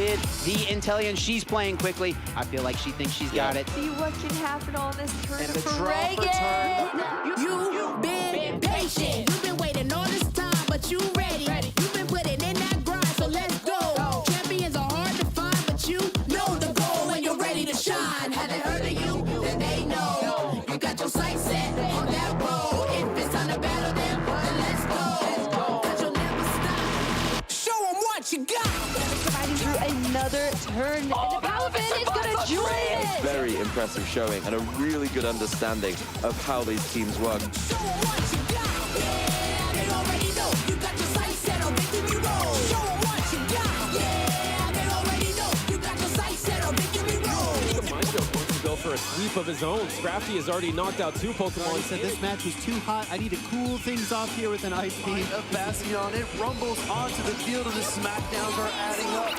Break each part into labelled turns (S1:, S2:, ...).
S1: with the Intellion. She's playing quickly. I feel like she thinks she's got it.
S2: See what can happen on this turn
S1: And the
S2: for
S1: draw for
S2: Reagan.
S3: You've been patient. You've been waiting all this time, but you ready. You've been putting in that grind, so let's go. Champions are hard to find, but you know the goal when you're ready to shine. Have they heard of you? Then they know. You got your sights set on that road. If it's time to battle them, then let's go. 'Cause you'll never stop. Show them what you got.
S2: Riding through another turn. And the Palafin is going to join it.
S4: Very impressive showing and a really good understanding of how these teams work.
S3: Show 'em what you got. Yeah, they already know. You got your sights set on victory road. Show 'em what you got. Yeah, they already know. You got your sights set on victory road.
S5: Maestro wants to go for a sweep of his own. Scrafty has already knocked out 2 Pokemon.
S6: He said this match was too hot. I need to cool things off here with an ice beam.
S7: A Bastion, it rumbles onto the field and the smackdowns are adding up.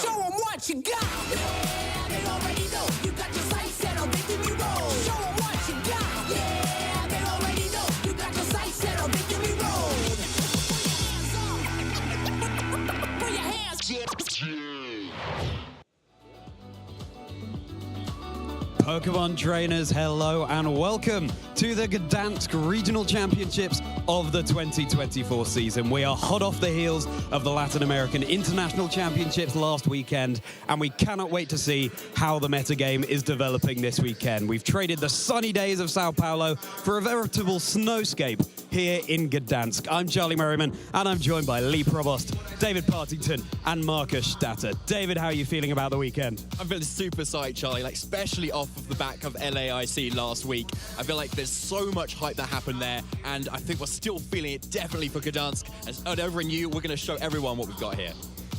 S3: Show 'em what you got. Yeah, they already know. You got your sights set on victory road. Show 'em what you got. Yeah, they already know. You got your sights set on victory road. Put your hands
S6: Pokemon trainers, hello and welcome to the Gdańsk Regional Championships of the 2024 season. We are hot off the heels of the Latin American International Championships last weekend, and we cannot wait to see how the metagame is developing this weekend. We've traded the sunny days of Sao Paulo for a veritable snowscape here in Gdańsk. I'm Charlie Merriman, and I'm joined by Lee Provost, David Partington, and Marcus Statter. David, how are you feeling about the weekend?
S8: I'm feeling super psyched, Charlie, like especially off of the back of LAIC last week. I feel like there's so much hype that happened there, and I think we're still feeling it definitely for Gdańsk. And over in you, we're going to show everyone what we've got here.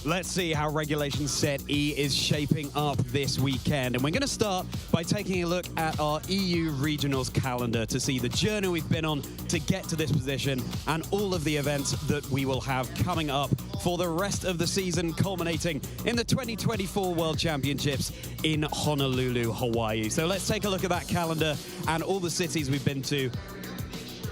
S6: Let's see how Regulation Set E is shaping up this weekend. And we're going to start by taking a look at our EU Regionals calendar to see the journey we've been on to get to this position and all of the events that we will have coming up for the rest of the season, culminating in the 2024 World Championships in Honolulu, Hawaii. So let's take a look at that calendar and all the cities we've been to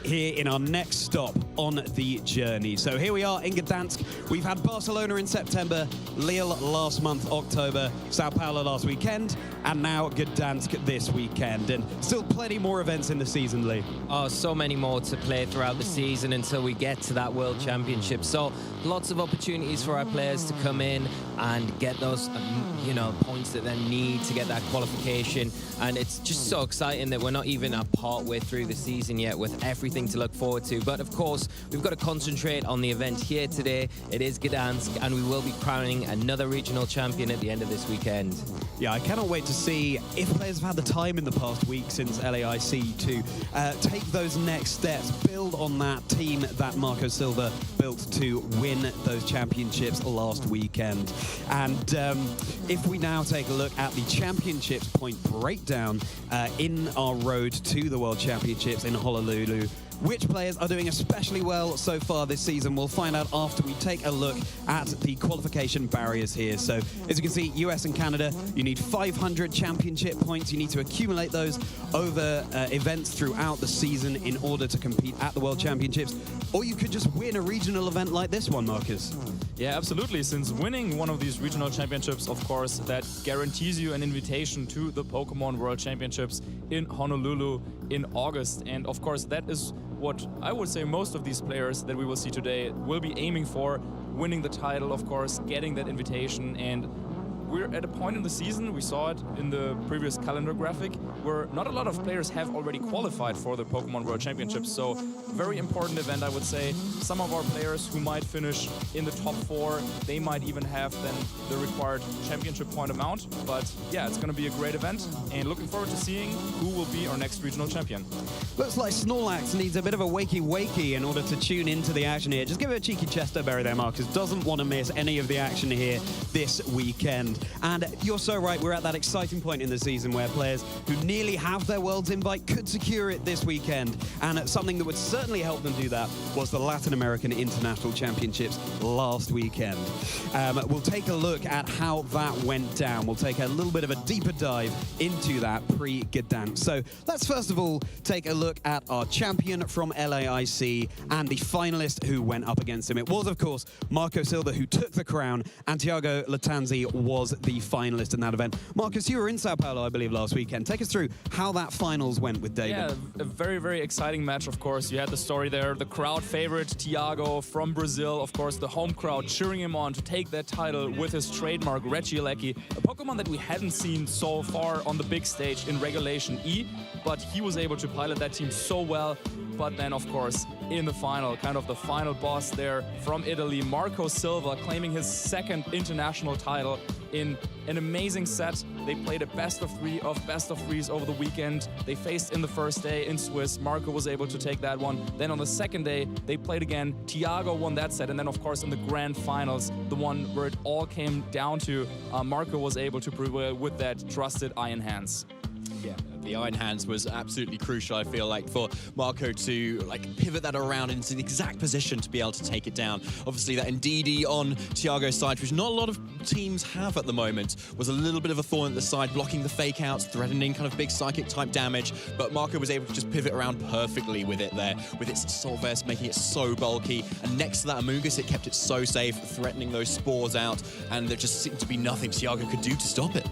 S6: here in our next stop on the journey. So here we are in Gdańsk. We've had Barcelona in September, Lille last month, October, Sao Paulo last weekend, and now Gdańsk this weekend. And still plenty more events in the season, Lee.
S9: Oh, so many more to play throughout the season until we get to that World Championship. So lots of opportunities for our players to come in and get those, points that they need to get that qualification. And it's just so exciting that we're not even a part way through the season yet with everything to look forward to. But of course, we've got to concentrate on the event here today. It is Gdańsk, and we will be crowning another regional champion at the end of this weekend.
S6: Yeah, I cannot wait to see if players have had the time in the past week since LAIC to take those next steps, build on that team that Marco Silva built to win those championships last weekend. And if we now take a look at the championships point breakdown in our road to the World Championships in Honolulu, which players are doing especially well so far this season, we'll find out after we take a look at the qualification barriers here. So, as you can see, US and Canada, you need 500 championship points. You need to accumulate those over events throughout the season in order to compete at the World Championships. Or you could just win a regional event like this one, Marcus.
S10: Yeah, absolutely. Since winning one of these regional championships, of course, that guarantees you an invitation to the Pokemon World Championships in Honolulu in August. And of course, that is what I would say most of these players that we will see today will be aiming for, winning the title, of course, getting that invitation. And we're at a point in the season, we saw it in the previous calendar graphic, where not a lot of players have already qualified for the Pokemon World Championships. So very important event, I would say. Some of our players who might finish in the top 4, they might even have then the required championship point amount. But yeah, it's going to be a great event, and looking forward to seeing who will be our next regional champion.
S6: Looks like Snorlax needs a bit of a wakey-wakey in order to tune into the action here. Just give it a cheeky Chesterberry there, Marcus. Doesn't want to miss any of the action here this weekend. And you're so right, we're at that exciting point in the season where players who nearly have their Worlds invite could secure it this weekend. And something that would certainly help them do that was the Latin American International Championships last weekend. We'll take a look at how that went down. We'll take a little bit of a deeper dive into that pre-Gdańsk. So let's first of all take a look at our champion from LAIC and the finalist who went up against him. It was, of course, Marco Silva who took the crown, and Thiago Latanzi was the finalist in that event. Marcus, you were in Sao Paulo, I believe, last weekend. Take us through how that finals went with David.
S10: Yeah, a very, very exciting match, of course. You had the story there. The crowd favorite, Thiago from Brazil, of course, the home crowd cheering him on to take that title with his trademark Regieleki, a Pokemon that we hadn't seen so far on the big stage in Regulation E, but he was able to pilot that team so well. But then, of course, in the final, kind of the final boss there from Italy, Marco Silva, claiming his second international title in an amazing set. They played a best of three of best of threes over the weekend. They faced in the first day in Swiss. Marco was able to take that one. Then on the second day, they played again. Thiago won that set. And then, of course, in the grand finals, the one where it all came down to, Marco was able to prevail with that trusted Iron Hands.
S8: Yeah, the Iron Hands was absolutely crucial, I feel like, for Marco to pivot that around into the exact position to be able to take it down. Obviously, that Ndidi on Thiago's side, which not a lot of teams have at the moment, was a little bit of a thorn at the side, blocking the fake outs, threatening kind of big psychic type damage. But Marco was able to just pivot around perfectly with it there, with its Assault Vest, making it so bulky. And next to that Amoonguss, it kept it so safe, threatening those spores out. And there just seemed to be nothing Thiago could do to stop it.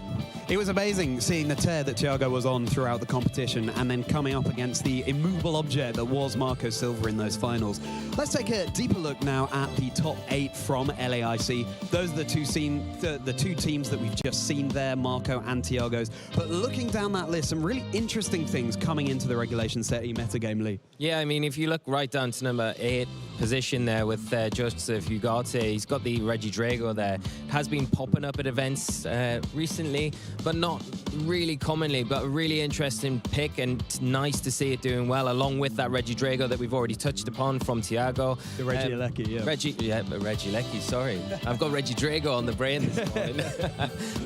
S6: It was amazing seeing the tear that Thiago was on throughout the competition and then coming up against the immovable object that was Marco Silva in those finals. Let's take a deeper look now at the top 8 from LAIC. Those are the two teams that we've just seen there, Marco and Thiago's. But looking down that list, some really interesting things coming into the regulation set E metagame, Lee.
S9: Yeah, I mean, if you look right down to number 8 position there with Joseph Ugarte, he's got the Regidrago there. Has been popping up at events recently, but not really commonly, but a really interesting pick and nice to see it doing well, along with that Regidrago that we've already touched upon from Thiago.
S6: The Regieleki, yeah.
S9: Regieleki, sorry. I've got Regidrago on the brain this morning.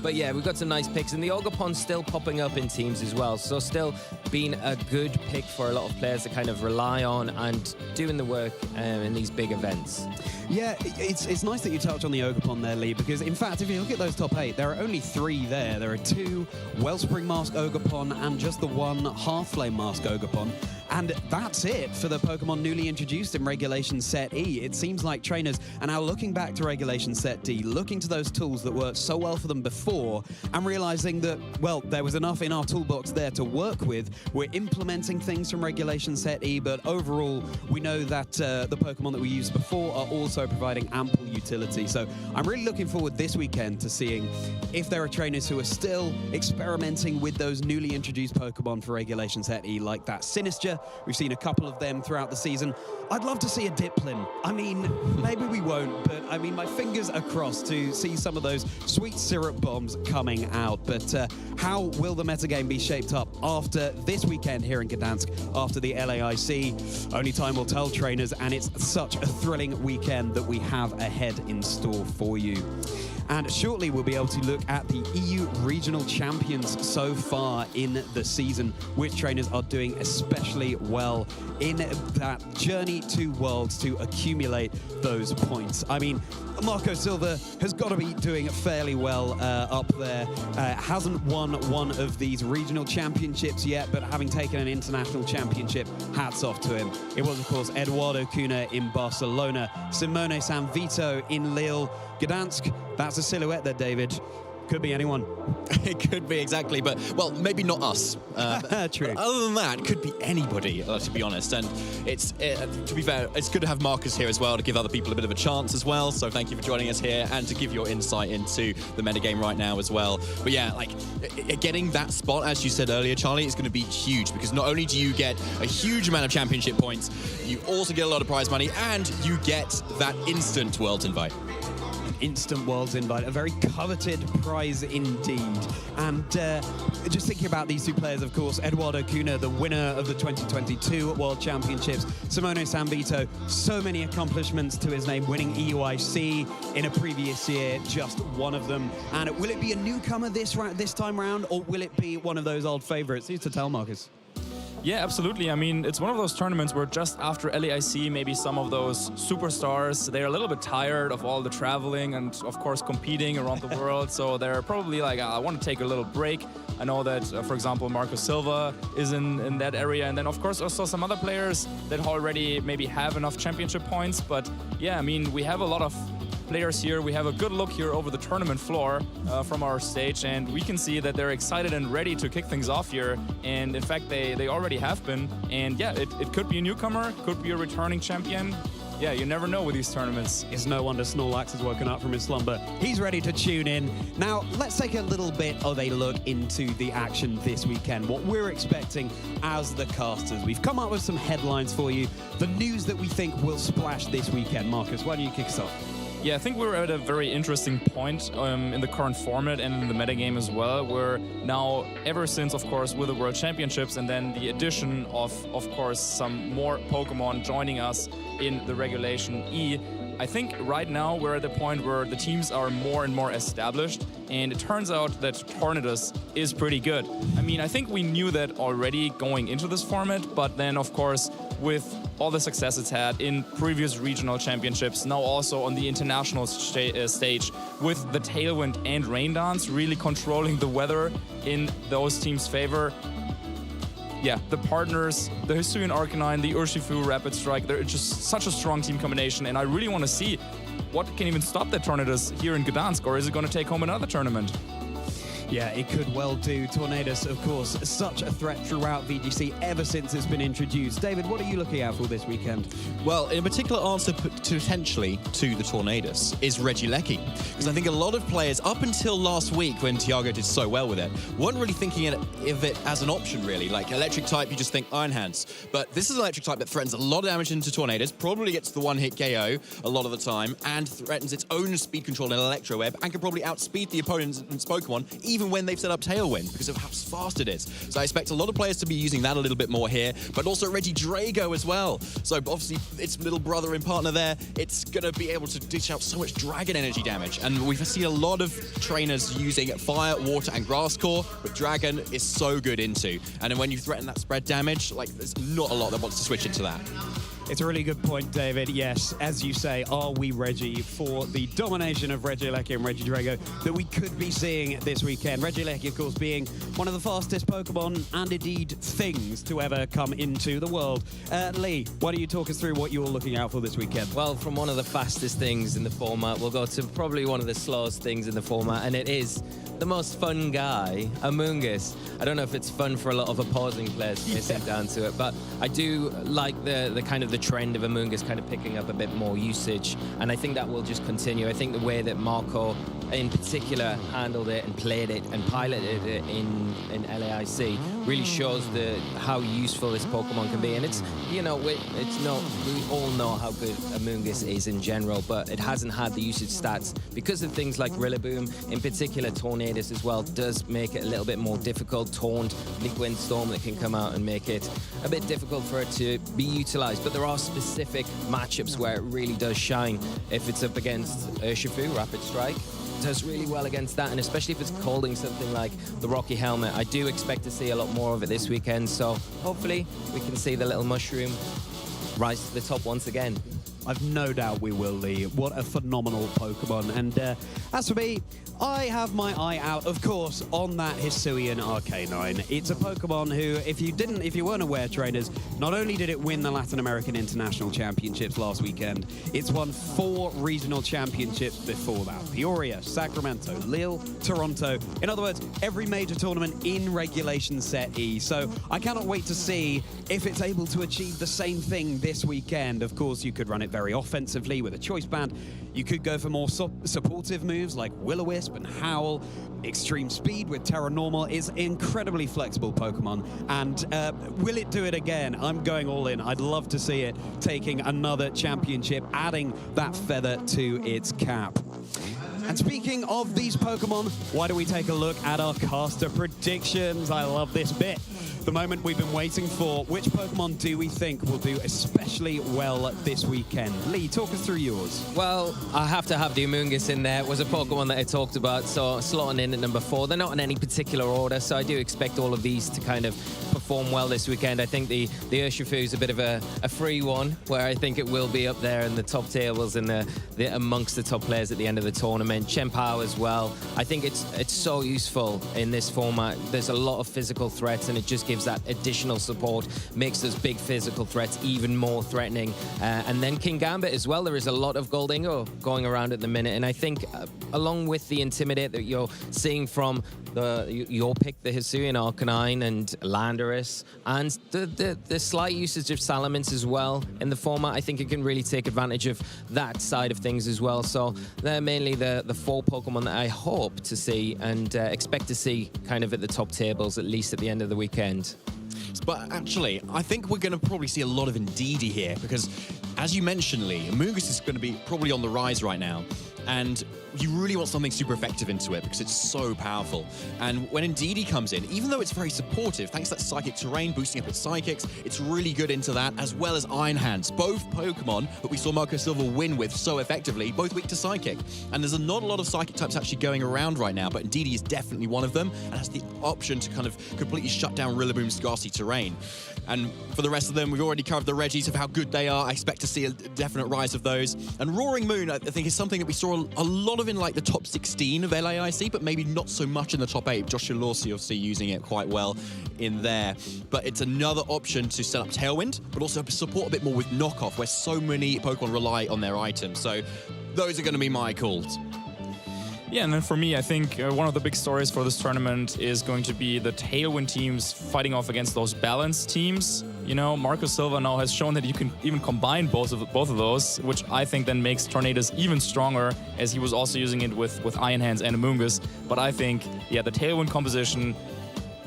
S9: But yeah, we've got some nice picks, and the Ogerpon still popping up in teams as well, so still being a good pick for a lot of players to kind of rely on and doing the work in these big events.
S6: Yeah, it's nice that you touch on the Ogerpon there, Lee, because in fact, if you look at those top 8, there are only 3 there. There are 2 Wellspring Mask Ogerpon and just the 1 Half-Flame Mask Ogerpon. And that's it for the Pokemon newly introduced in Regulation Set E. It seems like trainers are now looking back to Regulation Set D, looking to those tools that worked so well for them before, and realizing that, well, there was enough in our toolbox there to work with. We're implementing things from Regulation Set E, but overall, we know that the Pokemon that we used before are also providing ample utility. So I'm really looking forward this weekend to seeing if there are trainers who are still experimenting with those newly introduced Pokemon for Regulation Set E, like that Sinister. We've seen a couple of them throughout the season. I'd love to see a Diplin. I mean, maybe we won't, but I mean, my fingers are crossed to see some of those sweet syrup bombs coming out. But how will the metagame be shaped up after this weekend here in Gdańsk, after the LAIC? Only time will tell, trainers, and it's such a thrilling weekend that we have ahead in store for you. And shortly, we'll be able to look at the EU regional champions so far in the season, which trainers are doing especially well in that journey to Worlds to accumulate those points. I mean, Marco Silva has got to be doing fairly well up there. Hasn't won one of these regional championships yet, but having taken an international championship, hats off to him. It was, of course, Eduardo Cunha in Barcelona, Simone Sanvito in Lille, Gdańsk. That's a silhouette there, David. Could be anyone.
S8: It could be, exactly, but, well, maybe not us.
S6: True.
S8: Other than that, it could be anybody, to be honest. And to be fair, it's good to have Marcus here as well to give other people a bit of a chance as well. So thank you for joining us here and to give your insight into the metagame right now as well. But yeah, getting that spot, as you said earlier, Charlie, is going to be huge, because not only do you get a huge amount of championship points, you also get a lot of prize money and you get that instant Worlds invite.
S6: instant Worlds invite, a very coveted prize indeed. And just thinking about these two players, of course, Eduardo Cunha, the winner of the 2022 World Championships, Simone Samvito, so many accomplishments to his name, winning EUIC in a previous year, just one of them. And will it be a newcomer this time round, or will it be one of those old favorites? Who's to tell, Marcus?
S10: Yeah, absolutely. I mean, it's one of those tournaments where just after LAIC, maybe some of those superstars, they're a little bit tired of all the traveling and, of course, competing around the world. So they're probably like, I want to take a little break. I know that, for example, Marco Silva is in that area. And then, of course, also some other players that already maybe have enough championship points. But, yeah, I mean, we have a lot of players here. We have a good look here over the tournament floor from our stage, and we can see that they're excited and ready to kick things off here. And in fact, they already have been. And yeah, it could be a newcomer, could be a returning champion. Yeah, you never know with these tournaments.
S6: It's no wonder Snorlax has woken up from his slumber. He's ready to tune in. Now, let's take a little bit of a look into the action this weekend, what we're expecting as the casters. We've come up with some headlines for you, the news that we think will splash this weekend. Marcus, why don't you kick us off?
S10: Yeah, I think we're at a very interesting point in the current format and in the metagame as well, where now, ever since, of course, with the World Championships and then the addition of course, some more Pokemon joining us in the Regulation E, I think right now we're at the point where the teams are more and more established, and it turns out that Tornadus is pretty good. I mean, I think we knew that already going into this format, but then, of course, with all the success it's had in previous regional championships, now also on the international stage with the Tailwind and Rain Dance really controlling the weather in those teams' favor. Yeah, the partners, the Hisuian Arcanine, the Urshifu Rapid Strike, they're just such a strong team combination, and I really want to see what can even stop that Tornadus here in Gdańsk, or is it going to take home another tournament?
S6: Yeah, it could well do. Tornadus, of course, such a threat throughout VGC ever since it's been introduced. David, what are you looking out for this weekend?
S8: Well, in a particular answer potentially to the Tornadus is Regieleki. Because I think a lot of players, up until last week when Tiago did so well with it, weren't really thinking of it as an option, really. Like electric type, you just think Iron Hands. But this is an electric type that threatens a lot of damage into Tornadus, probably gets the one-hit KO a lot of the time, and threatens its own speed control in Electro Web, and can probably outspeed the opponent's Pokemon, even when they've set up Tailwind, because of how fast it is. So I expect a lot of players to be using that a little bit more here, but also Regidrago as well. So obviously its little brother and partner there, it's going to be able to dish out so much Dragon Energy damage. And we've seen a lot of trainers using Fire, Water, and Grass Core, but Dragon is so good into. And then when you threaten that spread damage, like there's not a lot that wants to switch into that.
S6: It's a really good point, David. Yes, as you say, are we ready for the domination of Regieleki and Regidrago that we could be seeing this weekend? Regieleki, of course, being one of the fastest Pokemon and indeed things to ever come into the world. Lee, why don't you talk us through what you're looking out for this weekend?
S9: Well, from one of the fastest things in the format, we'll go to probably one of the slowest things in the format, and it is the most fun guy, Amoonguss. I don't know if it's fun for a lot of opposing players to sit down to it, but I do like the kind of the trend of Amoonguss kind of picking up a bit more usage, and I think that will just continue. I think the way that Marco in particular handled it and played it and piloted it in LAIC really shows how useful this Pokemon can be. And it's, you know, we all know how good Amoonguss is in general, but it hasn't had the usage stats because of things like Rillaboom, in particular Tornadus as well, does make it a little bit more difficult. Taunt, Liquid Storm that can come out and make it a bit difficult for it to be utilized, but there are specific matchups where it really does shine. If it's up against Urshifu, Rapid Strike, does really well against that, and especially if it's holding something like the Rocky Helmet. I do expect to see a lot more of it this weekend, so hopefully we can see the little mushroom rise to the top once again.
S6: I've no doubt we will, Lee. What a phenomenal Pokemon. And as for me, I have my eye out, of course, on that Hisuian Arcanine. It's a Pokemon who, if you weren't aware, trainers, not only did it win the Latin American International Championships last weekend, it's won 4 regional championships before that. Peoria, Sacramento, Lille, Toronto. In other words, every major tournament in Regulation Set E. So I cannot wait to see if it's able to achieve the same thing this weekend. Of course, you could run it very offensively with a Choice Band. You could go for more supportive moves like Will-O-Wisp and Howl. Extreme Speed with Terra Normal is incredibly flexible Pokemon. And will it do it again? I'm going all in. I'd love to see it taking another championship, adding that feather to its cap. And speaking of these Pokemon, why don't we take a look at our caster predictions? I love this bit. The moment we've been waiting for. Which Pokemon do we think will do especially well this weekend? Lee, talk us through yours.
S9: Well, I have to have the Amoonguss in there. It was a Pokemon that I talked about, so slotting in at number 4. They're not in any particular order, so I do expect all of these to kind of perform well this weekend. I think the Urshifu is a bit of a free one, where I think it will be up there in the top tables and amongst the top players at the end of the tournament. Chien-Pao as well. I think it's so useful in this format. There's a lot of physical threats, and it just gives that additional support, makes those big physical threats even more threatening. And then King Gambit as well. There is a lot of Goldingo going around at the minute, and I think along with the Intimidate that you're seeing from your pick, the Hisuian Arcanine and Landorus, and the slight usage of Salamence as well in the format, I think it can really take advantage of that side of things as well. So they're mainly the 4 Pokemon that I hope to see and expect to see kind of at the top tables, at least at the end of the weekend.
S8: But actually, I think we're going to probably see a lot of Indeedee here because, as you mentioned, Lee, Amoonguss is going to be probably on the rise right now. And you really want something super effective into it because it's so powerful. And when Indeedee comes in, even though it's very supportive, thanks to that Psychic Terrain, boosting up its Psychics, it's really good into that, as well as Iron Hands. Both Pokemon that we saw Marco Silva win with so effectively, both weak to Psychic. And there's not a lot of Psychic types actually going around right now, but Indeedee is definitely one of them and has the option to kind of completely shut down Rillaboom's Scarcity Terrain. And for the rest of them, we've already covered the Reggies of how good they are. I expect to see a definite rise of those. And Roaring Moon, I think, is something that we saw a lot of in like the top 16 of LAIC, but maybe not so much in the top 8. Josh Lawsey obviously using it quite well in there. But it's another option to set up Tailwind, but also support a bit more with Knockoff, where so many Pokemon rely on their items. So those are going to be my calls.
S10: Yeah, and then for me, I think one of the big stories for this tournament is going to be the Tailwind teams fighting off against those balanced teams. You know, Marco Silva now has shown that you can even combine both of those, which I think then makes Tornadus even stronger, as he was also using it with Iron Hands and Amoonguss. But I think, yeah, the Tailwind composition,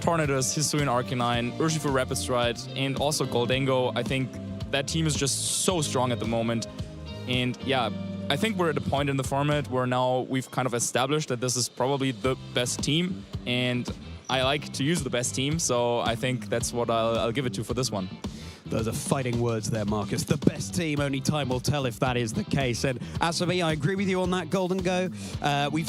S10: Tornadus, Hisuian Arcanine, Urshifu Rapid Stride, and also Goldingo, I think that team is just so strong at the moment. And yeah, I think we're at a point in the format where now we've kind of established that this is probably the best team, and I like to use the best team, so I think that's what I'll give it to for this one.
S6: Those are fighting words there, Marcus. The best team, only time will tell if that is the case. And as for me, I agree with you on that, Goldingo. We've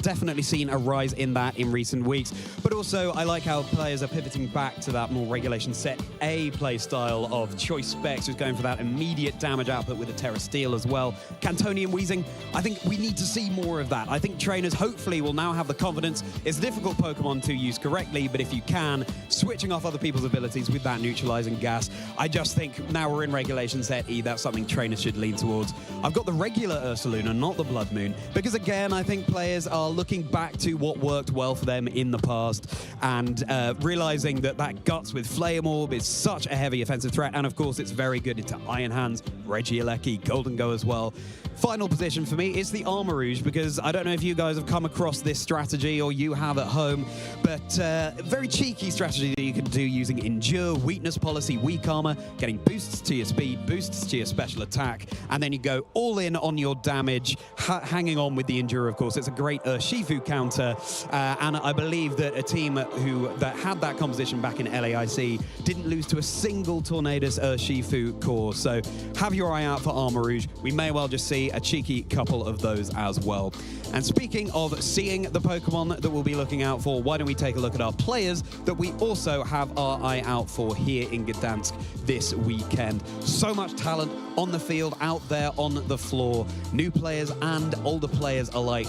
S6: definitely seen a rise in that in recent weeks. But also, I like how players are pivoting back to that more Regulation Set A play style of Choice Specs, who's going for that immediate damage output with a Terra Steel as well. Cantonian Weezing, I think we need to see more of that. I think trainers hopefully will now have the confidence. It's a difficult Pokemon to use correctly, but if you can, switching off other people's abilities with that neutralizing gas, I just think now we're in Regulation Set E, that's something trainers should lean towards. I've got the regular Ursaluna, not the Blood Moon, because again, I think players are looking back to what worked well for them in the past and realizing that Guts with Flame Orb is such a heavy offensive threat, and of course it's very good into Iron Hands, Regieleki, Goldingo as well. Final position for me is the Armarouge, because I don't know if you guys have come across this strategy or you have at home, but a very cheeky strategy that you can do using Endure, Weakness Policy, Weak Armor, getting boosts to your speed, boosts to your special attack, and then you go all in on your damage, hanging on with the Endure, of course. It's a great Urshifu counter, and I believe that a team that had that composition back in LAIC didn't lose to a single Tornadus Urshifu core, so have your eye out for Armarouge. We may well just see a cheeky couple of those as well. And speaking of seeing the Pokemon that we'll be looking out for, why don't we take a look at our players that we also have our eye out for here in Gdansk this weekend. So much talent on the field, out there on the floor. New players and older players alike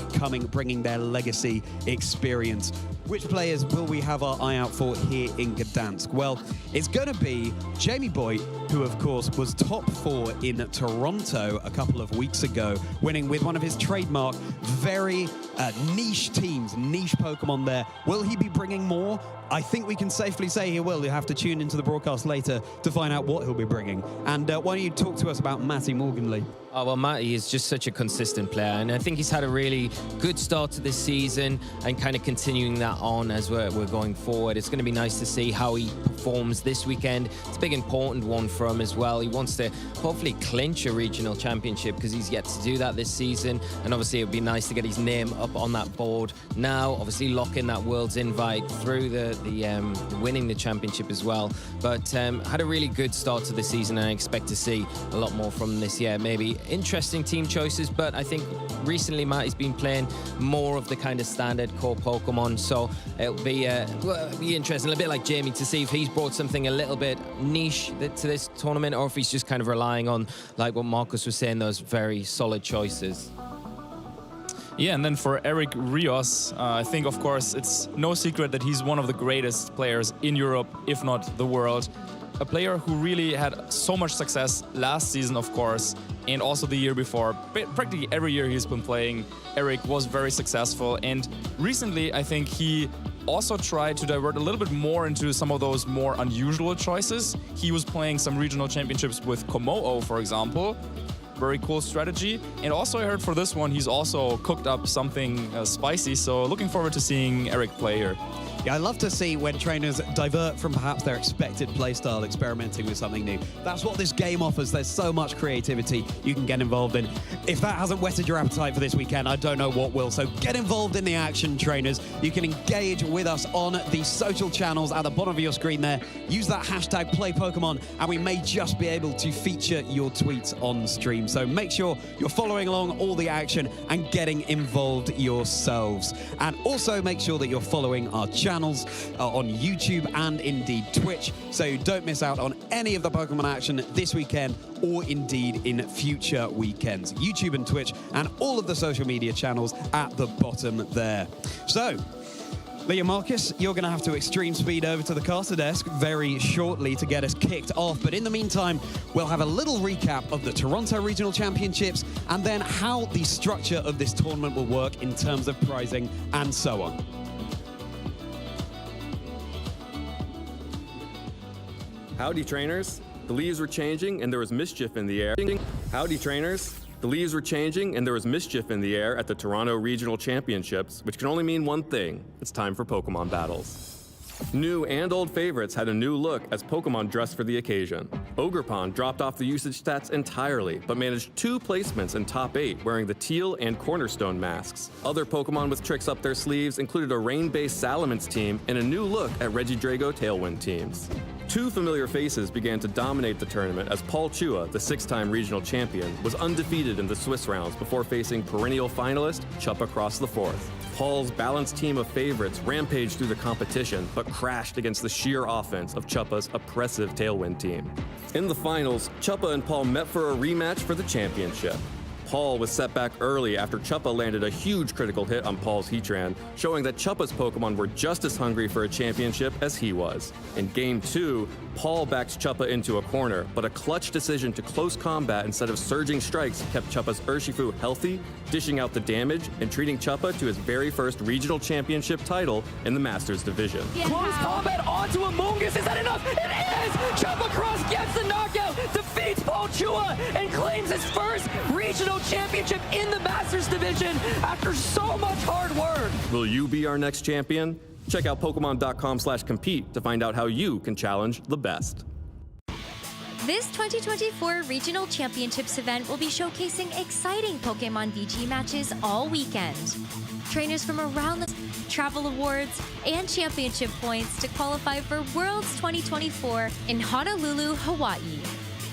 S6: bringing their legacy experience. Which players will we have our eye out for here in Gdansk? Well, it's going to be Jamie Boyd, who of course was top 4 in Toronto a couple of weeks ago, winning with one of his trademark very niche teams, niche Pokemon there. Will he be bringing more? I think we can safely say he will. You'll have to tune into the broadcast later to find out what he'll be bringing. And why don't you talk to us about Matty Morgan, Lee?
S9: Oh, well, Matty is just such a consistent player, and I think he's had a really good start to this season and kind of continuing that on as we're going forward. It's going to be nice to see how he performs this weekend. It's a big, important one for him as well. He wants to hopefully clinch a regional championship because he's yet to do that this season, and obviously it would be nice to get his name up on that board now. Obviously lock in that Worlds invite through the winning the championship as well. But had a really good start to the season, and I expect to see a lot more from him this year. Maybe interesting team choices, but I think recently Matty's been playing more of the kind of standard core Pokemon, so it'll be interesting, a bit like Jamie, to see if he's brought something a little bit niche to this tournament, or if he's just kind of relying on, like what Marcus was saying, those very solid choices.
S10: Yeah, and then for Eric Rios, I think, of course, it's no secret that he's one of the greatest players in Europe, if not the world. A player who really had so much success last season, of course, and also the year before. Practically every year he's been playing, Eric was very successful. And recently, I think he also tried to divert a little bit more into some of those more unusual choices. He was playing some regional championships with Komodo, for example. Very cool strategy. And also I heard for this one, he's also cooked up something spicy. So looking forward to seeing Eric play here.
S6: Yeah, I love to see when trainers divert from perhaps their expected playstyle, experimenting with something new. That's what this game offers. There's so much creativity you can get involved in. If that hasn't whetted your appetite for this weekend, I don't know what will. So get involved in the action, trainers. You can engage with us on the social channels at the bottom of your screen there. Use that hashtag #PlayPokemon, and we may just be able to feature your tweets on stream. So make sure you're following along all the action and getting involved yourselves. And also make sure that you're following our channels on YouTube and indeed Twitch, so don't miss out on any of the Pokemon action this weekend or indeed in future weekends. YouTube and Twitch and all of the social media channels at the bottom there. So, Leah, Marcus, you're going to have to extreme speed over to the caster desk very shortly to get us kicked off. But in the meantime, we'll have a little recap of the Toronto Regional Championships and then how the structure of this tournament will work in terms of prizing and so on.
S11: Howdy, trainers. The leaves were changing and there was mischief in the air. Howdy, trainers. The leaves were changing and there was mischief in the air at the Toronto Regional Championships, which can only mean one thing. It's time for Pokemon battles. New and old favorites had a new look as Pokemon dressed for the occasion. Ogerpon dropped off the usage stats entirely, but managed 2 placements in top 8 wearing the teal and cornerstone masks. Other Pokemon with tricks up their sleeves included a rain-based Salamence team and a new look at Regidrago Tailwind teams. 2 familiar faces began to dominate the tournament as Paul Chua, the 6-time regional champion, was undefeated in the Swiss rounds before facing perennial finalist Chuppa Cross the Fourth. Paul's balanced team of favorites rampaged through the competition, but crashed against the sheer offense of Chuppa's oppressive Tailwind team. In the finals, Chuppa and Paul met for a rematch for the championship. Paul was set back early after Chuppa landed a huge critical hit on Paul's Heatran, showing that Chuppa's Pokemon were just as hungry for a championship as he was. In Game 2, Paul backed Chuppa into a corner, but a clutch decision to close combat instead of surging strikes kept Chuppa's Urshifu healthy, dishing out the damage, and treating Chuppa to his very first regional championship title in the Masters division.
S12: Close combat onto Amoonguss. Is that enough? It is! Chuppa Cross gets the knockout, defeats Paul Chua, and claims his first regional championship in the Masters division after so much hard work.
S11: Will you be our next champion? Check out Pokemon.com/compete to find out how you can challenge the best.
S13: This 2024 Regional Championships event will be showcasing exciting Pokemon VG matches all weekend. Trainers from around the travel awards and championship points to qualify for Worlds 2024 in Honolulu, Hawaii.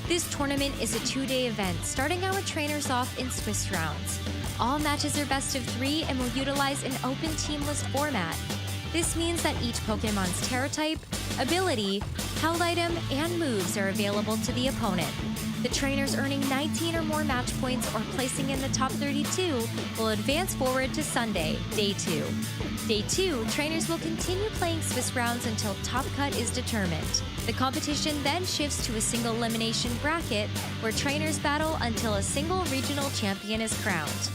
S13: This tournament is a 2-day event, starting our trainers off in Swiss rounds. All matches are best of 3 and will utilize an open team list format. This means that each Pokemon's Terra type, ability, held item, and moves are available to the opponent. The trainers earning 19 or more match points or placing in the top 32 will advance forward to Sunday, Day 2. Day 2, trainers will continue playing Swiss rounds until top cut is determined. The competition then shifts to a single elimination bracket where trainers battle until a single regional champion is crowned.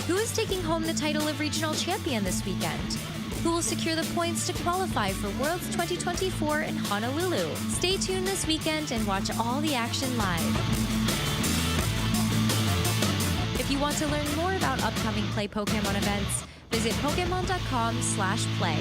S13: Who is taking home the title of regional champion this weekend? Who will secure the points to qualify for Worlds 2024 in Honolulu? Stay tuned this weekend and watch all the action live. If you want to learn more about upcoming Play Pokemon events, visit pokemon.com/play.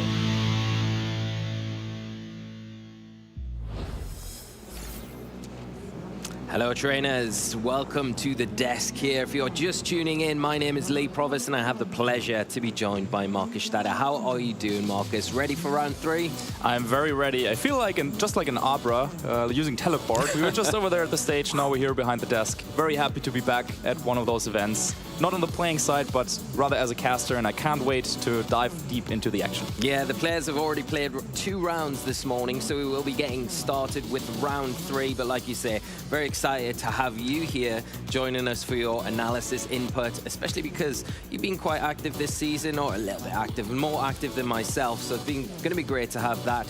S9: Hello trainers, welcome to the desk here. If you're just tuning in, my name is Lee Provis and I have the pleasure to be joined by Marcus Stadter. How are you doing, Marcus? Ready for round 3?
S10: I'm very ready. I feel like just like an opera, using teleport. We were just over there at the stage, now we're here behind the desk. Very happy to be back at one of those events. Not on the playing side, but rather as a caster, and I can't wait to dive deep into the action.
S9: Yeah, the players have already played 2 rounds this morning, so we will be getting started with round 3. But like you say, very excited to have you here joining us for your analysis input, especially because you've been quite active this season, or a little bit active, more active than myself. So it's going to be great to have that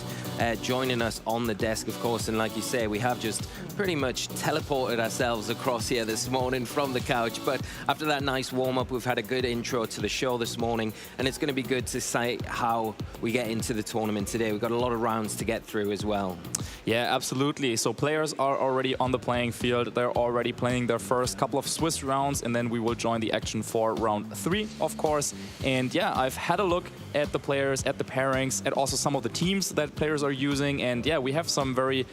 S9: joining us on the desk, of course. And like you say, we have just pretty much teleported ourselves across here this morning from the couch. But after that nice warm-up, we've had a good intro to the show this morning, and it's going to be good to see how we get into the tournament today. We've got a lot of rounds to get through as well.
S10: Yeah, absolutely. So players are already on the playing field. They're already playing their first couple of Swiss rounds, and then we will join the action for round 3, of course. And yeah, I've had a look at the players, at the pairings, at also some of the teams that players are using. And yeah, we have some very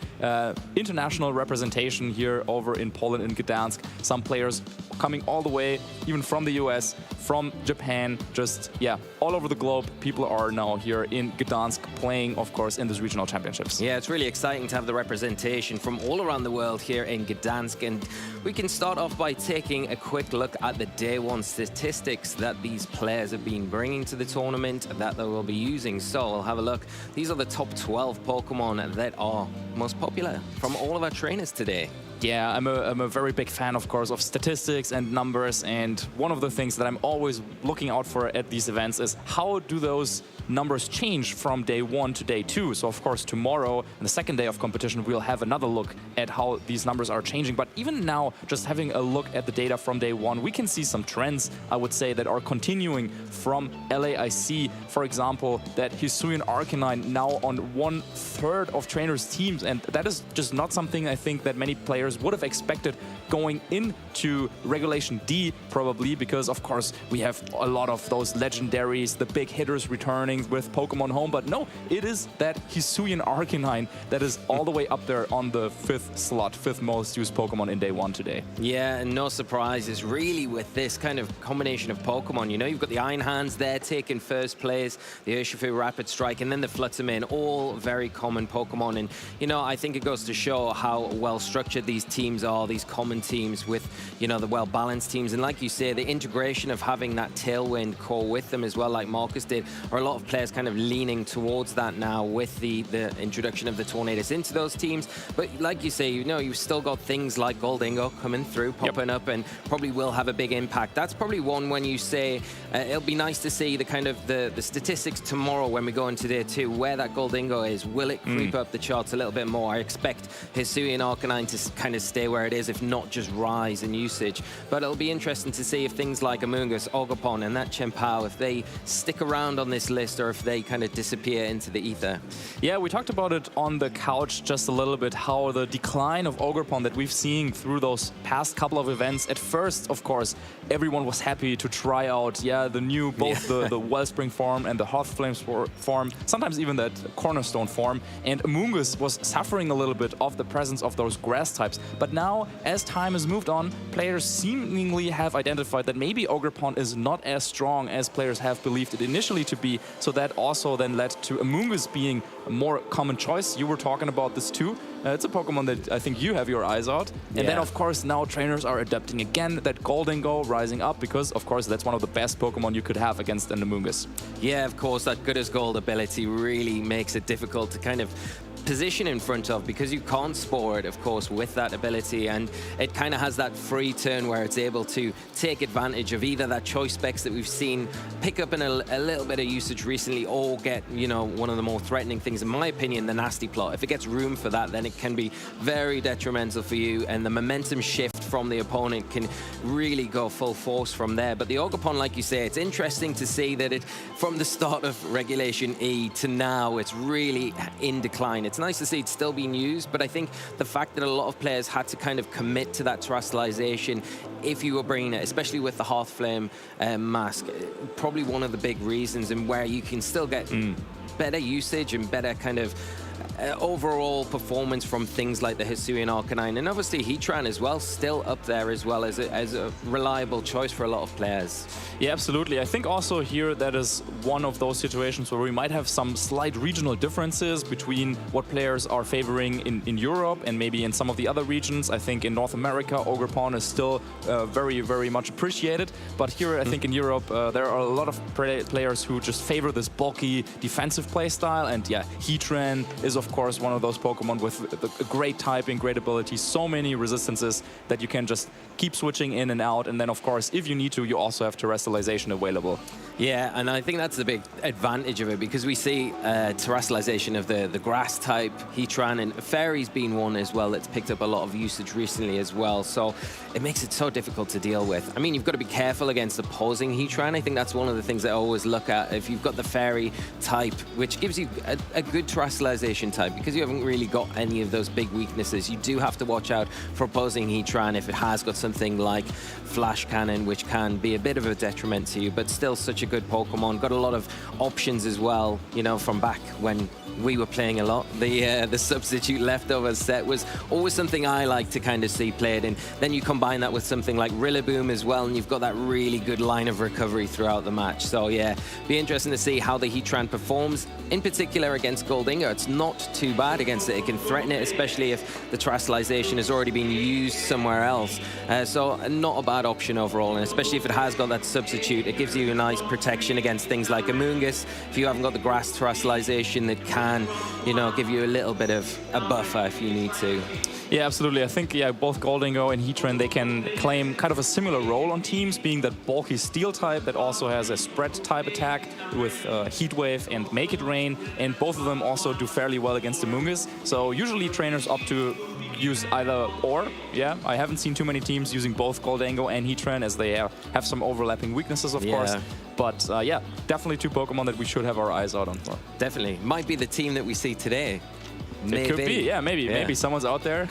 S10: international representation here over in Poland, in Gdańsk. Some players coming all the way, even from the US, from Japan, just, yeah, all over the globe. People are now here in Gdańsk playing, of course, in these regional championships.
S9: Yeah, it's really exciting to have the representation from all around the world here in Gdańsk. And we can start off by taking a quick look at the day 1 statistics that these players have been bringing to the tournament, that they will be using. So we'll have a look. These are the top 12 Pokemon that are most popular from all of our trainers today.
S10: Yeah, I'm a very big fan, of course, of statistics and numbers, and one of the things that I'm always looking out for at these events is how do those numbers change from day 1 to day 2. So of course tomorrow, on the second day of competition, we'll have another look at how these numbers are changing. But even now, just having a look at the data from day 1, we can see some trends, I would say, that are continuing from LAIC. For example, that Hisuian Arcanine now on 1/3 of trainers' teams, and that is just not something I think that many players would have expected going into Regulation D, probably, because of course we have a lot of those legendaries, the big hitters returning with Pokemon Home, but no, it is that Hisuian Arcanine that is all the way up there on the 5th slot, 5th most used Pokemon in day 1 today.
S9: Yeah, and no surprises really with this kind of combination of Pokemon. You know, you've got the Iron Hands there taking first place, the Urshifu Rapid Strike, and then the Fluttermane, all very common Pokemon. And, you know, I think it goes to show how well structured these teams are, these common teams with, you know, the well-balanced teams. And like you say, the integration of having that Tailwind core with them as well, like Marcus did, or a lot of players kind of leaning towards that now with the introduction of the Tornadus into those teams. But like you say, you know, you've still got things like Goldingo coming through, popping up, and probably will have a big impact. That's probably one when you say it'll be nice to see the kind of the statistics tomorrow when we go into day 2, where that Goldingo is. Will it creep up the charts a little bit more? I expect Hisuian Arcanine to kind of stay where it is, if not just rise in usage. But it'll be interesting to see if things like Amoonguss, Ogerpon, and that Chien-Pao, if they stick around on this list or if they kind of disappear into the ether.
S10: Yeah, we talked about it on the couch just a little bit, how the decline of Ogerpon that we've seen through those past couple of events. At first, of course, everyone was happy to try out, the new, both the Wellspring form and the Hearth Flames form, sometimes even that Cornerstone form. And Amoonguss was suffering a little bit of the presence of those grass types. But now, as time has moved on, players seemingly have identified that maybe Ogerpon is not as strong as players have believed it initially to be. So that also then led to Amoonguss being a more common choice. You were talking about this too. It's a Pokemon that I think you have your eyes out. And then, of course, now trainers are adapting again, that Goldingo rising up, because, of course, that's one of the best Pokemon you could have against an Amoonguss.
S9: Yeah, of course, that Good as Gold ability really makes it difficult to kind of position in front of, because you can't spore it, of course, with that ability, and it kind of has that free turn where it's able to take advantage of either that choice specs that we've seen pick up in a little bit of usage recently, or get, you know, one of the more threatening things, in my opinion, the Nasty Plot. If it gets room for that, then it can be very detrimental for you, and the momentum shift from the opponent can really go full force from there. But the Ogerpon, like you say, it's interesting to see that it, from the start of Regulation E to now, it's really in decline. It's nice to see it's still being used, but I think the fact that a lot of players had to kind of commit to that terrestrialization if you were bringing it, especially with the Hearthflame mask, probably one of the big reasons, and where you can still get better usage and better kind of overall performance from things like the Hisuian Arcanine, and obviously Heatran as well, still up there as well as a reliable choice for a lot of players.
S10: Yeah, absolutely. I think also here that is one of those situations where we might have some slight regional differences between what players are favoring in Europe and maybe in some of the other regions. I think in North America, Ogerpon is still very, very much appreciated. But here, I think in Europe, there are a lot of players who just favor this bulky defensive playstyle. And yeah, Heatran is of course one of those Pokemon with a great typing, great ability, so many resistances that you can just keep switching in and out. And then of course, if you need to, you also have terrestrialization available.
S9: Yeah, and I think that's the big advantage of it, because we see terrestrialization of the grass type Heatran, and Fairy's been one as well that's picked up a lot of usage recently as well. So it makes it so difficult to deal with. I mean, you've got to be careful against opposing Heatran. I think that's one of the things that I always look at. If you've got the Fairy type, which gives you a good terrestrialization type, because you haven't really got any of those big weaknesses, you do have to watch out for opposing Heatran if it has got something like Flash Cannon, which can be a bit of a detriment to you, but still such a good Pokemon. Got a lot of options as well, you know, from back when we were playing a lot. The substitute leftovers set was always something I like to kind of see played, and then you combine that with something like Rillaboom as well, and you've got that really good line of recovery throughout the match. So yeah, be interesting to see how the Heatran performs, in particular against Goldingo. It's not too bad against it. It can threaten it, especially if the terrestrialization has already been used somewhere else. So not a bad option overall, and especially if it has got that substitute, it gives you a nice protection against things like Amoonguss. If you haven't got the grass terrestrialization, that can, you know, give you a little bit of a buffer if you need to.
S10: Yeah, absolutely. I think both Goldingo and Heatran, they can claim kind of a similar role on teams, being that bulky steel type that also has a spread type attack with Heat Wave and Make It Rain, and both of them also do fairly well against Amoonguss. So usually trainers opt to use either or. Yeah, I haven't seen too many teams using both Goldingo and Heatran, as they have some overlapping weaknesses, of course. But yeah, definitely two Pokemon that we should have our eyes out on for.
S9: Definitely. Might be the team that we see today.
S10: Maybe. It could be, yeah, maybe. Yeah. Maybe someone's out there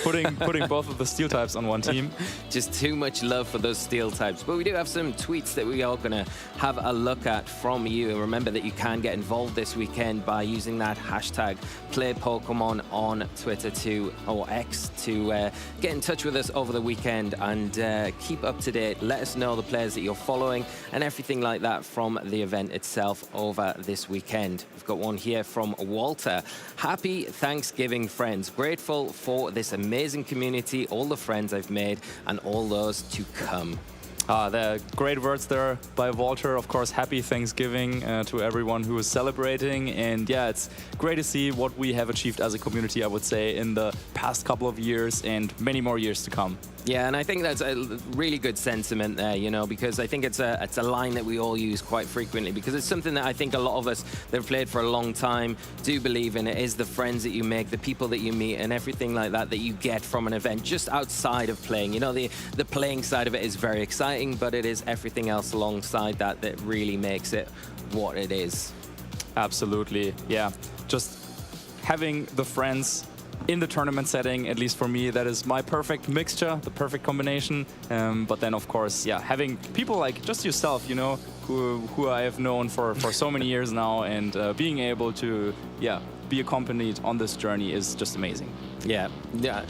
S10: putting both of the steel types on one team.
S9: Just too much love for those steel types. But we do have some tweets that we are going to have a look at from you. And remember that you can get involved this weekend by using that hashtag #PlayPokemon on Twitter or X to get in touch with us over the weekend and keep up to date. Let us know the players that you're following and everything like that from the event itself over this weekend. We've got one here from Walter. Happy Thanksgiving, friends. Grateful for this amazing community, all the friends I've made, and all those to come.
S10: The great words there by Walter. Of course, happy Thanksgiving to everyone who is celebrating. And yeah, it's great to see what we have achieved as a community, I would say, in the past couple of years and many more years to come.
S9: Yeah, and I think that's a really good sentiment there, you know, because I think it's a line that we all use quite frequently, because it's something that I think a lot of us that have played for a long time do believe in. It is the friends that you make, the people that you meet, and everything like that that you get from an event just outside of playing. You know, the playing side of it is very exciting, but it is everything else alongside that that really makes it what it is.
S10: Absolutely, yeah. Just having the friends in the tournament setting, at least for me, that is my perfect mixture, the perfect combination. But then, of course, yeah, having people like just yourself, you know, who I have known for so many years now, and being able to, yeah, be accompanied on this journey is just amazing.
S9: Yeah,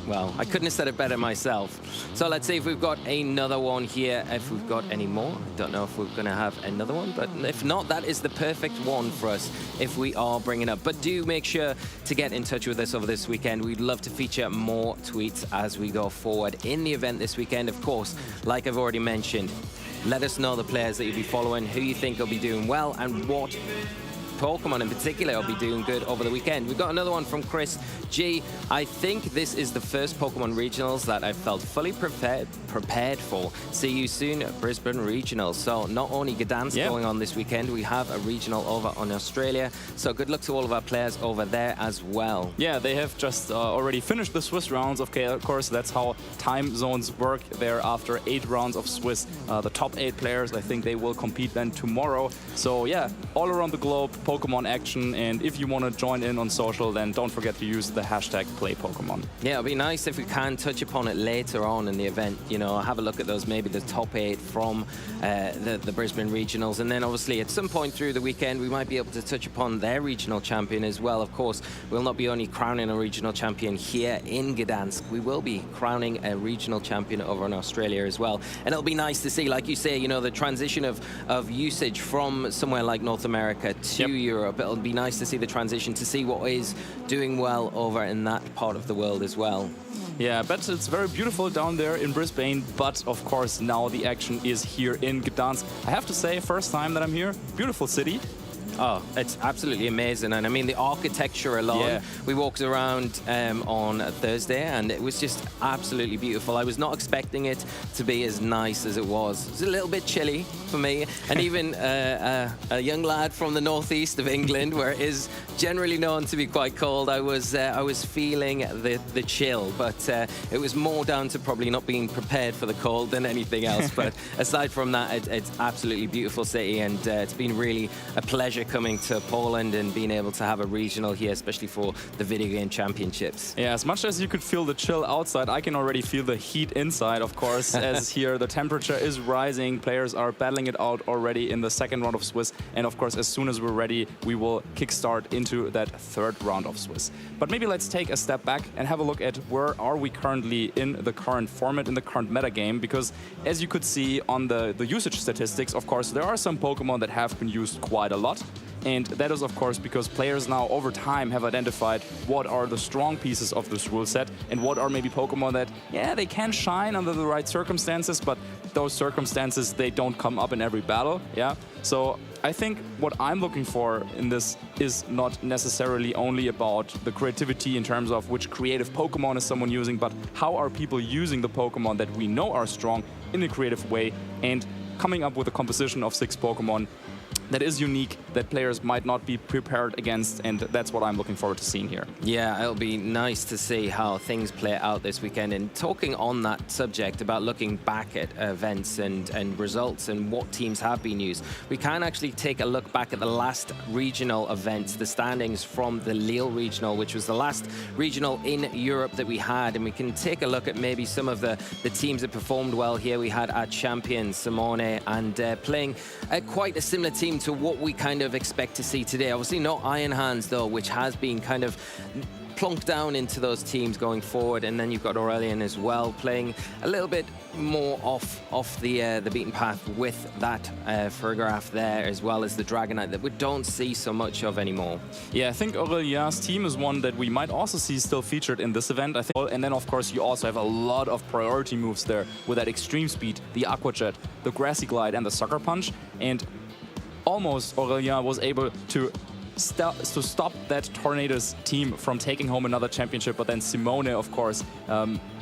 S9: well, I couldn't have said it better myself. So let's see if we've got another one here, if we've got any more. I don't know if we're going to have another one, but if not, that is the perfect one for us if we are bringing up. But do make sure to get in touch with us over this weekend. We'd love to feature more tweets as we go forward in the event this weekend. Of course, like I've already mentioned, let us know the players that you'll be following, who you think will be doing well, and what Pokemon in particular will be doing good over the weekend. We've got another one from Chris G. I think this is the first Pokemon Regionals that I've felt fully prepared for. See you soon at Brisbane Regionals. So not only Gdańsk going on this weekend, we have a regional over on Australia. So good luck to all of our players over there as well.
S10: Yeah, they have just already finished the Swiss rounds. Of course, that's how time zones work there after 8 rounds of Swiss. The top 8 players, I think they will compete then tomorrow. So yeah, all around the globe, Pokemon action. And if you want to join in on social, then don't forget to use the hashtag #PlayPokemon.
S9: Yeah, it'll be nice if we can touch upon it later on in the event. You know, have a look at those, maybe the top 8 from the Brisbane regionals. And then obviously at some point through the weekend, we might be able to touch upon their regional champion as well. Of course, we'll not be only crowning a regional champion here in Gdańsk, we will be crowning a regional champion over in Australia as well. And it'll be nice to see, like you say, you know, the transition of usage from somewhere like North America to Europe. It'll be nice to see the transition, to see what is doing well over in that part of the world as well.
S10: Yeah, but it's very beautiful down there in Brisbane, but of course now the action is here in Gdańsk. I have to say, first time that I'm here, beautiful city.
S9: Oh, it's absolutely amazing. And I mean, the architecture alone, we walked around on Thursday and it was just absolutely beautiful. I was not expecting it to be as nice as it was. It was a little bit chilly for me. And even a young lad from the northeast of England, where it is generally known to be quite cold, I was feeling the chill. But it was more down to probably not being prepared for the cold than anything else. But aside from that, it's absolutely beautiful city. And it's been really a pleasure coming to Poland and being able to have a regional here, especially for the video game championships.
S10: Yeah, as much as you could feel the chill outside, I can already feel the heat inside, of course, as here the temperature is rising. Players are battling it out already in the second round of Swiss. And of course, as soon as we're ready, we will kickstart into that third round of Swiss. But maybe let's take a step back and have a look at where are we currently in the current format, in the current meta game, because as you could see on the usage statistics, of course, there are some Pokemon that have been used quite a lot. And that is, of course, because players now over time have identified what are the strong pieces of this rule set and what are maybe Pokemon that, yeah, they can shine under the right circumstances, but those circumstances, they don't come up in every battle, yeah? So I think what I'm looking for in this is not necessarily only about the creativity in terms of which creative Pokemon is someone using, but how are people using the Pokemon that we know are strong in a creative way and coming up with a composition of 6 Pokemon that is unique, that players might not be prepared against, and that's what I'm looking forward to seeing here.
S9: Yeah, it'll be nice to see how things play out this weekend. And talking on that subject about looking back at events and results and what teams have been used, we can actually take a look back at the last regional events, the standings from the Lille regional, which was the last regional in Europe that we had, and we can take a look at maybe some of the teams that performed well here. We had our champion, Simone, and playing quite a similar team to what we kind of expect to see today. Obviously not Iron Hands though, which has been kind of plunked down into those teams going forward. And then you've got Aurelian as well, playing a little bit more off the beaten path with that Fergraf there, as well as the Dragonite that we don't see so much of anymore.
S10: Yeah, I think Aurelian's team is one that we might also see still featured in this event, I think. And then, of course, you also have a lot of priority moves there with that extreme speed, the Aqua Jet, the Grassy Glide, and the Sucker Punch. And almost Aurelian was able to stop that Tornadoes team from taking home another championship, but then Simone, of course,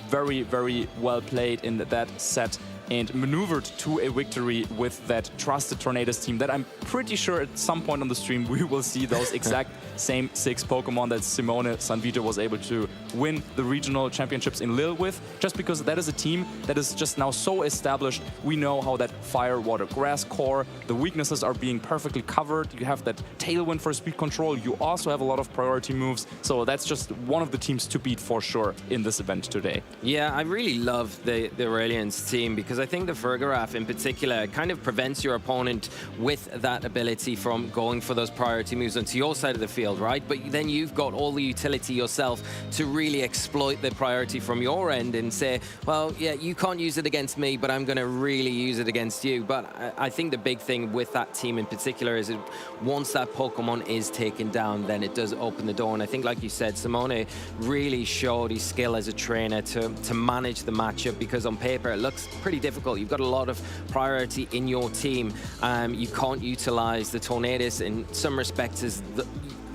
S10: very, very well played in that set and maneuvered to a victory with that trusted Tornadoes team that I'm pretty sure at some point on the stream we will see those exact same 6 Pokemon that Simone Sanvito was able to win the regional championships in Lille with, just because that is a team that is just now so established. We know how that Fire, Water, Grass core, the weaknesses are being perfectly covered. You have that Tailwind for speed control. You also have a lot of priority moves. So that's just one of the teams to beat for sure in this event today.
S9: Yeah, I really love the Aurelian's team because I think the Fergraf in particular kind of prevents your opponent with that ability from going for those priority moves onto your side of the field, right? But then you've got all the utility yourself to really exploit the priority from your end and say, well, yeah, you can't use it against me, but I'm going to really use it against you. But I think the big thing with that team in particular is that once that Pokemon is taken down, then it does open the door. And I think, like you said, Simone really showed his skill as a trainer to manage the matchup, because on paper it looks pretty difficult. You've got a lot of priority in your team. You can't utilize the Tornadoes in some respects as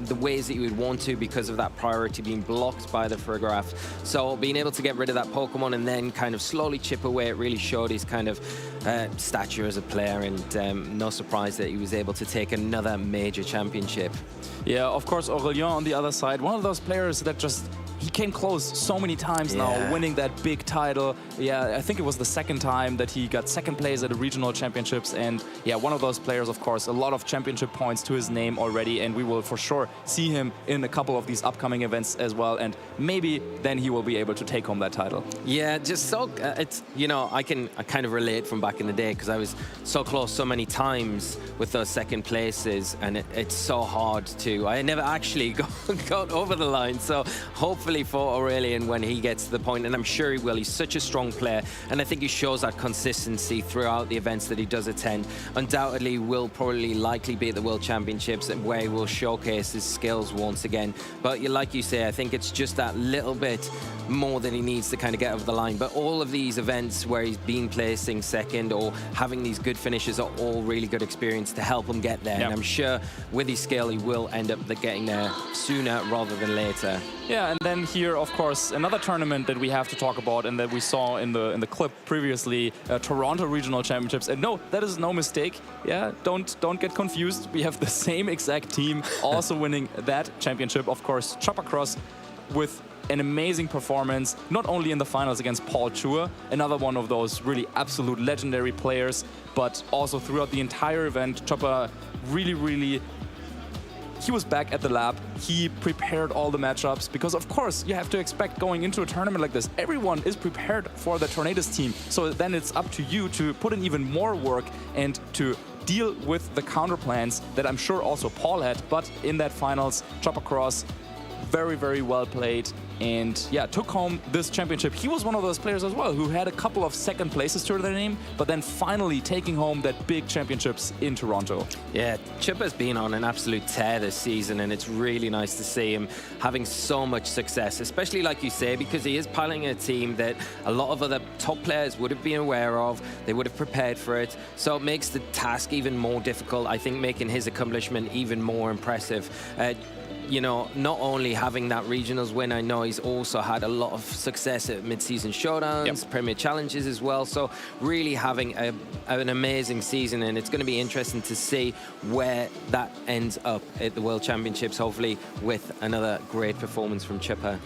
S9: the ways that you would want to because of that priority being blocked by the Fergraf. So being able to get rid of that Pokemon and then kind of slowly chip away, it really showed his kind of stature as a player, and no surprise that he was able to take another major championship.
S10: Yeah, of course, Aurelien on the other side, one of those players that just, he came close so many times now, winning that big title. Yeah, I think it was the second time that he got second place at the regional championships. And yeah, one of those players, of course, a lot of championship points to his name already. And we will for sure see him in a couple of these upcoming events as well. And maybe then he will be able to take home that title.
S9: Yeah, just so, it's, you know, I kind of relate from back in the day because I was so close so many times with those second places. And it's so hard to, I never actually got over the line. So hopefully for Aurelien when he gets to the point, and I'm sure he will. He's such a strong player, and I think he shows that consistency throughout the events that he does attend. Undoubtedly will probably likely be at the World Championships where he will showcase his skills once again. But like you say, I think it's just that little bit more that he needs to kind of get over the line. But all of these events where he's been placing second or having these good finishes are all really good experience to help him get there. And I'm sure with his skill he will end up getting there sooner rather than later.
S10: Yeah, and then here, of course, another tournament that we have to talk about and that we saw in the clip previously, Toronto Regional Championships. And no, that is no mistake. Yeah, don't get confused. We have the same exact team also winning that championship. Of course, Chopper Cross with an amazing performance, not only in the finals against Paul Chua, another one of those really absolute legendary players, but also throughout the entire event. Chopper really, he was back at the lab. He prepared all the matchups because, of course, you have to expect going into a tournament like this, everyone is prepared for the Tornadoes team. So then it's up to you to put in even more work and to deal with the counter plans that I'm sure also Paul had. But in that finals, Chopper Cross, very well played, and yeah, took home this championship. He was one of those players as well who had a couple of second places to their name, but then finally taking home that big championships in Toronto.
S9: Yeah, Chipper's been on an absolute tear this season, and it's really nice to see him having so much success, especially like you say, because he is piloting a team that a lot of other top players would have been aware of. They would have prepared for it, so it makes the task even more difficult. I think making his accomplishment even more impressive. You know, not only having that regionals win, I know he's also had a lot of success at mid-season showdowns, Premier Challenges as well. So really having an amazing season, and it's going to be interesting to see where that ends up at the World Championships, hopefully with another great performance from Chipper.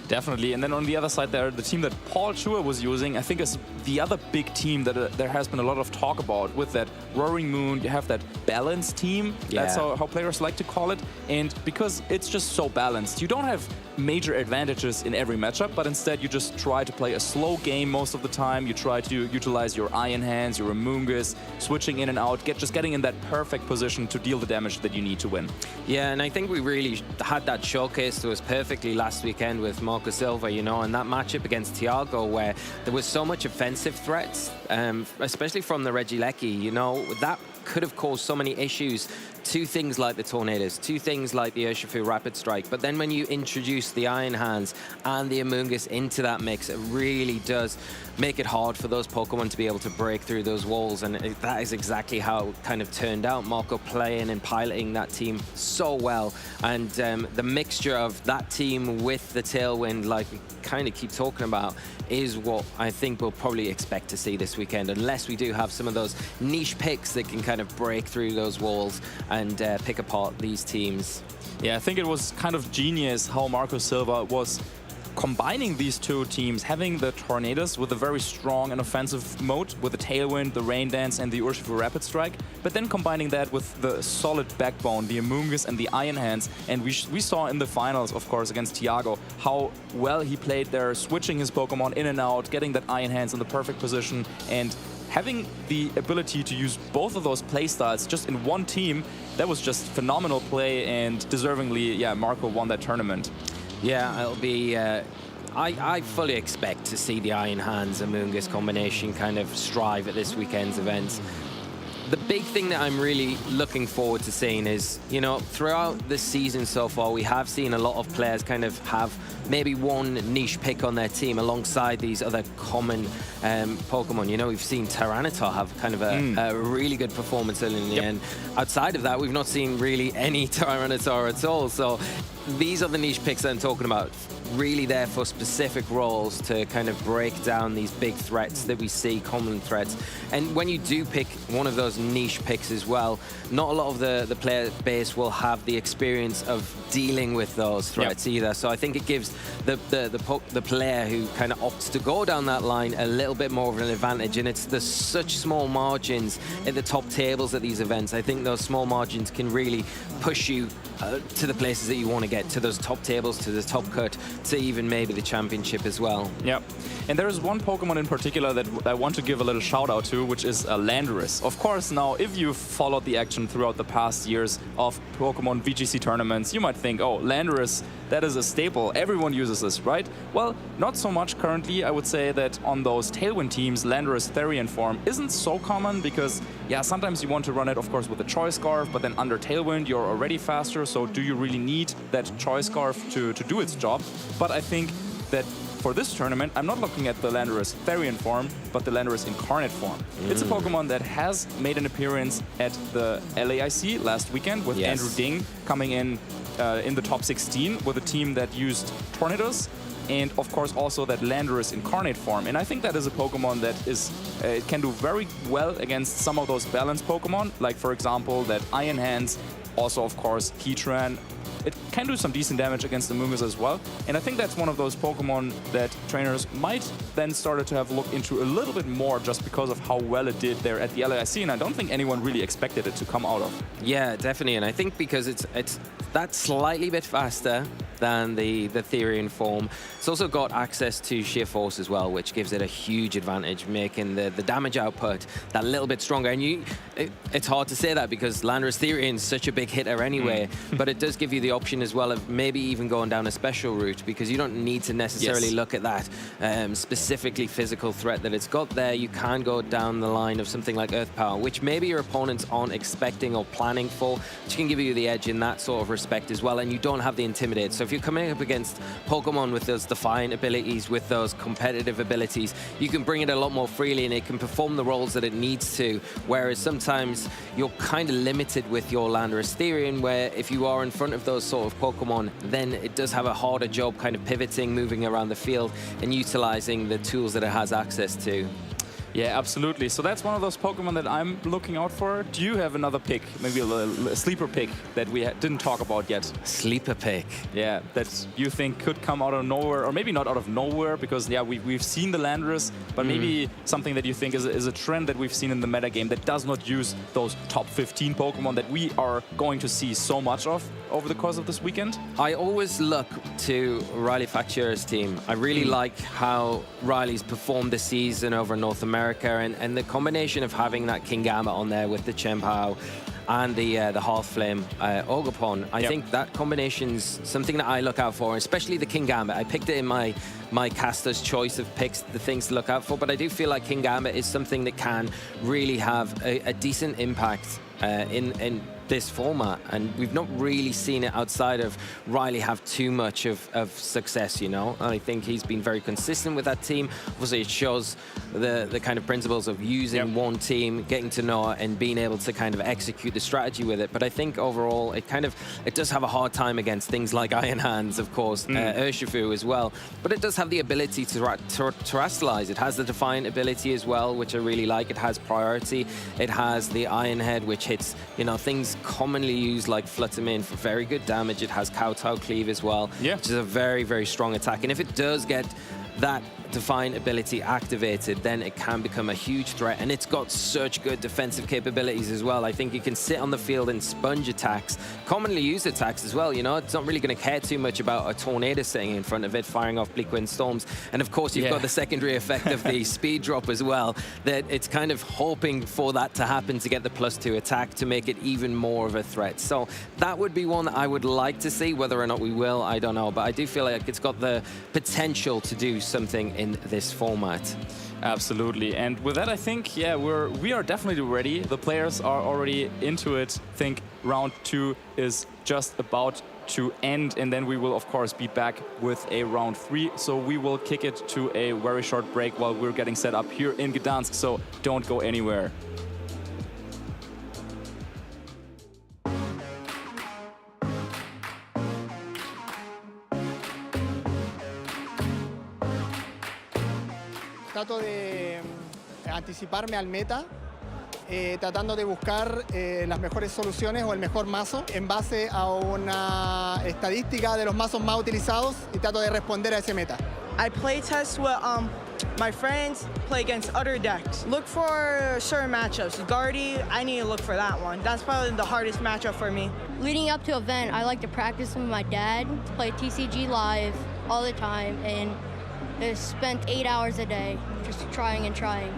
S10: Definitely. And then on the other side there, the team that Paul Chua was using, I think is the other big team that there has been a lot of talk about. With that Roaring Moon, you have that balanced team. That's how players like to call it. And because it's just so balanced, you don't have major advantages in every matchup, but instead you just try to play a slow game most of the time. You try to utilize your Iron Hands, your Amoonguss, switching in and out, just getting in that perfect position to deal the damage that you need to win.
S9: Yeah, and I think we really had that showcase to us perfectly last weekend with Marco Silva, you know, and that matchup against Tiago where there was so much offensive threats, especially from the Regieleki, you know, that could have caused so many issues to things like the Tornadoes, to things like the Urshifu Rapid Strike. But then when you introduce the Iron Hands and the Amoonguss into that mix, it really does make it hard for those Pokemon to be able to break through those walls. And that is exactly how it kind of turned out. Marco playing and piloting that team so well. And the mixture of that team with the Tailwind, like we kind of keep talking about, is what I think we'll probably expect to see this weekend, unless we do have some of those niche picks that can kind of break through those walls and pick apart these teams.
S10: Yeah, I think it was kind of genius how Marco Silva was combining these two teams, having the Tornadoes with a very strong and offensive mode, with the Tailwind, the Rain Dance, and the Urshifu Rapid Strike, but then combining that with the solid backbone, the Amoonguss and the Iron Hands. And we saw in the finals, of course, against Tiago, how well he played there, switching his Pokemon in and out, getting that Iron Hands in the perfect position, and having the ability to use both of those playstyles just in one team. That was just phenomenal play, and deservingly, yeah, Marco won that tournament.
S9: Yeah, it'll be... I fully expect to see the Iron Hands Amoonguss combination kind of strive at this weekend's event. The big thing that I'm really looking forward to seeing is, you know, throughout the season so far, we have seen a lot of players kind of have maybe one niche pick on their team alongside these other common Pokemon. You know, we've seen Tyranitar have kind of a really good performance early in the end. Outside of that, we've not seen really any Tyranitar at all. So these are the niche picks that I'm talking about. really there for specific roles to kind of break down these big threats that we see, common threats. And when you do pick one of those niche picks as well, not a lot of the player base will have the experience of dealing with those threats either. So I think it gives the player who kind of opts to go down that line a little bit more of an advantage. And it's the such small margins at the top tables at these events. I think those small margins can really push you to the places that you want to get, to those top tables, to the top cut, to even maybe the championship as well.
S10: Yep. And there is one Pokemon in particular that I want to give a little shout out to, which is Landorus. Of course, now, if you've followed the action throughout the past years of Pokemon VGC tournaments, you might think, oh, Landorus, that is a staple. Everyone uses this, right? Well, not so much currently. I would say that on those Tailwind teams, Landorus Therian form isn't so common because, yeah, sometimes you want to run it, of course, with a Choice Scarf, but then under Tailwind, you're already faster. So do you really need that Choice Scarf to do its job? But I think that for this tournament, I'm not looking at the Landorus Therian form, but the Landorus Incarnate form. It's a Pokemon that has made an appearance at the LAIC last weekend with Andrew Ding coming in the top 16 with a team that used Tornadus, and of course also that Landorus Incarnate form. And I think that is a Pokemon that is it can do very well against some of those balanced Pokemon, like for example that Iron Hands, also of course Heatran. It can do some decent damage against the Mungus as well. And I think that's one of those Pokemon that trainers might then start to have looked into a little bit more just because of how well it did there at the LAIC. And I don't think anyone really expected it to come out of.
S9: Yeah, definitely. And I think because it's that slightly bit faster than the Therian form. It's also got access to Sheer Force as well, which gives it a huge advantage, making the damage output that little bit stronger. And it's hard to say that because Landorus Therian is such a big hitter anyway, but it does give you the option as well of maybe even going down a special route, because you don't need to necessarily look at that specifically physical threat that it's got there. You can go down the line of something like Earth Power, which maybe your opponents aren't expecting or planning for, which can give you the edge in that sort of respect as well. And you don't have the Intimidate. So if you're coming up against Pokemon with those Defiant abilities, with those competitive abilities, you can bring it a lot more freely and it can perform the roles that it needs to. Whereas sometimes you're kind of limited with your Landorus Therian, where if you are in front of those sort of Pokemon, then it does have a harder job kind of pivoting, moving around the field and utilizing the tools that it has access to.
S10: Yeah, absolutely. So that's one of those Pokemon that I'm looking out for. Do you have another pick, maybe a sleeper pick that we didn't talk about yet?
S9: Sleeper pick?
S10: Yeah, that you think could come out of nowhere, or maybe not out of nowhere, because yeah, we've seen the Landorus, but maybe something that you think is a trend that we've seen in the metagame that does not use those top 15 Pokemon that we are going to see so much of over the course of this weekend?
S9: I always look to Riley Fatura's team. I really like how Riley's performed this season over North America, and the combination of having that Kingambit on there with the Chien-Pao and the Hearthflame Ogerpon, I think that combination's something that I look out for, especially the Kingambit. I picked it in my caster's choice of picks, the things to look out for, but I do feel like Kingambit is something that can really have a decent impact in this format, and we've not really seen it outside of Riley have too much of success, you know. And I think he's been very consistent with that team. Obviously, it shows the kind of principles of using one team, getting to know it, and being able to kind of execute the strategy with it. But I think overall, it does have a hard time against things like Iron Hands, of course, Urshifu as well. But it does have the ability to terrestrialize. It has the Defiant ability as well, which I really like. It has priority. It has the Iron Head, which hits, you know, things commonly used like Flutter Mane for very good damage. It has Kowtow Cleave as well, which is a very, very strong attack. And if it does get that Defiant ability activated, then it can become a huge threat, and it's got such good defensive capabilities as well. I think you can sit on the field and sponge attacks, commonly used attacks as well, you know. It's not really going to care too much about a Tornado sitting in front of it, firing off Bleak Wind Storms. And of course, you've got the secondary effect of the speed drop as well, that it's kind of hoping for that to happen to get the +2 attack to make it even more of a threat. So that would be one that I would like to see. Whether or not we will, I don't know, but I do feel like it's got the potential to do something in this format.
S10: Absolutely. And with that, I think, yeah, we are definitely ready. The players are already into it. I think round 2 is just about to end, and then we will of course be back with a round 3. So we will kick it to a very short break while we're getting set up here in Gdansk. So don't go anywhere.
S14: Trato de anticiparme al meta, tratando de buscar las mejores soluciones o el mejor mazo en base a una estadística de los mazos más utilizados y trato de responder a ese meta.
S15: I play test with my friends, play against other decks. Look for certain matchups. Guardy, I need to look for that one. That's probably the hardest matchup for me.
S16: Leading up to event, I like to practice with my dad, play TCG live all the time, and spent 8 hours a day just trying and trying.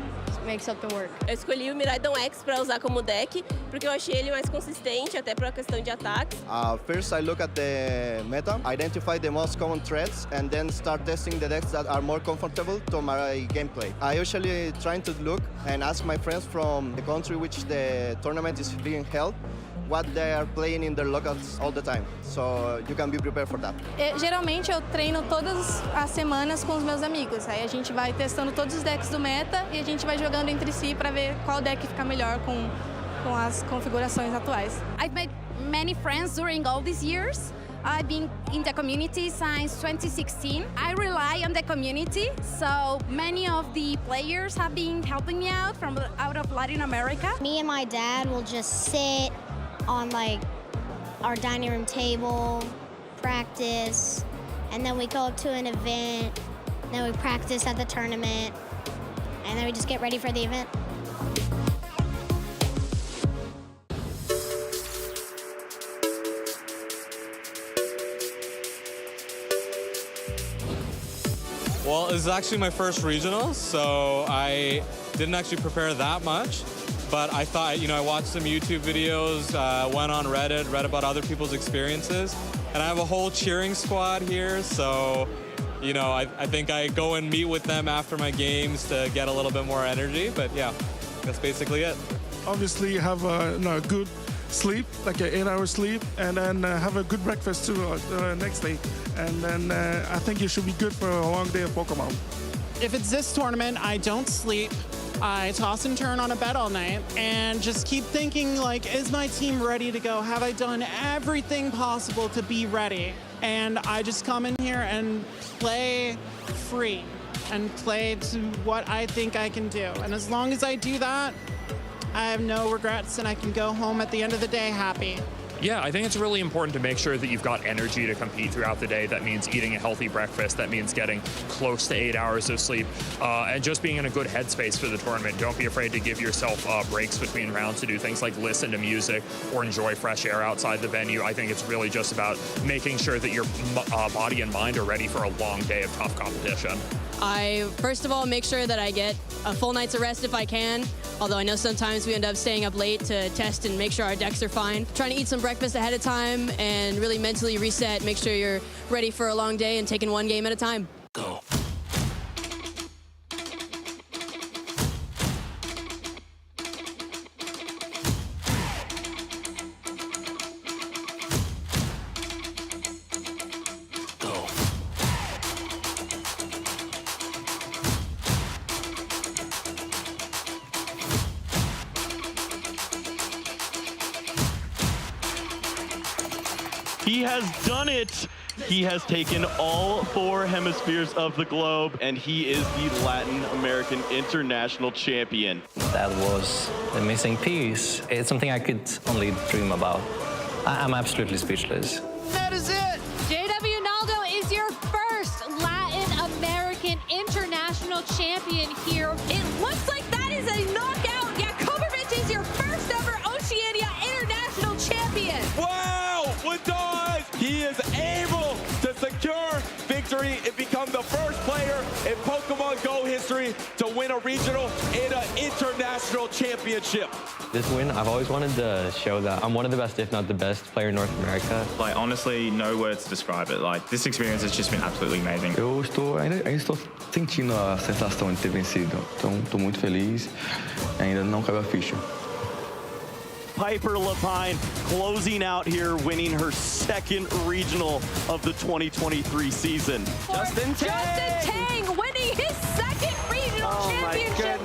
S16: Make something work.
S17: Eu escolhi o Miraidon X para usar como deck, porque eu achei ele mais consistente, até para a questão de ataques.
S18: First, I look at the meta, identify the most common threats, and then start testing the decks that are more comfortable to my gameplay. I usually try to look and ask my friends from the country which the tournament is being held, what they are playing in their locals all the time, so you can be prepared for that.
S19: Geralmente eu treino todas as semanas com os meus amigos. Aí a gente vai testando todos os decks do meta e a gente vai jogando entre si para ver qual deck fica melhor com as configurações atuais.
S20: I've made many friends during all these years. I've been in the community since 2016. I rely on the community, so many of the players have been helping me out from out of Latin America.
S21: Me and my dad will just sit on like our dining room table, practice, and then we go up to an event, then we practice at the tournament, and then we just get ready for the event.
S22: Well, this is actually my first regional, so I didn't actually prepare that much. But I thought, I watched some YouTube videos, went on Reddit, read about other people's experiences, and I have a whole cheering squad here, so, I think I go and meet with them after my games to get a little bit more energy, but yeah, that's basically it.
S23: Obviously have a good sleep, like an 8-hour sleep, and then have a good breakfast too next day, and then I think you should be good for a long day of Pokemon.
S24: If it's this tournament, I don't sleep. I toss and turn on a bed all night and just keep thinking, is my team ready to go? Have I done everything possible to be ready? And I just come in here and play free and play to what I think I can do. And as long as I do that, I have no regrets and I can go home at the end of the day happy.
S25: Yeah, I think it's really important to make sure that you've got energy to compete throughout the day. That means eating a healthy breakfast. That means getting close to 8 hours of sleep and just being in a good headspace for the tournament. Don't be afraid to give yourself breaks between rounds to do things like listen to music or enjoy fresh air outside the venue. I think it's really just about making sure that your body and mind are ready for a long day of tough competition.
S17: I, first of all, make sure that I get a full night's of rest if I can, although I know sometimes we end up staying up late to test and make sure our decks are fine. Trying to eat some breakfast ahead of time and really mentally reset, make sure you're ready for a long day and taking one game at a time. Go.
S26: He has done it. He has taken all 4 hemispheres of the globe, and he is the Latin American International Champion.
S27: That was the missing piece. It's something I could only dream about. I'm absolutely speechless.
S24: That is it.
S28: JW Naldo is your first Latin American International Champion here. It looks like that is a knockout. Yakovovich is your first ever Oceania International Champion.
S29: Wow, what does? He is able to secure victory and become the first player in Pokemon Go history to win a regional and an international championship.
S27: This win, I've always wanted to show that I'm one of the best, if not the best, player in North America.
S30: Honestly, no words to describe it. This experience has just been absolutely amazing.
S31: Eu ainda estou sentindo a sensação de ter vencido. Então, estou muito feliz. Ainda não caiu a ficha.
S26: Piper Lapine closing out here, winning her second regional of the 2023 season.
S28: Justin Tang winning his second regional championship.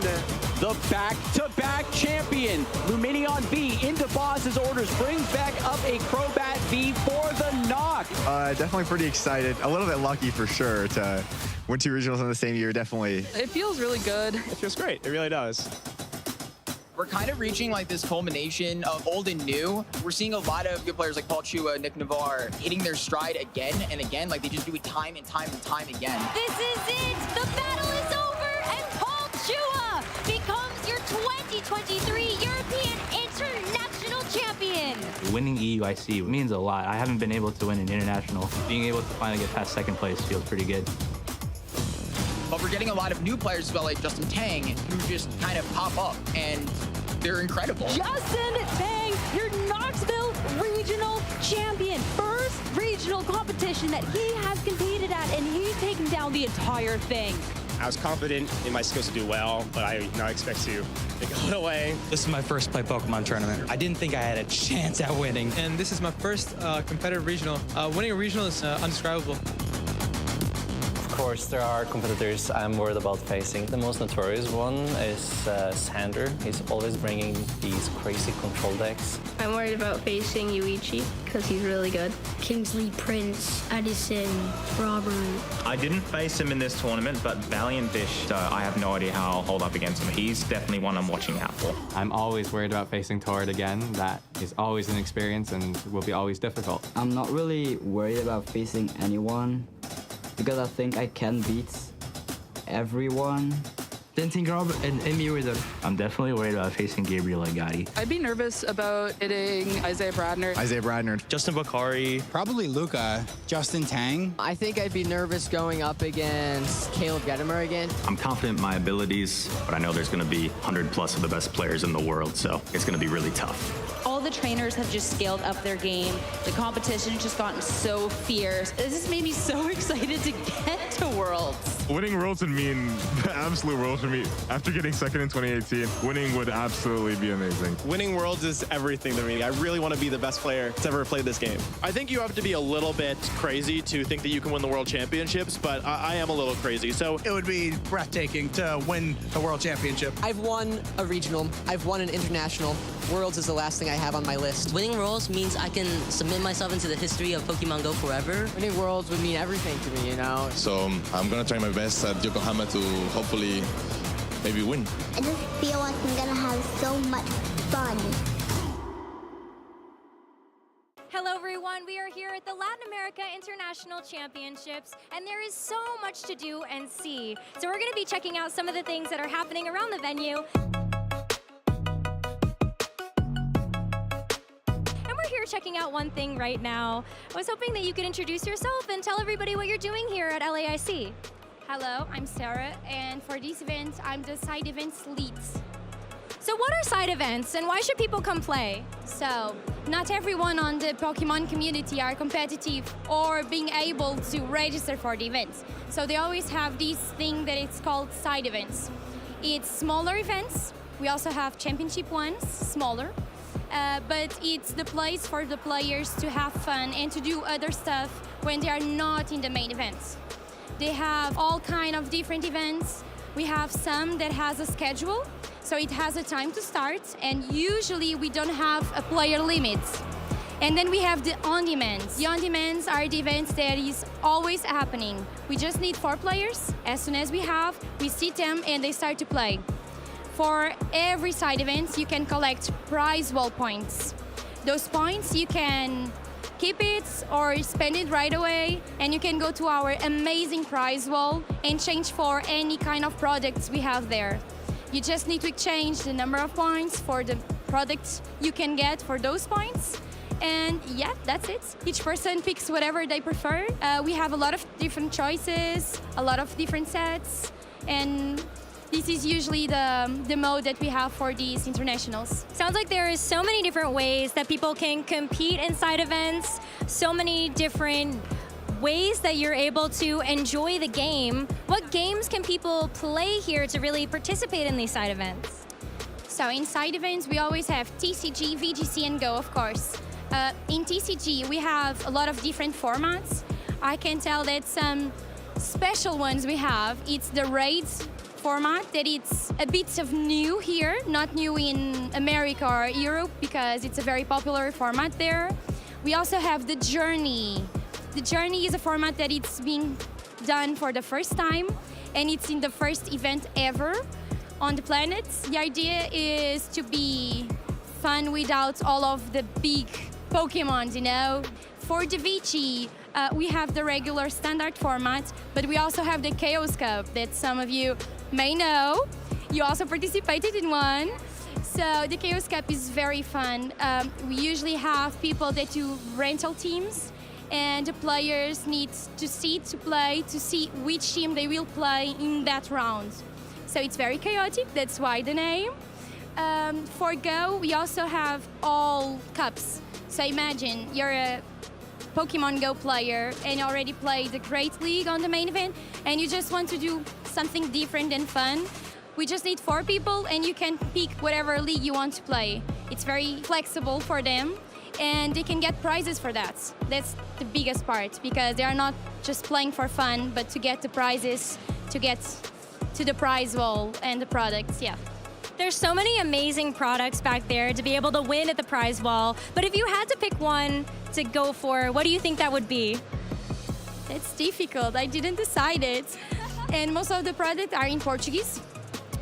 S1: The back-to-back champion, Luminion V into boss's orders, brings back up a Crobat
S2: be for the knock.
S3: Definitely pretty excited. A little bit lucky for sure to win 2 regionals in the same year, definitely.
S4: It feels really good.
S3: It feels great. It really does.
S4: We're kind of reaching like this culmination of old and new. We're seeing a lot of good players like Paul Chua, Nick Navarre hitting their stride again and again. Like they just do it time and time and time again.
S28: This is it. The battle is over, and Paul Chua becomes your 2023 European International Champion.
S27: Winning EUIC means a lot. I haven't been able to win an international. Being able to finally get past second place feels pretty good.
S4: But we're getting a lot of new players as well, like Justin Tang, who just kind of pop up, and they're incredible.
S28: Justin Tang, your Knoxville Regional Champion. First regional competition that he has competed at, and he's taken down the entire thing.
S5: I was confident in my skills to do well, but I expect to go it away.
S27: This is my first play Pokemon tournament. I didn't think I had a chance at winning.
S6: And this is my first competitive regional. Winning a regional is undescribable.
S27: Of course, there are competitors I'm worried about facing. The most notorious one is Sander. He's always bringing these crazy control decks.
S16: I'm worried about facing Yuichi because he's really good.
S7: Kingsley, Prince, Addison, Robert.
S31: I didn't face him in this tournament, but Valiant Dish, I have no idea how I'll hold up against him. He's definitely one I'm watching out for.
S27: I'm always worried about facing Torrid again. That is always an experience and will be always difficult.
S8: I'm not really worried about facing anyone because I think I can beat everyone.
S27: Denting Rob and Emi with it. I'm definitely worried about facing Gabriel Agati.
S4: I'd be nervous about hitting Isaiah Bradner.
S31: Justin Bakari.
S9: Probably Luca. Justin Tang.
S4: I think I'd be nervous going up against Caleb Gedimer again.
S31: I'm confident in my abilities, but I know there's going to be 100+ of the best players in the world, so it's going to be really tough.
S28: All the trainers have just scaled up their game. The competition has just gotten so fierce. This has made me so excited to get to Worlds.
S3: Winning Worlds would mean the absolute world for me. After getting second in 2018, winning would absolutely be amazing.
S5: Winning Worlds is everything to me. I really want to be the best player that's ever played this game.
S11: I think you have to be a little bit crazy to think that you can win the World Championships, but I am a little crazy. So
S12: it would be breathtaking to win the World Championship.
S4: I've won a regional. I've won an international. Worlds is the last thing I have on my list.
S17: Winning Worlds means I can submit myself into the history of Pokemon Go forever.
S4: Winning Worlds would mean everything to me, you know?
S13: So I'm going to try my best at Yokohama to hopefully maybe win.
S21: I just feel like I'm gonna have so much fun.
S28: Hello everyone, we are here at the Latin America International Championships, and there is so much to do and see. So we're gonna be checking out some of the things that are happening around the venue. And we're here checking out one thing right now. I was hoping that you could introduce yourself and tell everybody what you're doing here at LAIC.
S32: Hello, I'm Sarah, and for this event, I'm the side events lead.
S28: So what are side events, and why should people come play?
S32: So, not everyone on the Pokemon community are competitive or being able to register for the events. So they always have this thing that it's called side events. It's smaller events. We also have championship ones, smaller. But it's the place for the players to have fun and to do other stuff when they are not in the main events. They have all kind of different events. We have some that has a schedule, so it has a time to start, and usually we don't have a player limit. And then we have the on-demands. The on-demands are the events that is always happening. We just need 4 players. As soon as we sit them and they start to play. For every side event, you can collect prize wall points. Those points you can keep it or spend it right away, and you can go to our amazing prize wall and change for any kind of products we have there. You just need to exchange the number of points for the products you can get for those points. And yeah, that's it. Each person picks whatever they prefer. We have a lot of different choices, a lot of different sets, and this is usually the mode that we have for these internationals.
S28: Sounds like there is so many different ways that people can compete in side events, so many different ways that you're able to enjoy the game. What games can people play here to really participate in these side events?
S32: So in side events, we always have TCG, VGC, and Go, of course. In TCG, we have a lot of different formats. I can tell that some special ones we have, it's the raids format, that it's a bit of new here, not new in America or Europe, because it's a very popular format there. We also have the Journey. The Journey is a format that it's being done for the first time, and it's in the first event ever on the planet. The idea is to be fun without all of the big Pokemons, you know? For the VG, we have the regular standard format, but we also have the Chaos Cup that some of you may know. You also participated in one. So the Chaos Cup is very fun. We usually have people that do rental teams, and the players need to play to see which team they will play in that round. So it's very chaotic, that's why the name. For Go, we also have all cups. So imagine you're a Pokemon Go player and you already played the Great League on the main event, and you just want to do something different and fun. We just need 4 people, and you can pick whatever league you want to play. It's very flexible for them, and they can get prizes for that. That's the biggest part, because they are not just playing for fun, but to get the prizes, to get to the prize wall and the products, yeah.
S2: There's so many amazing products back there to be able to win at the prize wall, but if you had to pick one to go for, what do you think that would be?
S32: It's difficult, I didn't decide it. And most of the products are in Portuguese,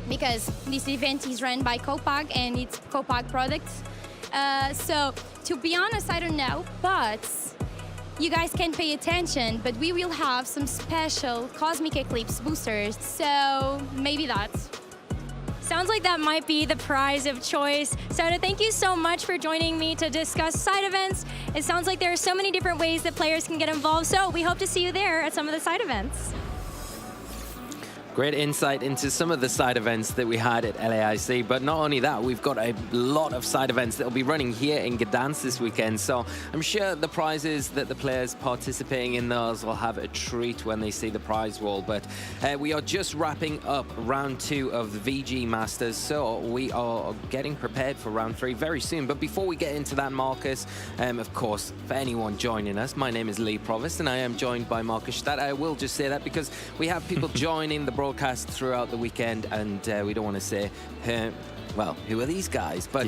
S32: because this event is run by Copag and it's Copag products. So to be honest, I don't know, but you guys can pay attention, but we will have some special Cosmic Eclipse boosters, so maybe that.
S2: Sounds like that might be the prize of choice. Soda, thank you so much for joining me to discuss side events. It sounds like there are so many different ways that players can get involved, so we hope to see you there at some of the side events.
S10: Great insight into some of the side events that we had at LAIC, but not only that, we've got a lot of side events that will be running here in Gdańsk this weekend, so I'm sure the prizes that the players participating in those will have a treat when they see the prize wall. But we are just wrapping up round 2 of the VG Masters, so we are getting prepared for round 3 very soon. But before we get into that, Marcus, of course, for anyone joining us, my name is Lee Provost and I am joined by Marcus Stadt. I will just say that because we have people joining the broadcast throughout the weekend, and we don't want to say, well, who are these guys? But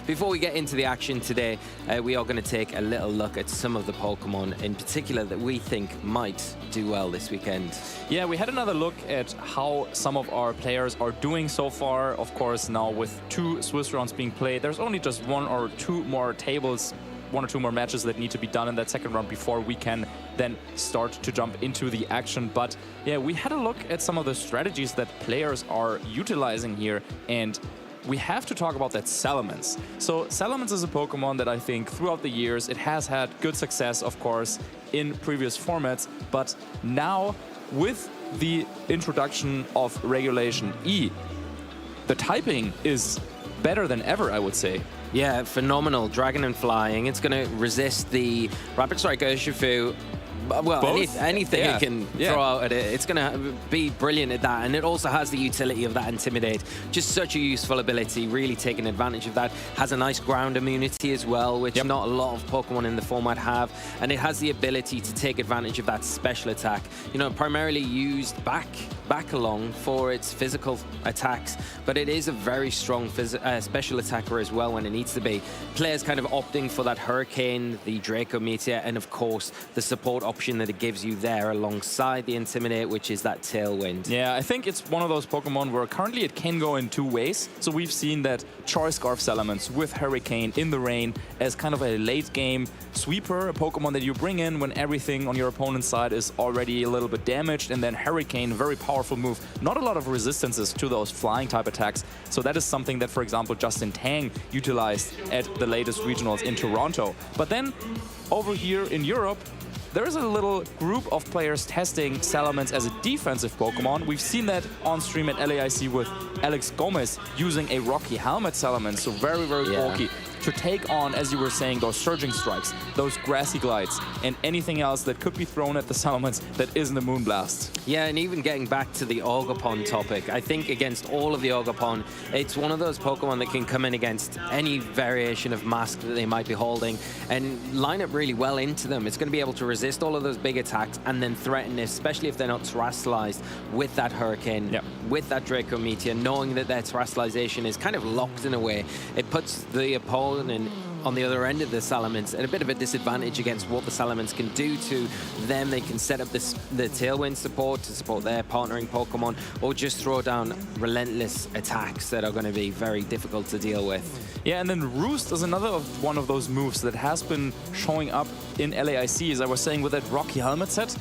S10: before we get into the action today, we are going to take a little look at some of the Pokemon in particular that we think might do well this weekend.
S14: Yeah, we had another look at how some of our players are doing so far. Of course, now with 2 Swiss rounds being played, there's only just 1 or 2 more tables, 1 or 2 more matches that need to be done in that second round before we can then start to jump into the action. But yeah, we had a look at some of the strategies that players are utilizing here, and we have to talk about that Salamence. So Salamence is a Pokemon that I think throughout the years, it has had good success, of course, in previous formats, but now with the introduction of Regulation E, the typing is better than ever, I would say.
S10: Yeah, phenomenal. Dragon and Flying. It's going to resist the Rapid Strike Urshifu. Well, anything it can throw out at it, it's going to be brilliant at that. And it also has the utility of that Intimidate. Just such a useful ability, really taking advantage of that. Has a nice ground immunity as well, which not a lot of Pokemon in the format have. And it has the ability to take advantage of that special attack. You know, primarily used back along for its physical attacks, but it is a very strong special attacker as well when it needs to be. Players kind of opting for that Hurricane, the Draco Meteor, and of course the support option that it gives you there alongside the Intimidate, which is that Tailwind.
S14: Yeah, I think it's one of those Pokemon where currently it can go in 2 ways. So we've seen that Choice Scarf Salamence with Hurricane in the rain as kind of a late game sweeper, a Pokemon that you bring in when everything on your opponent's side is already a little bit damaged, and then Hurricane, very powerful move. Not a lot of resistances to those flying type attacks. So that is something that, for example, Justin Tang utilized at the latest regionals in Toronto. But then over here in Europe, there is a little group of players testing Salamence as a defensive Pokemon. We've seen that on stream at LAIC with Alex Gomez using a Rocky Helmet Salamence, so very, very bulky, to take on, as you were saying, those Surging Strikes, those Grassy Glides, and anything else that could be thrown at the Salamence that isn't a Moonblast.
S10: Yeah, and even getting back to the Ogerpon topic, I think against all of the Ogerpon, it's one of those Pokemon that can come in against any variation of mask that they might be holding and line up really well into them. It's going to be able to resist all of those big attacks and then threaten, especially if they're not terrestrialized, with that Hurricane, with that Draco Meteor, knowing that their terrestrialization is kind of locked in a way. It puts the opponent on the other end of the Salamence at a bit of a disadvantage against what the Salamence can do to them. They can set up the Tailwind support to support their partnering Pokemon, or just throw down relentless attacks that are going to be very difficult to deal with.
S14: Yeah, and then Roost is another one of those moves that has been showing up in LAIC, as I was saying, with that Rocky Helmet set.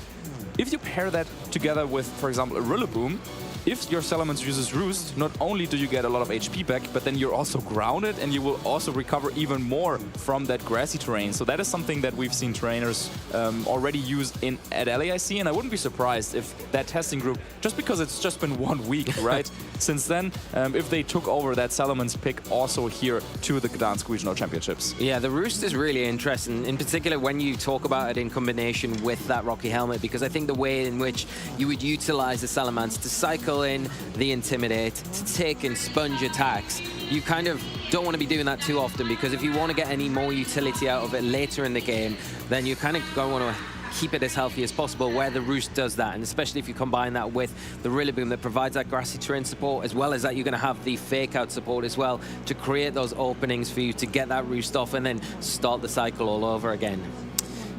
S14: If you pair that together with, for example, a Rillaboom, if your Salamence uses Roost, not only do you get a lot of HP back, but then you're also grounded and you will also recover even more from that grassy terrain. So that is something that we've seen trainers already use at LAIC, and I wouldn't be surprised if that testing group, just because it's just been 1 week, right, since then, if they took over that Salamence pick also here to the Gdańsk Regional Championships.
S10: Yeah, the Roost is really interesting, in particular when you talk about it in combination with that Rocky Helmet, because I think the way in which you would utilize the Salamence to cycle in the Intimidate, to take and sponge attacks, you kind of don't want to be doing that too often, because if you want to get any more utility out of it later in the game, then you kind of going to want to keep it as healthy as possible, where the Roost does that. And especially if you combine that with the Rillaboom that provides that grassy terrain support, as well as that you're going to have the fake out support as well to create those openings for you to get that Roost off and then start the cycle all over again.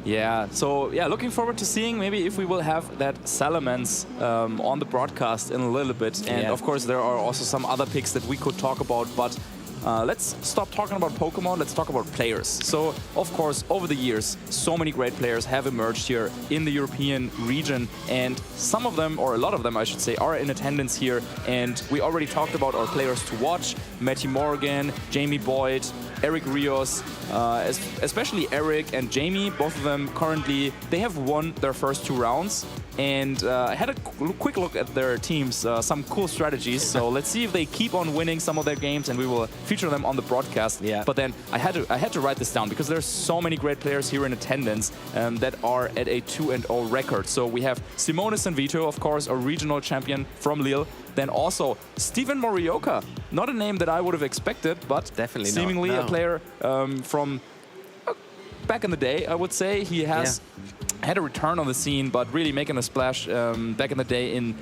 S14: Yeah, so yeah, looking forward to seeing maybe if we will have that Salamence on the broadcast in a little bit. And of course, there are also some other picks that we could talk about, but let's stop talking about Pokemon, let's talk about players. So, of course, over the years, so many great players have emerged here in the European region, and some of them, or a lot of them, I should say, are in attendance here. And we already talked about our players to watch: Matty Morgan, Jamie Boyd, Eric Rios, especially Eric and Jamie. Both of them currently, they have won their first 2 rounds. And I had a quick look at their teams, some cool strategies. So let's see if they keep on winning some of their games, and we will feature them on the broadcast. Yeah. But then I had to write this down, because there's so many great players here in attendance that are at a 2-0 record. So we have Simone Sanvito, of course, a regional champion from Lille. Then also Steven Morioka, not a name that I would have expected, but definitely seemingly a player from back in the day, I would say. He has had a return on the scene, but really making a splash back in the day in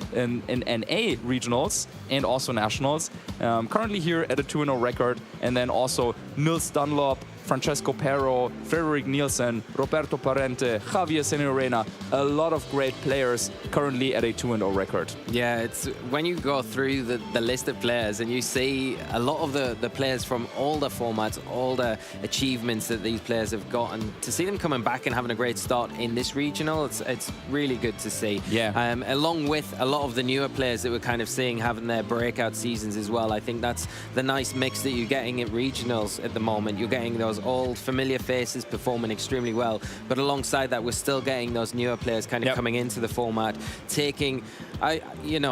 S14: NA regionals and also nationals. Currently here at a 2-0 record. And then also Nils Dunlop, Francesco Pero, Frederick Nielsen, Roberto Parente, Javier Seniorena, a lot of great players currently at a 2-0 record.
S10: Yeah, it's when you go through the list of players and you see a lot of the players from all the formats, all the achievements that these players have got, and to see them coming back and having a great start in this regional, it's really good to see.
S14: Yeah.
S10: Along with a lot of the newer players that we're kind of seeing having their breakout seasons as well. I think that's the nice mix that you're getting at regionals at the moment. You're getting those old familiar faces performing extremely well, but alongside that we're still getting those newer players kind of coming into the format, taking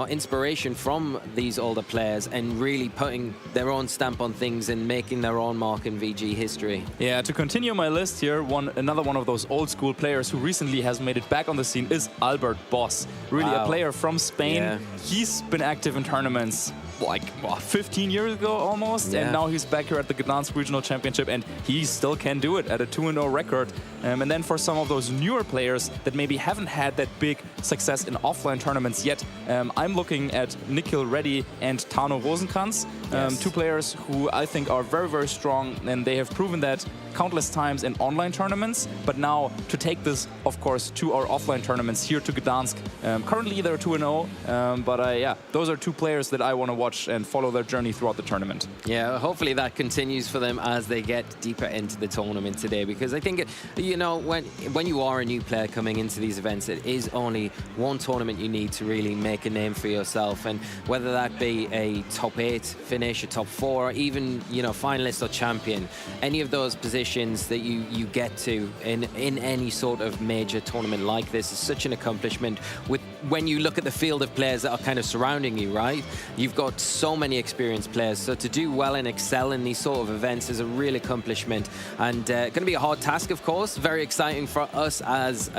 S10: inspiration from these older players and really putting their own stamp on things and making their own mark in VG history.
S14: Yeah, to continue my list here, another one of those old school players who recently has made it back on the scene is Albert Boss. Really a player from Spain. Yeah. He's been active in tournaments like 15 years ago almost, and now he's back here at the Gdańsk Regional Championship, and he still can do it at a 2-0 record. And then for some of those newer players that maybe haven't had that big success in offline tournaments yet, I'm looking at Nikhil Reddy and Tano Rosenkrantz, 2 players who I think are very, very strong, and they have proven that countless times in online tournaments, but now to take this, of course, to our offline tournaments here to Gdańsk. Currently they're 2-0, but those are 2 players that I want to watch and follow their journey throughout the tournament.
S10: Yeah, hopefully that continues for them as they get deeper into the tournament today, because I think, when you are a new player coming into these events, it is only one tournament you need to really make a name for yourself, and whether that be a top 8 finish, a top 4, or even, finalist or champion, any of those positions that you get to in any sort of major tournament like this is such an accomplishment. When you look at the field of players that are kind of surrounding you, right? You've got so many experienced players, so to do well and excel in these sort of events is a real accomplishment, and going to be a hard task, of course. Very exciting for us as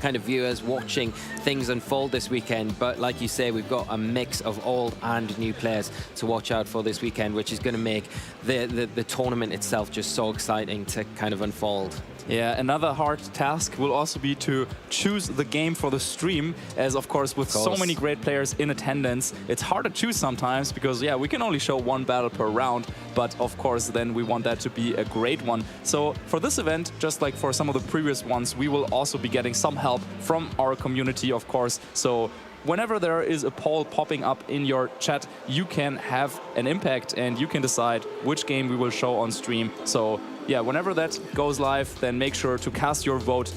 S10: kind of viewers watching things unfold this weekend, but like you say, we've got a mix of old and new players to watch out for this weekend, which is going to make the tournament itself just so exciting to kind of unfold.
S14: Yeah, another hard task will also be to choose the game for the stream, as of course with so many great players in attendance, it's hard to choose sometimes because, yeah, we can only show one battle per round, but of course then we want that to be a great one. So for this event, just like for some of the previous ones, we will also be getting some help from our community, of course. So whenever there is a poll popping up in your chat, you can have an impact and you can decide which game we will show on stream. So yeah, whenever that goes live, then make sure to cast your vote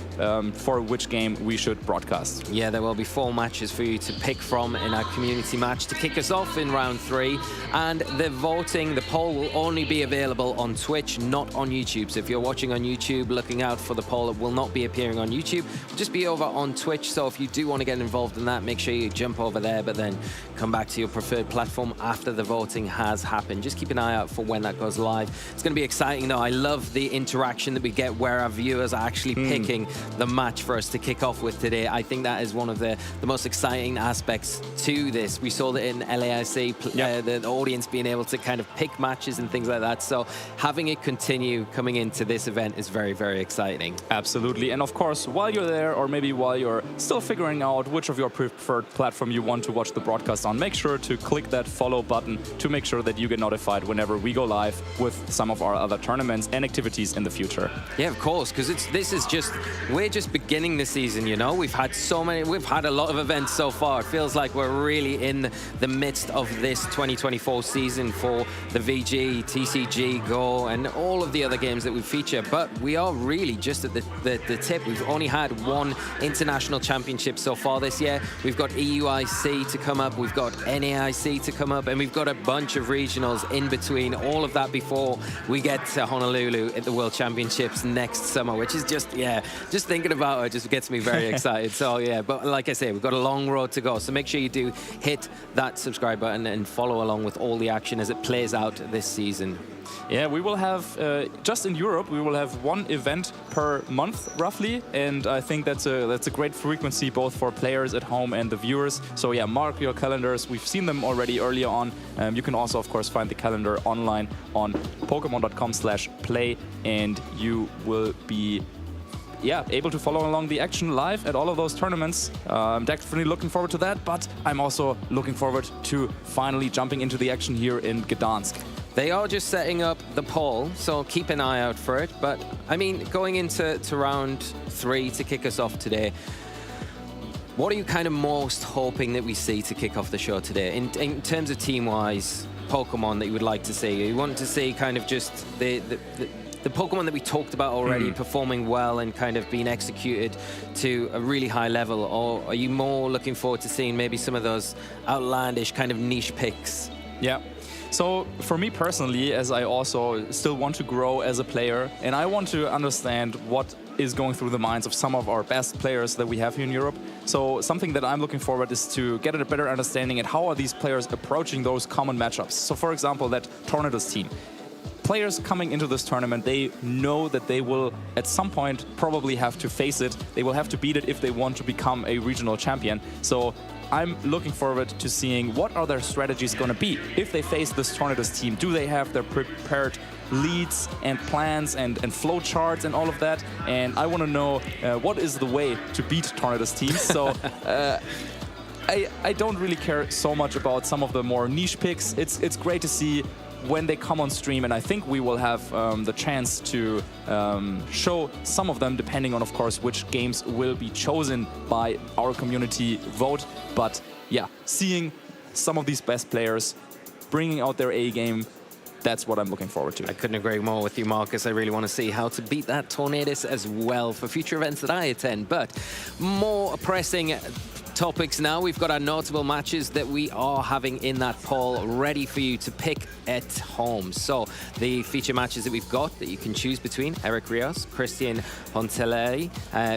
S14: for which game we should broadcast.
S10: Yeah, there will be 4 matches for you to pick from in our community match to kick us off in round 3. And the voting, the poll will only be available on Twitch, not on YouTube. So if you're watching on YouTube, looking out for the poll, it will not be appearing on YouTube. It'll just be over on Twitch. So if you do want to get involved in that, make sure you jump over there, but then come back to your preferred platform after the voting has happened. Just keep an eye out for when that goes live. It's going to be exciting, though. I love the interaction that we get where our viewers are actually picking the match for us to kick off with today. I think that is one of the most exciting aspects to this. We saw that in LAIC, the audience being able to kind of pick matches and things like that. So having it continue coming into this event is very, very exciting.
S14: Absolutely. And of course, while you're there, or maybe while you're still figuring out which of your preferred platform you want to watch the broadcast on, make sure to click that follow button to make sure that you get notified whenever we go live with some of our other tournaments and activities in the future.
S10: Yeah, of course, because we're just beginning the season, you know. We've had a lot of events so far. It feels like we're really in the midst of this 2024 season for the VG, TCG, Go, and all of the other games that we feature. But we are really just at the tip. We've only had 1 international championship so far this year. We've got EUIC to come up, we've got NAIC to come up, and we've got a bunch of regionals in between. All of that before we get to Honolulu at the World Championships next summer, which is just thinking about it just gets me very excited. So yeah, but like I say, we've got a long road to go. So make sure you do hit that subscribe button and follow along with all the action as it plays out this season.
S14: Yeah, we will have, just in Europe, we will have 1 event per month, roughly. And I think that's a great frequency, both for players at home and the viewers. So yeah, mark your calendars. We've seen them already earlier on. You can also, of course, find the calendar online on pokemon.com/play. And you will be able to follow along the action live at all of those tournaments. I'm definitely looking forward to that, but I'm also looking forward to finally jumping into the action here in Gdańsk.
S10: They are just setting up the poll, so keep an eye out for it. But, I mean, going into round 3 to kick us off today, what are you kind of most hoping that we see to kick off the show today? In terms of team-wise, Pokemon that you would like to see? You want to see kind of just the Pokemon that we talked about already performing well and kind of being executed to a really high level? Or are you more looking forward to seeing maybe some of those outlandish kind of niche picks?
S14: Yeah. So for me personally, as I also still want to grow as a player, and I want to understand what is going through the minds of some of our best players that we have here in Europe. So something that I'm looking forward is to get a better understanding at how are these players approaching those common matchups. So for example, that Tornadus team. Players coming into this tournament, they know that they will at some point probably have to face it. They will have to beat it if they want to become a regional champion. So I'm looking forward to seeing what are their strategies going to be if they face this Tornadus team. Do they have their prepared leads and plans and flow charts and all of that? And I want to know what is the way to beat Tornadus teams. So I don't really care so much about some of the more niche picks. It's great to see when they come on stream, and I think we will have the chance to show some of them, depending on, of course, which games will be chosen by our community vote. But yeah, seeing some of these best players bringing out their A game, that's what I'm looking forward to.
S10: I couldn't agree more with you, Marcus. I really want to see how to beat that Tornadus as well for future events that I attend. But more pressing topics now. We've got our notable matches that we are having in that poll ready for you to pick at home. So the feature matches that we've got that you can choose between: Eric Rios, Christian Honteleri.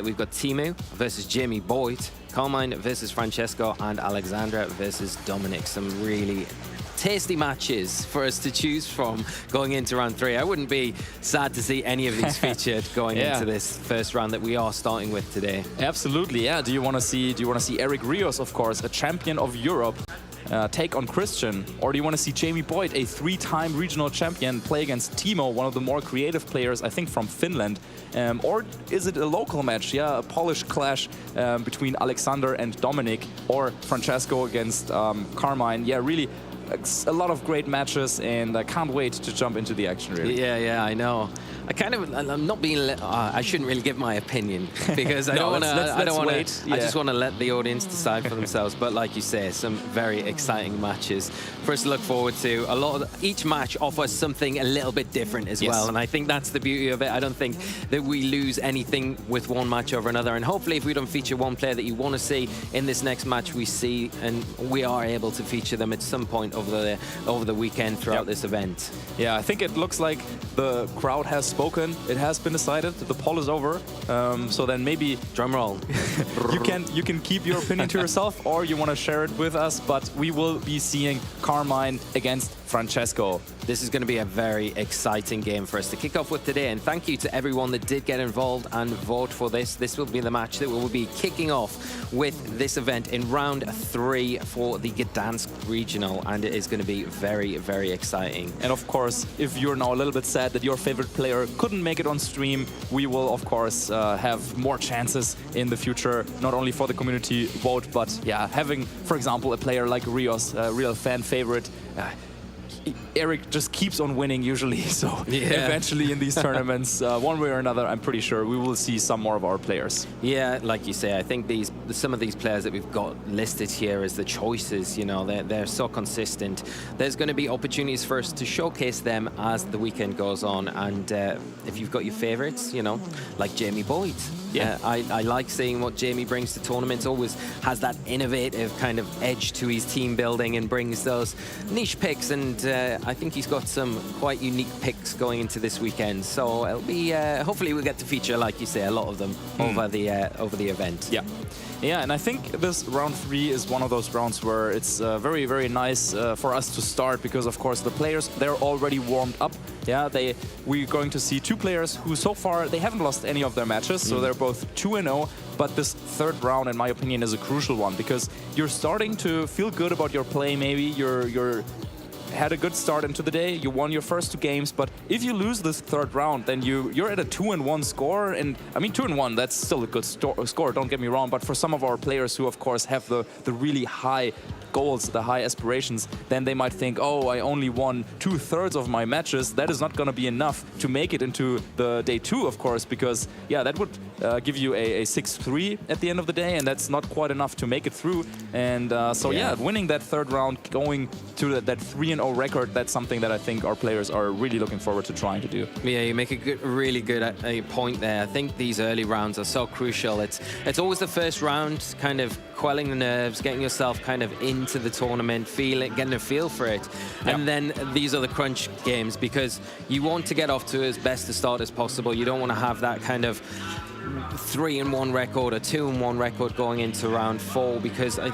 S10: We've got Timu versus Jamie Boyd, Carmine versus Francesco, and Alexandra versus Dominic. Some really tasty matches for us to choose from going into round 3. I wouldn't be sad to see any of these featured going into this first round that we are starting with today.
S14: Absolutely, yeah. Do you want to see Eric Rios, of course, a champion of Europe, take on Christian? Or do you want to see Jamie Boyd, a 3-time regional champion, play against Timo, one of the more creative players, I think, from Finland? Or is it a local match? Yeah, a Polish clash between Alexander and Dominic, or Francesco against Carmine. Yeah, really a lot of great matches, and I can't wait to jump into the action, really.
S10: Yeah, I know. I'm not being. I shouldn't really give my opinion because I
S14: No,
S10: don't want to. I don't want
S14: wait.
S10: to. I just want to let the audience decide for themselves. But like you say, some very exciting matches for us to look forward to. Each match offers something a little bit different as well, and I think that's the beauty of it. I don't think that we lose anything with one match over another, and hopefully, if we don't feature one player that you want to see in this next match, we see and we are able to feature them at some point over the weekend throughout this event.
S14: Yeah, I think it looks like the crowd has spoken. It has been decided. The poll is over. So then maybe
S10: drum roll.
S14: you can keep your opinion to yourself, or you want to share it with us. But we will be seeing Carmine against Francesco.
S10: This is going to be a very exciting game for us to kick off with today, and thank you to everyone that did get involved and vote for this. This will be the match that will be kicking off with this event in round 3 for the Gdańsk Regional, and it is going to be very, very exciting.
S14: And of course, if you're now a little bit sad that your favorite player couldn't make it on stream, we will of course have more chances in the future, not only for the community vote, but yeah, having, for example, a player like Rios, a real fan favorite. Eric just keeps on winning usually, so eventually in these tournaments, one way or another, I'm pretty sure we will see some more of our players.
S10: Yeah, like you say, I think some of these players that we've got listed here as the choices, you know, they're so consistent. There's going to be opportunities for us to showcase them as the weekend goes on, and if you've got your favorites, you know, like Jamie Boyd. Yeah, I like seeing what Jamie brings to tournaments. Always has that innovative kind of edge to his team building and brings those niche picks. And I think he's got some quite unique picks going into this weekend. So it'll be hopefully we'll get to feature, like you say, a lot of them over the event.
S14: Yeah, and I think this round 3 is one of those rounds where it's very, very nice for us to start, because of course the players, they're already warmed up. Yeah, we're going to see 2 players who so far they haven't lost any of their matches, so they're both 2-0. But this third round, in my opinion, is a crucial one, because you're starting to feel good about your play. Maybe you're had a good start into the day, you won your first 2 games, but if you lose this third round, then you're at a 2-1 score, and I mean 2-1, that's still a good score, don't get me wrong, but for some of our players who of course have the really high goals, the high aspirations, then they might think, oh, I only won 2/3 of my matches, that is not going to be enough to make it into the day 2, of course, because yeah, that would give you a 6-3 at the end of the day, and that's not quite enough to make it through. And so yeah, winning that third round, going to that 3-0 record, that's something that I think our players are really looking forward to trying to do.
S10: Yeah, you make a really good point there. I think these early rounds are so crucial. It's always the first round, kind of quelling the nerves, getting yourself kind of into the tournament, getting a feel for it. And then these are the crunch games, because you want to get off to as best a start as possible. You don't want to have that kind of 3-1 record or 2-1 record going into round 4, because I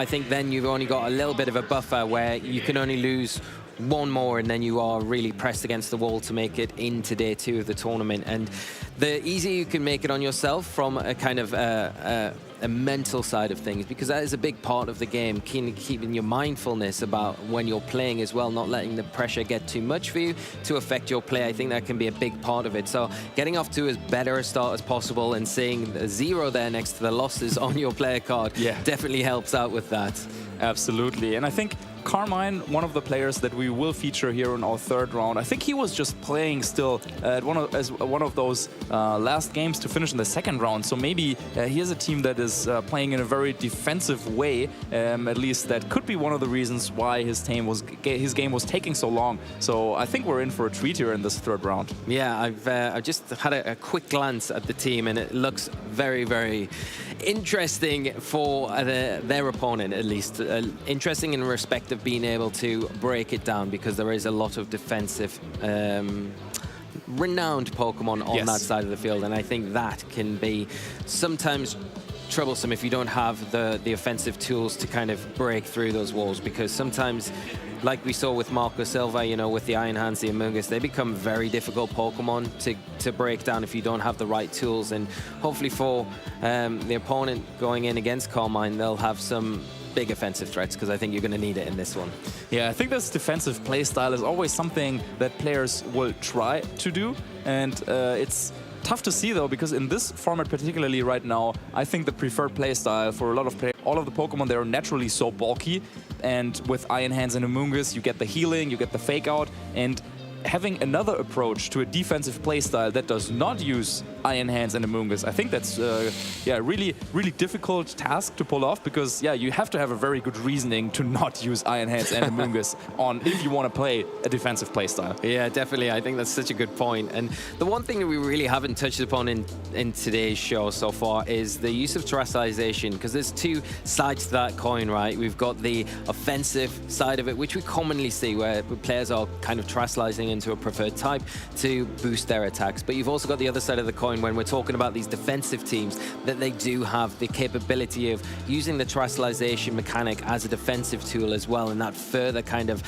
S10: think then you've only got a little bit of a buffer where you can only lose one more, and then you are really pressed against the wall to make it into day 2 of the tournament. And the easier you can make it on yourself from a kind of a mental side of things, because that is a big part of the game, keeping your mindfulness about when you're playing as well, not letting the pressure get too much for you to affect your play. I think that can be a big part of it. So getting off to as better a start as possible, and seeing the 0 there next to the losses on your player card definitely helps out with that.
S14: Absolutely. And I think Carmine, one of the players that we will feature here in our third round, I think he was just playing still at one of those last games to finish in the second round. So maybe he has a team that is playing in a very defensive way. At least that could be one of the reasons why his game was taking so long. So I think we're in for a treat here in this third round.
S10: Yeah, I've just had a quick glance at the team, and it looks very, very interesting for their opponent, at least. Interesting in respect of being able to break it down, because there is a lot of defensive renowned Pokemon on that side of the field, and I think that can be sometimes troublesome if you don't have the offensive tools to kind of break through those walls, because sometimes, like we saw with Marco Silva, you know, with the Iron Hands, the Amoonguss, they become very difficult Pokemon to break down if you don't have the right tools. And hopefully for the opponent going in against Carmine, they'll have some big offensive threats, because I think you're going to need it in this one.
S14: Yeah, I think this defensive playstyle is always something that players will try to do, and it's tough to see though, because in this format particularly right now, I think the preferred playstyle for a lot of players, all of the Pokemon, they're naturally so bulky, and with Iron Hands and Amoonguss, you get the healing, you get the fake out, and having another approach to a defensive playstyle that does not use Iron Hands and Amoonguss, I think that's really difficult task to pull off, because you have to have a very good reasoning to not use Iron Hands and Amoonguss on if you want to play a defensive playstyle.
S10: Yeah, definitely. I think that's such a good point. And the one thing that we really haven't touched upon in today's show so far is the use of terrestrialization, because there's two sides to that coin, right? We've got the offensive side of it, which we commonly see where players are kind of terrestrializing into a preferred type to boost their attacks. But you've also got the other side of the coin when we're talking about these defensive teams, that they do have the capability of using the terrestrialization mechanic as a defensive tool as well, and that further kind of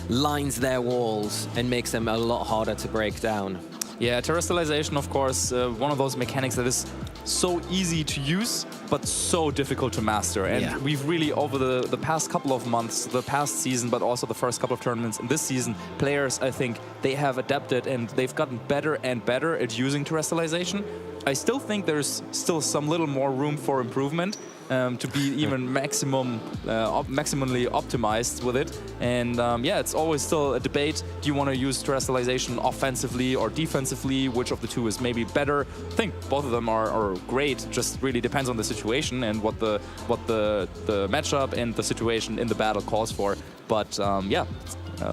S10: lines their walls and makes them a lot harder to break down.
S14: Yeah, terrestrialization, of course, one of those mechanics that is so easy to use, but so difficult to master. And we've really, over the past couple of months, the past season, but also the first couple of tournaments in this season, players, I think, they have adapted and they've gotten better and better at using terrestrialization. I still think there's still some little more room for improvement. To be even maximally optimized with it. And it's always still a debate. Do you want to use terrestrialization offensively or defensively? Which of the two is maybe better? I think both of them are great. Just really depends on the situation and what the matchup and the situation in the battle calls for. But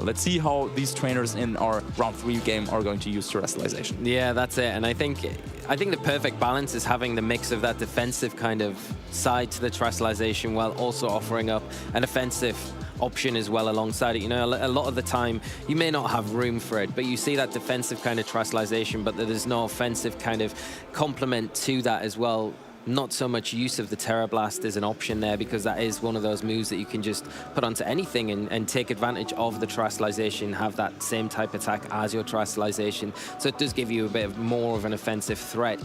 S14: let's see how these trainers in our round 3 game are going to use terrestrialization.
S10: Yeah, that's it. And I think the perfect balance is having the mix of that defensive kind of side to the terrestrialization while also offering up an offensive option as well alongside it. You know, a lot of the time you may not have room for it, but you see that defensive kind of terrestrialization, but there's no offensive kind of complement to that as well. Not so much use of the Terra Blast as an option there, because that is one of those moves that you can just put onto anything and take advantage of the terrestrialization, have that same type attack as your terrestrialization. So it does give you a bit more of an offensive threat.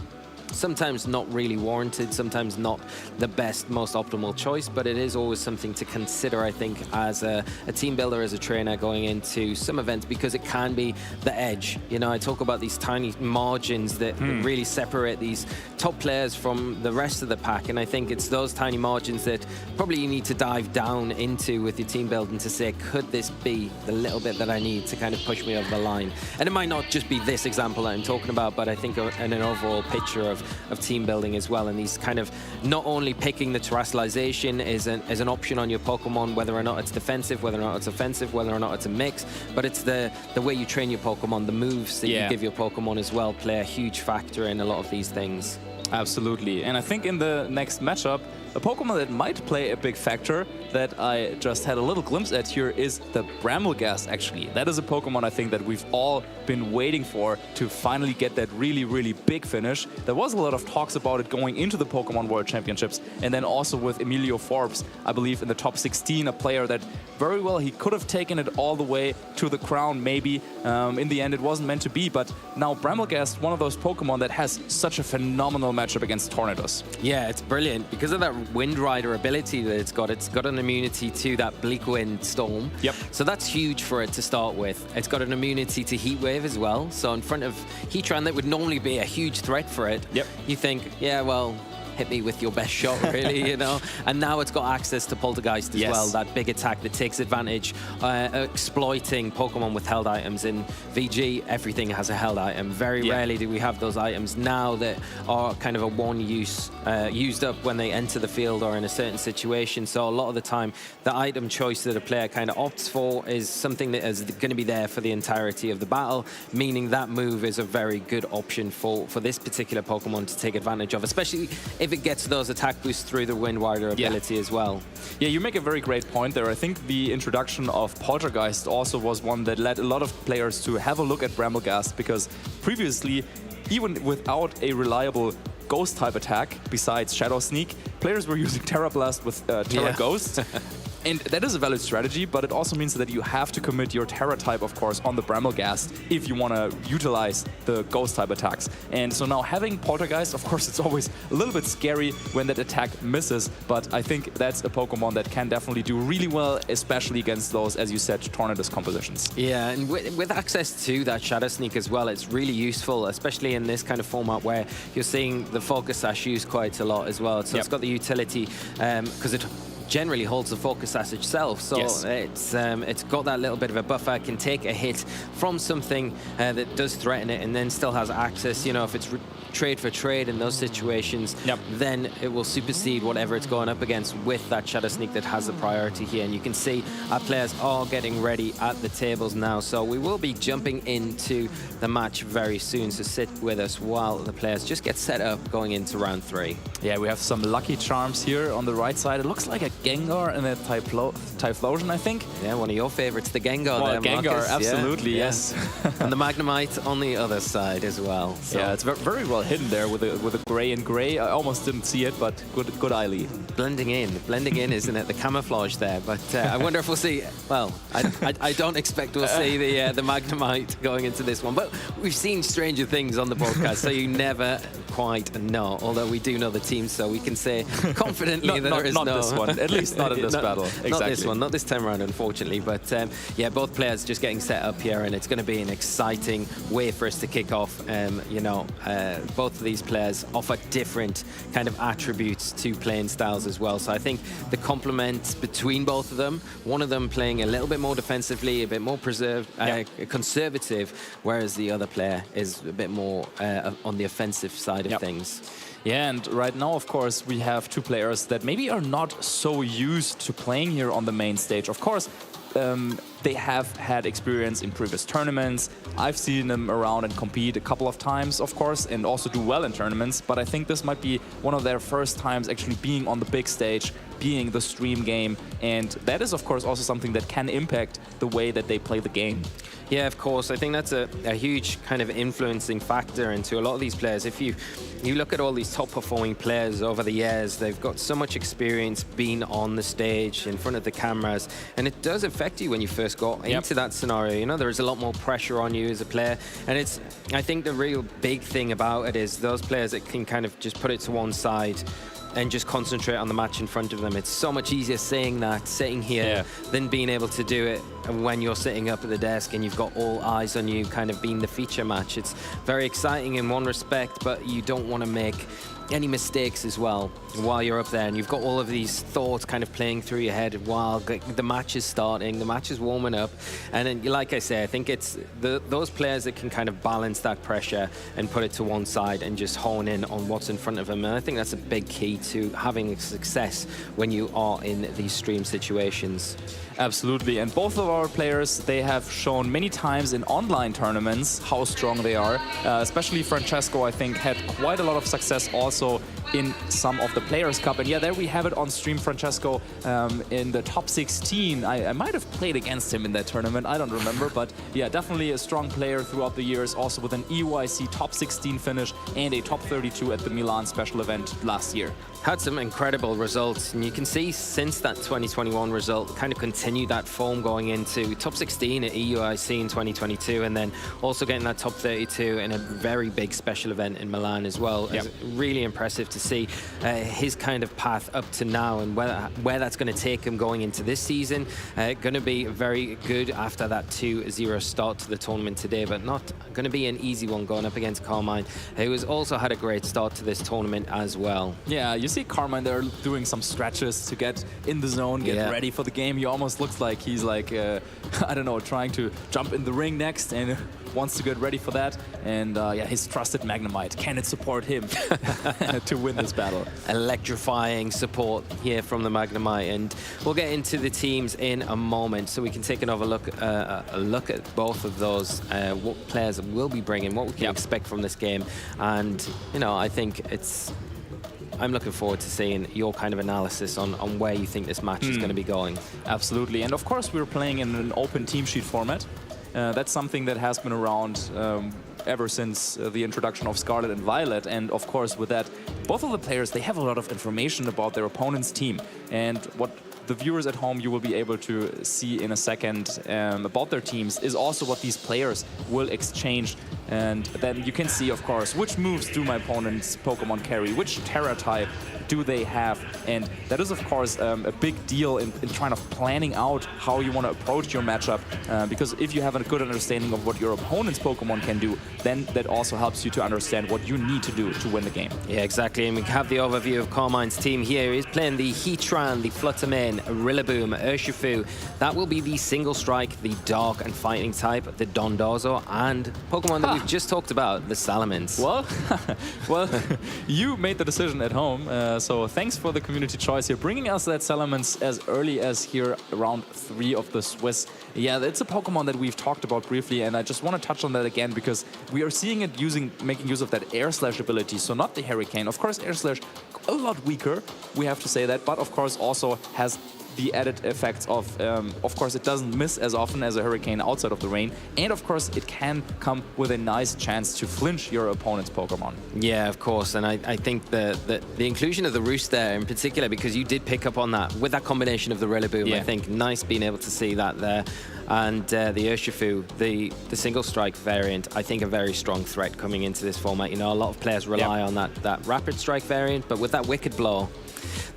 S10: Sometimes not really warranted, sometimes not the best, most optimal choice, but it is always something to consider, I think, as a team builder, as a trainer going into some events, because it can be the edge. You know, I talk about these tiny margins that really separate these top players from the rest of the pack, and I think it's those tiny margins that probably you need to dive down into with your team building to say, could this be the little bit that I need to kind of push me over the line? And it might not just be this example that I'm talking about, but I think in an overall picture of team building as well, and these kind of not only picking the terrestrialization as an option on your Pokemon, whether or not it's defensive, whether or not it's offensive, whether or not it's a mix, but it's the way you train your Pokemon, the moves that you give your Pokemon as well play a huge factor in a lot of these things.
S14: Absolutely. And I think in the next matchup, a Pokemon that might play a big factor that I just had a little glimpse at here is the Brambleghast, actually. That is a Pokemon I think that we've all been waiting for to finally get that really, really big finish. There was a lot of talks about it going into the Pokemon World Championships, and then also with Emilio Forbes, I believe in the top 16, a player that very well, he could have taken it all the way to the crown, maybe. In the end, it wasn't meant to be, but now Brambleghast, one of those Pokemon that has such a phenomenal matchup against Tornadus.
S10: Yeah, it's brilliant because of that Wind Rider ability that it's got. It's got an immunity to that Bleak Wind Storm.
S14: Yep.
S10: So that's huge for it to start with. It's got an immunity to Heat Wave as well. So in front of Heatran, that would normally be a huge threat for it.
S14: Yep.
S10: You think, yeah, well, hit me with your best shot, really, you know? And now it's got access to Poltergeist as well, that big attack that takes advantage, exploiting Pokemon with held items. In VG, everything has a held item. Very rarely do we have those items now that are kind of a one-use, used up when they enter the field or in a certain situation. So a lot of the time, the item choice that a player kind of opts for is something that is going to be there for the entirety of the battle, meaning that move is a very good option for this particular Pokemon to take advantage of, especially if it gets those attack boosts through the Wind Rider ability as well.
S14: Yeah, you make a very great point there. I think the introduction of Poltergeist also was one that led a lot of players to have a look at Brambleghast, because previously, even without a reliable Ghost-type attack, besides Shadow Sneak, players were using Terra Blast with Terra Ghost. And that is a valid strategy, but it also means that you have to commit your Terra type, of course, on the Brammelgast if you want to utilize the Ghost type attacks. And so now having Poltergeist, of course, it's always a little bit scary when that attack misses, but I think that's a Pokemon that can definitely do really well, especially against those, as you said, Tornadus compositions.
S10: Yeah, and with access to that Shadow Sneak as well, it's really useful, especially in this kind of format where you're seeing the Focus Sash used quite a lot as well. So it's got the utility, because it generally holds the Focus Sash itself, so it's got that little bit of a buffer, can take a hit from something that does threaten it, and then still has access. You know, if it's trade for trade in those situations, then it will supersede whatever it's going up against with that Shadow Sneak that has the priority here. And you can see our players are getting ready at the tables now, so we will be jumping into the match very soon, so sit with us while the players just get set up going into round 3.
S14: Yeah, we have some Lucky Charms here on the right side. It looks like a Gengar and a Typhlosion, I think.
S10: Yeah, one of your favorites, the Gengar.
S14: Well,
S10: there,
S14: Gengar,
S10: Marcus.
S14: absolutely, yes.
S10: And the Magnemite on the other side as well. So.
S14: Yeah, it's very well hidden there with a gray and gray. I almost didn't see it, but good eye lead.
S10: Blending in, isn't it? The camouflage there. But I wonder if we'll see. Well, I don't expect we'll see the Magnemite going into this one. But we've seen stranger things on the broadcast, so you never quite know. Although we do know the team, so we can say confidently that there is
S14: not
S10: no.
S14: This one. At least not in this battle. Exactly.
S10: Not this one. Not this time around, unfortunately. But yeah, both players just getting set up here, and it's going to be an exciting way for us to kick off. You know, both of these players offer different kind of attributes to playing styles as well. So I think the complement between both of them, one of them playing a little bit more defensively, a bit more conservative, whereas the other player is a bit more on the offensive side of things.
S14: Yeah, and right now, of course, we have two players that maybe are not so used to playing here on the main stage. Of course, they have had experience in previous tournaments. I've seen them around and compete a couple of times, of course, and also do well in tournaments. But I think this might be one of their first times actually being on the big stage, being the stream game. And that is, of course, also something that can impact the way that they play the game.
S10: Yeah, of course. I think that's a huge kind of influencing factor into a lot of these players. If you look at all these top performing players over the years, they've got so much experience being on the stage in front of the cameras, and it does affect you when you first got into that scenario. You know, there is a lot more pressure on you as a player, and I think the real big thing about it is those players that can kind of just put it to one side and just concentrate on the match in front of them. It's so much easier saying that, sitting here, than being able to do it when you're sitting up at the desk and you've got all eyes on you kind of being the feature match. It's very exciting in one respect, but you don't want to make any mistakes as well while you're up there, and you've got all of these thoughts kind of playing through your head while the match is starting, the match is warming up. And then, like I say, I think it's those players that can kind of balance that pressure and put it to one side and just hone in on what's in front of them. And I think that's a big key to having success when you are in these stream situations.
S14: Absolutely, and both of our players, they have shown many times in online tournaments how strong they are. Especially Francesco, I think, had quite a lot of success also in some of the Players' Cup. And yeah, there we have it on stream, Francesco in the top 16. I might have played against him in that tournament, I don't remember, but yeah, definitely a strong player throughout the years, also with an EUIC top 16 finish and a top 32 at the Milan special event last year.
S10: Had some incredible results, and you can see since that 2021 result kind of continued that form going into top 16 at EUIC in 2022, and then also getting that top 32 in a very big special event in Milan as well. It's really impressive to see his kind of path up to now, and where that's going to take him going into this season. Going to be very good after that 2-0 start to the tournament today, but not going to be an easy one going up against Carmine, who has also had a great start to this tournament as well.
S14: Yeah, you see Carmine there doing some stretches to get in the zone, get ready for the game. He almost looks like he's like, I don't know, trying to jump in the ring next and wants to get ready for that. And yeah, his trusted Magnemite, can it support him to win this battle?
S10: Electrifying support here from the Magnemite, and we'll get into the teams in a moment so we can take another look at both of those, what players will be bringing, what we can expect from this game. And you know, I think I'm looking forward to seeing your kind of analysis on where you think this match is going to be going.
S14: Absolutely, and of course we're playing in an open team sheet format. That's something that has been around ever since the introduction of Scarlet and Violet, and of course with that, both of the players, they have a lot of information about their opponent's team. And what the viewers at home, you will be able to see in a second about their teams, is also what these players will exchange. And then you can see, of course, which moves do my opponent's Pokemon carry, which Terra type do they have. And that is, of course, a big deal in trying of planning out how you want to approach your matchup. Because if you have a good understanding of what your opponent's Pokemon can do, then that also helps you to understand what you need to do to win the game.
S10: Yeah, exactly. And we have the overview of Carmine's team here. He's playing the Heatran, the Fluttermane, Rillaboom, Urshifu. That will be the single strike, the dark and fighting type, the Dondozo, and Pokemon that we've just talked about, the Salamence.
S14: Well, well, you made the decision at home. So thanks for the community choice here, bringing us that Salamence as early as here around 3 of the Swiss. Yeah, it's a Pokemon that we've talked about briefly, and I just want to touch on that again because we are seeing it making use of that Air Slash ability, so not the Hurricane. Of course, Air Slash a lot weaker, we have to say that, but of course also has the added effects of course, it doesn't miss as often as a Hurricane outside of the rain, and of course, it can come with a nice chance to flinch your opponent's Pokemon.
S10: Yeah, of course, and I think the inclusion of the Roost there in particular, because you did pick up on that with that combination of the Rillaboom, I think nice being able to see that there. And the Urshifu, the single strike variant, I think a very strong threat coming into this format. You know, a lot of players rely on that rapid strike variant, but with that Wicked Blow,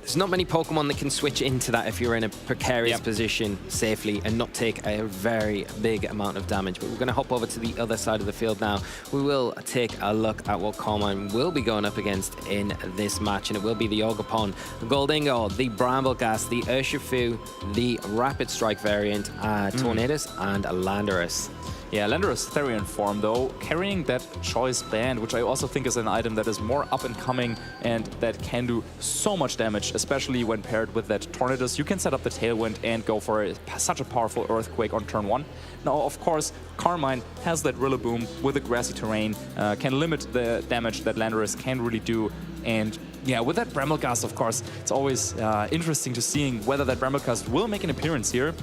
S10: there's not many Pokemon that can switch into that if you're in a precarious position safely and not take a very big amount of damage. But we're going to hop over to the other side of the field now. We will take a look at what Carmine will be going up against in this match, and it will be the Ogapon, the Goldingo, the Brambleghast, the Urshifu, the Rapid Strike variant, Tornadus, and Landorus.
S14: Yeah, Landorus Therian form, though, carrying that Choice Band, which I also think is an item that is more up and coming and that can do so much damage, especially when paired with that Tornadus. You can set up the Tailwind and go for such a powerful Earthquake on turn 1. Now, of course, Carmine has that Rillaboom with a grassy terrain, can limit the damage that Landorus can really do. And yeah, with that Brambleghast, of course, it's always interesting to seeing whether that Brambleghast will make an appearance here.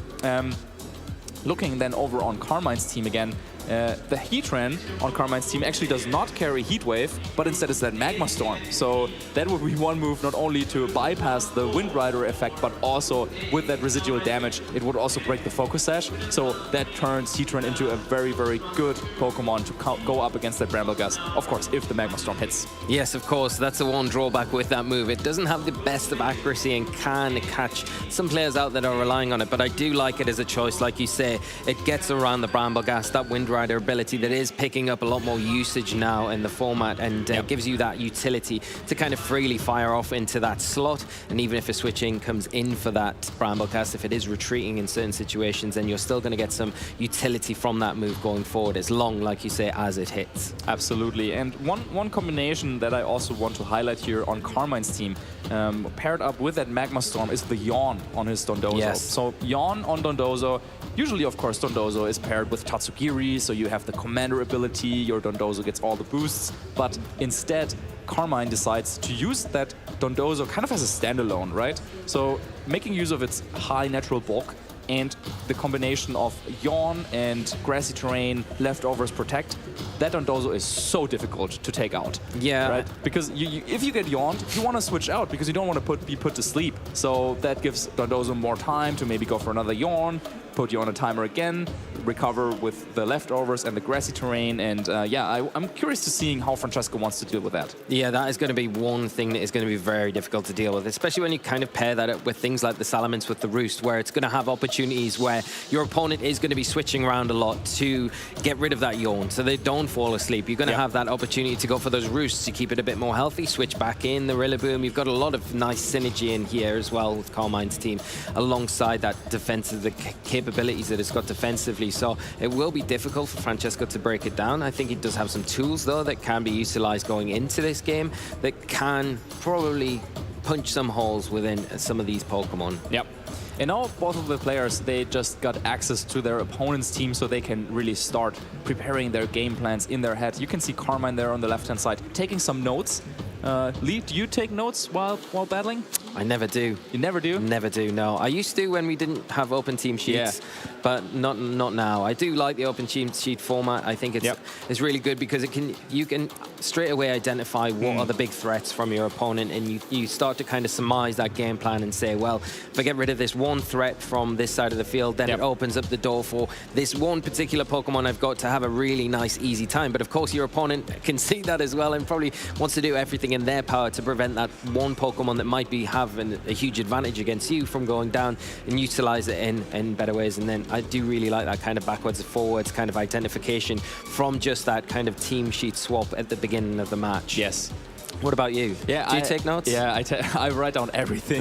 S14: Looking then over on Carmine's team again, the Heatran on Carmine's team actually does not carry Heat Wave, but instead is that Magma Storm. So that would be one move not only to bypass the Wind Rider effect, but also with that residual damage, it would also break the Focus Sash. So that turns Heatran into a very, very good Pokemon to go up against that Brambleghast. Of course, if the Magma Storm hits.
S10: Yes, of course, that's the one drawback with that move. It doesn't have the best of accuracy and can catch some players out that are relying on it, but I do like it as a choice. Like you say, it gets around the Brambleghast, that Wind Rider ability that is picking up a lot more usage now in the format, and gives you that utility to kind of freely fire off into that slot. And even if a switching comes in for that Brambleghast, if it is retreating in certain situations, then you're still going to get some utility from that move going forward, as long, like you say, as it hits.
S14: Absolutely. And one combination that I also want to highlight here on Carmine's team, paired up with that Magma Storm, is the Yawn on his Dondozo.
S10: Yes.
S14: So Yawn on Dondozo, usually, of course, Dondozo is paired with Tatsugiri, so you have the Commander ability, your Dondozo gets all the boosts, but instead, Carmine decides to use that Dondozo kind of as a standalone, right? So making use of its high natural bulk and the combination of Yawn and Grassy Terrain, Leftovers Protect, that Dondozo is so difficult to take out.
S10: Yeah.
S14: Right? Because if you get Yawned, you want to switch out because you don't want to be put to sleep. So that gives Dondozo more time to maybe go for another Yawn, put you on a timer again, recover with the Leftovers and the Grassy Terrain. And yeah, I'm curious to seeing how Francesco wants to deal with that.
S10: Yeah, that is going to be one thing that is going to be very difficult to deal with, especially when you kind of pair that up with things like the Salamence with the Roost, where it's going to have opportunities where your opponent is going to be switching around a lot to get rid of that Yawn so they don't fall asleep. You're going to have that opportunity to go for those Roosts to keep it a bit more healthy, switch back in the Rillaboom. You've got a lot of nice synergy in here as well with Carmine's team, alongside that defensive, the capabilities that it's got defensively. So it will be difficult for Francesco to break it down. I think he does have some tools, though, that can be utilized going into this game that can probably punch some holes within some of these Pokemon.
S14: Yep. And now both of the players, they just got access to their opponent's team, so they can really start preparing their game plans in their head. You can see Carmine there on the left-hand side taking some notes. Lee, do you take notes while battling?
S10: I never do.
S14: You never do?
S10: Never do, no. I used to when we didn't have open team sheets, but not now. I do like the open team sheet format. I think it's really good because you can straight away identify what are the big threats from your opponent, and you start to kind of surmise that game plan and say, well, if I get rid of this one threat from this side of the field, then it opens up the door for this one particular Pokemon I've got to have a really nice, easy time. But of course, your opponent can see that as well and probably wants to do everything in their power to prevent that one Pokemon that might be having a huge advantage against you from going down and utilize it in better ways. And then I do really like that kind of backwards and forwards kind of identification from just that kind of team sheet swap at the beginning of the match.
S14: Yes.
S10: What about you?
S14: Yeah,
S10: do you take notes?
S14: Yeah, I write down everything.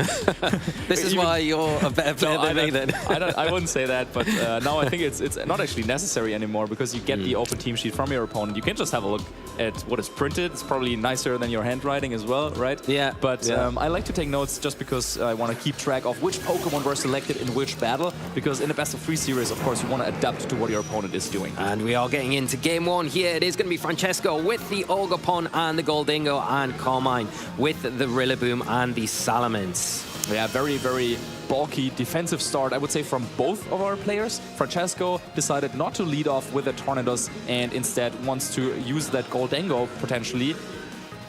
S10: This is why you're a better player than me then.
S14: I wouldn't say that, but now I think it's not actually necessary anymore because you get the open team sheet from your opponent. You can just have a look at what is printed. It's probably nicer than your handwriting as well, right?
S10: Yeah.
S14: But I like to take notes just because I want to keep track of which Pokemon were selected in which battle, because in the best of 3 series, of course, you want to adapt to what your opponent is doing.
S10: And we are getting into game 1 here. It is going to be Francesco with the Ogerpon and the Goldingo, and Carmine with the Rillaboom and the Salamence.
S14: Yeah, very, very bulky defensive start, I would say, from both of our players. Francesco decided not to lead off with a Tornadus and instead wants to use that Goldingo potentially.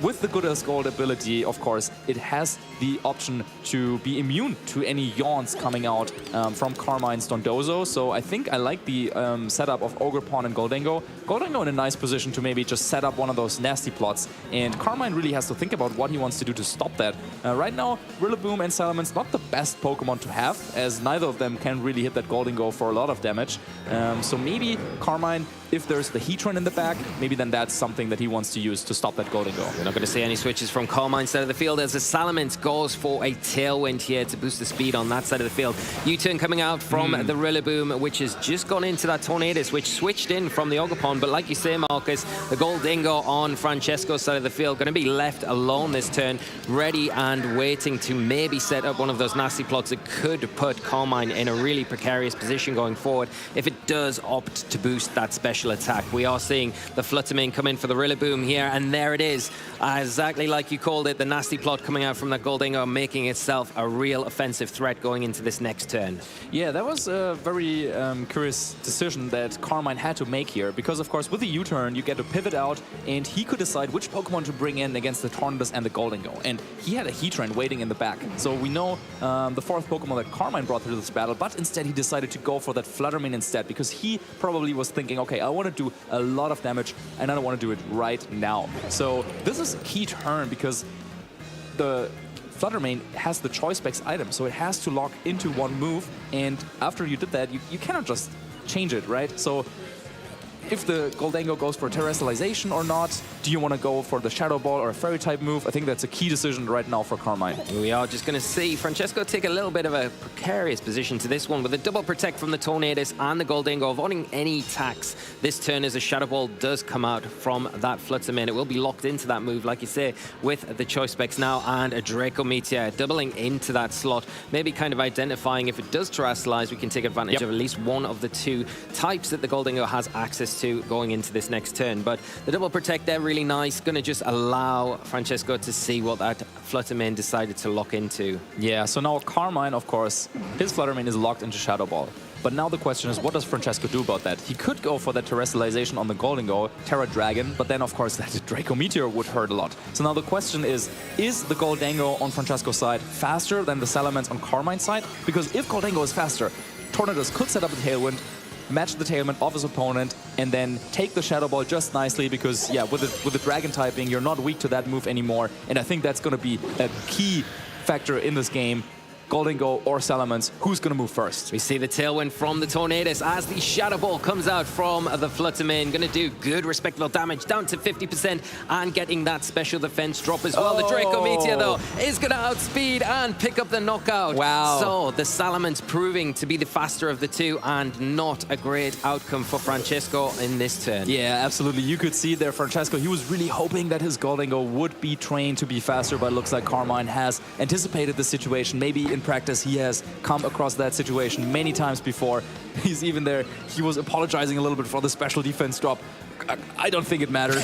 S14: With the Good as Gold ability, of course, it has the option to be immune to any yawns coming out from Carmine's Dondozo. So I think I like the setup of Ogerpon and Goldingo. Goldingo in a nice position to maybe just set up one of those nasty plots. And Carmine really has to think about what he wants to do to stop that. Right now, Rillaboom and Salamence not the best Pokemon to have, as neither of them can really hit that Goldingo for a lot of damage. So maybe Carmine, if there's the Heatran in the back, maybe then that's something that he wants to use to stop that Goldingo.
S10: We're not going to see any switches from Carmine's side of the field as the Salamence goes for a Tailwind here to boost the speed on that side of the field. U-turn coming out from the Rillaboom, which has just gone into that Tornadus, which switched in from the Ogerpon. But like you say, Marcus, the Goldingo on Francesco's side of the field going to be left alone this turn, ready and waiting to maybe set up one of those nasty plots that could put Carmine in a really precarious position going forward if it does opt to boost that special attack. We are seeing the Fluttermane come in for the Rillaboom here, and there it is. Exactly like you called it, the nasty plot coming out from that Goldingo, making itself a real offensive threat going into this next turn.
S14: Yeah, that was a very curious decision that Carmine had to make here, because of course with the U-turn you get to pivot out and he could decide which Pokemon to bring in against the Tornadus and the Goldingo, and he had a Heatran waiting in the back. So we know the 4th Pokemon that Carmine brought to this battle, but instead he decided to go for that Fluttermane instead, because he probably was thinking, okay, I want to do a lot of damage and I don't want to do it right now. So this is a key turn because the Fluttermane has the Choice Specs item, so it has to lock into one move, and after you did that, you cannot just change it, right? So if the Goldingo goes for Terrestrialization or not, do you want to go for the Shadow Ball or a Fairy type move? I think that's a key decision right now for Carmine.
S10: We are just going to see Francesco take a little bit of a precarious position to this one with a double protect from the Tornadus and the Goldingo, avoiding any attacks this turn as a Shadow Ball does come out from that Fluttermane. It will be locked into that move, like you say, with the Choice Specs now and a Draco Meteor doubling into that slot, maybe kind of identifying if it does Terrestrialize, we can take advantage of at least one of the 2 types that the Goldingo has access to going into this next turn. But the double protect there, really nice, going to just allow Francesco to see what that Fluttermane decided to lock into.
S14: Yeah, so now Carmine, of course, his Fluttermane is locked into Shadow Ball. But now the question is, what does Francesco do about that? He could go for that Terrestrialization on the Goldingo, Terra Dragon, but then of course that Draco Meteor would hurt a lot. So now the question is the Goldingo on Francesco's side faster than the Salamence on Carmine's side? Because if Goldingo is faster, Tornadus could set up a Tailwind, match the Tailwind of his opponent, and then take the Shadow Ball just nicely, because yeah, with the Dragon typing, you're not weak to that move anymore, and I think that's going to be a key factor in this game. Goldingo or Salamence, who's going to move first?
S10: We see the Tailwind from the Tornadus as the Shadow Ball comes out from the Fluttermane. Going to do good, respectable damage, down to 50%, and getting that special defense drop as well. The Draco Meteor, though, is going to outspeed and pick up the knockout.
S14: Wow.
S10: So the Salamence proving to be the faster of the 2, and not a great outcome for Francesco in this turn.
S14: Yeah, absolutely. You could see there, Francesco, he was really hoping that his Goldingo would be trained to be faster, but it looks like Carmine has anticipated the situation. Maybe in practice he has come across that situation many times before. He's even there, he was apologizing a little bit for the special defense drop. I don't think it mattered.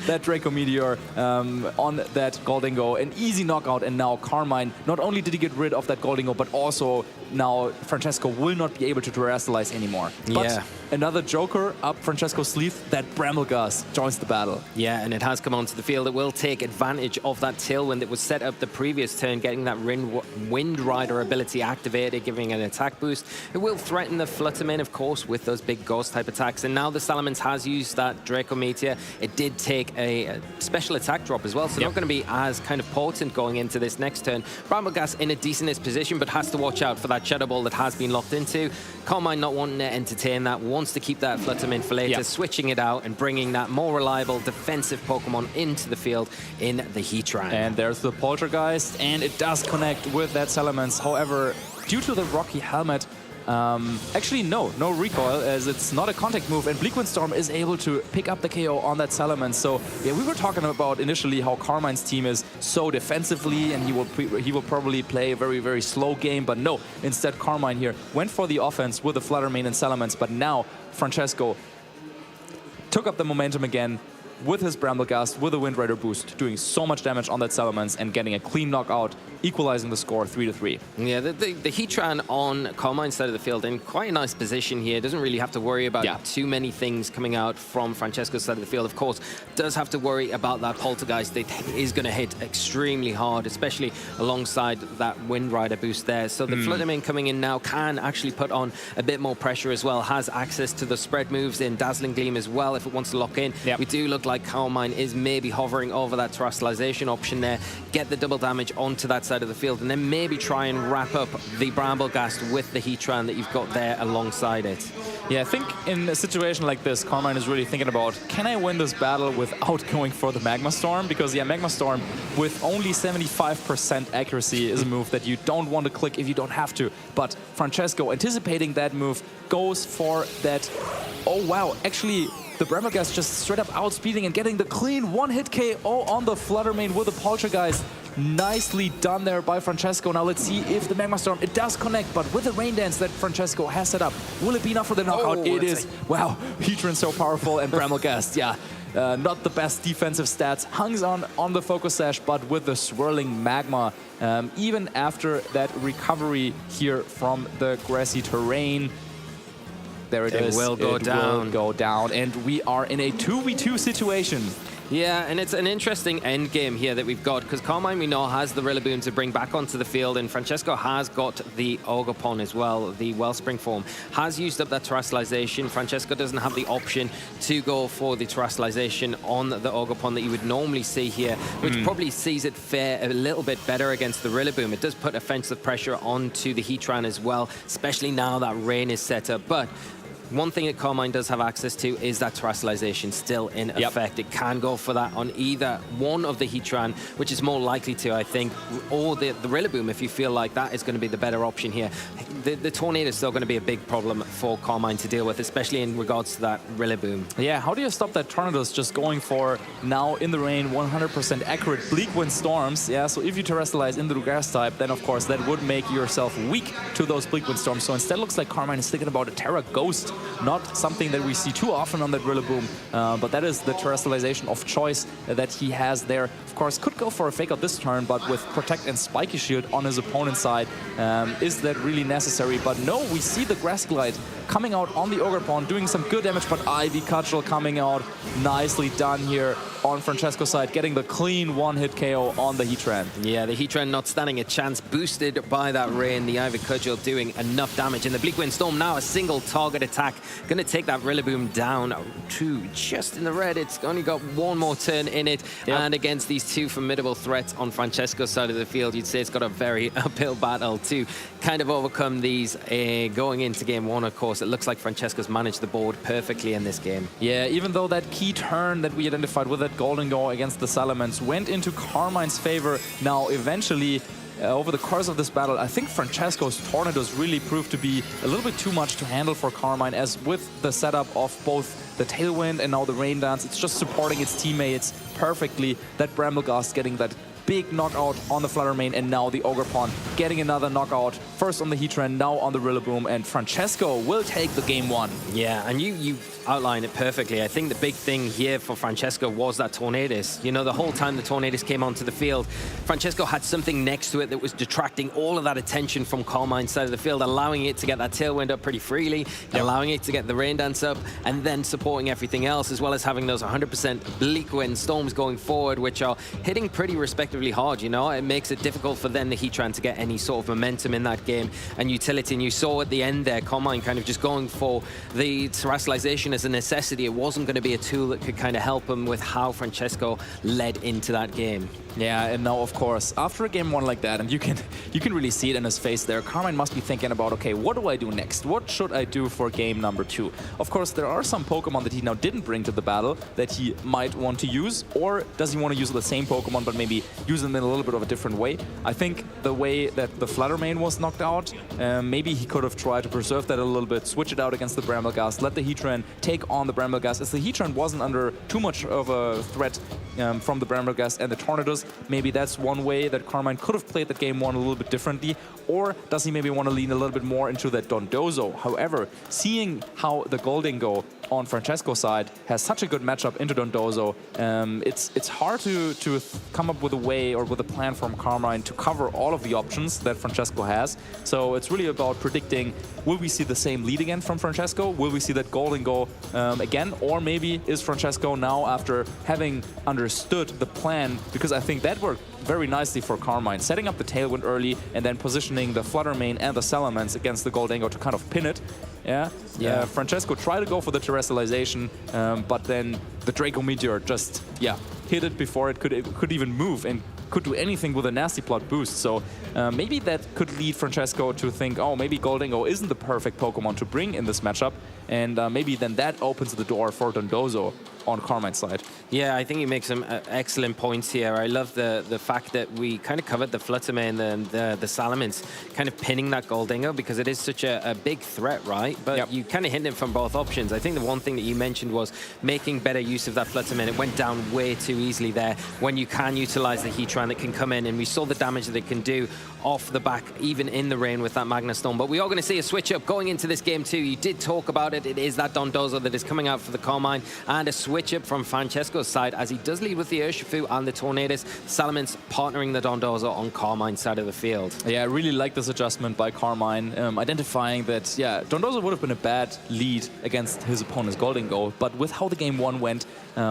S14: That Draco Meteor on that Goldingo, an easy knockout, and now Carmine, not only did he get rid of that Goldingo, but also now Francesco will not be able to terrestrialize anymore. But another Joker up Francesco's sleeve, that Bramblegast joins the battle.
S10: Yeah, and it has come onto the field. It will take advantage of that tailwind that was set up the previous turn, getting that Wind Rider ability activated, giving an attack boost. It will threaten the Fluttermane, of course, with those big ghost type attacks. And now the Salamence has used that Draco Meteor. It did take a special attack drop as well, so not going to be as kind of potent going into this next turn. Bramblegast in a decentish position, but has to watch out for that Shadow Ball that has been locked into. Carmine not wanting to entertain that, wants to keep that Fluttermane for later, switching it out and bringing that more reliable defensive Pokemon into the field in the Heatran.
S14: And there's the Poltergeist, and it does connect with that Salamence. However, due to the Rocky Helmet, actually no recoil, as it's not a contact move, and Bleak Windstorm is able to pick up the KO on that Salamence. So yeah, we were talking about initially how Carmine's team is so defensively, and he will probably play a very, very slow game, but no, instead Carmine here went for the offense with the Fluttermane and Salamence, but now Francesco took up the momentum again with his Bramblegast, with a Wind Rider boost, doing so much damage on that Salamence and getting a clean knockout, equalizing the score 3-3.
S10: Yeah, the Heatran on Carmine's side of the field in quite a nice position here. Doesn't really have to worry about too many things coming out from Francesco's side of the field. Of course, does have to worry about that Poltergeist that is going to hit extremely hard, especially alongside that Wind Rider boost there. So the Fluttermane coming in now can actually put on a bit more pressure as well. Has access to the spread moves in Dazzling Gleam as well if it wants to lock in. We do look like Carmine is maybe hovering over that terrestrialization option there. Get the double damage onto that side of the field, and then maybe try and wrap up the Bramblegast with the Heatran that you've got there alongside it.
S14: Yeah, I think in a situation like this, Carmine is really thinking about, can I win this battle without going for the Magma Storm? Because yeah, Magma Storm with only 75% accuracy is a move that you don't want to click if you don't have to. But Francesco, anticipating that move, goes for that. Oh wow, actually the Bramblegast just straight up outspeeding and getting the clean one-hit KO on the Fluttermane with the Poltergeist. Nicely done there by Francesco. Now let's see if the Magma Storm, it does connect, but with the Rain Dance that Francesco has set up, will it be enough for the knockout? It is. Wow, Heatran so powerful, and Bramblegast, not the best defensive stats. Hangs on the Focus Sash, but with the swirling Magma, even after that recovery here from the grassy terrain, there it is.
S10: It will go down.
S14: And we are in a 2v2 situation.
S10: Yeah, and it's an interesting end game here that we've got, because Carmine, we know, has the Rillaboom to bring back onto the field, and Francesco has got the Ogerpon as well, the Wellspring form. Has used up that terrestrialization. Francesco doesn't have the option to go for the terrestrialization on the Ogerpon that you would normally see here, which probably sees it fare a little bit better against the Rillaboom. It does put offensive pressure onto the Heatran as well, especially now that Rain is set up. But one thing that Carmine does have access to is that terrestrialization still in effect. It can go for that on either one of the Heatran, which is more likely to, I think, or the Rillaboom, if you feel like that is going to be the better option here. The Tornado is still going to be a big problem for Carmine to deal with, especially in regards to that Rillaboom.
S14: Yeah, how do you stop that Tornadoes just going for, now in the rain, 100% accurate Bleak Wind Storms? Yeah, so if you terrestrialize into the grass type, then of course that would make yourself weak to those Bleak Wind Storms. So instead, it looks like Carmine is thinking about a Terra Ghost. Not something that we see too often on that Rillaboom, but that is the terrestrialization of choice that he has there. Of course, could go for a fake out this turn, but with Protect and Spiky Shield on his opponent's side, is that really necessary? But no, we see the Grass Glide coming out on the Ogerpon, doing some good damage, but Ivy Cudgel coming out. Nicely done here on Francesco's side, getting the clean one-hit KO on the Heatran.
S10: Yeah, the Heatran not standing a chance, boosted by that Rain. The Ivy Cudgel doing enough damage, and the Bleak Wind Storm now a single target attack. Going to take that Rillaboom down to just in the red. It's only got one more turn in it, and against these two formidable threats on Francesco's side of the field, you'd say it's got a very uphill battle to kind of overcome these going into game one. Of course, it looks like Francesco's managed the board perfectly in this game.
S14: Yeah, even though that key turn that we identified with that Golden Go against the Salamence went into Carmine's favor, now eventually over the course of this battle, I think Francesco's Tornadoes really proved to be a little bit too much to handle for Carmine, as with the setup of both the Tailwind and now the Rain Dance, it's just supporting its teammates perfectly. That Bramblegast getting that big knockout on the Fluttermane, and now the Ogre Pawn getting another knockout. First on the Heatran, now on the Rillaboom, and Francesco will take the game 1.
S10: Yeah, and you outlined it perfectly. I think the big thing here for Francesco was that Tornadus. You know, the whole time the Tornadus came onto the field, Francesco had something next to it that was detracting all of that attention from Carmine's side of the field, allowing it to get that Tailwind up pretty freely, allowing it to get the Rain Dance up, and then supporting everything else, as well as having those 100% Bleak Wind Storms going forward, which are hitting pretty respectively hard, you know? It makes it difficult for then the Heatran to get any sort of momentum in that game and utility. And you saw at the end there, Carmine kind of just going for the Terrestrialization as a necessity. It wasn't going to be a tool that could kind of help him with how Francesco led into that game.
S14: Yeah, and now, of course, after a game 1 like that, and you can really see it in his face there, Carmine must be thinking about, okay, what do I do next? What should I do for game number 2? Of course, there are some Pokemon that he now didn't bring to the battle that he might want to use, or does he want to use the same Pokemon but maybe use them in a little bit of a different way? I think the way that the Fluttermane was knocked out, maybe he could have tried to preserve that a little bit, switch it out against the Brambleghast, let the Heatran take on the Brambleghast, as the Heatran wasn't under too much of a threat from the Brambleghast and the Tornadus. Maybe that's one way that Carmine could have played that game 1 a little bit differently. Or does he maybe want to lean a little bit more into that Dondozo? However, seeing how the Goldingo on Francesco's side has such a good matchup into Dondozo, it's hard to come up with a way or with a plan from Carmine to cover all of the options that Francesco has. So it's really about predicting, will we see the same lead again from Francesco? Will we see that Goldingo again? Or maybe is Francesco now, after having understood the plan, because I think that worked very nicely for Carmine, setting up the Tailwind early and then positioning the Fluttermane and the Salamence against the Goldingo to kind of pin it. Yeah. Francesco tried to go for the Terrestrialization, but then the Draco Meteor just, hit it before it could even move and could do anything with a Nasty Plot boost. So maybe that could lead Francesco to think, oh, maybe Goldingo isn't the perfect Pokemon to bring in this matchup, and maybe then that opens the door for Dondozo on Carmine's side.
S10: Yeah, I think you make some excellent points here. I love the fact that we kind of covered the Fluttermane and the Salamence kind of pinning that Goldingo, because it is such a big threat, right? But you kind of hit it from both options. I think the one thing that you mentioned was making better use of that Fluttermane. It went down way too easily there when you can utilize the Heatran that can come in, and we saw the damage that it can do off the back, even in the rain with that Magna Stone. But we are going to see a switch up going into this game too. You did talk about it. It is that Dondozo that is coming out for the Carmine, and a switch up from Francesco's side as he does lead with the Urshifu and the Tornadus. Salamence partnering the Dondozo on Carmine's side of the field.
S14: Yeah, I really like this adjustment by Carmine, identifying that, Dondozo would have been a bad lead against his opponent's Goldingo, but with how the game 1 went,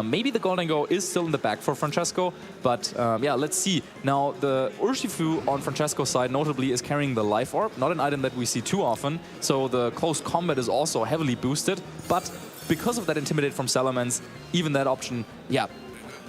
S14: maybe the Goldingo is still in the back for Francesco, but let's see. Now, the Urshifu on Francesco's side notably is carrying the Life Orb, not an item that we see too often, so the close combat is also heavily boosted, but because of that Intimidate from Salamence, even that option,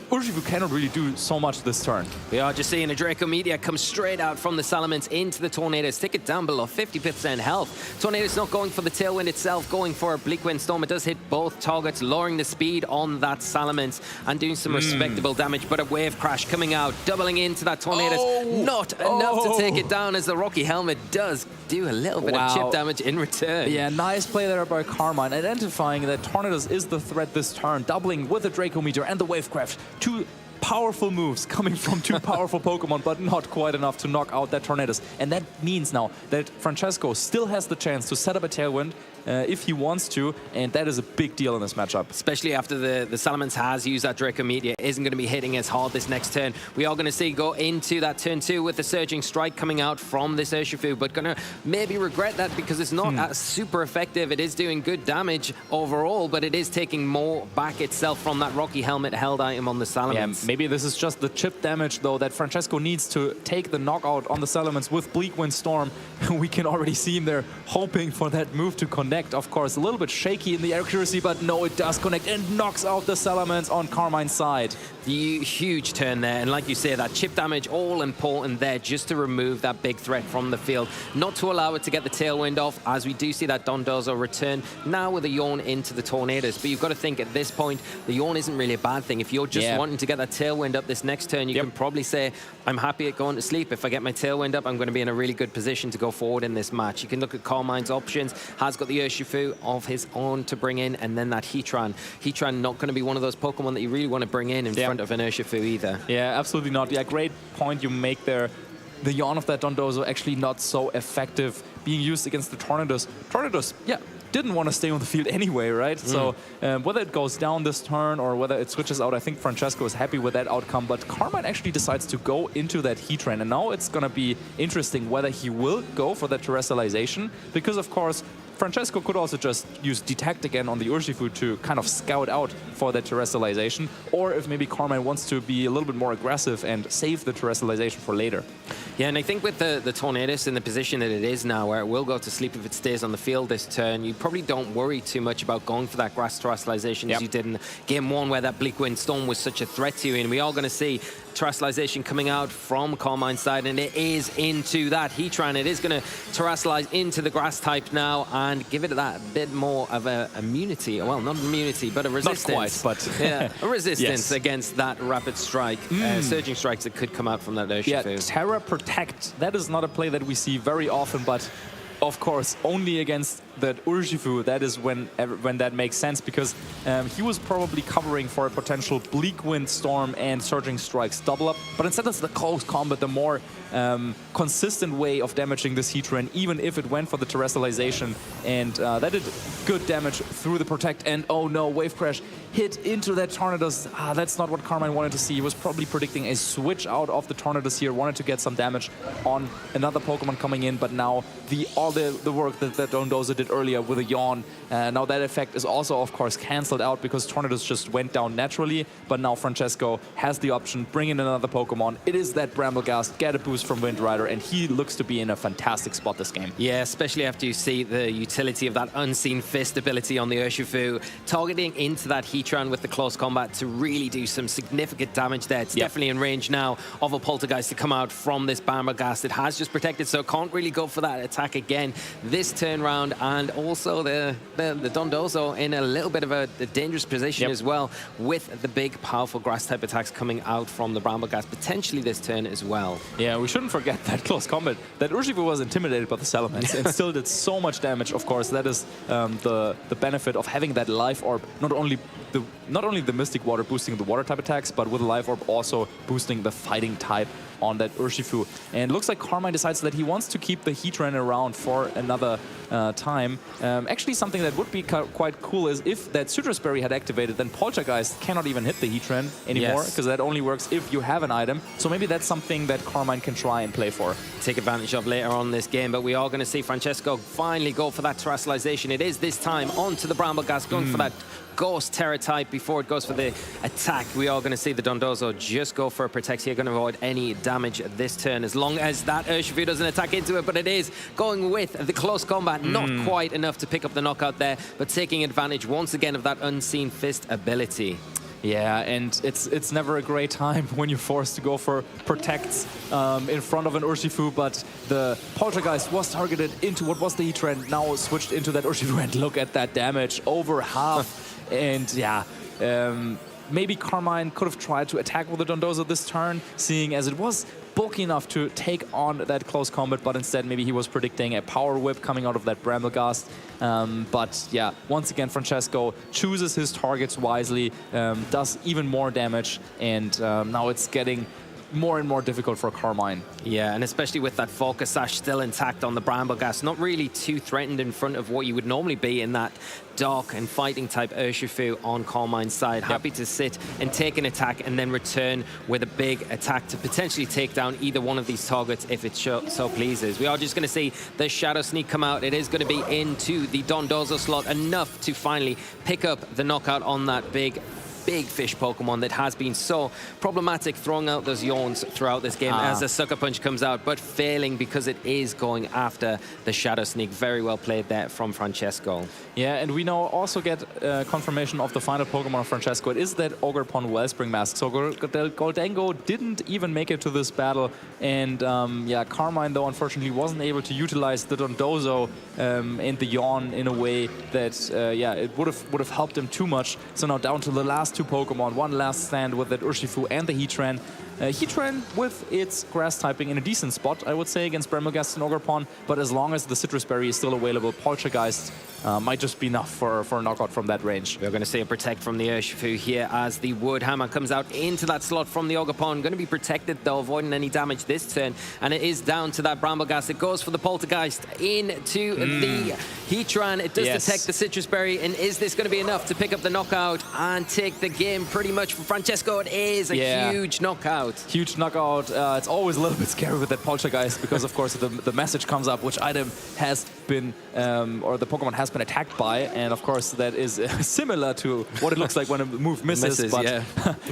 S14: Urshifu cannot really do so much this turn.
S10: We are just seeing a Draco Meteor come straight out from the Salamence into the Tornadus, stick it down below 50% health. Tornadus not going for the Tailwind itself, going for a Bleak Wind Storm. It does hit both targets, lowering the speed on that Salamence and doing some respectable damage, but a Wave Crash coming out, doubling into that Tornadus. Not enough to take it down, as the Rocky Helmet does do a little bit of chip damage in return.
S14: Yeah, nice play there by Carmine, identifying that Tornadus is the threat this turn, doubling with the Draco Meteor and the Wavecraft. Two powerful moves coming from two powerful Pokemon, but not quite enough to knock out that Tornadus. And that means now that Francesco still has the chance to set up a Tailwind if he wants to, and that is a big deal in this matchup.
S10: Especially after the Salamence has used that Draco Meteor, isn't going to be hitting as hard this next turn. We are going to see go into that turn 2 with the Surging Strike coming out from this Urshifu, but going to maybe regret that because it's not as super effective. It is doing good damage overall, but it is taking more back itself from that Rocky Helmet held item on the Salamence.
S14: Yeah, maybe this is just the chip damage, though, that Francesco needs to take the knockout on the Salamence with Bleak Wind Storm. We can already see him there hoping for that move to connect. Of course, a little bit shaky in the accuracy, but no, it does connect and knocks out the Salamence on Carmine's side.
S10: The huge turn there, and like you say, that chip damage all important there just to remove that big threat from the field, not to allow it to get the Tailwind off, as we do see that Dondozo return now with a Yawn into the Tornadus. But you've got to think at this point, the Yawn isn't really a bad thing. If you're just wanting to get that Tailwind tailwind up this next turn, you can probably say, I'm happy at going to sleep. If I get my tailwind up, I'm going to be in a really good position to go forward in this match. You can look at Carmine's options. Has got the Urshifu of his own to bring in, and then that Heatran. Heatran not going to be one of those Pokemon that you really want to bring in front of an Urshifu either.
S14: Yeah, absolutely not. Yeah, great point you make there. The yawn of that Dondozo actually not so effective being used against the Tornadus. Tornadus, yeah, didn't want to stay on the field anyway, right? So whether it goes down this turn or whether it switches out, I think Francesco is happy with that outcome. But Carmine actually decides to go into that Heatran. And now it's going to be interesting whether he will go for that Terrestrialization. Because, of course, Francesco could also just use Detect again on the Urshifu to kind of scout out for that Terrestrialization. Or if maybe Carmine wants to be a little bit more aggressive and save the Terrestrialization for later.
S10: Yeah, and I think with the Tornadus in the position that it is now, where it will go to sleep if it stays on the field this turn, you probably don't worry too much about going for that Grass Terrestrialization as you did in Game 1, where that Bleak Wind Storm was such a threat to you. And we are going to see Terrestrialization coming out from Carmine's side, and it is into that Heatran. It is going to Terrestrialize into the Grass type now and give it that bit more of a immunity. Well, not immunity, but a resistance.
S14: Not quite, but
S10: yeah, a resistance against that Rapid Strike, Surging Strikes that could come out from that Urshifu.
S14: Yeah, Terra Protect. That is not a play that we see very often, but of course, only against that Urshifu, that is when that makes sense, because he was probably covering for a potential Bleak Wind Storm and Surging Strikes double up, but instead it's the close combat, the more consistent way of damaging this Heatran, even if it went for the Terrestrialization, and that did good damage through the Protect, and oh no, Wave Crash hit into that Tornadus. That's not what Carmine wanted to see. He was probably predicting a switch out of the Tornadus here, wanted to get some damage on another Pokemon coming in, but now all the work that Dondozo did earlier with a yawn, now that effect is also, of course, cancelled out because Tornadus just went down naturally, but now Francesco has the option, bring in another Pokemon. It is that Brambleghast, get a boost from Wind Rider, and he looks to be in a fantastic spot this game.
S10: Yeah, especially after you see the utility of that Unseen Fist ability on the Urshifu, targeting into that Heatran with the close combat to really do some significant damage there. It's definitely in range now of a Poltergeist to come out from this Brambleghast. It has just protected, so it can't really go for that attack again this turn round, and also the Dondozo in a little bit of a dangerous position as well, with the big powerful grass type attacks coming out from the Brambleghast potentially this turn as well.
S14: Yeah, we shouldn't forget that close combat. That Urshifu was intimidated by the Salamence and still did so much damage. Of course, that is the benefit of having that Life Orb, not only the Mystic Water boosting the water type attacks, but with the Life Orb also boosting the fighting type on that Urshifu. And it looks like Carmine decides that he wants to keep the Heatran around for another time. Actually, something that would be quite cool is if that Citrus Berry had activated, then Poltergeist cannot even hit the Heatran anymore, because that only works if you have an item. So maybe that's something that Carmine can try and play for.
S10: Take advantage of later on in this game, but we are going to see Francesco finally go for that Terrestrialization. It is this time onto the Brambleghast, going for that Ghost Terror type before it goes for the attack. We are going to see the Dondozo just go for a Protect here, going to avoid any damage this turn as long as that Urshifu doesn't attack into it, but it is going with the close combat. Not quite enough to pick up the knockout there, but taking advantage once again of that Unseen Fist ability.
S14: Yeah, and it's never a great time when you're forced to go for Protects in front of an Urshifu, but the Poltergeist was targeted into what was the Heatran, now switched into that Urshifu, and look at that damage, over half. And yeah, maybe Carmine could have tried to attack with the Dondozo this turn, seeing as it was bulky enough to take on that close combat, but instead maybe he was predicting a Power Whip coming out of that Brambleghast. But yeah, once again, Francesco chooses his targets wisely, does even more damage, and now it's getting more and more difficult for Carmine.
S10: Yeah, and especially with that Focus Sash still intact on the Brambleghast, not really too threatened in front of what you would normally be in that dark and fighting type Urshifu on Carmine's side. Happy to sit and take an attack and then return with a big attack to potentially take down either one of these targets if it so pleases. We are just going to see the Shadow Sneak come out. It is going to be into the Dondozo slot, enough to finally pick up the knockout on that big fish Pokemon that has been so problematic, throwing out those yawns throughout this game as the Sucker Punch comes out, but failing because it is going after the Shadow Sneak. Very well played there from Francesco.
S14: Yeah, and we now also get confirmation of the final Pokemon of Francesco. It is that Ogerpon Wellspring Mask. So Goldango didn't even make it to this battle, and yeah, Carmine though unfortunately wasn't able to utilize the Dondozo and the yawn in a way that yeah, it would have helped him too much. So now down to the last last two Pokemon, one last stand with that Urshifu and the Heatran. Heatran with its grass typing in a decent spot, I would say, against Bramblegast and Ogerpon, but as long as the Citrus Berry is still available, Poltergeist might just be enough for a knockout from that range.
S10: We're going to see a protect from the Urshifu here as the Wood Hammer comes out into that slot from the Ogerpon. Going to be protected though, avoiding any damage this turn, and it is down to that Bramblegast. It goes for the Poltergeist into the Heatran. It does detect the Citrus Berry, and is this going to be enough to pick up the knockout and take the game pretty much for Francesco? It is a huge knockout.
S14: Huge knockout. It's always a little bit scary with that Poltergeist because, of course, the message comes up which item has been, or the Pokemon has been attacked by, and of course that is similar to what it looks like when a move misses. But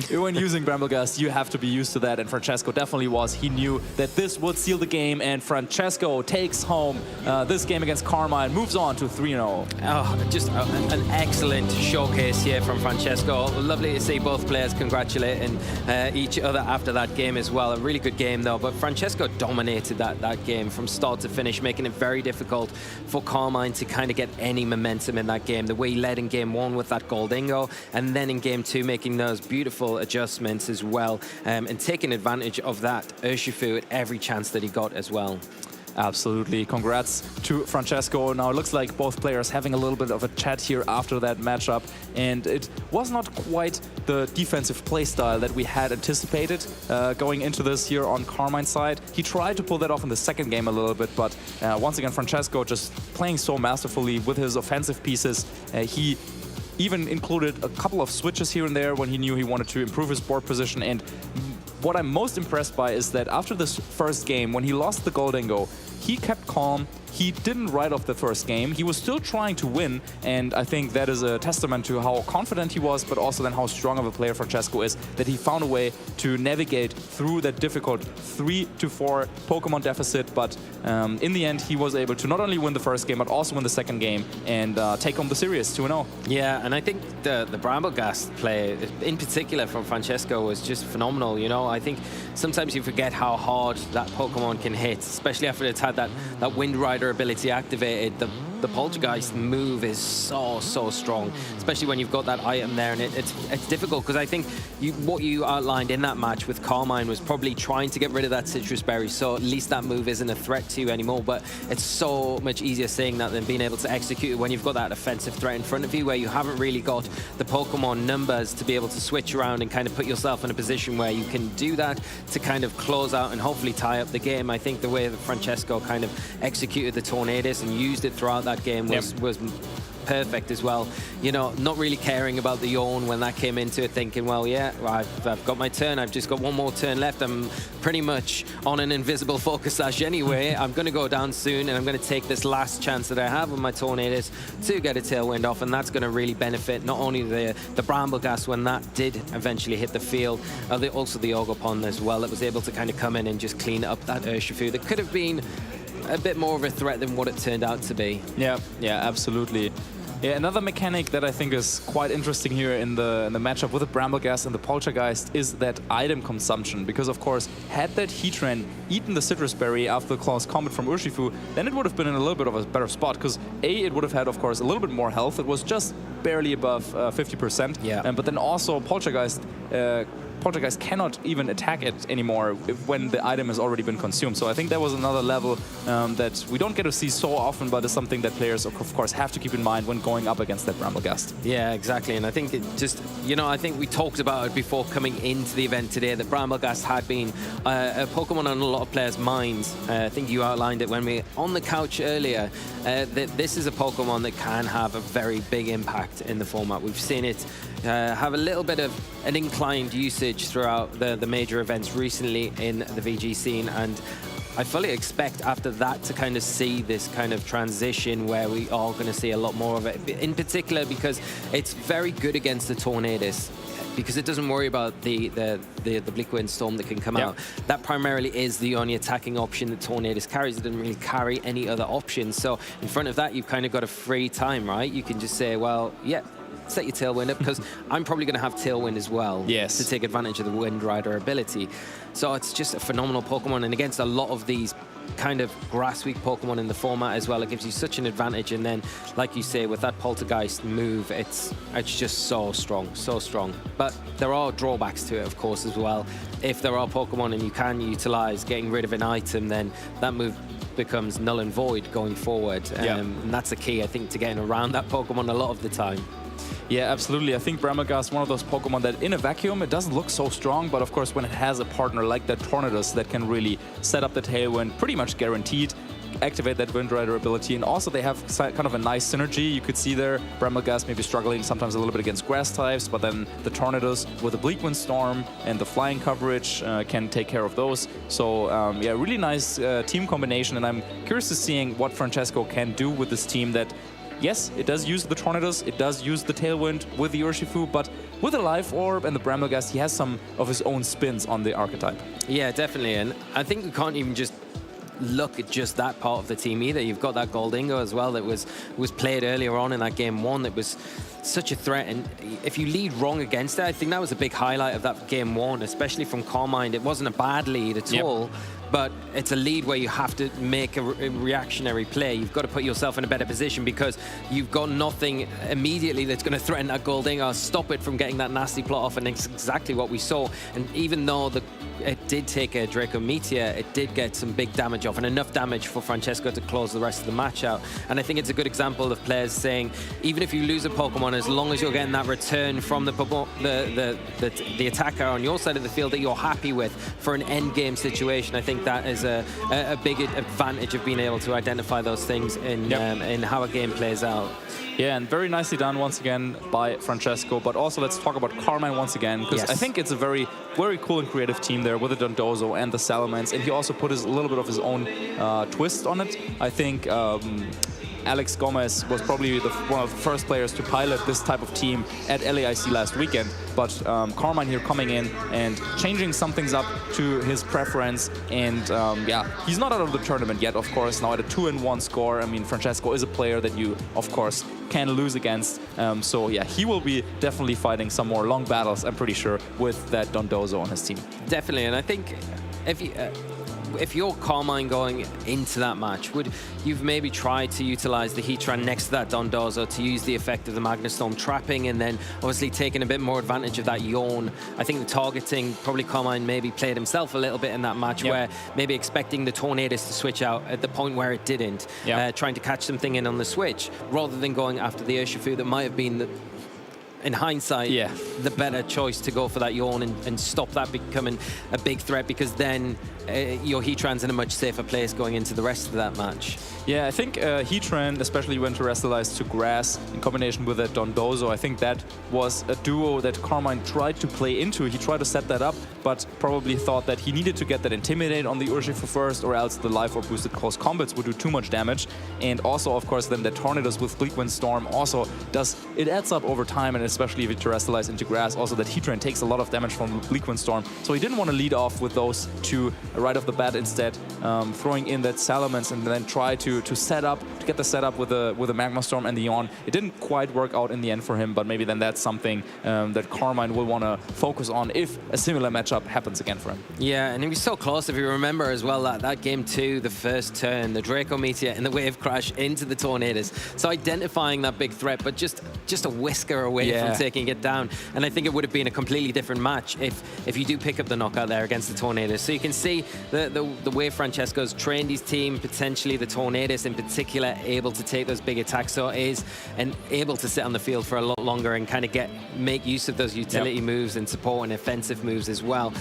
S14: when using Bramblegast, you have to be used to that, and Francesco definitely was. He knew that this would seal the game, and Francesco takes home this game against Carmine, moves on to 3-0.
S10: Oh, just an excellent showcase here from Francesco. Lovely to see both players congratulating each other after that game as well. A really good game though, but Francesco dominated that game from start to finish, making it very difficult for Carmine to kind of get any momentum in that game. The way he led in game 1 with that Goldingo, and then in game 2 making those beautiful adjustments as well, and taking advantage of that Urshifu at every chance that he got as well.
S14: Absolutely. Congrats to Francesco. Now it looks like both players having a little bit of a chat here after that matchup, and it was not quite the defensive playstyle that we had anticipated going into this here on Carmine's side. He tried to pull that off in the second game a little bit, but once again Francesco just playing so masterfully with his offensive pieces. He even included a couple of switches here and there when he knew he wanted to improve his board position, and what I'm most impressed by is that after this first game, when he lost the Goldingo, he kept calm. He didn't write off the first game. He was still trying to win, and I think that is a testament to how confident he was, but also then how strong of a player Francesco is, that he found a way to navigate through that difficult 3-4 Pokemon deficit. But in the end, he was able to not only win the first game, but also win the second game and take home the series 2-0.
S10: Yeah, and I think the Bramblegast play, in particular from Francesco, was just phenomenal. You know, I think sometimes you forget how hard that Pokemon can hit, especially after it's had that Wind Rider ability activated. The Poltergeist move is so strong, especially when you've got that item there, and it's difficult because I think what you outlined in that match with Carmine was probably trying to get rid of that Citrus Berry, so at least that move isn't a threat to you anymore. But it's so much easier saying that than being able to execute it when you've got that offensive threat in front of you, where you haven't really got the Pokemon numbers to be able to switch around and kind of put yourself in a position where you can do that to kind of close out and hopefully tie up the game. I think the way that Francesco kind of executed the Tornadus and used it throughout that game was perfect as well. You know, not really caring about the yawn when that came into it, thinking, well, yeah, I've got my turn. I've just got one more turn left. I'm pretty much on an invisible focus sash anyway. I'm going to go down soon, and I'm going to take this last chance that I have with my Tornadus to get a Tailwind off, and that's going to really benefit not only the Bramblegast when that did eventually hit the field, also the Ogerpon as well, that was able to kind of come in and just clean up that Urshifu that could have been a bit more of a threat than what it turned out to be.
S14: Yeah, absolutely. Yeah, another mechanic that I think is quite interesting here in the matchup with the Bramblegast and the Poltergeist is that item consumption. Because, of course, had that Heatran eaten the Citrus Berry after the close combat from Urshifu, then it would have been in a little bit of a better spot. Because, A, it would have had, of course, a little bit more health. It was just barely above 50%.
S10: Yeah.
S14: But then also Poltergeist cannot even attack it anymore when the item has already been consumed. So I think that was another level that we don't get to see so often, but is something that players, of course, have to keep in mind when going up against that Bramblegast.
S10: Yeah, exactly. And I think it just, you know, I think we talked about it before coming into the event today, that Bramblegast had been a Pokemon on a lot of players' minds. I think you outlined it when we were on the couch earlier, that this is a Pokemon that can have a very big impact in the format. We've seen it have a little bit of an inclined usage throughout the major events recently in the VG scene, and I fully expect after that to kind of see this kind of transition where we are going to see a lot more of it, in particular because it's very good against the Tornadus, because it doesn't worry about the Bleakwind Storm that can come out. That primarily is the only attacking option that Tornadus carries. It doesn't really carry any other options. So in front of that, you've kind of got a free time, right? You can just say, well, yeah, set your Tailwind up, because I'm probably going to have Tailwind as well to take advantage of the Wind Rider ability. So it's just a phenomenal Pokemon, and against a lot of these kind of grass-weak Pokemon in the format as well. It gives you such an advantage. And then, like you say, with that Poltergeist move, it's just so strong, so strong. But there are drawbacks to it, of course, as well. If there are Pokemon and you can utilize getting rid of an item, then that move becomes null and void going forward. And that's the key, I think, to getting around that Pokemon a lot of the time.
S14: Yeah, absolutely. I think Bramagast, one of those Pokemon that in a vacuum, it doesn't look so strong, but of course when it has a partner like that Tornadus that can really set up the Tailwind, pretty much guaranteed, activate that Wind Rider ability, and also they have kind of a nice synergy. You could see there, Bramagast maybe struggling sometimes a little bit against grass types, but then the Tornadus with the Bleak Wind Storm and the flying coverage can take care of those. So yeah, really nice team combination, and I'm curious to seeing what Francesco can do with this team that, yes, it does use the Tornadus, it does use the Tailwind with the Urshifu, but with the Life Orb and the Bramagast, he has some of his own spins on the archetype.
S10: Yeah, definitely, and I think we can't even just look at just that part of the team either. You've got that Goldingo as well that was played earlier on in that game one that was such a threat, and if you lead wrong against it, I think that was a big highlight of that game one, especially from Carmine. It wasn't a bad lead at all, but it's a lead where you have to make a reactionary play. You've got to put yourself in a better position because you've got nothing immediately that's going to threaten that Goldingo, stop it from getting that nasty plot off, and it's exactly what we saw. And even though it did take a Draco Meteor, it did get some big damage off, and enough damage for Francesco to close the rest of the match out. And I think it's a good example of players saying, even if you lose a Pokemon, as long as you're getting that return from the attacker on your side of the field that you're happy with for an end game situation, I think that is a big advantage of being able to identify those things in how a game plays out.
S14: Yeah, and very nicely done once again by Francesco. But also let's talk about Carmine once again, because I think it's a very, very cool and creative team there with the Dondozo and the Salamence, and he also put a little bit of his own twist on it. I think Alex Gomez was probably one of the first players to pilot this type of team at LAIC last weekend. But Carmine here coming in and changing some things up to his preference. And yeah, he's not out of the tournament yet, of course. Now at a 2-1 score, I mean, Francesco is a player that you, of course, can lose against. So yeah, he will be definitely fighting some more long battles, I'm pretty sure, with that Dondozo on his team.
S10: Definitely, and I think if you're Carmine going into that match, would you've maybe tried to utilize the Heatran next to that Dondozo to use the effect of the Magnastorm trapping, and then obviously taking a bit more advantage of that Yawn? I think the targeting, probably Carmine maybe played himself a little bit in that match, where maybe expecting the Tornadus to switch out at the point where it didn't, trying to catch something in on the switch, rather than going after the Urshifu that might have been in hindsight, the better choice to go for that Yawn and stop that becoming a big threat, because then your Heatran's in a much safer place going into the rest of that match.
S14: Yeah, I think Heatran, especially when terrestrialized to grass in combination with that Dondozo, I think that was a duo that Carmine tried to play into. He tried to set that up, but probably thought that he needed to get that Intimidate on the Urshifu first, or else the Life Orb boosted close combats would do too much damage. And also, of course, then the Tornadus with Bleak Wind Storm also it adds up over time, and especially if it terrestrialized into grass, also that Heatran takes a lot of damage from Bleak Wind Storm. So he didn't want to lead off with those two right off the bat, instead throwing in that Salamence and then try to get the setup with the Magma Storm and the Yawn. It didn't quite work out in the end for him, but maybe then that's something that Carmine will want to focus on if a similar matchup happens again for him.
S10: Yeah, and he was so close, if you remember as well, that game 2, the first turn, the Draco Meteor and the Wave Crash into the Tornadus. So identifying that big threat, but just a whisker away from taking it down. And I think it would have been a completely different match if you do pick up the knockout there against the Tornadus. So you can see the way Francesco's trained his team, potentially the Tornadus in particular, able to take those big attacks, so and able to sit on the field for a lot longer and kind of make use of those utility moves and support and offensive moves as well.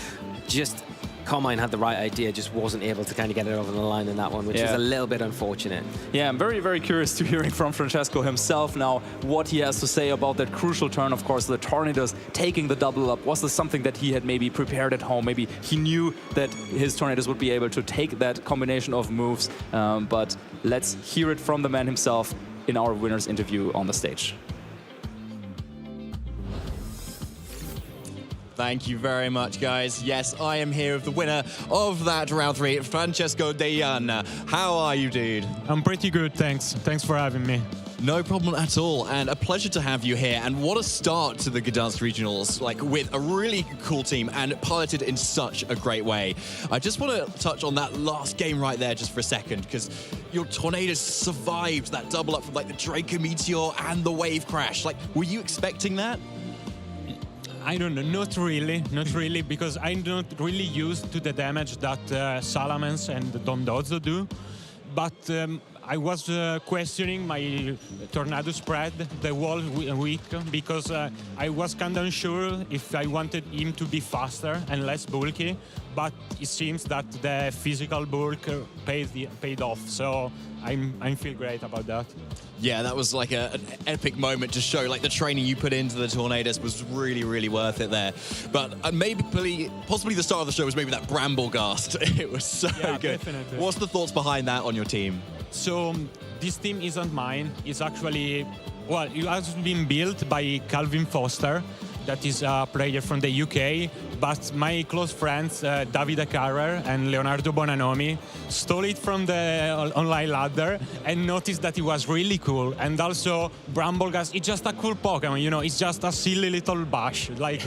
S10: Just Carmine had the right idea, just wasn't able to kind of get it over the line in that one, which is a little bit unfortunate.
S14: Yeah, I'm very, very curious to hearing from Francesco himself now what he has to say about that crucial turn. Of course, the Tornadus taking the double up. Was this something that he had maybe prepared at home? Maybe he knew that his Tornadus would be able to take that combination of moves. But let's hear it from the man himself in our winner's interview on the stage.
S1: Thank you very much, guys. Yes, I am here with the winner of that round 3, Francesco Dejan. How are you, dude?
S15: I'm pretty good, thanks. Thanks for having me.
S1: No problem at all, and a pleasure to have you here. And what a start to the Gdańsk Regionals, like with a really cool team and piloted in such a great way. I just want to touch on that last game right there just for a second, because your Tornadoes survived that double up from like the Draco Meteor and the Wave Crash. Like, were you expecting that?
S15: I don't know, not really, because I'm not really used to the damage that Salamence and Dondozo do. But I was questioning my Tornado spread the whole week because I was kind of unsure if I wanted him to be faster and less bulky, but it seems that the physical bulk paid off, so I feel great about that.
S1: Yeah, that was like an epic moment to show like the training you put into the Tornadoes was really, really worth it there. But possibly the start of the show was maybe that Bramblegast. It was so good. Definitely. What's the thoughts behind that on your team?
S15: So this team isn't mine. It's actually, well, it has been built by Calvin Foster, that is a player from the UK, but my close friends, Davide Carrer and Leonardo Bonanomi, stole it from the online ladder and noticed that it was really cool. And also, Bramblegast, it's just a cool Pokemon, you know, it's just a silly little bash. Like,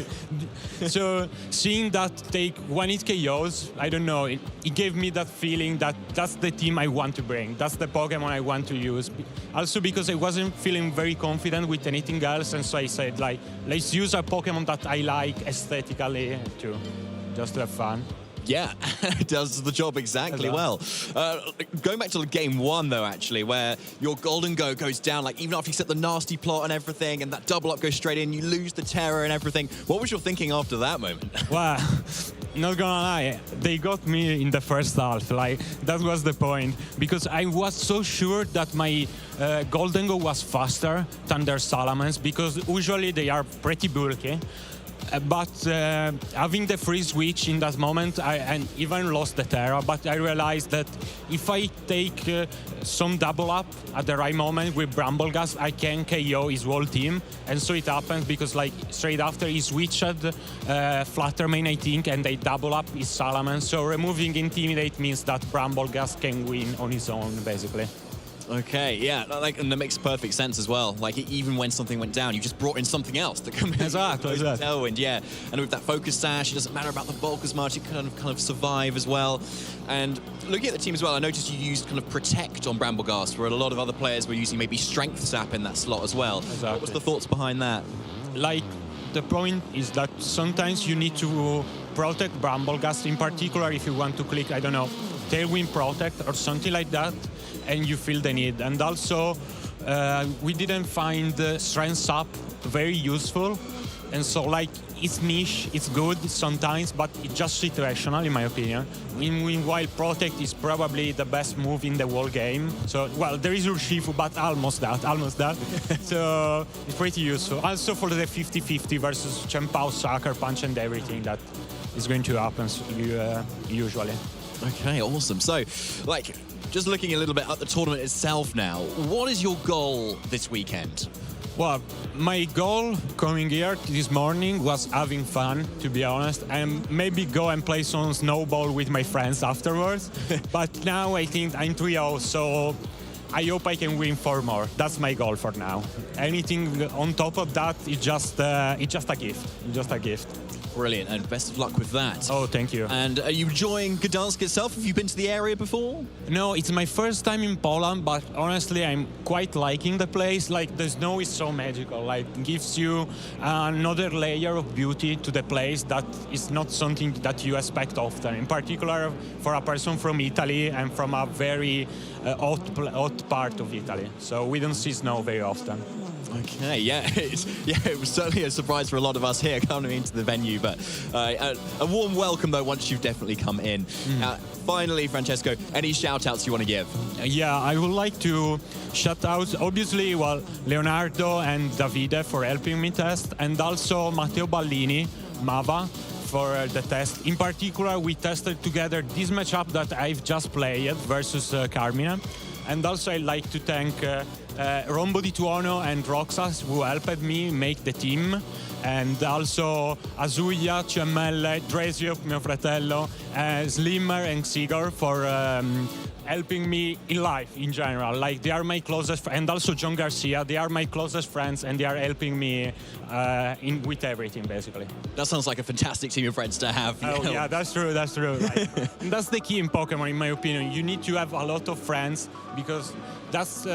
S15: so seeing that take 1-hit KOs, I don't know, it gave me that feeling that that's the team I want to bring. That's the Pokemon I want to use. Also because I wasn't feeling very confident with anything else, and so I said, like, let's use a Pokemon that I like aesthetically too, just to have fun.
S1: Yeah, it does the job exactly well. Going back to game 1, though, actually, where your Golden Go goes down, like even after you set the nasty plot and everything, and that double up goes straight in, you lose the terror and everything. What was your thinking after that moment?
S15: Well, not gonna lie, they got me in the first half. Like, that was the point, because I was so sure that my Golden Go was faster than their Salamence, because usually they are pretty bulky. But having the free switch in that moment, I even lost the Terra, but I realized that if I take some double up at the right moment with Bramblegast, I can KO his whole team. And so it happened because like straight after he switched Fluttermane, I think, and they double up his Salamence. So removing Intimidate means that Bramblegast can win on his own, basically.
S1: Okay, yeah, and that makes perfect sense as well. Like, even when something went down, you just brought in something else to come in.
S15: Exactly.
S1: Tailwind, yeah. And with that Focus Sash, it doesn't matter about the bulk as much. It kind of survive as well. And looking at the team as well, I noticed you used kind of Protect on Bramblegast, where a lot of other players were using maybe Strength Sap in that slot as well. Exactly. What was the thoughts behind that?
S15: Like, the point is that sometimes you need to protect Bramblegast, in particular if you want to click, I don't know, Tailwind Protect or something like that, and you feel the need. And also, we didn't find Strength Sap very useful, and so like it's niche, it's good sometimes, but it's just situational in my opinion. Meanwhile, Protect is probably the best move in the whole game. So, well, there is Urshifu, but almost that. So it's pretty useful. Also for the 50-50 versus Chien-Pao, Sucker Punch and everything that is going to happen usually.
S1: Okay, awesome. So, like, just looking a little bit at the tournament itself now, what is your goal this weekend?
S15: Well, my goal coming here this morning was having fun, to be honest, and maybe go and play some snowball with my friends afterwards. But now I think I'm 3-0, so I hope I can win 4 more. That's my goal for now. Anything on top of that is just a gift.
S1: Brilliant, and best of luck with that.
S15: Oh, thank you.
S1: And are you enjoying Gdańsk itself? Have you been to the area before?
S15: No, it's my first time in Poland, but honestly, I'm quite liking the place. Like, the snow is so magical. Like, it gives you another layer of beauty to the place that is not something that you expect often. In particular, for a person from Italy and from a very hot part of Italy. So we don't see snow very often.
S1: Okay, yeah, it was certainly a surprise for a lot of us here coming into the venue, but a warm welcome though once you've definitely come in. Finally, Francesco, any shout-outs you want to give?
S15: Yeah, I would like to shout out, obviously, well, Leonardo and Davide for helping me test, and also Matteo Ballini, Mava, for the test. In particular, we tested together this matchup that I've just played versus Carmina. And also I'd like to thank Rombo Di Tuono and Roxas who helped me make the team. And also Azuya, CML, Dresio, mio fratello, Slimmer and Sigor for helping me in life in general. Like they are my closest, and also John Garcia, they are my closest friends and they are helping me with everything basically.
S1: That sounds like a fantastic team of friends to have.
S15: Oh yeah, that's true, that's true. Like, that's the key in Pokemon in my opinion. You need to have a lot of friends because that's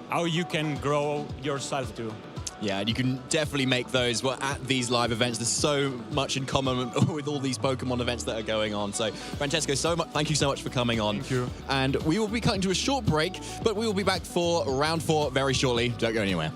S15: how you can grow yourself too.
S1: Yeah, and you can definitely make those at these live events. There's so much in common with all these Pokemon events that are going on. So, Francesco, thank you so much for coming on.
S15: Thank you.
S1: And we will be cutting to a short break, but we will be back for round 4 very shortly. Don't go anywhere.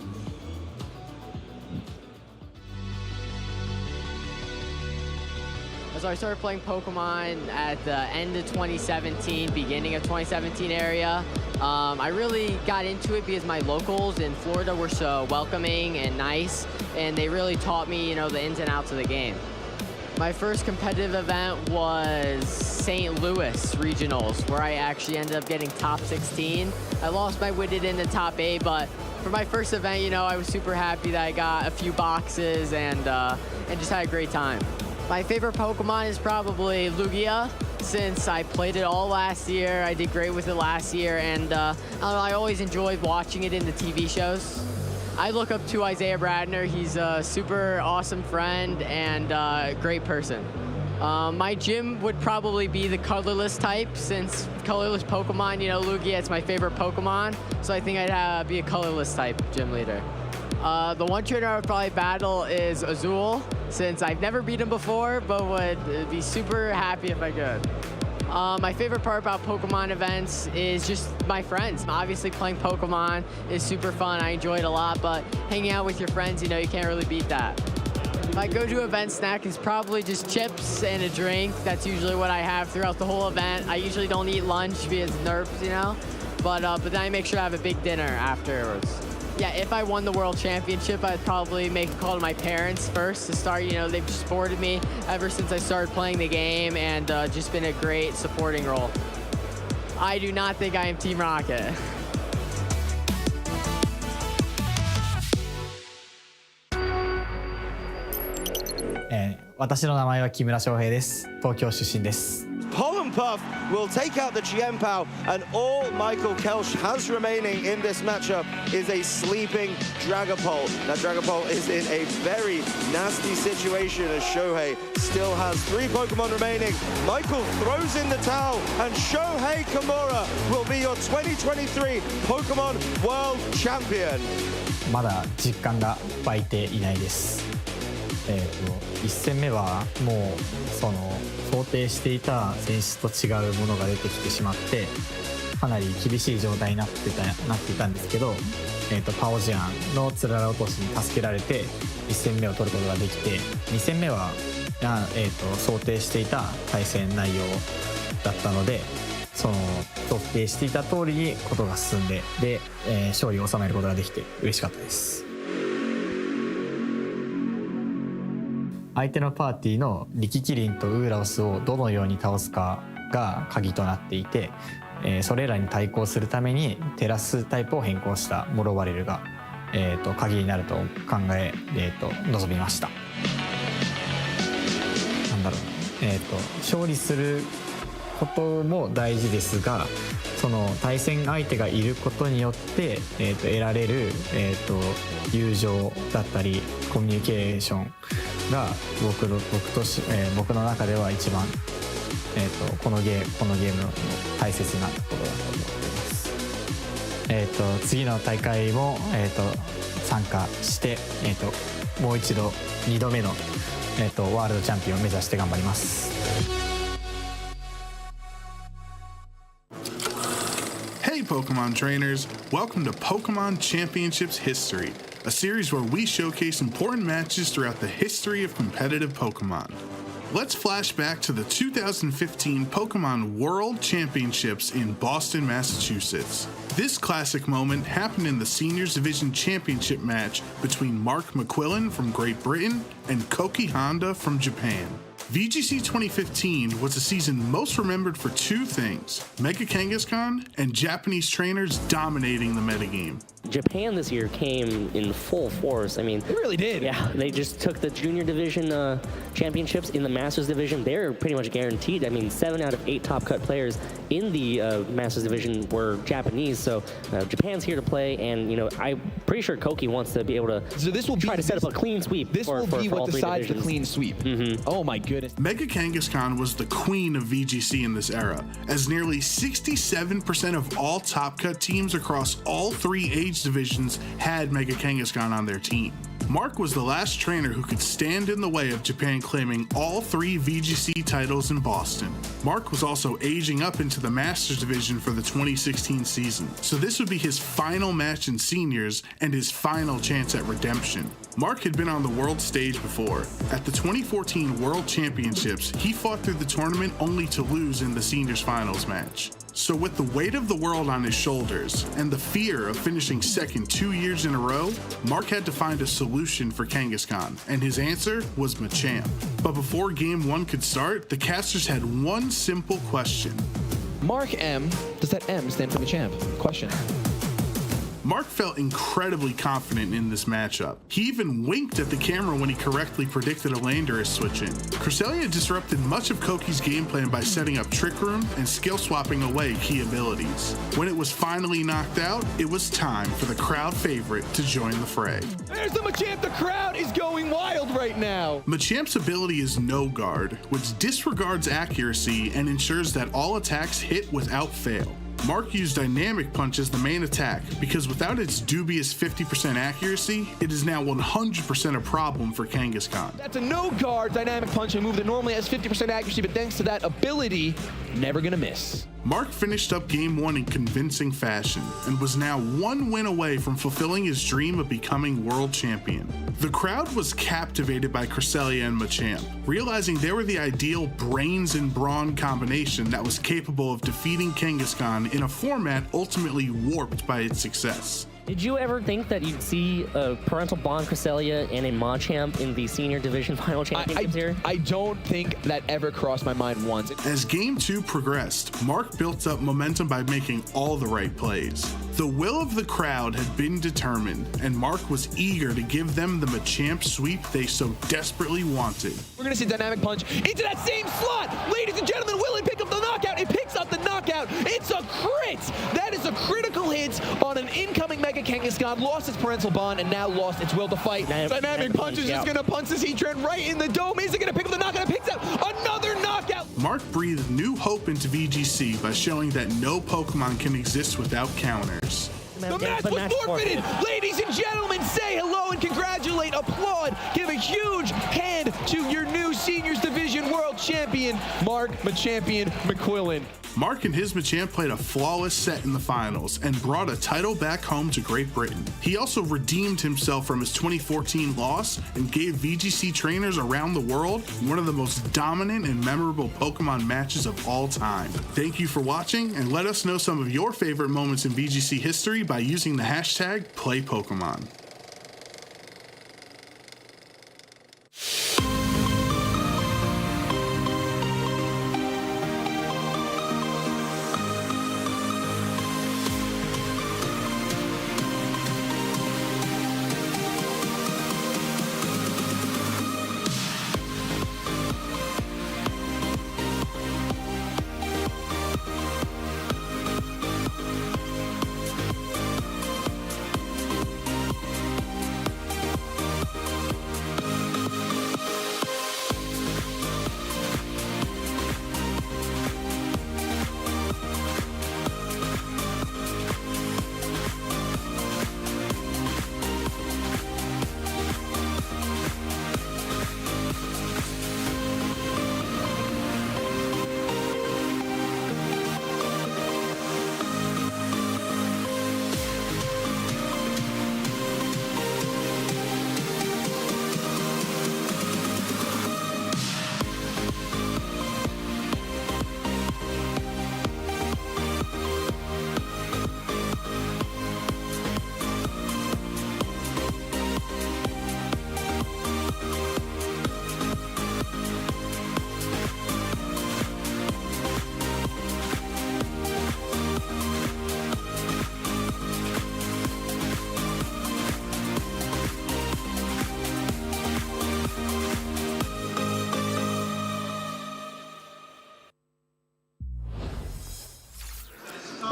S6: So I started playing Pokemon at the end of 2017, beginning of 2017 area. I really got into it because my locals in Florida were so welcoming and nice, and they really taught me, the ins and outs of the game. My first competitive event was St. Louis Regionals, where I actually ended up getting top 16. I lost my Widget in the top 8, but for my first event, I was super happy that I got a few boxes and just had a great time. My favorite Pokemon is probably Lugia, since I played it all last year. I did great with it last year, and I always enjoyed watching it in the TV shows. I look up to Isaiah Bradner. He's a super awesome friend and a great person. My gym would probably be the colorless type, since colorless Pokemon, Lugia, it's my favorite Pokemon, so I think I'd be a colorless type gym leader. The one trainer I would probably battle is Azul, since I've never beat him before, but would be super happy if I could. My favorite part about Pokemon events is just my friends. Obviously playing Pokemon is super fun, I enjoy it a lot, but hanging out with your friends, you can't really beat that. My go-to event snack is probably just chips and a drink. That's usually what I have throughout the whole event. I usually don't eat lunch because nerves, but then I make sure I have a big dinner afterwards. Yeah, if I won the World Championship, I'd probably make a call to my parents first to start. They've supported me ever since I started playing the game and just been a great supporting role. I do not think I am Team Rocket.
S16: 私の名前は木村翔平です。東京出身です。
S18: Pollen Puff will take out the Chien-Pao, and all Michael Kelsch has remaining in this matchup is a sleeping Dragapult. Now Dragapult is in a very nasty situation as Shohei still has 3 Pokemon remaining. Michael throws in the towel, and Shohei Kimura will be your 2023 Pokemon World Champion.
S16: まだ実感が湧いていないです。1戦目はもう想定していた選手と違うものが出てきてしまってかなり厳しい状態になっていたんですけど、パオジアンのつらら落としに助けられて1戦目を取ることができて、2戦目は想定していた対戦内容だったので、想定していた通りにことが進んで、勝利を収めることができて嬉しかったです。相手のパーティーのリキキリンとウーラオスをどのように倒すかが鍵となっていて、それらに対抗するためにテラスタイプを変更したモロワレルが、鍵になると考え、臨みました。勝利することも大事ですが、その対戦相手がいることによって、得られる、友情だったりコミュニケーションが僕の中では一番、このゲームの大切なところだと思っています。次の大会も、参加して、もう一度2度目の、ワールドチャンピオンを目指して頑張ります。
S19: Hey Pokemon trainers, welcome to Pokemon Championships History, a series where we showcase important matches throughout the history of competitive Pokemon. Let's flash back to the 2015 Pokemon World Championships in Boston, Massachusetts. This classic moment happened in the Seniors Division Championship match between Mark McQuillan from Great Britain and Koki Honda from Japan. VGC 2015 was a season most remembered for two things: Mega Kangaskhan and Japanese trainers dominating the metagame.
S7: Japan this year came in full force. I mean,
S8: they really did.
S7: Yeah, they just took the junior division championships in the Masters division. They're pretty much guaranteed. I mean, 7 out of 8 top cut players in the Masters division were Japanese. So Japan's here to play, and I'm pretty sure Koki wants to be able to.
S8: So this will
S7: try to set up a clean sweep.
S8: This will be what decides the clean sweep.
S7: Mm-hmm.
S8: Oh my goodness.
S19: Mega Kangaskhan was the queen of VGC in this era, as nearly 67% of all top cut teams across all 3 age divisions had Mega Kangaskhan on their team. Mark was the last trainer who could stand in the way of Japan claiming all 3 VGC titles in Boston. Mark was also aging up into the Masters division for the 2016 season, so this would be his final match in seniors and his final chance at redemption. Mark had been on the world stage before. At the 2014 World Championships, he fought through the tournament only to lose in the seniors finals match. So with the weight of the world on his shoulders and the fear of finishing second 2 years in a row, Mark had to find a solution for Kangaskhan, and his answer was Machamp. But before game 1 could start, the casters had one simple question.
S8: Mark M, does that M stand for Machamp? Question.
S19: Mark felt incredibly confident in this matchup. He even winked at the camera when he correctly predicted a Landorus switch in. Cresselia disrupted much of Koki's game plan by setting up Trick Room and skill swapping away key abilities. When it was finally knocked out, it was time for the crowd favorite to join the fray.
S8: There's the Machamp, the crowd is going wild right now.
S19: Machamp's ability is No Guard, which disregards accuracy and ensures that all attacks hit without fail. Mark used Dynamic Punch as the main attack because without its dubious 50% accuracy, it is now 100% a problem for Kangaskhan.
S8: That's a no guard Dynamic Punch, a move that normally has 50% accuracy, but thanks to that ability, never gonna miss.
S19: Mark finished up game 1 in convincing fashion and was now 1 win away from fulfilling his dream of becoming world champion. The crowd was captivated by Cresselia and Machamp, realizing they were the ideal brains and brawn combination that was capable of defeating Kangaskhan in a format ultimately warped by its success.
S7: Did you ever think that you'd see a Parental Bond Cresselia and a Machamp in the senior division final championships here?
S8: I don't think that ever crossed my mind once.
S19: As game 2 progressed, Mark built up momentum by making all the right plays. The will of the crowd had been determined, and Mark was eager to give them the Machamp sweep they so desperately wanted.
S8: We're gonna see Dynamic Punch into that same slot. Ladies and gentlemen, will it pick up the knockout? It picks up the knockout. It's a crit. That is a critical hit on an incoming Mega Kangaskhan. Lost its Parental Bond and now lost its will to fight. Dynamic Punch is just gonna punch this Heatran right in the dome. Is it gonna pick up the knockout? It picks out another knockout.
S19: Mark breathed new hope into VGC by showing that no Pokemon can exist without counters.
S8: The match was forfeited. Ladies and gentlemen, say hello and congratulate, applaud, give a huge hand to your new Seniors Division World Champion, Mark Machampion McQuillan.
S19: Mark and his Machamp played a flawless set in the finals and brought a title back home to Great Britain. He also redeemed himself from his 2014 loss and gave VGC trainers around the world one of the most dominant and memorable Pokemon matches of all time. Thank you for watching, and let us know some of your favorite moments in VGC history by using the hashtag #PlayPokemon.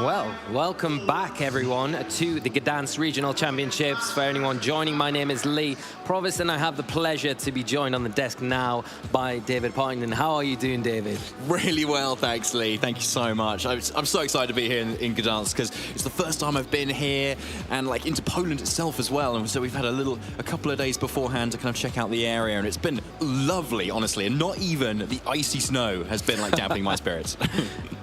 S10: Well, welcome back, everyone, to the Gdańsk Regional Championships. For anyone joining, my name is Lee Provis, and I have the pleasure to be joined on the desk now by David Partington. How are you doing, David?
S1: Really well, thanks, Lee. Thank you so much. I'm so excited to be here in Gdańsk because it's the first time I've been here and like into Poland itself as well. And so we've had a couple of days beforehand to kind of check out the area, and it's been lovely, honestly. And not even the icy snow has been like dampening my spirits.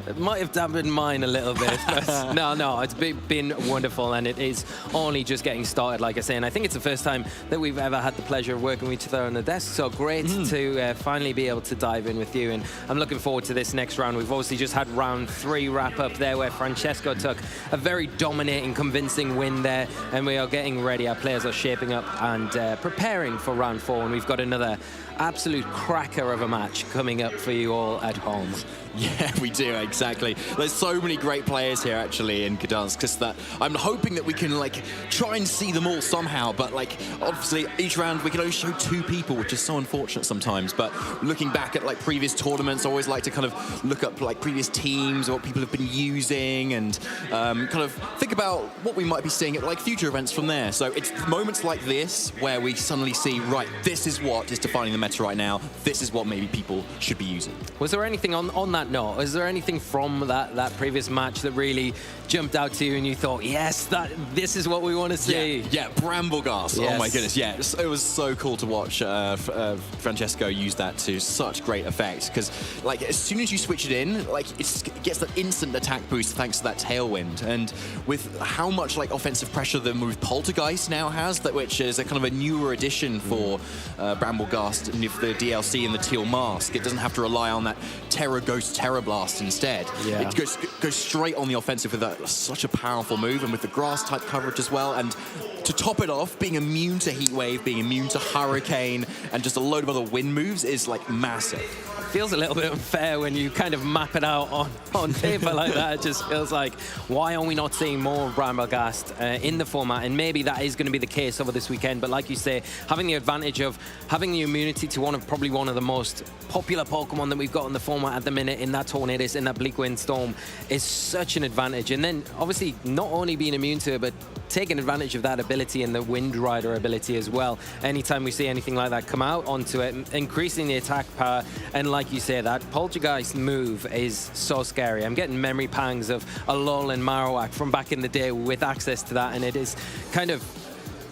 S10: It might have dampened mine a little bit, but no, it's been wonderful, and it is only just getting started, like I say, and I think it's the first time that we've ever had the pleasure of working with each other on the desk, so great to finally be able to dive in with you, and I'm looking forward to this next round. We've obviously just had round 3 wrap up there, where Francesco took a very dominating, convincing win there, and we are getting ready. Our players are shaping up and preparing for round 4, and we've got another absolute cracker of a match coming up for you all at home.
S1: Yeah, we do, exactly. There's so many great players here actually in Gdańsk, because that I'm hoping that we can like try and see them all somehow, but like obviously each round we can only show 2 people, which is so unfortunate sometimes. But looking back at like previous tournaments, I always like to kind of look up like previous teams or what people have been using, and kind of think about what we might be seeing at like future events from there. So it's moments like this where we suddenly see, right, this is what is defining the meta right now. This is what maybe people should be using.
S10: Was there anything on that note? Is there anything from that previous match that really jumped out to you and you thought, yes, this is what we want to see?
S1: Yeah, Bramblegast.
S10: Yes.
S1: Oh my goodness, yeah. It was so cool to watch Francesco use that to such great effect, because like as soon as you switch it in, like it gets that instant attack boost thanks to that tailwind. And with how much like offensive pressure the move Poltergeist now has, which is a kind of a newer addition for Bramblegast, the DLC and the teal mask, it doesn't have to rely on that Terror Ghost Terror Blast instead.
S10: Yeah.
S1: It goes straight on the offensive with such a powerful move, and with the grass type coverage as well. And to top it off, being immune to Heat Wave, being immune to Hurricane, and just a load of other wind moves is like massive.
S10: Feels a little bit unfair when you kind of map it out on paper like that. It just feels like, why are we not seeing more of Bramblegast in the format? And maybe that is going to be the case over this weekend. But like you say, having the advantage of having the immunity to probably one of the most popular Pokemon that we've got in the format at the minute, in that Tornadus, in that Bleakwind Storm, is such an advantage. And then obviously not only being immune to it, but taking advantage of that ability and the Wind Rider ability as well. Anytime we see anything like that come out onto it, increasing the attack power, and like you say, that Poltergeist move is so scary. I'm getting memory pangs of Alolan Marowak from back in the day with access to that, and it is kind of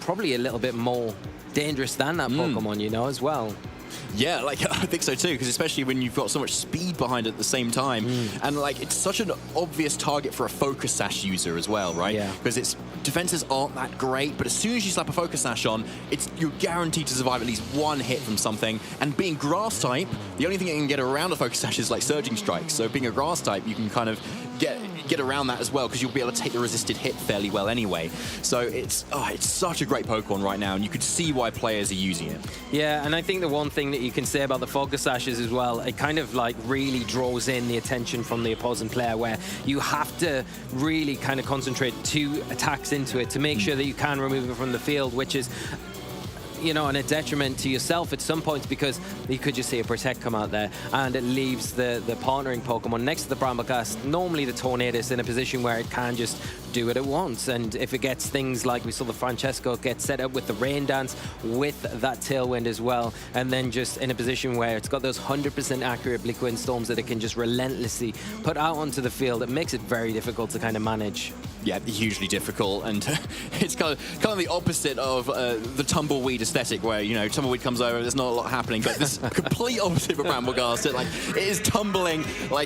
S10: probably a little bit more dangerous than that Pokemon, you know, as well.
S1: Yeah, like I think so too, because especially when you've got so much speed behind it at the same time, and like it's such an obvious target for a Focus Sash user as well, right?
S10: Yeah.
S1: Because its defenses aren't that great, but as soon as you slap a Focus Sash on, you're guaranteed to survive at least 1 hit from something. And being Grass type, the only thing that can get around a Focus Sash is like Surging Strikes. So being a Grass type, you can kind of get around that as well, because you'll be able to take the resisted hit fairly well anyway. So it's such a great Pokemon right now, and you could see why players are using it.
S10: Yeah, and I think the one thing that you can say about the Focus Sashes as well, it kind of like really draws in the attention from the opposing player, where you have to really kind of concentrate 2 attacks into it to make sure that you can remove it from the field, which is, you know, and a detriment to yourself at some points, because you could just see a Protect come out there, and it leaves the partnering Pokemon next to the Bramblegast, normally the Tornadus, in a position where it can just do it at once. And if it gets things like we saw the Francesco get set up with the Rain Dance, with that Tailwind as well, and then just in a position where it's got those 100% accurate Bleakwind Storms that it can just relentlessly put out onto the field, it makes it very difficult to kind of manage.
S1: Yeah, hugely difficult, and it's kind of the opposite of the Tumbleweed aesthetic, where, you know, Tumbleweed comes over, there's not a lot happening, but this complete opposite for Bramblegast. It is tumbling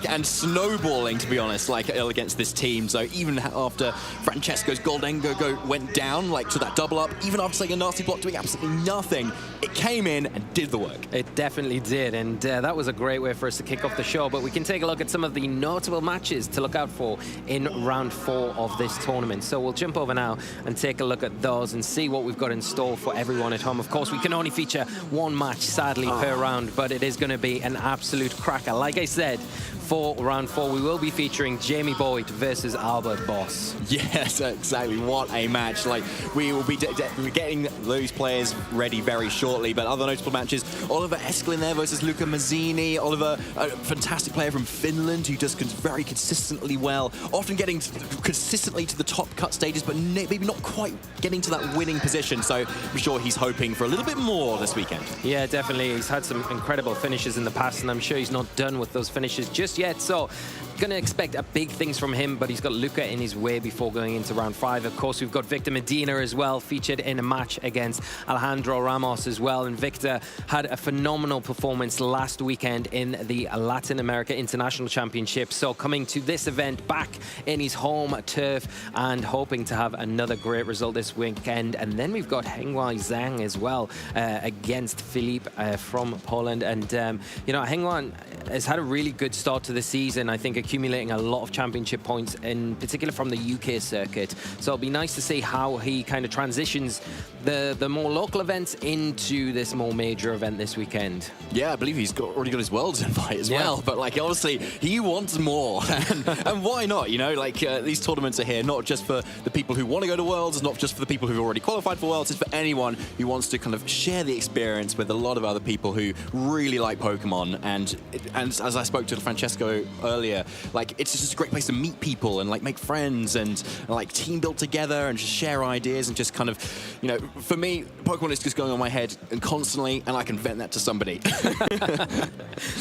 S1: and snowballing, to be honest, against this team. So even after Francesco's Goldengo went down, to that double up, even after taking a nasty block, doing absolutely nothing, it came in and did the work.
S10: It definitely did, and that was a great way for us to kick off the show. But we can take a look at some of the notable matches to look out for in round 4 of this this tournament. So we'll jump over now and take a look at those and see what we've got in store for everyone at home. Of course, we can only feature one match, sadly, per round, but it is going to be an absolute cracker. Like I said, for round 4, we will be featuring Jamie Boyd versus Albert Boss.
S1: Yes, exactly. What a match. Like, we will be getting those players ready very shortly, but other notable matches, Oliver Eskelin there versus Luca Mazzini. Oliver, a fantastic player from Finland who does very consistently well, often getting consistently to the top cut stages, but maybe not quite getting to that winning position. So I'm sure he's hoping for a little bit more this weekend.
S10: Yeah, definitely. He's had some incredible finishes in the past, and I'm sure he's not done with those finishes just yet. So gonna expect big things from him, but he's got Luca in his way before going into round 5. Of course, we've got Victor Medina as well, featured in a match against Alejandro Ramos as well. And Victor had a phenomenal performance last weekend in the Latin America International Championships. So coming to this event back in his home turf and hoping to have another great result this weekend. And then we've got Hengwai Zhang as well against Philippe from Poland. And, you know, Hengwai has had a really good start to the season, I think, accumulating a lot of championship points, in particular from the UK circuit. So it'll be nice to see how he kind of transitions the more local events into this more major event this weekend.
S1: Yeah, I believe he's already got his Worlds invite as well, but like obviously he wants more. and why not? You know, like these tournaments are here not just for the people who want to go to Worlds, not just for the people who've already qualified for Worlds, it's for anyone who wants to kind of share the experience with a lot of other people who really like Pokemon. And as I spoke to Francesco earlier, like it's just a great place to meet people and like make friends and like team build together and just share ideas and just kind of, you know, for me, Pokemon is just going on my head and constantly, and I can vent that to somebody.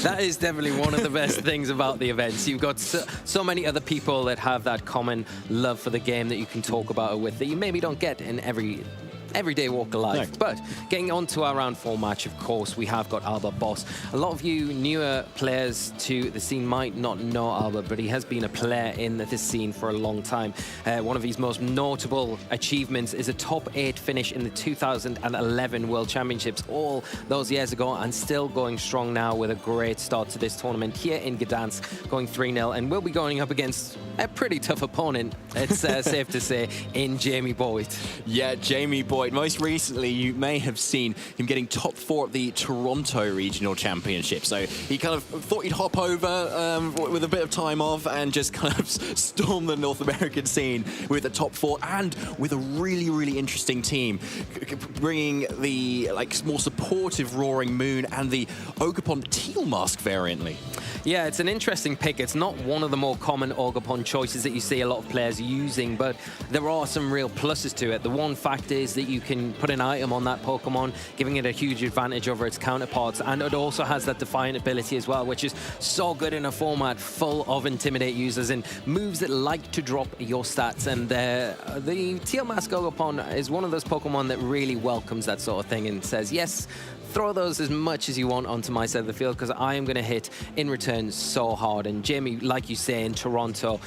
S10: That is definitely one of the best things about the events. You've got so many other people that have that common love for the game that you can talk about it with that you maybe don't get in everyday walk of life. No. But getting on to our round 4 match, of course, we have got Albert Boss. A lot of you newer players to the scene might not know Albert, but he has been a player in this scene for a long time. One of his most notable achievements is a top 8 finish in the 2011 World Championships all those years ago, and still going strong now with a great start to this tournament here in Gdańsk, going 3-0, and we'll be going up against a pretty tough opponent, it's safe to say, in Jamie Boyd.
S1: Yeah, Jamie Boyd. Most recently, you may have seen him getting top 4 at the Toronto Regional Championship. So he kind of thought he'd hop over with a bit of time off and just kind of storm the North American scene with a top 4 and with a really, really interesting team, bringing the like more supportive Roaring Moon and the Ogerpon Teal Mask variantly.
S10: Yeah, it's an interesting pick. It's not one of the more common Ogerpon choices that you see a lot of players using, but there are some real pluses to it. The one fact is that you can put an item on that Pokemon, giving it a huge advantage over its counterparts, and it also has that Defiant ability as well, which is so good in a format full of Intimidate users and moves that like to drop your stats. And the Teal Mask Ogerpon is one of those Pokemon that really welcomes that sort of thing and says, yes, throw those as much as you want onto my side of the field because I am going to hit in return so hard. And Jamie, like you say, in Toronto,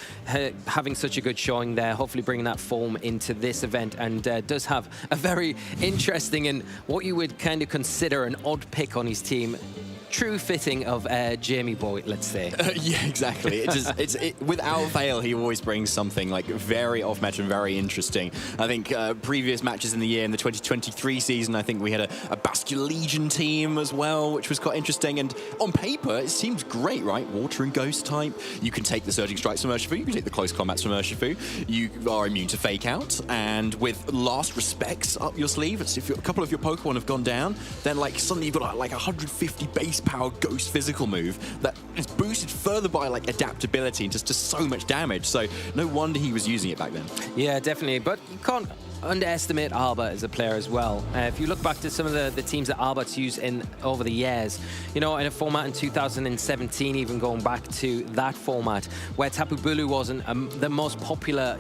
S10: having such a good showing there, hopefully bringing that form into this event, and does have a very interesting and what you would kind of consider an odd pick on his team. True fitting of Jamie Boyd, let's say.
S1: Yeah, exactly. It's without fail, he always brings something like very off-match and very interesting. I think previous matches in the year, in the 2023 season, I think we had a Bascule Legion team as well, which was quite interesting. And on paper, it seems great, right? Water and Ghost type. You can take the Surging Strikes from Urshifu. You can take the Close Combats from Urshifu. You are immune to Fake Out. And with Last Respects up your sleeve, it's if a couple of your Pokemon have gone down, then like suddenly you've got like 150 base power Ghost physical move that is boosted further by like adaptability and just so much damage. So no wonder he was using it back then.
S10: Yeah, definitely. But you can't underestimate Albert as a player as well. If you look back to some of the teams that Albert's used in over the years, you know, in a format in 2017, even going back to that format, where Tapu Bulu wasn't the most popular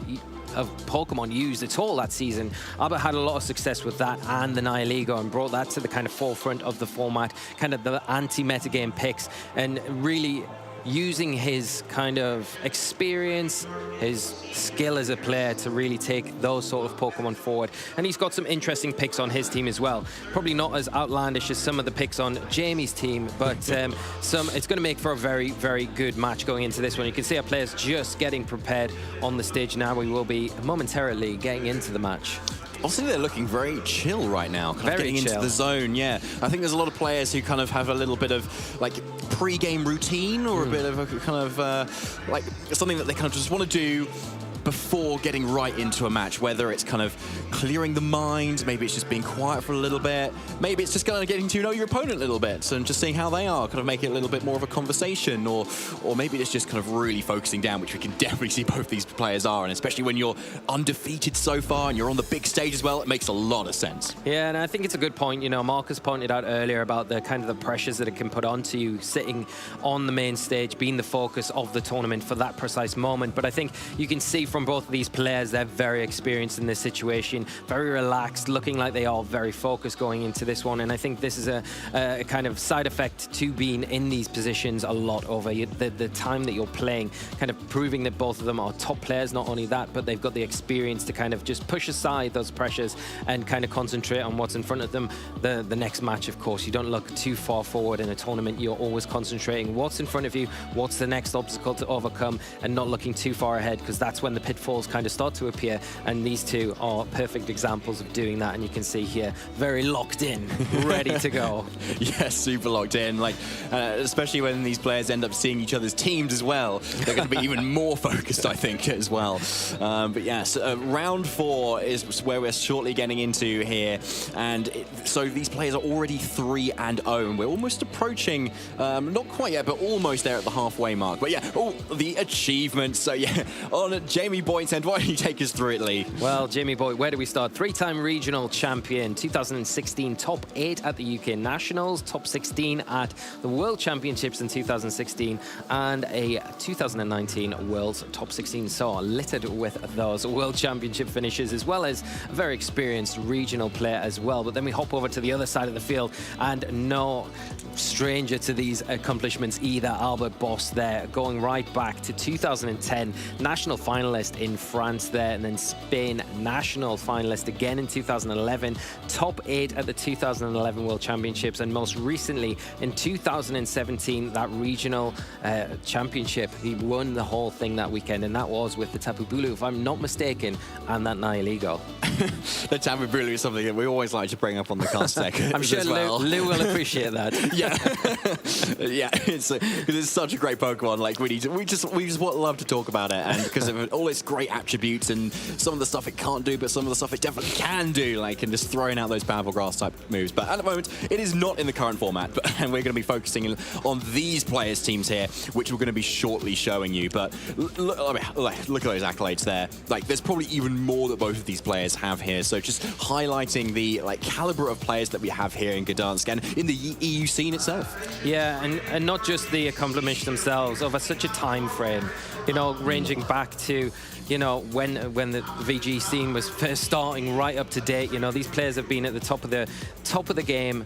S10: of Pokemon used at all that season, Albert had a lot of success with that and the Nihilego and brought that to the kind of forefront of the format, kind of the anti-metagame picks, and really using his kind of experience, his skill as a player to really take those sort of Pokemon forward. And he's got some interesting picks on his team as well. Probably not as outlandish as some of the picks on Jamie's team, but it's going to make for a very, very good match going into this one. You can see our players just getting prepared on the stage now. We will be momentarily getting into the match.
S1: Also, they're looking very chill right now, kind of
S10: Very
S1: getting
S10: chill.
S1: into the zone. Yeah, I think there's a lot of players who kind of have a little bit of like pre-game routine or a bit of a kind of like something that they kind of just want to do before getting right into a match, whether it's kind of clearing the mind, maybe it's just being quiet for a little bit, maybe it's just kind of getting to know your opponent a little bit and just seeing how they are, kind of make it a little bit more of a conversation, or maybe it's just kind of really focusing down, which we can definitely see both these players are, and especially when you're undefeated so far and you're on the big stage as well, it makes a lot of sense.
S10: Yeah, and I think it's a good point. You know, Marcus pointed out earlier about the kind of the pressures that it can put onto you sitting on the main stage, being the focus of the tournament for that precise moment. But I think you can see from both of these players, they're very experienced in this situation, very relaxed, looking like they are very focused going into this one. And I think this is a kind of side effect to being in these positions a lot over the time that you're playing, kind of proving that both of them are top players. Not only that, but they've got the experience to kind of just push aside those pressures and kind of concentrate on what's in front of them. The next match, of course, you don't look too far forward in a tournament. You're always concentrating what's in front of you, what's the next obstacle to overcome, and not looking too far ahead, because that's when the pitfalls kind of start to appear. And these two are perfect examples of doing that. And you can see here, very locked in, ready to go.
S1: Yeah, super locked in. Like, especially when these players end up seeing each other's teams as well, they're going to be even more focused, I think, as well. But yes, round 4 is where we're shortly getting into here, and so these players are already 3-0. We're almost approaching, not quite yet, but almost there at the halfway mark. But yeah, the achievements. So yeah, on Jamie Boyd's end, why don't you take us through it, Lee?
S10: Well, Jamie Boyd, where do we start? 3-time regional champion, 2016 top 8 at the UK Nationals, top 16 at the World Championships in 2016, and a 2019 World's top 16. So littered with those World Championship finishes, as well as a very experienced regional player as well. But then we hop over to the other side of the field, and no stranger to these accomplishments either. Albert Boss there, going right back to 2010, national finalist in France there, and then Spain national finalist again in 2011, top 8 at the 2011 World Championships, and most recently in 2017 that regional championship. He won the whole thing that weekend, and that was with the Tapu Bulu, if I'm not mistaken, and that Nihilego.
S1: The Tapu Bulu is something that we always like to bring up on the cast deck.
S10: I'm sure
S1: well.
S10: Lou will appreciate that.
S1: Yeah, yeah, it's such a great Pokemon. Like we just love to talk about it, and because of all its great attributes and some of the stuff it can't do, but some of the stuff it definitely can do, like, and just throwing out those powerful grass type moves. But at the moment, it is not in the current format, and we're going to be focusing on these players' teams here, which we're going to be shortly showing you. But look at those accolades there. Like, there's probably even more that both of these players have here. So just highlighting the caliber of players that we have here in Gdańsk and in the EU scene itself.
S10: Yeah, and not just the accomplishments themselves over such a time frame, you know, ranging back to, you know, when the VG scene was first starting right up to date. You know, these players have been at the top of the game,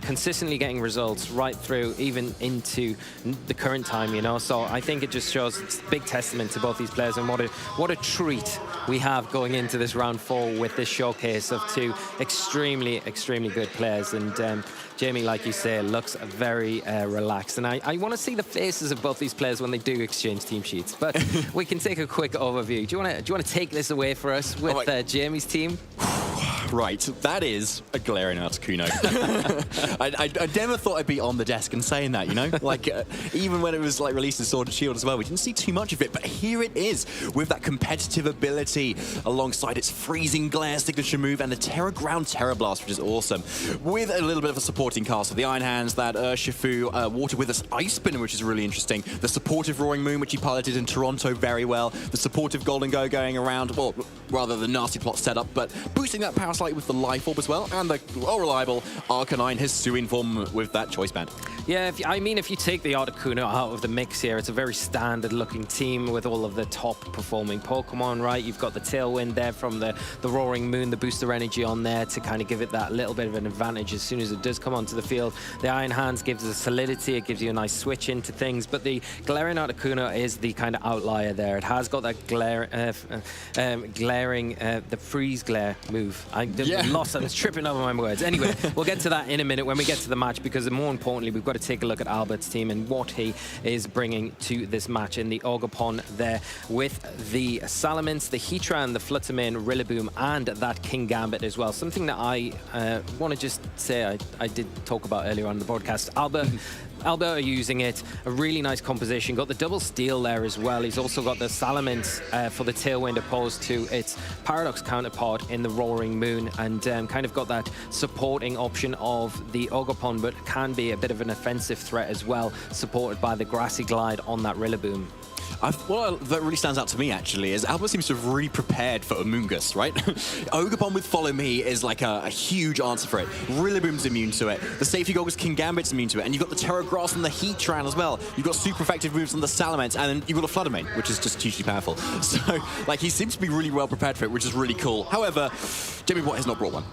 S10: consistently getting results right through even into the current time, you know. So I think it just shows, it's a big testament to both these players, and what a treat we have going into this round 4 with this showcase of two extremely good players. And Jamie, like you say, looks very relaxed, and I want to see the faces of both these players when they do exchange team sheets. But we can take a quick overview. Do you want to take this away for us with Jamie's team?
S1: Right, that is a glaring Articuno. I never thought I'd be on the desk and saying that, you know? Like, even when it was released in Sword and Shield as well, we didn't see too much of it, but here it is, with that competitive ability alongside its Freezing Glare signature move and the Terra Ground Terra Blast, which is awesome. With a little bit of a supporting cast of the Iron Hands, that Shifu Water with us Ice Spinner, which is really interesting. The supportive Roaring Moon, which he piloted in Toronto very well. The supportive Golden Go going around, well, rather the Nasty Plot setup, but boosting that power slightly with the Life Orb as well, and the reliable Arcanine Hisuian form with that Choice Band.
S10: Yeah, if you take the Articuno out of the mix here, it's a very standard-looking team with all of the top-performing Pokemon, right? You've got the Tailwind there from the Roaring Moon, the booster energy on there to kind of give it that little bit of an advantage as soon as it does come onto the field. The Iron Hands gives us solidity, it gives you a nice switch into things, but the Glaring Articuno is the kind of outlier there. It has got that the Freeze Glare move. I was tripping over my words. Anyway, we'll get to that in a minute when we get to the match, because more importantly, we've got to take a look at Albert's team and what he is bringing to this match in the Ogerpon there with the Salamence, the Heatran, the Fluttermane, Rillaboom, and that King Gambit as well. Something that I want to just say I did talk about earlier on the broadcast. Albert are using it, a really nice composition. Got the double steel there as well. He's also got the Salamence for the Tailwind opposed to its Paradox counterpart in the Roaring Moon, and kind of got that supporting option of the Ogerpon, but can be a bit of an offensive threat as well, supported by the Grassy Glide on that Rillaboom.
S1: What that really stands out to me, actually, is Albert seems to have really prepared for Amoonguss, right? Ogerpon with Follow Me is like a huge answer for it. Rillaboom's immune to it. The Safety Goggles King Gambit's immune to it. And you've got the Terra Grass and the Heatran as well. You've got super effective moves on the Salamence, and then you've got a Fluttermane, which is just hugely powerful. So, like, he seems to be really well prepared for it, which is really cool. However, Jamie White has not brought one.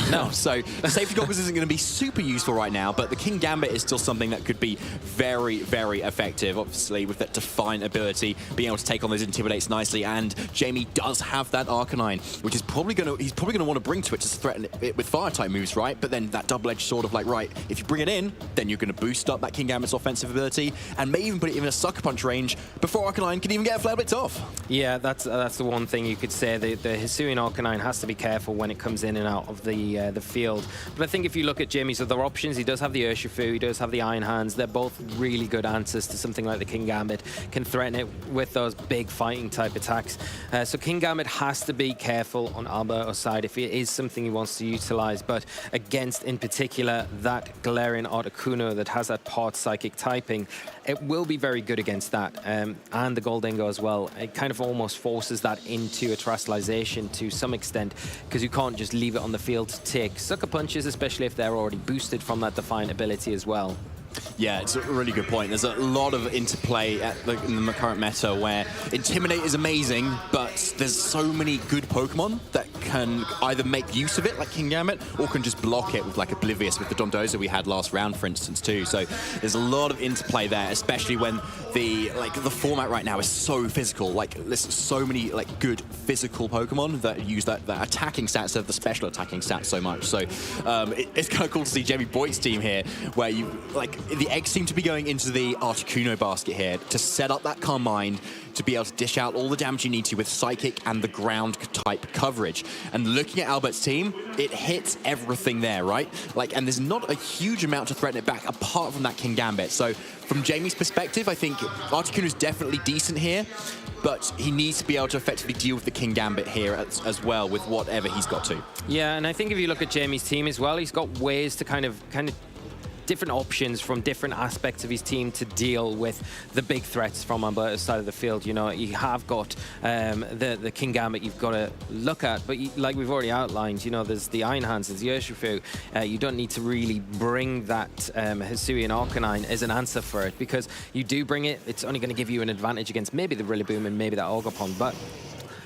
S1: No. So, the Safety Goggles isn't going to be super useful right now, but the King Gambit is still something that could be very, very effective, obviously, with that Defiant ability, being able to take on those Intimidates nicely, and Jamie does have that Arcanine, which is he's probably gonna want to bring to it to threaten it with Fire-type moves, right? But then that double-edged sword of like, right, if you bring it in, then you're gonna boost up that King Gambit's offensive ability, and may even put it in a Sucker Punch range before Arcanine can even get a Flare Blitz off. Yeah, that's the one thing you could say. The Hisuian Arcanine has to be careful when it comes in and out of the field. But I think if you look at Jamie's other options, he does have the Urshifu, he does have the Iron Hands. They're both really good answers to something like the King Gambit. Can threaten it with those big fighting type attacks. So King Gambit has to be careful on Alberto's side if it is something he wants to utilize, but against in particular that Galarian Articuno that has that part psychic typing, it will be very good against that, and the Goldingo as well. It kind of almost forces that into a Terastallization to some extent, because you can't just leave it on the field to take Sucker Punches, especially if they're already boosted from that Defiant ability as well. Yeah, it's a really good point. There's a lot of interplay in the current meta where Intimidate is amazing, but there's so many good Pokemon that can either make use of it, like King Gambit, or can just block it with like Oblivious with the Dondozo we had last round, for instance, too. So there's a lot of interplay there, especially when the format right now is so physical. Like there's so many like good physical Pokemon that use that attacking stats instead of the special attacking stats so much. So it's kind of cool to see Jamie Boyd's team here, where you like the eggs seem to be going into the Articuno basket here to set up that Calm Mind to be able to dish out all the damage you need to with Psychic and the ground type coverage. And looking at Albert's team, it hits everything there, right? Like, and there's not a huge amount to threaten it back apart from that King Gambit. So from Jamie's perspective, I think Articuno is definitely decent here, but he needs to be able to effectively deal with the King Gambit here as well with whatever he's got to. Yeah, and I think if you look at Jamie's team as well, he's got ways to kind of different options from different aspects of his team to deal with the big threats from Alberto's side of the field. You know, you have got the King Gambit you've got to look at, but like we've already outlined, you know, there's the Iron Hands, there's the Urshifu. You don't need to really bring that Hisuian Arcanine as an answer for it, because you do bring it, it's only going to give you an advantage against maybe the Rillaboom and maybe that Ogerpon, but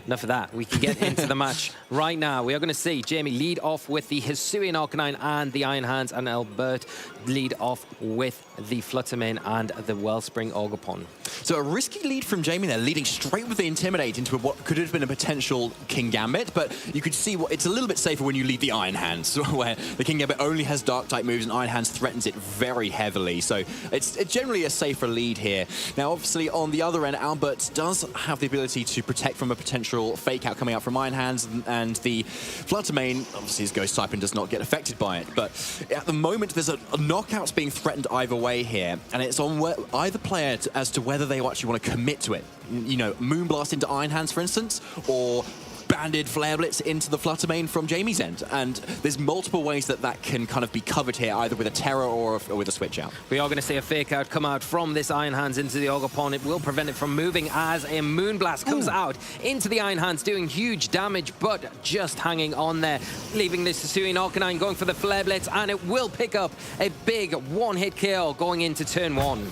S1: enough of that. We can get into the match right now. We are going to see Jamie lead off with the Hisuian Arcanine and the Iron Hands, and Albert lead off with the Fluttermane and the Wellspring Ogerpon. So a risky lead from Jamie there, leading straight with the Intimidate into what could have been a potential King Gambit, but you could see it's a little bit safer when you lead the Iron Hands, where the King Gambit only has Dark-type moves and Iron Hands threatens it very heavily. So it's generally a safer lead here. Now, obviously, on the other end, Albert does have the ability to protect from a potential Fake Out coming out from Iron Hands, and the Fluttermane, obviously his Ghost type and does not get affected by it. But at the moment, there's a knockout's being threatened either way here, and it's on either player as to whether they actually want to commit to it. You know, Moonblast into Iron Hands, for instance, or banded Flare Blitz into the Flutter main from Jamie's end. And there's multiple ways that that can kind of be covered here, either with a Terror or with a switch out.
S10: We are going to see a fake out come out from this Iron Hands into the Ogopon. It will prevent it from moving as a Moonblast comes out into the Iron Hands, doing huge damage, but just hanging on there, leaving this Hisuian Arcanine going for the Flare Blitz, and it will pick up a big one-hit KO going into turn 1.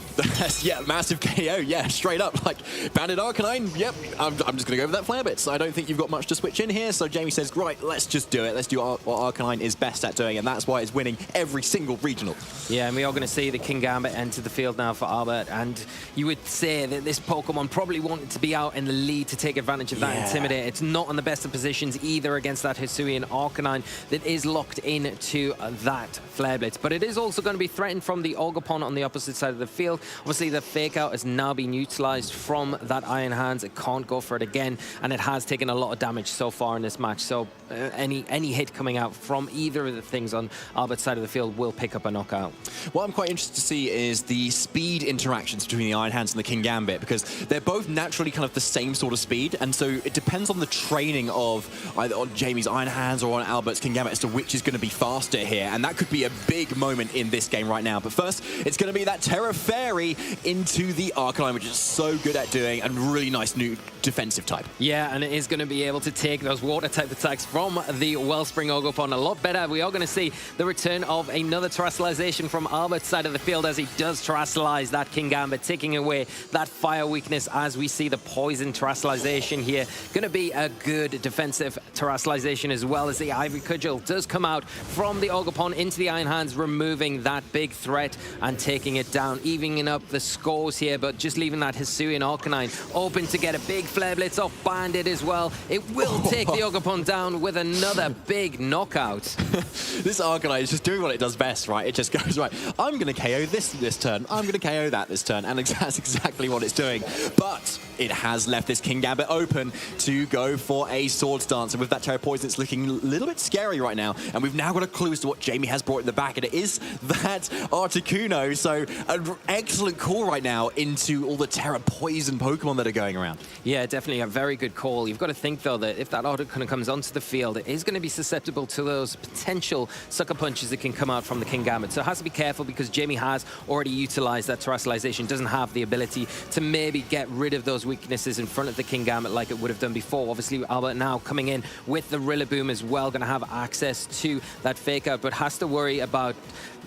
S1: Yeah, massive KO, yeah, straight up. Like, banded Arcanine, yep, I'm just going to go for that Flare Blitz. I don't think you've got much to switch in here, so Jamie says, right, let's just do it. Let's do what Arcanine is best at doing, and that's why it's winning every single regional.
S10: Yeah, and we are going to see the King Gambit enter the field now for Albert, and you would say that this Pokemon probably wanted to be out in the lead to take advantage of that Intimidate. It's not on the best of positions either against that Hisuian Arcanine that is locked into that Flare Blitz, but it is also going to be threatened from the Ogopon on the opposite side of the field. Obviously, the Fake Out has now been utilized from that Iron Hands. It can't go for it again, and it has taken a lot of damage so far in this match, so any hit coming out from either of the things on Albert's side of the field will pick up a knockout.
S1: What I'm quite interested to see is the speed interactions between the Iron Hands and the King Gambit, because they're both naturally kind of the same sort of speed, and so it depends on the training of either on Jamie's Iron Hands or on Albert's King Gambit as to which is going to be faster here, and that could be a big moment in this game right now. But first, it's going to be that Terra Fairy into the Arcanine, which is so good at doing, and really nice new defensive type.
S10: Yeah, and it is going to be able to take those water type attacks from the Wellspring Ogopon a lot better. We are going to see the return of another Terrestrialization from Albert's side of the field as he does Terrestrialize that King Gambit, taking away that fire weakness as we see the Poison Terrestrialization here. Going to be a good defensive Terrestrialization, as well as the Ivory Cudgel does come out from the Ogopon into the Iron Hands, removing that big threat and taking it down, evening up the scores here, but just leaving that Hisuian Arcanine open to get a big Flare Blitz off Bandit as well. It will take the Ogopon down with another big knockout.
S1: This Arcanine is just doing what it does best, right? It just goes, right, I'm going to KO this turn, I'm going to KO that this turn, and that's exactly what it's doing. But it has left this King Gambit open to go for a Swords Dance, and with that Terra Poison, it's looking a little bit scary right now, and we've now got a clue as to what Jamie has brought in the back, and it is that Articuno, so an excellent call right now into all the Terra Poison Pokemon that are going around.
S10: Yeah, definitely a very good call. You've got to think, though, that if that Articuno comes onto the field, it is going to be susceptible to those potential sucker punches that can come out from the King Gambit. So it has to be careful, because Jamie has already utilized that Terrestrialization, doesn't have the ability to maybe get rid of those weaknesses in front of the King Gambit like it would have done before. Obviously, Albert now coming in with the Rillaboom as well, going to have access to that Fake Out, but has to worry about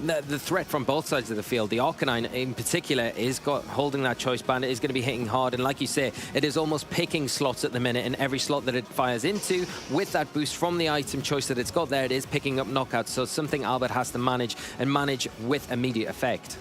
S10: the threat from both sides of the field. The Arcanine in particular is holding that Choice Band. It is going to be hitting hard, and like you say, it is almost picking slots at the minute, and every slot that it fires into with that boost from the item choice that it's got there, it is picking up knockouts. So something Albert has to manage, and manage with immediate effect.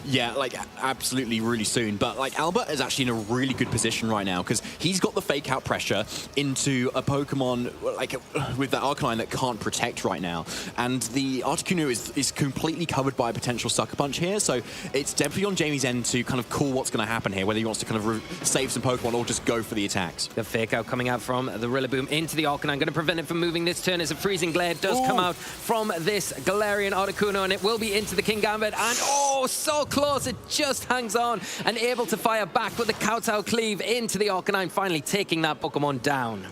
S1: Yeah, like, absolutely really soon. But, like, Albert is actually in a really good position right now, because he's got the Fake Out pressure into a Pokemon, like, with that Arcanine that can't protect right now. And the Articuno is completely covered by a potential Sucker Punch here, so it's definitely on Jamie's end to kind of call what's going to happen here, whether he wants to kind of save some Pokemon or just go for the attacks.
S10: The Fake Out coming out from the Rillaboom into the Arcanine, going to prevent it from moving this turn as a Freezing Glare does come out from this Galarian Articuno, and it will be into the King Gambit, and so close, it just hangs on and able to fire back with the Kowtow Cleave into the Arcanine, finally taking that Pokemon down.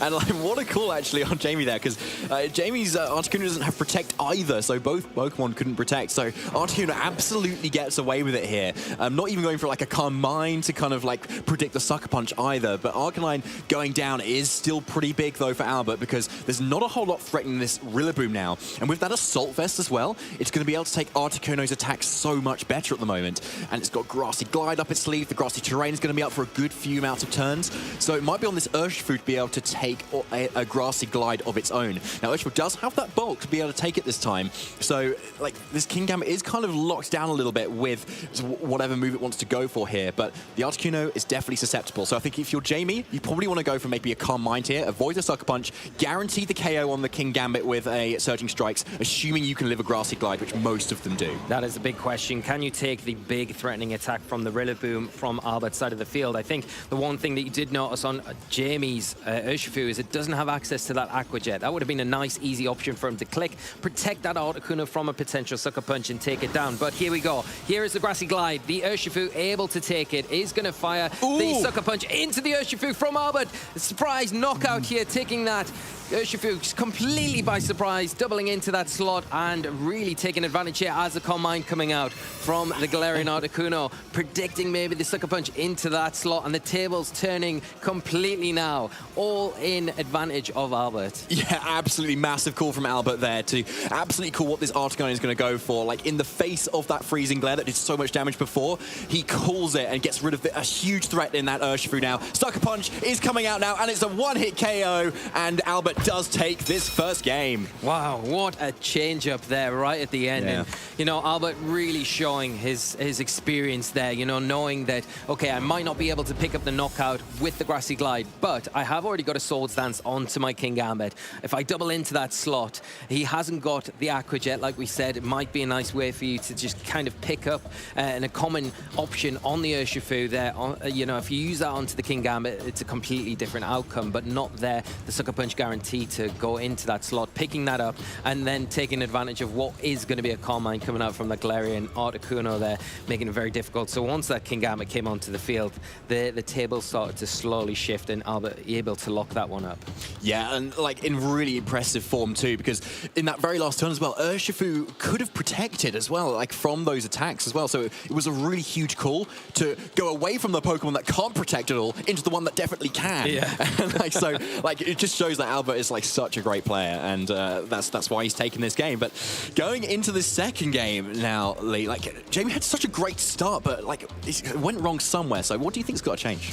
S1: And like, what a call actually on Jamie there, because Jamie's Articuno doesn't have Protect either, so both Pokemon couldn't protect. So Articuno absolutely gets away with it here. Not even going for like a Calm Mind to kind of like predict the Sucker Punch either. But Arcanine going down is still pretty big though for Albert, because there's not a whole lot threatening this Rillaboom now. And with that Assault Vest as well, it's going to be able to take Articuno's attacks so much better at the moment. And it's got Grassy Glide up its sleeve. The Grassy Terrain is going to be up for a good few amounts of turns. So it might be on this Urshifu to be able to take a Grassy Glide of its own. Now Urshifu does have that bulk to be able to take it this time. So like, this King Gambit is kind of locked down a little bit with whatever move it wants to go for here. But the Articuno is definitely susceptible. So I think if you're Jamie, you probably want to go for maybe a Calm Mind here, avoid the Sucker Punch, guarantee the KO on the King Gambit with a Surging Strikes, assuming you can live a Grassy Glide, which most of them do.
S10: That is a big question. Can you take the big threatening attack from the Rillaboom from Albert's side of the field? I think the one thing that you did notice on Jamie's worries Urshifu is it doesn't have access to that Aqua Jet. That would have been a nice, easy option for him to click, protect that Articuno from a potential Sucker Punch and take it down. But here we go. Here is the Grassy Glide. The Urshifu able to take it, is going to fire the Sucker Punch into the Urshifu from Albert. Surprise knockout here, taking that Urshifu completely by surprise, doubling into that slot and really taking advantage here as the Calm Mind coming out from the Galarian Articuno, predicting maybe the Sucker Punch into that slot, and the tables turning completely now, all in advantage of Albert.
S1: Yeah, absolutely massive call from Albert there to absolutely call what this Articuno is going to go for. Like, in the face of that freezing glare that did so much damage before, he calls it and gets rid of a huge threat in that Urshifu now. Sucker Punch is coming out now, and it's a one-hit KO, and Albert does take this first game.
S10: Wow, what a change up there right at the end. And, you know, Albert really showing his experience there, you know, knowing that, okay, I might not be able to pick up the knockout with the Grassy Glide, but I have already got a Swords Dance onto my King Gambit. If I double into that slot, he hasn't got the Aqua Jet, like we said. It might be a nice way for you to just kind of pick up a common option on the Urshifu there. You know, if you use that onto the King Gambit, it's a completely different outcome, but not there. The Sucker Punch guarantee to go into that slot, picking that up, and then taking advantage of what is going to be a Calm Mind coming out from the Galarian Articuno there, making it very difficult. So once that King Gambit came onto the field, the table started to slowly shift, and Albert able to lock that one up.
S1: Yeah, and like in really impressive form too, because in that very last turn as well, Urshifu could have protected as well, like from those attacks as well. So it was a really huge call to go away from the Pokemon that can't protect at all into the one that definitely can. Yeah. And like, so like it just shows that Albert is like such a great player, and that's why he's taking this game. But going into the second game now, Lee, like Jamie had such a great start, but like it went wrong somewhere. So what do you think's got to change?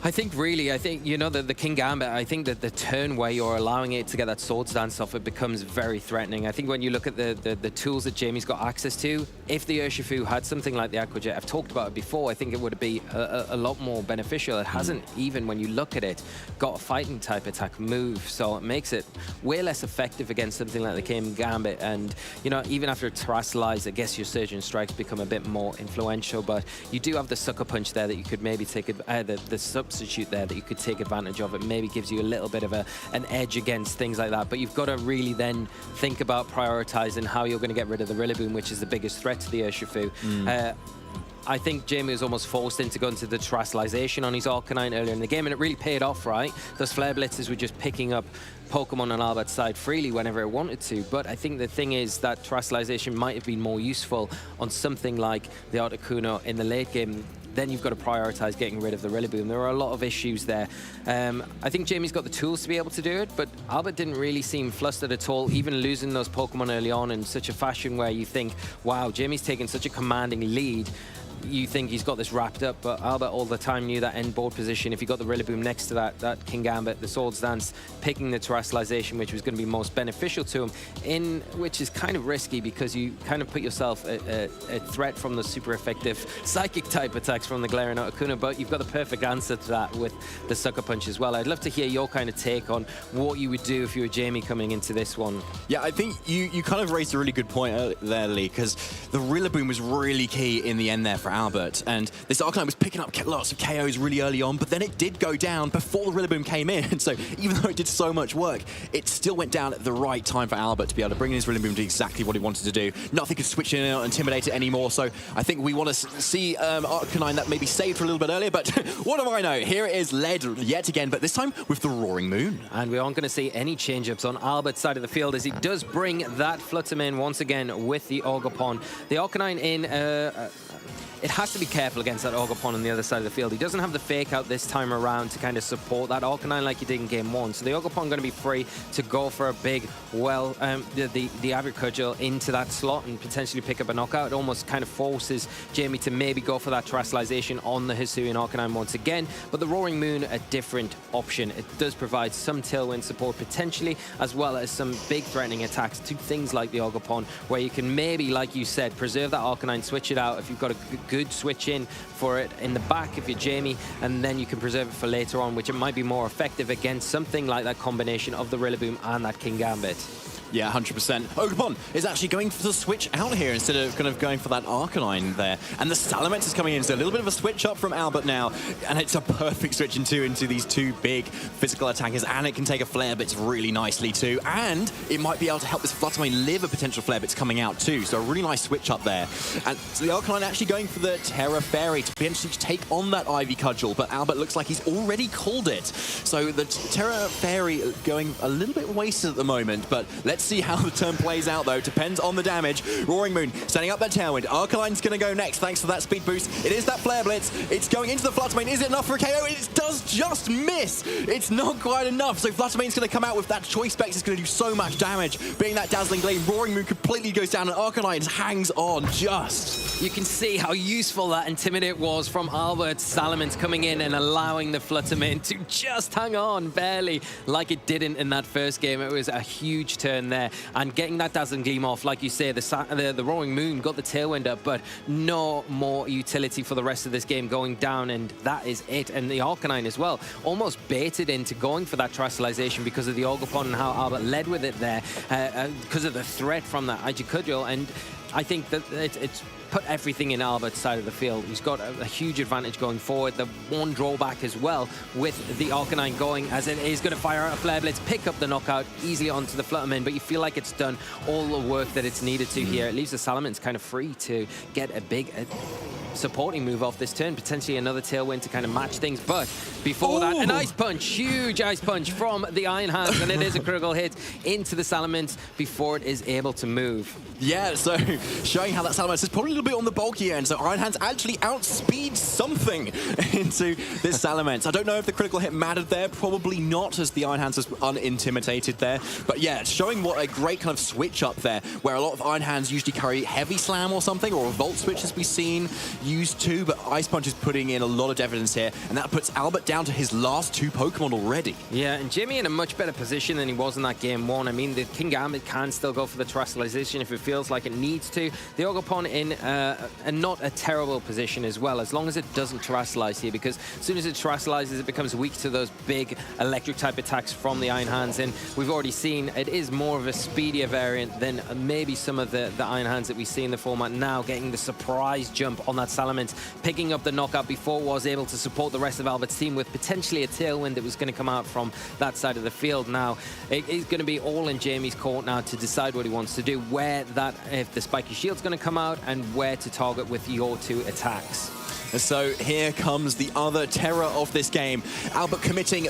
S10: I think, you know, the King Gambit, I think that the turn where you're allowing it to get that Swords Dance off, it becomes very threatening. I think when you look at the tools that Jamie's got access to, if the Urshifu had something like the Aqua Jet, I've talked about it before, I think it would be a lot more beneficial. It hasn't, even when you look at it, got a fighting type attack move, so it makes it way less effective against something like the King Gambit. And, you know, even after Terrasilize, I guess your Surge and Strikes become a bit more influential, but you do have the Sucker Punch there that you could maybe take, the substitute there that you could take advantage of. It maybe gives you a little bit of an edge against things like that, but you've got to really then think about prioritizing how you're going to get rid of the Rillaboom, which is the biggest threat to the Urshifu. I think Jamie was almost forced into going to the Terrasalization on his Arcanine earlier in the game, and it really paid off, right? Those Flare Blitzes were just picking up Pokemon on Albert's side freely whenever it wanted to. But I think the thing is that Terrasalization might have been more useful on something like the Articuno in the late game. Then you've got to prioritize getting rid of the Rillaboom. There are a lot of issues there. I think Jamie's got the tools to be able to do it, but Albert didn't really seem flustered at all, even losing those Pokemon early on in such a fashion where you think, wow, Jamie's taking such a commanding lead. You think he's got this wrapped up, but Albert all the time knew that end board position. If you got the Rillaboom next to that King Gambit, the Swords Dance, picking the Terrasalization, which was going to be most beneficial to him, which is kind of risky because you kind of put yourself a threat from the super effective Psychic type attacks from the Galarian Articuno, but you've got the perfect answer to that with the Sucker Punch as well. I'd love to hear your kind of take on what you would do if you were Jamie coming into this one. Yeah, I think you kind of raised a really good point there, Lee, because the Rillaboom was really key in the end there for Albert, and this Arcanine was picking up lots of KOs really early on, but then it did go down before the Rillaboom came in, so even though it did so much work, it still went down at the right time for Albert to be able to bring in his Rillaboom to exactly what he wanted to do. Nothing could switch in or intimidate it anymore, so I think we want to see Arcanine that maybe saved for a little bit earlier, but what do I know? Here it is, led yet again, but this time with the Roaring Moon. And we aren't going to see any change-ups on Albert's side of the field as he does bring that Flutterman in once again with the Ogerpon. The Arcanine in... it has to be careful against that Ogerpon on the other side of the field. He doesn't have the Fake Out this time around to kind of support that Arcanine like he did in Game 1. So the Ogerpon going to be free to go for a big, the Average Cudgel into that slot and potentially pick up a knockout. It almost kind of forces Jamie to maybe go for that Terrasalization on the Hisuian Arcanine once again. But the Roaring Moon, a different option. It does provide some tailwind support potentially, as well as some big threatening attacks to things like the Ogerpon, where you can maybe, like you said, preserve that Arcanine, switch it out if you've got a good switch in for it in the back if you're Jamie, and then you can preserve it for later on, which it might be more effective against something like that combination of the Rillaboom and that King Gambit.
S1: Yeah, 100%. Ogerpon is actually going for the switch out here instead of kind of going for that Arcanine there. And the Salamence is coming in, so a little bit of a switch up from Albert now. And it's a perfect switch into these two big physical attackers. And it can take a Flare Blitz really nicely too. And it might be able to help this Fluttermane live a potential Flare Blitz coming out too. So a really nice switch up there. And so the Arcanine actually going for the Terra Fairy to potentially take on that Ivy Cudgel. But Albert looks like he's already called it. So the Terra Fairy going a little bit wasted at the moment. But let's see how the turn plays out, though. Depends on the damage. Roaring Moon setting up that Tailwind. Arcanine's going to go next thanks to that speed boost. It is that Flare Blitz. It's going into the Fluttermane. Is it enough for a KO? It does just miss. It's not quite enough. So Fluttermane's going to come out with that Choice Specs. It's going to do so much damage. Being that Dazzling Gleam, Roaring Moon completely goes down and Arcanine hangs on just.
S10: You can see how useful that Intimidate was from Albert. Salamence coming in and allowing the Fluttermane to just hang on, barely, like it didn't in that first game. It was a huge turn there. And getting that Dazzling Gleam off, like you say, the Roaring Moon got the Tailwind up, but no more utility for the rest of this game going down, and that is it. And the Arcanine as well, almost baited into going for that Terastallization because of the Ogerpon and how Albert led with it there, because of the threat from that Ivy Cudgel. And I think that it's put everything in Albert's side of the field. He's got a huge advantage going forward. The one drawback as well with the Arcanine going, as it is going to fire out a Flare Blitz, pick up the knockout easily onto the Fluttermane, but you feel like it's done all the work that it's needed to here. It leaves the Salamence kind of free to get a big supporting move off this turn, potentially another Tailwind to kind of match things. But before that, an Ice Punch, huge Ice Punch from the Iron Hands, and it is a critical hit into the Salamence before it is able to move.
S1: Yeah, so showing how that Salamence is probably a little bit on the bulky end, so Iron Hands actually outspeed something into this Salamence. I don't know if the critical hit mattered there, probably not, as the Iron Hands was unintimidated there. But yeah, showing what a great kind of switch up there, where a lot of Iron Hands usually carry Heavy Slam or something, or a Volt Switch as we've seen used to, but Ice Punch is putting in a lot of evidence here, and that puts Albert down to his last two Pokemon already.
S10: Yeah, and Jimmy in a much better position than he was in that game one. I mean, the King Gambit can still go for the Terastallization if it feels like it needs to. The Ogerpon in not a terrible position as well, as long as it doesn't Terastallize here, because as soon as it Terastallizes, it becomes weak to those big electric type attacks from the Iron Hands, and we've already seen it is more of a speedier variant than maybe some of the Iron Hands that we see in the format now, getting the surprise jump on that Salamence, picking up the knockout before was able to support the rest of Albert's team with potentially a Tailwind that was going to come out from that side of the field. Now, it is going to be all in Jamie's court now to decide what he wants to do, if the Spiky Shield's going to come out, and where to target with your two attacks.
S1: So here comes the other Terra of this game. Albert committing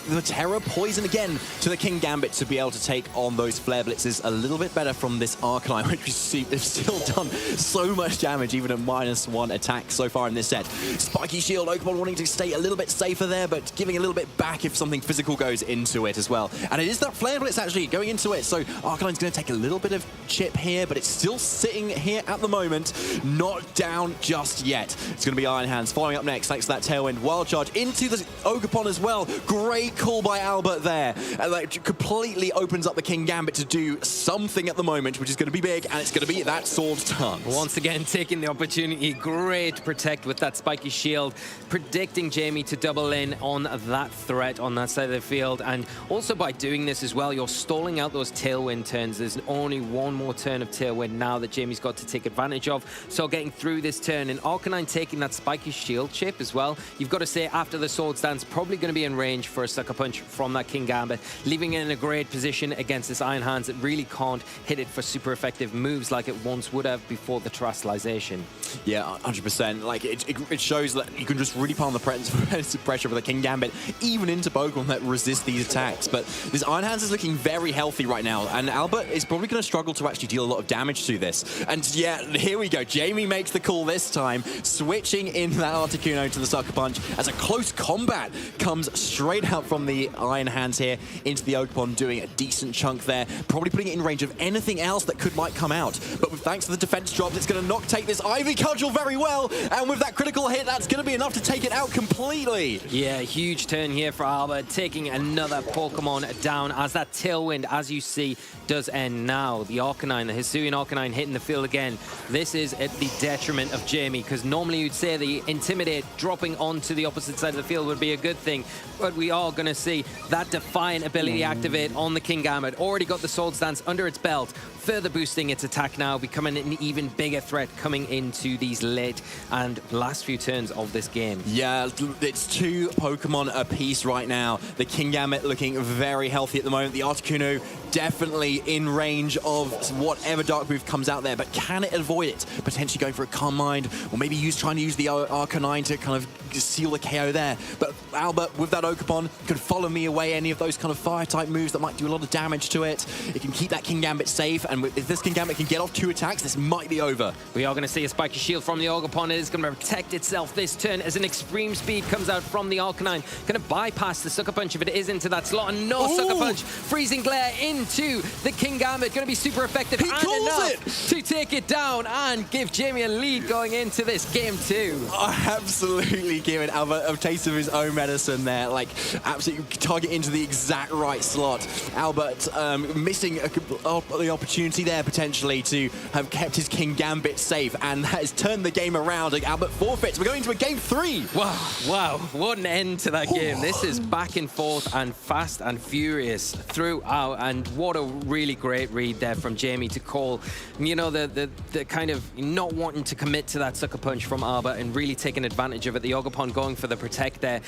S1: the Terra Poison again to the King Gambit to be able to take on those Flare Blitzes a little bit better from this Arcanine, which we see they've still done so much damage, even at -1 attack so far in this set. Spiky Shield, Ogerpon wanting to stay a little bit safer there, but giving a little bit back if something physical goes into it as well. And it is that Flare Blitz actually going into it, so Arcanine's going to take a little bit of chip here, but it's still sitting here at the moment, not down just yet. It's going to be Iron Hands following up next, thanks to that Tailwind. Wild Charge into the Ogerpon as well. Great call by Albert there. And that completely opens up the King Gambit to do something at the moment, which is going to be big, and it's going to be that Sword Dance.
S10: Once again, taking the opportunity. Great protect with that Spiky Shield, predicting Jamie to double in on that threat on that side of the field. And also by doing this as well, you're stalling out those Tailwind turns. There's only one more turn of Tailwind now that Jamie's got to take advantage of. So getting through this turn, and Arcanine taking that Spiky Shield chip as well. You've got to say, after the Sword Dance, probably going to be in range for a Sucker Punch from that King Gambit, leaving it in a great position against this Iron Hands that really can't hit it for super effective moves like it once would have before the Terastallization.
S1: Yeah, 100%. Like, it shows that you can just really put on the pressure for the King Gambit, even into Pokemon that resist these attacks. But this Iron Hands is looking very healthy right now, and Albert is probably going to struggle to actually deal a lot of damage to this. And yeah, here we go. Jamie makes the call this time, switching in that Articuno to the Sucker Punch as a close combat comes straight out from the Iron Hands here into the Ogerpon, doing a decent chunk there, probably putting it in range of anything else that might come out. But thanks to the defense drops, it's going to take this Ivy Cudgel very well, and with that critical hit, that's going to be enough to take it out completely.
S10: Yeah, huge turn here for Albert, taking another Pokemon down as that Tailwind, as you see, does end now. The Arcanine, the Hisuian Arcanine hitting the field again. This is at the detriment of Jamie, because normally you'd say say the Intimidate dropping onto the opposite side of the field would be a good thing, but we are going to see that Defiant ability activate on the Kingambit. Already got the Swords Dance under its belt, further boosting its attack now, becoming an even bigger threat coming into these late and last few turns of this game.
S1: Yeah, it's 2 Pokemon apiece right now. The Kingambit looking very healthy at the moment. The Articuno definitely in range of whatever Dark move comes out there, but can it avoid it? Potentially going for a Calm Mind, or maybe trying to use the Arcanine to kind of seal the KO there. But Albert, with that Ogerpon, could follow me away any of those kind of Fire-type moves that might do a lot of damage to it. It can keep that Kingambit safe, and if this Kingambit can get off 2 attacks, this might be over.
S10: We are going to see a Spiky Shield from the Ogerpon. It is going to protect itself this turn as an Extreme Speed comes out from the Arcanine. Going to bypass the Sucker Punch if it is into that slot, and no Sucker Punch. Freezing Glare into the Kingambit. Going to be super effective and enough to take it down and give Jamie a lead going into this game 2.
S1: Absolutely giving Albert a taste of his own medicine there, like absolutely target into the exact right slot. Albert missing the opportunity there potentially to have kept his Kingambit safe, and that has turned the game around. Albert forfeits. We're going to a game 3.
S10: Wow, what an end to that game. This is back and forth and fast and furious throughout, and what a really great read there from Jamie to call, you know, the kind of not wanting to commit to that Sucker Punch from Albert and really taking advantage of it. The Ogerpon going for the Protect there.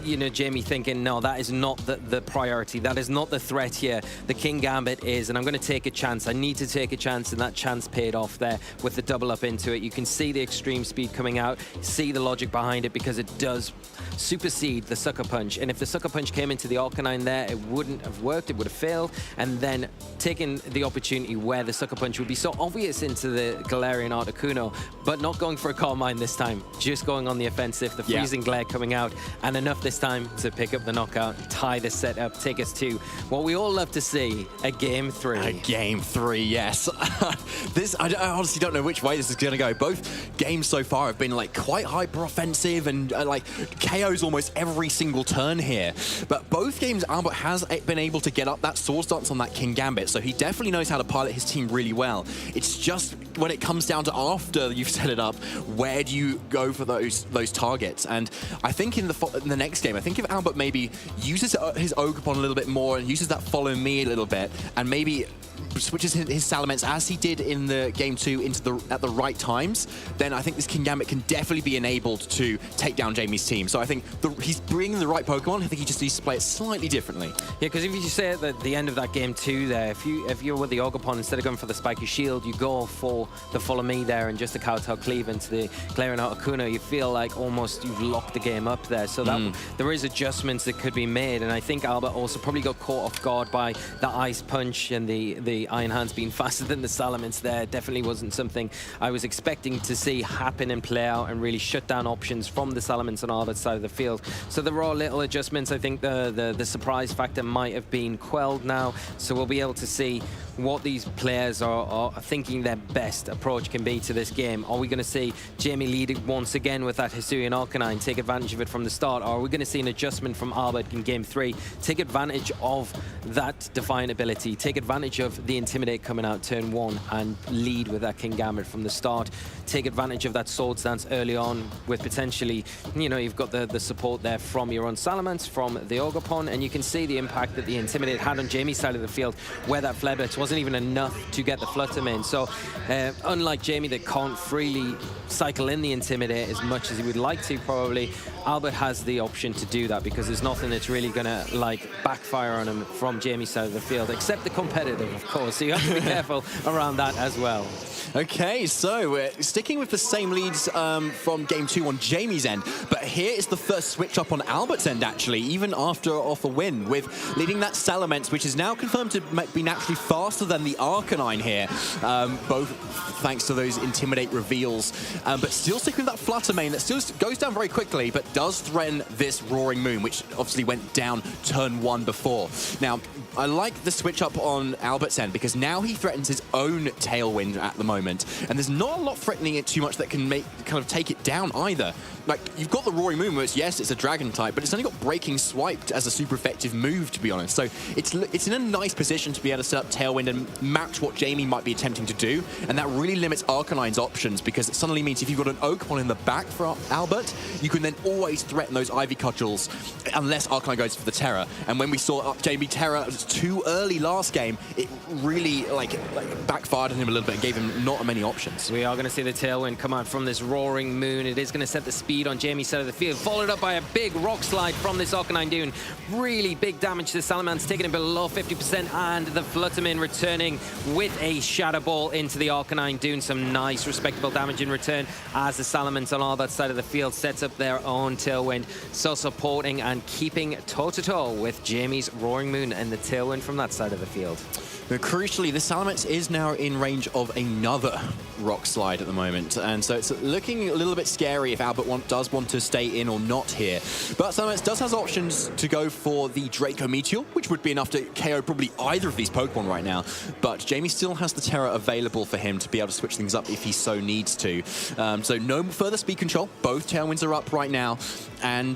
S10: You know, Jamie thinking, no, that is not the priority. That is not the threat here. The Kingambit is, and I'm going to take a chance. I need to take a chance, and that chance paid off there with the double up into it. You can see the Extreme Speed coming out, see the logic behind it, because it does supersede the Sucker Punch. And if the Sucker Punch came into the Arcanine there, it wouldn't have worked, it would have failed. And then taking the opportunity where the Sucker Punch would be so obvious into the Galarian Articuno, but not going for a Calm Mind this time, just going on the offensive, the Freezing Glare coming out, and enough this time to pick up the knockout, tie the set up, take us to what we all love to see, a game 3.
S1: A game 3, yes. I honestly don't know which way this is going to go. Both games so far have been like quite hyper offensive and like KOs almost every single turn here. But both games, Albert has been able to get up that Swords Dance on that Kingambit, so he definitely knows how to pilot his team really well. It's just when it comes down to after you've set it up, where do you go for those targets? And I think in the next game, I think if Albert maybe uses his Ogerpon a little bit more and uses that Follow Me a little bit, and maybe switches his Salamence as he did in the game 2 at the right times, then I think this Kingambit can definitely be enabled to take down Jamie's team. So I think he's bringing the right Pokemon. I think he just needs to play it slightly differently.
S10: Yeah, because if you say at the end of that game 2 there, if you're with the Ogerpon, instead of going for the Spiky Shield, you go for the Follow Me there and just a Kowtow Cleave into the Galarian Articuno, you feel like almost you've locked the game up there. So that there is adjustments that could be made, and I think Albert also probably got caught off guard by the Ice Punch and the Iron Hands being faster than the Salamence there. Definitely wasn't something I was expecting to see happen and play out and really shut down options from the Salamence on Albert's side of the field. So there are little adjustments. I think the surprise factor might have been quelled now, so we'll be able to see what these players are thinking their best approach can be to this game. Are we going to see Jamie lead once again with that Hisuian Arcanine, take advantage of it from the start, or are we going to see an adjustment from Albert in game 3, take advantage of that Defiant ability, take advantage of the Intimidate coming out turn 1 and lead with that Kingambit from the start, take advantage of that Swords Dance early on with potentially, you know, you've got the support there from your own Salamence, from the Ogerpon, and you can see the impact that the Intimidate had on Jamie's side of the field, where that Flare Blitz wasn't even enough to get the Fluttermane. So unlike Jamie that can't freely cycle in the Intimidate as much as he would like to probably, Albert has the option to do that because there's nothing that's really going to like backfire on him from Jamie's side of the field, except the competitive, of course. So you have to be careful around that as well.
S1: Okay, so we're sticking with the same leads from game 2 on Jamie's end, but here is the first switch up on Albert's end, actually, even off a win, with leading that Salamence, which is now confirmed to be naturally faster than the Arcanine here, both thanks to those Intimidate reveals, but still sticking with that Fluttermane that still goes down very quickly, but does threaten this Roaring Moon, which obviously went down turn 1 before. Now, I like the switch up on Albert's end because now he threatens his own Tailwind at the moment, and there's not a lot threatening it too much that can take it down either. Like, you've got the Roaring Moon, which, yes, it's a Dragon type, but it's only got Breaking Swipe as a super effective move, to be honest. So it's in a nice position to be able to set up Tailwind and match what Jamie might be attempting to do, and that really limits Arcanine's options because it suddenly means if you've got an Oakmon in the back for Albert, you can then always threaten those Ivy Cudgels unless Arcanine goes for the Terra. And when we saw Jamie Terra, it was too early last game, it really backfired on him a little bit and gave him not many options.
S10: We are going to see the Tailwind come out from this Roaring Moon. It is going to set the speed on Jamie's side of the field, followed up by a big Rock Slide from this Arcanine Dune. Really big damage to Salamence, taking it below 50%, and the Flutterman returning with a Shadow Ball into the Arcanine Dune. Some nice, respectable damage in return as the Salamence on all that side of the field sets up their own Tailwind. So supporting and keeping toe-to-toe with Jamie's Roaring Moon and the Tailwind from that side of the field.
S1: But crucially, the Salamence is now in range of another Rock Slide at the moment, and so it's looking a little bit scary if Albert does want to stay in or not here. But Salamence does have options to go for the Draco Meteor, which would be enough to KO probably either of these Pokemon right now. But Jamie still has the Terra available for him to be able to switch things up if he so needs to. So no further speed control. Both Tailwinds are up right now. And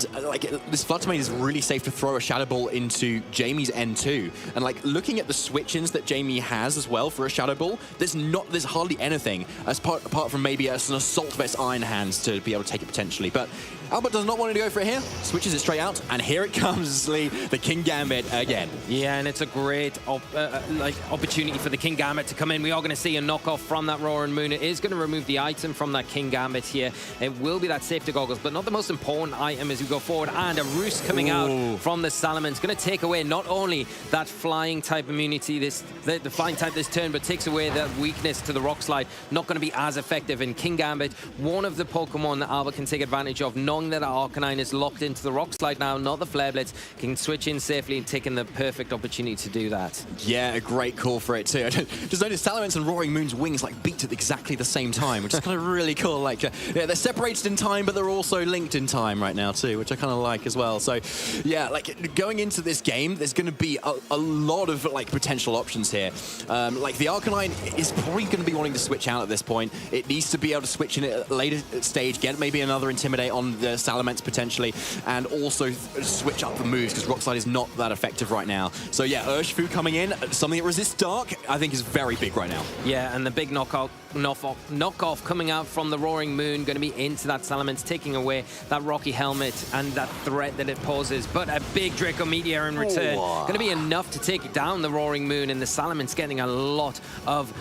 S1: this Fluttermane is really safe to throw a Shadow Ball into Jamie's end too. And looking at the switch-ins that Jamie has as well for a Shadow Ball, there's hardly anything apart from maybe an Assault Vest Iron Hands to be able to take it potentially. But Albert does not want to go for it here, switches it straight out, and here it comes, Lee, the King Gambit again.
S10: Yeah, and it's a great opportunity for the King Gambit to come in. We are going to see a knockoff from that Roaring Moon. It is going to remove the item from that King Gambit here. It will be that safety goggles, but not the most important item as we go forward. And a Roost coming out from the Salamence. Going to take away not only that flying type immunity, the flying type this turn, but takes away that weakness to the Rock Slide. Not going to be as effective. In King Gambit, one of the Pokemon that Albert can take advantage of, knowing that Arcanine is locked into the Rock Slide now, not the Flare Blitz, can switch in safely and taking the perfect opportunity to do that.
S1: Yeah, a great call for it too. I just noticed Salamence and Roaring Moon's wings beat at exactly the same time, which is kind of really cool. Yeah, they're separated in time, but they're also linked in time right now too, which I kind of like as well. So yeah, going into this game, there's going to be a lot of potential options here. The Arcanine is probably going to be wanting to switch out at this point. It needs to be able to switch in at a later stage, get maybe another Intimidate on the Salamence potentially, and also switch up the moves because Rock Slide is not that effective right now. So yeah, Urshifu coming in, something that resists Dark, I think is very big right now.
S10: Yeah, and the big knockoff coming out from the Roaring Moon, going to be into that Salamence, taking away that Rocky Helmet and that threat that it poses. But a big Draco Meteor in return, going to be enough to take down the Roaring Moon, and the Salamence getting a lot of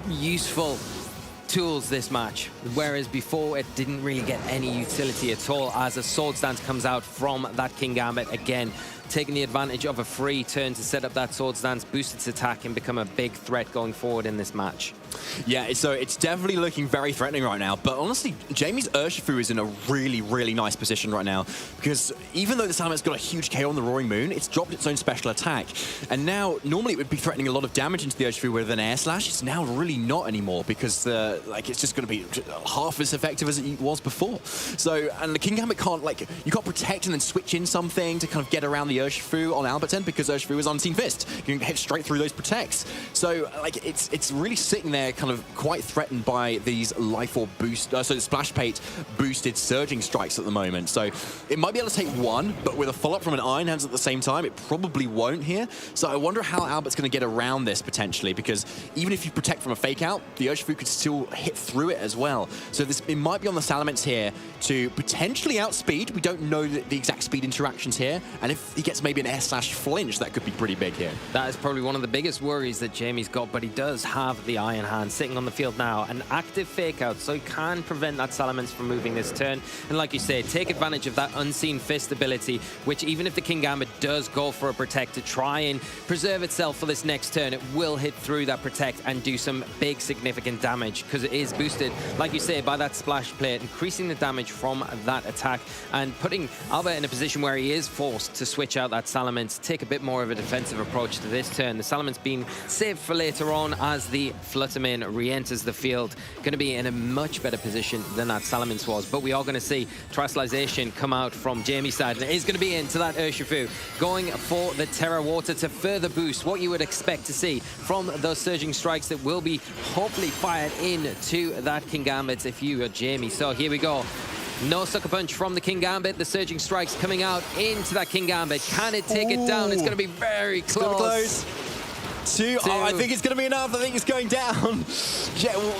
S10: useful tools this match, whereas before it didn't really get any utility at all as a Swords Dance comes out from that King Gambit again, taking the advantage of a free turn to set up that Swords Dance, boost its attack, and become a big threat going forward in this match.
S1: Yeah, so it's definitely looking very threatening right now, but honestly, Jamie's Urshifu is in a really, really nice position right now, because even though the Salamance's got a huge KO on the Roaring Moon, it's dropped its own special attack, and now, normally it would be threatening a lot of damage into the Urshifu with an Air Slash. It's now really not anymore, because it's just going to be half as effective as it was before. So, and the King Gambit can't, you can't protect and then switch in something to kind of get around the Urshifu on Albert's end, because Urshifu is Unseen Fist. You can hit straight through those protects. So, it's really sitting there kind of quite threatened by these Life Orb boost, so the Splash Pate boosted Surging Strikes at the moment. So it might be able to take one, but with a follow-up from an Iron Hands at the same time, it probably won't here. So I wonder how Albert's going to get around this potentially, because even if you protect from a Fake Out, the Urshifu could still hit through it as well. So it might be on the Salamence here to potentially outspeed. We don't know the exact speed interactions here, and if he gets maybe an Air Slash flinch, that could be pretty big here.
S10: That is probably one of the biggest worries that Jamie's got, but he does have the Iron Hand sitting on the field now, an active Fake Out, so he can prevent that Salamence from moving this turn. And like you say, take advantage of that Unseen Fist ability, which even if the King Gambit does go for a Protect to try and preserve itself for this next turn, it will hit through that Protect and do some big significant damage, because it is boosted, like you say, by that Splash Plate, increasing the damage from that attack and putting Albert in a position where he is forced to switch watch out that Salamence take a bit more of a defensive approach to this turn. The Salamence being saved for later on as the Fluttermane re-enters the field. Going to be in a much better position than that Salamence was. But we are going to see Terastallization come out from Jamie's side. And it is going to be into that Urshifu, going for the Terra Water to further boost what you would expect to see from those Surging Strikes that will be hopefully fired into that Kingambit if you are Jamie. So here we go. No Sucker Punch from the Kingambit. The Surging Strikes coming out into that Kingambit. Can it take it down? It's going to be very close.
S1: Two. Oh, I think it's going to be enough. I think it's going down.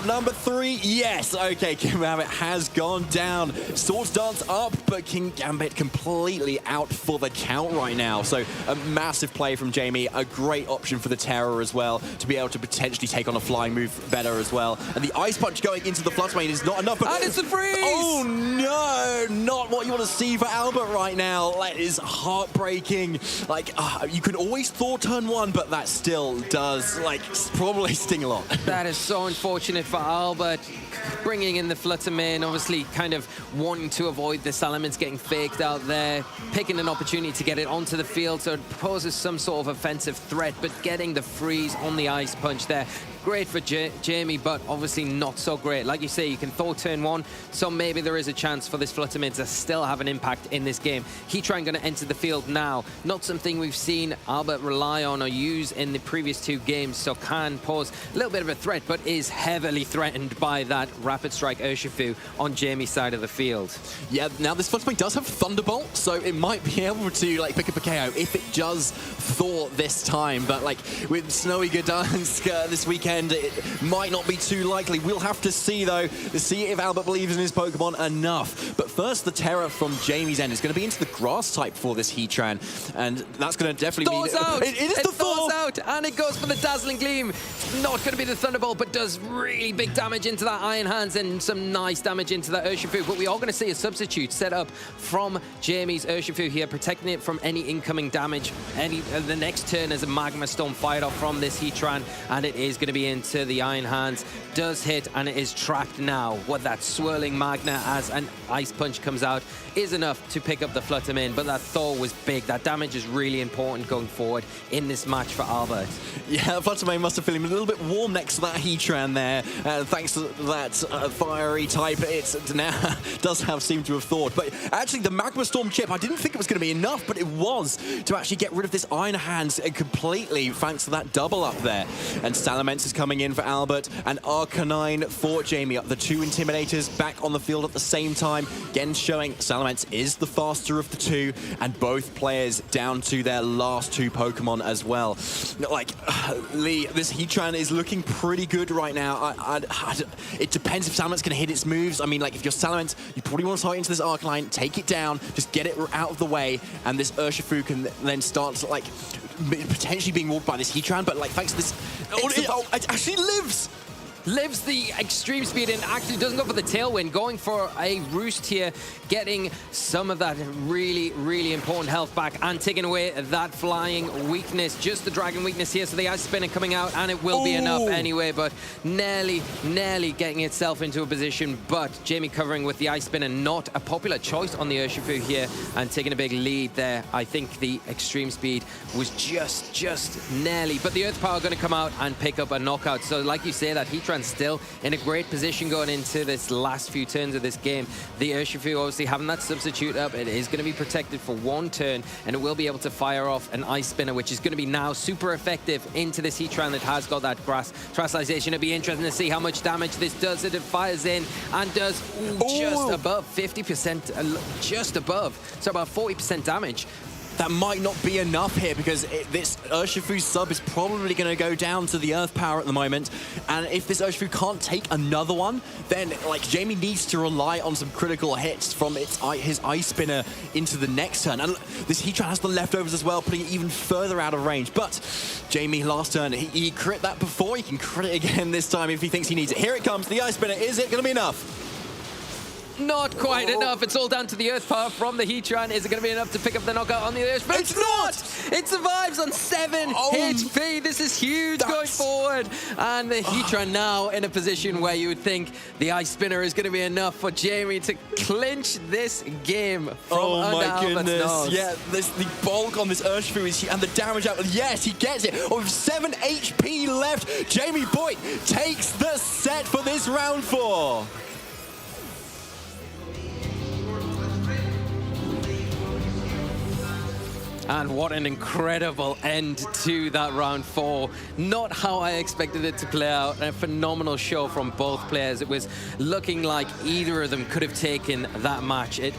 S1: Number 3, yes. Okay, Kingambit has gone down. Swords Dance up, but Kingambit completely out for the count right now. So a massive play from Jamie. A great option for the Terror as well, to be able to potentially take on a flying move better as well. And the Ice Punch going into the Fluttermane is not enough.
S10: And it's the freeze!
S1: Oh, no. Not what you want to see for Albert right now. That is heartbreaking. Like, you can always thaw turn 1, but that still does probably sting a lot.
S10: That is so unfortunate for Albert. Bringing in the Fluttermane, obviously kind of wanting to avoid the Salamence getting faked out there, picking an opportunity to get it onto the field so it poses some sort of offensive threat, but getting the freeze on the Ice Punch there. Great for Jamie, but obviously not so great. Like you say, you can thaw turn 1, so maybe there is a chance for this Fluttermane to still have an impact in this game. Heatran going to enter the field now. Not something we've seen Albert rely on or use in the previous 2 games, so can pose a little bit of a threat, but is heavily threatened by that Rapid Strike Urshifu on Jamie's side of the field.
S1: Yeah, now this Fluttermane does have Thunderbolt, so it might be able to pick up a KO if it does thaw this time. But with Snowy Gdańsk this weekend, it might not be too likely. We'll have to see, though, to see if Albert believes in his Pokemon enough. But first, the Terror from Jamie's end is going to be into the Grass type for this Heatran, and that's going to definitely
S10: mean... It is the thaws out, and it goes for the Dazzling Gleam. It's not going to be the Thunderbolt, but does really big damage into that Iron Hands and some nice damage into that Urshifu. But we are going to see a substitute set up from Jamie's Urshifu here, protecting it from any incoming damage. The next turn as a Magma Storm fired off from this Heatran, and it is going to be into the Iron Hands. Does hit, and it is trapped now. What that swirling Magna as an Ice Punch comes out is enough to pick up the Fluttermane, but that Thaw was big. That damage is really important going forward in this match for Albert.
S1: Yeah, Fluttermane must have feeling a little bit warm next to that Heatran there, thanks to that fiery type. It now does seem to have thawed. But actually, the Magma Storm chip, I didn't think it was going to be enough, but it was to actually get rid of this Iron Hands completely, thanks to that double up there. And Salamence is coming in for Albert, and Arcanine for Jamie. The 2 Intimidators back on the field at the same time. Again, showing Salamence is the faster of the 2, and both players down to their last 2 Pokemon as well. Lee, this Heatran is looking pretty good right now. It depends if Salamence can hit its moves. I mean, if you're Salamence, you probably want to target into this Arcanine, take it down, just get it out of the way, and this Urshifu can then start to, potentially being walled by this Heatran, but thanks to this... it actually lives!
S10: Lives the extreme speed and actually doesn't go for the tailwind, going for a roost here, getting some of that really, really important health back and taking away that flying weakness. Just the dragon weakness here, so the Ice Spinner coming out, and it will be enough anyway, but nearly getting itself into a position, but Jamie covering with the Ice Spinner, not a popular choice on the Urshifu here, and taking a big lead there. I think the extreme speed was just nearly, but the Earth Power going to come out and pick up a knockout. So like you say, that Heatran still in a great position going into this last few turns of this game. The Urshifu obviously having that substitute up, it is going to be protected for 1 turn, and it will be able to fire off an Ice Spinner, which is going to be now super effective into this Heatran that has got that Grass Terastallization. It'll be interesting to see how much damage this does. It fires in and does just above 50%, just above, so about 40% damage.
S1: That might not be enough here, because this Urshifu sub is probably going to go down to the Earth Power at the moment. And if this Urshifu can't take another one, then Jamie needs to rely on some critical hits from his Ice Spinner into the next turn. And this Heatran has the leftovers as well, putting it even further out of range. But Jamie, last turn, he crit that before. He can crit it again this time if he thinks he needs it. Here it comes, the Ice Spinner. Is it going to be enough?
S10: Not quite enough. It's all down to the Earth Power from the Heatran. Is it going to be enough to pick up the knockout on the Earth? But it's not! It survives on 7 HP. This is huge going forward. And the Heatran now in a position where you would think the Ice Spinner is going to be enough for Jamie to clinch this game from under Albert's nose.
S1: Yeah, the bulk on this Urshifu is, and the damage out. Yes, he gets it. With 7 HP left, Jamie Boyd takes the set for this round 4.
S10: And what an incredible end to that round 4. Not how I expected it to play out. A phenomenal show from both players. It was looking like either of them could have taken that match at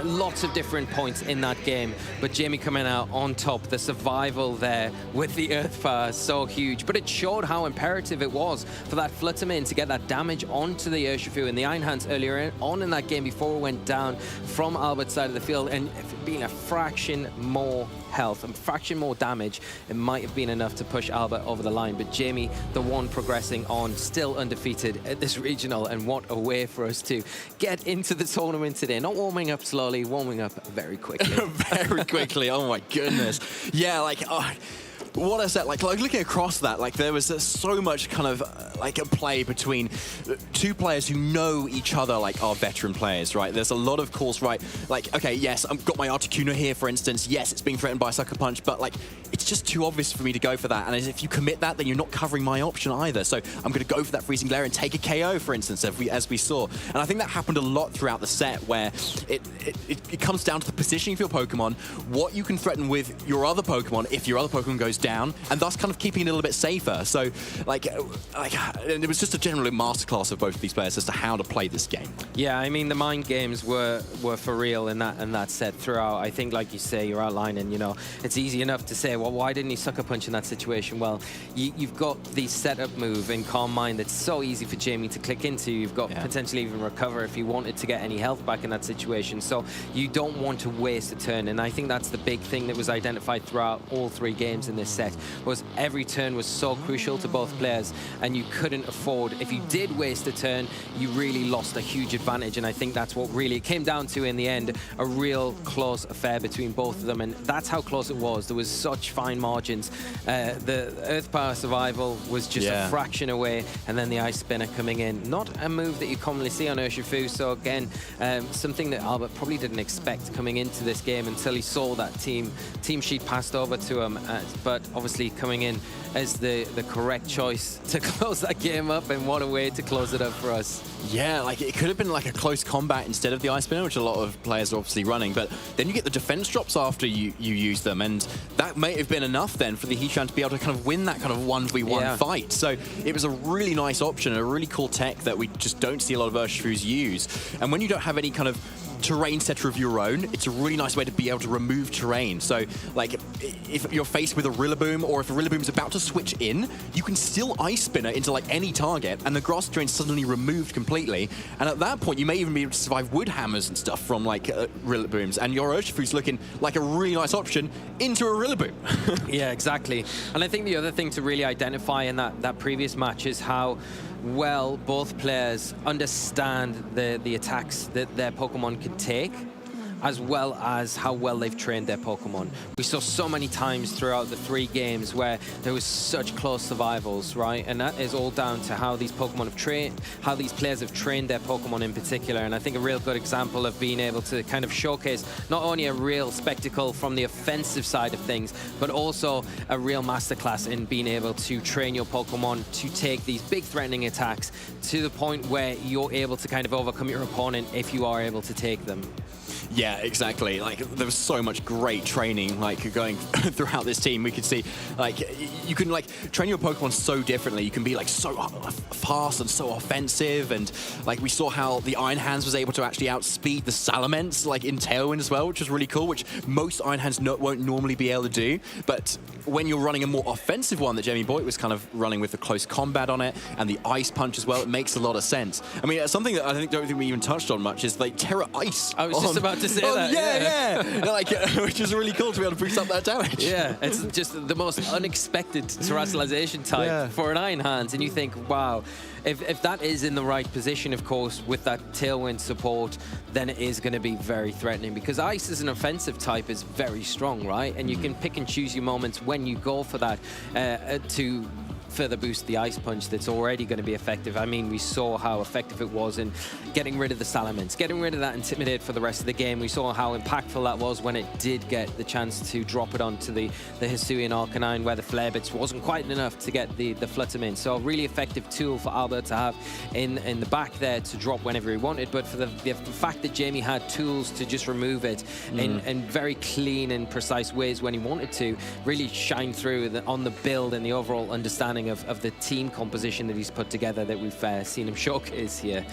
S10: lots of different points in that game. But Jamie coming out on top, the survival there with the Earth Power, so huge. But it showed how imperative it was for that Fluttermane to get that damage onto the Urshifu and the Iron Hands earlier on in that game before it went down from Albert's side of the field. And being a fraction more health and fraction more damage, it might have been enough to push Albert over the line. But Jamie, the one progressing on, still undefeated at this regional, and what a way for us to get into the tournament today. Not warming up slowly, warming up very quickly.
S1: Very quickly, oh my goodness. Yeah, like, what a set. Like looking across that, like there was so much kind of like a play between two players who know each other, like are veteran players, right? There's a lot of calls, right? Like, okay, yes, I've got my Articuno here, for instance. Yes, it's being threatened by a Sucker Punch, but like, it's just too obvious for me to go for that. And if you commit that, then you're not covering my option either. So I'm going to go for that Freezing Glare and take a KO, for instance, as we saw. And I think that happened a lot throughout the set, where it comes down to the positioning of your Pokemon, what you can threaten with your other Pokemon if your other Pokemon goes down, and thus kind of keeping it a little bit safer. So, like it was just a general masterclass of both of these players as to how to play this game.
S10: Yeah, I mean, the mind games were for real in that set throughout. I think, like you say, you're outlining, you know, it's easy enough to say, well, why didn't he Sucker Punch in that situation? Well, you've got the setup move in Calm Mind that's so easy for Jamie to click into. You've got potentially even recover if you wanted to get any health back in that situation. So you don't want to waste a turn. And I think that's the big thing that was identified throughout all 3 games in this set, was every turn was so crucial to both players, and you couldn't afford, if you did waste a turn, you really lost a huge advantage. And I think that's what really it came down to in the end, a real close affair between both of them, and that's how close it was. There was such fine margins. The Earth Power survival was just a fraction away, and then the Ice Spinner coming in. Not a move that you commonly see on Urshifu, so again, something that Albert probably didn't expect coming into this game until he saw that team sheet passed over to him, but obviously coming in as the correct choice to close that game up, and what a way to close it up for us.
S1: Yeah, like it could have been like a close combat instead of the Ice Spinner, which a lot of players are obviously running, but then you get the defense drops after you use them, and that may have been enough then for the Heatran to be able to kind of win that kind of 1v1 fight. So it was a really nice option, a really cool tech that we just don't see a lot of Urshifus use. And when you don't have any kind of terrain setter of your own, it's a really nice way to be able to remove terrain. So like if you're faced with a Rillaboom, or if a Rillaboom's about to switch in, you can still Ice Spinner into like any target, and the grass terrain's suddenly removed completely. And at that point, you may even be able to survive Wood Hammers and stuff from like Rillabooms, and your Urshifu's looking like a really nice option into a Rillaboom.
S10: Yeah, exactly. And I think the other thing to really identify in that previous match is how well both players understand the attacks that their Pokemon can take, as well as how well they've trained their Pokemon. We saw so many times throughout the 3 games where there was such close survivals, right? And that is all down to how these Pokemon have trained, how these players have trained their Pokemon in particular. And I think a real good example of being able to kind of showcase not only a real spectacle from the offensive side of things, but also a real masterclass in being able to train your Pokemon to take these big threatening attacks to the point where you're able to kind of overcome your opponent if you are able to take them.
S1: Yeah, exactly. Like there was so much great training like going throughout this team. We could see like you can like train your Pokemon so differently. You can be like so fast and so offensive, and like we saw how the Iron Hands was able to actually outspeed the Salamence like in Tailwind as well, which was really cool, which most Iron Hands won't normally be able to do. But when you're running a more offensive one that Jamie Boyd was kind of running with the close combat on it and the Ice Punch as well, it makes a lot of sense. I mean, something that I don't think we even touched on much is like Terra Ice.
S10: I was just about about to say that.
S1: Yeah. Like, which is really cool to be able to boost up that damage.
S10: Yeah, it's just the most unexpected terrestrialization type for an Iron Hands, and you think, wow, if that is in the right position, of course, with that tailwind support, then it is going to be very threatening, because Ice as an offensive type is very strong, right? And you can pick and choose your moments when you go for that to further boost the Ice Punch that's already going to be effective. I mean, we saw how effective it was in getting rid of the Salamence, getting rid of that Intimidate for the rest of the game. We saw how impactful that was when it did get the chance to drop it onto the Hisuian Arcanine, where the Flare Bits wasn't quite enough to get the Fluttermane. So a really effective tool for Albert to have in the back there to drop whenever he wanted. But for the fact that Jamie had tools to just remove it in very clean and precise ways when he wanted to, really shine through on the build and the overall understanding of the team composition that he's put together that we've seen him showcase here.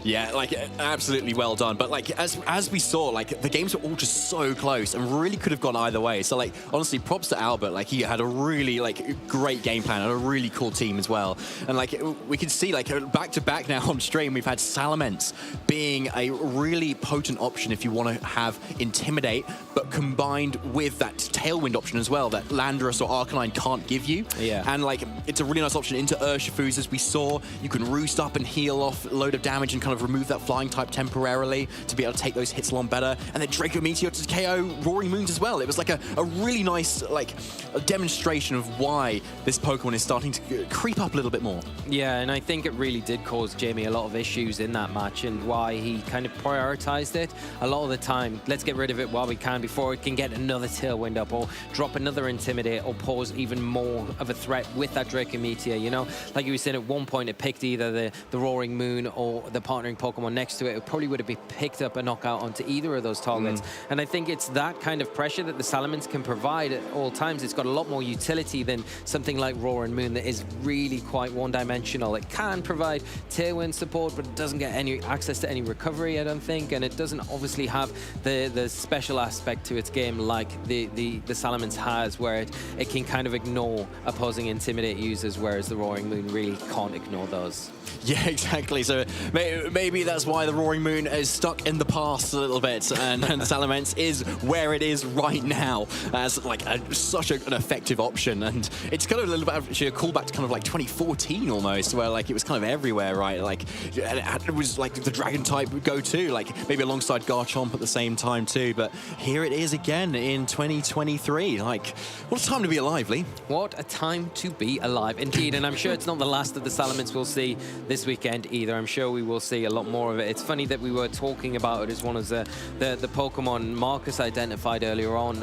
S1: Yeah, like, absolutely well done. But, like, as we saw, like, the games were all just so close and really could have gone either way. So, like, honestly, props to Albert. Like, he had a really, like, great game plan and a really cool team as well. And, like, we can see, like, back-to-back now on stream, we've had Salamence being a really potent option if you want to have Intimidate, but combined with that Tailwind option as well that Landorus or Arcanine can't give you.
S10: Yeah.
S1: And, like, it's a really nice option into Urshifu's, as we saw. You can roost up and heal off a load of damage and kind of remove that flying type temporarily to be able to take those hits a lot better. And then Draco Meteor to KO Roaring Moons as well. It was like a really nice, like, a demonstration of why this Pokemon is starting to creep up a little bit more.
S10: Yeah, and I think it really did cause Jamie a lot of issues in that match, and why he kind of prioritized it a lot of the time. Let's get rid of it while we can before it can get another Tailwind up or drop another Intimidate or pose even more of a threat with that Draco Meteor, you know? Like you were saying, at one point it picked either the Roaring Moon or the partnering Pokemon next to it. It probably would have been picked up a knockout onto either of those targets. And I think it's that kind of pressure that the Salamence can provide at all times. It's got a lot more utility than something like Roaring Moon that is really quite one-dimensional. It can provide Tailwind support, but it doesn't get any access to any recovery, I don't think, and it doesn't obviously have the special aspect to its game like the Salamence has, where it can kind of ignore opposing Intimidate users, whereas the Roaring Moon really can't ignore those.
S1: Yeah, exactly. So maybe that's why the Roaring Moon is stuck in the past a little bit, and Salamence is where it is right now as like such an effective option. And it's kind of a little bit actually a callback to kind of like 2014 almost, where like it was kind of everywhere, right? Like it was like the Dragon type go-to, like maybe alongside Garchomp at the same time too. But here it is again in 2023. Like, what a time to be alive, Lee.
S10: What a time to be alive, indeed. And I'm sure it's not the last of the Salamence we'll see this weekend either. I'm sure we will see a lot more of it. It's funny that we were talking about it as one of the Pokemon Marcus identified earlier on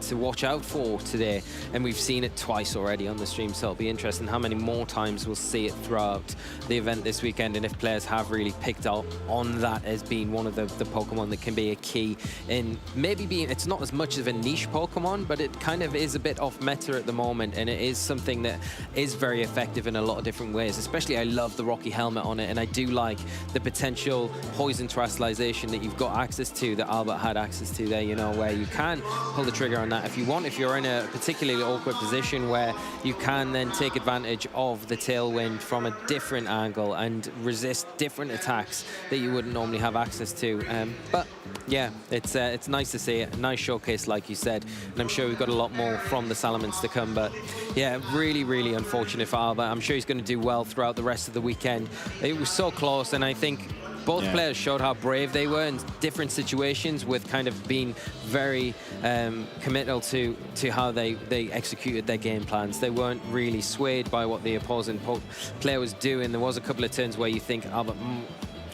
S10: to watch out for today, and we've seen it twice already on the stream, so it'll be interesting how many more times we'll see it throughout the event this weekend, and if players have really picked up on that as being one of the Pokemon that can be a key in maybe being, it's not as much of a niche Pokemon, but it kind of is a bit off meta at the moment, and it is something that is very effective in a lot of different ways. Especially I love the Rocky Helmet on it, and I do like the potential poison terrestrialization that you've got access to, that Albert had access to there, you know, where you can pull the trigger on that if you want, if you're in a particularly awkward position where you can then take advantage of the Tailwind from a different angle and resist different attacks that you wouldn't normally have access to. But yeah, it's nice to see it, a nice showcase like you said, and I'm sure we've got a lot more from the Salamence to come. But yeah, really, really unfortunate for Albert. I'm sure he's going to do well throughout the rest of the weekend. It was so close, and I think both players showed how brave they were in different situations, with kind of being very committal to how they executed their game plans. They weren't really swayed by what the opposing player was doing. There was a couple of turns where you think Albert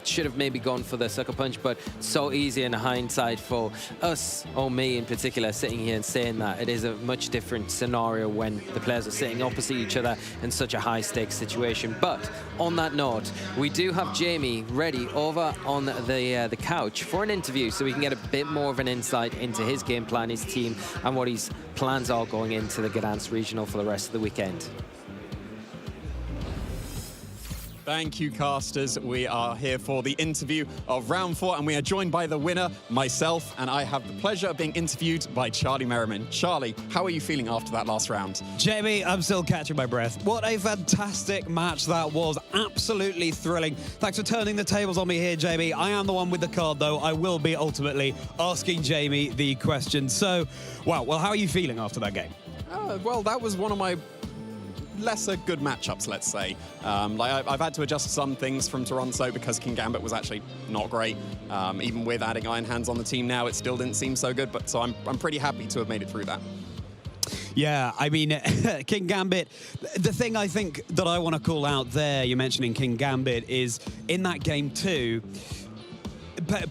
S10: should have maybe gone for the Sucker Punch, but so easy in hindsight for us, or me in particular, sitting here and saying that. It is a much different scenario when the players are sitting opposite each other in such a high-stakes situation. But on that note, we do have Jamie ready over on the couch for an interview, so we can get a bit more of an insight into his game plan, his team, and what his plans are going into the Gdańsk Regional for the rest of the weekend.
S1: Thank you, casters. We are here for the interview of round 4, and we are joined by the winner, myself, and I have the pleasure of being interviewed by Charlie Merriman. Charlie, how are you feeling after that last round?
S3: Jamie, I'm still catching my breath. What a fantastic match that was. Absolutely thrilling. Thanks for turning the tables on me here, Jamie. I am the one with the card, though. I will be ultimately asking Jamie the question. So, well, how are you feeling after that game?
S1: Well, that was one of my lesser good matchups, let's say. I've had to adjust some things from Toronto because King Gambit was actually not great. Even with adding Iron Hands on the team now, it still didn't seem so good. But so I'm pretty happy to have made it through that.
S3: Yeah, I mean, King Gambit, the thing I think that I want to call out there, you're mentioning King Gambit, is in that game too,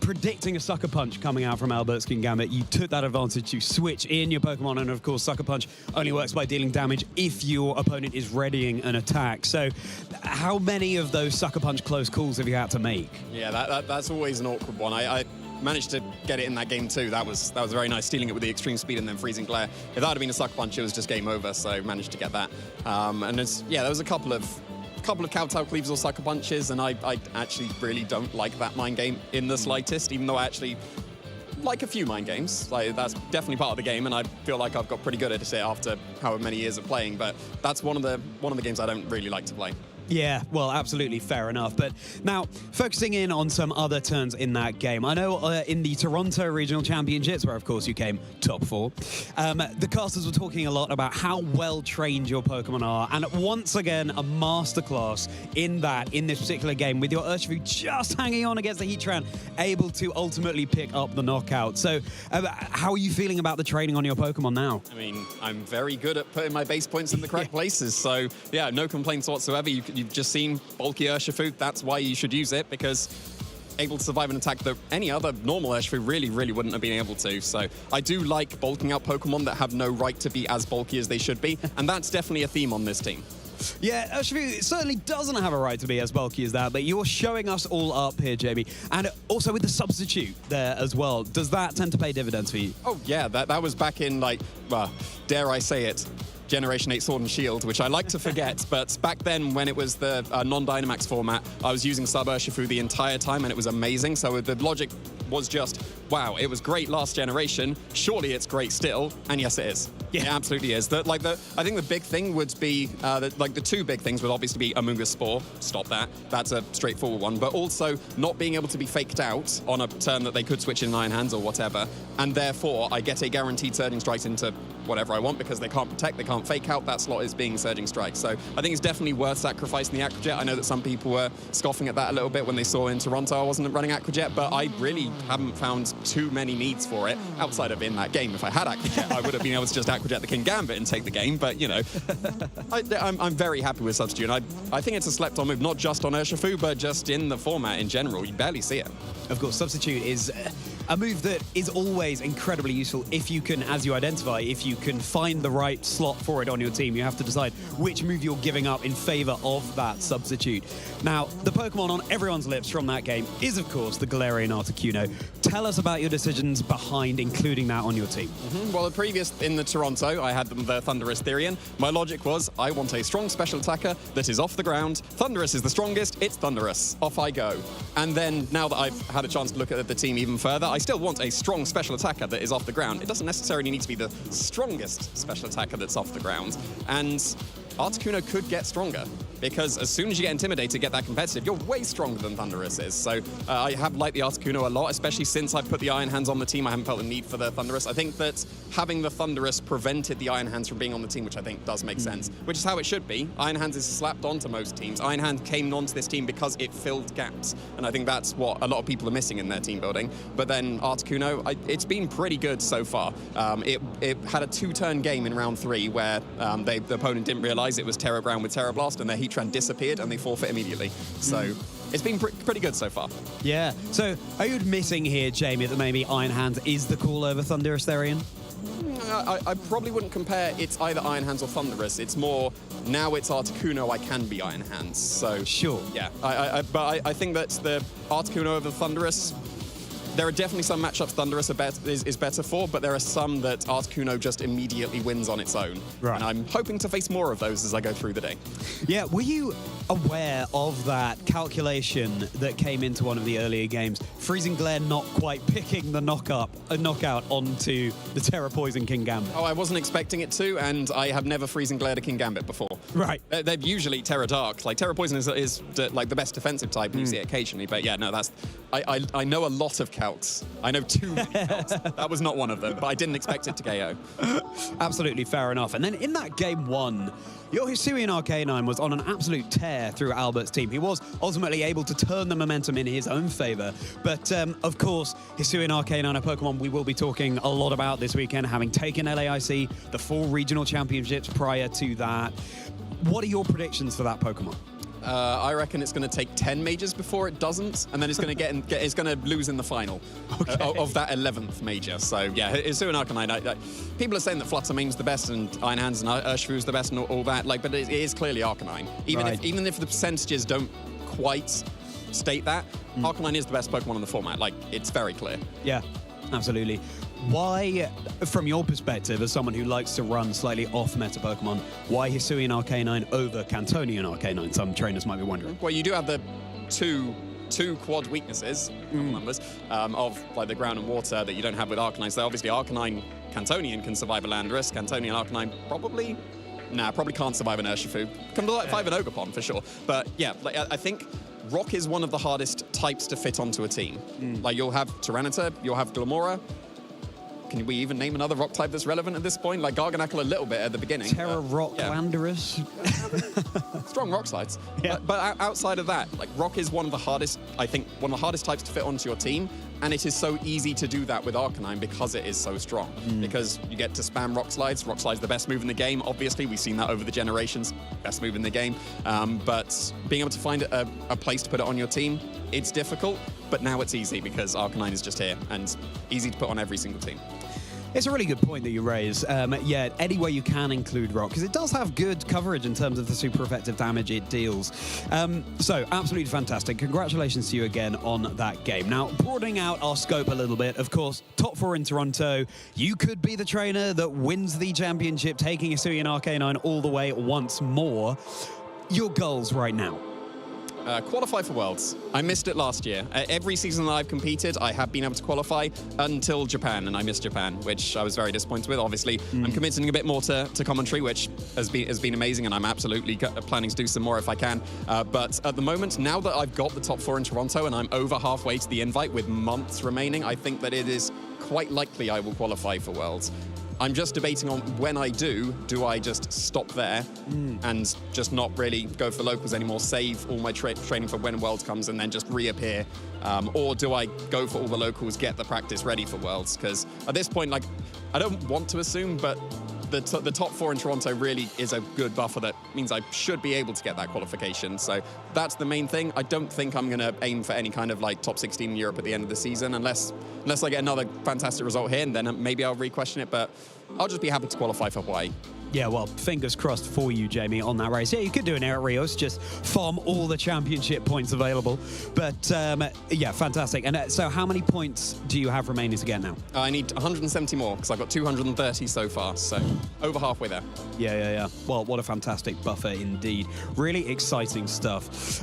S3: predicting a Sucker Punch coming out from Albert's King Gambit, you took that advantage to switch in your Pokemon, and of course Sucker Punch only works by dealing damage if your opponent is readying an attack. So how many of those Sucker Punch close calls have you had to make?
S1: Yeah, that's always an awkward one. I managed to get it in that game too. That was very nice, stealing it with the extreme speed and then freezing glare. If that had been a Sucker Punch, it was just game over, so managed to get that. And there was a couple of Kowtow Cleaves or Sucker Punches, and I actually really don't like that mind game in the slightest, even though I actually like a few mind games. Like, that's definitely part of the game, and I feel like I've got pretty good at it after however many years of playing, but that's one of the games I don't really like to play.
S3: Yeah, well, absolutely fair enough. But now, focusing in on some other turns in that game, I know in the Toronto Regional Championships, where of course you came top 4, the casters were talking a lot about how well trained your Pokemon are, and once again, a masterclass in this particular game, with your Urshifu just hanging on against the Heatran, able to ultimately pick up the knockout. So, how are you feeling about the training on your Pokemon now?
S1: I mean, I'm very good at putting my base points in the correct places, so yeah, no complaints whatsoever. You've just seen bulky Urshifu. That's why you should use it, because able to survive an attack that any other normal Urshifu really wouldn't have been able to. So I do like bulking out Pokemon that have no right to be as bulky as they should be, and that's definitely a theme on this team.
S3: Yeah, Urshifu certainly doesn't have a right to be as bulky as that, but you're showing us all up here, Jamie. And also with the substitute there as well, does that tend to pay dividends for you?
S1: Oh, yeah, that was back in, dare I say it, Generation 8 Sword and Shield, which I like to forget, but back then when it was the non-Dynamax format, I was using Sub Urshifu the entire time, and it was amazing. So the logic was just, wow, it was great last generation, surely it's great still, and yes it is. Yeah. It absolutely is. I think the big thing would be, the two big things would obviously be Amoonguss Spore, stop that, that's a straightforward one, but also not being able to be faked out on a turn that they could switch in Iron Hands or whatever, and therefore I get a guaranteed Surging Strike into whatever I want, because they can't protect, they can't fake out, that slot is being Surging Strike. So I think it's definitely worth sacrificing the Aquajet. I know that some people were scoffing at that a little bit when they saw in Toronto I wasn't running Aquajet, but I really haven't found too many needs for it outside of in that game. If I had Aquajet, I would have been able to just Aquajet the King Gambit and take the game, but you know, I'm very happy with Substitute, and I think it's a slept on move, not just on Urshifu, but just in the format in general. You barely see it.
S3: Of course, Substitute is a move that is always incredibly useful if you can, as you identify, if you can find the right slot for it on your team. You have to decide which move you're giving up in favor of that substitute. Now, the Pokemon on everyone's lips from that game is, of course, the Galarian Articuno. Tell us about your decisions behind including that on your team.
S1: Well, the previous, in the Toronto, I had the Thundurus Therian. My logic was, I want a strong special attacker that is off the ground. Thundurus is the strongest, it's Thundurus. Off I go. And then, now that I've had a chance to look at the team even further, I still want a strong special attacker that is off the ground. It doesn't necessarily need to be the strongest special attacker that's off the ground. And Articuno could get stronger, because as soon as you get Intimidated, get that competitive, you're way stronger than Thundurus is. So I have liked the Articuno a lot, especially since I've put the Iron Hands on the team. I haven't felt the need for the Thundurus. I think that having the Thundurus prevented the Iron Hands from being on the team, which I think does make sense, which is how it should be. Iron Hands is slapped onto most teams. Iron Hand came onto this team because it filled gaps, and I think that's what a lot of people are missing in their team building. But then Articuno, it's been pretty good so far. It had a 2-turn game in round 3 where the opponent didn't realize it was Terra Ground with Terra Blast, and their Heatran disappeared and they forfeit immediately. So it's been pretty good so far.
S3: Yeah. So are you admitting here, Jamie, that maybe Iron Hands is the call over Thundurus Therian?
S1: I probably wouldn't compare it's either Iron Hands or Thundurus. It's more, now it's Articuno, I can be Iron Hands. So
S3: sure.
S1: Yeah. But I think that the Articuno over Thundurus,
S5: there are definitely some matchups Thunderous is better for, but there are some that Articuno just immediately wins on its own.
S3: Right.
S5: And I'm hoping to face more of those as I go through the day.
S3: Yeah, were you aware of that calculation that came into one of the earlier games? Freezing Glare not quite picking the knockout onto the Terra Poison King Gambit.
S5: Oh, I wasn't expecting it to, and I have never Freezing Glared a King Gambit before.
S3: Right.
S5: They're usually Terra Dark. Like, Terra Poison is like the best defensive type, and you see it occasionally. But yeah, no, that's... I know a lot of calcs. I know 2 calcs. That was not one of them, but I didn't expect it to KO.
S3: Absolutely fair enough. And then in that game 1, your Hisuian Arcanine was on an absolute tear through Albert's team. He was ultimately able to turn the momentum in his own favor. But, of course, Hisuian Arcanine, a Pokemon we will be talking a lot about this weekend, having taken LAIC, the 4 regional championships prior to that. What are your predictions for that Pokemon?
S5: I reckon it's going to take 10 majors before it doesn't, and then it's going to it's going to lose in the final of that 11th major. So yeah, Hisuian Arcanine. People are saying that Fluttermane's the best and Iron Hands and Urshifu's the best and all that. Like, but it is clearly Arcanine. Even if the percentages don't quite state that, Arcanine is the best Pokemon in the format. Like, it's very clear.
S3: Yeah, absolutely. Why, from your perspective, as someone who likes to run slightly off-meta Pokemon, why Hisuian Arcanine over Cantonian Arcanine? Some trainers might be wondering.
S5: Well, you do have the two quad weaknesses, numbers, of like the ground and water that you don't have with Arcanine. So obviously Arcanine Cantonian can survive a Landorus. Cantonian Arcanine probably can't survive an Urshifu. Can survive an Ogerpon for sure. But yeah, like, I think Rock is one of the hardest types to fit onto a team. Like, you'll have Tyranitar, you'll have Glamora. Can we even name another rock type that's relevant at this point? Like Garganacl a little bit at the beginning.
S3: Terra Rock Landorus.
S5: Strong rock slides. Yeah. But outside of that, like, rock is one of the hardest types to fit onto your team. And it is so easy to do that with Arcanine because it is so strong. Because you get to spam rock slides. Rock slide's the best move in the game, obviously. We've seen that over the generations. Best move in the game. But being able to find a place to put it on your team, it's difficult. But now it's easy because Arcanine is just here and easy to put on every single team.
S3: It's a really good point that you raise. Yeah, any way you can include Rock, because it does have good coverage in terms of the super effective damage it deals. So, absolutely fantastic. Congratulations to you again on that game. Now, broadening out our scope a little bit, of course, top 4 in Toronto. You could be the trainer that wins the championship, taking Hisuian Arcanine all the way once more. Your goals right now?
S5: Qualify for Worlds. I missed it last year. Every season that I've competed, I have been able to qualify until Japan, and I missed Japan, which I was very disappointed with. Obviously, I'm committing a bit more to commentary, which has been amazing, and I'm absolutely planning to do some more if I can. But at the moment, now that I've got the top 4 in Toronto and I'm over halfway to the invite with months remaining, I think that it is quite likely I will qualify for Worlds. I'm just debating on when I do I just stop there and just not really go for locals anymore, save all my training for when Worlds comes and then just reappear? Or do I go for all the locals, get the practice ready for Worlds? Because at this point, like, I don't want to assume, but the top 4 in Toronto really is a good buffer that means I should be able to get that qualification. So that's the main thing. I don't think I'm going to aim for any kind of like top 16 in Europe at the end of the season unless I get another fantastic result here, and then maybe I'll re-question it, but I'll just be happy to qualify for Hawaii.
S3: Yeah, well, fingers crossed for you, Jamie, on that race. Yeah, you could do an Air at Rios, just farm all the championship points available. But, yeah, fantastic. And so how many points do you have remaining to get now?
S5: I need 170 more, because I've got 230 so far, so over halfway there.
S3: Yeah. Well, what a fantastic buffer indeed. Really exciting stuff.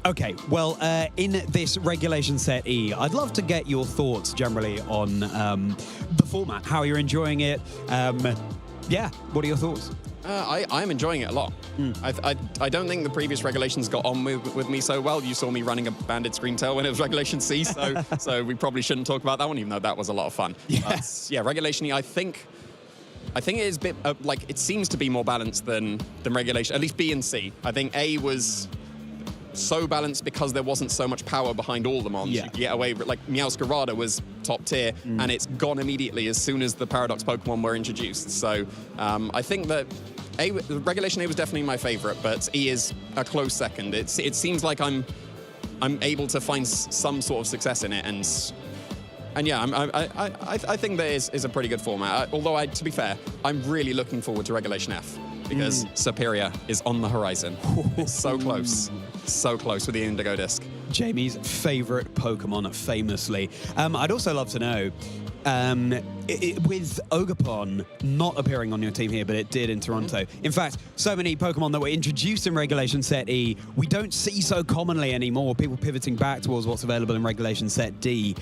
S3: Okay, well, in this Regulation Set E, I'd love to get your thoughts generally on the format, how you're enjoying it. Yeah, what are your thoughts?
S5: I'm enjoying it a lot. I don't think the previous regulations got on with me so well. You saw me running a banded Screamtail when it was Regulation C, so we probably shouldn't talk about that one, even though that was a lot of fun. Yeah, Regulation E, I think it is a bit, like, it seems to be more balanced than Regulation, at least B and C. I think A was so balanced because there wasn't so much power behind all the mons. You could get away with, like, Meowscarada was top tier, and it's gone immediately as soon as the Paradox Pokemon were introduced. So I think that Regulation A was definitely my favorite, but E is a close second. It seems like I'm able to find some sort of success in it, and yeah, I think that is a pretty good format. Although, to be fair, I'm really looking forward to Regulation F, because Superior is on the horizon. It's so close with the Indigo Disc.
S3: Jamie's favorite Pokemon, famously. I'd also love to know, with Ogerpon not appearing on your team here, but it did in Toronto. In fact, so many Pokemon that were introduced in Regulation Set E, we don't see so commonly anymore, people pivoting back towards what's available in Regulation Set D.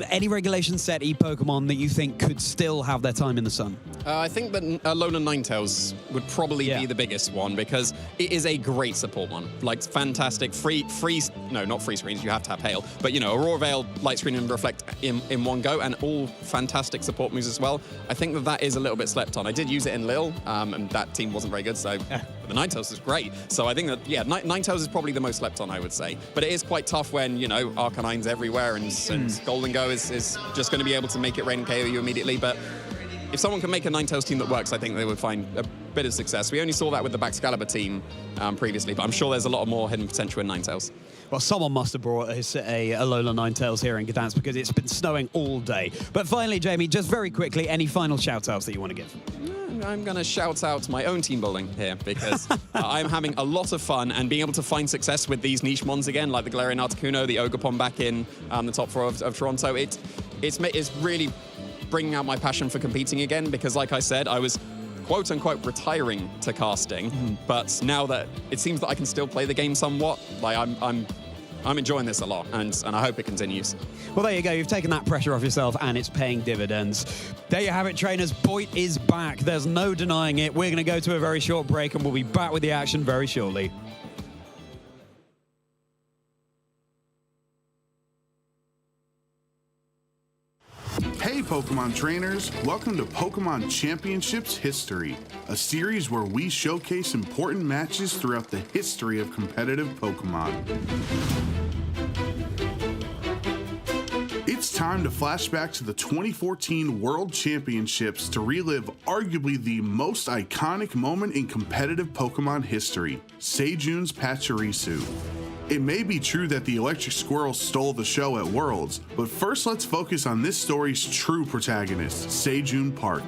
S3: Any Regulation Set E Pokemon that you think could still have their time in the sun?
S5: I think that Alolan Ninetales would probably be the biggest one, because it is a great support one. Like, fantastic, not free screens, you have to have Hail, but, you know, Aurora Veil, Light Screen, and Reflect in one go, and all fantastic support moves as well. I think that is a little bit slept on. I did use it in Lille, and that team wasn't very good, so the Ninetales is great. So I think that, Ninetales is probably the most slept on, I would say. But it is quite tough when, you know, Arcanine's everywhere, and Golden Go is just going to be able to make it rain and KO you immediately. But if someone can make a Ninetales team that works, I think they would find a bit of success. We only saw that with the Baxcalibur team previously, but I'm sure there's a lot more hidden potential in Ninetales.
S3: Well, someone must have brought a Alolan Ninetales here in Gdańsk, because it's been snowing all day. But finally, Jamie, just very quickly, any final shout-outs that you want to give?
S5: I'm going to shout out my own team building here, because I'm having a lot of fun, and being able to find success with these niche mons again, like the Galarian Articuno, the Ogerpon back in the top four of Toronto. It's really bringing out my passion for competing again, because, like I said, I was quote-unquote retiring to casting, but now that it seems that I can still play the game somewhat, like I'm enjoying this a lot, and I hope it continues.
S3: Well, there you go. You've taken that pressure off yourself, and it's paying dividends. There you have it, trainers. Boyd is back. There's no denying it. We're going to go to a very short break, and we'll be back with the action very shortly.
S19: Hey Pokemon trainers, welcome to Pokemon Championships History, a series where we showcase important matches throughout the history of competitive Pokemon. It's time to flash back to the 2014 World Championships to relive arguably the most iconic moment in competitive Pokemon history, Sejun's Pachirisu. It may be true that the Electric Squirrel stole the show at Worlds, but first let's focus on this story's true protagonist, Sejun Park.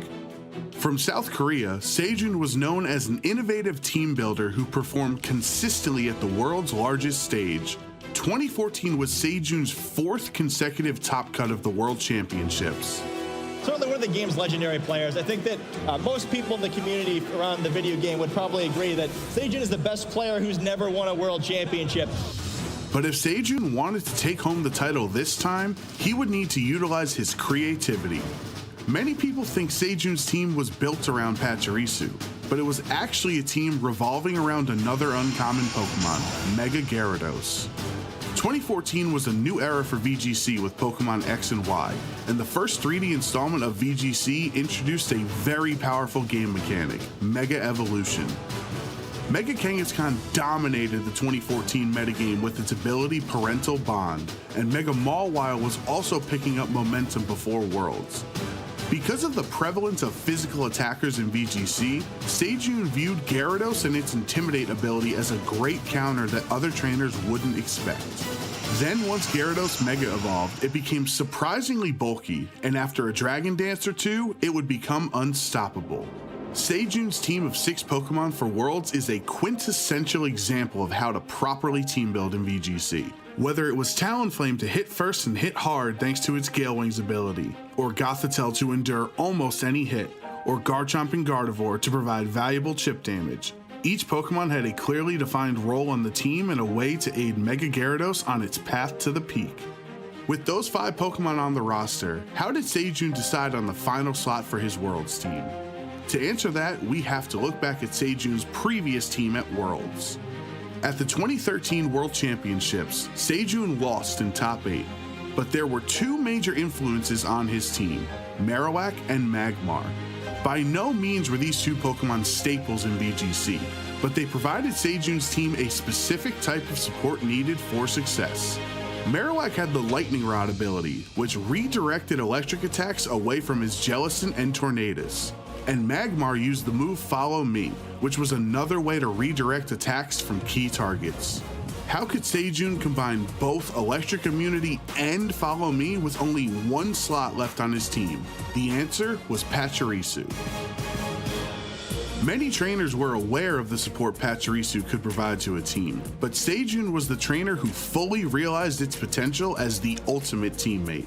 S19: From South Korea, Sejun was known as an innovative team builder who performed consistently at the world's largest stage. 2014 was Sejun's fourth consecutive top cut of the World Championships.
S9: Certainly one of the game's legendary players. I think that most people in the community around the video game would probably agree that Sejun is the best player who's never won a world championship.
S19: But if Sejun wanted to take home the title this time, he would need to utilize his creativity. Many people think Sejun's team was built around Pachirisu, but it was actually a team revolving around another uncommon Pokemon, Mega Gyarados. 2014 was a new era for VGC with Pokemon X and Y, and the first 3D installment of VGC introduced a very powerful game mechanic, Mega Evolution. Mega Kangaskhan dominated the 2014 metagame with its ability Parental Bond, and Mega Mawile was also picking up momentum before Worlds. Because of the prevalence of physical attackers in VGC, Sejun viewed Gyarados and its Intimidate ability as a great counter that other trainers wouldn't expect. Then once Gyarados Mega evolved, it became surprisingly bulky, and after a Dragon Dance or two, it would become unstoppable. Sejun's team of 6 Pokemon for Worlds is a quintessential example of how to properly team build in VGC. Whether it was Talonflame to hit first and hit hard thanks to its Gale Wings ability, or Gothitelle to endure almost any hit, or Garchomp and Gardevoir to provide valuable chip damage, each Pokemon had a clearly defined role on the team and a way to aid Mega Gyarados on its path to the peak. With those 5 Pokemon on the roster, how did Sejun decide on the final slot for his Worlds team? To answer that, we have to look back at Sejun's previous team at Worlds. At the 2013 World Championships, Sejun lost in top 8, but there were 2 major influences on his team, Marowak and Magmar. By no means were these 2 Pokemon staples in VGC, but they provided Sejun's team a specific type of support needed for success. Marowak had the Lightning Rod ability, which redirected electric attacks away from his Jellicent and Tornadus. And Magmar used the move Follow Me, which was another way to redirect attacks from key targets. How could Sejun combine both electric immunity and Follow Me with only 1 slot left on his team? The answer was Pachirisu. Many trainers were aware of the support Pachirisu could provide to a team, but Sejun was the trainer who fully realized its potential as the ultimate teammate.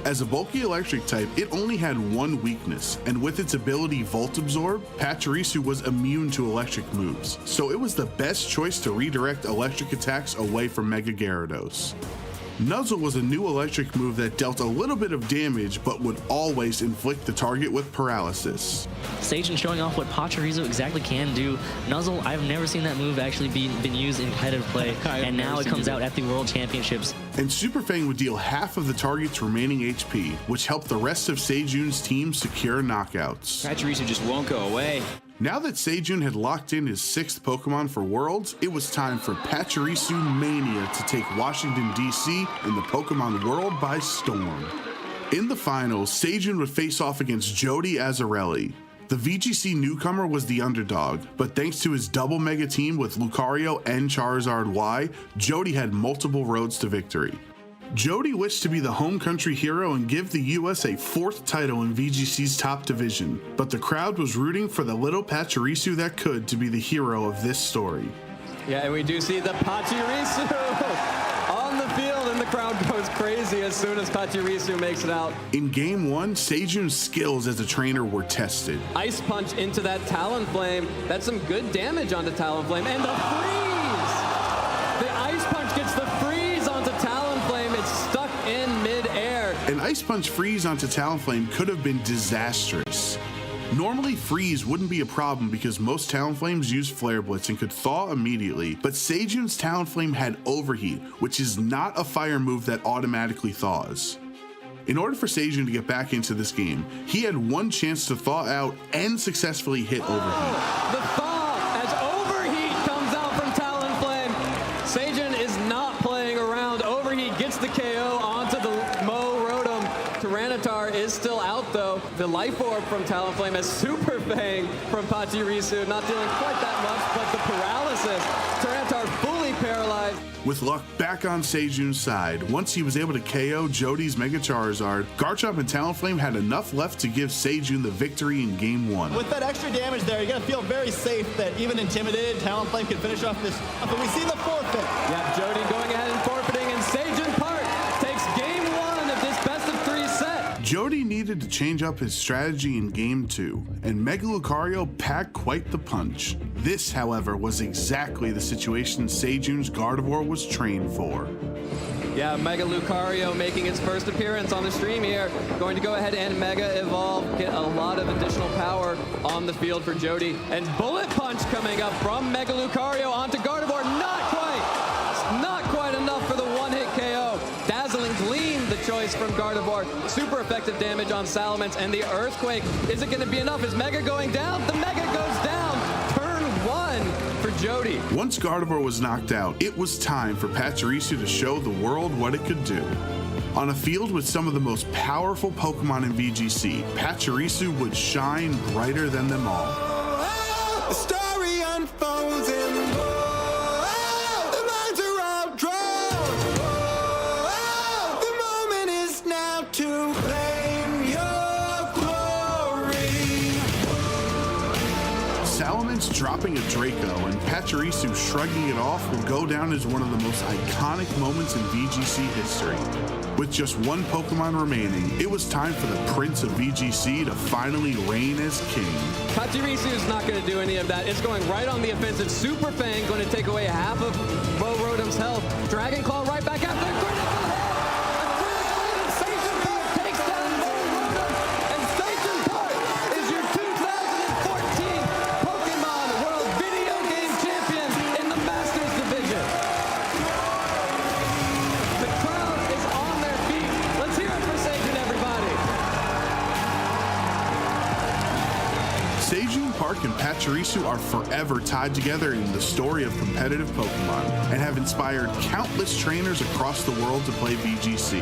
S19: As a bulky electric type, it only had one weakness, and with its ability Volt Absorb, Pachirisu was immune to electric moves, so it was the best choice to redirect electric attacks away from Mega Gyarados. Nuzzle was a new electric move that dealt a little bit of damage, but would always inflict the target with paralysis.
S7: Sejun showing off what Pachirisu exactly can do. Nuzzle, I've never seen that move actually been used in competitive play, and now it comes out at the World Championships.
S19: And Super Fang would deal half of the target's remaining HP, which helped the rest of Sejun's team secure knockouts.
S11: Pachirisu just won't go away.
S19: Now that Sejun had locked in his 6th Pokemon for Worlds, it was time for Pachirisu Mania to take Washington, D.C. and the Pokemon world by storm. In the finals, Sejun would face off against Jody Azzarelli. The VGC newcomer was the underdog, but thanks to his double mega team with Lucario and Charizard Y, Jody had multiple roads to victory. Jody wished to be the home country hero and give the US a 4th title in VGC's top division, but the crowd was rooting for the little Pachirisu that could to be the hero of this story.
S12: Yeah, and we do see the Pachirisu on the field, and the crowd goes crazy as soon as Pachirisu makes it out.
S19: In Game 1, Sejun's skills as a trainer were tested.
S12: Ice Punch into that Talonflame. That's some good damage onto Talonflame, and the freeze! The Ice Punch gets the freeze onto Talonflame. It's stuck in mid-air.
S19: An Ice Punch freeze onto Talonflame could have been disastrous. Normally, freeze wouldn't be a problem because most Talonflames use Flare Blitz and could thaw immediately, but Sejun's Talonflame had Overheat, which is not a fire move that automatically thaws. In order for Sejun to get back into this game, he had one chance to thaw out and successfully hit Overheat.
S12: The thaw as Overheat comes out from Talonflame. Sejun is not playing around. Overheat gets the KO onto the Mo Rotom. Tyranitar is still out though. The Life Orb from Talonflame as Super Fang from Pachirisu, not dealing quite that much, but the paralysis. Tyranitar fully paralyzed.
S19: With luck back on Sejun's side, once he was able to KO Jody's Mega Charizard, Garchomp and Talonflame had enough left to give Sejun the victory in Game 1.
S9: With that extra damage there, you're going to feel very safe that even intimidated, Talonflame can finish off this. But we see the forfeit.
S12: Yeah, Jody going ahead and forfeiting, and Sejun Park takes Game 1 of this best-of-3 set.
S19: Jody needed to change up his strategy in Game 2, and Mega Lucario packed quite the punch. This, however, was exactly the situation Sejun's Gardevoir was trained for.
S12: Yeah, Mega Lucario making its first appearance on the stream here. Going to go ahead and Mega Evolve, get a lot of additional power on the field for Jody. And Bullet Punch coming up from Mega Lucario onto Gardevoir. Not quite enough for the one-hit KO. Dazzling Gleam, the choice from Gardevoir. Super effective damage on Salamence, and the Earthquake. Is it going to be enough? Is Mega going down? The Mega goes down. Turn 1 for Jody.
S19: Once Gardevoir was knocked out, it was time for Pachirisu to show the world what it could do. On a field with some of the most powerful Pokemon in VGC, Pachirisu would shine brighter than them all.
S20: The story unfolds in the minds are outdrawn. The moment is now to claim your glory.
S19: Salamence dropping a Draco and Pachirisu shrugging it off will go down as one of the most iconic moments in VGC history. With just one Pokemon remaining, it was time for the Prince of VGC to finally reign as king.
S12: Pachirisu is not going to do any of that. It's going right on the offensive. Super Fang going to take away half of Mo Rotom's health. Dragon Claw right back after a critical hit. Sejun Park takes down Mo Rotom. And Sejun Park is your 2014 Pokemon World Video Game Champion in the Masters Division. The crowd is on their feet. Let's hear it for Sejun, everybody.
S19: Sejun Park and Pachirisu are forever tied together in the story of competitive Pokemon and have inspired countless trainers across the world to play VGC.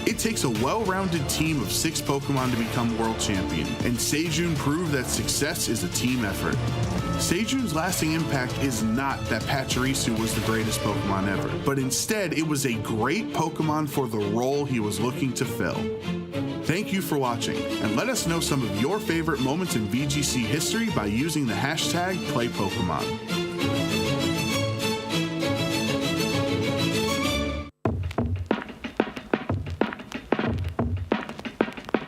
S19: It takes a well-rounded team of 6 Pokemon to become world champion, and Sejun proved that success is a team effort. Seiju's lasting impact is not that Pachirisu was the greatest Pokemon ever, but instead it was a great Pokemon for the role he was looking to fill. Thank you for watching, and let us know some of your favorite moments in VGC history by using the hashtag #PlayPokemon.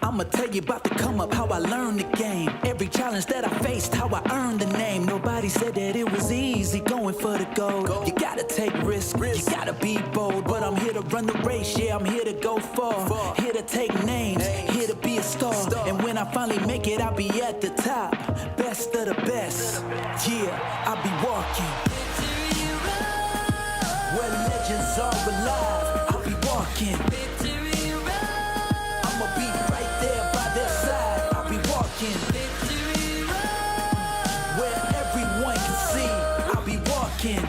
S4: I'ma tell you about the come up, how I learned the game. Every challenge that I faced, how I earned the name. Nobody said that it was easy going for the gold. You gotta take risks, you gotta be bold. But I'm here to run the race, yeah, I'm here to go far. Here to take names, here to be a star. And when I finally make it, I'll be at the top. Best of the best, yeah, I'll be walking where legends are alive. I'll be walking. Where everyone can see, I'll be walking.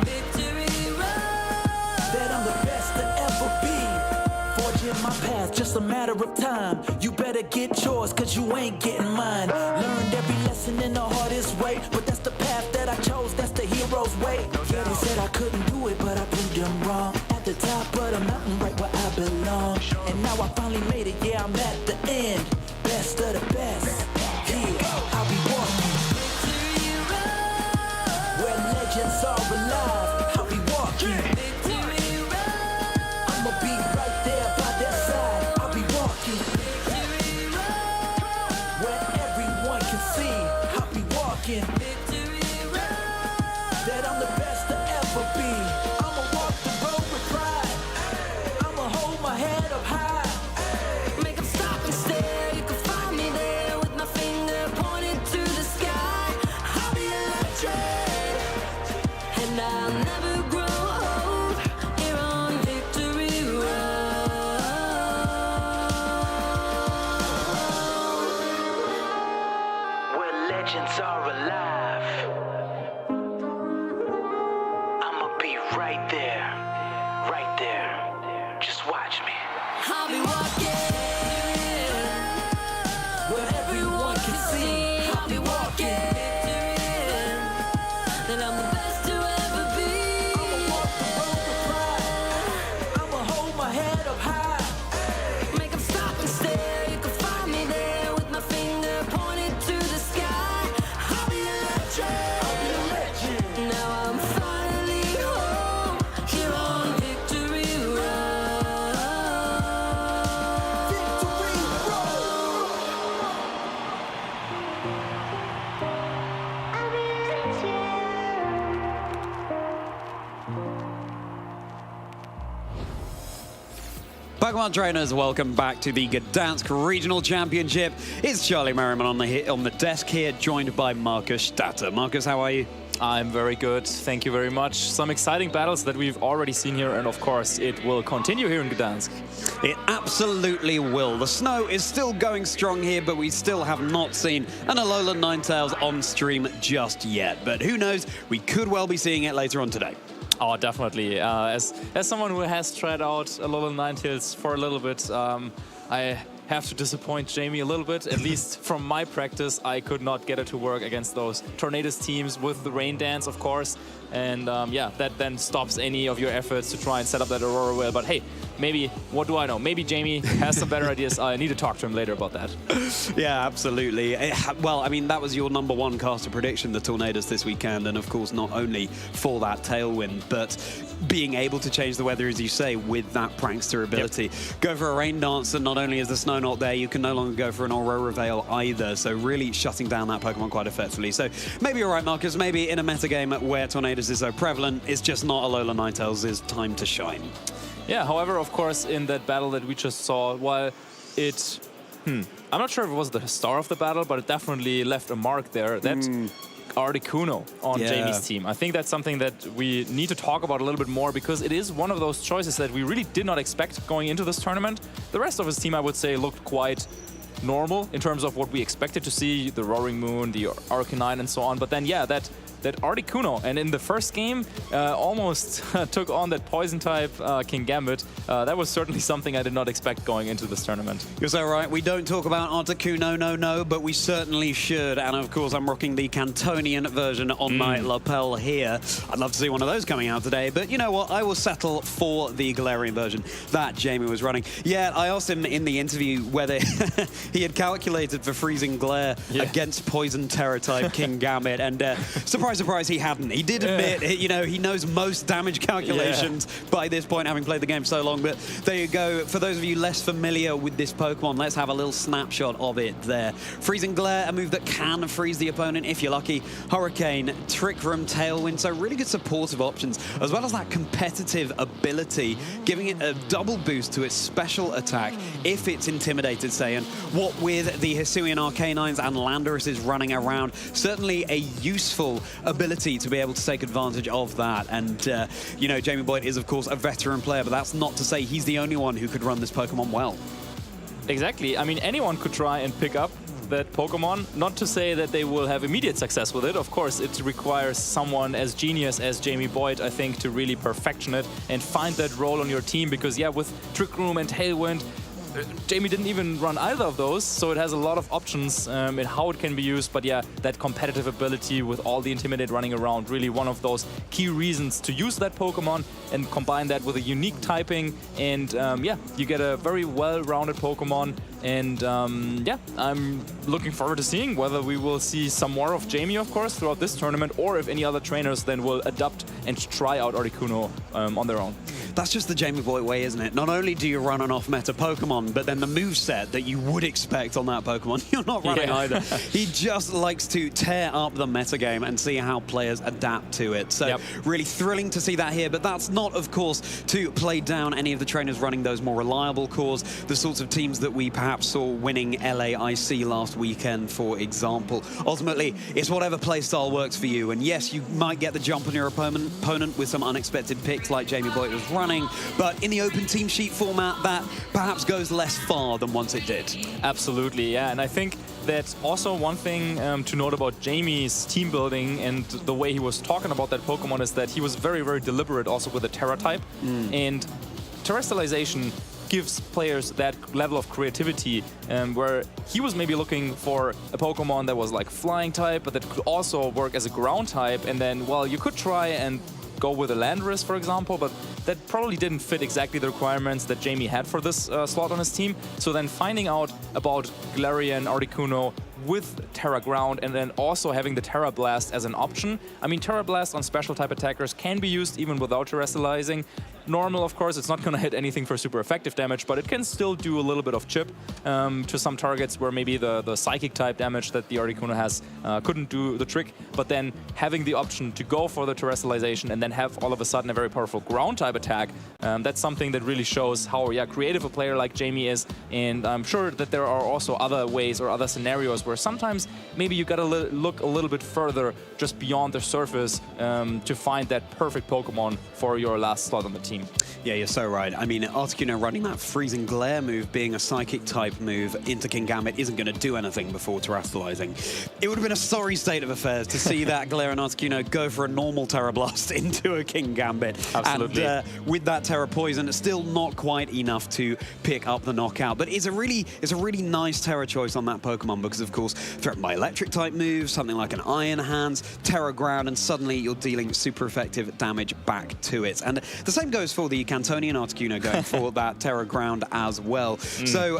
S4: That I'm the best to ever be. Forging my path, just a matter of time. You better get yours, cause you ain't getting mine. Learned every lesson in the hardest way, but that's the path that I chose, that's the hero's way. Yeah, they said I couldn't do it, but I proved them wrong. At the top of the mountain, right where I belong. And now I finally made it, yeah, I'm at the end. Best of the best. I'll be walking where legends are alive. I'll be walking. I'ma be right there by their side. I'll be walking where everyone can see. I'll be walking that I'm the best to ever be. I'ma walk the road with pride. I'ma hold my head up high. Make them stop and stare. You can find me there with my finger pointed to the sky. I'll be electric, and I'll never grow old. Here on Victory Road, where legends are alive. I'ma be right there, right there. Just watch me. I'll be walking where everyone can see. I'll be walking, and I'm the best to ever be. I'ma walk the road with pride. I'ma hold my head up high. Make them stop and stare. You can find me there with my finger pointed to the sky. I'll be electric. I'll be a legend. Now I'm finally home here on Victory Road. Victory Road.
S3: Pokemon trainers, welcome back to the Gdańsk Regional Championship. It's Charlie Merriman on the desk here, joined by Marcus Statter. Marcus, how are you?
S14: I'm very good, thank you very much. Some exciting battles that we've already seen here, and of course it will continue here in Gdańsk.
S3: It absolutely will. The snow is still going strong here, but we still have not seen an Alolan Ninetales on stream just yet. But who knows, we could well be seeing it later on today.
S14: Oh, definitely. As someone who has tried out Alolan Ninetales for a little bit, I have to disappoint Jamie a little bit. At least from my practice, I could not get it to work against those Tornadus teams with the Rain Dance, of course. And yeah, that then stops any of your efforts to try and set up that Aurora Whale. But hey, maybe, what do I know? Maybe Jamie has some better ideas. I need to talk to him later about that.
S3: Yeah, absolutely. Well, I mean, that was your #1 caster prediction, the Tornadus this weekend. And of course, not only for that tailwind, but being able to change the weather, as you say, with that prankster ability. Yep. Go for a Rain Dance, and not only is the snow not there, you can no longer go for an Aurora Veil either. So really shutting down that Pokemon quite effectively. So maybe you're right, Marcus. Maybe in a metagame where Tornadus is so prevalent, it's just not Alolan Ninetales' time to shine.
S14: Yeah, however, of course, in that battle that we just saw, while it... I'm not sure if it was the star of the battle, but it definitely left a mark there. That Articuno on Jamie's team. I think that's something that we need to talk about a little bit more, because it is one of those choices that we really did not expect going into this tournament. The rest of his team, I would say, looked quite normal in terms of what we expected to see, the Roaring Moon, the Arcanine, and so on. But then, yeah, that that Articuno, and in the first game, almost took on that poison type King Gambit. That was certainly something I did not expect going into this tournament.
S3: You're so right. We don't talk about Articuno, no, but we certainly should. And of course, I'm rocking the Cantonian version on my lapel here. I'd love to see one of those coming out today, but you know what? I will settle for the Galarian version that Jamie was running. Yeah, I asked him in the interview whether he had calculated for Freezing Glare against Poison Terror type King Gambit, and surprise, surprise, he hadn't. He did admit, you know, he knows most damage calculations by this point, having played the game so long. But there you go. For those of you less familiar with this Pokemon, let's have a little snapshot of it there. Freezing Glare, a move that can freeze the opponent if you're lucky. Hurricane, Trick Room, Tailwind, so really good supportive options, as well as that competitive ability, giving it a double boost to its special attack if it's intimidated, say. And what with the Hisuian Arcanines and Landorus running around, certainly a useful ability to be able to take advantage of that. And, you know, Jamie Boyd is, of course, a veteran player, but that's not to say he's the only one who could run this Pokemon well.
S14: Exactly. I mean, anyone could try and pick up that Pokemon. Not to say that they will have immediate success with it. Of course, it requires someone as genius as Jamie Boyd, I think, to really perfection it and find that role on your team. Because, yeah, with Trick Room and Tailwind, Jamie didn't even run either of those, so it has a lot of options in how it can be used. But yeah, that competitive ability with all the Intimidate running around, really one of those key reasons to use that Pokemon and combine that with a unique typing. And yeah, you get a very well-rounded Pokemon. And yeah, I'm looking forward to seeing whether we will see some more of Jamie, of course, throughout this tournament, or if any other trainers then will adapt and try out Articuno on their own.
S3: That's just the Jamie Boyd way, isn't it? Not only do you run an off-meta Pokemon, but then the moveset that you would expect on that Pokemon, you're not running either. He just likes to tear up the metagame and see how players adapt to it. So really thrilling to see that here, but that's not, of course, to play down any of the trainers running those more reliable cores, the sorts of teams that we perhaps saw winning LAIC last weekend, for example. Ultimately, it's whatever playstyle works for you. And yes, you might get the jump on your opponent with some unexpected picks like Jamie Boyd was running, but in the open team sheet format, that perhaps goes less far than once it did.
S14: Absolutely, yeah. And I think that's also one thing to note about Jamie's team building and the way he was talking about that Pokemon is that he was very, very deliberate also with the Terra type. And Terrestrialization gives players that level of creativity where he was maybe looking for a Pokemon that was like flying type, but that could also work as a ground type. And then, well, you could try and go with a Landorus, for example, but that probably didn't fit exactly the requirements that Jamie had for this slot on his team. So then finding out about Galarian Articuno with Terra Ground and then also having the Terra Blast as an option. I mean, Terra Blast on special type attackers can be used even without terrestrializing. Normal, of course, it's not going to hit anything for super effective damage, but it can still do a little bit of chip to some targets where maybe the psychic type damage that the Articuno has couldn't do the trick. But then having the option to go for the terrestrialization and then have all of a sudden a very powerful ground type attack, that's something that really shows how creative a player like Jamie is. And I'm sure that there are also other ways or other scenarios where sometimes maybe you gotta look a little bit further just beyond the surface to find that perfect Pokemon for your last slot on the team.
S3: Yeah, you're so right. I mean, Articuno running that Freezing Glare move, being a psychic type move into King Gambit, isn't going to do anything before terrestrializing. It would have been a sorry state of affairs to see that Galarian Articuno go for a normal Terra Blast into a King Gambit.
S14: Absolutely.
S3: And with that Terra Poison, it's still not quite enough to pick up the knockout. But it's a really nice Terra choice on that Pokemon because, of course, threatened by electric type moves, something like an Iron Hands, Terra Ground, and suddenly you're dealing super effective damage back to it. And the same goes for the Cantonian Articuno going for that Terra Ground as well. So,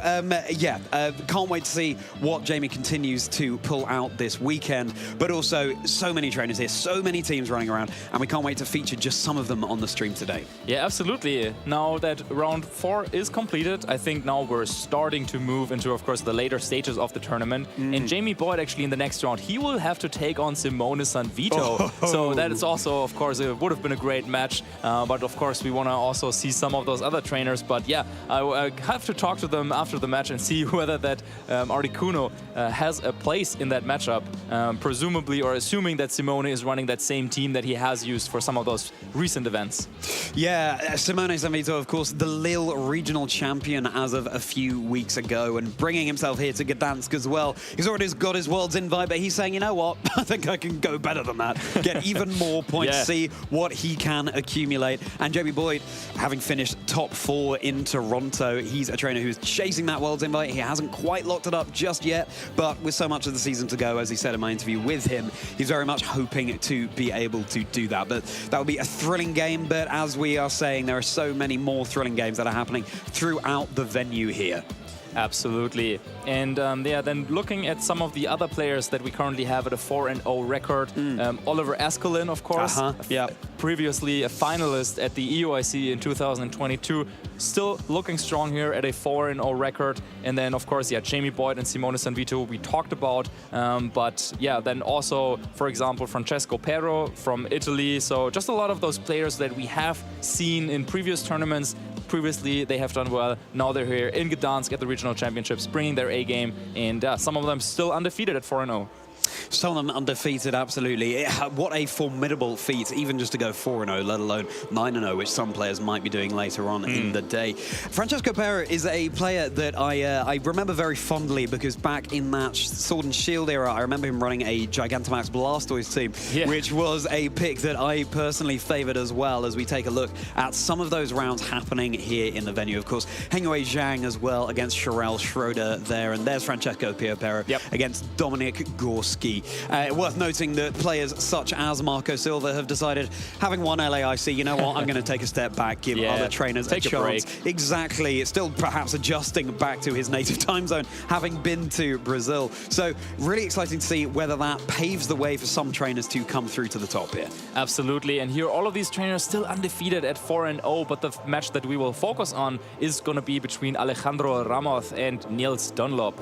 S3: yeah, can't wait to see what Jamie continues to pull out this weekend. But also, so many trainers here, so many teams running around, and we can't wait to feature just some of them on the stream today.
S14: Yeah, absolutely. Now that round 4 is completed, I think now we're starting to move into, of course, the later stages of the tournament. And Jamie Boyd, actually, in the next round, he will have to take on Simone Sanvito. So that is also, of course, it would have been a great match. But, of course, we we want to also see some of those other trainers. But yeah, I have to talk to them after the match and see whether that Articuno has a place in that matchup, presumably or assuming that Simone is running that same team that he has used for some of those recent events.
S3: Yeah, Simone Sanvito, of course, the Lille regional champion as of a few weeks ago, and bringing himself here to Gdansk as well. He's already got his world's invite, but he's saying, you know what, I think I can go better than that. Get even more points, see what he can accumulate. And Joby Boyd, having finished top 4 in Toronto, he's a trainer who's chasing that world's invite. He hasn't quite locked it up just yet, but with so much of the season to go, as he said in my interview with him, he's very much hoping to be able to do that. But that would be a thrilling game, but as we are saying, there are so many more thrilling games that are happening throughout the venue here.
S14: Absolutely. And yeah, then looking at some of the other players that we currently have at a 4-0 record, Oliver Askelin, of course, previously a finalist at the EUIC in 2022, still looking strong here at a 4-0 record. And then, of course, yeah, Jamie Boyd and Simone Sanvito we talked about. But yeah, then also, for example, Francesco Pero from Italy. So just a lot of those players that we have seen in previous tournaments. Previously, they have done well. Now they're here in Gdansk at the regional championships, bringing their A game, and some of them still undefeated at 4-0.
S3: Some of them undefeated, absolutely. What a formidable feat, even just to go 4-0, let alone 9-0, which some players might be doing later on in the day. Francesco Pera is a player that I remember very fondly, because back in that Sword and Shield era, I remember him running a Gigantamax Blastoise team, which was a pick that I personally favoured as well, as we take a look at some of those rounds happening here in the venue. Of course, Hengwei Zhang as well against Sherelle Schroeder there, and there's Francesco Pera against Dominic Gorski. Worth noting that players such as Marco Silva have decided, having won LAIC, you know what, I'm going to take a step back, give other trainers a chance. Exactly. It's still perhaps adjusting back to his native time zone, having been to Brazil. So really exciting to see whether that paves the way for some trainers to come through to the top here.
S14: Absolutely. And here all of these trainers still undefeated at 4-0, but the match that we will focus on is going to be between Alejandro Ramos and Nils Dunlop.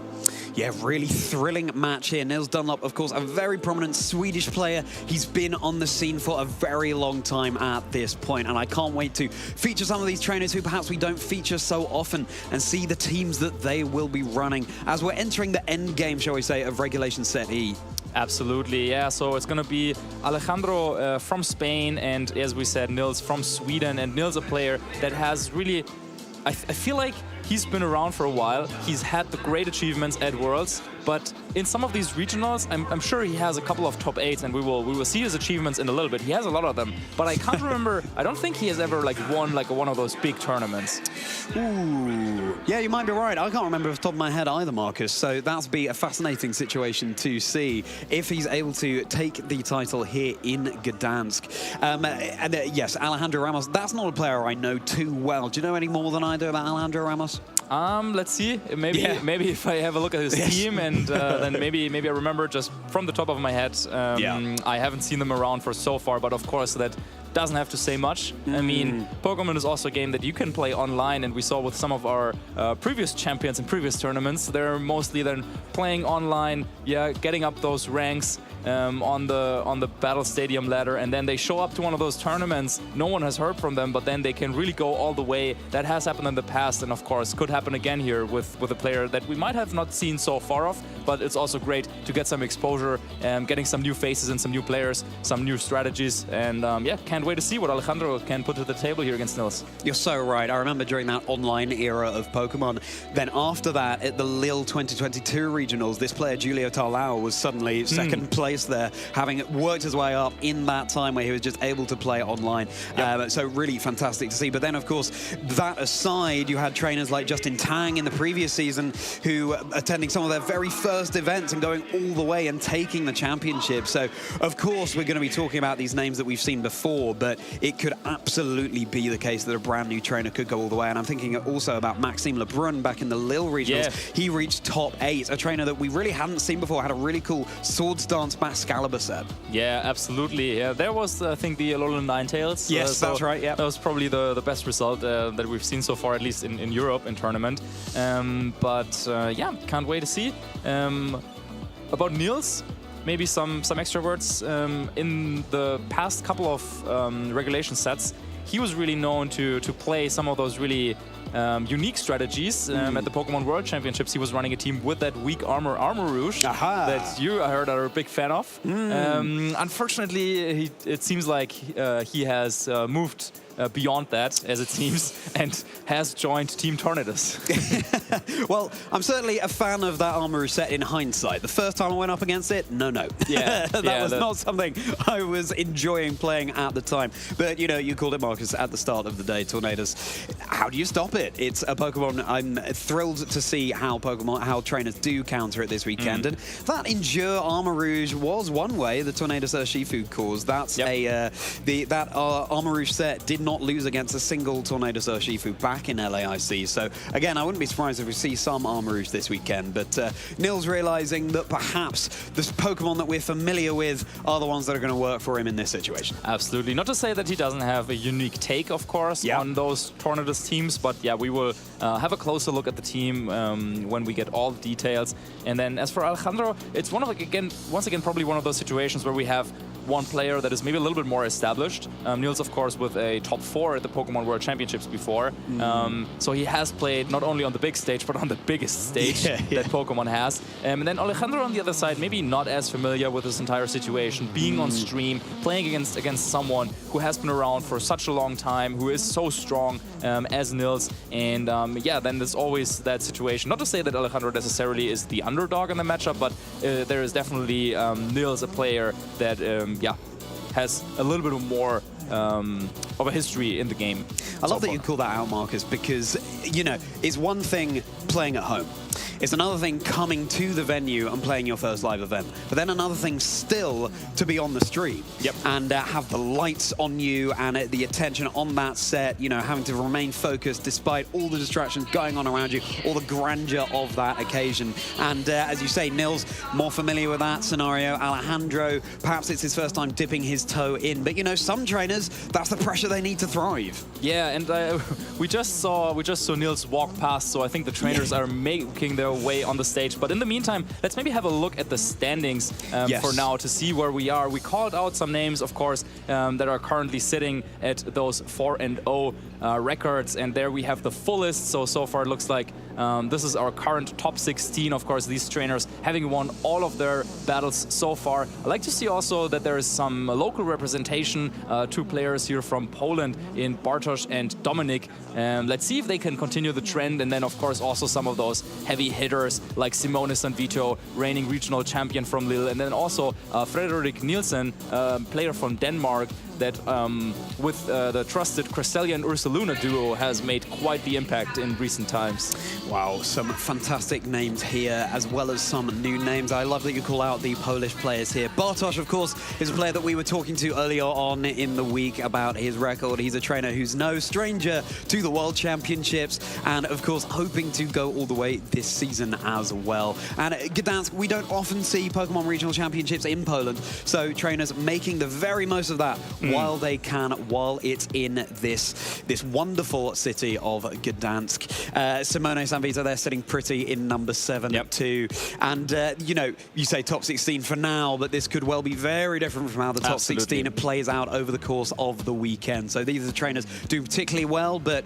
S3: Yeah, really thrilling match here. Nils Dunlop, of course, a very prominent Swedish player. He's been on the scene for a very long time at this point, and I can't wait to feature some of these trainers who perhaps we don't feature so often, and see the teams that they will be running as we're entering the end game, shall we say, of Regulation Set E.
S14: Absolutely, yeah. So it's going to be Alejandro from Spain, and as we said, Nils from Sweden. And Nils, a player that has really, I feel like he's been around for a while. He's had the great achievements at Worlds, but in some of these regionals, I'm sure he has a couple of top 8s, and we will see his achievements in a little bit. He has a lot of them, but I can't remember. I don't think he has ever won one of those big tournaments.
S3: Ooh, yeah, you might be right. I can't remember off the top of my head either, Marcus. So that'll be a fascinating situation to see if he's able to take the title here in Gdansk. Yes, Alejandro Ramos. That's not a player I know too well. Do you know any more than I do about Alejandro Ramos?
S14: Let's see. Maybe if I have a look at his team, and then maybe I remember just from the top of my head. I haven't seen them around for so far, but of course that doesn't have to say much. I mean, Pokemon is also a game that you can play online, and we saw with some of our previous champions in previous tournaments, they're mostly then playing online, getting up those ranks on the Battle Stadium ladder, and then they show up to one of those tournaments. No one has heard from them, but then they can really go all the way. That has happened in the past, and of course could happen again here with a player that we might have not seen so far of, but it's also great to get some exposure and getting some new faces and some new players, some new strategies, and can't wait to see what Alejandro can put to the table here against Nils.
S3: You're so right. I remember during that online era of Pokemon, then after that at the Lille 2022 regionals, this player Julio Tarlau was suddenly second place there, having worked his way up in that time where he was just able to play online. So really fantastic to see. But then, of course, that aside, you had trainers like Justin Tang in the previous season who attending some of their very first events and going all the way and taking the championship. So, of course, we're going to be talking about these names that we've seen before, but it could absolutely be the case that a brand new trainer could go all the way. And I'm thinking also about Maxime Lebrun back in the Lille regionals. He reached top 8, a trainer that we really hadn't seen before, had a really cool Swords Dance Excalibur set.
S14: Yeah, absolutely. Yeah, there was, I think, the Alolan Ninetales.
S3: Yes,
S14: so
S3: that's right. Yeah,
S14: that was probably the best result that we've seen so far, at least in Europe in tournament. Yeah, can't wait to see. About Nils, maybe some extra words. In the past couple of regulation sets, he was really known to play some of those really unique strategies. At the Pokemon World Championships, he was running a team with that weak armor Rouge that you, I heard, are a big fan of. Unfortunately, it seems like he has moved beyond that, as it seems, and has joined Team Tornadus.
S3: Well, I'm certainly a fan of that armor set in hindsight. The first time I went up against it, no.
S14: Yeah,
S3: that was not something I was enjoying playing at the time. But, you called it, Marcus, at the start of the day, Tornadus. How do you stop it? It's a Pokemon I'm thrilled to see how trainers do counter it this weekend. And that Endure Armor Rouge was one way the Tornadus Urshifu caused. That's that Armor Rouge set did not lose against a single Tornadus Urshifu back in LAIC. So again, I wouldn't be surprised if we see some Armor Rouge this weekend. But Nils realizing that perhaps the Pokemon that we're familiar with are the ones that are going to work for him in this situation.
S14: Absolutely. Not to say that he doesn't have a unique take, of course, on those Tornadus teams, but yeah, we will have a closer look at the team when we get all the details. And then as for Alejandro, it's once again, probably one of those situations where we have one player that is maybe a little bit more established. Niels, of course, with a top 4 at the Pokemon World Championships before. So he has played not only on the big stage, but on the biggest stage that Pokemon has. And then Alejandro on the other side, maybe not as familiar with this entire situation, being on stream, playing against someone who has been around for such a long time, who is so strong as Niels. And yeah, then there's always that situation. Not to say that Alejandro necessarily is the underdog in the matchup, but there is definitely Niels, a player that has a little bit more of a history in the game.
S3: I love that you call that out, Marcus, because, it's one thing playing at home. It's another thing coming to the venue and playing your first live event. But then another thing still to be on the stream and have the lights on you and the attention on that set, having to remain focused despite all the distractions going on around you, all the grandeur of that occasion. And as you say, Nils, more familiar with that scenario. Alejandro, perhaps it's his first time dipping his toe in. But, some trainers, that's the pressure they need to thrive.
S14: Yeah, and we just saw Nils walk past, so I think the trainers are making their way on the stage. But in the meantime, let's maybe have a look at the standings for now to see where we are. We called out some names, of course, that are currently sitting at those 4-0 records, and there we have the full list. So far it looks like this is our current top 16. Of course, these trainers having won all of their battles so far. I'd like to see also that there is some local representation, 2 players here from Poland in Bartosz and Dominik. Let's see if they can continue the trend, and then of course also some of those heavy hitters like Simone Sanvito, reigning regional champion from Lille, and then also Frederik Nielsen, player from Denmark, that with the trusted Cresselia and Ursaluna duo has made quite the impact in recent times.
S3: Wow, some fantastic names here, as well as some new names. I love that you call out the Polish players here. Bartosz, of course, is a player that we were talking to earlier on in the week about his record. He's a trainer who's no stranger to the World Championships, and of course, hoping to go all the way this season as well. And at Gdańsk, we don't often see Pokemon Regional Championships in Poland, so trainers making the very most of that while they can, while it's in this wonderful city of Gdańsk. Simone Sanvito, they're sitting pretty in number 7 too. And, you say top 16 for now, but this could well be very different from how the top 16 plays out over the course of the weekend. So these are the trainers doing particularly well, but,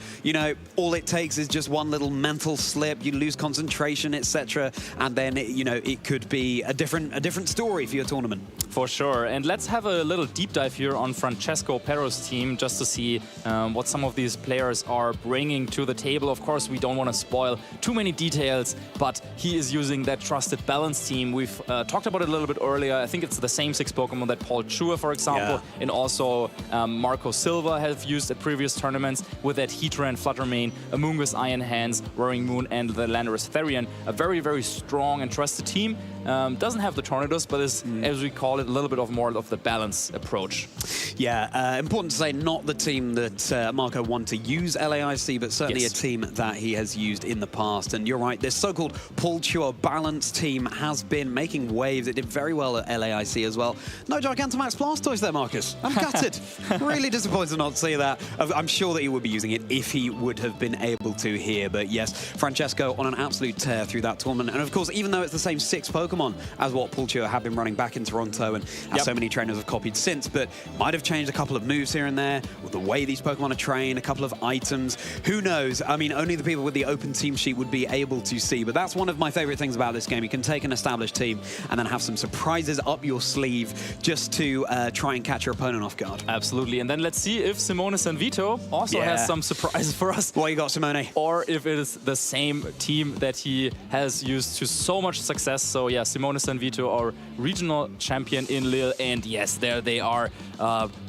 S3: all it takes is just one little mental slip, you lose concentration, etc. And then, it could be a different story for your tournament.
S14: For sure. And let's have a little deep dive here on Francesco Pero's team, just to see what some of these players are bringing to the table. Of course, we don't want to spoil too many details, but he is using that trusted balance team. We've talked about it a little bit earlier. I think it's the same 6 Pokemon that Paul Chua, for example, and also Marco Silva have used at previous tournaments with that Heatran, Fluttermane, Amoonguss, Iron Hands, Roaring Moon, and the Landorus Therian. A very, very strong and trusted team. Doesn't have the Tornadus, but is, as we call it, a little bit more of the balance approach.
S3: Yeah, important to say, not the team that Marco wanted to use LAIC, but certainly a team that he has used in the past. And you're right, this so-called Paul Chua balance team has been making waves. It did very well at LAIC as well. No Gigantamax Blastoise there, Marcus. I'm gutted. Really disappointed not to see that. I'm sure that he would be using it if he would have been able to here. But yes, Francesco on an absolute tear through that tournament. And of course, even though it's the same 6 Pokemon Pokemon as what Pulchio have been running back in Toronto, and as so many trainers have copied since, but might have changed a couple of moves here and there, or the way these Pokemon are trained, a couple of items. Who knows? I mean, only the people with the open team sheet would be able to see, but that's one of my favorite things about this game. You can take an established team and then have some surprises up your sleeve just to try and catch your opponent off guard.
S14: Absolutely. And then let's see if Simone Sanvito also has some surprises for us.
S3: What you got, Simone?
S14: Or if it is the same team that he has used to so much success. So yeah, Simone Sanvito, our regional champion in Lille. And yes, there they are.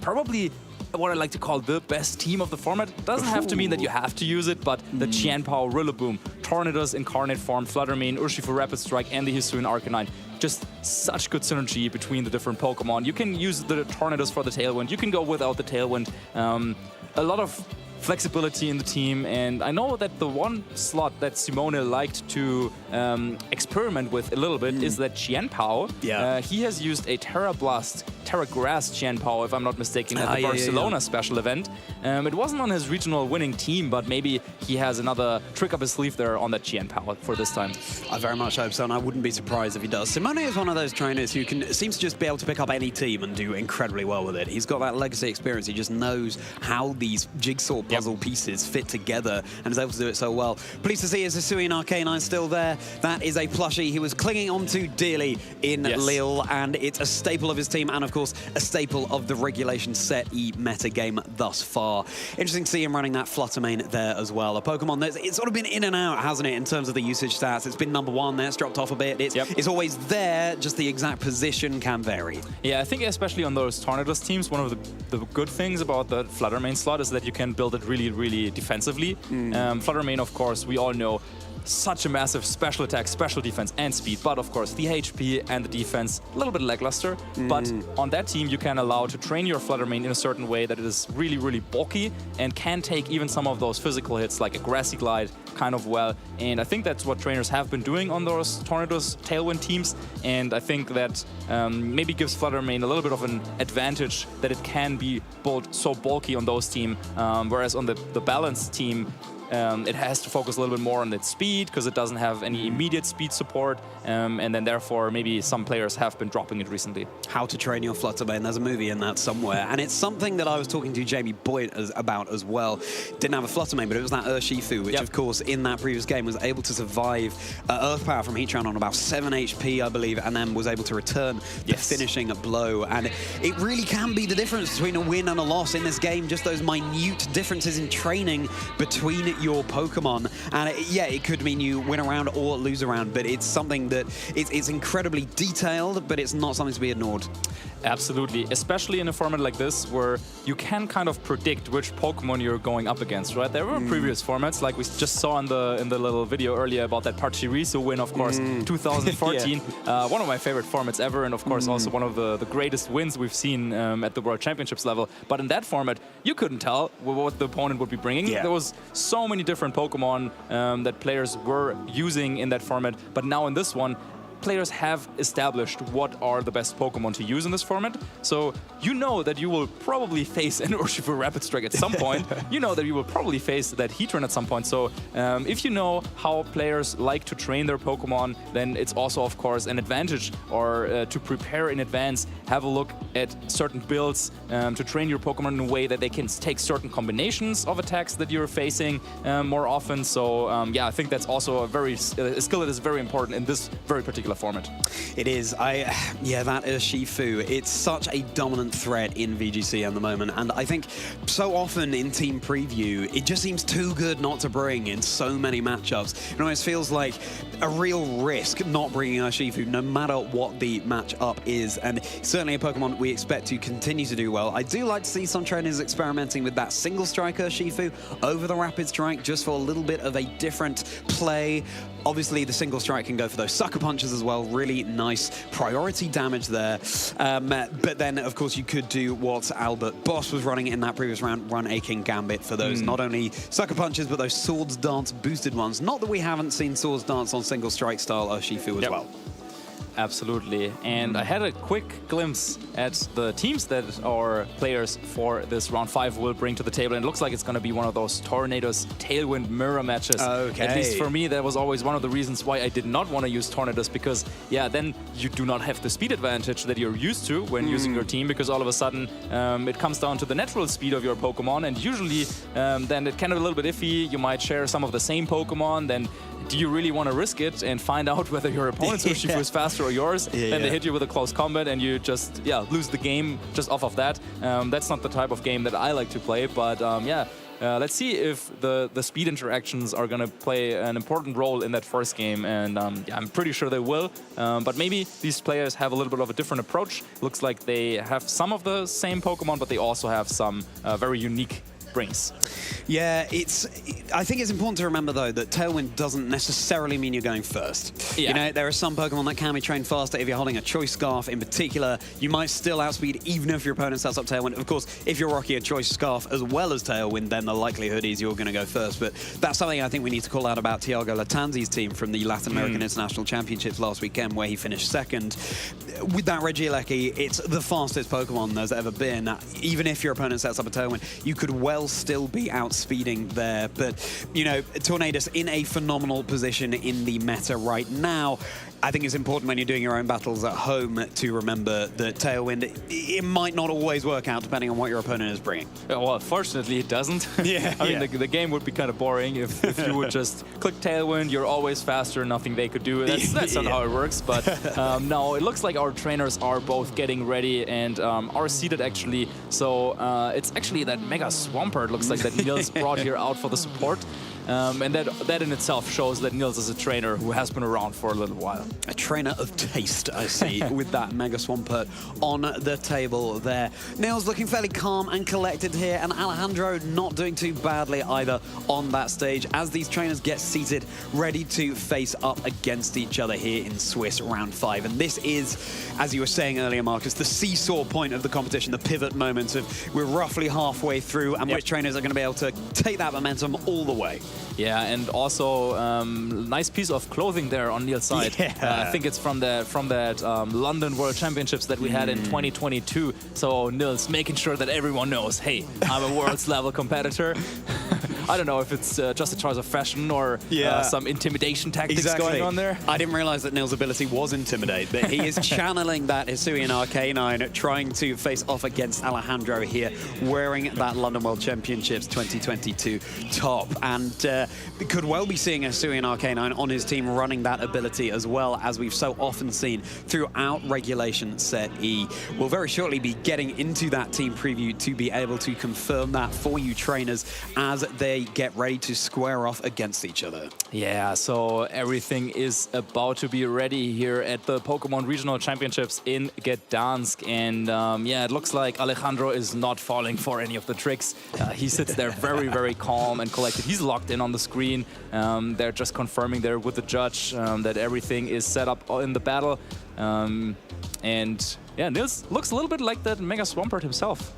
S14: Probably what I like to call the best team of the format. Doesn't have to mean that you have to use it, but the Qianpao, Rillaboom, Tornadus Incarnate Form, Fluttermane, Urshifu Rapid Strike, and the Hisuian Arcanine. Just such good synergy between the different Pokemon. You can use the Tornadus for the Tailwind. You can go without the Tailwind. A lot of flexibility in the team, and I know that the one slot that Simone liked to experiment with a little bit is that Qianpao. He has used a Terra Grass Qianpao, if I'm not mistaken, at the Barcelona special event. It wasn't on his regional winning team, but maybe he has another trick up his sleeve there on that Qianpao for this time.
S3: I very much hope so, and I wouldn't be surprised if he does. Simone is one of those trainers who seems to just be able to pick up any team and do incredibly well with it. He's got that legacy experience. He just knows how these jigsaw puzzle pieces fit together and is able to do it so well. Pleased to see his Hisuian Arcanine still there. That is a plushie he was clinging onto dearly in Lille, and it's a staple of his team, and of course a staple of the regulation set E meta game thus far. Interesting to see him running that Fluttermane there as well. A Pokemon that's it's sort of been in and out, hasn't it, in terms of the usage stats. It's been #1 there, it's dropped off a bit. It's always there, just the exact position can vary.
S14: Yeah, I think especially on those Tornadus teams, one of the good things about the Fluttermane slot is that you can build it really defensively. Fluttermane, of course, we all know, such a massive special attack, special defense, and speed. But of course, the HP and the defense, a little bit lackluster. But on that team, you can allow to train your Fluttermane in a certain way that it is really bulky and can take even some of those physical hits, like a Grassy Glide, kind of well. And I think that's what trainers have been doing on those Tornadus Tailwind teams. And I think that maybe gives Fluttermane a little bit of an advantage that it can be so bulky on those teams, whereas on the balanced team, it has to focus a little bit more on its speed because it doesn't have any immediate speed support, and then therefore maybe some players have been dropping it recently.
S3: How to Train Your Fluttermane, there's a movie in that somewhere, and it's something that I was talking to Jamie Boyd about as well. Didn't have a Fluttermane, but it was that Urshifu, which of course in that previous game was able to survive Earth Power from Heatran on about 7 HP, I believe, and then was able to return the finishing blow. And it really can be the difference between a win and a loss in this game, just those minute differences in training between your Pokemon. And it could mean you win a round or lose a round, but it's something that it's incredibly detailed, but it's not something to be ignored.
S14: Absolutely, especially in a format like this where you can kind of predict which Pokemon you're going up against, right? There were previous formats, like we just saw in the little video earlier about that Pachirisu win, of course, 2014. One of my favorite formats ever, and of course also one of the greatest wins we've seen at the World Championships level. But in that format, you couldn't tell what the opponent would be bringing. There was so many different Pokemon that players were using in that format, but now in this one, players have established what are the best Pokemon to use in this format. So you know that you will probably face an Urshifu Rapid Strike at some point. You know that you will probably face that Heatran at some point. So if you know how players like to train their Pokemon, then it's also, of course, an advantage or to prepare in advance, have a look at certain builds to train your Pokemon in a way that they can take certain combinations of attacks that you're facing more often. So I think that's also a skill that is very important in this very particular format.
S3: It is. That Urshifu, it's such a dominant threat in VGC at the moment, and I think so often in team preview it just seems too good not to bring in so many matchups. It almost feels like a real risk not bringing Urshifu no matter what the matchup is, and certainly a Pokemon we expect to continue to do well. I do like to see some trainers experimenting with that single strike Urshifu over the Rapid Strike just for a little bit of a different play. Obviously, the single strike can go for those sucker punches as well. Really nice priority damage there. But then, of course, you could do what Albert Boss was running in that previous round, run a King Gambit for those not only sucker punches, but those Swords Dance boosted ones. Not that we haven't seen Swords Dance on single strike style Urshifu as well.
S14: Absolutely. And I had a quick glimpse at the teams that our players for this round 5 will bring to the table. And it looks like it's going to be one of those Tornadus Tailwind mirror matches.
S3: Okay.
S14: At least for me, that was always one of the reasons why I did not want to use Tornadus, because, yeah, then you do not have the speed advantage that you're used to when using your team, because all of a sudden it comes down to the natural speed of your Pokemon. And usually then it can be a little bit iffy. You might share some of the same Pokemon. Then do you really want to risk it and find out whether your opponent's Urshifu is faster or yours? Then they hit you with a close combat and you just lose the game just off of that. That's not the type of game that I like to play, but let's see if the speed interactions are going to play an important role in that first game, and I'm pretty sure they will. But maybe these players have a little bit of a different approach. Looks like they have some of the same Pokemon, but they also have some very unique brings.
S3: Yeah, I think it's important to remember, though, that Tailwind doesn't necessarily mean you're going first.
S14: Yeah.
S3: You know, there are some Pokemon that can be trained faster. If you're holding a Choice Scarf in particular, you might still outspeed even if your opponent sets up Tailwind. Of course, if you're rocking a Choice Scarf as well as Tailwind, then the likelihood is you're going to go first. But that's something I think we need to call out about Thiago Latanzi's team from the Latin American International Championships last weekend, where he finished second. With that Regieleki, it's the fastest Pokemon there's ever been. Even if your opponent sets up a Tailwind, you could well still be outspeeding there. But, you know, Tornadus in a phenomenal position in the meta right now. I think it's important when you're doing your own battles at home to remember that Tailwind, it might not always work out depending on what your opponent is bringing.
S14: Well, fortunately, it doesn't.
S3: Yeah,
S14: I mean, the game would be kind of boring if you would just click Tailwind, you're always faster, nothing they could do. That's not how it works. But no, it looks like our trainers are both getting ready and are seated, actually. So it's actually that Mega Swampert looks like that Niels brought here out for the support. And that in itself shows that Niels is a trainer who has been around for a little while.
S3: A trainer of taste, I see, with that Mega Swampert on the table there. Niels looking fairly calm and collected here, and Alejandro not doing too badly either on that stage as these trainers get seated, ready to face up against each other here in Swiss round 5. And this is, as you were saying earlier, Marcus, the seesaw point of the competition, the pivot moment of we're roughly halfway through, and which trainers are going to be able to take that momentum all the way.
S14: Yeah, and also nice piece of clothing there on Niels' side.
S3: Yeah.
S14: I think it's from that London World Championships that we had in 2022. So Niels making sure that everyone knows, hey, I'm a world's level competitor. I don't know if it's just a choice of fashion or some intimidation tactics going on there.
S3: I didn't realize that Niels' ability was Intimidate, but he is channeling that Hisuian Arcanine, trying to face off against Alejandro here, wearing that London World Championships 2022 top. And could well be seeing Hisuian Arcanine on his team running that ability as well, as we've so often seen throughout Regulation Set E. We'll very shortly be getting into that team preview to be able to confirm that for you trainers as they get ready to square off against each other.
S14: Yeah, so everything is about to be ready here at the Pokemon Regional Championships in Gdańsk. And yeah, it looks like Alejandro is not falling for any of the tricks. He sits there very, very calm and collected. He's locked in on the screen. They're just confirming there with the judge that everything is set up in the battle. And yeah, Niels looks a little bit like that Mega Swampert himself.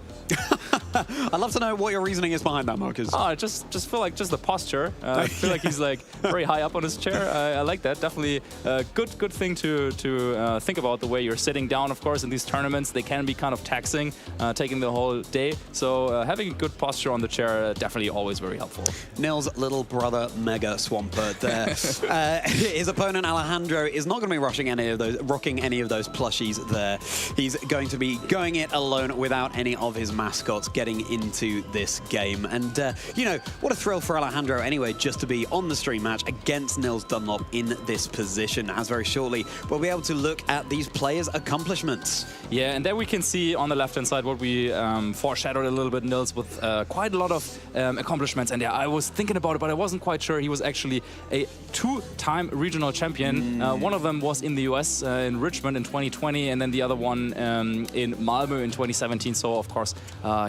S3: I'd love to know what your reasoning is behind that, Marcus.
S14: Oh, I just feel like just the posture. I feel like he's like very high up on his chair. I like that. Definitely a good thing to think about, the way you're sitting down. Of course, in these tournaments, they can be kind of taxing, taking the whole day. So having a good posture on the chair, definitely always very helpful.
S3: Niels' little brother, Mega Swampert there. His opponent, Alejandro, is not going to be rocking any of those plushies there. He's going to be going it alone without any of his mascots getting into this game. And, you know, what a thrill for Alejandro anyway, just to be on the stream match against Nils Dunlop in this position, as very shortly we'll be able to look at these players' accomplishments.
S14: Yeah, and there we can see on the left-hand side what we foreshadowed a little bit, Nils, with quite a lot of accomplishments. And yeah, I was thinking about it, but I wasn't quite sure. He was actually a two-time regional champion. One of them was in the US, in Richmond in 2020, and then the other one in Malmö in 2017. So, of course,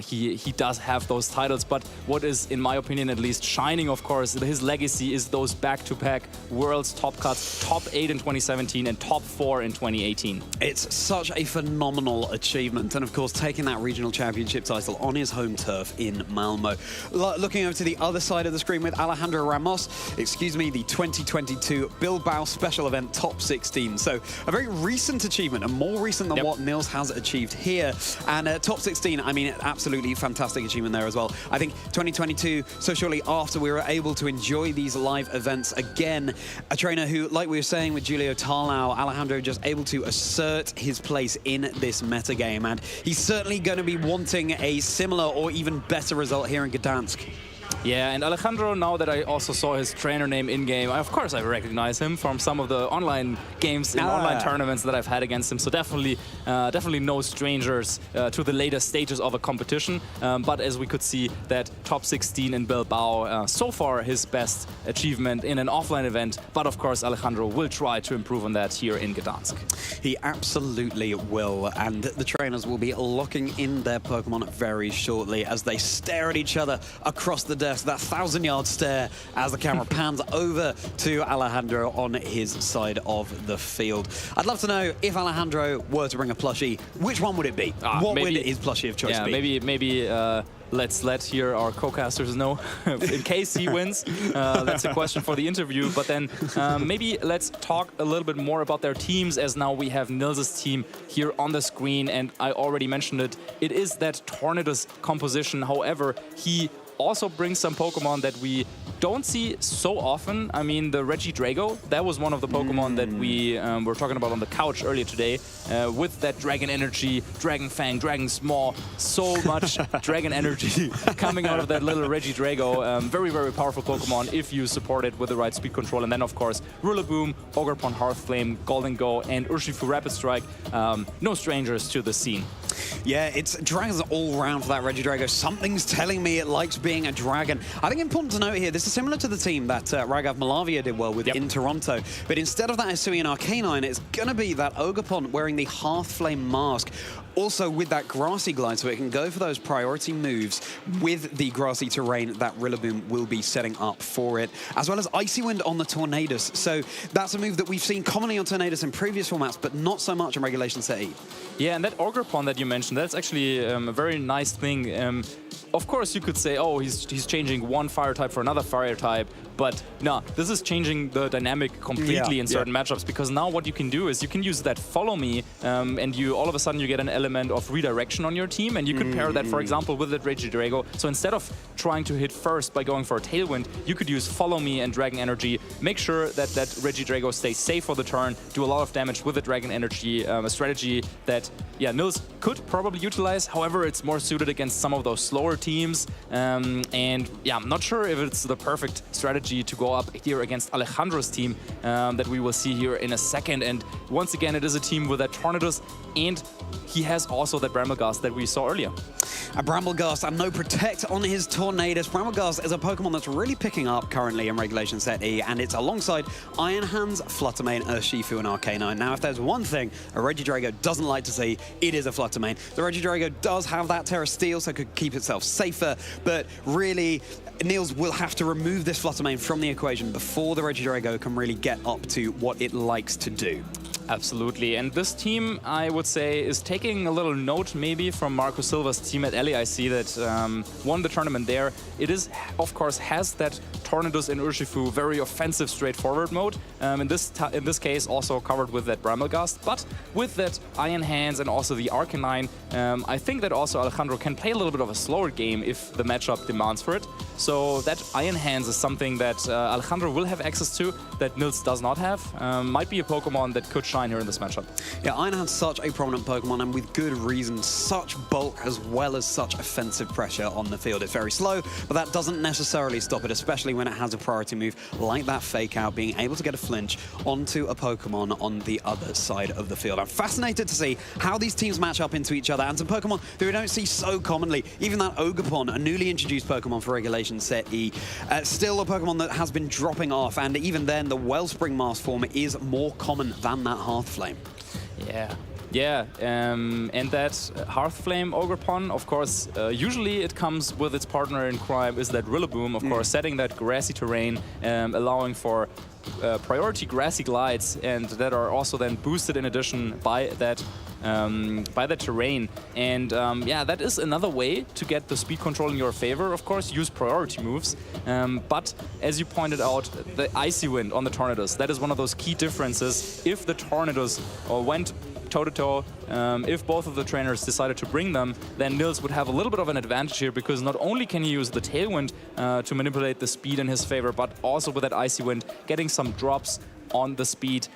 S14: he he does have those titles. But what is, in my opinion at least, shining, of course, his legacy is those back-to-back Worlds top cuts, top 8 in 2017 and top 4 in 2018.
S3: It's such a phenomenal achievement, and of course taking that regional championship title on his home turf in Malmo. Looking over to the other side of the screen with Alejandro Ramos, the 2022 Bilbao special event top 16. So a very recent achievement, and more recent than what Nils has achieved here. And top 16, I mean, absolutely fantastic achievement there as well. I think 2022, so shortly after we were able to enjoy these live events again, a trainer who, like we were saying with Julio Tarlau, Alejandro just able to assert his place in this meta game, and he's certainly going to be wanting a similar or even better result here in Gdańsk.
S14: Yeah, and Alejandro, now that I also saw his trainer name in-game, of course I recognize him from some of the online games in online tournaments that I've had against him. So definitely no strangers to the later stages of a competition. But as we could see, that top 16 in Bilbao, so far his best achievement in an offline event. But of course, Alejandro will try to improve on that here in Gdańsk.
S3: He absolutely will. And the trainers will be locking in their Pokemon very shortly as they stare at each other across the desk. That 1,000-yard stare as the camera pans over to Alejandro on his side of the field. I'd love to know, if Alejandro were to bring a plushie, which one would it be? What would his plushie of choice be?
S14: Maybe let's let here our co-casters know in case he wins. That's a question for the interview. But then maybe let's talk a little bit more about their teams, as now we have Nils' team here on the screen. And I already mentioned it. It is that Tornadus composition. However, he also brings some Pokemon that we don't see so often. I mean, the Regidrago, that was one of the Pokemon that we were talking about on the couch earlier today, with that Dragon Energy, Dragon Fang, Dragon Small, so much Dragon Energy coming out of that little Regidrago. Very, very powerful Pokemon if you support it with the right speed control. And then, of course, Rillaboom, Ogerpon Hearthflame, Golden Go, and Urshifu Rapid Strike. No strangers to the scene.
S3: Yeah, it's dragons all round for that Regidrago. Something's telling me it likes being a dragon. I think important to note here, this is similar to the team that Ragav Malavia did well with in Toronto. But instead of that Hisuian Arcanine, it's going to be that Ogerpon wearing the Hearthflame mask. Also with that grassy glide, so it can go for those priority moves with the grassy terrain that Rillaboom will be setting up for it, as well as Icy Wind on the Tornadus. So that's a move that we've seen commonly on Tornadus in previous formats, but not so much in Regulation Set E.
S14: Yeah, and that Ogerpon that you mentioned, that's actually a very nice thing. Of course, you could say, oh, he's changing one fire type for another fire type, but no, this is changing the dynamic completely in certain matchups, because now what you can do is you can use that follow me, and you all of a sudden you get an element of redirection on your team, and you could pair that, for example, with the Regidrago. So instead of trying to hit first by going for a Tailwind, you could use follow me and Dragon Energy. Make sure that that Regidrago stays safe for the turn, do a lot of damage with the Dragon Energy, a strategy that, yeah, Nils could probably utilize. However, it's more suited against some of those slower teams, and yeah, I'm not sure if it's the perfect strategy to go up here against Alejandro's team that we will see here in a second. And once again, it is a team with that Tornadus, and he has also that Bramblegast that we saw earlier.
S3: A Bramblegast and no Protect on his Tornadus. Bramblegast is a Pokemon that's really picking up currently in Regulation Set E, and it's alongside Iron Hands, Fluttermane, Urshifu, and Arcanine. Now, if there's one thing a Regidrago doesn't like to see, it is a Fluttermane. The Regidrago does have that Terra Steel, so it could keep itself safer, but really, Nils will have to remove this Fluttermane from the equation before the Regidrago can really get up to what it likes to do.
S14: Absolutely, and this team, I would say, is taking a little note maybe from Marco Silva's team at LAIC that won the tournament there. It is, of course, has that Tornadus and Urshifu very offensive, straightforward mode. In this case, also covered with that Bramblegast, but with that Iron Hands and also the Arcanine, I think that also Alejandro can play a little bit of a slower game if the matchup demands for it. So that Iron Hands is something that Alejandro will have access to that Nils does not have. Might be a Pokemon that could shine here in this matchup.
S3: Yeah, Iron Hand's such a prominent Pokemon, and with good reason. Such bulk as well as such offensive pressure on the field. It's very slow, but that doesn't necessarily stop it, especially when it has a priority move like that Fake Out, being able to get a flinch onto a Pokemon on the other side of the field. I'm fascinated to see how these teams match up into each other, and some Pokemon that we don't see so commonly. Even that Ogerpon, a newly introduced Pokemon for Regulation Set E, still a Pokemon that has been dropping off, and even then the Wellspring Mask form is more common than that Hearthflame.
S14: Yeah. Yeah, and that Hearthflame Ogrepon, of course, usually it comes with its partner in crime, is that Rillaboom, of course, setting that grassy terrain, allowing for priority grassy glides, and that are also then boosted in addition by that terrain. And yeah, that is another way to get the speed control in your favor, of course, use priority moves. But as you pointed out, the Icy Wind on the Tornadus, that is one of those key differences. If the Tornadus went toe-to-toe, if both of the trainers decided to bring them, then Nils would have a little bit of an advantage here, because not only can he use the Tailwind to manipulate the speed in his favor, but also with that Icy Wind, getting some drops on the speed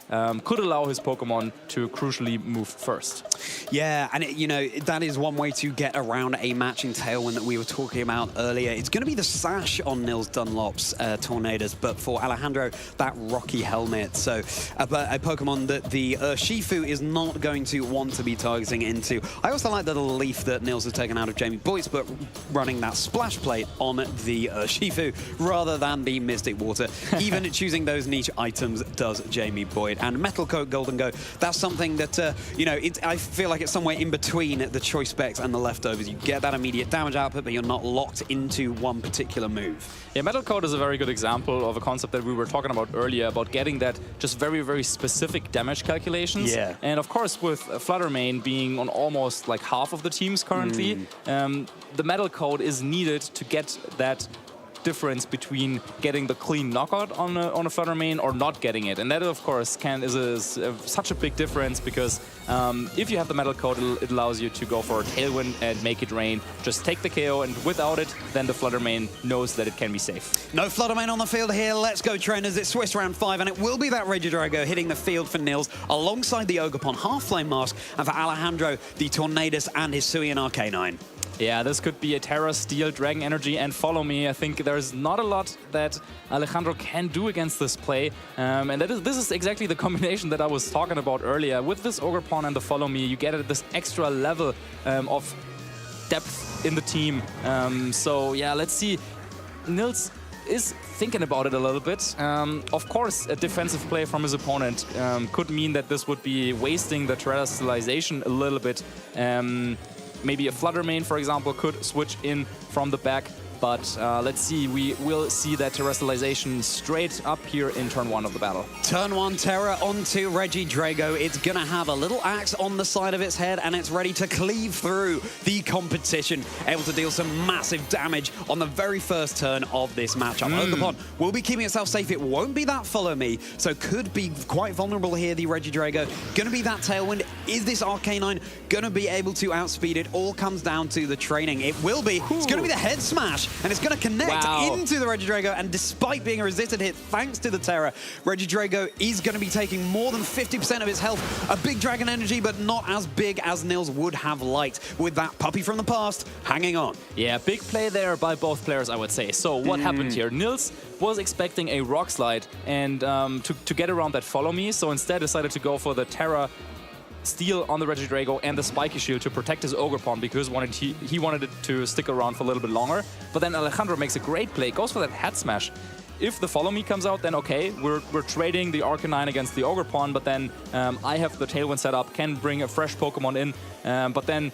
S14: could allow his Pokemon to crucially move first.
S3: Yeah, and you know, that is one way to get around a matching Tailwind that we were talking about earlier. It's going to be the sash on Nils Dunlop's Tornadus, but for Alejandro, that rocky helmet. So a Pokemon that the Urshifu is not going to want to be targeting into. I also like the little leaf that Nils has taken out of Jamie Boyce, but running that splash plate on the Urshifu rather than the Mystic Water. Even choosing those niche items does Jamie Boyd. And Metal Coat Golden Go, that's something that, you know, I feel like it's somewhere in between the choice specs and the leftovers. You get that immediate damage output, but you're not locked into one particular move.
S14: Yeah, Metal Coat is a very good example of a concept that we were talking about earlier, about getting that just very, very specific damage calculations.
S3: Yeah.
S14: And of course, with Fluttermane being on almost like half of the teams currently, the Metal Coat is needed to get that difference between getting the clean knockout on a Fluttermane or not getting it. And that, of course, is such a big difference, because if you have the Metal Coat, it allows you to go for a Tailwind and make it rain. Just take the KO, and without it, then the Fluttermane knows that it can be safe.
S3: No Fluttermane on the field here. Let's go, trainers. It's Swiss round 5, and it will be that Regidrago hitting the field for Nils alongside the Ogerpon Half-Flame Mask, and for Alejandro, the Tornadus and his Hisuian Arcanine.
S14: Yeah, this could be a Terra, Steel, Dragon Energy, and Follow Me. I think there's not a lot that Alejandro can do against this play. And this is exactly the combination that I was talking about earlier. With this Ogerpon and the Follow Me, you get this extra level of depth in the team. So yeah, let's see. Nils is thinking about it a little bit. Of course, a defensive play from his opponent could mean that this would be wasting the Terrestrialization a little bit. Maybe a Fluttermane, for example, could switch in from the back. But let's see, we will see that Terrestrialization straight up here in turn 1 of the battle.
S3: Turn 1 Terra onto Regidrago. It's going to have a little axe on the side of its head, and it's ready to cleave through the competition, able to deal some massive damage on the very first turn of this matchup. Ogerpon will be keeping itself safe. It won't be that Follow Me, so could be quite vulnerable here, the Regidrago. Going to be that Tailwind. Is this Arcanine going to be able to outspeed it? All comes down to the training. It will be. It's going to be the Head Smash. And it's going to connect into the Regidrago, and despite being a resisted hit thanks to the Terra, Regidrago is going to be taking more than 50% of its health. A big Dragon Energy, but not as big as Nils would have liked, with that puppy from the past hanging on.
S14: Yeah, big play there by both players, I would say. So what happened here? Nils was expecting a Rock Slide and to get around that Follow Me, so instead decided to go for the Terra, Steel on the Regidrago and the Spiky Shield to protect his Ogerpon, because he wanted it to stick around for a little bit longer. But then Alejandro makes a great play, goes for that Head Smash. If the Follow Me comes out, then okay, we're trading the Arcanine against the Ogerpon, but then I have the Tailwind set up, can bring a fresh Pokemon in, but then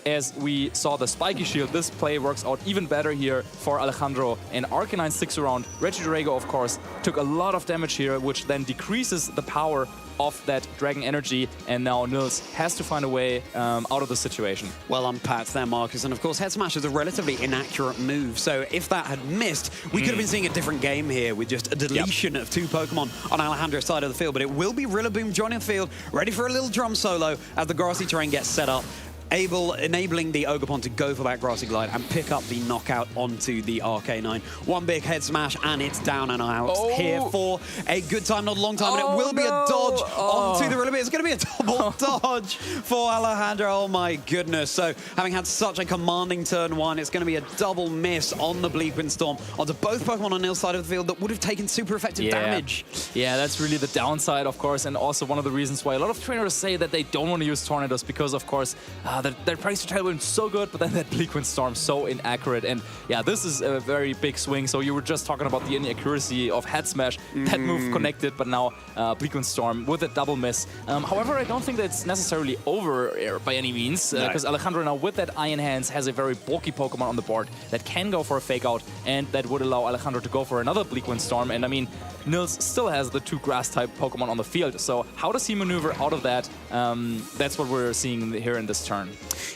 S14: as we saw the Spiky Shield, this play works out even better here for Alejandro, and Arcanine sticks around. Regidrago, of course, took a lot of damage here, which then decreases the power of that Dragon Energy, and now Nils has to find a way out of the situation.
S3: Well unpacked there, Marcus, and of course Head Smash is a relatively inaccurate move, so if that had missed, we could have been seeing a different game here with just a deletion of 2 Pokemon on Alejandro's side of the field, but it will be Rillaboom joining the field, ready for a little drum solo as the grassy terrain gets set up. Enabling the Ogerpon to go for that Grassy Glide and pick up the knockout onto the Arcanine. One big Head Smash, and it's down and out here for a good time, not a long time, and it will be a dodge onto the Rillaboom. It's going to be a double dodge for Alejandro. Oh my goodness. So having had such a commanding turn 1, it's going to be a double miss on the Bleakwind Storm onto both Pokemon on Nils' side of the field that would have taken super effective damage.
S14: Yeah, that's really the downside, of course, and also one of the reasons why a lot of trainers say that they don't want to use Tornadus, because, of course, that Praise Tailwind so good, but then that Bleakwind Storm so inaccurate. And yeah, this is a very big swing. So you were just talking about the inaccuracy of Head Smash. That move connected, but now Bleakwind Storm with a double miss. However, I don't think that's necessarily over by any means, because Alejandro now with that Iron Hands has a very bulky Pokemon on the board that can go for a Fake Out, and that would allow Alejandro to go for another Bleakwind Storm. And I mean, Nils still has the 2 Grass-type Pokemon on the field, so how does he maneuver out of that? That's what we're seeing here in this turn.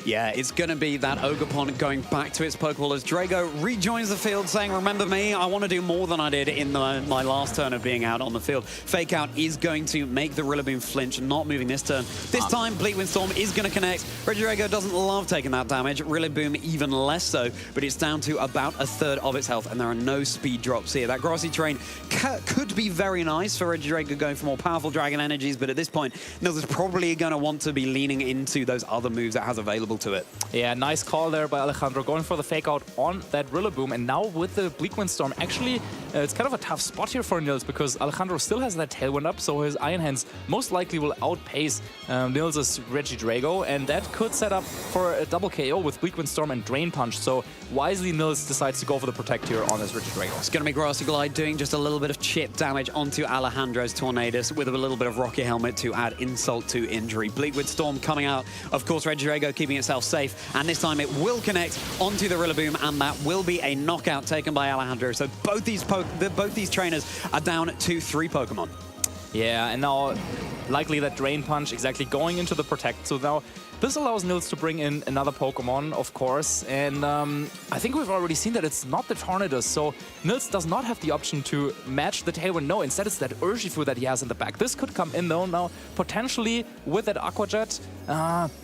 S3: Yeah, it's going to be that Ogerpon going back to its Pokeball as Drago rejoins the field saying, remember me, I want to do more than I did in my last turn of being out on the field. Fake Out is going to make the Rillaboom flinch, not moving this turn. This time, Bleakwind Storm is going to connect. Regidrago doesn't love taking that damage, Rillaboom even less so, but it's down to about a third of its health, and there are no speed drops here. That grassy terrain could be very nice for Regidrago going for more powerful Dragon Energies, but at this point, Nils is probably going to want to be leaning into those other moves that has available to it.
S14: Yeah, nice call there by Alejandro, going for the Fake Out on that Rillaboom, and now with the Bleakwind Storm, actually, it's kind of a tough spot here for Nils, because Alejandro still has that Tailwind up, so his Iron Hands most likely will outpace Nils' Regidrago, and that could set up for a double KO with Bleakwind Storm and Drain Punch, so wisely Nils decides to go for the Protect here on his Regidrago.
S3: It's going to be Grassy Glide doing just a little bit of chip damage onto Alejandro's Tornadus with a little bit of Rocket Helmet to add insult to injury. Bleakwind Storm coming out, of course Regidrago keeping itself safe, and this time it will connect onto the Rillaboom, and that will be a knockout taken by Alejandro. So both these trainers are down to 3 Pokemon.
S14: Yeah, and now likely that Drain Punch exactly going into the Protect. So now this allows Nils to bring in another Pokemon, of course, and I think we've already seen that it's not the Tornadus, so Nils does not have the option to match the Tailwind. No, instead it's that Urshifu that he has in the back. This could come in though now, potentially with that Aqua Jet,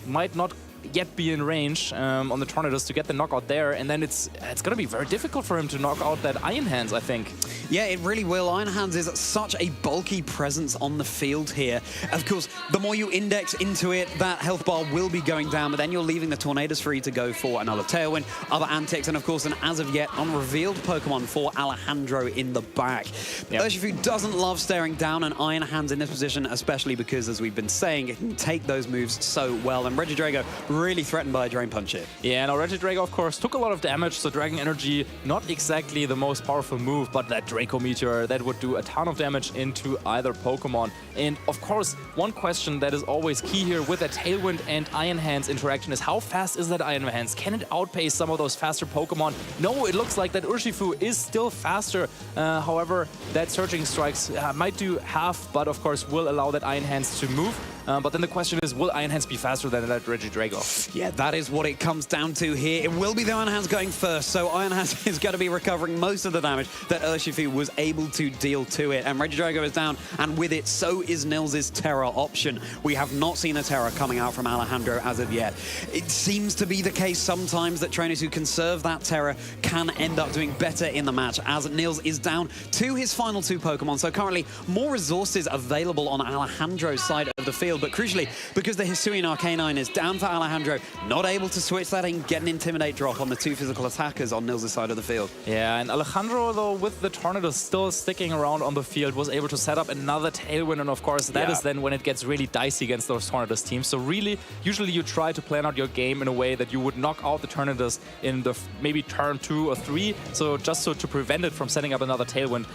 S14: might not yet be in range on the Tornadus to get the knockout there, and then it's going to be very difficult for him to knock out that Iron Hands, I think.
S3: Yeah, it really will. Iron Hands is such a bulky presence on the field here. Of course, the more you index into it, that health bar will be going down, but then you're leaving the Tornadus free to go for another Tailwind, other antics, and of course an as of yet unrevealed Pokemon for Alejandro in the back. Yep. Urshifu doesn't love staring down an Iron Hands in this position, especially because, as we've been saying, it can take those moves so well, and Regidrago really threatened by a Drain Punch here.
S14: Yeah, now Regidrago, of course, took a lot of damage, so Dragon Energy, not exactly the most powerful move, but that Draco Meteor, that would do a ton of damage into either Pokemon. And of course, one question that is always key here with that Tailwind and Iron Hands interaction is how fast is that Iron Hands? Can it outpace some of those faster Pokemon? No, it looks like that Urshifu is still faster. However, that Surging Strikes might do half, but of course will allow that Iron Hands to move. But then the question is, will Iron Hands be faster than that Regidrago?
S3: Yeah, that is what it comes down to here. It will be the Iron Hands going first, so Iron Hands is going to be recovering most of the damage that Urshifu was able to deal to it. And Regidrago is down, and with it, so is Nils' Terra option. We have not seen a Terra coming out from Alejandro as of yet. It seems to be the case sometimes that trainers who conserve that Terra can end up doing better in the match, as Nils is down to his final 2 Pokemon. So currently, more resources available on Alejandro's side of the field, but crucially, because the Hisuian Arcanine is down for Alejandro, not able to switch that and get an Intimidate drop on the 2 physical attackers on Nils' side of the field.
S14: Yeah, and Alejandro, though, with the Tornadus still sticking around on the field, was able to set up another Tailwind, and of course, that is then when it gets really dicey against those Tornadus teams. So really, usually you try to plan out your game in a way that you would knock out the Tornadus in the maybe turn 2 or 3, so just so to prevent it from setting up another Tailwind.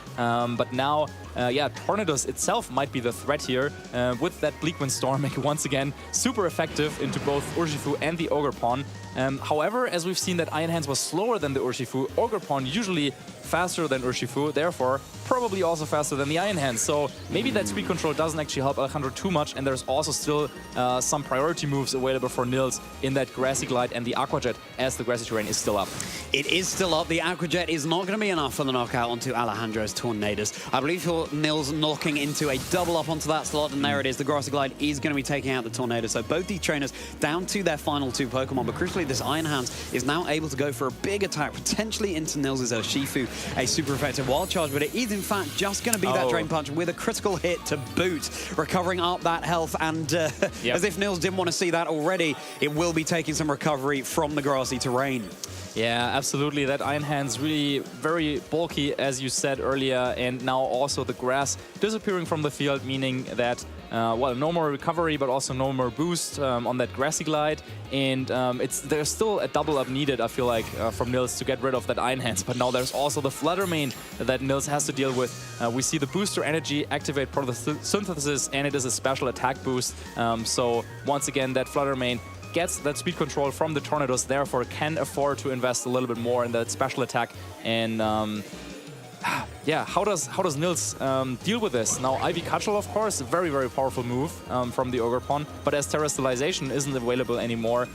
S14: But now, yeah, Tornadus itself might be the threat here, with that Bleakwind Storm making once again super effective into both Urshifu and the Ogerpon. However, as we've seen that Iron Hands was slower than the Urshifu, Ogerpon usually faster than Urshifu, therefore probably also faster than the Iron Hands. So maybe that speed control doesn't actually help Alejandro too much, and there's also still some priority moves available for Nils in that Grassy Glide and the Aqua Jet, as the Grassy Terrain is still up.
S3: It is still up. The Aqua Jet is not going to be enough for the knockout onto Alejandro's Tornadus. I believe for Nils knocking into a double up onto that slot, and there it is. The Grassy Glide is going to be taking out the Tornadus. So both these trainers down to their final 2 Pokemon, but crucially this Iron Hands is now able to go for a big attack, potentially into Nils' Urshifu, a super effective Wild Charge, but it is in fact just going to be that Drain Punch with a critical hit to boot, recovering up that health, and as if Nils didn't want to see that already, it will be taking some recovery from the Grassy Terrain.
S14: Yeah, absolutely. That Iron Hand's really very bulky, as you said earlier, and now also the grass disappearing from the field, meaning that, well, no more recovery, but also no more boost on that grassy glide. And there's still a double up needed, I feel like, from Nils to get rid of that Iron Hands. But now there's also the Flutter Mane that Nils has to deal with. We see the booster energy activate photosynthesis, and it is a special attack boost. So once again, that Flutter Mane gets that speed control from the Tornadoes, therefore can afford to invest a little bit more in that special attack. And yeah, how does Nils deal with this? Now, Ivy Cudgel, of course, a very, very powerful move from the Ogerpon, but as Terrestrialization isn't available anymore,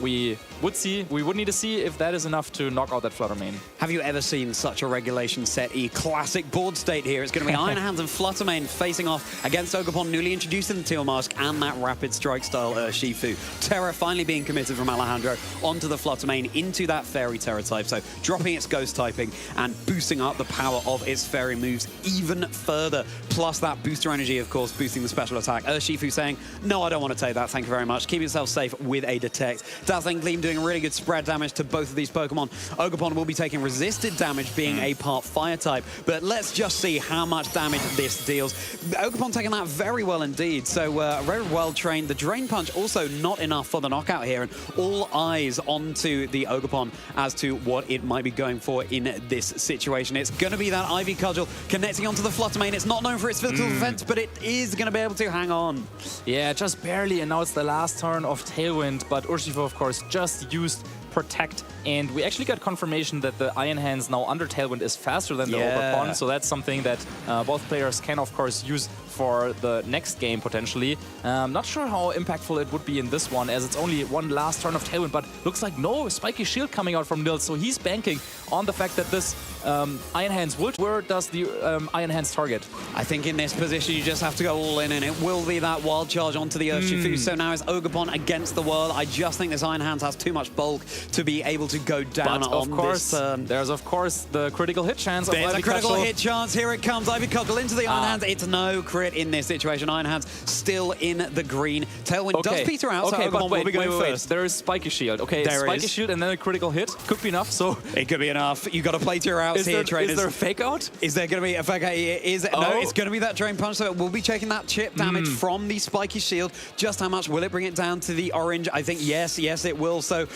S14: we would need to see if that is enough to knock out that Flutter Mane.
S3: Have you ever seen such a regulation set E classic board state here? It's going to be Iron Hands and Flutter Mane facing off against Ogerpon, newly introduced in the Teal Mask, and that Rapid Strike style Urshifu. Terra finally being committed from Alejandro onto the Flutter Mane into that Fairy Terra type, so dropping its Ghost typing and boosting up the power of its Fairy moves even further. Plus that booster energy, of course, boosting the special attack. Urshifu saying, no, I don't want to take that, thank you very much. Keep yourself safe with a Detect. Dazzling Gleam doing really good spread damage to both of these Pokemon. Ogerpon will be taking resisted damage, being a part Fire type, but let's just see how much damage this deals. Ogerpon taking that very well indeed, so very well trained. The Drain Punch also not enough for the knockout here, and all eyes onto the Ogerpon as to what it might be going for in this situation. It's going to be that Ivy Cudgel connecting onto the Flutter Mane. It's not known for its physical defense, but it is going to be able to hang on.
S14: Yeah, just barely, and now it's the last turn of Tailwind, but Urshifu, of course, just used Protect, and we actually got confirmation that the Iron Hands now under Tailwind is faster than the Ogerpon, so that's something that both players can, of course, use for the next game, potentially. Not sure how impactful it would be in this one, as it's only one last turn of Tailwind, but looks like no Spiky Shield coming out from Nils, so he's banking on the fact that this Iron Hands will... Where does the Iron Hands target?
S3: I think in this position, you just have to go all in, and it will be that Wild Charge onto the Urshifu. So now it's Ogerpon against the world. I just think this Iron Hands has too much bulk to be able to go down on this turn.
S14: There's, of course, the critical hit chance.
S3: There's a critical hit chance. Here it comes. Ivy Cudgel into the Iron Hands. It's no crit in this situation. Iron Hands still in the green. Tailwind does peter out, so Ogerpon will be going first.
S14: There is Spiky Shield. Okay, Spiky Shield and then a critical hit. Could be enough, so...
S3: It could be enough. You got to play to your outs here, trainers.
S14: Is there a fake out?
S3: Is there going to be a fake out? No, it's going to be that Drain Punch, so it will be checking that chip damage from the Spiky Shield. Just how much will it bring it down to the orange? I think yes, it will. So,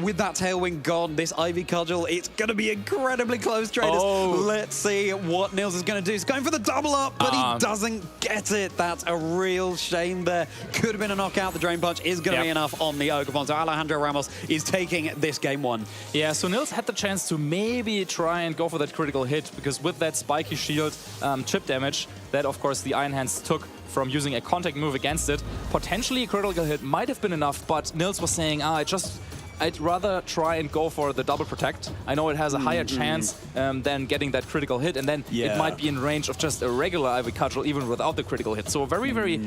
S3: with that Tailwind gone, this Ivy Cudgel, it's going to be incredibly close, trainers. Let's see what Nils is going to do. He's going for the double up, but he doesn't get it. That's a real shame there. Could have been a knockout. The Drain Punch is going to be enough on the Ogerpon. So Alejandro Ramos is taking this game one.
S14: Yeah, so Nils had the chance to maybe try and go for that critical hit, because with that Spiky Shield chip damage, that of course the Iron Hands took from using a contact move against it, potentially a critical hit might have been enough, but Nils was saying, I'd rather try and go for the double protect. I know it has a higher chance than getting that critical hit, and then it might be in range of just a regular Ivy Cudgel even without the critical hit. So a very, very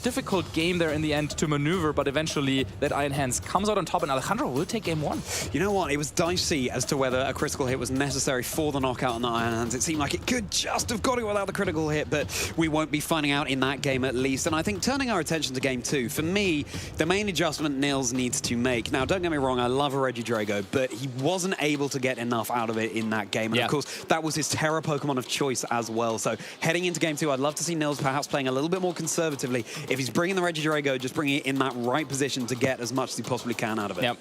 S14: difficult game there in the end to maneuver, but eventually that Iron Hands comes out on top, and Alejandro will take game one.
S3: You know what? It was dicey as to whether a critical hit was necessary for the knockout on the Iron Hands. It seemed like it could just have got it without the critical hit, but we won't be finding out in that game at least. And I think turning our attention to game two, for me, the main adjustment Nils needs to make. Now, don't get me wrong, I love a Regidrago, but he wasn't able to get enough out of it in that game. And of course, that was his Terra Pokemon of choice as well. So heading into game two, I'd love to see Nils perhaps playing a little bit more conservatively. If he's bringing the Regidrago, just bringing it in that right position to get as much as he possibly can out of it.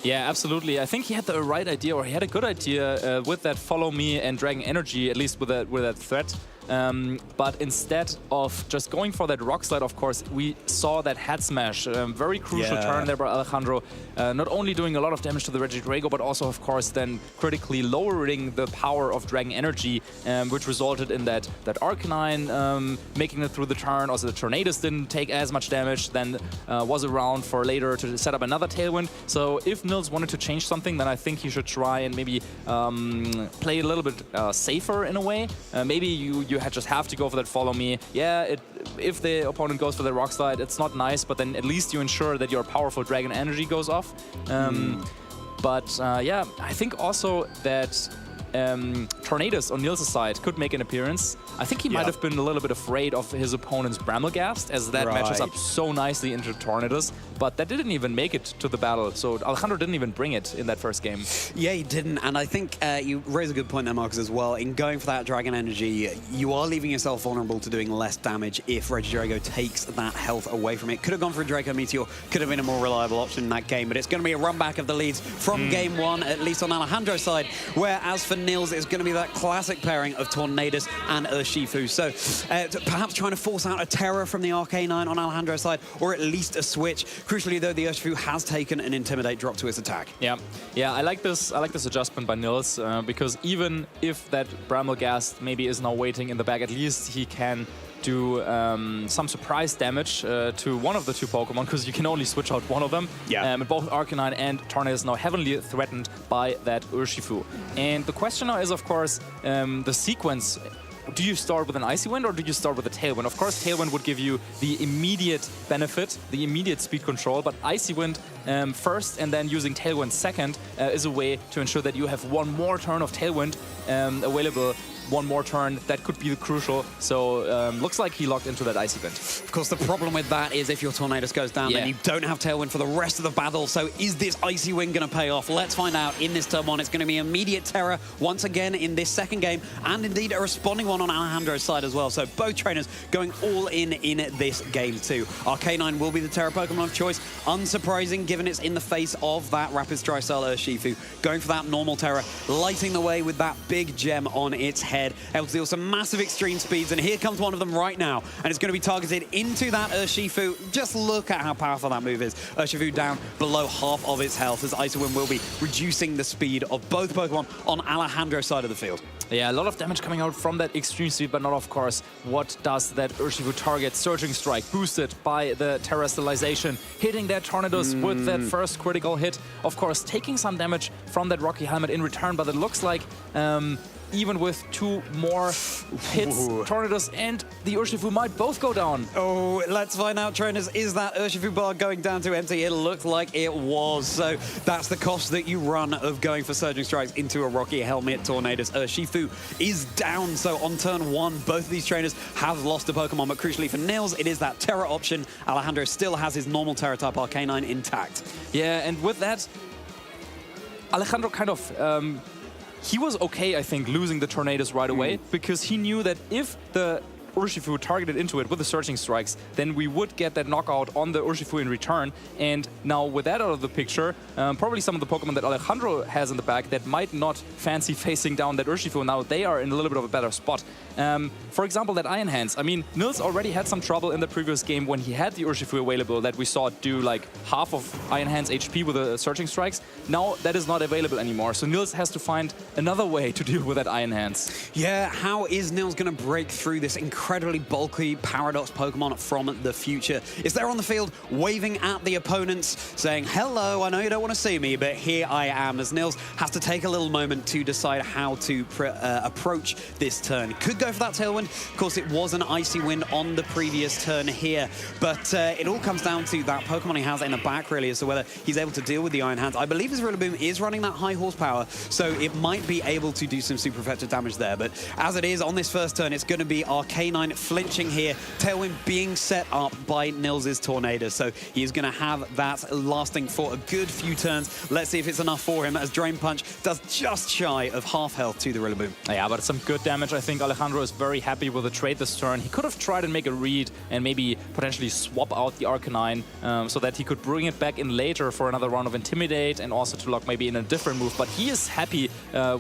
S14: Yeah, absolutely. I think he had the right idea, or he had a good idea with that Follow Me and Dragon Energy, at least with that threat. But instead of just going for that Rock Slide, of course, we saw that Head Smash. Very crucial turn there by Alejandro. Not only doing a lot of damage to the Regidrago, but also, of course, then critically lowering the power of Dragon Energy, which resulted in that Arcanine making it through the turn. Also, the Tornadus didn't take as much damage, then was around for later to set up another Tailwind. So if Nils wanted to change something, then I think he should try and maybe play a little bit safer in a way. Maybe you just have to go for that Follow Me. Yeah, if the opponent goes for the Rock Slide, it's not nice, but then at least you ensure that your powerful Dragon Energy goes off. But yeah, I think also that Tornadus on Nils' side could make an appearance. I think he might have been a little bit afraid of his opponent's Bramblegast, as that matches up so nicely into Tornadus, but that didn't even make it to the battle, so Alejandro didn't even bring it in that first game.
S3: Yeah, he didn't, and I think you raise a good point there, Marcus, as well. In going for that Dragon Energy, you are leaving yourself vulnerable to doing less damage if Regidrago takes that health away from it. Could have gone for a Draco Meteor, could have been a more reliable option in that game, but it's going to be a run back of the leads from game one, at least on Alejandro's side, whereas for Nils, it's going to be that classic pairing of Tornadus and Urshifu. So perhaps trying to force out a Terror from the Arcanine on Alejandro's side, or at least a switch. Crucially, though, the Urshifu has taken an Intimidate drop to its attack.
S14: Yeah, I like this adjustment by Nils, because even if that Bramblegast maybe is now waiting in the back, at least he can do some surprise damage to one of the two Pokemon, because you can only switch out one of them. Yeah. Both Arcanine and Tornadus now heavily threatened by that Urshifu. And the question now is, of course, the sequence. Do you start with an Icy Wind or do you start with a Tailwind? Of course, Tailwind would give you the immediate benefit, the immediate speed control, but Icy Wind first and then using Tailwind second is a way to ensure that you have one more turn of Tailwind available. One more turn, that could be crucial. So looks like he locked into that Icy Wind.
S3: Of course, the problem with that is if your Tornadus goes down, then you don't have Tailwind for the rest of the battle. So is this Icy Wind going to pay off? Let's find out in this turn one. It's going to be immediate Terror once again in this second game, and indeed a responding one on Alejandro's side as well. So both trainers going all in this game too. Arcanine will be the Terror Pokemon of choice. Unsurprising, given it's in the face of that Rapid Strike style Urshifu. Going for that normal Terror, lighting the way with that big gem on its head. Able to deal some massive extreme speeds, and here comes one of them right now, and it's going to be targeted into that Urshifu. Just look at how powerful that move is. Urshifu down below half of its health, as Icy Wind will be reducing the speed of both Pokemon on Alejandro's side of the field.
S14: Yeah, a lot of damage coming out from that extreme speed, but not, of course, what does that Urshifu target? Surging Strike, boosted by the Terastallization, hitting that Tornadus with that first critical hit. Of course, taking some damage from that Rocky Helmet in return, but it looks like even with two more hits, Tornadus and the Urshifu might both go down.
S3: Oh, let's find out, trainers. Is that Urshifu bar going down to empty? It looked like it was. So that's the cost that you run of going for Surging Strikes into a Rocky Helmet Tornadus. Urshifu is down. So on turn one, both of these trainers have lost a Pokemon, but crucially for Nils, it is that Terror option. Alejandro still has his normal Terror type Arcanine intact.
S14: Yeah, and with that, Alejandro kind of he was okay, I think, losing the Tornadus right away, because he knew that if the Urshifu targeted into it with the Searching Strikes, then we would get that knockout on the Urshifu in return. And now with that out of the picture, probably some of the Pokemon that Alejandro has in the back that might not fancy facing down that Urshifu, now they are in a little bit of a better spot. For example, that Iron Hands. I mean, Nils already had some trouble in the previous game when he had the Urshifu available that we saw do like half of Iron Hands HP with the Searching Strikes. Now that is not available anymore, so Nils has to find another way to deal with that Iron Hands.
S3: Yeah, how is Nils going to break through this incredibly bulky Paradox Pokemon from the future? Is there on the field waving at the opponents, saying, hello, I know you don't want to see me, but here I am, as Nils has to take a little moment to decide how to approach this turn. Could go for that Tailwind. Of course, it was an Icy Wind on the previous turn here, but it all comes down to that Pokemon he has in the back, really, as to whether he's able to deal with the Iron Hands. I believe his Rillaboom is running that high horsepower, so it might be able to do some super effective damage there, but as it is, on this first turn, it's going to be Arcanine flinching here, Tailwind being set up by Nils' Tornadus, so he is going to have that lasting for a good few turns. Let's see if it's enough for him, as Drain Punch does just shy of half health to the Rillaboom.
S14: Yeah, but some good damage. I think Alejandro is very happy with the trade this turn. He could have tried and make a read and maybe potentially swap out the Arcanine so that he could bring it back in later for another round of Intimidate and also to lock maybe in a different move, but he is happy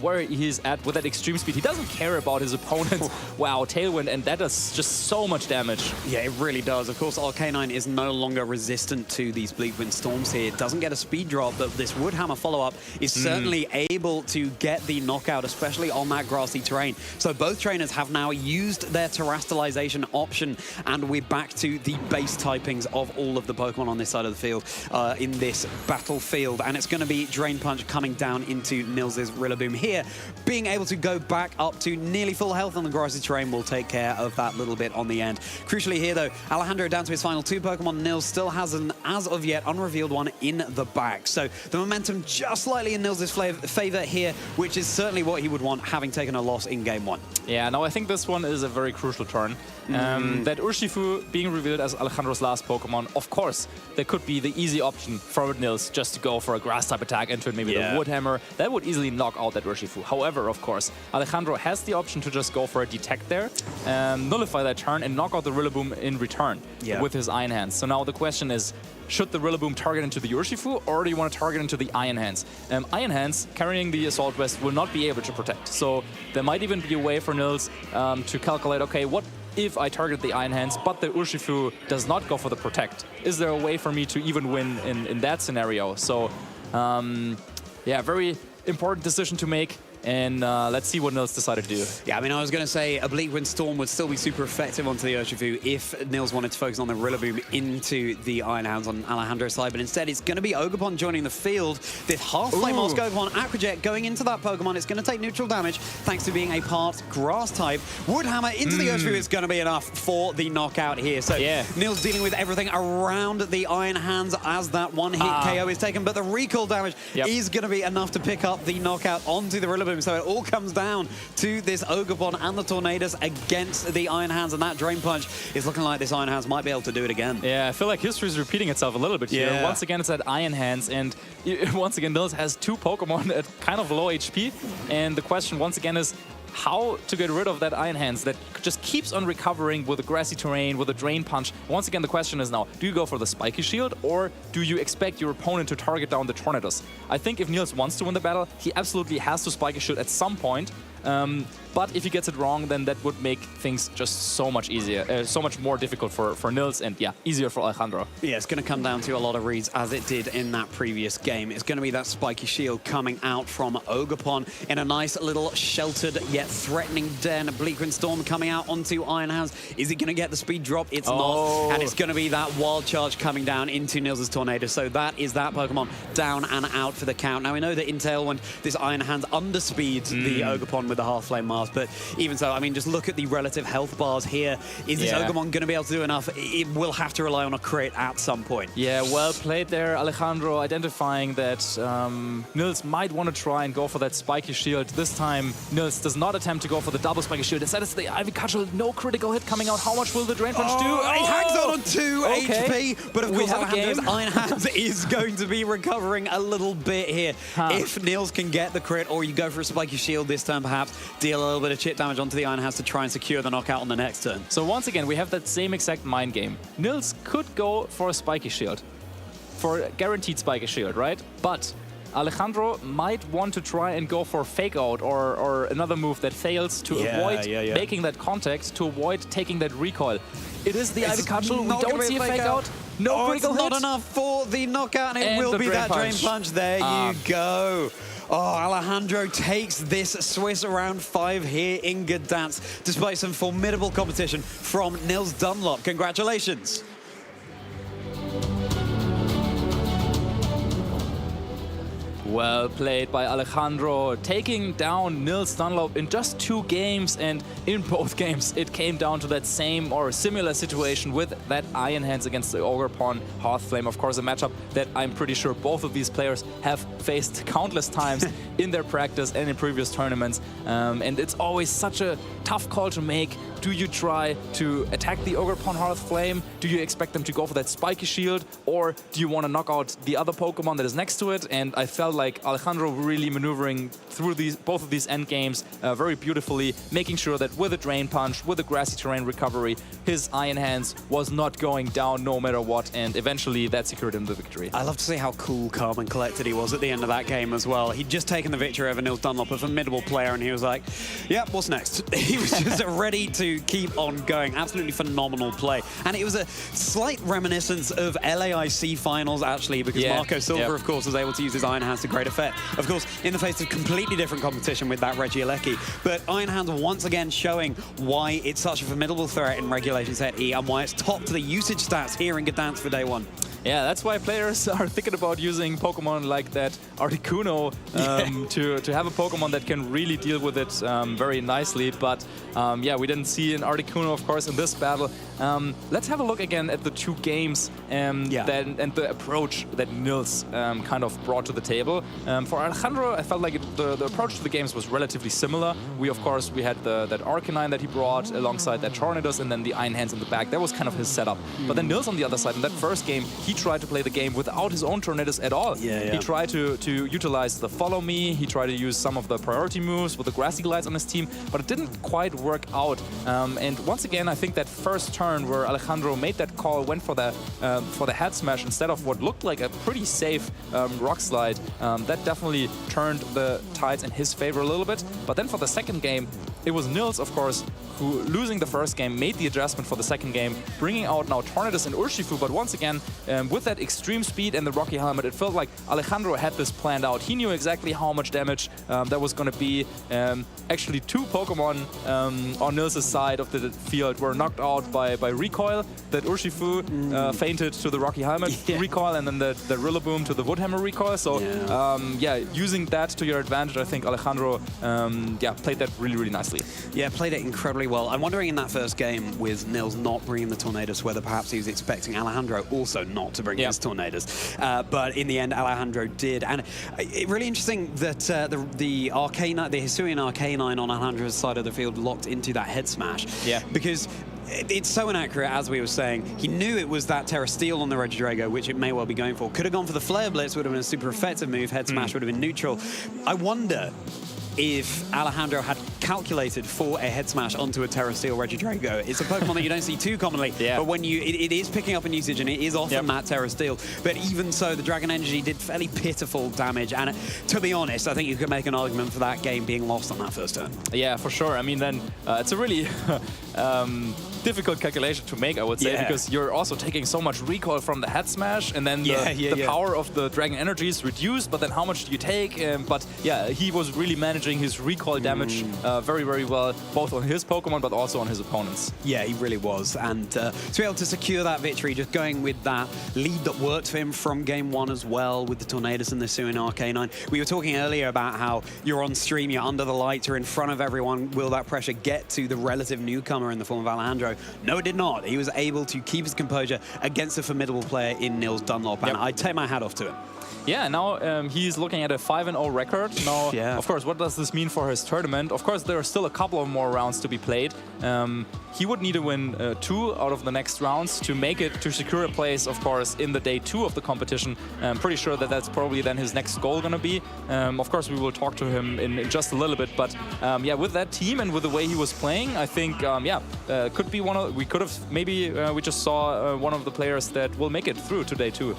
S14: where he is at with that extreme speed. He doesn't care about his opponents. Wow, Tailwind, and that does just so much damage.
S3: Yeah, it really does. Of course, Arcanine is no longer resistant to these Bleak Wind Storms here. It doesn't get a speed drop, but this Woodhammer follow-up is certainly able to get the knockout, especially on that grassy terrain. So both trainers have now used their Terastallization option, and we're back to the base typings of all of the Pokemon on this side of the field in this battlefield. And it's going to be Drain Punch coming down into Nils' Rillaboom here. Being able to go back up to nearly full health on the grassy terrain will take care of of that little bit on the end. Crucially here, though, Alejandro down to his final 2 Pokemon. Nils still has an, as of yet, unrevealed one in the back. So the momentum just slightly in Nils' favor here, which is certainly what he would want, having taken a loss in Game 1.
S14: Yeah, no, I think this one is a very crucial turn. That Urshifu being revealed as Alejandro's last Pokemon, of course, there could be the easy option for Nils just to go for a Grass-type attack into it, maybe the Wood Hammer. That would easily knock out that Urshifu. However, of course, Alejandro has the option to just go for a Detect there, nullify that turn, and knock out the Rillaboom in return with his Iron Hands. So now the question is, should the Rillaboom target into the Urshifu, or do you want to target into the Iron Hands? Iron Hands, carrying the Assault Vest, will not be able to protect. So there might even be a way for Nils to calculate, okay, what if I target the Iron Hands, but the Urshifu does not go for the Protect? Is there a way for me to even win in that scenario? So, yeah, very important decision to make. And let's see what Nils decided to do.
S3: Yeah, I mean, I was going to say a Bleak Wind Storm would still be super effective onto the Urshifu if Nils wanted to focus on the Rillaboom into the Iron Hounds on Alejandro's side, but instead it's going to be Ogerpon joining the field. This half-flame Mask Ogerpon, Aquajet going into that Pokemon. It's going to take neutral damage thanks to being a part Grass type. Woodhammer into the Urshifu is going to be enough for the knockout here. So Nils dealing with everything around the Iron Hands as that one-hit KO is taken, but the recall damage is going to be enough to pick up the knockout onto the Rillaboom. So it all comes down to this Ogerpon and the Tornadus against the Iron Hands, and that Drain Punch is looking like this Iron Hands might be able to do it again.
S14: Yeah, I feel like history is repeating itself a little bit here. Once again, it's that Iron Hands, and once again, Nils has 2 Pokemon at kind of low HP, and the question once again is, how to get rid of that Iron Hands that just keeps on recovering with a grassy terrain, with a Drain Punch. Once again, the question is now, do you go for the Spiky Shield, or do you expect your opponent to target down the Tornadus? I think if Nils wants to win the battle, he absolutely has to Spiky Shield at some point. But if he gets it wrong, then that would make things just so much easier, so much more difficult for Nils, and easier for Alejandro.
S3: Yeah, it's going to come down to a lot of reads, as it did in that previous game. It's going to be that Spiky Shield coming out from Ogerpon in a nice little sheltered yet threatening den. A Bleak Wind Storm coming out onto Iron Hands. Is it going to get the speed drop? It's not. And it's going to be that Wild Charge coming down into Nils' Tornado. So that is that Pokemon down and out for the count. Now, we know that in Tailwind, this Iron Hands underspeeds the Ogerpon with the Half Flame Mask, but even so, I mean, just look at the relative health bars here. Is this Ogerpon going to be able to do enough? It will have to rely on a crit at some point.
S14: Yeah, well played there, Alejandro, identifying that Nils might want to try and go for that Spiky Shield. This time, Nils does not attempt to go for the double Spiky Shield. Instead, it's the Ivy Cudgel. No critical hit coming out. How much will the Drain Punch do?
S3: He hangs on 2 HP, but of course, Alejandro's Iron Hands is going to be recovering a little bit here. If Nils can get the crit, or you go for a Spiky Shield this turn, perhaps deal a little bit of chip damage onto the Iron Hands to try and secure the knockout on the next turn.
S14: So once again, we have that same exact mind game. Nils could go for a Spiky Shield, for a guaranteed Spiky Shield, right? But Alejandro might want to try and go for Fake Out, or another move that fails to avoid making that contact, to avoid taking that recoil. It is the Ivy Cudgel. We don't see a Fake Out. No critical hit.
S3: Not enough for the knockout, and it will be that Drain Punch. There you go. Oh, Alejandro takes this Swiss round 5 here in Gdańsk, despite some formidable competition from Nils Dunlop. Congratulations.
S14: Well played by Alejandro, taking down Nils Dunlop in just 2 games, and in both games it came down to that same or similar situation with that Iron Hands against the Ogerpon Hearthflame. Of course, a matchup that I'm pretty sure both of these players have faced countless times in their practice and in previous tournaments, and it's always such a tough call to make. Do you try to attack the Ogerpon Hearthflame? Do you expect them to go for that Spiky Shield? Or do you want to knock out the other Pokemon that is next to it? And I felt like Alejandro really maneuvering through both of these end games very beautifully, making sure that with a Drain Punch, with a Grassy Terrain recovery, his Iron Hands was not going down no matter what, and eventually that secured him the victory.
S3: I love to see how cool, calm and collected he was at the end of that game as well. He'd just taken the victory over Nils Dunlop, a formidable player, and he was like, yep, what's next? He was just ready to keep on going. Absolutely phenomenal play. And it was a slight reminiscence of LAIC finals, actually, because Marco Silva, of course, was able to use his Iron Hands to great effect. Of course, in the face of completely different competition with that Regieleki. But Iron Hands once again showing why it's such a formidable threat in Regulation Set E and why it's top to the usage stats here in Gdańsk for day 1.
S14: Yeah, that's why players are thinking about using Pokemon like that Articuno to have a Pokemon that can really deal with it very nicely. But yeah, we didn't see an Articuno, of course, in this battle. Let's have a look again at the two games and the approach that Nils kind of brought to the table. For Alejandro, I felt like the approach to the games was relatively similar. We had that Arcanine that he brought alongside that Tornadus and then the Iron Hands in the back. That was kind of his setup. But then Nils on the other side, in that first game, he tried to play the game without his own Tornadus at all. He tried to utilize the Follow Me, he tried to use some of the priority moves with the Grassy Glides on his team, but it didn't quite work out. And once again, I think that first turn where Alejandro made that call, went for the head smash instead of what looked like a pretty safe Rock Slide, that definitely turned the tides in his favor a little bit. But then for the second game, it was Nils, of course, who, losing the first game, made the adjustment for the second game, bringing out now Tornadus and Urshifu. But once again, with that extreme speed and the Rocky Helmet, it felt like Alejandro had this planned out. He knew exactly how much damage that was going to be. Actually, two Pokemon on Nils' side of the field were knocked out by recoil. That Urshifu fainted to the Rocky Helmet recoil, and then the Rillaboom to the Woodhammer recoil. So yeah, using that to your advantage, I think Alejandro played that really, really nicely.
S3: Yeah, played it incredibly well. I'm wondering in that first game with Nils not bringing the Tornadus, whether perhaps he was expecting Alejandro also not to bring his Tornadus. But in the end, Alejandro did. And really interesting that the Hisuian Arcanine on Alejandro's side of the field locked into that head smash. Yeah. Because it's so inaccurate, as we were saying. He knew it was that Terra Steel on the Regidrago, which it may well be going for. Could have gone for the Flare Blitz, would have been a super effective move. Head smash would have been neutral. I wonder if Alejandro had calculated for a head smash onto a Terra Steel Regidrago. It's a Pokemon that you don't see too commonly, but when it is picking up in usage and it is often that Terra Steel. But even so, the Dragon Energy did fairly pitiful damage. And to be honest, I think you could make an argument for that game being lost on that first turn.
S14: Yeah, for sure. I mean, then it's a really difficult calculation to make, I would say, because you're also taking so much recoil from the head smash, and then the power of the Dragon Energy is reduced, but then how much do you take? But yeah, he was really managing his recoil damage very, very well, both on his Pokemon, but also on his opponents.
S3: Yeah, he really was. And to be able to secure that victory, just going with that lead that worked for him from game one as well, with the Tornadus and the Hisuian Arcanine. We were talking earlier about how you're on stream, you're under the lights, you're in front of everyone. Will that pressure get to the relative newcomer in the form of Alejandro? No, it did not. He was able to keep his composure against a formidable player in Nils Dunlop, and I take my hat off to him.
S14: Yeah, now he's looking at a 5-0 record. Now, of course, what does this mean for his tournament? Of course, there are still a couple of more rounds to be played. He would need to win 2 out of the next rounds to make it, to secure a place, of course, in the day 2 of the competition. I'm pretty sure that that's probably then his next goal going to be. Of course, we will talk to him in just a little bit, but yeah, with that team and with the way he was playing, I think, could be one of, we could have, maybe we just saw one of the players that will make it through to day 2.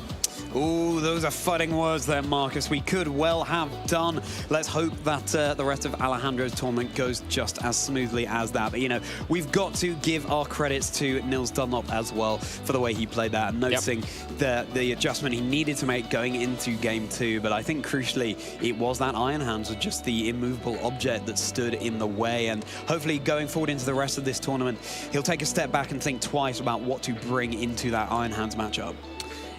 S3: Ooh, those are fighting words there, Marcus. We could well have done. Let's hope that the rest of Alejandro's tournament goes just as smoothly as that. But, you know, we've got to give our credits to Nils Dunlop as well for the way he played that, and noticing the adjustment he needed to make going into game 2. But I think, crucially, it was that Iron Hands, with just the immovable object that stood in the way. And hopefully, going forward into the rest of this tournament, he'll take a step back and think twice about what to bring into that Iron Hands matchup.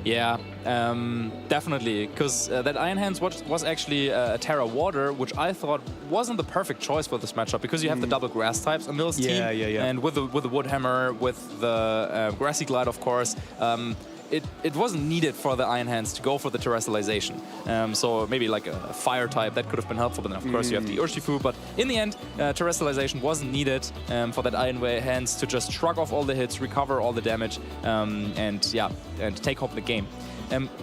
S14: Yeah, definitely, because that Iron Hands was actually a Terra Water, which I thought wasn't the perfect choice for this matchup, because you have the double grass types on Nils' team, and with the Woodhammer, with the Grassy Glide, of course, it wasn't needed for the Iron Hands to go for the terrestrialization. So maybe like a fire type, that could have been helpful, but then of course you have the Urshifu, but in the end, terrestrialization wasn't needed for that Iron Hands to just shrug off all the hits, recover all the damage, and take home the game.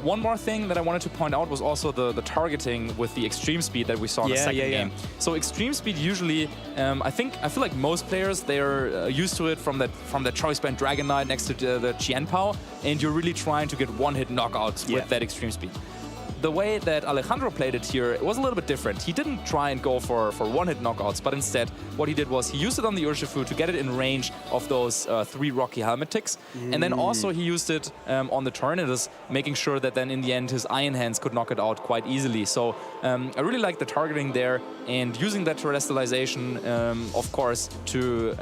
S14: One more thing that I wanted to point out was also the targeting with the extreme speed that we saw in the second game. So extreme speed usually, I feel like most players, they're used to it from that Choice Band Dragonite next to the Qianpao, and you're really trying to get one-hit knockouts with that extreme speed. The way that Alejandro played it here, it was a little bit different. He didn't try and go for one-hit knockouts, but instead what he did was he used it on the Urshifu to get it in range of those 3 Rocky Helmet ticks. And then also he used it on the Tornadus, making sure that then in the end his Iron Hands could knock it out quite easily. So I really like the targeting there, and using that terrestrialization, of course, to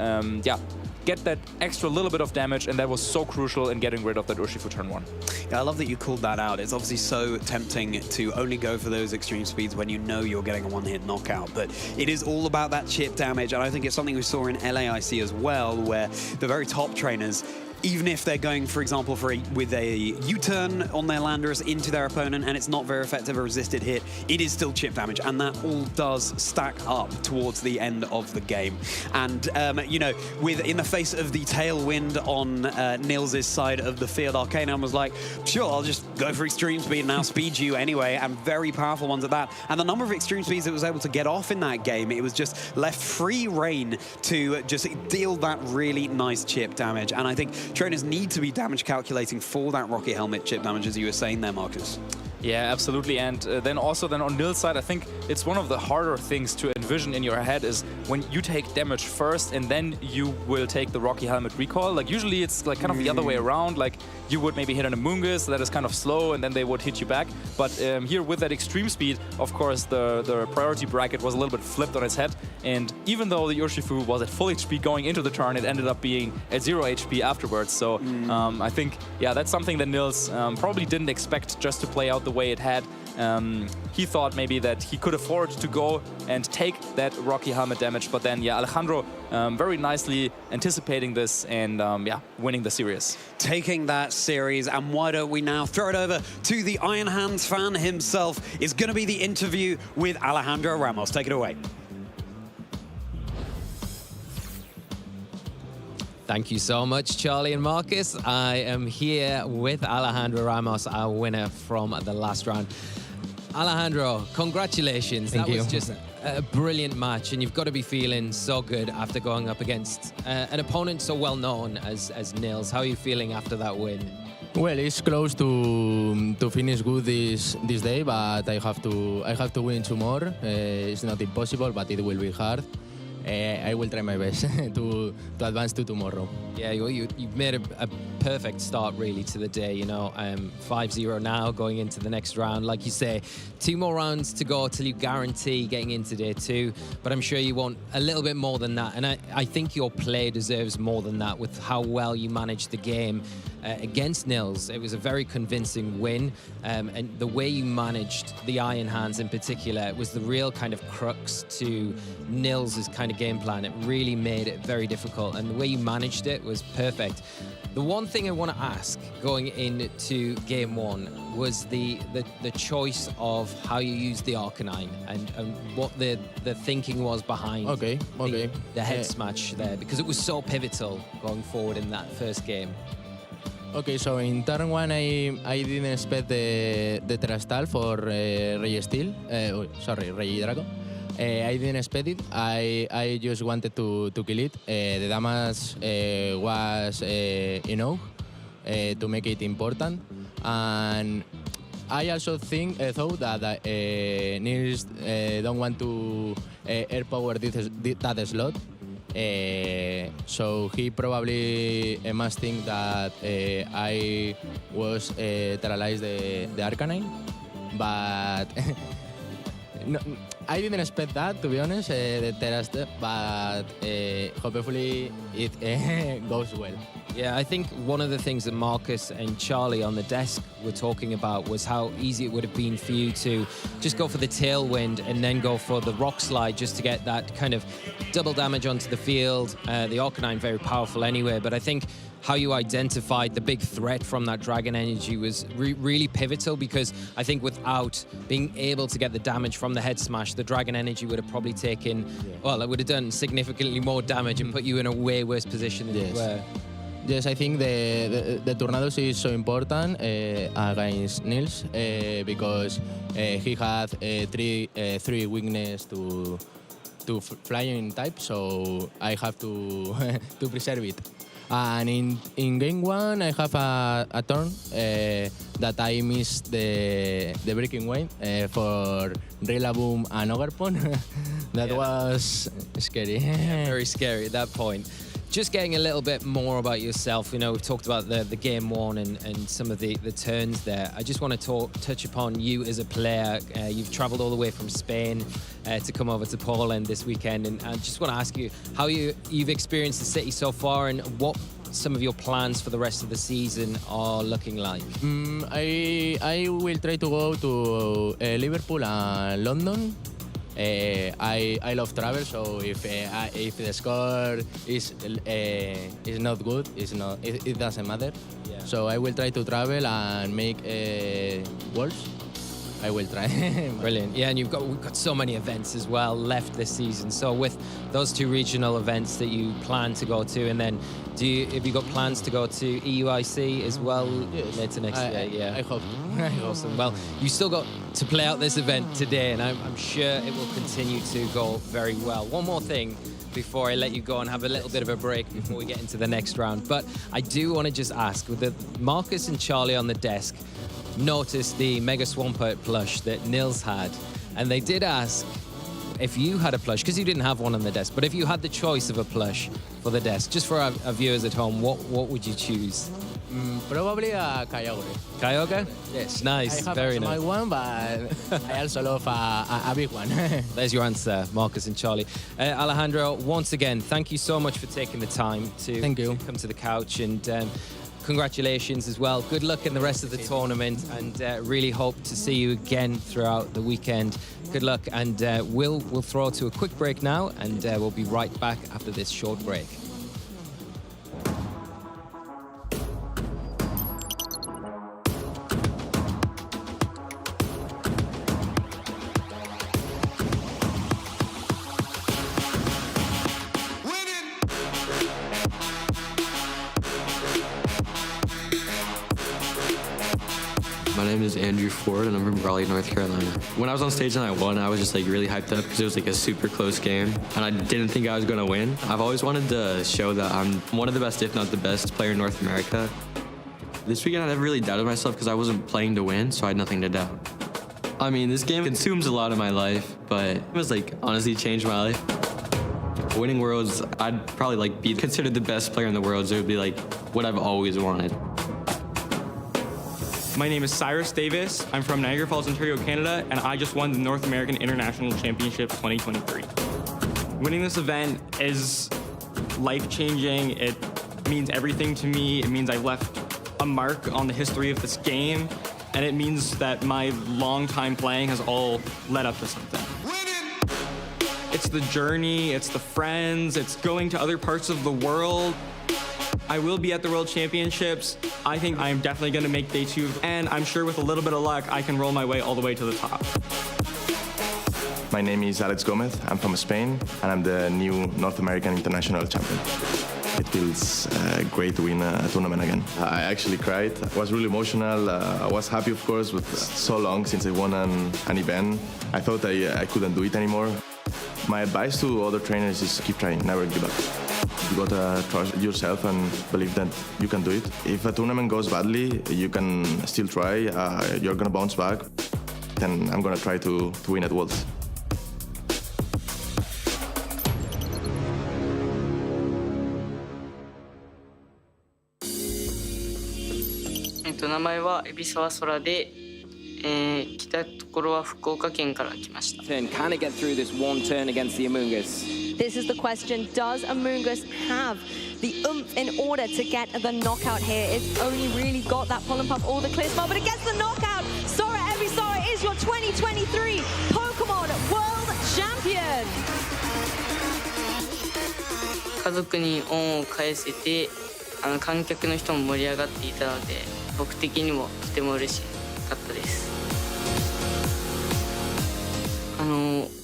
S14: get that extra little bit of damage, and that was so crucial in getting rid of that Urshifu turn 1.
S3: Yeah, I love that you called that out. It's obviously so tempting to only go for those extreme speeds when you know you're getting a one-hit knockout, but it is all about that chip damage, and I think it's something we saw in LAIC as well, where the very top trainers, even if they're going, for example, with a U-turn on their landers into their opponent and it's not very effective, a resisted hit, it is still chip damage, and that all does stack up towards the end of the game. And, you know, in the face of the tailwind on Nils' side of the field, Arcanum was like, sure, I'll just go for extreme speed and outspeed you anyway, and very powerful ones at that. And the number of extreme speeds it was able to get off in that game, it was just left free reign to just deal that really nice chip damage. And I think trainers need to be damage calculating for that Rocky Helmet chip damage, as you were saying there, Marcus.
S14: Yeah, absolutely. And then on Nils' side, I think it's one of the harder things to envision in your head is when you take damage first and then you will take the Rocky Helmet recoil. Like usually it's like kind of the other way around. Like you would maybe hit an Amoongus that is kind of slow and then they would hit you back. But here with that extreme speed, of course, the priority bracket was a little bit flipped on its head. And even though the Urshifu was at full HP going into the turn, it ended up being at 0 HP afterwards. So I think, yeah, that's something that Nils probably didn't expect just to play out the way it had. He thought maybe that he could afford to go and take that Rocky Helmet damage, but then, yeah, Alejandro very nicely anticipating this and, yeah, winning the series.
S3: Taking that series, and why don't we now throw it over to the Iron Hands fan himself. It's going to be the interview with Alejandro Ramos. Take it away.
S11: Thank you so much, Charlie and Marcus. I am here with Alejandro Ramos, our winner from the last round. Alejandro, congratulations.
S13: Thank you.
S11: That was just a brilliant match, and you've got to be feeling so good after going up against an opponent so well known as Nils. How are you feeling after that win?
S13: Well, it's close to finish good this day, but I have to win 2 more. It's not impossible, but it will be hard. I will try my best to advance to tomorrow.
S11: Yeah, you've made a perfect start really to the day, you know. 5-0 now going into the next round. Like you say, 2 more rounds to go till you guarantee getting into day 2. But I'm sure you want a little bit more than that. And I think your play deserves more than that with how well you managed the game against Nils. It was a very convincing win. And the way you managed the Iron Hands in particular was the real kind of crux to Nils' kind of game plan. It really made it very difficult. And the way you managed it was perfect. The one thing I want to ask going into game 1 was the choice of how you used the Arcanine and what the thinking was behind the head smash there, because it was so pivotal going forward in that first game.
S13: Okay, so in turn 1 I didn't expect the Terastal for Registeel, Regidrago. I didn't expect it. I just wanted to kill it. The damage was enough to make it important. And I also thought that Nils don't want to air power that slot. So he probably must think that I was terrorize the Arcanine. But no, I didn't expect that, to be honest, the Terastal, but hopefully it goes well.
S11: Yeah, I think one of the things that Marcus and Charlie on the desk were talking about was how easy it would have been for you to just go for the tailwind and then go for the rock slide just to get that kind of double damage onto the field. The Arcanine very powerful anyway, but I think how you identified the big threat from that Dragon Energy was really pivotal, because I think without being able to get the damage from the head smash, the Dragon Energy would have probably taken, well, it would have done significantly more damage and put you in a way worse position than you were.
S13: Yes, I think the Tornadoes is so important against Nils because he had three weakness to flying type, so I have to to preserve it. And in game 1, I have a turn that I missed the breaking wave for Rillaboom and Ogerpon. That was scary.
S11: Yeah, very scary at that point. just getting a little bit more about yourself. You know, we've talked about the game one and some of the turns there. I just want to touch upon you as a player. You've traveled all the way from Spain to come over to Poland this weekend, and I just want to ask you how you've experienced the city so far and what some of your plans for the rest of the season are looking like.
S13: I will try to go to Liverpool and London. I love travel, so if the score is not good, it doesn't matter. Yeah. So I will try to travel and make goals. I will try.
S11: Brilliant. Yeah, and we've got so many events as well left this season. So with those 2 regional events that you plan to go to, and then have you got plans to go to EUIC as well later next year? Yeah,
S13: I hope.
S11: Awesome. Well, you still got to play out this event today, and I'm sure it will continue to go very well. One more thing before I let you go and have a little bit of a break before we get into the next round. But I do want to just ask, with Marcus and Charlie on the desk, noticed the Mega Swampert plush that Nils had, and they did ask if you had a plush, because you didn't have one on the desk, but if you had the choice of a plush for the desk, just for our viewers at home, what would you choose?
S13: Probably a Kyogre.
S11: Kyogre?
S13: Yes.
S11: Nice,
S13: I have
S11: very
S13: a small
S11: nice.
S13: one, but I also love a big one.
S11: There's your answer, Marcus and Charlie. Alejandro, once again, thank you so much for taking the time to come to the couch, and congratulations as well. Good luck in the rest of the tournament, and really hope to see you again throughout the weekend. Good luck, and we'll throw to a quick break now, and we'll be right back after this short break.
S17: My name is Andrew Ford, and I'm from Raleigh, North Carolina. When I was on stage and I won, I was just like really hyped up because it was like a super close game, and I didn't think I was going to win. I've always wanted to show that I'm one of the best, if not the best, player in North America. This weekend, I never really doubted myself because I wasn't playing to win, so I had nothing to doubt. I mean, this game consumes a lot of my life, but it was like honestly changed my life. Winning Worlds, I'd probably like be considered the best player in the world, so it would be like what I've always wanted.
S21: My name is Cyrus Davis. I'm from Niagara Falls, Ontario, Canada, and I just won the North American International Championships 2023. Winning this event is life-changing. It means everything to me. It means I've left a mark on the history of this game, and it means that my long time playing has all led up to something. It's the journey, it's the friends, it's going to other parts of the world. I will be at the World Championships. I think I'm definitely going to make day 2, and I'm sure with a little bit of luck, I can roll my way all the way to the top.
S22: My name is Alex Gomez. I'm from Spain, and I'm the new North American International Champion. It feels great to win a tournament again. I actually cried. I was really emotional. I was happy, of course, with so long since I won an event. I thought I couldn't do it anymore. My advice to other trainers is keep trying, never give up. You gotta trust yourself and believe that you can do it. If a tournament goes badly, you can still try. You're gonna bounce back. Then I'm gonna try to win at Worlds.
S23: 名前は海老沢空で、来たところは福岡県から来ました。
S10: Can it get through this one turn against the Amoongus?
S24: This is the question. Does Amoongus have the oomph in order to get the knockout here? It's only really got that pull and puff all the clear spot, but it gets the knockout. Sora Ebisawa is your 2023 Pokémon World Champion.
S23: 家族に恩を返せて、観客の人も盛り上がっていたので、僕的にもとても嬉しかったです。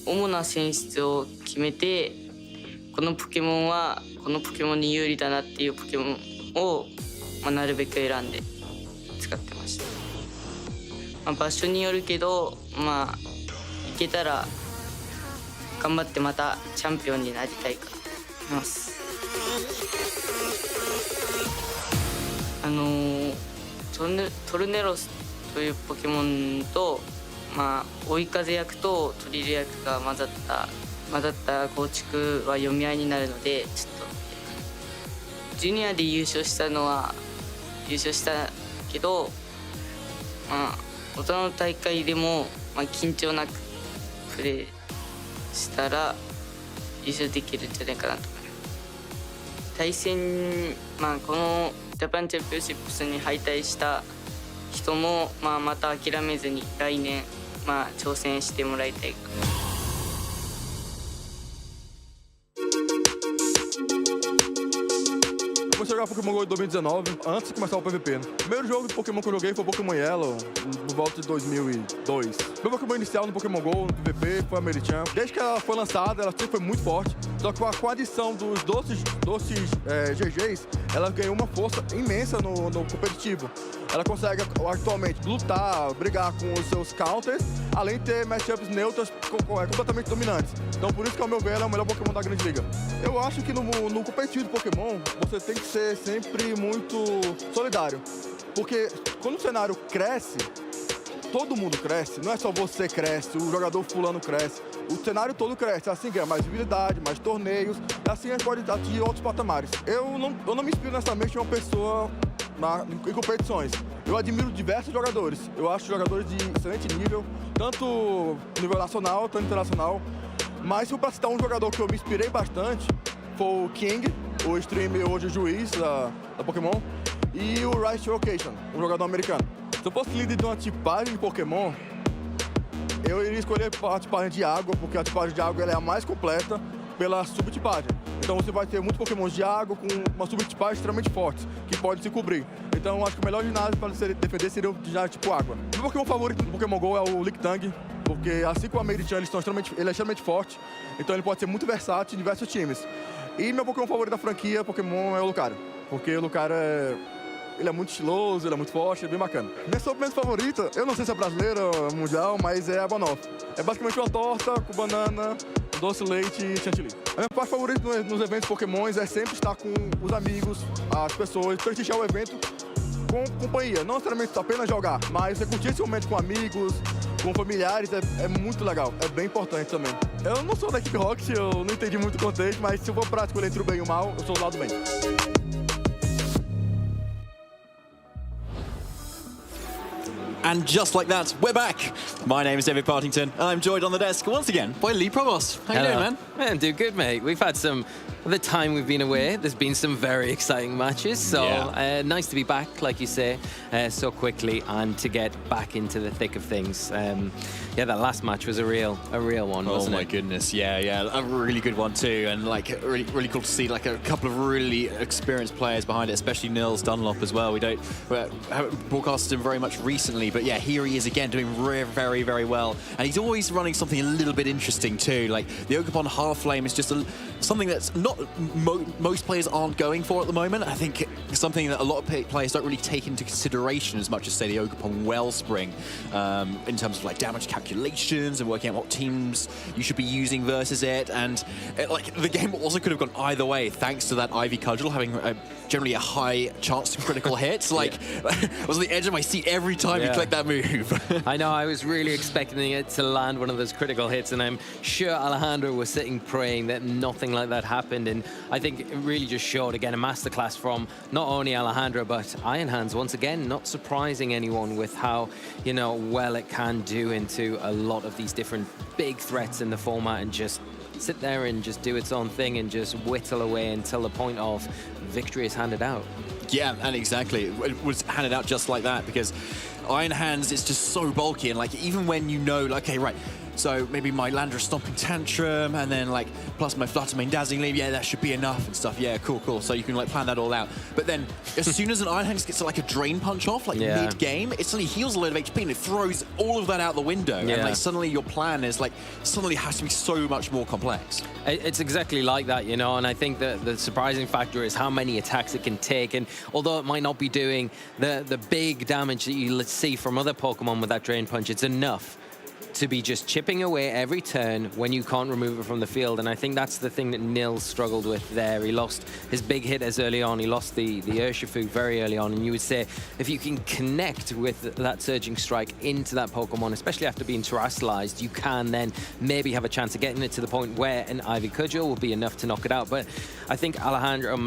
S23: 主な選出を決めて、このポケモンはこのポケモンに有利だなっていうポケモンを、なるべく選んで使ってました。場所によるけど、行けたら頑張ってまたチャンピオンになりたいから思います。トルネロスというポケモンと、追い風役とトリル役が混ざった構築は読み合いになるので、ちょっとジュニアで優勝したけど、まあ大人の大会でも、まあ、緊張なくプレーしたら優勝できるんじゃないかなと思います。対戦、まあ、このジャパンチャンピオンシップスに敗退した人も、まあ、また諦めずに来年、まあ、挑戦してもらいたい。
S2: Comecei a jogar Pokémon GO em 2019, antes de começar o PVP. O primeiro jogo de Pokémon que eu joguei foi Pokémon Yellow, por volta de 2002. Meu Pokémon inicial no Pokémon GO, no PVP, foi a Americhan. Desde que ela foi lançada, ela sempre foi muito forte. Só que com a adição dos doces GGs, ela ganhou uma força imensa no competitivo. Ela consegue atualmente lutar, brigar com os seus counters, além de ter matchups neutras completamente dominantes. Então por isso que, ao meu ver, ela é o melhor Pokémon da Grande Liga. Eu acho que no competitivo de Pokémon, você tem que ser sempre muito solidário. Porque quando o cenário cresce, todo mundo cresce, não é só você cresce, o jogador fulano cresce. O cenário todo cresce, assim ganha mais visibilidade, mais torneios, e assim a gente pode atingir outros patamares. Eu não me inspiro necessariamente em uma pessoa em competições. Eu admiro diversos jogadores. Eu acho jogadores de excelente nível, tanto nível nacional, tanto internacional. Mas se eu para citar um jogador que eu me inspirei bastante, foi o King, o streamer hoje juiz da Pokémon, e o Rice Occasion, um jogador americano. Se eu fosse líder de uma tipagem de Pokémon, eu iria escolher a tipagem de água, porque a tipagem de água ela é a mais completa pela subtipagem. Então você vai ter muitos Pokémons de água com uma subtipagem extremamente forte, que pode se cobrir. Então eu acho que o melhor ginásio para defender seria o ginásio tipo água. Meu Pokémon favorito do Pokémon GO é o Lickitung, porque assim como a Americhan, ele é extremamente forte, então ele pode ser muito versátil em diversos times. E meu Pokémon favorito da franquia Pokémon é o Lucario, porque o Lucario ele é muito estiloso, ele é muito forte, é bem bacana. Minha sobremesa favorita, eu não sei se é brasileira ou mundial, mas é a Banoff. É basicamente uma torta com banana, doce, leite e chantilly. A minha parte favorita nos eventos Pokémons é sempre estar com os amigos, as pessoas, prestigiar o evento com companhia. Não necessariamente apenas jogar, mas você curtir esse momento com amigos, com familiares, é muito legal. É bem importante também. Eu não sou da equipe Rocket, eu não entendi muito o contexto, mas se eu for pra escolher entre o bem e o mal, eu sou do lado bem.
S1: And just like that, we're back. My name is David Partington. I'm joined on the desk once again by Lee Provost. How you doing, man?
S10: Man, doing good, mate. We've had some, the time we've been away, there's been some very exciting matches. So nice to be back, like you say, so quickly and to get back into the thick of things. Yeah, that last match was a real one, wasn't it?
S1: Oh my goodness, yeah, a really good one too, and like really cool to see like a couple of really experienced players behind it, especially Nils Dunlop as well. We haven't broadcasted him very much recently, but yeah, here he is again doing very, very well, and he's always running something a little bit interesting too. Like the Ogerpon Half Flame is just something that's not most players aren't going for at the moment. I think something that a lot of players don't really take into consideration as much as say the Ogerpon Wellspring in terms of like damage calculations and working out what teams you should be using versus it, and like the game also could have gone either way thanks to that Ivy Cudgel having generally a high chance to critical hits. Like I was on the edge of my seat every time you click that move.
S10: I know, I was really expecting it to land one of those critical hits, and I'm sure Alejandro was sitting praying that nothing like that happened, and I think it really just showed again a masterclass from not only Alejandro but Iron Hands once again, not surprising anyone with how well it can do into a lot of these different big threats in the format, and just sit there and just do its own thing and just whittle away until the point of victory is handed out.
S1: Yeah, and exactly. It was handed out just like that because Iron Hands is just so bulky, and like even when okay, right, so maybe my Landorus Stomping Tantrum and then like plus my Flutter Mane Dazzling Gleam, yeah, that should be enough and stuff. Yeah, cool. So you can like plan that all out. But then as soon as an Iron Hands gets to like a Drain Punch off, like mid-game, it suddenly heals a load of HP and it throws all of that out the window. And like suddenly your plan is like suddenly has to be so much more complex.
S10: It's exactly like that, and I think that the surprising factor is how many attacks it can take. And although it might not be doing the big damage that you see from other Pokemon with that Drain Punch, it's enough to be just chipping away every turn when you can't remove it from the field. And I think that's the thing that Nils struggled with there. He lost his big hitters early on. He lost the Urshifu very early on. And you would say if you can connect with that Surging Strike into that Pokemon, especially after being terrestrialized, you can then maybe have a chance of getting it to the point where an Ivy Cudgel will be enough to knock it out. But I think Alejandro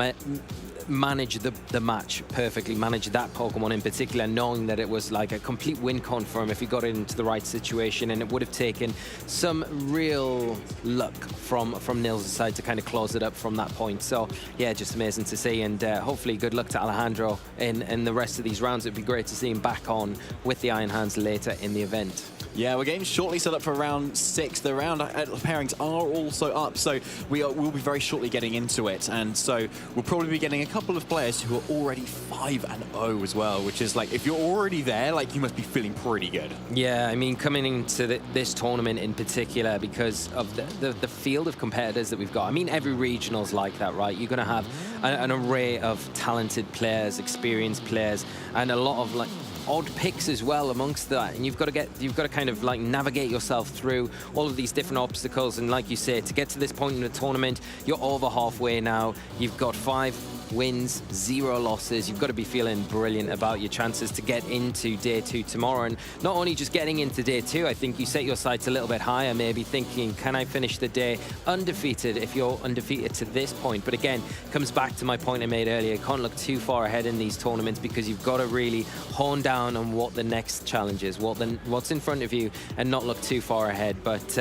S10: manage the match perfectly, manage that Pokemon in particular, knowing that it was like a complete win con for him if he got it into the right situation, and it would have taken some real luck from Nils' side to kind of close it up from that point. So yeah, just amazing to see, and hopefully good luck to Alejandro in the rest of these rounds. It'd be great to see him back on with the Iron Hands later in the event.
S1: Yeah, we're getting shortly set up for round 6. The round pairings are also up, so we'll be very shortly getting into it. And so we'll probably be getting a couple of players who are already 5-0 as well, which is like, if you're already there, like, you must be feeling pretty good.
S10: Yeah, I mean, coming into this tournament in particular, because of the field of competitors that we've got. I mean, every regional's like that, right? You're going to have an array of talented players, experienced players, and a lot of like odd picks as well amongst that, and you've got to kind of like navigate yourself through all of these different obstacles. And like you say, to get to this point in the tournament, you're over halfway now. You've got 5 wins, 0 losses. You've got to be feeling brilliant about your chances to get into day 2 tomorrow. And not only just getting into day 2, I think you set your sights a little bit higher, maybe thinking, can I finish the day undefeated if you're undefeated to this point? But again, comes back to my point I made earlier. You can't look too far ahead in these tournaments, because you've got to really hone down on what the next challenge is, what's in front of you, and not look too far ahead. But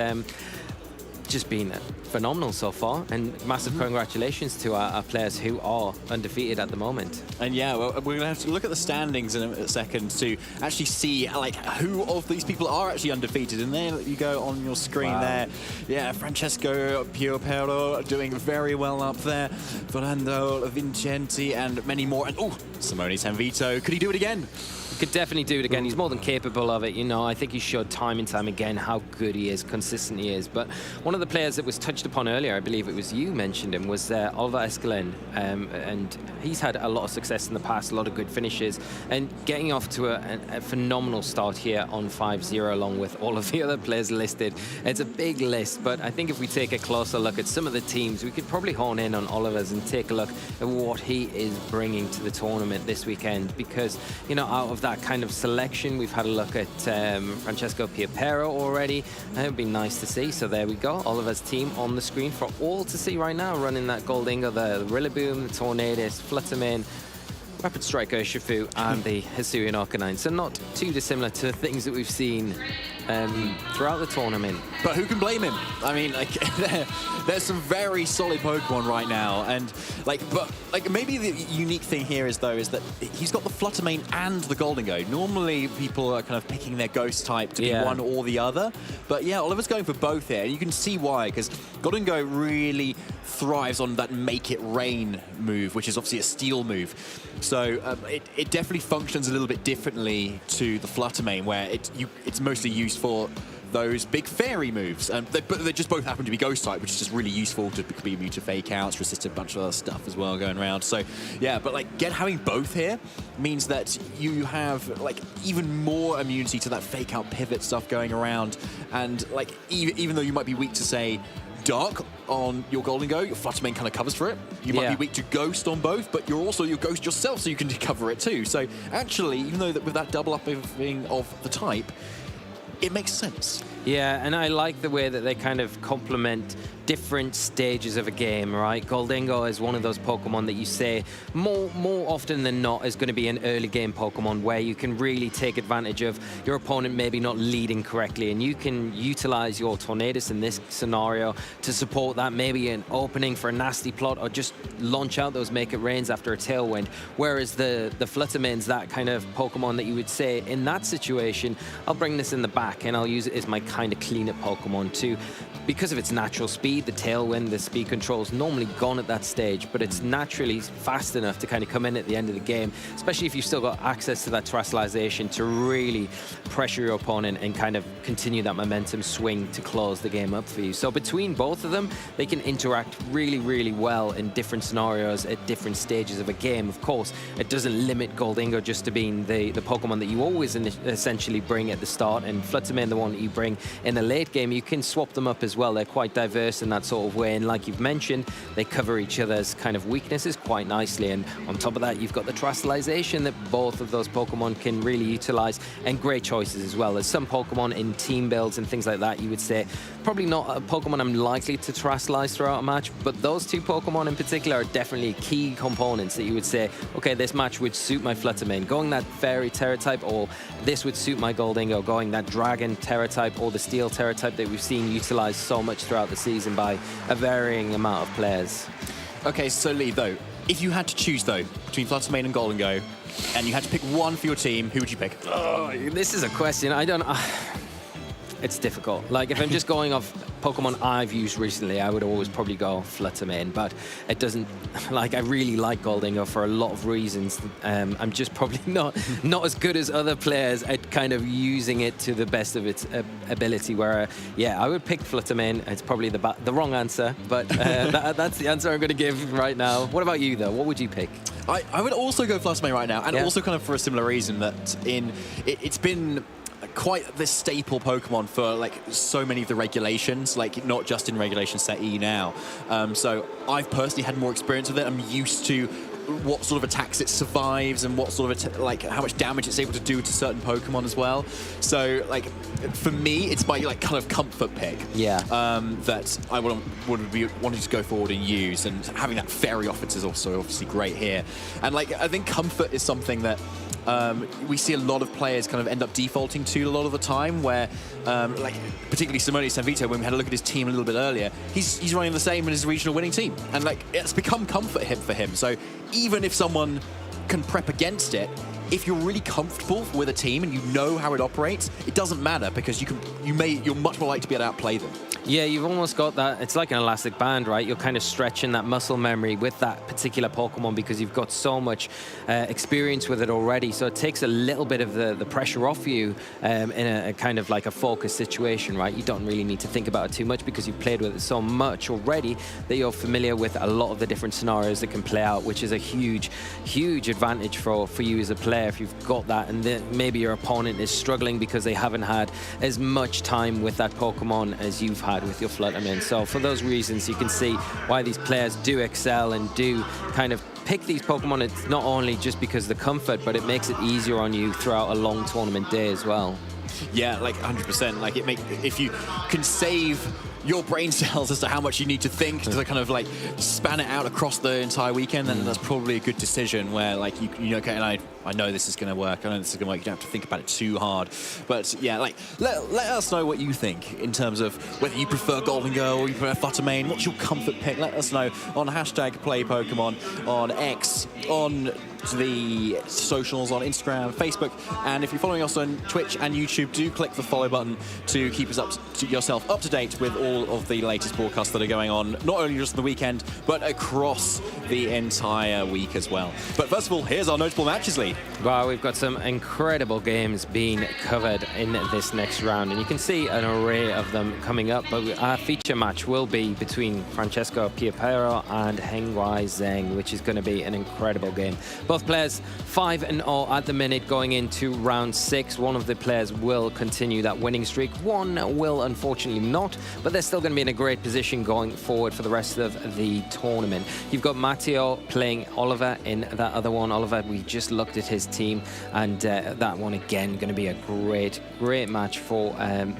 S10: just been phenomenal so far, and massive congratulations to our players who are undefeated at the moment.
S1: And yeah, well, we're gonna have to look at the standings in a second to actually see like who of these people are actually undefeated. And there you go on your screen. Wow. There, yeah, Francesco Piopero doing very well up there, Fernando Vincenti, and many more. And Simone Sanvito, could he do it again?
S10: He could definitely do it again. He's more than capable of it. You know, I think he showed time and time again how good he is, consistent he is. But one of the players that was touched upon earlier, I believe it was you mentioned him, was Oliver Eskelin. And he's had a lot of success in the past, a lot of good finishes, and getting off to a phenomenal start here on 5-0 along with all of the other players listed. It's a big list, but I think if we take a closer look at some of the teams, we could probably hone in on Oliver's and take a look at what he is bringing to the tournament this weekend. Because, you know, out of that kind of selection, we've had a look at Francesco Piopero already. It would be nice to see. So there we go, Oliver's team on the screen for all to see right now, running that Goldingo, the Rillaboom, the Tornadus, Fluttermane, Rapid Striker Shifu, and the Hisuian Arcanine. So not too dissimilar to the things that we've seen throughout the tournament.
S1: But who can blame him? I mean, like, there's some very solid Pokemon right now, and but maybe the unique thing here is that he's got the Fluttermane and the Goldingo. Normally, people are kind of picking their Ghost type to be one or the other, but yeah, Oliver's going for both here. You can see why, because Goldingo really thrives on that Make It Rain move, which is obviously a Steel move. So it definitely functions a little bit differently to the Fluttermane, where it's mostly used for those big fairy moves. But they just both happen to be Ghost type, which is just really useful to be immune to fake outs, resist a bunch of other stuff as well going around. So yeah, but like having both here means that you have like even more immunity to that fake out pivot stuff going around. And like even though you might be weak to, say, Dark on your Goldingo, your Fluttermane kind of covers for it. You might be weak to Ghost on both, but you're also your Ghost yourself, so you can cover it too. So actually, even though with that double up of the type, it makes sense.
S10: Yeah, and I like the way that they kind of complement different stages of a game, right? Goldingo is one of those Pokemon that you say more often than not is going to be an early game Pokemon where you can really take advantage of your opponent maybe not leading correctly, and you can utilize your Tornadus in this scenario to support that, maybe an opening for a nasty plot, or just launch out those Make It Rains after a Tailwind. Whereas the Fluttermane's that kind of Pokemon that you would say, in that situation, I'll bring this in the back and I'll use it as my kind of cleanup Pokemon too. Because of its natural speed, the Tailwind, the speed control is normally gone at that stage, but it's naturally fast enough to kind of come in at the end of the game, especially if you've still got access to that terrestrialization to really pressure your opponent and kind of continue that momentum swing to close the game up for you. So between both of them, they can interact really, really well in different scenarios at different stages of a game. Of course, it doesn't limit Goldingo just to being the Pokemon that you always essentially bring at the start, and Fluttermane, the one that you bring in the late game, you can swap them up as well. They're quite diverse in that sort of way, and like you've mentioned, they cover each other's kind of weaknesses quite nicely. And on top of that, you've got the Terastallization that both of those Pokemon can really utilize, and great choices as well. There's some Pokemon in team builds and things like that, you would say, probably not a Pokemon I'm likely to Terastallize throughout a match, but those two Pokemon in particular are definitely key components that you would say, okay, this match would suit my Fluttermane, going that Fairy Terra type, or this would suit my Goldingo, going that Dragon Terra type, or the Steel Terra type that we've seen utilized so much throughout the season by a varying amount of players.
S1: Okay, so Lee, though, if you had to choose, though, between Fluttermane and Goldingo, and you had to pick one for your team, who would you pick?
S10: Oh, this is a question. I don't know. It's difficult. Like, if I'm just going off Pokemon I've used recently, I would always probably go Fluttermane, but it doesn't, like, I really like Goldingo for a lot of reasons. I'm just probably not as good as other players at kind of using it to the best of its ability, where, yeah, I would pick Fluttermane. It's probably the wrong answer, but that's the answer I'm going to give right now. What about you, though? What would you pick?
S1: I would also go Fluttermane right now, and also kind of for a similar reason that it's been quite the staple Pokemon for like so many of the regulations, like not just in Regulation Set E now. So I've personally had more experience with it. I'm used to what sort of attacks it survives and what sort of like how much damage it's able to do to certain Pokemon as well. So like for me, it's my like kind of comfort pick.
S10: Yeah.
S1: That I would be wanting to go forward and use, and having that Fairy Offense is also obviously great here. And like I think comfort is something that we see a lot of players kind of end up defaulting to a lot of the time, where like particularly Simone Sanvito, when we had a look at his team a little bit earlier, he's running the same in his regional winning team, and like it's become comfort for him. So even if someone can prep against it, if you're really comfortable with a team and you know how it operates, it doesn't matter, because you're much more likely to be able to outplay them.
S10: Yeah, you've almost got that. It's like an elastic band, right? You're kind of stretching that muscle memory with that particular Pokemon because you've got so much experience with it already. So it takes a little bit of the pressure off you in a kind of like a focused situation, right? You don't really need to think about it too much because you've played with it so much already that you're familiar with a lot of the different scenarios that can play out, which is a huge, huge advantage for you as a player if you've got that. And then maybe your opponent is struggling because they haven't had as much time with that Pokemon as you've had with your Fluttermane. So for those reasons, you can see why these players do excel and do kind of pick these Pokemon. It's not only just because of the comfort, but it makes it easier on you throughout a long tournament day as well.
S1: Yeah, like 100%. Like if you can save your brain cells as to how much you need to think to kind of like span it out across the entire weekend, then that's probably a good decision where like you know, okay, and I know this is going to work. I know this is going to work. You don't have to think about it too hard. But yeah, like let us know what you think in terms of whether you prefer Goldingo or you prefer Fluttermane. What's your comfort pick? Let us know on #PlayPokemon on X, on the socials on Instagram, Facebook, and if you're following us on Twitch and YouTube, do click the follow button to keep us yourself up to date with all of the latest broadcasts that are going on, not only just the weekend, but across the entire week as well. But first of all, here's our notable matches, Lee.
S10: Wow, we've got some incredible games being covered in this next round, and you can see an array of them coming up, but our feature match will be between Francesco Piapero and Hengwai Zheng, which is going to be an incredible game. Both players 5-0 at the minute going into round 6. One of the players will continue that winning streak. One will unfortunately not, but they're still going to be in a great position going forward for the rest of the tournament. You've got Matteo playing Oliver in that other one. Oliver, we just looked at his team, and that one again going to be a great match for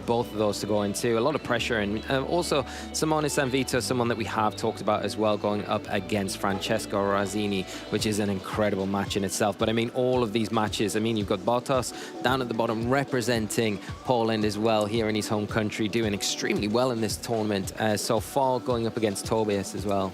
S10: both of those to go into. A lot of pressure, and also Simone Sanvito, someone that we have talked about as well, going up against Francesco Razzini, which is an incredible match in itself. But I mean, all of these matches, I mean, you've got Bottas down at the bottom representing Poland as well here in his home country, doing extremely well in this tournament so far, going up against Tobias as well.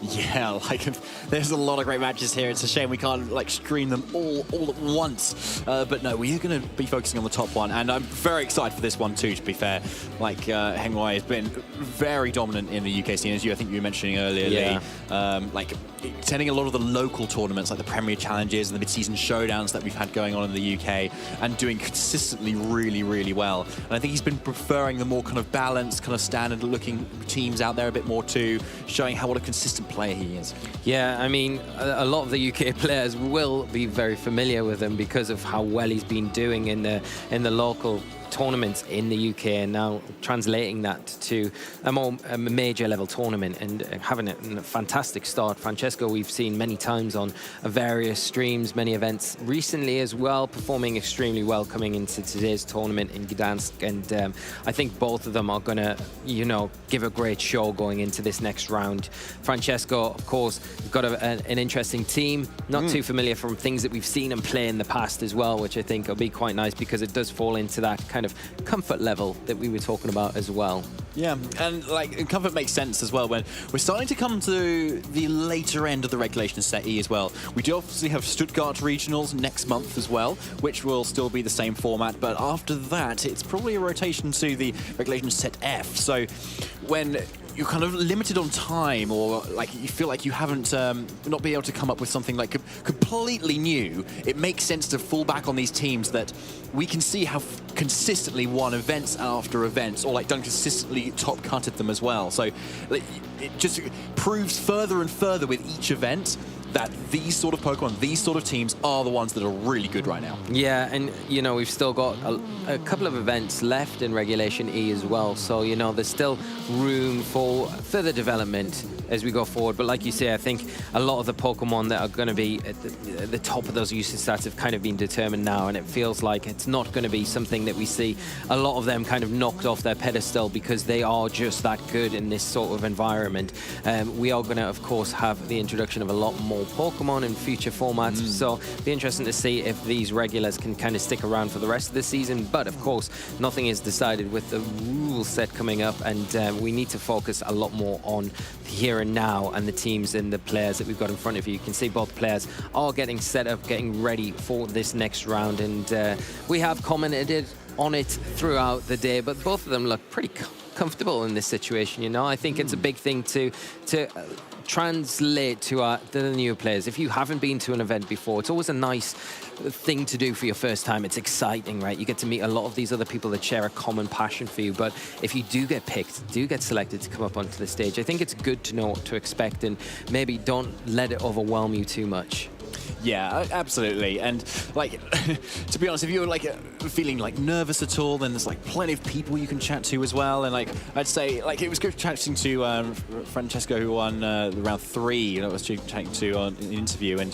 S1: Yeah, like there's a lot of great matches here. It's a shame we can't like stream them all at once. But no, we're going to be focusing on the top one, and I'm very excited for this one too, to be fair. Like Hengwai has been very dominant in the UK scene, as I think you were mentioning earlier,
S10: yeah.
S1: Lee. Like attending a lot of the local tournaments, like the Premier Challenges and the mid-season showdowns that we've had going on in the UK, and doing consistently really, really well. And I think he's been preferring the more kind of balanced, kind of standard-looking teams out there a bit more too, showing what a consistent player he is.
S10: Yeah, I mean, a lot of the UK players will be very familiar with him because of how well he's been doing in the local tournaments in the UK, and now translating that to a major level tournament and having a fantastic start. Francesco, we've seen many times on various streams, many events recently as well, performing extremely well coming into today's tournament in Gdańsk, and I think both of them are going to, you know, give a great show going into this next round. Francesco, of course, got an interesting team, not too familiar from things that we've seen him play in the past as well, which I think will be quite nice because it does fall into that kind of comfort level that we were talking about as well.
S1: Yeah, and like comfort makes sense as well when we're starting to come to the later end of the regulation set E as well. We do obviously have Stuttgart regionals next month as well, which will still be the same format, but after that it's probably a rotation to the regulation set F. So when you're kind of limited on time, or like you feel like you haven't not be able to come up with something like completely new, it makes sense to fall back on these teams that we can see have consistently won events after events, or like done consistently top cutted them as well. So it just proves further and further with each event that these sort of Pokemon, these sort of teams are the ones that are really good right now.
S10: Yeah, and you know, we've still got a couple of events left in Regulation E as well, so you know, there's still room for further development as we go forward. But like you say, I think a lot of the Pokemon that are going to be at the top of those usage stats have kind of been determined now, and it feels like it's not going to be something that we see a lot of them kind of knocked off their pedestal because they are just that good in this sort of environment. We are going to, of course, have the introduction of a lot more Pokemon in future formats, so it'll be interesting to see if these regulars can kind of stick around for the rest of the season. But of course, nothing is decided with the rule set coming up, and we need to focus a lot more on here and now and the teams and the players that we've got in front of you. You can see both players are getting set up, getting ready for this next round, and we have commented on it throughout the day, but both of them look pretty comfortable in this situation. You know, I think it's a big thing to translate to the newer players. If you haven't been to an event before, it's always a nice thing to do for your first time. It's exciting, right? You get to meet a lot of these other people that share a common passion for you. But if you do get picked, do get selected to come up onto the stage, I think it's good to know what to expect and maybe don't let it overwhelm you too much.
S1: Yeah, absolutely. And like, to be honest, if you're like feeling like nervous at all, then there's like plenty of people you can chat to as well. And like, I'd say like it was good chatting to Francesco, who won the round 3. You know, I was chatting to on an interview, and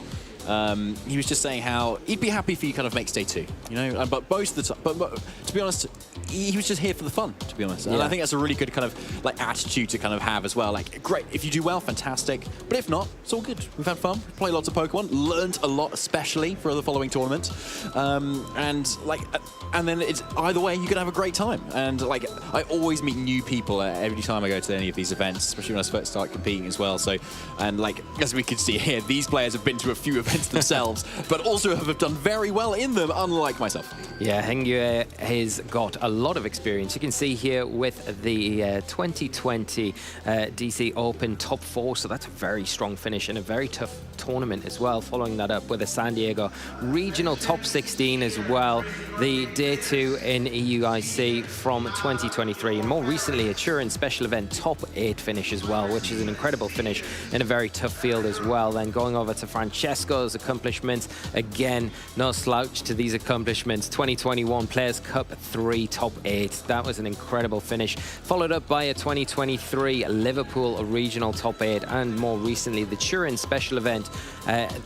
S1: he was just saying how he'd be happy if he kind of makes day 2, you know. But most of the time, but to be honest, he was just here for the fun, to be honest. And I think that's a really good kind of like attitude to kind of have as well. Like, great, if you do well, fantastic. But if not, it's all good. We've had fun, played lots of Pokemon, learned a lot, especially for the following tournament. And then it's either way, you can have a great time. And like, I always meet new people every time I go to any of these events, especially when I first start competing as well. So, and like, as we can see here, these players have been to a few events themselves, but also have done very well in them, unlike myself.
S10: Yeah, Hengyue has got a lot of experience. You can see here with the 2020 DC Open top 4, so that's a very strong finish and a very tough tournament as well, following that up with a San Diego regional top 16 as well, the day 2 in EUIC from 2023, and more recently a Turin special event top 8 finish as well, which is an incredible finish in a very tough field as well. Then going over to Francesco's accomplishments, again, no slouch to these accomplishments. 2021 Players Cup 3 top 8, that was an incredible finish, followed up by a 2023 Liverpool regional top 8, and more recently the Turin special event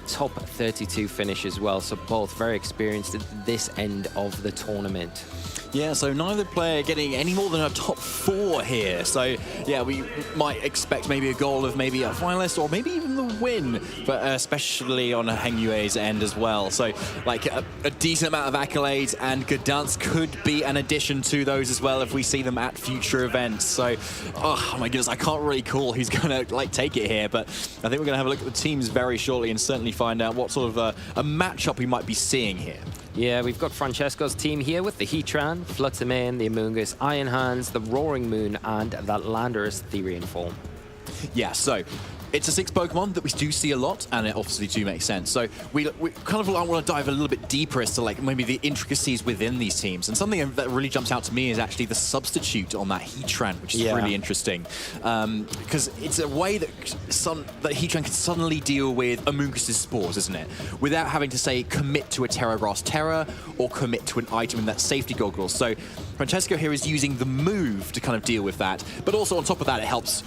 S10: top 32 finish as well. So both very experienced at this end of the tournament.
S1: Yeah, so neither player getting any more than a top 4 here. So yeah, we might expect maybe a goal of maybe a finalist or maybe even the win, but especially on Hengyue's end as well. So like a decent amount of accolades, and Gdańsk could be an addition to those as well if we see them at future events. So, oh my goodness, I can't really call who's gonna like take it here, but I think we're gonna have a look at the teams very shortly and certainly find out what sort of a matchup we might be seeing here.
S10: Yeah, we've got Francesco's team here with the Heatran, Fluttermane, the Amoonguss, Iron Hands, the Roaring Moon, and that Landorus Therian form.
S1: Yeah, so It's a 6 Pokemon that we do see a lot, and it obviously do make sense. So we kind of want to dive a little bit deeper as to like maybe the intricacies within these teams. And something that really jumps out to me is actually the substitute on that Heatran, which is really interesting. Because it's a way that Heatran can suddenly deal with Amoonguss's spores, isn't it? Without having to say commit to a Terra Grass Terra or commit to an item in that safety goggles. So Francesco here is using the move to kind of deal with that. But also on top of that, it helps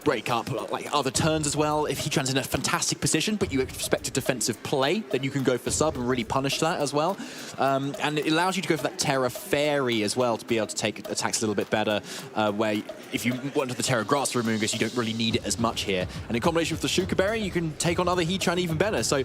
S1: break up like other turns as well. If Heatran's in a fantastic position, but you expect a defensive play, then you can go for sub and really punish that as well. And it allows you to go for that Terra Fairy as well to be able to take attacks a little bit better, where if you wanted the Terra Grass for Amoonguss, you don't really need it as much here. And in combination with the Shuka Berry, you can take on other Heatran even better. So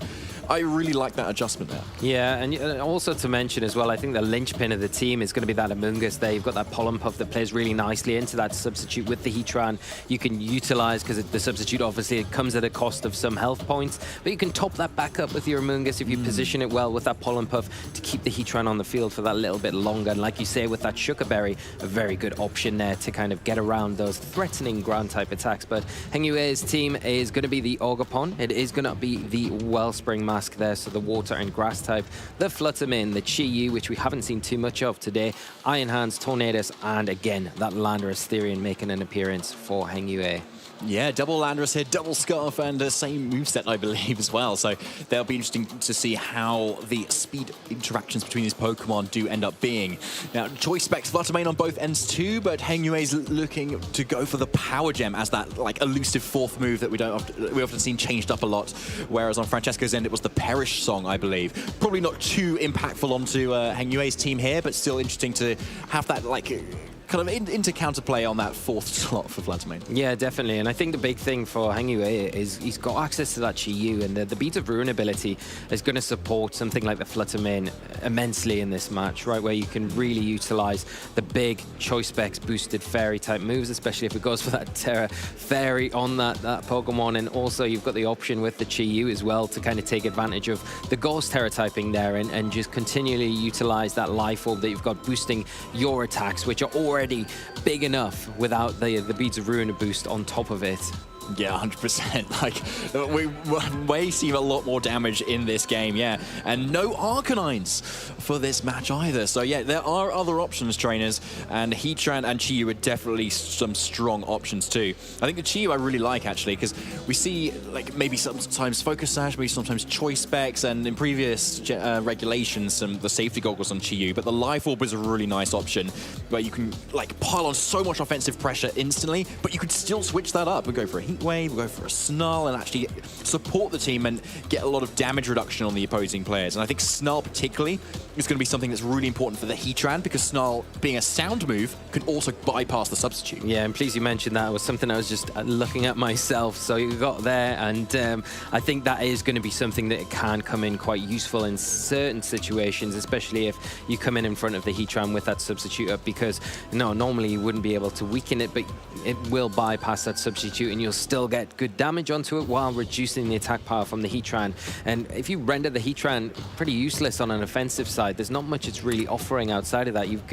S1: I really like that adjustment there.
S10: Yeah, and also to mention as well, I think the linchpin of the team is going to be that Amoonguss there. You've got that Pollen Puff that plays really nicely into that substitute with the Heatran. You can utilize, because the substitute obviously it comes at a cost of some health points, but you can top that back up with your Amoonguss if you position it well with that Pollen Puff to keep the Heatran on the field for that little bit longer. And like you say, with that Shuka Berry, a very good option there to kind of get around those threatening ground type attacks. But Hengyue's team is going to be the Ogerpon. It is going to be the Wellspring Mask there, so the water and grass type, the Fluttermane, the Chi-Yu, which we haven't seen too much of today, Iron Hands, Tornadus, and again that Landorus Therian making an appearance for Hengyue.
S1: Yeah, double Landorus here, double Scarf, and same moveset, I believe, as well. So that'll be interesting to see how the speed interactions between these Pokemon do end up being. Now, Choice Specs Fluttermane on both ends too, but Hengyue's looking to go for the Power Gem as that like elusive fourth move that we often seen changed up a lot. Whereas on Francesco's end, it was the Perish Song, I believe. Probably not too impactful onto Hengyue's team here, but still interesting to have that like kind of into counterplay on that fourth slot for Fluttermane.
S10: Yeah, definitely. And I think the big thing for Hengyue is he's got access to that Chi-Yu, and the Beat of Ruin ability is going to support something like the Fluttermane immensely in this match, right, where you can really utilize the big Choice Specs boosted Fairy type moves, especially if it goes for that Terra Fairy on that Pokemon. And also you've got the option with the Chi-Yu as well to kind of take advantage of the Ghost Terra typing there and just continually utilize that Life Orb that you've got boosting your attacks, which are already big enough without the Beads of Ruin boost on top of it.
S1: Yeah, 100%. Like, we see a lot more damage in this game, yeah. And no Arcanines for this match either. So, yeah, there are other options, trainers. And Heatran and Chi-Yu are definitely some strong options, too. I think the Chi-Yu I really like, actually, because we see, like, maybe sometimes Focus Sash, maybe sometimes Choice Specs, and in previous regulations, the safety goggles on Chi-Yu. But the Life Orb is a really nice option where you can, like, pile on so much offensive pressure instantly, but you could still switch that up and go for a Heat Wave, go for a Snarl, and actually support the team and get a lot of damage reduction on the opposing players. And I think Snarl particularly is going to be something that's really important for the Heatran, because Snarl, being a sound move, can also bypass the substitute.
S10: Yeah, and please you mentioned that. It was something I was just looking at myself. So you got there, and I think that is going to be something that can come in quite useful in certain situations, especially if you come in front of the Heatran with that substitute up, because normally you wouldn't be able to weaken it, but it will bypass that substitute and you'll still get good damage onto it while reducing the attack power from the Heatran. And if you render the Heatran pretty useless on an offensive side, there's not much it's really offering outside of that. You've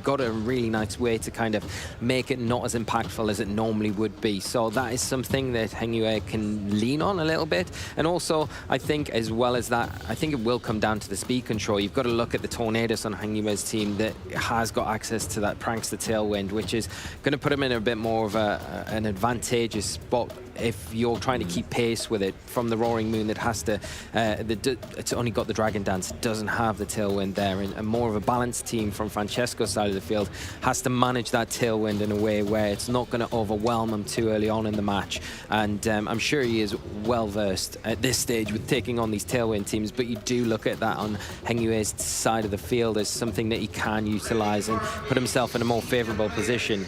S10: got a really nice way to kind of make it not as impactful as it normally would be. So that is something that Hengyue can lean on a little bit. And also, I think as well as that, I think it will come down to the speed control. You've got to look at the Tornadus on Hengyue's team that has got access to that Prankster Tailwind, which is going to put him in a bit more of an advantageous spot if you're trying to keep pace with it. From the Roaring Moon that has to, it's only got the Dragon Dance, it doesn't have the Tailwind there, and more of a balanced team from Francesco's side of the field has to manage that Tailwind in a way where it's not going to overwhelm him too early on in the match. And I'm sure he is well versed at this stage with taking on these Tailwind teams, but you do look at that on Hengyue's side of the field as something that he can utilize and put himself in a more favorable position.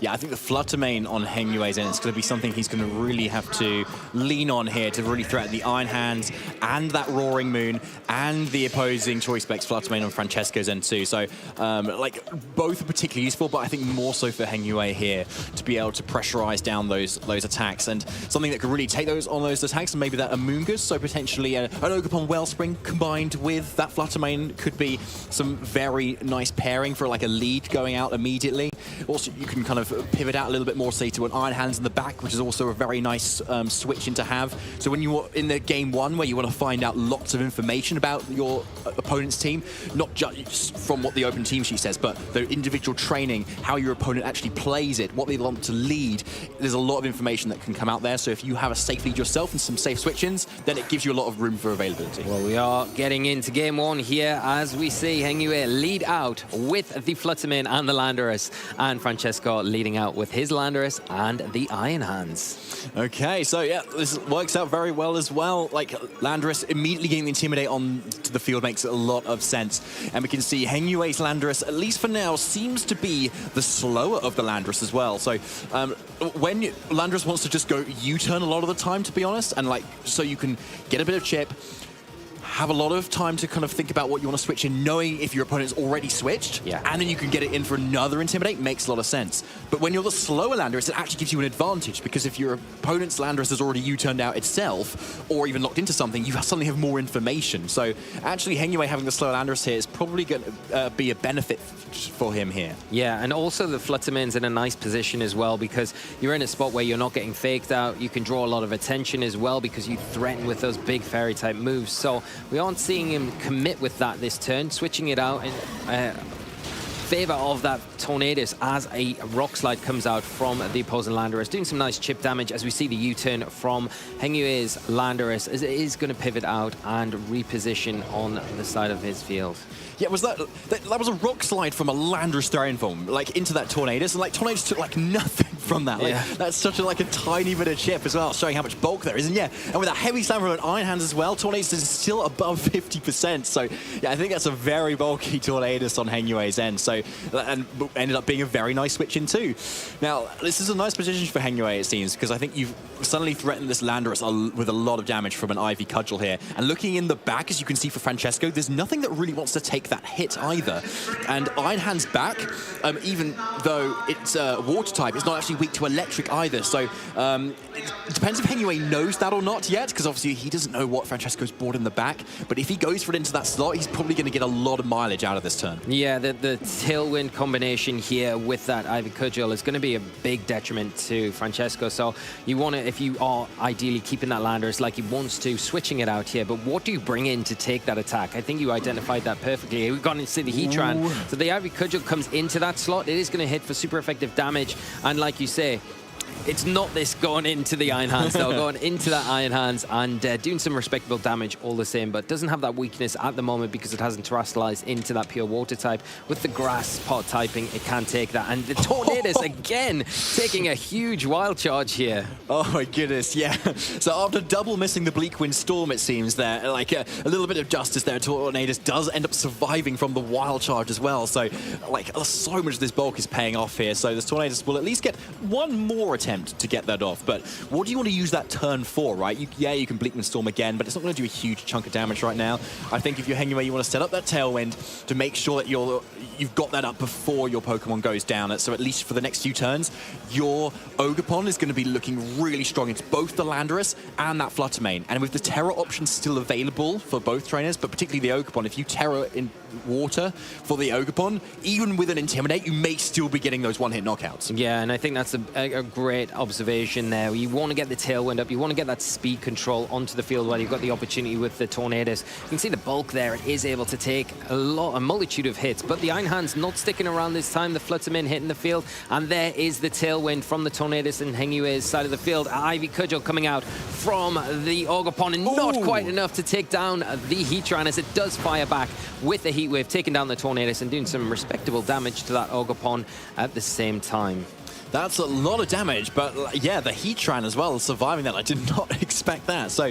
S1: Yeah, I think the Fluttermane on Hengyue's end is going to be something he's going to really have to lean on here to really threaten the Iron Hands and that Roaring Moon and the opposing Choice Specs Fluttermane on Francesco's end too. So, like, both are particularly useful, but I think more so for Hengyue here to be able to pressurize down those attacks, and something that could really take on those attacks, and maybe that Amoonguss, so potentially an Ogerpon Wellspring combined with that Fluttermane could be some very nice pairing for like a lead going out immediately. Also, you can kind of of pivot out a little bit more, say, to an Iron Hands in the back, which is also a very nice switch in to have. So when you're in the game one where you want to find out lots of information about your opponent's team, not just from what the open team sheet says, but the individual training, how your opponent actually plays it, what they want to lead, there's a lot of information that can come out there. So if you have a safe lead yourself and some safe switch-ins, then it gives you a lot of room for availability.
S10: Well, we are getting into game one here as we see Heng Yue lead out with the Fluttermane and the Landorus, and Francesco leading out with his Landorus and the Iron Hands.
S1: Okay, so yeah, this works out very well as well. Like, Landorus immediately getting the Intimidate onto the field makes a lot of sense. And we can see Heng Yue's Landorus, at least for now, seems to be the slower of the Landorus as well. So when Landorus wants to just go U-turn a lot of the time, to be honest, and like, so you can get a bit of chip, have a lot of time to kind of think about what you want to switch in, knowing if your opponent's already switched, and then you can get it in for another Intimidate, makes a lot of sense. But when you're the slower Landorus, it actually gives you an advantage, because if your opponent's Landorus has already U-turned out itself, or even locked into something, you suddenly have more information. So actually, Heng Yue having the slower Landorus here is probably going to be a benefit for him here.
S10: Yeah, and also the Fluttermane's in a nice position as well, because you're in a spot where you're not getting faked out. You can draw a lot of attention as well, because you threaten with those big fairy type moves. So we aren't seeing him commit with that this turn, switching it out in favor of that Tornadus as a Rock Slide comes out from the opposing Landorus, doing some nice chip damage as we see the U-turn from Heng Yue's Landorus as it is going to pivot out and reposition on the side of his field.
S1: Yeah, was that was a Rock Slide from a Landorus throwing form, like, into that Tornadus, and like Tornadus took like nothing from that. Like, that's such a tiny bit of chip as well, showing how much bulk there is. And yeah, and with a heavy slam from an Iron Hands as well, Tornadus is still above 50%. So yeah, I think that's a very bulky Tornadus on Heng Yue's end. So, and ended up being a very nice switch in too. Now, this is a nice position for Heng Yue, it seems, because I think you've suddenly threatened this Landorus with a lot of damage from an Ivy Cudgel here. And looking in the back, as you can see for Francesco, there's nothing that really wants to take that hit either. And Iron Hands back, even though it's water type, it's not actually weak to electric either. So it depends if Heng Yue knows that or not yet, because obviously he doesn't know what Francesco's brought in the back. But if he goes for it into that slot, he's probably going to get a lot of mileage out of this turn.
S10: Yeah, the Tailwind combination here with that Ivy Cudgel is going to be a big detriment to Francesco. So you want to, if you are ideally keeping that Landorus like he wants to, switching it out here. But what do you bring in to take that attack? I think you identified that perfectly. We've gone into the Heatran. So the Ivy Cudgel comes into that slot. It is going to hit for super effective damage. And like you say, it's not this going into the Iron Hands, though. Going into that Iron Hands and doing some respectable damage all the same, but doesn't have that weakness at the moment because it hasn't terrestrialized into that pure water type. With the grass pot typing, it can take that. And the Tornadus, again, taking a huge wild charge here.
S1: Oh, my goodness, yeah. So after double missing the Bleak Wind Storm, it seems there, like a little bit of justice there, Tornadus does end up surviving from the wild charge as well. So, like, so much of this bulk is paying off here. So this Tornadus will at least get one more attempt to get that off. But what do you want to use that turn for, right? You can Bleak Wind Storm again, but it's not going to do a huge chunk of damage right now. I think if you're Heng Yue, you want to set up that Tailwind to make sure that you've got that up before your Pokemon goes down. So at least for the next few turns, your Ogerpon is going to be looking really strong. It's both the Landorus and that Fluttermane. And with the Terra option still available for both trainers, but particularly the Ogerpon, if you Terra in water for the Ogerpon, even with an Intimidate, you may still be getting those one-hit knockouts.
S10: Yeah, and I think that's a great observation there. You want to get the Tailwind up, you want to get that speed control onto the field while you've got the opportunity with the Tornadus. You can see the bulk there. It is able to take a multitude of hits, but the Iron Hands not sticking around this time. The Fluttermane hitting the field, and there is the Tailwind from the Tornadus and Heng Yue's side of the field. Ivy Cudgel coming out from the Ogerpon, and not quite enough to take down the Heatran as it does fire back with the Heat Wave, taking down the Tornadus and doing some respectable damage to that Ogerpon at the same time.
S1: That's a lot of damage, but yeah, the Heatran as well, surviving that. I did not expect that. So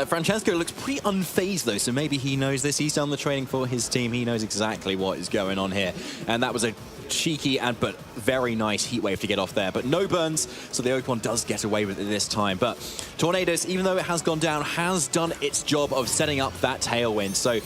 S1: Francesco looks pretty unfazed though, so maybe he knows this. He's done the training for his team. He knows exactly what is going on here. And that was a cheeky but very nice Heat Wave to get off there. But no burns, so the Ogerpon does get away with it this time. But Tornadus, even though it has gone down, has done its job of setting up that Tailwind. So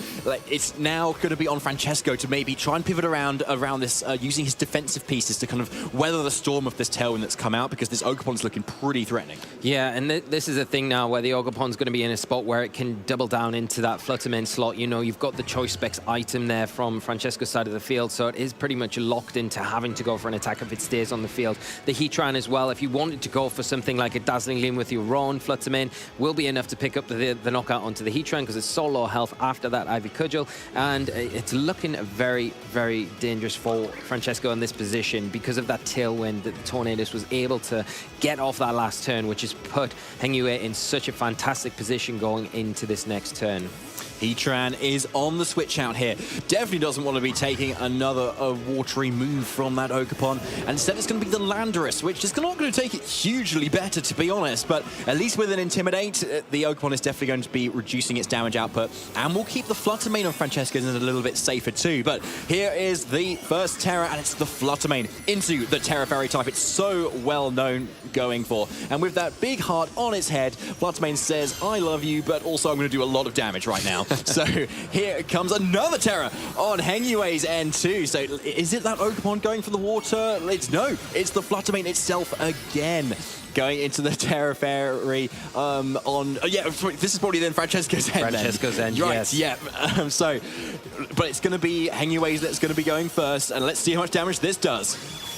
S1: it's now going to be on Francesco to maybe try and pivot around this, using his defensive pieces to kind of weather the storm of this Tailwind that's come out, because this Ogerpon's looking pretty threatening.
S10: Yeah, and this is a thing now where the Ogerpon's going to be in a spot where it can double down into that Fluttermane slot. You know, you've got the Choice Specs item there from Francesco's side of the field, so it is pretty much locked into having to go for an attack if it stays on the field. The Heatran as well, if you wanted to go for something like a Dazzling Gleam with your own Fluttermane, will be enough to pick up the knockout onto the Heatran, because it's so low health after that Ivy Cudgel, and it's looking very, very dangerous for Francesco in this position because of that Tailwind that the Tornadus was able to get off that last turn, which has put Hengyue in such a fantastic position going into this next turn.
S1: Heatran is on the switch out here. Definitely doesn't want to be taking another watery move from that Ogerpon. And instead it's going to be the Landorus, which is not going to take it hugely better, to be honest. But at least with an Intimidate, the Ogerpon is definitely going to be reducing its damage output. And we'll keep the Fluttermane on Francesco's a little bit safer too. But here is the first Terra, and it's the Fluttermane into the Terra Fairy type. It's so well known going for. And with that big heart on its head, Fluttermane says, I love you, but also I'm going to do a lot of damage right now. So here comes another Terra on Hengyue's end too. So is it that Ogerpon going for the water? It's the Fluttermane itself again. Going into the Terra Fairy this is probably then Francesco's end.
S10: Francesco's end,
S1: right,
S10: yes.
S1: Yeah. But it's going to be Hengyue's that's going to be going first, and let's see how much damage this does.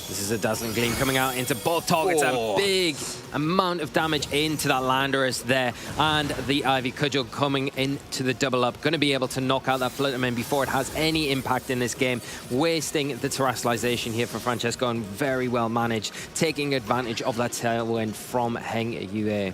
S10: This is a Dazzling Gleam coming out into both targets. A big amount of damage into that Landorus there. And the Ivy Cudgel coming into the double up. Going to be able to knock out that Fluttermane before it has any impact in this game. Wasting the terrestrialization here for Francesco, and very well managed. Taking advantage of that Tailwind from Hengyue.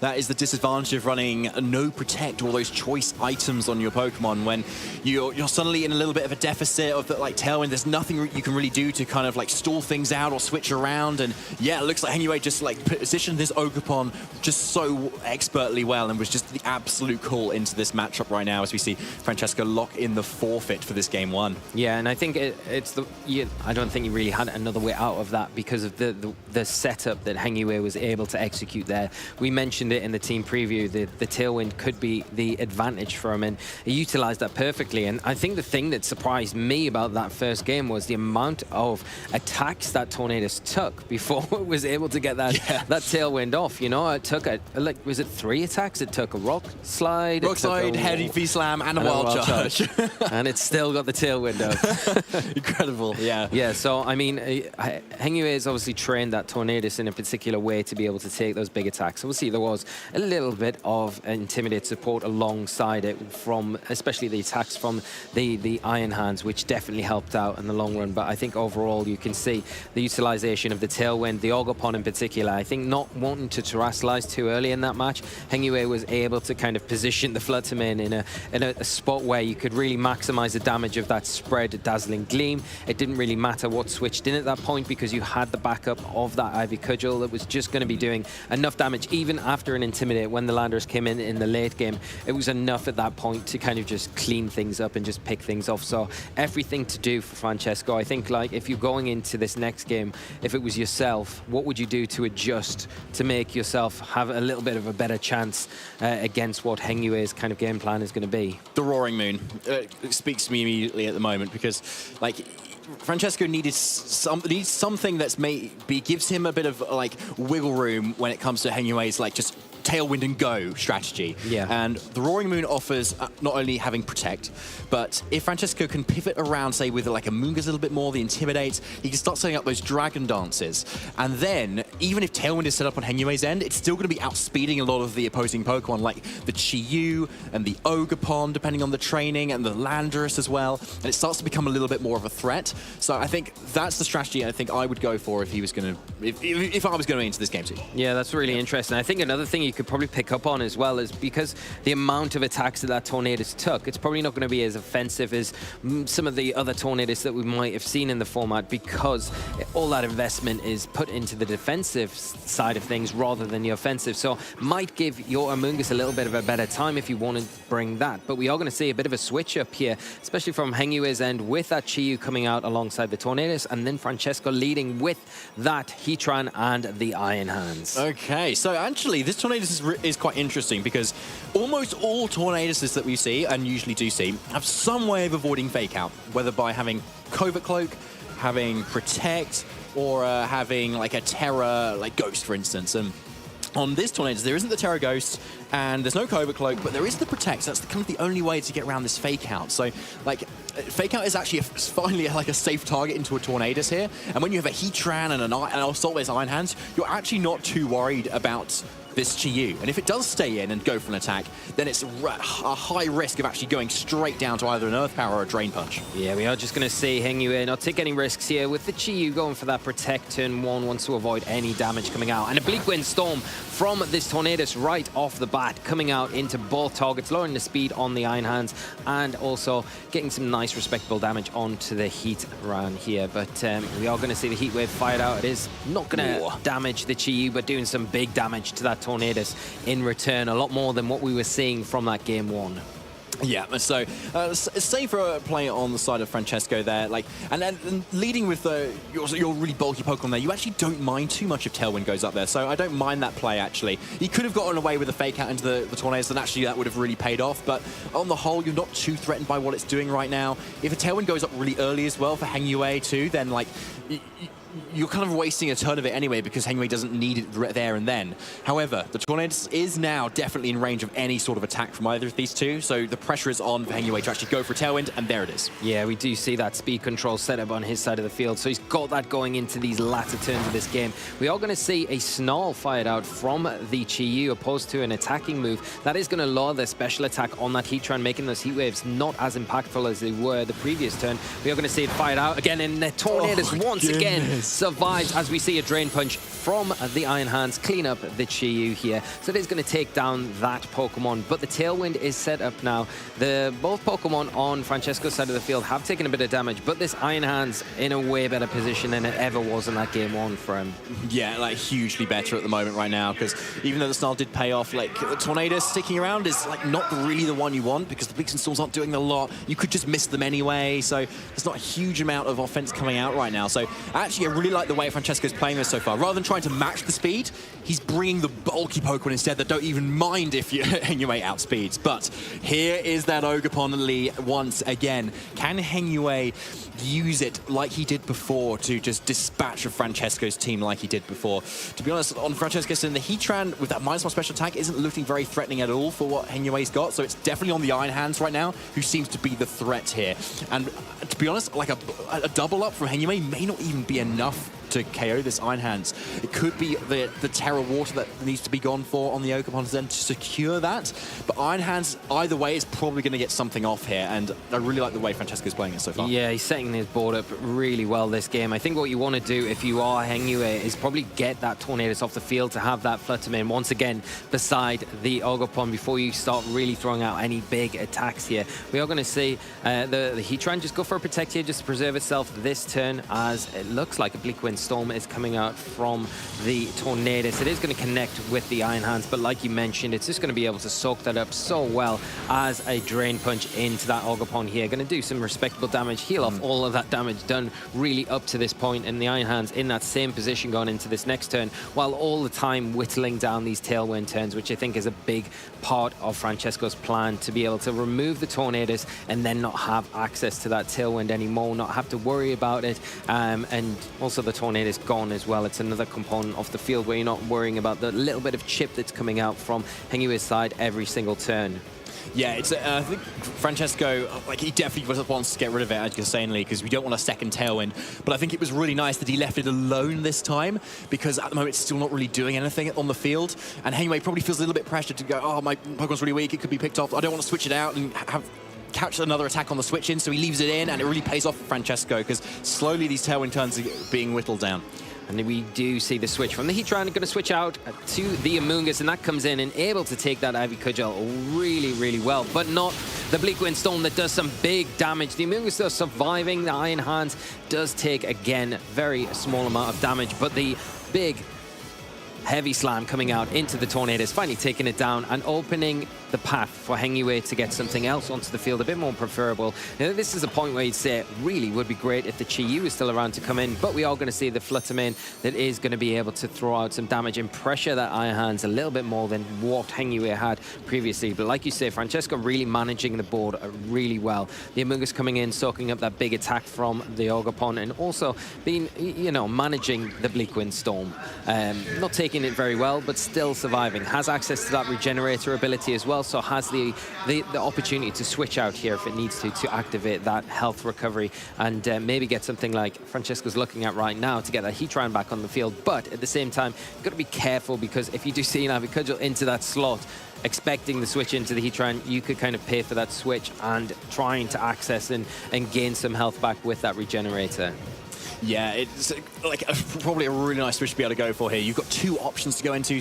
S1: That is the disadvantage of running no protect, all those choice items on your Pokemon. When you're suddenly in a little bit of a deficit of the Tailwind, there's nothing you can really do to kind of stall things out or switch around. And yeah, it looks like Hengyue just positioned this Ogerpon just so expertly well, and was just the absolute call into this matchup right now as we see Francesco lock in the forfeit for this game one.
S10: Yeah, and I think I don't think he really had another way out of that because of the setup that Hengyue was able to execute there. We mentioned it in the team preview, the Tailwind could be the advantage for him, and he utilized that perfectly. And I think the thing that surprised me about that first game was the amount of attacks that Tornadus took before it was able to get that Tailwind off. You know, it took was it 3 attacks? It took a Rock Slide,
S1: Heavy Slam, and a Wild Charge.
S10: And it still got the Tailwind up.
S1: Incredible, yeah.
S10: Yeah, so I mean, Hengyue has obviously trained that Tornadus in a particular way to be able to take those big attacks. So we'll see, there was a little bit of Intimidate support alongside it, from especially the attacks from the Iron Hands, which definitely helped out in the long run. But I think overall you can see the utilization of the Tailwind, the Ogerpon in particular. I think not wanting to terrestrialize too early in that match, Hengyue was able to kind of position the Fluttermane in a spot where you could really maximize the damage of that spread Dazzling Gleam. It didn't really matter what switched in at that point because you had the backup of that Ivy Cudgel that was just going to be doing enough damage even after an Intimidate. When the Landorus came in the late game, it was enough at that point to kind of just clean things up and just pick things off. So everything to do for Francesco. I think if you're going into this next game, if it was yourself, what would you do to adjust to make yourself have a little bit of a better chance against what Hengyue's kind of game plan is going to be?
S1: The Roaring Moon speaks to me immediately at the moment, because Francesco needed something that's maybe gives him a bit of wiggle room when it comes to Hengyue's just Tailwind and go strategy.
S10: Yeah.
S1: And the Roaring Moon offers not only having Protect, but if Francesco can pivot around, say with a Moongas a little bit more, the Intimidate, he can start setting up those Dragon Dances. And then, even if Tailwind is set up on Hengyue's end, it's still going to be outspeeding a lot of the opposing Pokemon, like the Chi-Yu and the Ogerpon, depending on the training, and the Landorus as well. And it starts to become a little bit more of a threat. So I think that's the strategy I think I would go for if he was going to, if I was going into this game too.
S10: Yeah, that's really interesting. I think another thing you could probably pick up on as well is because the amount of attacks that Tornadus took, it's probably not going to be as offensive as some of the other Tornadus that we might have seen in the format, because all that investment is put into the defensive side of things rather than the offensive. So might give your Amoonguss a little bit of a better time if you want to bring that. But we are going to see a bit of a switch up here, especially from Hengyue's end, with that Chi-Yu coming out alongside the Tornadus, and then Francesco leading with that Heatran and the Iron Hands.
S1: Okay, so actually this Tornadus is quite interesting, because almost all Tornaduses that we see, and usually do see, have some way of avoiding Fake Out, whether by having Covert Cloak, having Protect, or having like a Terra like Ghost, for instance. And on this Tornadus, there isn't the Terra Ghost, and there's no Covert Cloak, but there is the Protect. So that's kind of the only way to get around this Fake Out. So, like, Fake Out is actually finally like a safe target into a Tornadus here. And when you have a Heatran and an Assault-based Iron Hands, you're actually not too worried about this Chi-Yu. And if it does stay in and go for an attack, then it's a high risk of actually going straight down to either an Earth Power or a Drain Punch.
S10: Yeah, we are just going to see Heng-Yue not take any risks here with the Chi-Yu going for that Protect turn 1, wants to avoid any damage coming out. And a Bleak Wind Storm from this Tornadus right off the bat, coming out into both targets, lowering the speed on the Iron Hands and also getting some nice respectable damage onto the Heatran here. But we are going to see the Heat Wave fired out. It is not going to damage the Chi-Yu, but doing some big damage to that Tornadus in return, a lot more than what we were seeing from that game 1.
S1: Yeah, so safer play on the side of Francesco there, like, and then leading with your really bulky Pokemon there, you actually don't mind too much if Tailwind goes up there, so I don't mind that play actually. He could have gotten away with a Fake Out into the Tornadus, and actually that would have really paid off, but on the whole, you're not too threatened by what it's doing right now. If a Tailwind goes up really early as well for Heng-Yue too, then like, you're kind of wasting a turn of it anyway because Heng-Yue doesn't need it there and then. However, the Tornadus is now definitely in range of any sort of attack from either of these two, so the pressure is on for Heng-Yue to actually go for a Tailwind, and there it is.
S10: Yeah, we do see that speed control set up on his side of the field, so he's got that going into these latter turns of this game. We are going to see a Snarl fired out from the Chi-Yu opposed to an attacking move. That is going to lower the special attack on that Heatran, making those Heat Waves not as impactful as they were the previous turn. We are going to see it fired out again, and the Tornadus once again survives as we see a Drain Punch from the Iron Hands clean up the Chi-Yu here. So it is going to take down that Pokemon, but the Tailwind is set up now. Both Pokemon on Francesco's side of the field have taken a bit of damage, but this Iron Hands in a way better position than it ever was in that game 1 for him.
S1: Yeah, like hugely better at the moment right now, because even though the Snarl did pay off, like the Tornadus sticking around is like not really the one you want, because the Bleaks and Storms aren't doing a lot. You could just miss them anyway, so there's not a huge amount of offense coming out right now. So actually I really like the way Francesco's playing this so far. Rather than trying to match the speed, he's bringing the bulky Pokemon instead that don't even mind if Heng-Yue outspeeds. But here is that Ogerpon Lee once again. Can Heng-Yue use it like he did before to just dispatch of Francesco's team like he did before? To be honest, on Francesco's team, the Heatran with that -1 special attack isn't looking very threatening at all for what Heng-Yue's got, so it's definitely on the Iron Hands right now, who seems to be the threat here. And to be honest, like a double up from Heng-Yue may not even be enough to KO this Iron Hands. It could be the Terra Water that needs to be gone for on the Ogerpons then to secure that. But Iron Hands, either way, is probably going to get something off here, and I really like the way Francesco's playing it so far.
S10: Yeah, he's setting his board up really well this game. I think what you want to do if you are Heng-Yue is probably get that Tornadus off the field to have that Fluttermane once again beside the Ogerpon before you start really throwing out any big attacks here. We are going to see the Heatran just go for a Protect here just to preserve itself this turn, as it looks like a Bleak Wind Storm is coming out from the Tornadus. It is going to connect with the Iron Hands, but like you mentioned, it's just going to be able to soak that up so well as a Drain Punch into that Ogerpon here. Going to do some respectable damage, heal off all of that damage done really up to this point, and the Iron Hands in that same position going into this next turn, while all the time whittling down these Tailwind turns, which I think is a big part of Francesco's plan, to be able to remove the Tornadus and then not have access to that Tailwind anymore, not have to worry about it, and also the Tornadus gone as well. It's another component of the field where you're not worrying about the little bit of chip that's coming out from Heng-Yue's side every single turn.
S1: Yeah, it's I think Francesco, like, he definitely wants to get rid of it, as you're saying, Lee, because we don't want a second Tailwind. But I think it was really nice that he left it alone this time, because at the moment it's still not really doing anything on the field. And Heng-Yue probably feels a little bit pressured to go, oh, my Pokemon's really weak, it could be picked off. I don't want to switch it out and catch another attack on the switch in, so he leaves it in, and it really pays off for Francesco, because slowly these Tailwind turns are being whittled down.
S10: And we do see the switch from the Heatran, going to switch out to the Amoonguss, and that comes in and able to take that Ivy Cudgel really, really well, but not the Bleak Wind Storm that does some big damage. The Amoonguss does surviving. The Iron Hands does take, again, very small amount of damage, but the big Heavy slam coming out into the Tornadoes, finally taking it down and opening the path for Hengyue to get something else onto the field, a bit more preferable. Now, this is a point where you'd say it really would be great if the Chi-Yu is still around to come in, but we are going to see the Fluttermane that is going to be able to throw out some damage and pressure that Iron Hands a little bit more than what Hengyue had previously. But like you say, Francesco really managing the board really well. The Amoonguss coming in, soaking up that big attack from the Ogerpon, and also being, you know, managing the Bleak Wind Storm. Not taking it very well, but still surviving. Has access to that regenerator ability as well, so has the opportunity to switch out here if it needs to activate that health recovery and maybe get something like Francesco's looking at right now to get that Heatran back on the field. But at the same time, you've got to be careful, because if you do see now, because you're into that slot, expecting the switch into the Heatran, you could kind of pay for that switch and trying to access and gain some health back with that regenerator.
S1: Yeah, it's like probably a really nice switch to be able to go for here. You've got two options to go into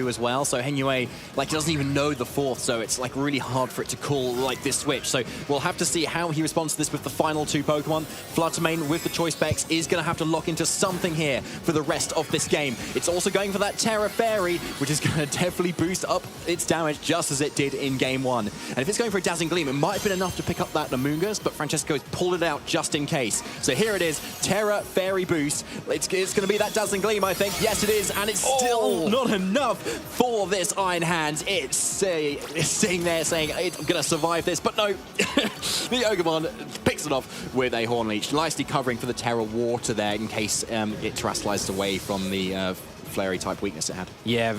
S1: as well. So Hengyue like doesn't even know the fourth, so it's like really hard for it to call like this switch. So we'll have to see how he responds to this with the final two Pokemon. Fluttermane with the choice specs is going to have to lock into something here for the rest of this game. It's also going for that Terra Fairy, which is going to definitely boost up its damage just as it did in game one. And if it's going for a Dazzling Gleam, it might have been enough to pick up that Amoonguss, but Francesco has pulled it out just in case. So here it is, Terra Fairy boost. It's going to be that Dazzling Gleam, I think. Yes, it is, and it's still not enough for this Iron Hands. It's sitting there saying, I'm going to survive this, but no. The Ogerpon picks it off with a Horn Leech, nicely covering for the Terra Water there in case it terrestrialized away from the flary type weakness it had. Yeah,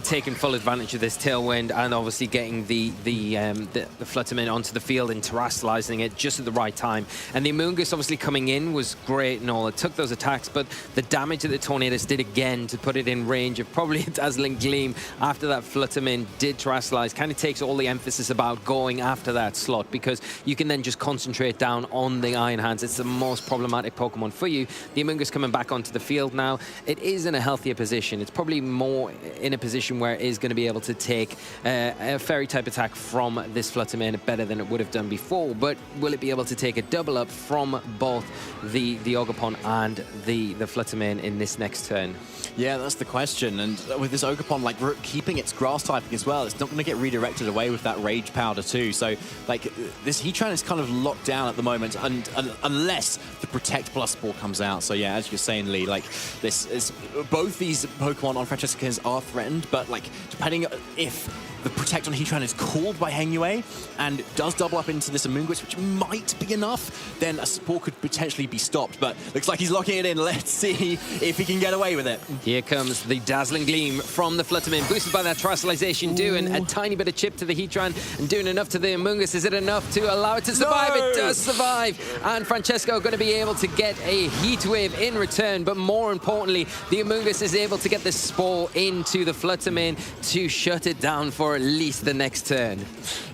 S1: taking full advantage of this tailwind and obviously getting the Fluttermane onto the field and terrestrializing it just at the right time. And the Amoonguss obviously coming in was great and all. It took those attacks, but the damage that the Tornadoes did again to put it in range of probably a Dazzling Gleam after that Fluttermane did terrestrialize kind of takes all the emphasis about going after that slot, because you can then just concentrate down on the Iron Hands. It's the most problematic Pokemon for you. The Amoonguss coming back onto the field now. It is in a healthier position. It's probably more in a position where it is going to be able to take a fairy type attack from this Fluttermane better than it would have done before, but will it be able to take a double up from both the Ogerpon and the Fluttermane in this next turn? Yeah, that's the question. And with this Ogerpon like keeping its grass typing as well, it's not going to get redirected away with that Rage Powder too. So like this Heatran is kind of locked down at the moment, and unless the Protect Plus Ball comes out. So yeah, as you're saying, Lee, like this is both these Pokemon on Francesco's are threatened, but like depending if the Protect on Heatran is called by Hengyue and does double up into this Amoonguss, which might be enough, then a Spore could potentially be stopped. But looks like he's locking it in. Let's see if he can get away with it.
S10: Here comes the Dazzling Gleam from the Fluttermane, boosted by that terrestrialization, doing a tiny bit of chip to the Heatran and doing enough to the Amoonguss. Is it enough to allow it to survive? No! It does survive. And Francesco going to be able to get a Heat Wave in return, but more importantly, the Amoonguss is able to get the Spore into the Fluttermane to shut it down for at least the next turn.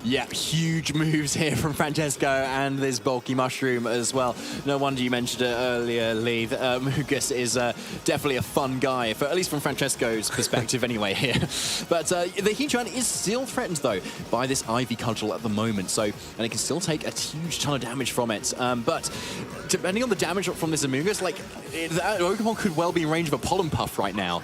S1: Yeah, huge moves here from Francesco and this bulky mushroom as well. No wonder you mentioned it earlier, Lee. Amoonguss is definitely a fun guy, at least from Francesco's perspective anyway here. But the Heatran is still threatened though by this Ivy Cudgel at the moment, so and it can still take a huge ton of damage from it. But depending on the damage from this Amoonguss, like that Ogerpon could well be in range of a Pollen Puff right now.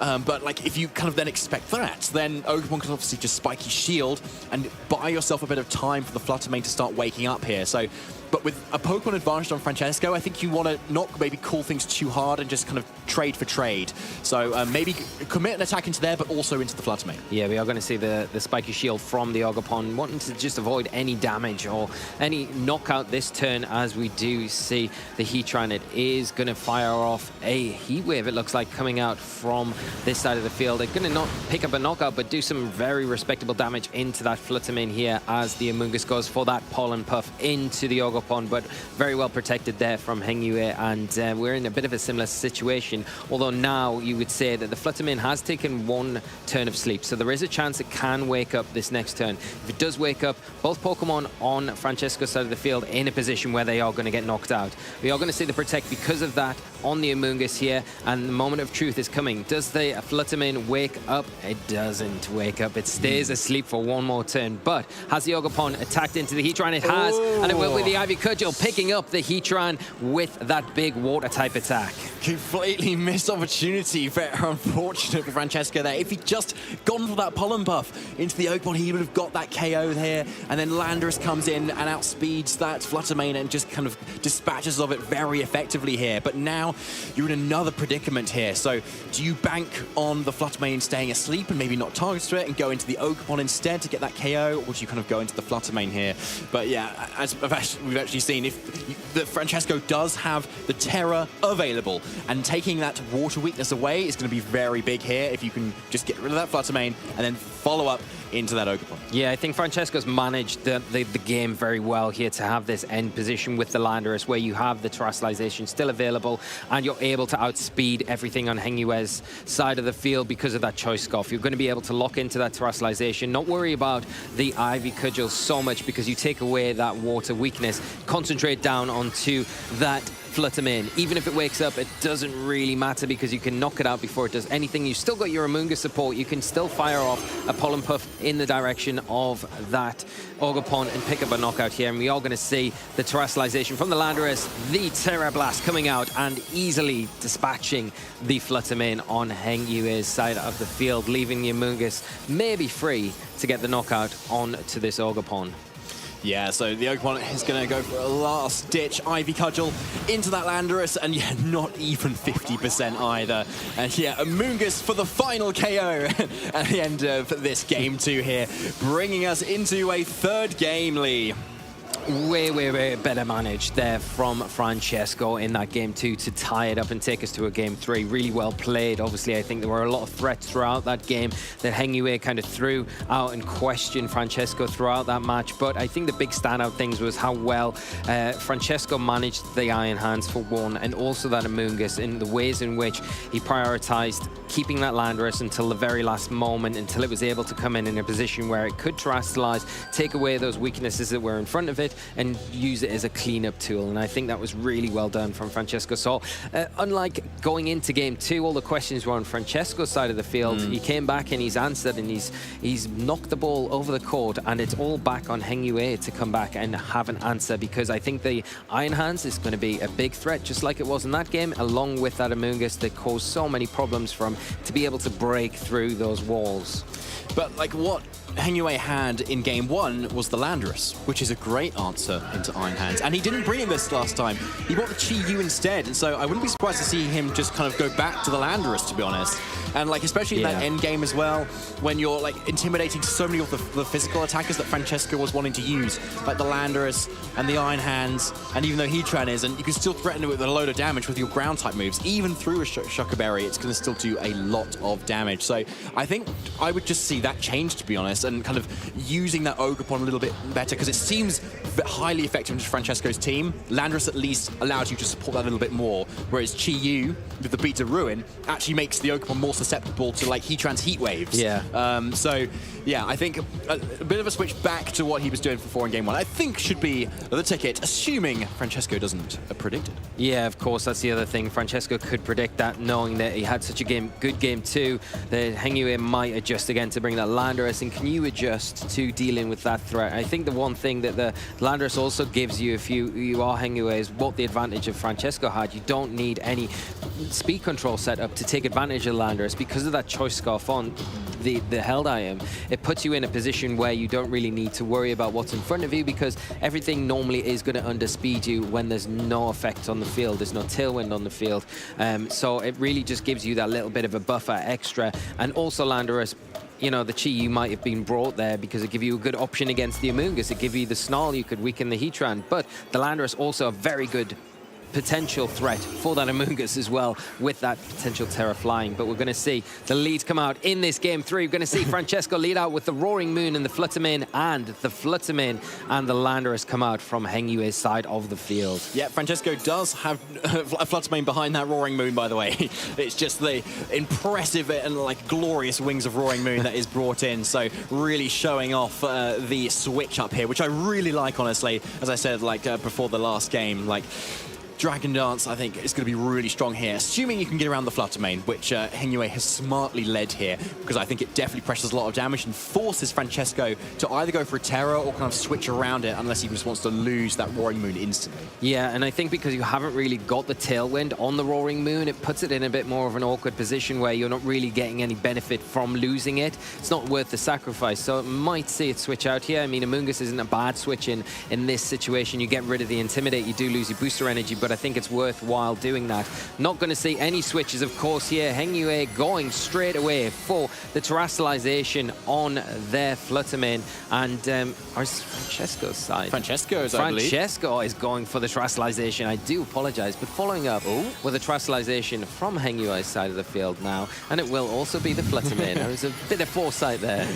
S1: But like if you kind of then expect that, then Ogerpon can obviously just spike his shield and buy yourself a bit of time for the Fluttermane to start waking up here. So, but with a Pokemon advantage on Francesco, I think you want to not maybe call things too hard and just kind of trade for trade. So maybe commit an attack into there, but also into the Fluttermane.
S10: Yeah, we are going to see the spiky shield from the Ogerpon, wanting to just avoid any damage or any knockout this turn, as we do see the Heatran. It is going to fire off a Heat Wave, it looks like, coming out from this side of the field. They're going to not pick up a knockout, but do some very respectable damage into that Fluttermane here as the Amoonguss goes for that Pollen Puff into the Ogerpon, but very well protected there from Hengyue, and we're in a bit of a similar situation, although now you would say that the Fluttermane has taken one turn of sleep, so there is a chance it can wake up this next turn. If it does wake up, both Pokemon on Francesco's side of the field in a position where they are going to get knocked out. We are going to see the Protect because of that on the Amoonguss here, and the moment of truth is coming. Does the Fluttermane wake up? It doesn't wake up. It's stays asleep for one more turn. But has the Ogerpon attacked into the Heatran? It has, and it will with the Ivy Cudgel picking up the Heatran with that big water-type attack.
S1: Completely missed opportunity. Very unfortunate for Francesco there. If he'd just gone for that Pollen Puff into the Ogerpon, he would have got that KO here. And then Landorus comes in and outspeeds that Fluttermane and just kind of dispatches of it very effectively here. But now you're in another predicament here. So do you bank on the Fluttermane staying asleep and maybe not target to it and go into the Ogerpon instead to get that KO? Or do you kind of go into the Fluttermane here? But yeah, as we've actually seen, if the Francesco does have the Terra available, and taking that water weakness away is going to be very big here if you can just get rid of that Fluttermane and then follow up into that Ogerpon.
S10: Yeah, I think Francesco's managed the game very well here to have this end position with the Landorus where you have the Terastallization still available and you're able to outspeed everything on Hengyue's side of the field because of that Choice Scarf. You're going to be able to lock into that Terastallization, not worry about the Ivy Cudgel so much because you take away that water weakness, concentrate down onto that Fluttermane. Even if it wakes up, it doesn't really matter because you can knock it out before it does anything. You've still got your Amoonguss support. You can still fire off a Pollen Puff in the direction of that Ogerpon and pick up a knockout here. And we are going to see the Terastallization from the Landorus, the Terra Blast coming out and easily dispatching the Fluttermane on Hengyue's side of the field, leaving the Amoonguss maybe free to get the knockout onto this Ogerpon.
S1: Yeah, so the Ogerpon is going to go for a last-ditch Ivy Cudgel into that Landorus, and yeah, not even 50% either. And yeah, Amoonguss for the final KO at the end of this game 2 here, bringing us into a third game, Lee.
S10: Way better managed there from Francesco in that game 2 to tie it up and take us to a game 3. Really well played. Obviously, I think there were a lot of threats throughout that game that Hengyue kind of threw out and questioned Francesco throughout that match. But I think the big standout things was how well Francesco managed the Iron Hands for one, and also that Amoonguss in the ways in which he prioritized keeping that Landorus until the very last moment, until it was able to come in a position where it could terastallize, take away those weaknesses that were in front of it, and use it as a cleanup tool. And I think that was really well done from Francesco. So unlike going into game 2, all the questions were on Francesco's side of the field. He came back and he's answered and he's knocked the ball over the court, and it's all back on Hengyue to come back and have an answer, because I think the Iron Hands is going to be a big threat, just like it was in that game, along with that Amoonguss that caused so many problems for him to be able to break through those walls.
S1: But like what Hengyue had in game 1 was the Landorus, which is a great answer into Iron Hands. And he didn't bring this last time. He brought the Chi-Yu instead. And so I wouldn't be surprised to see him just kind of go back to the Landorus, to be honest. And like, especially in that end game as well, when you're like intimidating so many of the physical attackers that Francesco was wanting to use, like the Landorus and the Iron Hands, and even though Heatran is, and you can still threaten it with a load of damage with your ground type moves. Even through a Shocker Berry, it's going to still do a lot of damage. So I think I would just see that change, to be honest, and kind of using that Ogerpon a little bit better, because it seems highly effective to Francesco's team. Landorus at least allows you to support that a little bit more, whereas Chi-Yu with the Beta Ruin actually makes the Ogerpon more susceptible to like Heatran's heat waves.
S10: Yeah.
S1: So yeah, I think a bit of a switch back to what he was doing before in game 1, I think should be the ticket, assuming Francesco doesn't predict it.
S10: Yeah, of course, that's the other thing. Francesco could predict that, knowing that he had such a good game 2, that Hengyue might adjust again to bring that Landorus. And can you adjust to dealing with that threat? I think the one thing that the Landorus also gives you, if you are Hengyue, is what the advantage of Francesco had. You don't need any speed control setup to take advantage of Landorus because of that Choice Scarf on the held item. It puts you in a position where you don't really need to worry about what's in front of you, because everything normally is going to underspeed you when there's no effect on the field. There's no tailwind on the field. So it really just gives you that little bit of a buffer extra. And also Landorus, you know, the Chi-Yu might have been brought there because it give you a good option against the Amoonguss. It give you the Snarl, you could weaken the Heatran. But the Landorus also a very good potential threat for that Amoonguss as well, with that potential Terra flying. But we're going to see the lead come out in this game 3. We're going to see Francesco lead out with the Roaring Moon and the Fluttermane, and the Fluttermane and the Landorus come out from Hengyue's side of the field.
S1: Yeah, Francesco does have a Fluttermane behind that Roaring Moon, by the way. It's just the impressive and like glorious wings of Roaring Moon that is brought in. So really showing off the switch up here, which I really like, honestly. As I said, like before the last game, like Dragon Dance, I think, is going to be really strong here, assuming you can get around the Flutter Mane, which Hengyue has smartly led here, because I think it definitely pressures a lot of damage and forces Francesco to either go for a Terror or kind of switch around it, unless he just wants to lose that Roaring Moon instantly.
S10: Yeah, and I think because you haven't really got the Tailwind on the Roaring Moon, it puts it in a bit more of an awkward position where you're not really getting any benefit from losing it. It's not worth the sacrifice, so it might see it switch out here. I mean, Amoonguss isn't a bad switch in this situation. You get rid of the Intimidate, you do lose your booster energy, but I think it's worthwhile doing that. Not going to see any switches, of course, here. Hengyue going straight away for the Terastallization on their Fluttermane, and Francesco's side.
S1: Francesco's, I believe.
S10: Francesco is going for the Terastallization. I do apologize, but following up with a Terastallization from Hengyue's side of the field now, and it will also be the Fluttermane. There was a bit of foresight there.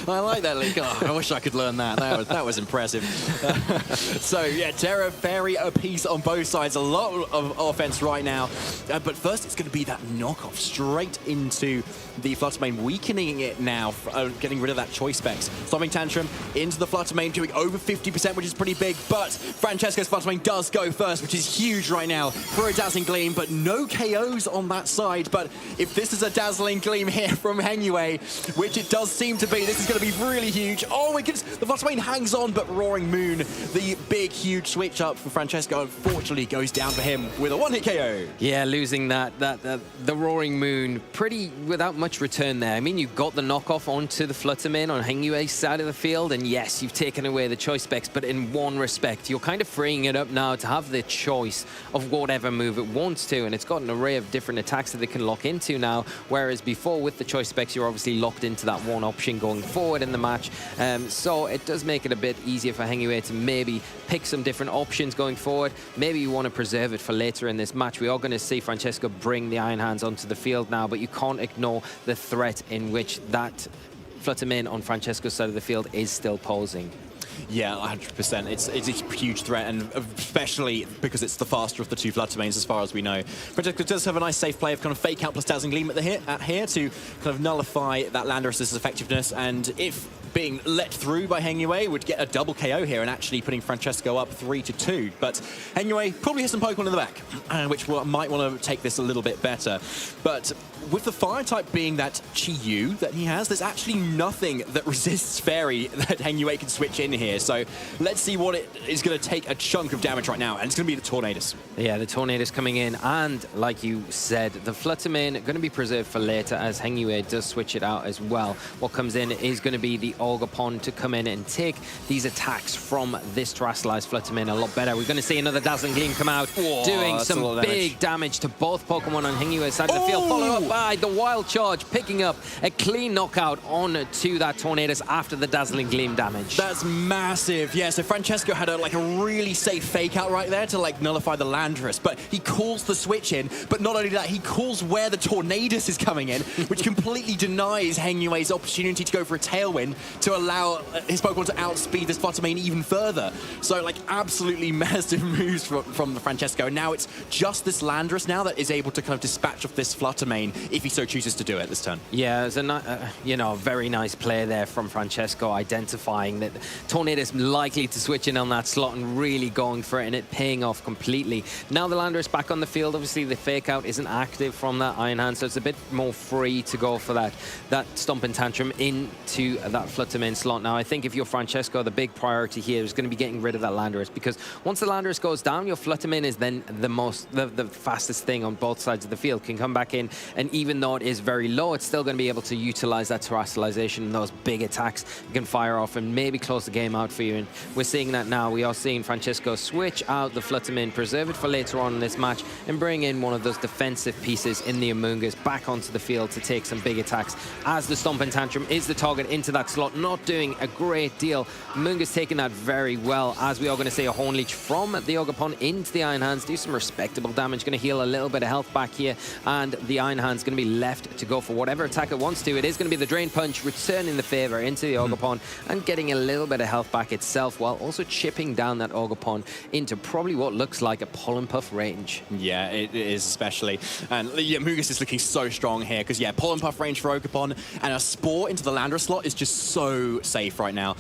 S1: I like that, Link. Oh, I wish I could learn that. That was impressive. So, yeah, Terra Fairy a piece on both sides. A lot of offense right now. But first, it's going to be that knockoff straight into the Fluttermane, weakening it now, getting rid of that Choice Specs. Stomping Tantrum into the Fluttermane, doing over 50%, which is pretty big. But Francesco's Fluttermane does go first, which is huge right now for a Dazzling Gleam. But no KOs on that side. But if this is a Dazzling Gleam here from Hengyue, which it does seem to be, this is going to be really huge. Oh my goodness, the Fluttermane hangs on, but Roaring Moon, the big, huge switch up for Francesco, unfortunately goes down for him with a one-hit KO.
S10: Yeah, losing the Roaring Moon pretty without much return there. I mean, you got the knockoff onto the Fluttermane on Hengyue's side of the field, and yes, you've taken away the Choice Specs, but in one respect, you're kind of freeing it up now to have the choice of whatever move it wants to, and it's got an array of different attacks that it can lock into now, whereas before with the Choice Specs, you're obviously locked into that one option going forward in the match. So it does make it a bit easier for Hengyue to maybe pick some different options going forward. Maybe you want to preserve it for later in this match. We are going to see Francesco bring the Iron Hands onto the field now, but you can't ignore the threat in which that Fluttermane on Francesco's side of the field is still posing.
S1: Yeah, 100%. It's a huge threat, and especially because it's the faster of the two Fluttermanes, as far as we know. Francesco does have a nice safe play of kind of fake out plus Dazzling Gleam at here to kind of nullify that Landorus's effectiveness, and if being let through by Hengyue would get a double KO here and actually putting Francesco up 3-2. But Hengyue probably has some Pokemon in the back, which might want to take this a little bit better. But with the Fire type being that Chi-Yu that he has, there's actually nothing that resists Fairy that Hengyue can switch in here. So let's see what it is going to take a chunk of damage right now, and it's going to be the Tornadus.
S10: Yeah, the Tornadus coming in, and like you said, the Fluttermane going to be preserved for later as Hengyue does switch it out as well. What comes in is going to be the Ogerpon to come in and take these attacks from this Terastallized Fluttermane a lot better. We're going to see another Dazzling Gleam come out, doing some big damage to both Pokemon on Hengyue's side of the field, followed up by the Wild Charge, picking up a clean knockout onto that Tornadus after the Dazzling Gleam damage.
S1: That's massive. Yeah, so Francesco had a really safe fake out right there to nullify the Landorus, but he calls the switch in, but not only that, he calls where the Tornadus is coming in, which completely denies Hengyue's opportunity to go for a Tailwind to allow his Pokemon to outspeed this Fluttermane even further. So, absolutely massive moves from the Francesco. And now it's just this Landorus now that is able to kind of dispatch off this Fluttermane if he so chooses to do it this turn.
S10: Yeah, it's a very nice play there from Francesco, identifying that Tornadus likely to switch in on that slot and really going for it, and it paying off completely. Now the Landorus back on the field. Obviously, the fake out isn't active from that Iron Hand, so it's a bit more free to go for that Stomping Tantrum into that Fluttermane slot. Now, I think if you're Francesco, the big priority here is going to be getting rid of that Landorus, because once the Landorus goes down, your Fluttermane is then the fastest thing on both sides of the field. Can come back in, and even though it is very low, it's still going to be able to utilize that Terastallization and those big attacks you can fire off and maybe close the game out for you. And we're seeing that now. We are seeing Francesco switch out the Fluttermane, preserve it for later on in this match, and bring in one of those defensive pieces in the Amoonguss back onto the field to take some big attacks, as the Stomping Tantrum is the target into that slot, not doing a great deal. Amoonguss taking that very well, as we are going to see a Horn Leech from the Ogerpon into the Iron Hands, do some respectable damage, going to heal a little bit of health back here, and the Iron Hand's going to be left to go for whatever attack it wants to. It is going to be the Drain Punch, returning the favor into the Ogerpon and getting a little bit of health back itself, while also chipping down that Ogerpon into probably what looks like a Pollen Puff range.
S1: Yeah, it is especially. And Amoonguss is looking so strong here, because Pollen Puff range for Ogerpon and a Spore into the Landorus slot is just so safe right now.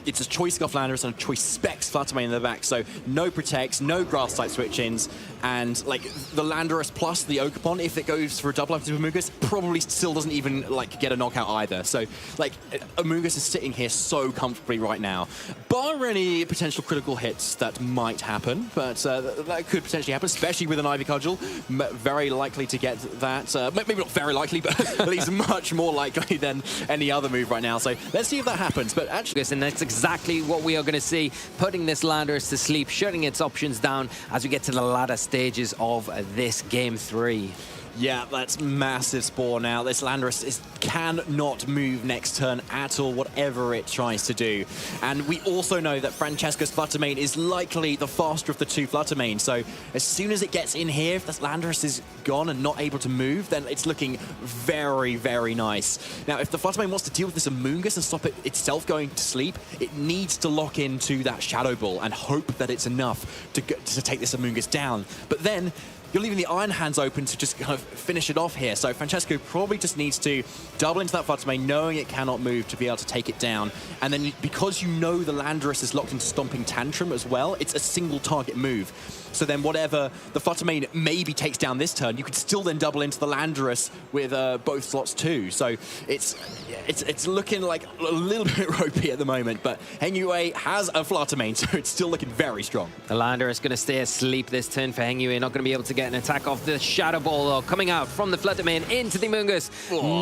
S1: it's a choice Scuff Landorus and a choice Specs Fluttermane in the back, so no protects, no grass type switch-ins, and like the Landorus plus the Ogerpon, if it goes for a double up to Amoonguss, probably still doesn't even like get a knockout either. So like Amoonguss is sitting here so comfortably right now, bar any potential critical hits that might happen, but that could potentially happen, especially with an Ivy Cudgel. Very likely to get that. Maybe not very likely, but at least much more likely than any other move right now. So let's see if that happens. But actually,
S10: and that's exactly what we are going to see, putting this Landorus to sleep, shutting its options down as we get to the latter stages of this Game 3.
S1: Yeah, that's massive Spore now. This Landorus cannot move next turn at all, whatever it tries to do. And we also know that Francesco's Fluttermane is likely the faster of the two Fluttermanes. So as soon as it gets in here, if this Landorus is gone and not able to move, then it's looking very, very nice. Now, if the Fluttermane wants to deal with this Amoonguss and stop it itself going to sleep, it needs to lock into that Shadow Ball and hope that it's enough to take this Amoonguss down. But then you're leaving the Iron Hands open to just kind of finish it off here. So Francesco probably just needs to double into that Fluttermane, knowing it cannot move, to be able to take it down. And then because you know the Landorus is locked into Stomping Tantrum as well, it's a single target move. So then whatever the Fluttermane maybe takes down this turn, you could still then double into the Landorus with both slots too. So it's looking like a little bit ropey at the moment, but Hengyue has a Fluttermane, so it's still looking very strong.
S10: The Landorus going to stay asleep this turn for Hengyue, not going to be able to get an attack off the Shadow Ball, though, coming out from the Fluttermane into the Amoonguss.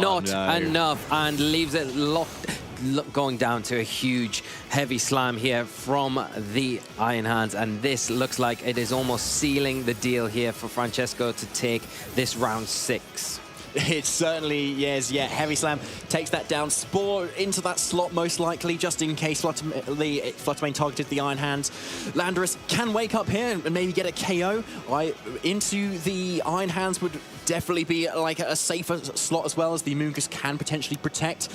S10: Not enough, and leaves it locked, going down to a huge heavy slam here from the Iron Hands, and this looks like it is almost sealing the deal here for Francesco to take this round 6.
S1: It certainly is, yeah. Heavy Slam takes that down. Spore into that slot, most likely, just in case Fluttermane targeted the Iron Hands. Landorus can wake up here and maybe get a KO. Into the Iron Hands would definitely be like a safer slot, as well as the Amoonguss can potentially protect.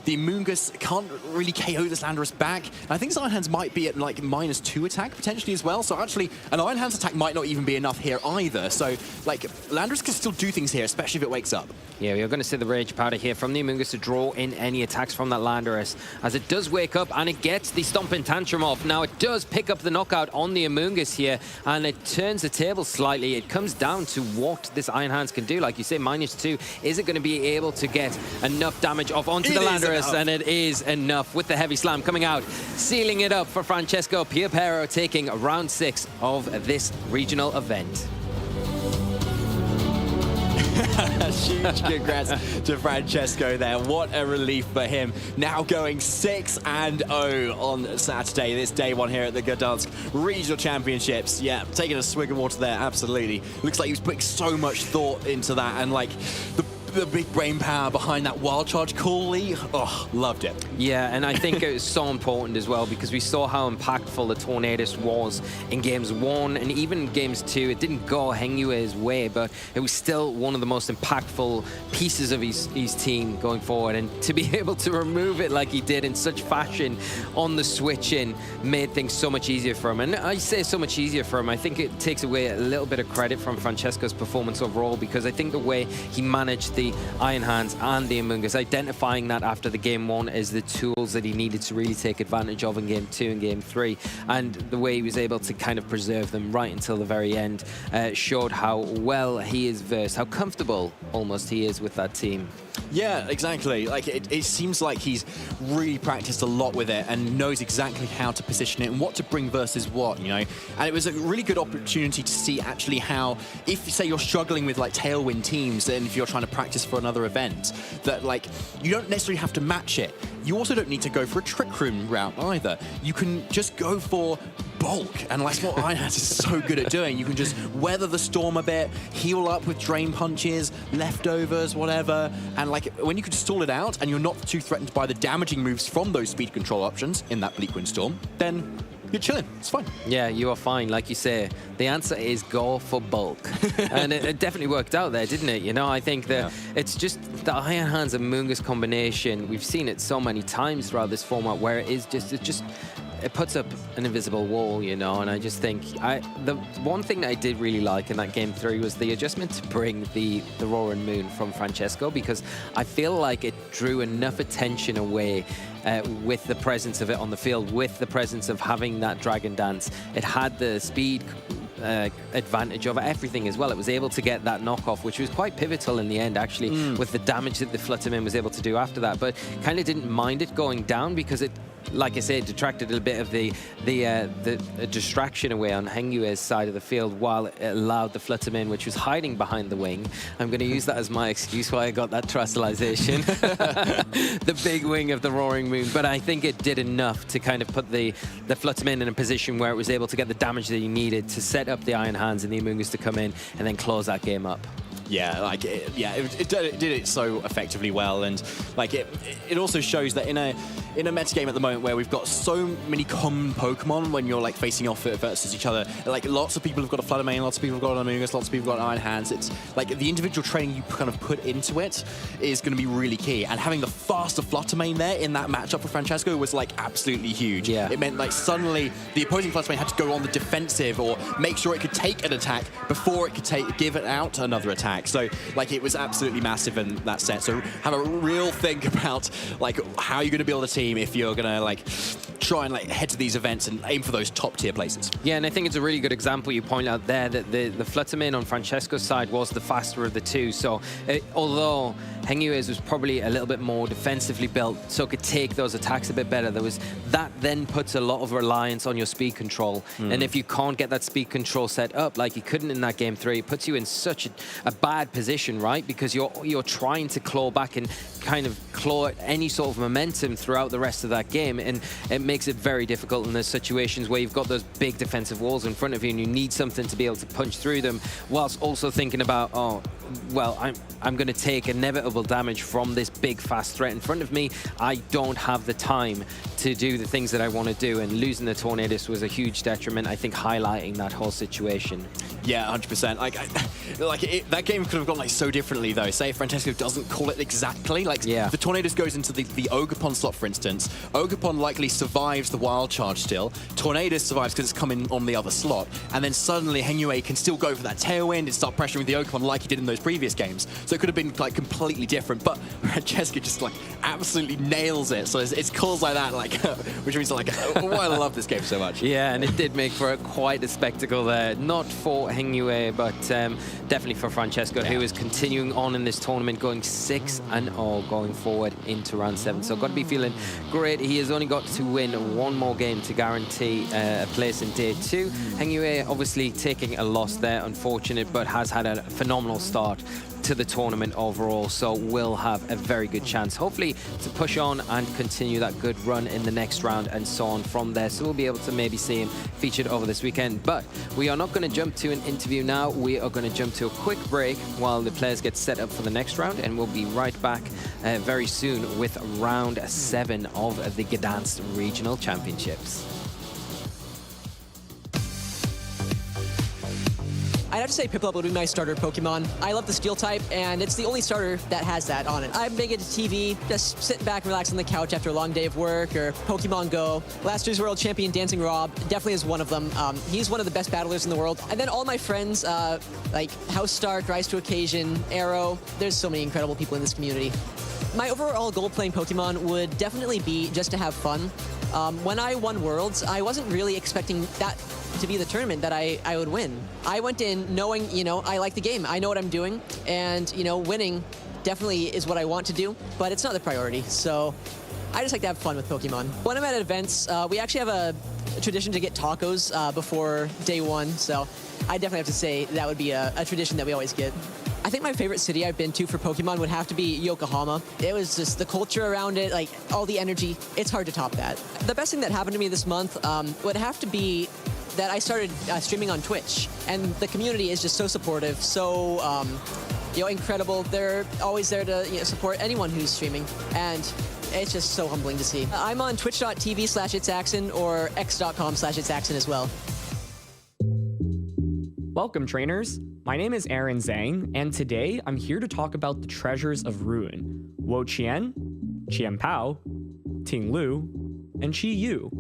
S1: The Amoonguss can't really KO this Landorus back. And I think his Iron Hands might be at like -2 attack potentially as well. So actually, an Iron Hands attack might not even be enough here either. So like Landorus can still do things here, especially if it wakes up.
S10: Yeah, we are going to see the Rage Powder here from the Amoonguss to draw in any attacks from that Landorus, as it does wake up and it gets the Stomping Tantrum off. Now it does pick up the knockout on the Amoonguss here, and it turns the table slightly. It comes down to what this Iron Hands can do. Like you say, -2. Is it going to be able to get enough damage off onto the Landorus? And it is enough, with the Heavy Slam coming out, sealing it up for Francesco Piopero, taking round 6 of this regional event.
S1: Huge congrats to Francesco there. What a relief for him. Now going 6-0 on Saturday, this day 1 here at the Gdańsk Regional Championships. Yeah, taking a swig of water there, absolutely. Looks like he was putting so much thought into that, and like the big brain power behind that wild charge call, Lee. Oh, loved it.
S10: Yeah, and I think it was so important as well, because we saw how impactful the Tornadus was in games 1 and even games 2. It didn't go Hengyue's way, but it was still one of the most impactful pieces of his team going forward. And to be able to remove it like he did in such fashion on the switch-in made things so much easier for him. And I say so much easier for him, I think it takes away a little bit of credit from Francesco's performance overall, because I think the way he managed the Iron Hands and the Amoonguss, identifying that after the game 1 as the tools that he needed to really take advantage of in game 2 and game 3, and the way he was able to kind of preserve them right until the very end showed how well he is versed, how comfortable almost he is with that team.
S1: Yeah, exactly. Like it seems like he's really practiced a lot with it and knows exactly how to position it and what to bring versus what, you know. And it was a really good opportunity to see actually how, if say you're struggling with like Tailwind teams and if you're trying to practice for another event, that like you don't necessarily have to match it. You also don't need to go for a Trick Room route either. You can just go for bulk, and that's what Iron Hands is so good at doing. You can just weather the storm a bit, heal up with drain punches, leftovers, whatever, and like when you can stall it out and you're not too threatened by the damaging moves from those speed control options in that Bleak Wind Storm, then you're chilling. It's fine.
S10: Yeah, you are fine. Like you say, the answer is go for bulk. And it definitely worked out there, didn't it? You know, I think that it's just the Iron Hands and Amoonguss combination. We've seen it so many times throughout this format where it's just it puts up an invisible wall, you know, and I just think the one thing that I did really like in that game 3 was the adjustment to bring the Roaring Moon from Francesco, because I feel like it drew enough attention away with the presence of it on the field, with the presence of having that Dragon Dance. It had the speed advantage over everything as well. It was able to get that knockoff, which was quite pivotal in the end, actually, with the damage that the Flutterman was able to do after that. But kind of didn't mind it going down, because it, like I said, detracted a bit of the distraction away on Hengyue's side of the field, while it allowed the Flutterman, which was hiding behind the wing. I'm going to use that as my excuse why I got that trustalization. The big wing of the Roaring Moon. But I think it did enough to kind of put the Flutterman in a position where it was able to get the damage that he needed to set up the Iron Hands and the Amoonguss to come in and then close that game up.
S1: Yeah, like it did it so effectively well, and like it also shows that in a meta game at the moment where we've got so many common Pokemon, when you're like facing off versus each other, like lots of people have got a Fluttermane, lots of people have got an Amoonguss, lots of people have got Iron Hands. It's like the individual training you kind of put into it is going to be really key, and having the faster Fluttermane there in that matchup for Francesco was like absolutely huge.
S10: Yeah.
S1: It meant like suddenly the opposing Fluttermane had to go on the defensive or make sure it could take an attack before it could give it out another attack. So like it was absolutely massive in that set. So have a real think about like how you're going to build a team if you're going to like try and like head to these events and aim for those top tier places.
S10: Yeah, and I think it's a really good example you point out there that the Fluttermane on Francesco's side was the faster of the two. So although Hengyue's was probably a little bit more defensively built, so could take those attacks a bit better, that then puts a lot of reliance on your speed control. And if you can't get that speed control set up like you couldn't in that game 3, it puts you in such a bad position, right? Because you're trying to claw back and kind of claw at any sort of momentum throughout the rest of that game, and it makes it very difficult in those situations where you've got those big defensive walls in front of you and you need something to be able to punch through them, whilst also thinking about, oh, well, I'm going to take inevitable damage from this big fast threat in front of me. I don't have the time to do the things that I want to do, and losing the Tornadus was a huge detriment, I think, highlighting that whole situation.
S1: Yeah, 100%. That game could have gone like so differently though. Say if Francesco doesn't call it exactly, like the Tornadus goes into the Ogerpon slot, for instance. Ogerpon likely survives the Wild Charge still. Tornadus survives because it's coming on the other slot, and then suddenly Hengyue can still go for that Tailwind and start pressuring the Ogerpon like he did in those previous games. So it could have been like completely different, but Francesco just like absolutely nails it. So it's calls like that, like which means like why I love this game so much.
S10: Yeah, and it did make for quite a spectacle there. Not for Hengyue, but definitely for Francesco, who is continuing on in this tournament, going 6-0 going forward into round 7. So got to be feeling great. He has only got to win one more game to guarantee a place in day 2. Hengyue obviously taking a loss there, unfortunate, but has had a phenomenal start to the tournament overall, so will have a very good chance, hopefully, to push on and continue that good run in the next round and so on from there. So we'll be able to maybe see him featured over this weekend. But we are not going to jump to an interview now. We are going to jump to a quick break while the players get set up for the next round, and we'll be right back very soon with round 7 of the Gdańsk Regional Championships.
S6: I'd have to say Piplup would be my starter Pokemon. I love the Steel type, and it's the only starter that has that on it. I'm big into TV, just sitting back and relaxing on the couch after a long day of work, or Pokemon Go. Last year's world champion Dancing Rob definitely is one of them. He's one of the best battlers in the world. And then all my friends, like House Stark, Rise to Occasion, Arrow. There's so many incredible people in this community. My overall goal playing Pokemon would definitely be just to have fun. When I won Worlds, I wasn't really expecting that to be the tournament that I would win. I went in knowing, I like the game. I know what I'm doing, and, winning definitely is what I want to do, but it's not the priority. So I just like to have fun with Pokemon. When I'm at events, we actually have a tradition to get tacos before day 1, so I definitely have to say that would be a tradition that we always get. I think my favorite city I've been to for Pokemon would have to be Yokohama. It was just the culture around it, like all the energy. It's hard to top that. The best thing that happened to me this month would have to be that I started streaming on Twitch, and the community is just so supportive, so incredible. They're always there to support anyone who's streaming, and it's just so humbling to see. I'm on twitch.tv/itsaxon or x.com/itsaxon as well.
S15: Welcome, trainers. My name is Aaron Zhang, and today I'm here to talk about the treasures of Ruin: Wo-Chien, Chien-Pao, Ting Lu, and Chi Yu.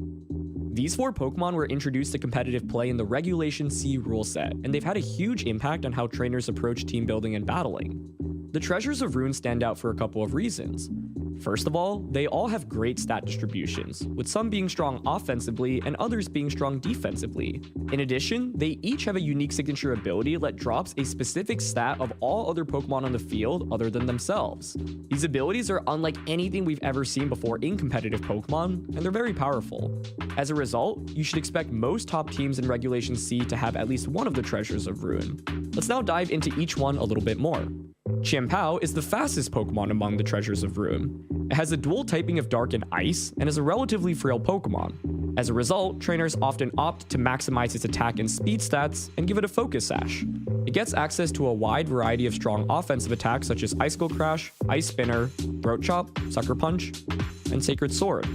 S15: These 4 Pokemon were introduced to competitive play in the Regulation C rule set, and they've had a huge impact on how trainers approach team building and battling. The Treasures of Ruin stand out for a couple of reasons. First of all, they all have great stat distributions, with some being strong offensively and others being strong defensively. In addition, they each have a unique signature ability that drops a specific stat of all other Pokemon on the field other than themselves. These abilities are unlike anything we've ever seen before in competitive Pokemon, and they're very powerful. As a result, you should expect most top teams in Regulation C to have at least one of the Treasures of Ruin. Let's now dive into each one a little bit more. Chien-Pao is the fastest Pokemon among the Treasures of Ruin. It has a dual typing of Dark and Ice, and is a relatively frail Pokemon. As a result, trainers often opt to maximize its attack and speed stats and give it a Focus Sash. It gets access to a wide variety of strong offensive attacks such as Icicle Crash, Ice Spinner, Throat Chop, Sucker Punch, and Sacred Sword.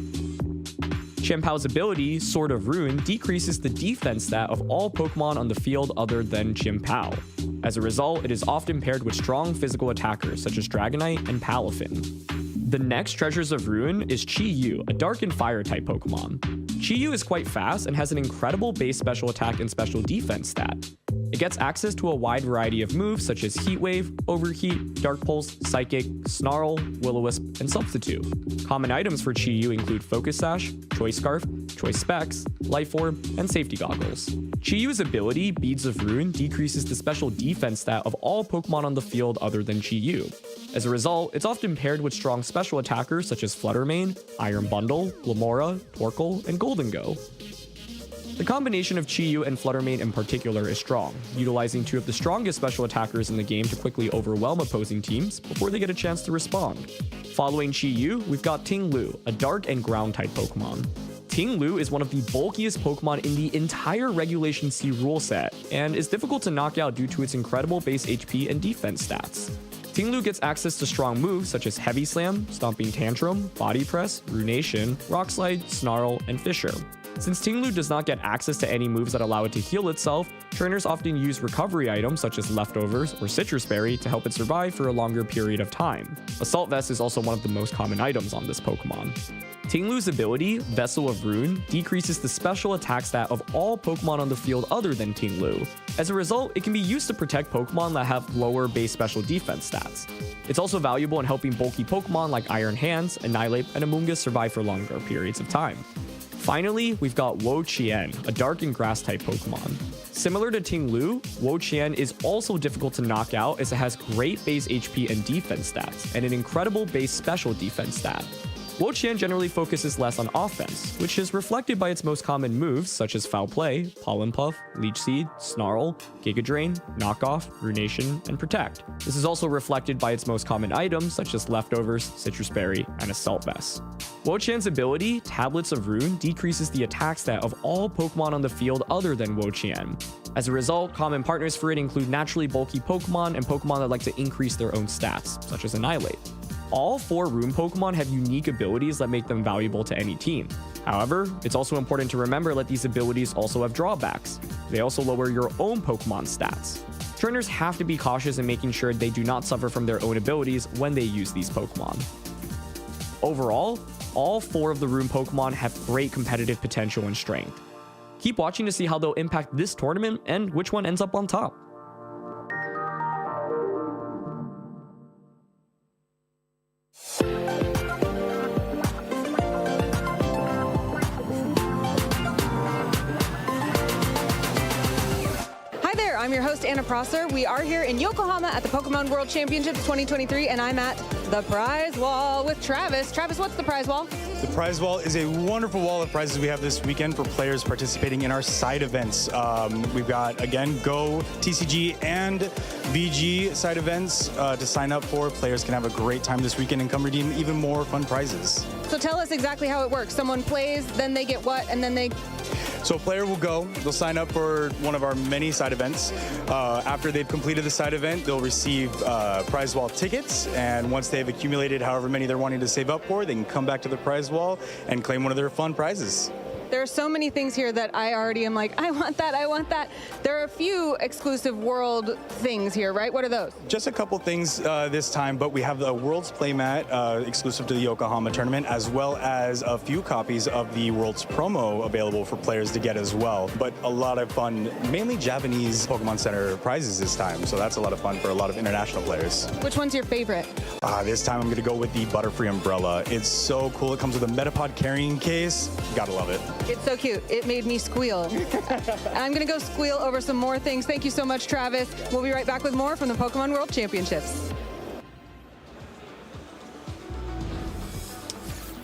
S15: Chien-Pao's ability, Sword of Ruin, decreases the defense stat of all Pokemon on the field other than Chien-Pao. As a result, it is often paired with strong physical attackers such as Dragonite and Palafin. The next Treasures of Ruin is Chi-Yu, a Dark and Fire type Pokemon. Chi-Yu is quite fast and has an incredible base special attack and special defense stat. It gets access to a wide variety of moves such as Heat Wave, Overheat, Dark Pulse, Psychic, Snarl, Will-O-Wisp, and Substitute. Common items for Chi-Yu include Focus Sash, Choice Scarf, Choice Specs, Life Orb, and Safety Goggles. Chi-Yu's ability, Beads of Ruin, decreases the special defense stat of all Pokemon on the field other than Chi-Yu. As a result, it's often paired with strong special attackers such as Fluttermane, Iron Bundle, Glimmora, Torkoal, and Goldengo. The combination of Chi-Yu and Fluttermane in particular is strong, utilizing 2 of the strongest special attackers in the game to quickly overwhelm opposing teams before they get a chance to respond. Following Chi-Yu, we've got Ting-Lu, a Dark and Ground type Pokemon. Ting-Lu is one of the bulkiest Pokemon in the entire Regulation C rule set, and is difficult to knock out due to its incredible base HP and defense stats. Ting-Lu gets access to strong moves such as Heavy Slam, Stomping Tantrum, Body Press, Runation, Rock Slide, Snarl, and Fissure. Since Ting-Lu does not get access to any moves that allow it to heal itself, trainers often use recovery items such as Leftovers or Citrus Berry to help it survive for a longer period of time. Assault Vest is also one of the most common items on this Pokemon. Ting-Lu's ability, Vessel of Ruin, decreases the special attack stat of all Pokemon on the field other than Ting-Lu. As a result, it can be used to protect Pokemon that have lower base special defense stats. It's also valuable in helping bulky Pokemon like Iron Hands, Annihilate, and Amoonguss survive for longer periods of time. Finally, we've got Wo-Chien, a Dark and Grass type Pokemon. Similar to Ting-Lu, Wo-Chien is also difficult to knock out as it has great base HP and defense stats, and an incredible base special defense stat. Wo-Chien generally focuses less on offense, which is reflected by its most common moves such as Foul Play, Pollen Puff, Leech Seed, Snarl, Giga Drain, Knockoff, Runation, and Protect. This is also reflected by its most common items such as Leftovers, Citrus Berry, and Assault Vest. Wo-Chien's ability, Tablets of Ruin, decreases the attack stat of all Pokemon on the field other than Wo-Chien. As a result, common partners for it include naturally bulky Pokemon and Pokemon that like to increase their own stats, such as Annihilate. All 4 Rune Pokemon have unique abilities that make them valuable to any team. However, it's also important to remember that these abilities also have drawbacks. They also lower your own Pokemon stats. Trainers have to be cautious in making sure they do not suffer from their own abilities when they use these Pokemon. Overall, all 4 of the Rune Pokemon have great competitive potential and strength. Keep watching to see how they'll impact this tournament and which one ends up on top.
S5: I'm your host, Anna Prosser. We are here in Yokohama at the Pokemon World Championships 2023, and I'm at the prize wall with Travis. Travis, what's the prize wall?
S8: The prize wall is a wonderful wall of prizes we have this weekend for players participating in our side events. We've got, again, Go, TCG, and VG side events to sign up for. Players can have a great time this weekend and come redeem even more fun prizes.
S5: So tell us exactly how it works. Someone plays, then they get what, and then they...
S8: So a player will go, they'll sign up for one of our many side events. After they've completed the side event, they'll receive prize wall tickets, and once they've accumulated however many they're wanting to save up for, they can come back to the prize wall and claim one of their fun prizes.
S5: There are so many things here that I already am like, I want that, I want that. There a few exclusive world things here, right? What are those?
S8: Just a couple things this time, but we have the World's Playmat exclusive to the Yokohama tournament, as well as a few copies of the World's Promo available for players to get as well. But a lot of fun, mainly Japanese Pokemon Center prizes this time, so that's a lot of fun for a lot of international players.
S5: Which one's your favorite?
S8: This time I'm going to go with the Butterfree Umbrella. It's so cool. It comes with a Metapod carrying case. Gotta love it.
S5: It's so cute. It made me squeal. I'm going to go squeal over some more things. Thank you so much, Travis. We'll be right back with more from the Pokemon World Championships.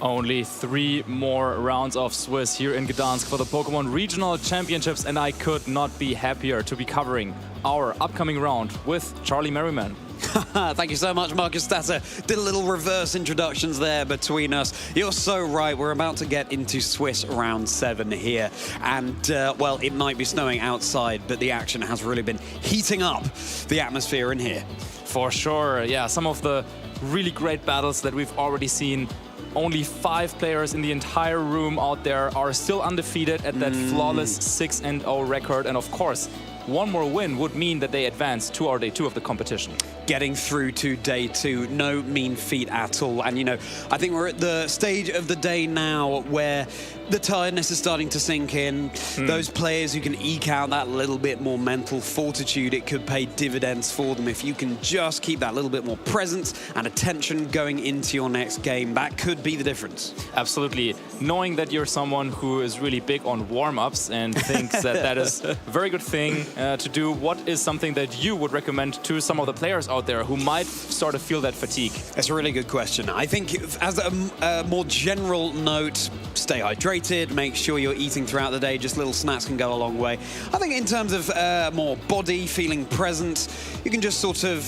S14: Only 3 more rounds of Swiss here in Gdansk for the Pokemon Regional Championships, and I could not be happier to be covering our upcoming round with Charlie Merriman.
S3: Thank you so much, Marcus Statter. Did a little reverse introductions there between us. You're so right. We're about to get into Swiss round 7 here. And, well, it might be snowing outside, but the action has really been heating up the atmosphere in here.
S14: For sure. Yeah, some of the really great battles that we've already seen. Only 5 players in the entire room out there are still undefeated at that flawless 6-0 record. And of course, one more win would mean that they advance to our day 2 of the competition.
S3: Getting through to day 2, no mean feat at all. And, you know, I think we're at the stage of the day now where the tiredness is starting to sink in. Those players who can eke out that little bit more mental fortitude, it could pay dividends for them. If you can just keep that little bit more presence and attention going into your next game, that could be the difference.
S14: Absolutely. Knowing that you're someone who is really big on warm-ups and thinks that that is a very good thing to do, what is something that you would recommend to some of the players out there who might start to feel that fatigue?
S3: That's a really good question. I think as a more general note, stay hydrated, make sure you're eating throughout the day. Just little snacks can go a long way. I think in terms of more body, feeling present, you can just sort of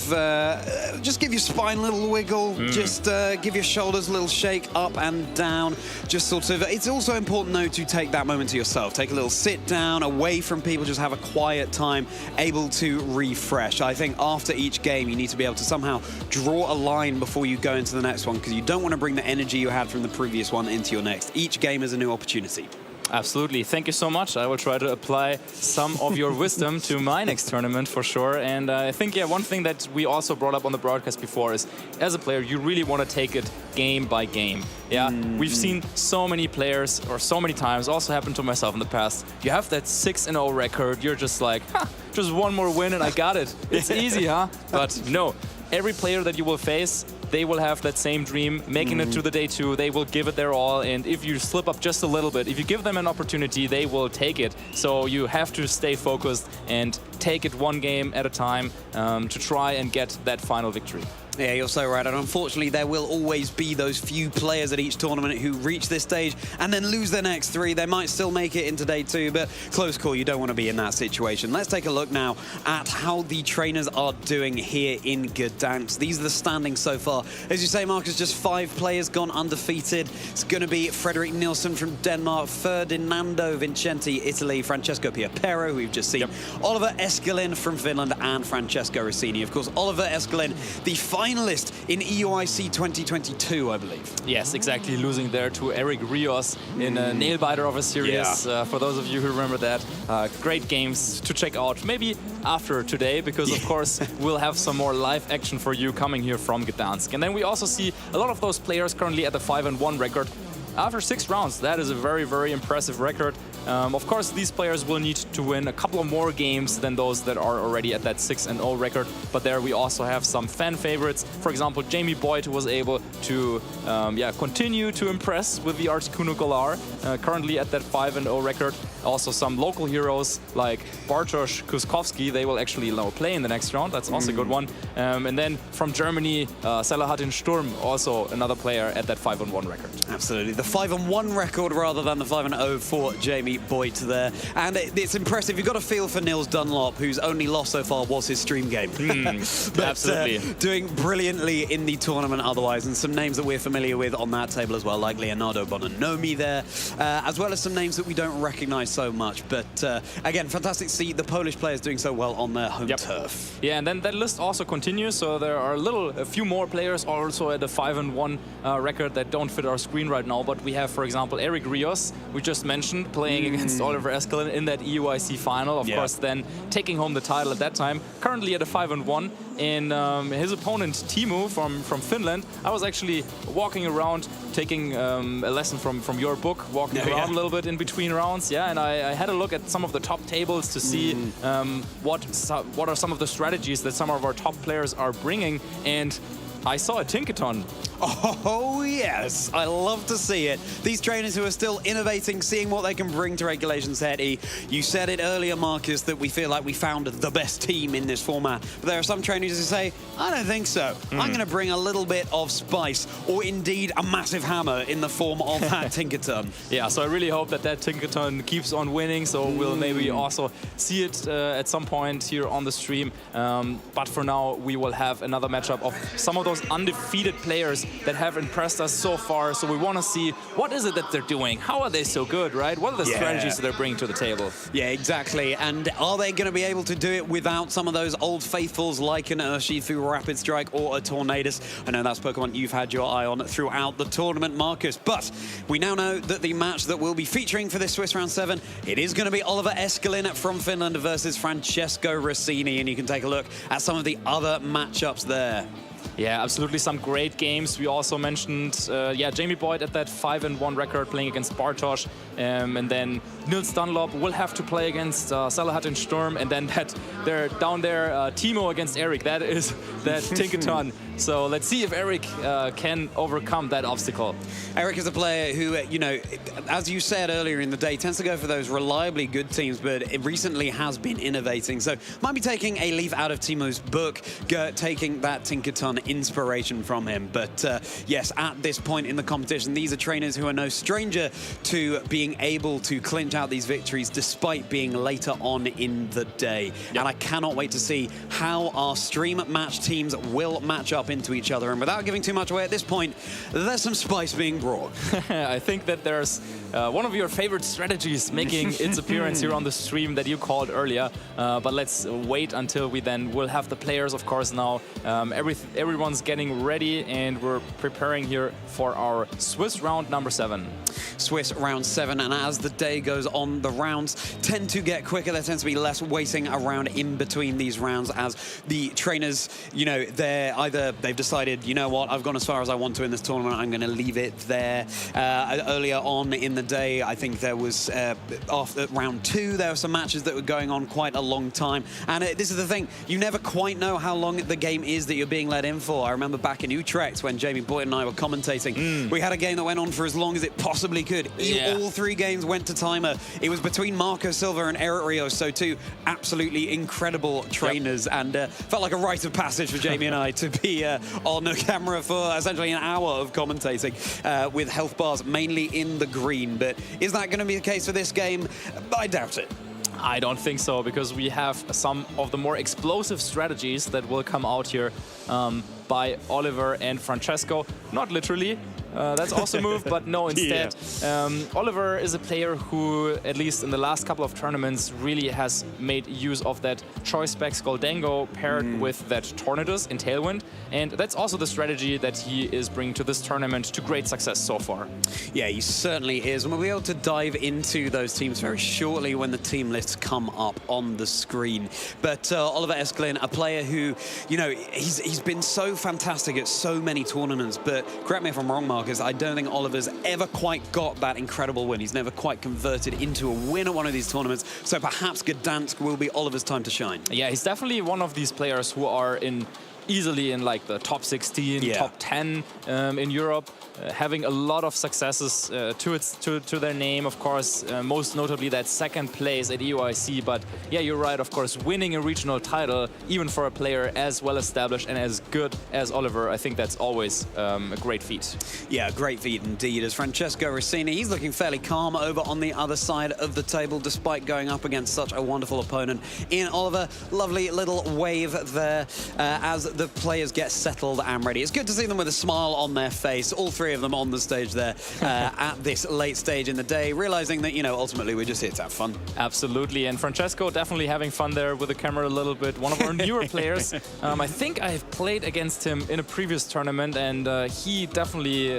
S3: just give your spine a little wiggle, just give your shoulders a little shake up and down. Just sort of, it's also important though to take that moment to yourself. Take a little sit down, away from people, just have a quiet time, able to refresh. I think after each game, you need to be able to somehow draw a line before you go into the next one, because you don't want to bring the energy you had from the previous one into your next. Each game is a new opportunity.
S14: Absolutely. Thank you so much. I will try to apply some of your wisdom to my next tournament for sure. And I think, yeah, one thing that we also brought up on the broadcast before is, as a player, you really want to take it game by game. Yeah, we've seen so many players, or so many times, also happened to myself in the past. You have that 6-0 record. You're just like, just one more win and I got it. It's easy, huh? But no, every player that you will face, they will have that same dream, making it to the day 2. They will give it their all, and if you slip up just a little bit, if you give them an opportunity, they will take it. So you have to stay focused and take it one game at a time to try and get that final victory.
S3: Yeah, you're so right. And unfortunately, there will always be those few players at each tournament who reach this stage and then lose their next 3. They might still make it into day 2, but close call. You don't want to be in that situation. Let's take a look now at how the trainers are doing here in Gdansk. These are the standings so far. As you say, Marcus, just 5 players gone undefeated. It's going to be Frederick Nielsen from Denmark, Ferdinando Vincenti, Italy, Francesco Piapero, who we've just seen, Oliver Eskelin from Finland, and Francesco Rossini. Of course, Oliver Eskelin, the finalist in EUIC 2022, I believe.
S14: Yes, exactly. Losing there to Eric Rios in a nail-biter of a series. For those of you who remember that, great games to check out. Maybe after today, because of course we'll have some more live action for you coming here from Gdansk. And then we also see a lot of those players currently at the 5-1 record. After 6 rounds, that is a very, very impressive record. Of course, these players will need to win a couple of more games than those that are already at that 6-0 record. But there we also have some fan favorites. For example, Jamie Boyd, who was able to continue to impress with the Articuno Galar, currently at that 5-0 record. Also some local heroes like Bartosz Kuskowski, they will actually play in the next round. That's also a good one. And then from Germany, Salahatin Sturm, also another player at that 5-1 record.
S3: Absolutely. The 5-1 record rather than the 5-0 for Jamie Boyd there. And it's impressive. You've got a feel for Nils Dunlop, whose only loss so far was his stream game. But,
S14: absolutely.
S3: Doing brilliantly in the tournament otherwise. And some names that we're familiar with on that table as well, like Leonardo Bononomi there, as well as some names that we don't recognize so much. But again, fantastic to see the Polish players doing so well on their home turf.
S14: Yeah, and then that list also continues. So there are a few more players also at a 5-1 record that don't fit our screen right now. But but we have, for example, Eric Rios, we just mentioned, playing against Oliver Eskelin in that EUIC final. Of course, then taking home the title at that time. Currently at a 5-1. In his opponent, Timo from Finland, I was actually walking around, taking a lesson from your book, walking around a little bit in between rounds. Yeah, and I had a look at some of the top tables to see what are some of the strategies that some of our top players are bringing, and I saw a Tinkaton.
S3: Oh, yes. I love to see it. These trainers who are still innovating, seeing what they can bring to Regulation Set E. You said it earlier, Marcus, that we feel like we found the best team in this format. But there are some trainers who say, I don't think so. I'm going to bring a little bit of spice, or indeed a massive hammer in the form of that Tinkaton.
S14: Yeah, so I really hope that Tinkaton keeps on winning, so we'll maybe also see it at some point here on the stream. But for now, we will have another matchup of some of those undefeated players that have impressed us so far. So we want to see what is it that they're doing? How are they so good, right? What are the strategies that they're bringing to the table?
S3: Yeah, exactly. And are they going to be able to do it without some of those old faithfuls like an Urshifu Rapid Strike or a Tornadus? I know that's Pokemon you've had your eye on throughout the tournament, Marcus. But we now know that the match that we'll be featuring for this Swiss Round 7, it is going to be Oliver Eskelin from Finland versus Francesco Rossini. And you can take a look at some of the other matchups there.
S14: Yeah, absolutely, some great games. We also mentioned, Jamie Boyd at that 5-1 record playing against Bartosz, and then Nils Dunlop will have to play against Salahatin Sturm, and then they're down there, Timo against Eric. That is that Tinkaton. So let's see if Eric can overcome that obstacle.
S3: Eric is a player who, you know, as you said earlier in the day, tends to go for those reliably good teams, but it recently has been innovating. So might be taking a leaf out of Timo's book, taking that Tinkaton inspiration from him. But yes, at this point in the competition, these are trainers who are no stranger to being able to clinch out these victories despite being later on in the day. Yep. And I cannot wait to see how our stream match teams will match up into each other. And without giving too much away at this point, there's some spice being brought.
S14: I think that there's one of your favorite strategies making its appearance here on the stream that you called earlier. But let's wait until we then will have the players, of course, now. Everyone's getting ready, and we're preparing here for our Swiss round number 7.
S3: Swiss round 7, and as the day goes on, the rounds tend to get quicker. There tends to be less waiting around in between these rounds as the trainers, you know, they've decided, you know what, I've gone as far as I want to in this tournament, I'm going to leave it there. Earlier on in the day, I think there was, after round 2, there were some matches that were going on quite a long time. And this is the thing, you never quite know how long the game is that you're being let in for. I remember back in Utrecht when Jamie Boyd and I were commentating, we had a game that went on for as long as it possibly could. Yeah. All 3 games went to timer. It was between Marco Silva and Eric Rios, so 2 absolutely incredible trainers, and felt like a rite of passage for Jamie and I to be on the camera for essentially an hour of commentating with health bars mainly in the green. But is that going to be the case for this game? I doubt it.
S14: I don't think so, because we have some of the more explosive strategies that will come out here by Oliver and Francesco. Not literally. That's also a move, but no, instead. Oliver is a player who, at least in the last couple of tournaments, really has made use of that Choice Specs Goldango paired with that Tornadus in Tailwind. And that's also the strategy that he is bringing to this tournament to great success so far.
S3: Yeah, he certainly is. And we'll be able to dive into those teams very shortly when the team lists come up on the screen. But Oliver Eskelin, a player who, you know, he's been so fantastic at so many tournaments, but correct me if I'm wrong, Marcus, I don't think Oliver's ever quite got that incredible win. He's never quite converted into a win at one of these tournaments, so perhaps Gdansk will be Oliver's time to shine.
S14: Yeah, he's definitely one of these players who are easily in like the top 16, top 10 in Europe, having a lot of successes to their name, of course, most notably that 2nd place at EUIC. But yeah, you're right, of course, winning a regional title, even for a player as well established and as good as Oliver, I think that's always a great feat.
S3: Yeah, great feat indeed. As Francesco Rossini, he's looking fairly calm over on the other side of the table, despite going up against such a wonderful opponent in Oliver. Lovely little wave there as the players get settled and ready. It's good to see them with a smile on their face, all three of them on the stage there at this late stage in the day, realizing that, you know, ultimately we're just here to have fun.
S14: Absolutely, and Francesco definitely having fun there with the camera a little bit. One of our newer players. I think I've played against him in a previous tournament, and he definitely,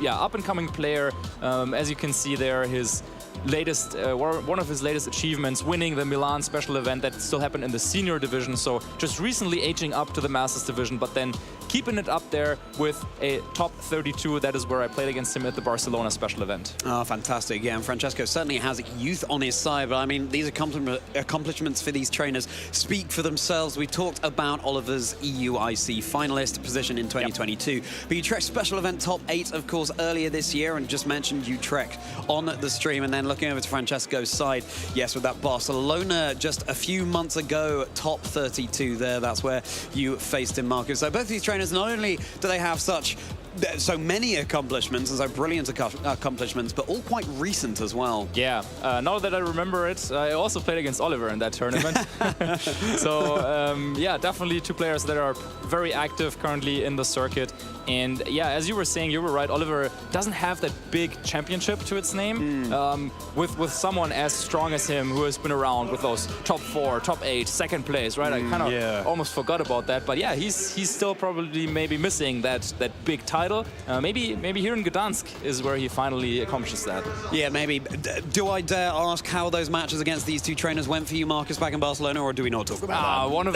S14: up-and-coming player. As you can see there, his latest, one of his latest achievements, winning the Milan special event that still happened in the senior division. So just recently aging up to the Masters division, but then keeping it up there with a top 32. That is where I played against him at the Barcelona special event.
S3: Oh, fantastic. Yeah, and Francesco certainly has youth on his side, but I mean, these accomplishments for these trainers speak for themselves. We talked about Oliver's EUIC finalist position in 2022, but Utrecht special event top 8, of course, earlier this year, and just mentioned Utrecht on the stream. And then looking over to Francesco's side, yes, with that Barcelona just a few months ago, top 32 there. That's where you faced him, Marcus. So both these trainers, not only do they have so many accomplishments and so brilliant accomplishments, but all quite recent as well.
S14: Yeah, now that I remember it, I also played against Oliver in that tournament. So yeah, definitely two players that are very active currently in the circuit. And yeah, as you were saying, you were right, Oliver doesn't have that big championship to its name. With someone as strong as him, who has been around with those top 4, top 8, second place, right? I kind of almost forgot about that. But yeah, he's still probably maybe missing that big title. Maybe here in Gdańsk is where he finally accomplishes that.
S3: Yeah, maybe. Do I dare ask how those matches against these two trainers went for you, Marcus, back in Barcelona, or do we not talk about that?
S14: One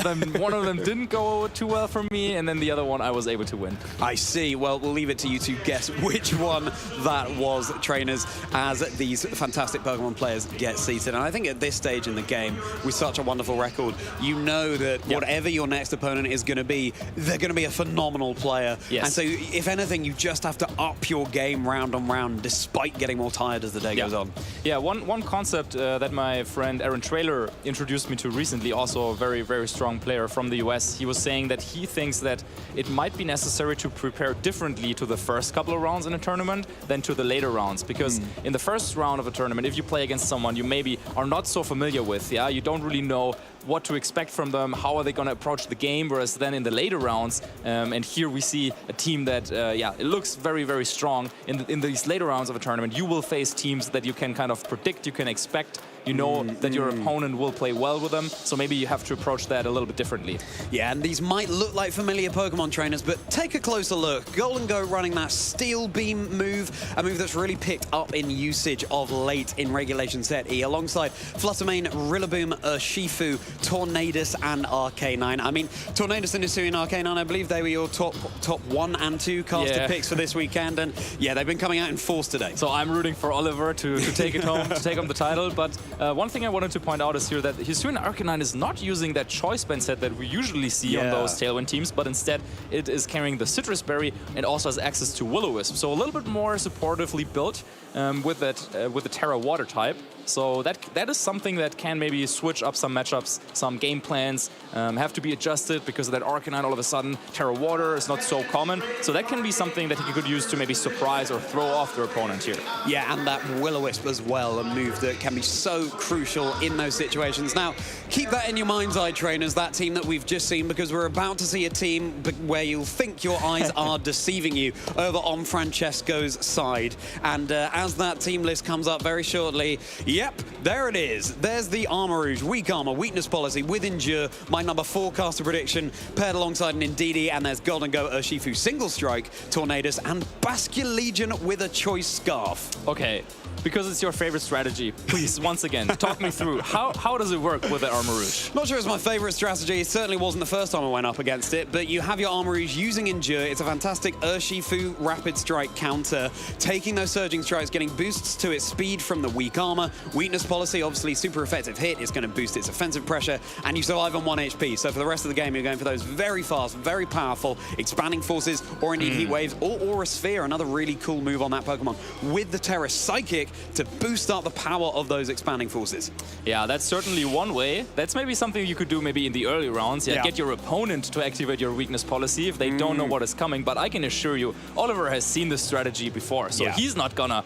S14: of them didn't go too well for me, and then the other one I was able to win.
S3: I see. Well, we'll leave it to you to guess which one that was, trainers, as these fantastic Pokemon players get seated. And I think at this stage in the game, with such a wonderful record, you know that whatever your next opponent is going to be, they're going to be a phenomenal player.
S14: Yes.
S3: And so, if anything, you just have to up your game round on round, despite getting more tired as the day goes on.
S14: Yeah, one concept that my friend Aaron Trailer introduced me to recently, also a very, very strong player from the US, he was saying that he thinks that it might be necessary to prepare differently to the first couple of rounds in a tournament than to the later rounds. Because in the first round of a tournament, if you play against someone you maybe are not so familiar with, you don't really know what to expect from them, how are they going to approach the game, whereas then in the later rounds, and here we see a team that, it looks very, very strong. In these later rounds of a tournament, you will face teams that you can kind of predict, you can expect. You know that your opponent will play well with them, so maybe you have to approach that a little bit differently.
S3: Yeah, and these might look like familiar Pokemon trainers, but take a closer look. Golden Go running that Steel Beam move, a move that's really picked up in usage of late in Regulation Set E, alongside Fluttermane, Rillaboom, Urshifu, Tornadus, and Arcanine. I mean, Tornadus and Urshifu and Arcanine, I believe they were your top 1 and 2 caster picks for this weekend, and yeah, they've been coming out in force today.
S14: So I'm rooting for Oliver to take it home, to take home the title, but one thing I wanted to point out is here that Hisuian Arcanine is not using that choice band set that we usually see on those Tailwind teams, but instead it is carrying the Citrus Berry and also has access to Will-O-Wisp. So a little bit more supportively built with the Terra Water type. So that is something that can maybe switch up some matchups, some game plans, have to be adjusted because of that Arcanine all of a sudden. Terra Water is not so common, so that can be something that he could use to maybe surprise or throw off their opponent here.
S3: Yeah, and that Will-O-Wisp as well, a move that can be so crucial in those situations. Now, keep that in your mind's eye, trainers, that team that we've just seen, because we're about to see a team where you'll think your eyes are deceiving you over on Francesco's side. And as that team list comes up very shortly, yep, there it is. There's the Armarouge, Weak Armor, Weakness Policy with Endure, my number 4 caster prediction, paired alongside an Indeedee, and there's Golden Go, Urshifu, Single Strike, Tornadus, and Basculegion with a Choice Scarf.
S14: Okay, because it's your favorite strategy, please, once again, talk me through. How does it work with the Armarouge?
S3: Not sure it's my favorite strategy. It certainly wasn't the first time I went up against it, but you have your Armarouge using Endure. It's a fantastic Urshifu Rapid Strike counter, taking those Surging Strikes, getting boosts to its speed from the Weak Armor. Weakness Policy, obviously super effective hit. It's going to boost its offensive pressure, and you survive on 1 HP. So for the rest of the game, you're going for those very fast, very powerful Expanding Forces, or indeed Heat Waves, or Aura Sphere, another really cool move on that Pokemon, with the Terra Psychic to boost up the power of those Expanding Forces.
S14: Yeah, that's certainly one way. That's maybe something you could do maybe in the early rounds. Yeah, get your opponent to activate your Weakness Policy if they don't know what is coming. But I can assure you, Oliver has seen this strategy before, so he's not gonna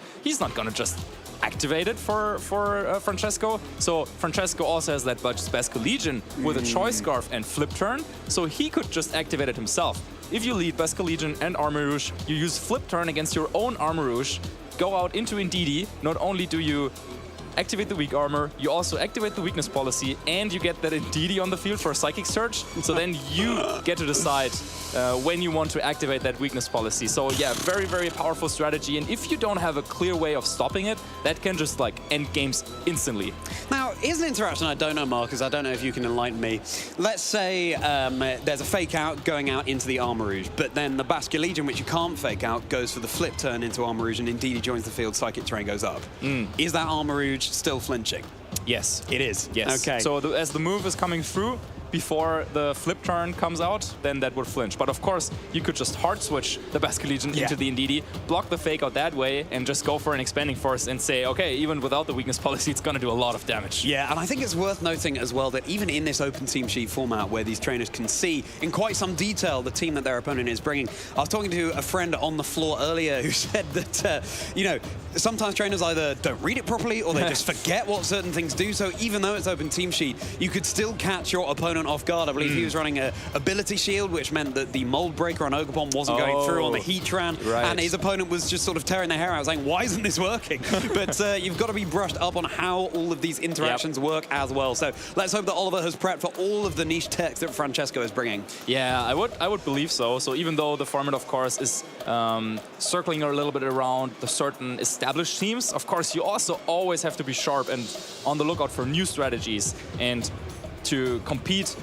S14: just activated for Francesco. So Francesco also has that Basque Legion with a Choice Scarf and Flip Turn, so he could just activate it himself. If you lead Basque Legion and Armor Rouge, you use Flip Turn against your own Armor Rouge, go out into Indeedee. Not only do you activate the weak armor, you also activate the weakness policy, and you get that Indeedee on the field for a Psychic Surge. So then you get to decide when you want to activate that weakness policy. So yeah, very, very powerful strategy. And if you don't have a clear way of stopping it, that can just like end games instantly.
S3: Now, here's an interaction I don't know, Marcus. I don't know if you can enlighten me. Let's say there's a fake out going out into the Armor Rouge, but then the Basque Legion, which you can't fake out, goes for the flip turn into Armor Rouge, and Indeedee joins the field, Psychic Terrain goes up. Is that Armor Rouge still flinching?
S14: Yes.
S3: It is?
S14: Yes.
S3: Okay.
S14: So as the move is coming through, before the flip turn comes out, then that would flinch. But of course, you could just hard switch the Basque Legion into the Indeedee, block the fake out that way, and just go for an Expanding Force and say, okay, even without the weakness policy, it's going to do a lot of damage.
S3: Yeah, and I think it's worth noting as well that even in this open team sheet format where these trainers can see in quite some detail the team that their opponent is bringing, I was talking to a friend on the floor earlier who said that, you know, sometimes trainers either don't read it properly or they just forget what certain things do. So even though it's open team sheet, you could still catch your opponent off guard. I believe he was running a ability shield, which meant that the mold breaker on Ogre Bomb wasn't going through on the Heatran, and his opponent was just sort of tearing their hair out saying, why isn't this working? But you've got to be brushed up on how all of these interactions work as well. So let's hope that Oliver has prepped for all of the niche techs that Francesco is bringing.
S14: Yeah, I would believe so. So even though the format, of course, is circling a little bit around the certain established teams, of course, you also always have to be sharp and on the lookout for new strategies. And to compete,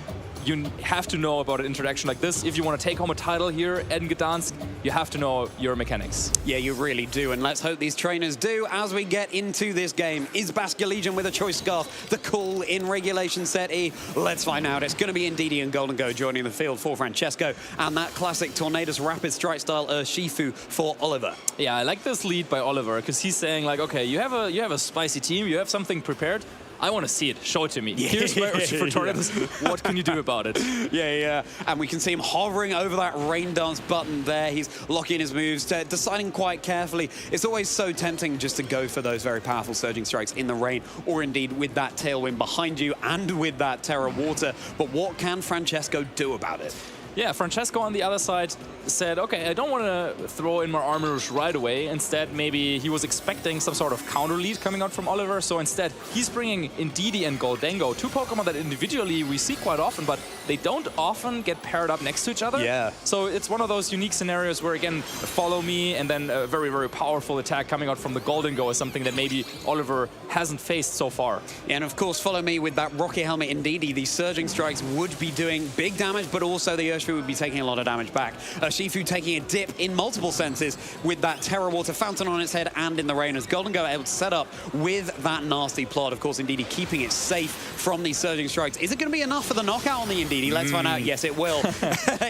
S14: you have to know about an interaction like this. If you want to take home a title here in Gdansk, you have to know your mechanics.
S3: Yeah, you really do, and let's hope these trainers do as we get into this game. Is Basque Legion with a Choice Scarf the call in Regulation Set E? Let's find out. It's going to be Indeedee and Golden Go joining the field for Francesco, and that classic Tornadus Rapid Strike style Shifu for Oliver.
S14: Yeah, I like this lead by Oliver, because he's saying like, okay, you have a spicy team, you have something prepared. I want to see it. Show it to me. Here's my for Tornadus. What can you do about it?
S3: Yeah. And we can see him hovering over that Rain Dance button there. He's locking his moves, deciding quite carefully. It's always so tempting just to go for those very powerful Surging Strikes in the rain, or indeed with that Tailwind behind you and with that Terra Water. But what can Francesco do about it?
S14: Yeah, Francesco on the other side said, okay, I don't want to throw in my Armor Rouge right away. Instead, maybe he was expecting some sort of counter lead coming out from Oliver. So instead, he's bringing Indeedee and Goldengo, two Pokemon that individually we see quite often, but they don't often get paired up next to each other.
S3: Yeah.
S14: So it's one of those unique scenarios where, again, Follow Me and then a very, very powerful attack coming out from the Goldengo is something that maybe Oliver hasn't faced so far.
S3: Yeah, and of course, Follow Me with that Rocket Helmet Indeedee. These Surging Strikes would be doing big damage, but also the Urshifu would be taking a lot of damage back. Shifu taking a dip in multiple senses with that Terra Water Fountain on its head and in the rain, as Golden Go able to set up with that nasty plot. Of course, Indeedee keeping it safe from these Surging Strikes. Is it going to be enough for the knockout on the Indeedee? Let's find out. Yes, it will.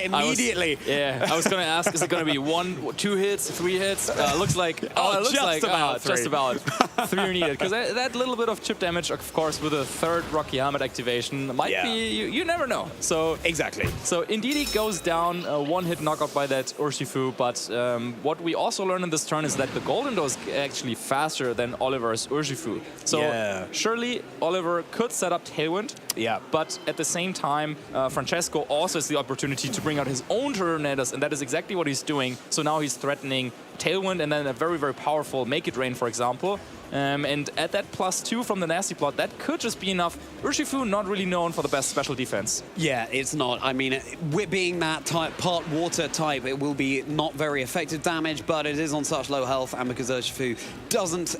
S3: Immediately.
S14: I was going to ask, is it going to be 1, 2 hits, 3 hits? Looks like, just about 3 are needed. Because that little bit of chip damage, of course, with a third Rocky Helmet activation might be, you never know. So
S3: exactly.
S14: So Indeedee goes down, a 1-hit knockout by that Urshifu, but what we also learned in this turn is that the Goldengo is actually faster than Oliver's Urshifu. So surely Oliver could set up Tailwind, but at the same time, Francesco also has the opportunity to bring out his own Tornadus, and that is exactly what he's doing. So now he's threatening Tailwind and then a very, very powerful Make It Rain, for example. And at that +2 from the Nasty Plot, that could just be enough. Urshifu not really known for the best special defense.
S3: Yeah, it's not. I mean, with being that type, part water type, it will be not very effective damage, but it is on such low health, and because Urshifu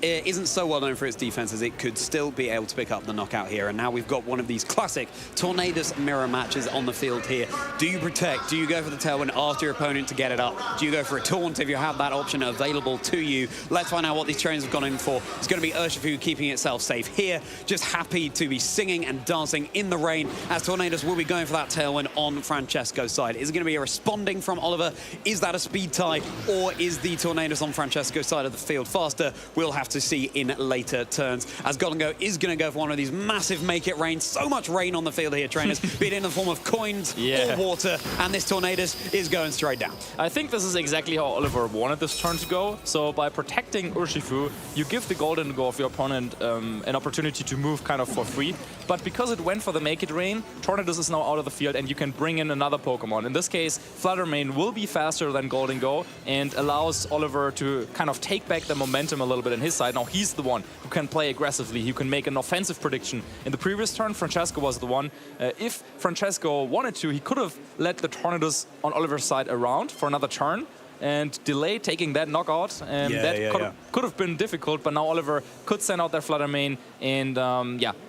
S3: isn't so well known for its defenses, it could still be able to pick up the knockout here. And now we've got one of these classic Tornadus mirror matches on the field here. Do you protect? Do you go for the Tailwind after your opponent to get it up? Do you go for a taunt if you have that option available to you? Let's find out what these trainers have gone in for. It's going to be Urshifu keeping itself safe here, just happy to be singing and dancing in the rain, as Tornadus will be going for that Tailwind on Francesco's side. Is it going to be a responding from Oliver? Is that a speed tie, or is the Tornadus on Francesco's side of the field faster? We'll have to see in later turns, as Golden Go is going to go for one of these massive Make It Rain. So much rain on the field here, trainers, be it in the form of coins or water, and this Tornadus is going straight down.
S14: I think this is exactly how Oliver wanted this turn to go. So by protecting Urshifu, you give the Golden Golden Go of your opponent an opportunity to move kind of for free. But because it went for the Make It Rain, Tornadus is now out of the field and you can bring in another Pokemon. In this case, Flutter Mane will be faster than Golden Go and allows Oliver to kind of take back the momentum a little bit on his side. Now he's the one who can play aggressively, who can make an offensive prediction. In the previous turn, Francesco was the one. If Francesco wanted to, he could have let the Tornadus on Oliver's side around for another turn and delay taking that knockout. That could have been difficult, but now Oliver could send out that Flutter Mane, and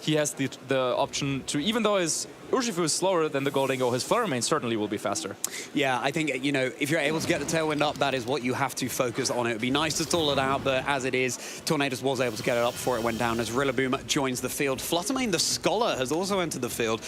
S14: he has the option to, even though his Urshifu is slower than the Golden Go, his Flutter Mane certainly will be faster.
S3: Yeah, I think, you know, if you're able to get the Tailwind up, that is what you have to focus on. It would be nice to stall it out, but as it is, Tornadus was able to get it up before it went down as Rillaboom joins the field. Flutter Mane, the Scholar, has also entered the field,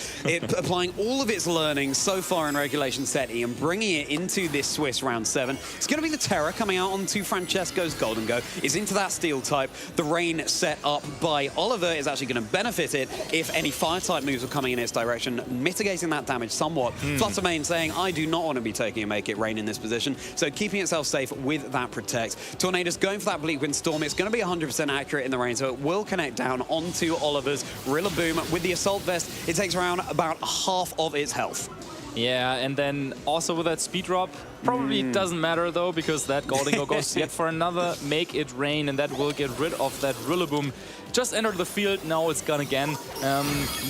S3: applying all of its learnings so far in Regulation Set E and bringing it into this Swiss Round 7. It's going to be the Terra coming out onto Francesco's Golden Go. Is into that Steel type. The Rain set up by Oliver is actually going to benefit it if any Fire-type moves are coming in its direction, mitigating that damage somewhat. Flutter Mane saying, I do not want to be taking a Make It Rain in this position, so keeping itself safe with that Protect. Tornadus going for that Bleak Wind Storm. It's going to be 100% accurate in the rain, so it will connect down onto Oliver's Rillaboom. With the Assault Vest, it takes around about half of its health.
S14: Yeah, and then also with that speed drop, probably doesn't matter though, because that Golden Go goes yet for another Make It Rain, and that will get rid of that Rillaboom. Just entered the field, now it's gone again.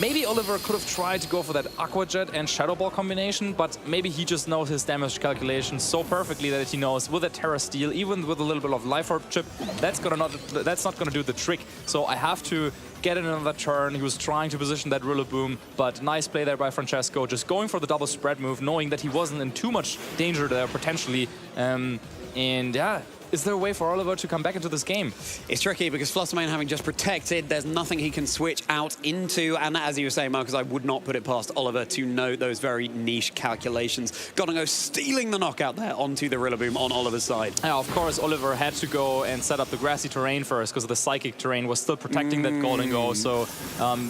S14: Maybe Oliver could have tried to go for that Aqua Jet and Shadow Ball combination, but maybe he just knows his damage calculation so perfectly that he knows with a Terra Steel, even with a little bit of Life Orb chip, that's not gonna do the trick. So I have to get in another turn. He was trying to position that Rillaboom, but nice play there by Francesco, just going for the double spread move, knowing that he wasn't in too much danger there potentially. And yeah, is there a way for Oliver to come back into this game?
S3: It's tricky because Flutter Mane having just protected, there's nothing he can switch out into, and as you were saying, Marcus, I would not put it past Oliver to know those very niche calculations. Gotta go stealing the knockout there onto the Rillaboom on Oliver's side.
S14: Yeah, of course, Oliver had to go and set up the grassy terrain first because the psychic terrain was still protecting that Golden Go. So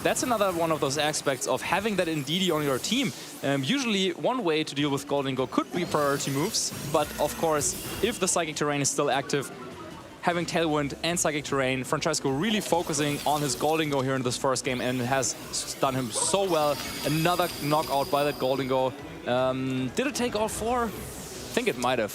S14: that's another one of those aspects of having that Indeedee on your team. Usually one way to deal with Golden Go could be priority moves, but of course, if the psychic terrain is still active, having Tailwind and Psychic Terrain, Francesco really focusing on his Golden Go here in this first game, and it has done him so well. Another knockout by that Golden Go. Did it take all four? I think it might have.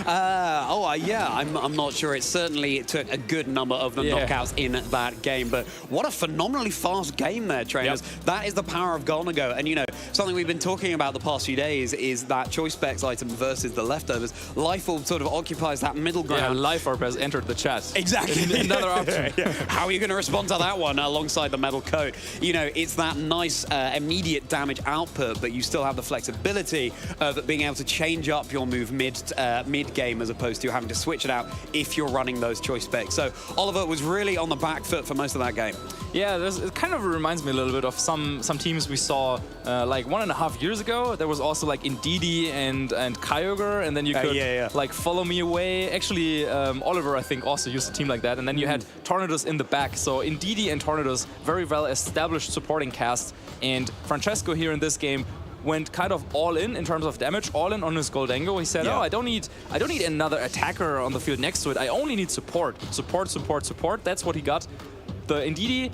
S3: Yeah, I'm not sure. It certainly took a good number of the knockouts in that game, but what a phenomenally fast game there, trainers. That is the power of Golden Go. And you know, something we've been talking about the past few days is that Choice Specs item versus the leftovers. Life Orb sort of occupies that middle ground.
S14: Yeah, Life Orb has entered the chat.
S3: Exactly.
S14: Another option.
S3: How are you going to respond to that one alongside the Metal Coat? You know, it's that nice immediate damage output, but you still have the flexibility of being able to change up your move mid-game as opposed to having to switch it out if you're running those Choice Specs. So Oliver was really on the back foot for most of that game.
S14: Yeah, it kind of reminds me a little bit of some teams we saw like 1.5 years ago. There was also like Indeedee and Kyogre, and then you could like follow me away. Actually, Oliver, I think, also used a team like that. And then you had Tornadus in the back. So Indeedee and Tornadus, very well established supporting cast. And Francesco here in this game went kind of all in terms of damage, all in on his Golden Go. He said, oh, I don't need another attacker on the field next to it. I only need support. Support, support, support. That's what he got. The Indeedee,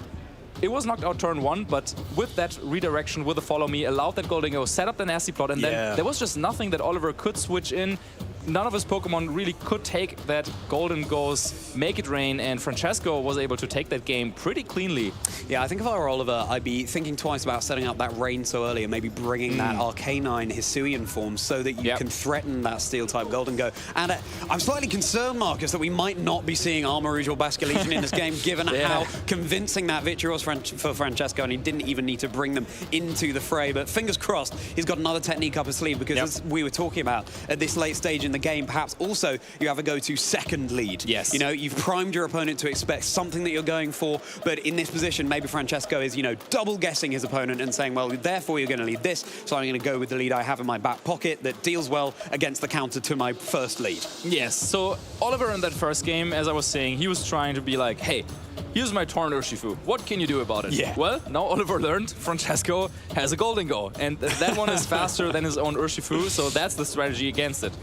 S14: it was knocked out turn 1, but with that redirection, with the follow me, allowed that Golden Go, set up the nasty plot, and then there was just nothing that Oliver could switch in. None of his Pokemon really could take that Golden Go's Make It Rain, and Francesco was able to take that game pretty cleanly.
S3: Yeah, I think if I were Oliver, I'd be thinking twice about setting up that Rain so early and maybe bringing that Arcanine Hisuian form so that you can threaten that Steel-type Golden Go. And I'm slightly concerned, Marcus, that we might not be seeing Armarouge or Basculegion in this game, given how convincing that victory was for Francesco, and he didn't even need to bring them into the fray. But fingers crossed, he's got another technique up his sleeve, because as we were talking about, at this late stage in the game, perhaps also you have a go-to second lead.
S14: Yes.
S3: You know, you've primed your opponent to expect something that you're going for, but in this position, maybe Francesco is, you know, double guessing his opponent and saying, well, therefore you're going to lead this, so I'm going to go with the lead I have in my back pocket that deals well against the counter to my first lead.
S14: Yes, so Oliver in that first game, as I was saying, he was trying to be like, hey, here's my Torn Urshifu. What can you do about it?
S3: Yeah.
S14: Well, now Oliver learned Francesco has a Golden Go, and that one is faster than his own Urshifu, so that's the strategy against it.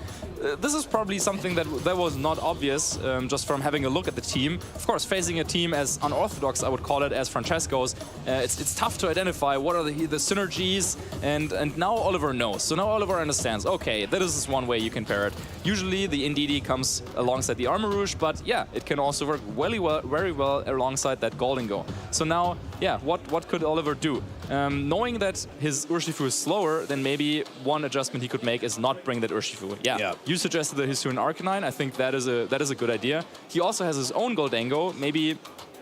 S14: This is probably something that was not obvious just from having a look at the team. Of course, facing a team as unorthodox, I would call it, as Francesco's, it's tough to identify what are the synergies, and now Oliver knows. So now Oliver understands, okay, that is one way you can pair it. Usually the Indeedee comes alongside the Armarouge, but yeah, it can also work very well alongside that Golden Go. So now, yeah, what could Oliver do? Knowing that his Urshifu is slower, then maybe one adjustment he could make is not bring that Urshifu. Yeah. You suggested that he's doing Arcanine. I think that is a good idea. He also has his own Goldango. Maybe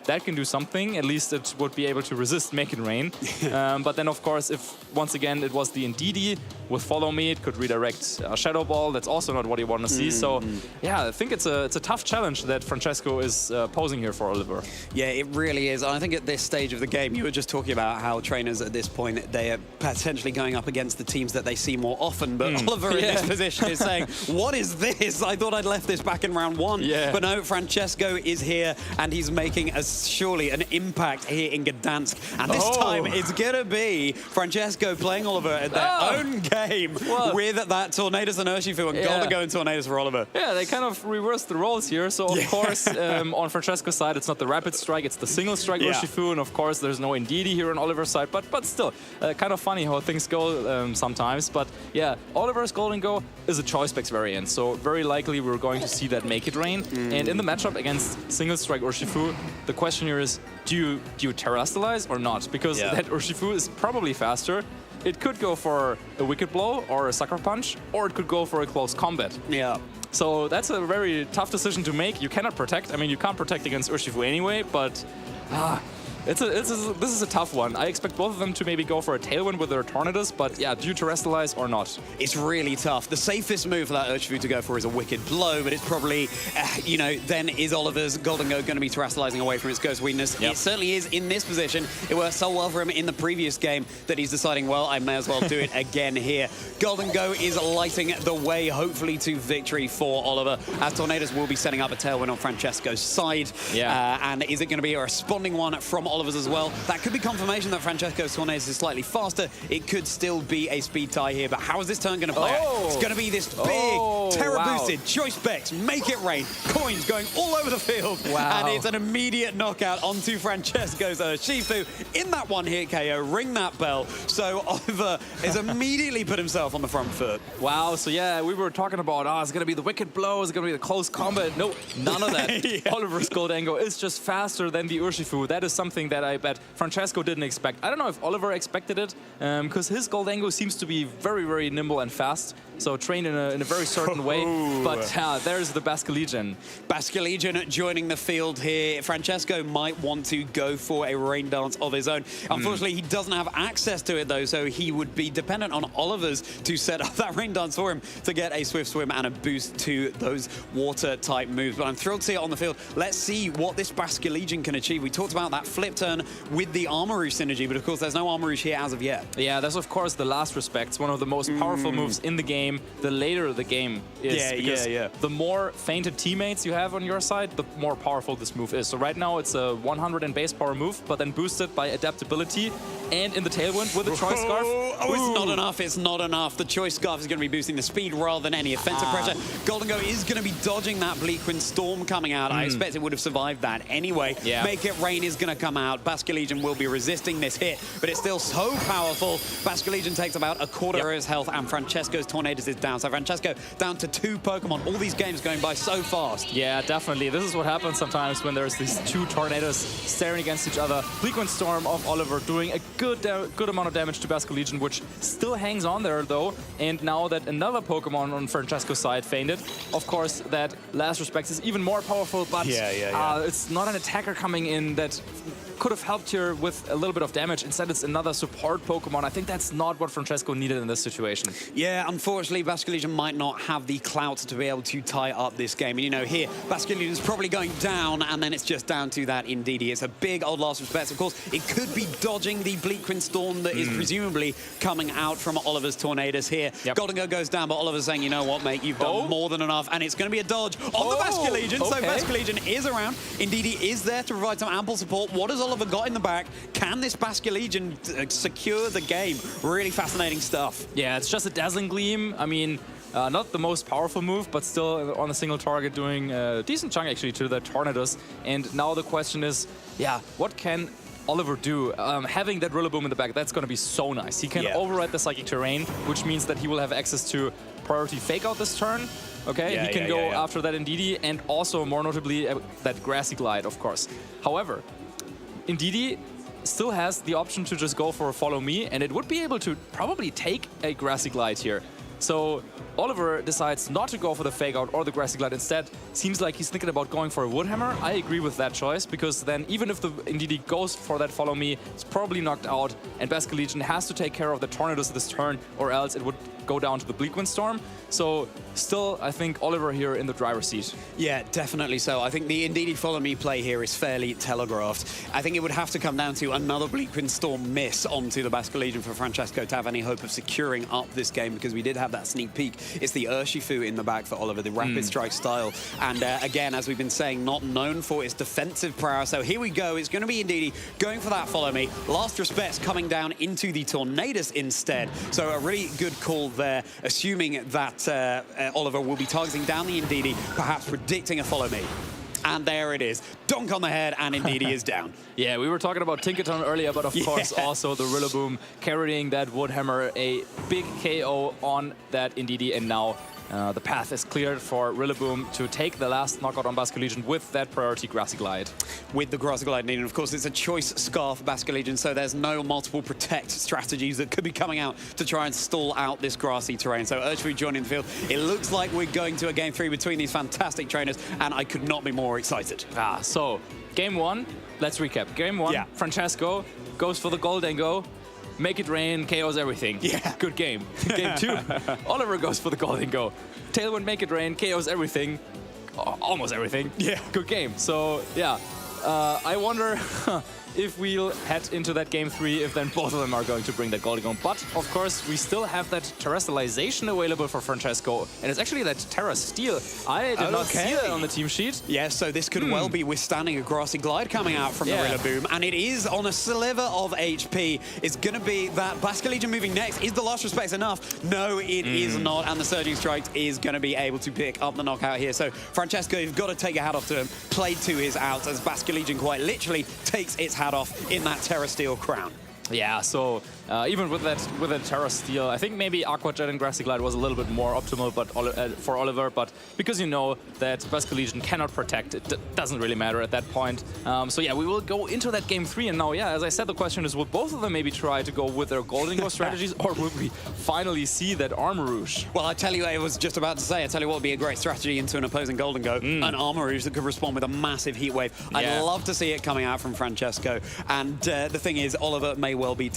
S14: that can do something. At least it would be able to resist Make It Rain. But then, of course, if once again it was the Indeedee with Follow Me, it could redirect a Shadow Ball. That's also not what you want to see. So, yeah, I think it's a tough challenge that Francesco is posing here for Oliver.
S3: Yeah, it really is. I think at this stage of the game, you were just talking about how trainers at this point, they are potentially going up against the teams that they see more often. But Oliver in this position is saying, what is this? I thought I'd left this back in round one.
S14: Yeah.
S3: But no, Francesco is here, and he's making surely an impact here in Gdansk. And this time, it's going to be Francesco playing Oliver at their own game with that Tornadus and Urshifu, and Goldango and Tornadus for Oliver.
S14: Yeah, they kind of reversed the roles here. So, of course, on Francesco's side, it's not the Rapid Strike, it's the Single Strike Urshifu. And, of course, there's no Indeedee here on Oliver's side. But still, kind of funny how things go sometimes. But, yeah, Oliver's Goldango is a Choice Specs variant. So, very likely we're going to see that Make It Rain. And in the matchup against Single Strike Urshifu, the question here is, do you Terrastalize or not? Because that Urshifu is probably faster. It could go for a Wicked Blow or a Sucker Punch, or it could go for a Close Combat.
S3: Yeah.
S14: So that's a very tough decision to make. You cannot protect. I mean, you can't protect against Urshifu anyway, but this is a tough one. I expect both of them to maybe go for a Tailwind with their Tornadus, but yeah, do you Terrastalize or not?
S3: It's really tough. The safest move for that Urshifu to go for is a Wicked Blow, but it's probably, then is Oliver's Goldango going to be Terrastalizing away from its Ghost Weakness? It certainly is in this position. It worked so well for him in the previous game that he's deciding, well, I may as well do it again here. Goldango is lighting the way, hopefully, to victory for Oliver, as Tornadus will be setting up a Tailwind on Francesco's side. And is it going to be a responding one from Oliver's as well? That could be confirmation that Francesco's Tornadus is slightly faster. It could still be a speed tie here, but how is this turn going to play out? It's going to be this big, Terra-boosted, Choice Specs, Make It Rain, coins going all over the field. And it's an immediate knockout onto Francesco's Urshifu in that one-hit KO, ring that bell. So Oliver has immediately put himself on the front foot.
S14: Wow, so yeah, we were talking about, it's going to be the Wicked Blow, it's going to be the Close Combat. No, none of that. Oliver's Goldango is just faster than the Urshifu. That is something that I bet Francesco didn't expect. I don't know if Oliver expected it, because his Goldango seems to be very, very nimble and fast. So trained in a very certain way. But there's the Basculegion.
S3: Basculegion joining the field here. Francesco might want to go for a Rain Dance of his own. Unfortunately, he doesn't have access to it, though, so he would be dependent on Oliver's to set up that Rain Dance for him to get a Swift Swim and a boost to those Water-type moves. But I'm thrilled to see it on the field. Let's see what this Basculegion can achieve. We talked about that flip turn with the Armarouge synergy, but of course, there's no Armarouge here as of yet.
S14: Yeah, that's of course the last respects. One of the most powerful moves in the game. The later the game is, because the more fainted teammates you have on your side, the more powerful this move is. So right now it's a 100 in base power move, but then boosted by adaptability and in the Tailwind with the Choice Scarf.
S3: It's not enough. It's not enough. The Choice Scarf is going to be boosting the speed rather than any offensive pressure. Goldango is going to be dodging that Bleakwind Storm coming out. I expect it would have survived that anyway. Make It Rain is going to come out. Basculegion will be resisting this hit, but it's still so powerful. Basculegion takes about a quarter of his health, and Francesco's Tornadus is down. So Francesco down to 2 Pokemon. All these games going by so fast.
S14: Yeah, definitely. This is what happens sometimes when there's these 2 Tornadoes staring against each other. Bleakwind Storm of Oliver doing a good amount of damage to Basculegion, which still hangs on there, though. And now that another Pokemon on Francesco's side fainted, of course, that last respect is even more powerful, but it's not an attacker coming in that could have helped here with a little bit of damage. Instead, it's another support Pokemon. I think that's not what Francesco needed in this situation.
S3: Yeah, unfortunately, Basculegion might not have the clout to be able to tie up this game. And, you know, here, Basculegion's probably going down, and then it's just down to that Indeedee. It's a big old last respect. Of course, it could be dodging the Bleakwind Storm that is presumably coming out from Oliver's Tornadus here. Gholdengo goes down, but Oliver's saying, you know what, mate, you've done more than enough, and it's going to be a dodge on the Basculegion. So Basculegion is around. Indeedee is there to provide some ample support. What has Oliver got in the back? Can this Basculegion secure the game? Really fascinating stuff.
S14: Yeah, it's just a Dazzling Gleam. I mean, not the most powerful move, but still on a single target doing a decent chunk actually to the Tornadus. And now the question is, yeah, what can Oliver do? Having that Rillaboom in the back, that's going to be so nice. He can override the Psychic Terrain, which means that he will have access to priority Fake Out this turn. Okay, he can go after that Indeedee, and also, more notably, that Grassy Glide, of course. However, Indeedee still has the option to just go for a Follow Me, and it would be able to probably take a Grassy Glide here. So Oliver decides not to go for the Fake Out or the Grassy Glide instead. Seems like he's thinking about going for a Wood Hammer. I agree with that choice, because then even if the Indeedee goes for that Follow Me, it's probably knocked out, and Basculegion has to take care of the Tornadus this turn, or else it would go down to the Bleakwind Storm. So still, I think Oliver here in the driver's seat.
S3: Yeah, definitely so. I think the Indeedee Follow Me play here is fairly telegraphed. I think it would have to come down to another Bleakwind Storm miss onto the Basculegion for Francesco to have any hope of securing up this game, because we did have that sneak peek. It's the Urshifu in the back for Oliver, the Rapid Strike style. And again, as we've been saying, not known for its defensive prowess. So here we go. It's going to be Indeedee going for that Follow Me. Last Respect's coming down into the Tornadus instead. So a really good call there, assuming that Oliver will be targeting down the Indeedee, perhaps predicting a Follow Me. And there it is. Dunk on the head, and Indeedee is down.
S14: Yeah, we were talking about Tinkaton earlier, but of course also the Rillaboom carrying that Wood Hammer, a big KO on that Indeedee, and now the path is cleared for Rillaboom to take the last knockout on Basculegion with that priority Grassy Glide.
S3: With the Grassy Glide needed, of course, it's a choice Scarf Basculegion, so there's no multiple protect strategies that could be coming out to try and stall out this grassy terrain. So Urshifu joining the field. It looks like we're going to a game 3 between these fantastic trainers, and I could not be more excited.
S14: So game 1, let's recap. Game 1, Francesco goes for the Gholdengo. Make it rain, KOs everything. Yeah. Good game. Game 2, Oliver goes for the Gholdengo. Tailwind, make it rain, KOs everything. Almost everything. Yeah. Good game. So, yeah. I wonder if we'll head into that game 3, if then both of them are going to bring that Gholdengo. But, of course, we still have that Terrestrialization available for Francesco. And it's actually that Terra Steel. I did not see that on the team sheet.
S3: Yeah, so this could well be withstanding a Grassy Glide coming out from the Rillaboom. And it is on a sliver of HP. It's going to be that Basculegion moving next. Is the Last Respect enough? No, it is not. And the Surging Strike is going to be able to pick up the knockout here. So, Francesco, you've got to take your hat off to him. Played to his outs as Basculegion quite literally takes its hat off in that Terra Steel crown.
S14: Yeah, so even with that Terra Steel, I think maybe Aqua Jet and Grassy Glide was a little bit more optimal, but for Oliver. But because you know that Basculegion cannot protect, it doesn't really matter at that point. So yeah, we will go into that game 3, and now, yeah, as I said, the question is, will both of them maybe try to go with their Gholdengo strategies, or will we finally see that Armarouge?
S3: Well, I tell you, I was just about to say, I tell you what would be a great strategy into an opposing Gholdengo, an Armarouge that could respond with a massive heat wave. I'd love to see it coming out from Francesco. And the thing is, Oliver may well be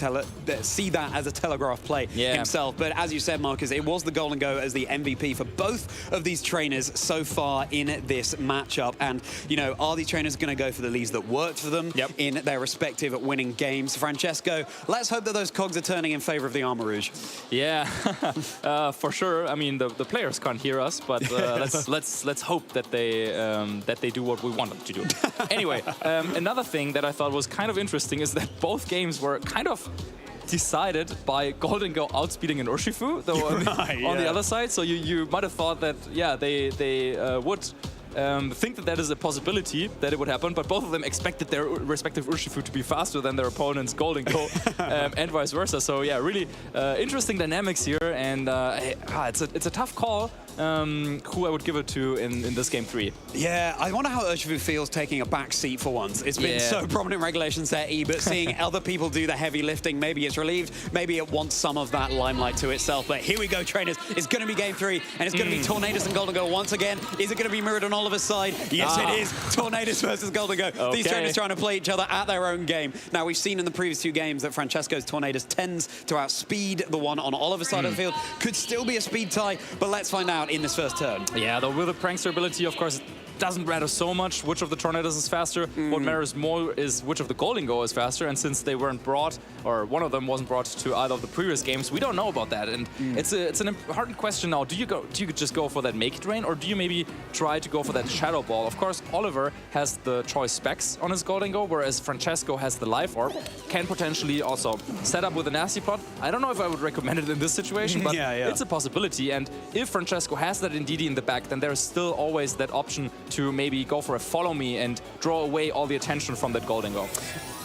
S3: see that as a telegraph play himself. But as you said, Marcus, it was the Gholdengo as the MVP for both of these trainers so far in this matchup. And, you know, are these trainers going to go for the leads that worked for them in their respective winning games? Francesco, let's hope that those cogs are turning in favor of the Armarouge.
S14: Yeah, for sure. I mean, the players can't hear us, but let's hope that they do what we want them to do. Anyway, another thing that I thought was kind of interesting is that both games were kind of decided by Gholdengo outspeeding an Urshifu, though on the other side. So you might have thought that, yeah, they would think that is a possibility that it would happen, but both of them expected their respective Urshifu to be faster than their opponent's Gholdengo, and vice versa. So yeah, really interesting dynamics here, and it's a tough call. Who I would give it to in this game 3.
S3: Yeah, I wonder how Urshifu feels taking a back seat for once. It's been so prominent in Regulation Set E, but seeing other people do the heavy lifting, maybe it's relieved, maybe it wants some of that limelight to itself. But here we go, trainers. It's going to be game 3, and it's going to be Tornadus and Gholdengo once again. Is it going to be mirrored on Oliver's side. Yes, it is. Tornadus versus Golden Go.
S14: Okay.
S3: These trainers trying to play each other at their own game. Now, we've seen in the previous 2 games that Francesco's Tornadus tends to outspeed the one on Oliver's side of the field. Could still be a speed tie, but let's find out in this first turn.
S14: Yeah, though with the prankster ability, of course, it doesn't matter so much which of the Tornadoes is faster. What matters more is which of the Golden Go is faster. And since they weren't brought, or one of them wasn't brought to either of the previous games, we don't know about that. And it's an important question now. Do you just go for that Make It Rain, or do you maybe try to go for that Shadow Ball? Of course, Oliver has the choice specs on his Golden Go, whereas Francesco has the Life Orb. Can potentially also set up with a Nasty Plot. I don't know if I would recommend it in this situation, but it's a possibility. And if Francesco has that Indeedee in the back, then there's still always that option to maybe go for a Follow Me and draw away all the attention from that Golden Go.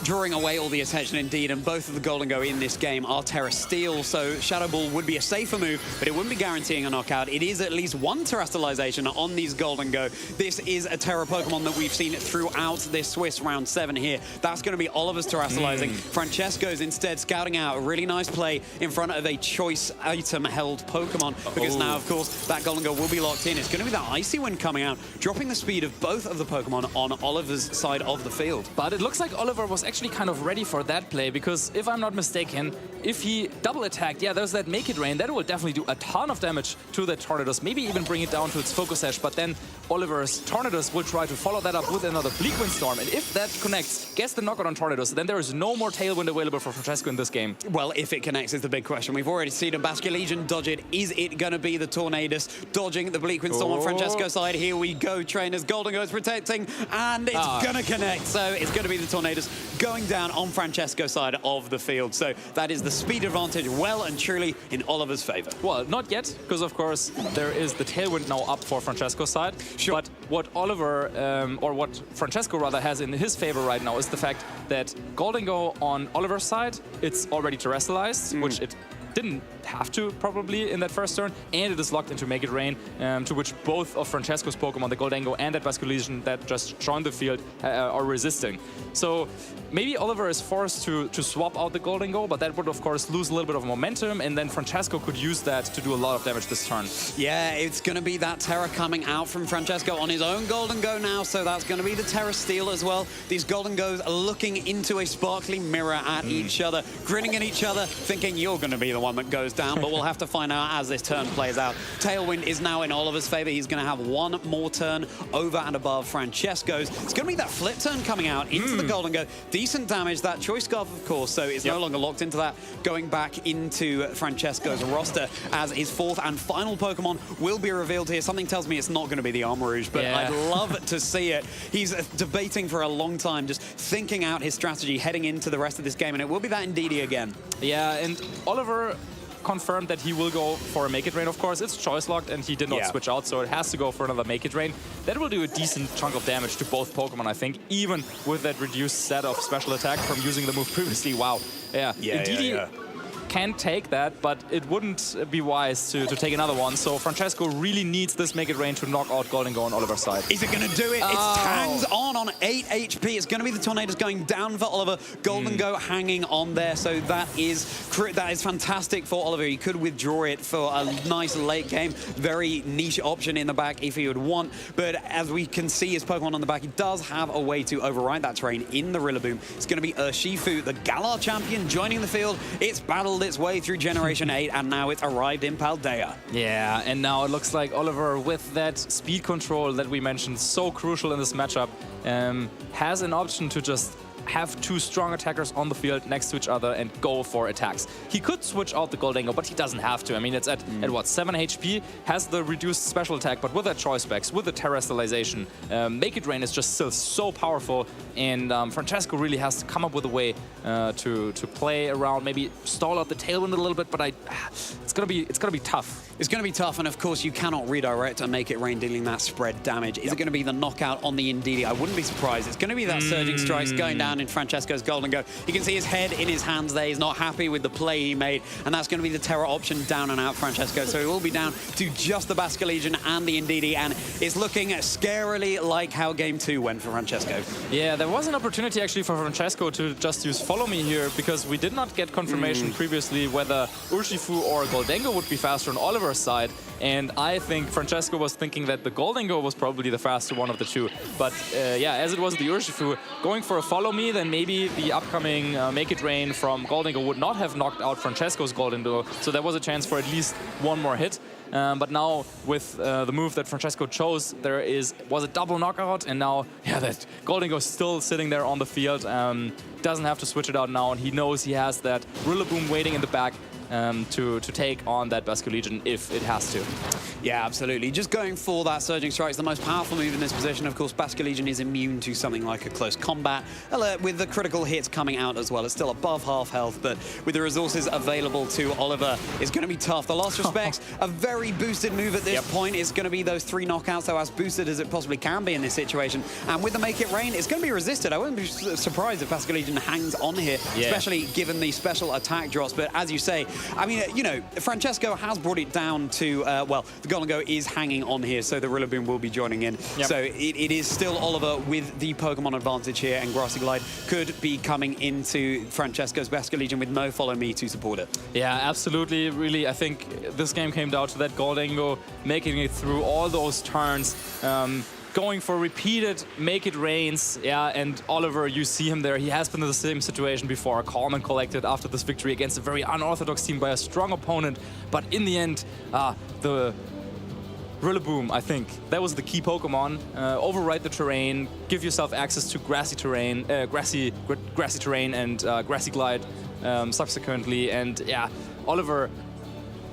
S3: Drawing away all the attention indeed, and both of the Golden Go in this game are Terra Steel, so Shadow Ball would be a safer move, but it wouldn't be guaranteeing a knockout. It is at least one Terrestrialization on these Golden Go. This is a Terra Pokemon that we've seen throughout this Swiss round 7 here. That's going to be Oliver's Terrestrializing. Francesco's instead scouting out a really nice play in front of a choice item held Pokemon, because now, of course, that Golden Go will be locked in. It's going to be that Icy Wind coming out, dropping the speed of both of the Pokemon on Oliver's side of the field.
S14: But it looks like Oliver was actually kind of ready for that play, because if I'm not mistaken, if he double attacked, there's that Make It Rain, that will definitely do a ton of damage to that Tornadus, maybe even bring it down to its Focus Sash, but then Oliver's Tornadus will try to follow that up with another Bleak Wind Storm, and if that connects, gets the knockout on Tornadus, then there is no more Tailwind available for Francesco in this game.
S3: Well, if it connects is the big question. We've already seen a Basket Legion dodge it. Is it going to be the Tornadus dodging the Bleak Wind Storm on Francesco's side? Here we go, trainers. Golden Go is protecting, and it's going to connect. So it's going to be the Tornadus going down on Francesco's side of the field. So that is the speed advantage well and truly in Oliver's favor.
S14: Well, not yet, because of course there is the Tailwind now up for Francesco's side.
S3: Sure.
S14: But what Oliver, or what Francesco rather, has in his favor right now is the fact that Golden Go on Oliver's side, it's already terrestrialized, which it didn't have to probably in that first turn, and it is locked into Make It Rain, to which both of Francesco's Pokemon, the Goldengo and that Basket Legion that just joined the field, are resisting. So maybe Oliver is forced to swap out the Goldengo, but that would of course lose a little bit of momentum, and then Francesco could use that to do a lot of damage this turn.
S3: Yeah, it's going to be that Terra coming out from Francesco on his own Golden Go now, so that's going to be the Terra Steel as well. These Golden Goes are looking into a sparkly mirror at each other, grinning at each other, thinking you're going to be the one that goes down, but we'll have to find out as this turn plays out. Tailwind is now in Oliver's favor. He's going to have one more turn over and above Francesco's. It's going to be that flip turn coming out into the Golden Go. Decent damage, that Choice Scarf, of course, so it's no longer locked into that. Going back into Francesco's roster as his fourth and final Pokemon will be revealed here. Something tells me it's not going to be the Armarouge, but I'd love to see it. He's debating for a long time, just thinking out his strategy heading into the rest of this game, and it will be that Indeedee again.
S14: Yeah, and Oliver confirmed that he will go for a Make It Rain, of course. It's choice locked and he did not switch out, so it has to go for another Make It Rain. That will do a decent chunk of damage to both Pokemon, I think, even with that reduced set of special attack from using the move previously. Wow. Indeedee can take that, but it wouldn't be wise to take another one. So Francesco really needs this Make It Rain to knock out Golden Go on Oliver's side.
S3: Is it going to do it? It's Tangs on 8 HP. It's going to be the Tornadus going down for Oliver. Golden Go hanging on there. So that is fantastic for Oliver. He could withdraw it for a nice late game. Very niche option in the back if he would want. But as we can see his Pokemon on the back, he does have a way to override that terrain in the Rillaboom. It's going to be Urshifu, the Galar champion, joining the field. It's battled its way through Generation 8, and now it's arrived in Paldea.
S14: Yeah, and now it looks like Oliver, with that speed control that we mentioned, so crucial in this matchup, has an option to just have two strong attackers on the field next to each other and go for attacks. He could switch out the Goldengo, but he doesn't have to. I mean, it's at what, 7 HP, has the reduced special attack, but with that choice specs, with the terrestrialization, Make It Rain is just still so powerful, and Francesco really has to come up with a way to play around, maybe stall out the Tailwind a little bit, but it's gonna be tough.
S3: It's going to be tough, and of course you cannot redirect and Make It Rain dealing that spread damage. Is it going to be the knockout on the Indeedee? I wouldn't be surprised. It's going to be that Surging Strikes going down down in Francesco's Golden Go. You can see his head in his hands there. He's not happy with the play he made, and that's going to be the Terra option down and out Francesco. So he will be down to just the Basque Legion and the Ndidi, and it's looking scarily like how Game 2 went for Francesco.
S14: Yeah, there was an opportunity actually for Francesco to just use Follow Me here, because we did not get confirmation previously whether Urshifu or Goldengo would be faster on Oliver's side. And I think Francesco was thinking that the Goldengo was probably the faster one of the two. But yeah, as it was the Urshifu, going for a Follow Me, then maybe the upcoming Make It Rain from Goldengo would not have knocked out Francesco's Goldengo. So there was a chance for at least one more hit. But now with the move that Francesco chose, there was a double knockout, and now that Goldengo is still sitting there on the field, doesn't have to switch it out now, and he knows he has that Rillaboom waiting in the back to take on that Basque Legion if it has to.
S3: Yeah, absolutely. Just going for that Surging Strike is the most powerful move in this position. Of course, Basque Legion is immune to something like a close combat, with the critical hits coming out as well. It's still above half health, but with the resources available to Oliver, it's going to be tough. The Last Respects, a very boosted move at this point. It's going to be those 3 knockouts, though, as boosted as it possibly can be in this situation. And with the Make It Rain, it's going to be resisted. I wouldn't be surprised if Basque Legion hangs on here, especially given the special attack drops. But as you say, I mean, you know, Francesco has brought it down to, well, the Golden Go is hanging on here, so the Rillaboom will be joining in. So it is still Oliver with the Pokemon advantage here, and Grassy Glide could be coming into Francesco's Basque Legion with no Follow Me to support it.
S14: Yeah, absolutely. Really, I think this game came down to that Goldengo making it through all those turns. Going for repeated Make It Rains, and Oliver, you see him there. He has been in the same situation before, calm and collected after this victory against a very unorthodox team by a strong opponent. But in the end, the Rillaboom, I think, that was the key Pokemon. Override the terrain, give yourself access to grassy terrain, grassy terrain, and Grassy Glide subsequently. And yeah, Oliver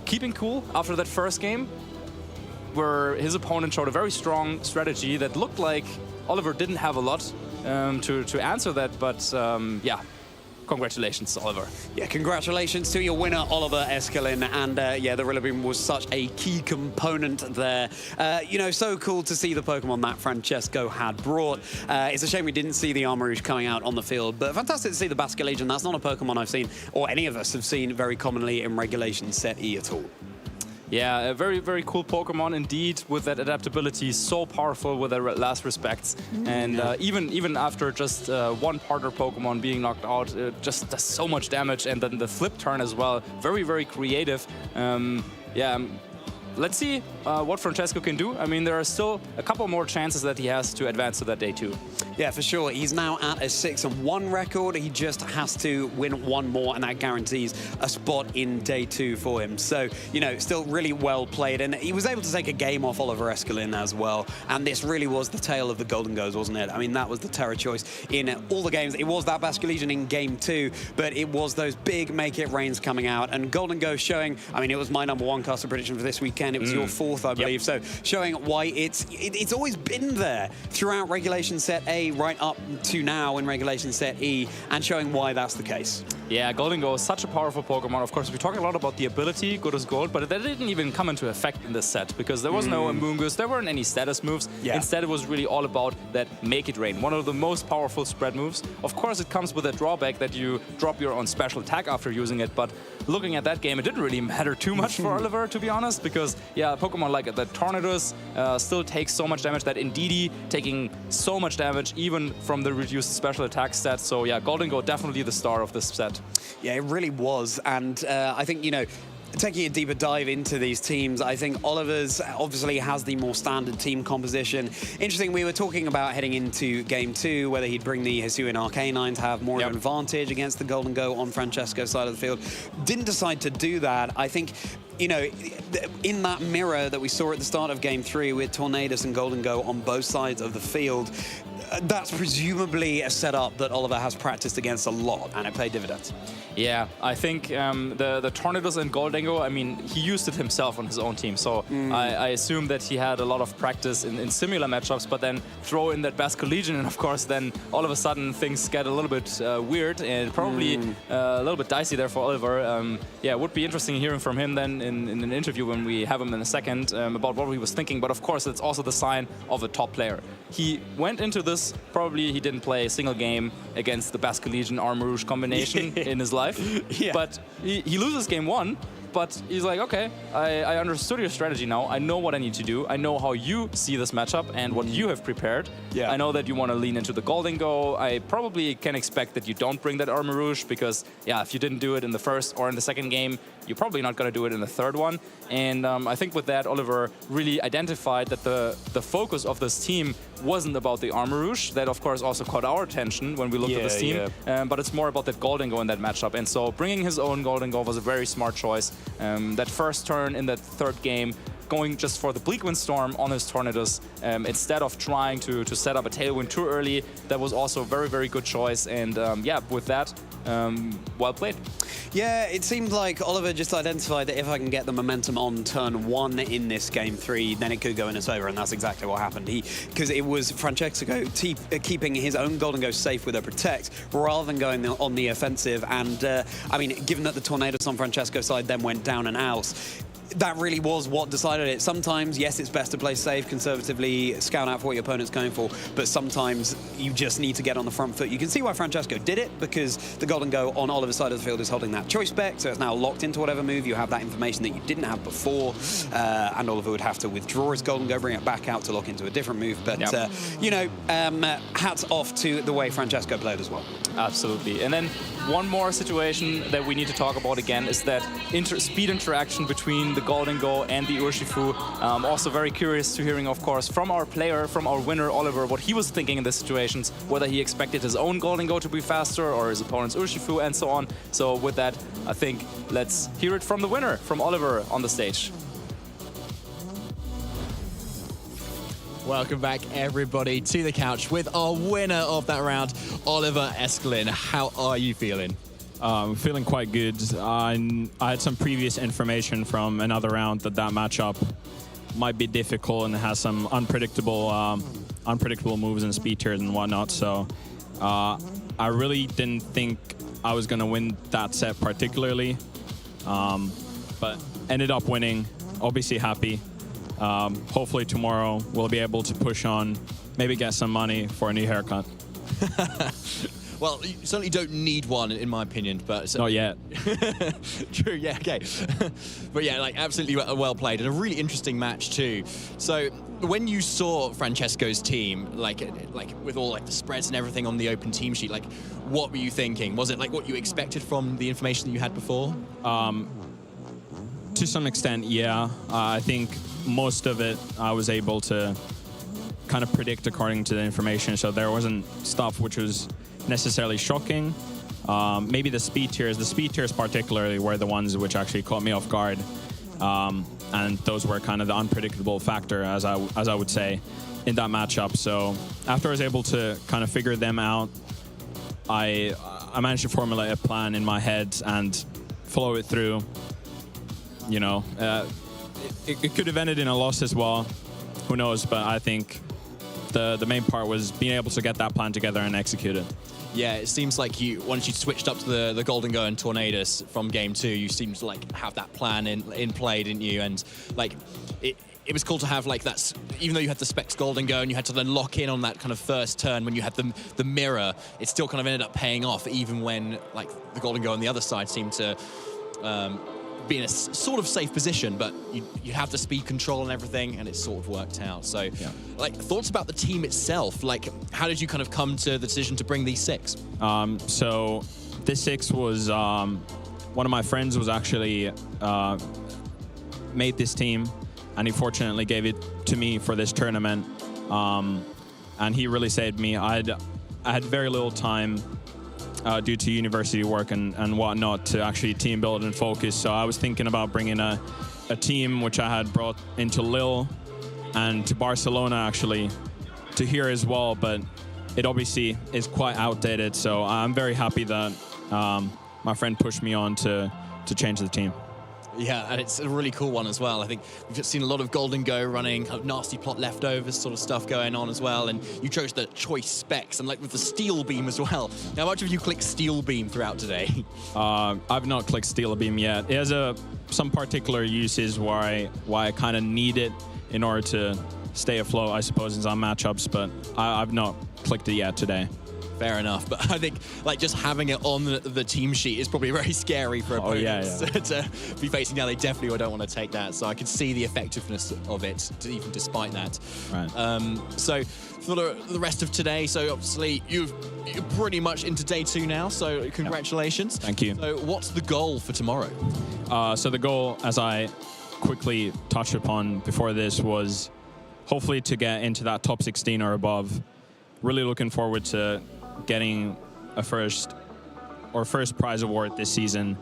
S14: keeping cool after that first game, where his opponent showed a very strong strategy that looked like Oliver didn't have a lot to answer that, but yeah, congratulations, Oliver.
S3: Yeah, congratulations to your winner, Oliver Eskelin, and yeah, the Rillaboom was such a key component there. You know, so cool to see the Pokemon that Francesco had brought. It's a shame we didn't see the Armarouge coming out on the field, but fantastic to see the Basque Legion. That's not a Pokemon I've seen, or any of us have seen very commonly in Regulation Set E at all.
S14: Yeah, a very, very cool Pokemon indeed, with that adaptability, so powerful with their Last Respects. And even after just one partner Pokemon being knocked out, it just does so much damage. And then the flip turn as well, very, very creative. Yeah, let's see what Francesco can do. I mean, there are still a couple more chances that he has to advance to that day 2.
S3: Yeah, for sure. He's now at a 6-1 record. He just has to win one more, and that guarantees a spot in day 2 for him. So, you know, still really well played. And he was able to take a game off Oliver Eskelin as well. And this really was the tale of the Golden Goes, wasn't it? I mean, that was the Terra choice in all the games. It was that Basque Legion in game 2, but it was those big Make It Rains coming out. And Golden Go showing, I mean, it was my #1 caster prediction for this weekend. It was your 4th, I believe. So showing why it's always been there throughout Regulation Set A right up to now in Regulation Set E, and showing why that's the case.
S14: Yeah, Goldengo is such a powerful Pokemon. Of course, we talk a lot about the ability, good as gold, but that didn't even come into effect in this set, because there was no Amoonguss, there weren't any status moves. Instead, it was really all about that Make It Rain, one of the most powerful spread moves. Of course, it comes with a drawback that you drop your own special attack after using it, but looking at that game, it didn't really matter too much for Oliver, to be honest, because, yeah, Pokemon like the Tornadus still takes so much damage, that Ndidi taking so much damage, even from the reduced special attack stat. So, yeah, Goldengo definitely the star of this set.
S3: Yeah, it really was. And I think, you know, taking a deeper dive into these teams, I think Oliver's obviously has the more standard team composition. Interesting, we were talking about heading into game 2, whether he'd bring the Hisuian Arcanine to have more of an advantage against the Golden Go on Francesco's side of the field. Didn't decide to do that. I think, you know, in that mirror that we saw at the start of game 3 with Tornadus and Golden Go on both sides of the field, that's presumably a setup that Oliver has practiced against a lot, and it paid dividends.
S14: Yeah, I think the Tornadus and Goldengo, I mean, he used it himself on his own team, so I assume that he had a lot of practice in similar matchups, but then throw in that Basque Legion, and of course then all of a sudden things get a little bit weird, and probably a little bit dicey there for Oliver. Yeah, it would be interesting hearing from him then in an interview when we have him in a second about what he was thinking, but of course it's also the sign of a top player. He went into this because probably he didn't play a single game against the Basque Legion Armor Rouge combination in his life. But he loses game 1. But he's like, okay, I understood your strategy now. I know what I need to do. I know how you see this matchup and what you have prepared. I know that you want to lean into the Golden Go. I probably can expect that you don't bring that Armor Rouge because, if you didn't do it in the first or in the second game, you're probably not going to do it in the third one. And I think with that, Oliver really identified that the focus of this team wasn't about the Armor Rouge. That, of course, also caught our attention when we looked at this team. But it's more about that Golden Go in that matchup. And so bringing his own Golden Go was a very smart choice. That first turn in that third game, going just for the Bleak Windstorm on his Tornadus instead of trying to set up a Tailwind too early, that was also a very, very good choice. And with that, well played.
S3: Yeah, it seemed like Oliver just identified that if I can get the momentum on turn 1 in this game 3, then it could go in his favor, and that's exactly what happened. Because it was Francesco keeping his own Golden Go safe with a Protect rather than going on the offensive. And I mean, given that the Tornadus on Francesco's side then went down and out, that really was what decided it. Sometimes, yes, it's best to play safe, conservatively, scout out for what your opponent's going for, but sometimes you just need to get on the front foot. You can see why Francesco did it, because the Golden Go on Oliver's side of the field is holding that choice spec, so it's now locked into whatever move. You have that information that you didn't have before, and Oliver would have to withdraw his Golden Go, bring it back out to lock into a different move. But, hats off to the way Francesco played as well.
S14: Absolutely. And then one more situation that we need to talk about again is that speed interaction between the Golden Go and the Urshifu. Also very curious to hearing, of course, from our player, from our winner, Oliver, what he was thinking in these situations, whether he expected his own Golden Go to be faster or his opponent's Urshifu and so on. So with that, I think let's hear it from the winner, from Oliver on the stage.
S1: Welcome back, everybody, to the couch with our winner of that round, Oliver Eskelin. How are you feeling?
S21: Feeling quite good. I had some previous information from another round that matchup might be difficult and has some unpredictable moves and speed tiers and whatnot. So I really didn't think I was going to win that set particularly, but ended up winning. Obviously happy. Hopefully tomorrow we'll be able to push on, maybe get some money for a new haircut.
S1: Well, you certainly don't need one, in my opinion, but...
S21: Not yet.
S1: True, yeah, okay. But yeah, like, absolutely well played, and a really interesting match, too. So, when you saw Francesco's team, like with all, like, the spreads and everything on the open team sheet, like, what were you thinking? Was it, like, what you expected from the information that you had before?
S21: To some extent, yeah. I think most of it I was able to kind of predict according to the information, so there wasn't stuff which was necessarily shocking. Maybe the speed tiers particularly were the ones which actually caught me off guard, and those were kind of the unpredictable factor, as I would say, in that matchup. So after I was able to kind of figure them out, I managed to formulate a plan in my head and follow it through. You know, it could have ended in a loss as well. Who knows? But I think the main part was being able to get that plan together and execute it.
S1: Yeah, it seems like once you switched up to the Golden Go and Tornadus from game 2, you seemed to like have that plan in play, didn't you? And like it was cool to have like that, even though you had the Specs Golden Go and you had to then lock in on that kind of first turn when you had the mirror, it still kind of ended up paying off, even when like the Golden Go on the other side seemed to be in a sort of safe position, but you have the speed control and everything, and it sort of worked out. So, like, thoughts about the team itself? Like, how did you kind of come to the decision to bring these 6?
S21: So this 6 was one of my friends was actually made this team, and he fortunately gave it to me for this tournament, and he really saved me. I had very little time due to university work and whatnot to actually team build and focus. So I was thinking about bringing a team which I had brought into Lille and to Barcelona actually to here as well, but it obviously is quite outdated. So I'm very happy that my friend pushed me on to change the team.
S1: Yeah, and it's a really cool one as well. I think we've just seen a lot of Golden Go running, kind of nasty plot leftovers sort of stuff going on as well, and you chose the choice specs, and like with the Steel Beam as well. How much have you clicked Steel Beam throughout today?
S21: I've not clicked Steel Beam yet. It has some particular uses why I kind of need it in order to stay afloat, I suppose, in some matchups, but I've not clicked it yet today.
S1: Fair enough, but I think like just having it on the team sheet is probably very scary for opponents to be facing down. They definitely don't want to take that, so I can see the effectiveness of it, even despite that.
S21: Right.
S1: So for the rest of today, so obviously you're pretty much into day 2 now, so congratulations.
S21: Thank you.
S1: So what's the goal for tomorrow?
S21: So the goal, as I quickly touched upon before this, was hopefully to get into that top 16 or above. Really looking forward to getting a first prize award this season,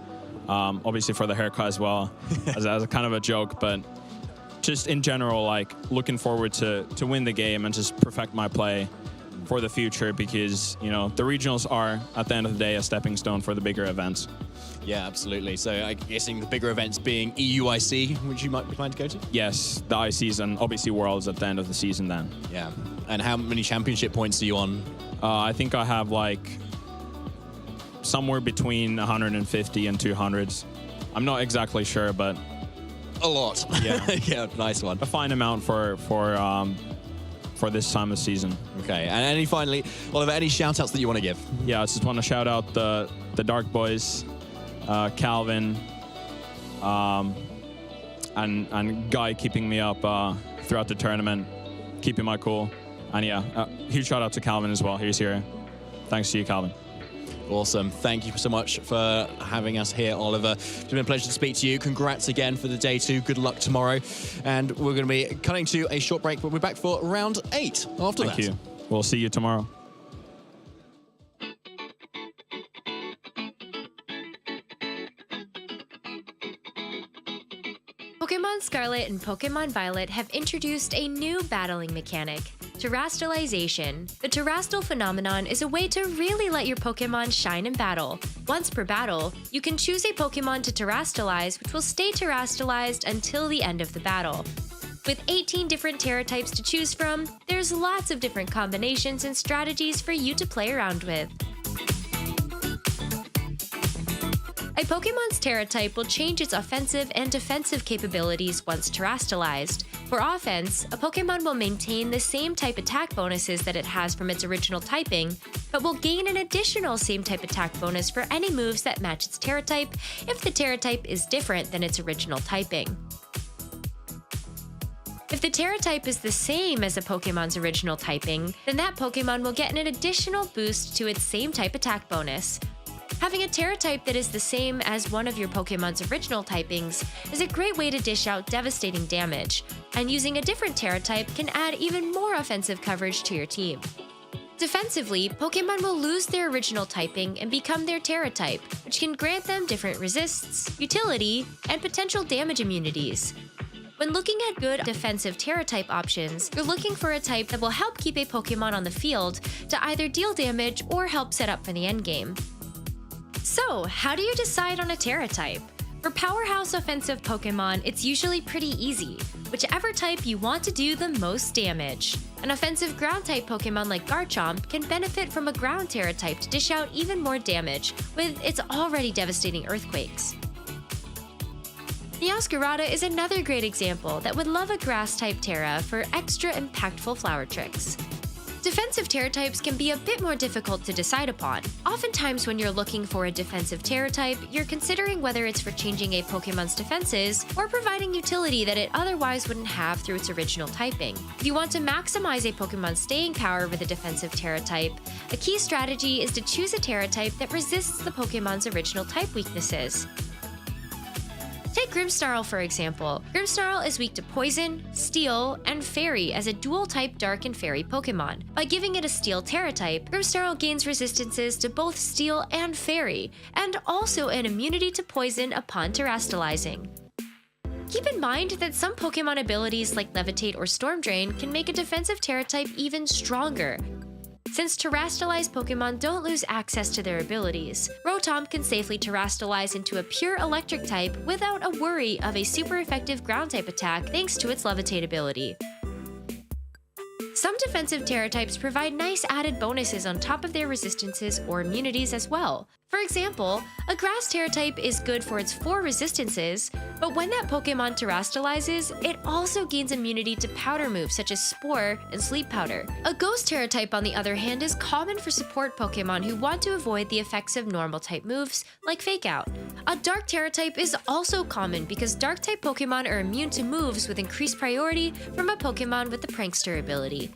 S21: obviously for the haircut as well, as a kind of a joke, but just in general, like looking forward to win the game and just perfect my play for the future, because the regionals are at the end of the day a stepping stone for the bigger events.
S1: Yeah, absolutely. So I'm guessing the bigger events being EUIC, which you might be planning to go to?
S21: Yes, the ICs and obviously Worlds at the end of the season then.
S1: Yeah. And how many championship points are you on?
S21: I think I have like somewhere between 150 and 200s. I'm not exactly sure, but
S1: a lot.
S21: Yeah.
S1: Yeah, nice one.
S21: A fine amount for this time of season.
S1: Okay. And finally, Oliver, any shout outs that you want to give?
S21: Yeah, I just want to shout out the Dark Boys, Calvin, and Guy keeping me up throughout the tournament, keeping my cool. And yeah, huge shout out to Calvin as well. He's here. Thanks to you, Calvin.
S1: Awesome. Thank you so much for having us here, Oliver. It's been a pleasure to speak to you. Congrats again for the day 2. Good luck tomorrow. And we're going to be cutting to a short break, but we're back for round 8 after that.
S21: Thank you. We'll see you tomorrow.
S7: Pokemon Scarlet and Pokemon Violet have introduced a new battling mechanic, Terastallization. The Terastal phenomenon is a way to really let your Pokemon shine in battle. Once per battle, you can choose a Pokemon to Terastallize, which will stay Terastallized until the end of the battle. With 18 different Tera types to choose from, there's lots of different combinations and strategies for you to play around with. A Pokemon's Tera type will change its offensive and defensive capabilities once Terastallized. For offense, a Pokemon will maintain the same type attack bonuses that it has from its original typing, but will gain an additional same type attack bonus for any moves that match its Tera type if the Tera type is different than its original typing. If the Tera type is the same as a Pokemon's original typing, then that Pokemon will get an additional boost to its same type attack bonus. Having a Tera type that is the same as one of your Pokemon's original typings is a great way to dish out devastating damage, and using a different Tera type can add even more offensive coverage to your team. Defensively, Pokemon will lose their original typing and become their Tera type, which can grant them different resists, utility, and potential damage immunities. When looking at good defensive Tera type options, you're looking for a type that will help keep a Pokemon on the field to either deal damage or help set up for the endgame. So, how do you decide on a Tera type? For powerhouse offensive Pokemon, it's usually pretty easy. Whichever type you want to do the most damage. An offensive ground type Pokemon like Garchomp can benefit from a ground Tera type to dish out even more damage with its already devastating earthquakes. Meowscarada is another great example that would love a grass type Tera for extra impactful flower tricks. Defensive Tera types can be a bit more difficult to decide upon. Oftentimes when you're looking for a defensive Tera type, you're considering whether it's for changing a Pokemon's defenses or providing utility that it otherwise wouldn't have through its original typing. If you want to maximize a Pokemon's staying power with a defensive Tera type, a key strategy is to choose a Tera type that resists the Pokemon's original type weaknesses. Take Grimmsnarl for example. Grimmsnarl is weak to Poison, Steel, and Fairy as a dual-type Dark and Fairy Pokemon. By giving it a Steel Tera type, Grimmsnarl gains resistances to both Steel and Fairy, and also an immunity to Poison upon Terastallizing. Keep in mind that some Pokemon abilities like Levitate or Storm Drain can make a defensive Tera type even stronger. Since Terastallized Pokemon don't lose access to their abilities, Rotom can safely Terastallize into a pure Electric type without a worry of a super effective Ground type attack thanks to its Levitate ability. Some defensive Terra types provide nice added bonuses on top of their resistances or immunities as well. For example, a Grass Terra type is good for its 4 resistances, but when that Pokemon terastallizes, it also gains immunity to powder moves such as Spore and Sleep Powder. A Ghost Terra type, on the other hand, is common for support Pokemon who want to avoid the effects of normal type moves, like Fake Out. A Dark Terra type is also common because Dark type Pokemon are immune to moves with increased priority from a Pokemon with the Prankster ability.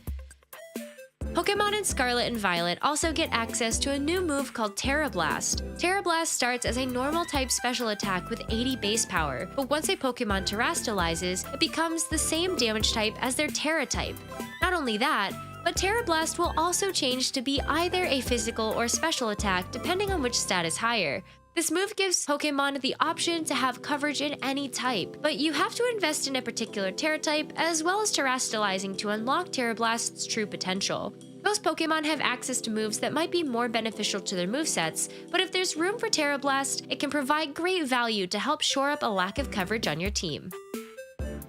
S7: Pokemon in Scarlet and Violet also get access to a new move called Terra Blast. Terra Blast starts as a normal type special attack with 80 base power, but once a Pokemon terastallizes, it becomes the same damage type as their Terra type. Not only that, but Terra Blast will also change to be either a physical or special attack depending on which stat is higher. This move gives Pokemon the option to have coverage in any type, but you have to invest in a particular Terra type as well as terastallizing to unlock Terra Blast's true potential. Most Pokemon have access to moves that might be more beneficial to their movesets, but if there's room for Terra Blast, it can provide great value to help shore up a lack of coverage on your team.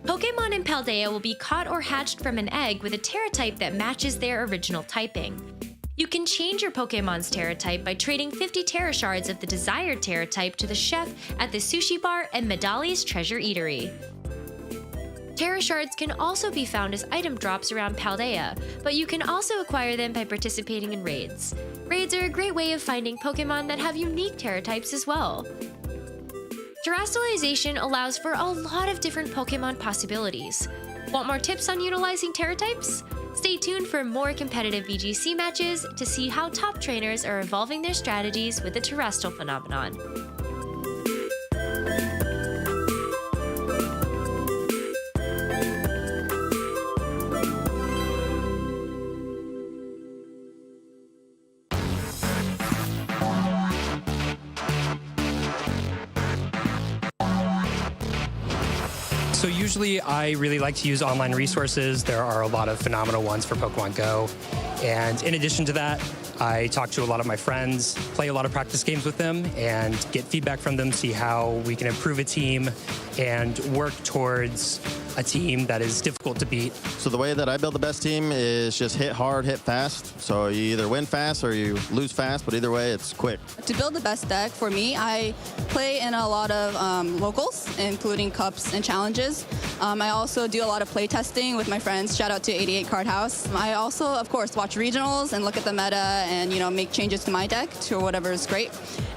S7: Pokemon in Paldea will be caught or hatched from an egg with a Terra type that matches their original typing. You can change your Pokemon's Terra type by trading 50 Terra Shards of the desired Terra type to the chef at the Sushi Bar and Medali's Treasure Eatery. Terra Shards can also be found as item drops around Paldea, but you can also acquire them by participating in raids. Raids are a great way of finding Pokemon that have unique Terra types as well. Terastallization allows for a lot of different Pokemon possibilities. Want more tips on utilizing Terra types? Stay tuned for more competitive VGC matches to see how top trainers are evolving their strategies with the terrestrial phenomenon.
S9: So usually I really like to use online resources. There are a lot of phenomenal ones for Pokemon Go. And in addition to that, I talk to a lot of my friends, play a lot of practice games with them, and get feedback from them, see how we can improve a team and work towards a team that is difficult to beat.
S16: So the way that I build the best team is just hit hard, hit fast. So you either win fast or you lose fast, but either way, it's quick.
S18: To build the best deck, for me, I play in a lot of locals, including cups and challenges. I also do a lot of play testing with my friends. Shout out to 88 Card House. I also, of course, watch regionals and look at the meta and, make changes to my deck to whatever is great.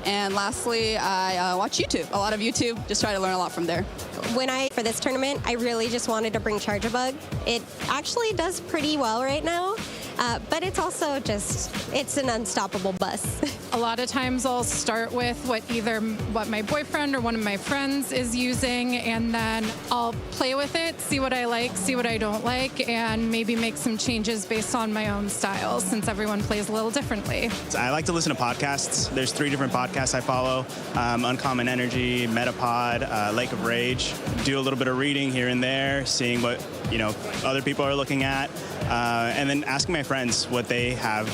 S18: And lastly, I watch YouTube. A lot of YouTube, just try to learn a lot from there.
S20: For this tournament, I really just wanted to bring Charjabug. It actually does pretty well right now, but it's also it's an unstoppable bus.
S25: A lot of times I'll start with what my boyfriend or one of my friends is using, and then I'll play with it, see what I like, see what I don't like, and maybe make some changes based on my own style, since everyone plays a little differently.
S26: I like to listen to podcasts. There's 3 different podcasts I follow: Uncommon Energy, Metapod, Lake of Rage. Do a little bit of reading here and there, seeing what other people are looking at, and then asking my friends what they have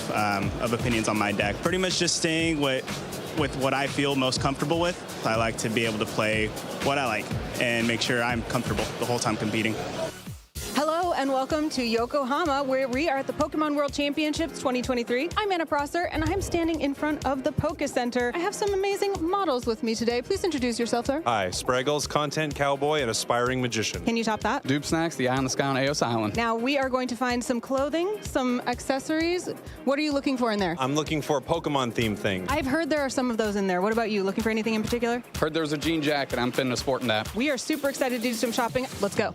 S26: of opinions on my deck. Pretty much just staying with what I feel most comfortable with. I like to be able to play what I like and make sure I'm comfortable the whole time competing.
S5: Hello and welcome to Yokohama, where we are at the Pokemon World Championships 2023. I'm Anna Prosser, and I'm standing in front of the Poke Center. I have some amazing models with me today. Please introduce yourself, sir.
S27: Hi, Spraggles, content cowboy and aspiring magician.
S5: Can you top that?
S27: Dupe Snacks, the eye on the sky on Eos Island.
S5: Now, we are going to find some clothing, some accessories. What are you looking for in there?
S27: I'm looking for Pokemon-themed things.
S5: I've heard there are some of those in there. What about you? Looking for anything in particular?
S27: Heard there was a jean jacket. I'm finna sporting that.
S5: We are super excited to do some shopping. Let's go.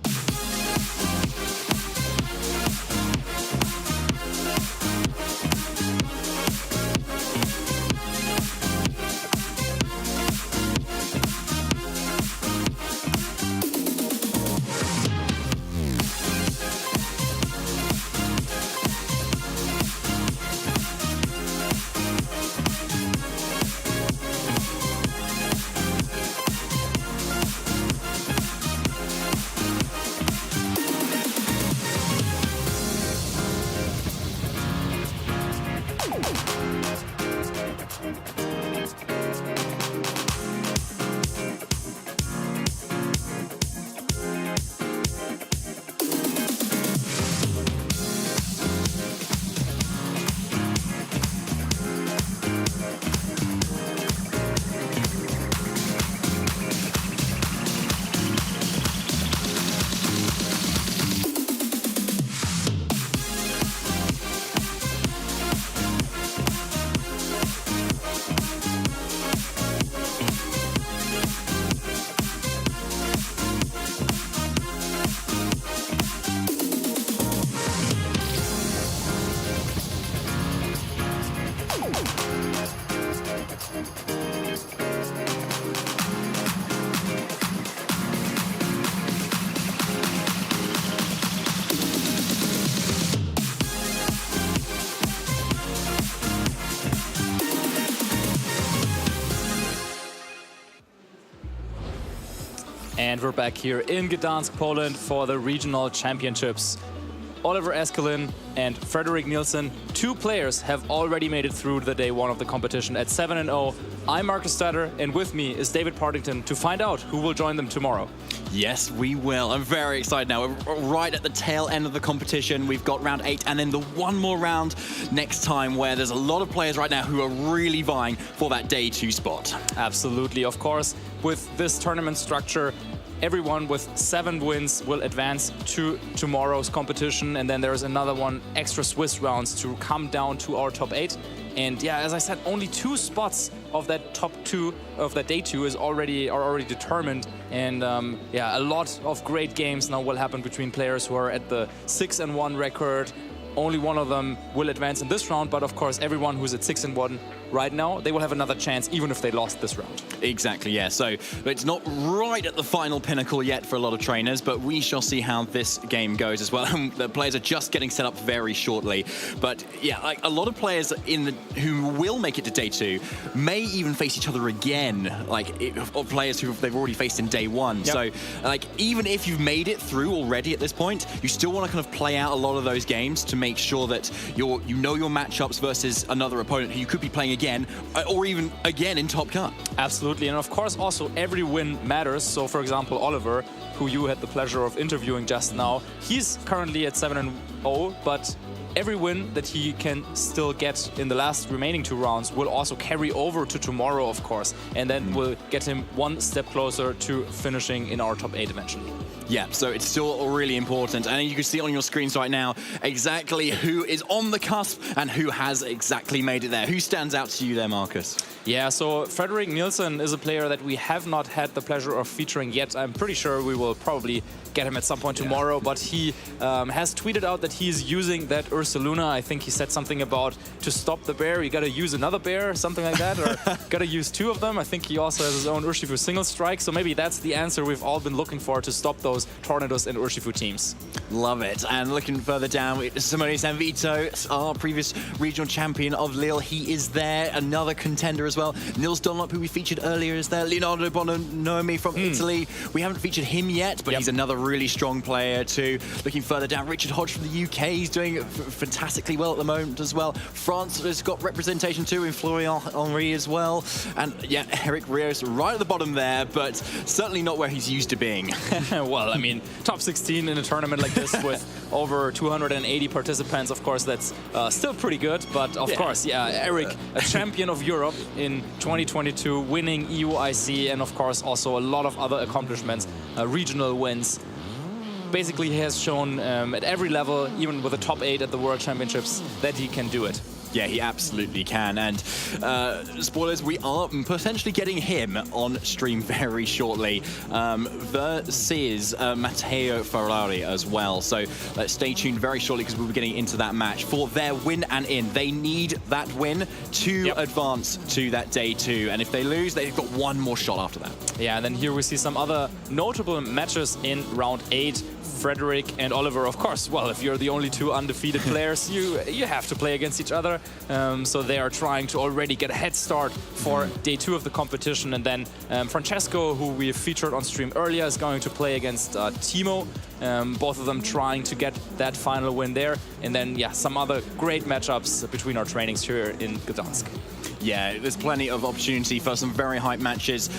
S14: And we're back here in Gdańsk, Poland for the regional championships. Oliver Eskelin and Frederik Nielsen, 2 players, have already made it through the day 1 of the competition at 7-0. I'm Marcus Statter, and with me is David Partington to find out who will join them tomorrow.
S1: Yes, we will. I'm very excited now. We're right at the tail end of the competition. We've got round 8 and then the one more round next time, where there's a lot of players right now who are really vying for that day 2 spot.
S14: Absolutely, of course. With this tournament structure, everyone with 7 wins will advance to tomorrow's competition, and then there's another one, extra Swiss rounds to come down to our top 8. And yeah, as I said, only 2 spots of that top 2 of that day 2 are already determined. And yeah, a lot of great games now will happen between players who are at the 6-1 record. Only one of them will advance in this round, but of course everyone who's at 6-1 right now, they will have another chance even if they lost this round.
S1: Exactly, yeah. So it's not right at the final pinnacle yet for a lot of trainers, but we shall see how this game goes as well. The players are just getting set up very shortly. But yeah, like a lot of players who will make it to day 2 may even face each other again, or players who they've already faced in day 1. Yep. So like even if you've made it through already at this point, you still want to kind of play out a lot of those games to make sure that you know your matchups versus another opponent who you could be playing again, or even again in Top Cut.
S14: Absolutely, and of course also every win matters. So for example, Oliver, who you had the pleasure of interviewing just now, he's currently at 7-0, but every win that he can still get in the last remaining 2 rounds will also carry over to tomorrow, of course, and then will get him 1 step closer to finishing in our top 8 eventually.
S1: Yeah, so it's still really important. And you can see on your screens right now exactly who is on the cusp and who has exactly made it there. Who stands out to you there, Marcus?
S14: Yeah, so Frederik Nielsen is a player that we have not had the pleasure of featuring yet. I'm pretty sure we will probably get him at some point tomorrow, but he has tweeted out that he's using that Ursaluna. I think he said something about to stop the bear, you gotta use another bear, something like that, or gotta use 2 of them. I think he also has his own Urshifu single strike, so maybe that's the answer we've all been looking for to stop those Tornadoes and Urshifu teams.
S1: Love it. And looking further down, Simone Sanvito, our previous regional champion of Lille, he is there, another contender as well. Nils Dunlop, who we featured earlier, is there. Leonardo Bononomi from Italy. We haven't featured him yet, but he's another really strong player too. Looking further down, Richard Hodge from the UK, he's doing fantastically well at the moment as well. France has got representation too in Florian Henry as well. And yeah, Eric Rios right at the bottom there, but certainly not where he's used to being.
S14: Well, I mean, top 16 in a tournament like this with over 280 participants, of course, that's still pretty good. But of course, yeah, Eric, a champion of Europe in 2022, winning EUIC, and of course also a lot of other accomplishments, regional wins. Basically, he has shown at every level, even with the top 8 at the World Championships, that he can do it.
S1: Yeah, he absolutely can. And spoilers, we are potentially getting him on stream very shortly versus Matteo Ferrari as well. So stay tuned very shortly, because we'll be getting into that match for their win and in. They need that win to advance to that day 2. And if they lose, they've got 1 more shot after that.
S14: Yeah, and then here we see some other notable matches in round 8. Frederik and Oliver, of course. Well, if you're the only 2 undefeated players, you have to play against each other. So they are trying to already get a head start for day 2 of the competition. And then Francesco, who we featured on stream earlier, is going to play against Timo. Both of them trying to get that final win there. And then, yeah, some other great matchups between our trainings here in Gdańsk.
S1: Yeah, there's plenty of opportunity for some very hype matches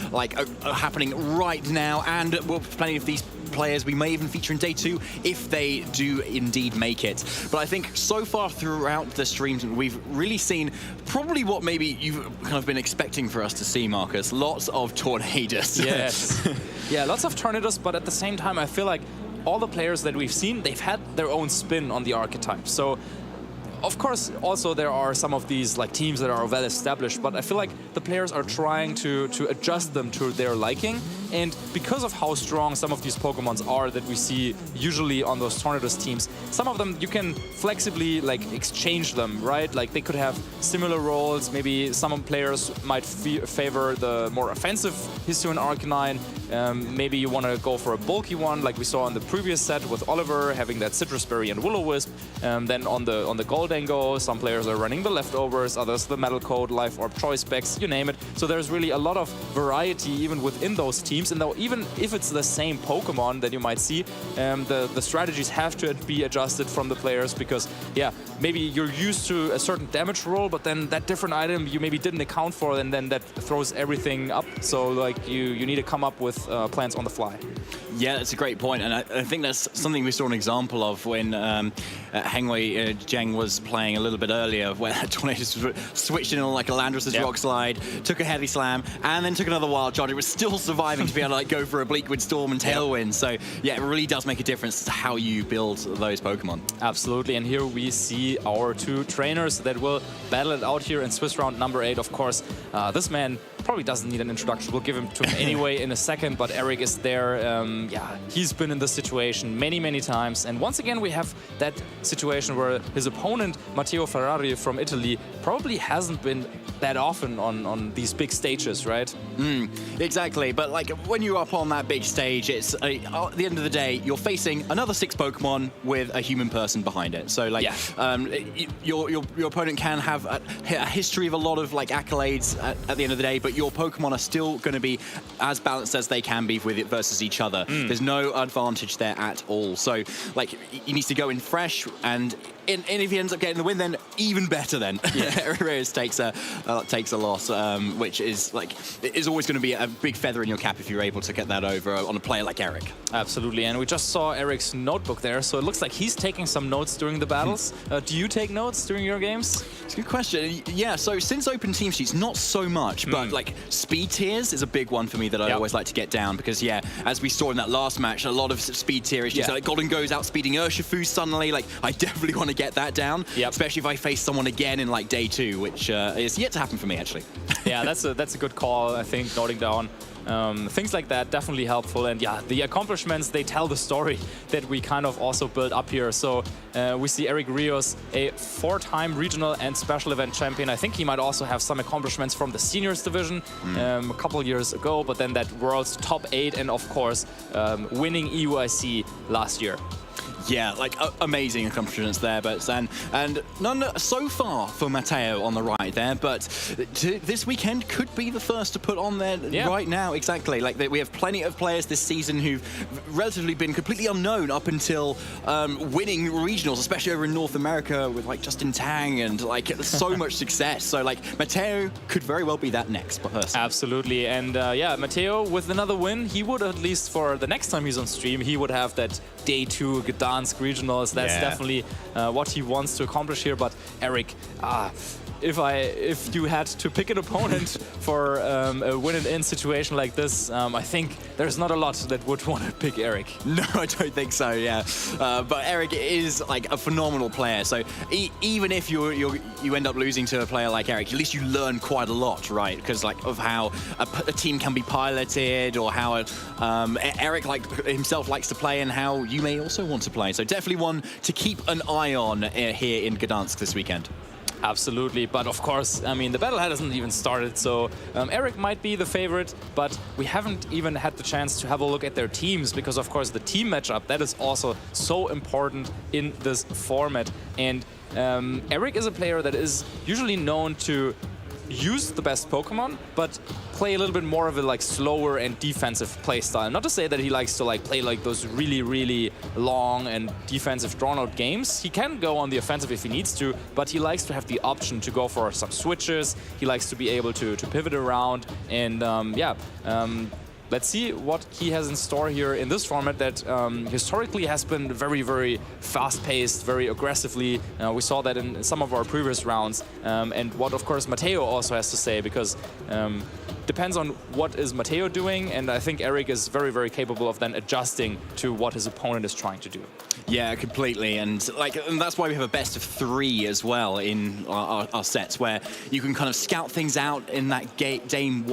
S1: happening right now, and plenty of these players we may even feature in day 2 if they do indeed make it. But I think so far throughout the streams, we've really seen probably what maybe you've kind of been expecting for us to see, Marcus. Lots of Tornadoes.
S14: Yes. Yeah, lots of Tornadoes, but at the same time, I feel like all the players that we've seen, they've had their own spin on the archetype. So of course, also there are some of these teams that are well established, but I feel like the players are trying to adjust them to their liking. And because of how strong some of these Pokemons are that we see usually on those Tornadoes teams, some of them you can flexibly exchange them, right? Like they could have similar roles. Maybe some players might favor the more offensive Hisuian Arcanine. Maybe you want to go for a bulky one, like we saw in the previous set with Oliver having that Citrus Berry and Will-O-Wisp. Then on the Goldango, some players are running the leftovers, others the Metal Coat, Life Orb Choice specs, you name it. So there's really a lot of variety even within those teams. teams. And though even if it's the same Pokemon that you might see, the strategies have to be adjusted from the players because, yeah, maybe you're used to a certain damage roll, but then that different item you maybe didn't account for, and then that throws everything up. So like you need to come up with plans on the fly.
S1: Yeah, that's a great point, and I think that's something we saw an example of when Hengwei Zheng was playing a little bit earlier, where Tornado switched in on like a Landorus's Rock Slide, took a Heavy Slam, and then took another Wild Charge. It was still surviving to be able to like go for a Bleakwood Storm and Tailwind. So yeah, it really does make a difference to how you build those Pokemon.
S14: Absolutely, and here we see our two trainers that will battle it out here in Swiss round number 8. Of course, this man probably doesn't need an introduction. We'll give him to him anyway in a second, but Eric is there. Yeah, he's been in this situation many, many times. And once again, we have that situation where his opponent, Matteo Ferrari from Italy, probably hasn't been that often on these big stages, right?
S1: Exactly, but like when you're up on that big stage, it's at the end of the day, you're facing another 6 Pokemon with a human person behind it. So like, your opponent can have a history of a lot of like accolades at the end of the day, but your Pokemon are still going to be as balanced as they can be with it versus each other. There's no advantage there at all. So like, he needs to go in fresh, and if he ends up getting the win, then even better. Then Reyes takes a loss, which is like is always going to be a big feather in your cap if you're able to get that over on a player like Eric.
S14: Absolutely, and we just saw Eric's notebook there, so it looks like he's taking some notes during the battles. Do you take notes during your games?
S1: It's a good question. Yeah, so since open team sheets, not so much, but like speed tiers is a big one for me that I always like to get down because as we saw in that last match, a lot of speed tier is just like Golden Go's outspeeding Urshifu suddenly. Like I definitely want to get that down, especially if I face someone again in like day 2, which is yet to happen for me actually.
S14: Yeah, that's a good call. I think noting down things like that, definitely helpful. And yeah, the accomplishments, they tell the story that we kind of also build up here. So we see Eric Rios, a 4-time regional and special event champion. I think he might also have some accomplishments from the seniors division a couple years ago, but then that world's top 8 and of course winning EUIC last year.
S1: Yeah, like amazing accomplishments there, but and none so far for Matteo on the right there, but this weekend could be the first to put on there right now. Exactly, like we have plenty of players this season who've relatively been completely unknown up until winning regionals, especially over in North America with like Justin Tang and like so much success. So like Matteo could very well be that next person.
S14: Absolutely, and yeah, Matteo with another win, he would at least for the next time he's on stream, he would have that day 2 Gdańsk regionals. That's definitely what he wants to accomplish here. But Eric, if you had to pick an opponent for a win-and-in situation like this, I think there's not a lot that would want to pick Eric.
S1: No, I don't think so. Yeah, but Eric is like a phenomenal player. So even if you end up losing to a player like Eric, at least you learn quite a lot, right? Because like of how a team can be piloted, or how Eric like himself likes to play, and how you may also want to play. So definitely one to keep an eye on here in Gdańsk this weekend.
S14: Absolutely, but of course, I mean, the battle hasn't even started, so Eric might be the favorite, but we haven't even had the chance to have a look at their teams, because of course the team matchup, that is also so important in this format. And Eric is a player that is usually known to use the best Pokemon, but play a little bit more of a like slower and defensive playstyle. Not to say that he likes to like play like those really, really long and defensive drawn-out games. He can go on the offensive if he needs to, but he likes to have the option to go for some switches. He likes to be able to pivot around, and let's see what he has in store here in this format that historically has been very, very fast-paced, very aggressively. We saw that in some of our previous rounds. And what, of course, Matteo also has to say, because depends on what is Matteo doing, and I think Eric is very, very capable of then adjusting to what his opponent is trying to do.
S1: Yeah, completely, and that's why we have a best of 3 as well in our sets, where you can kind of scout things out in that game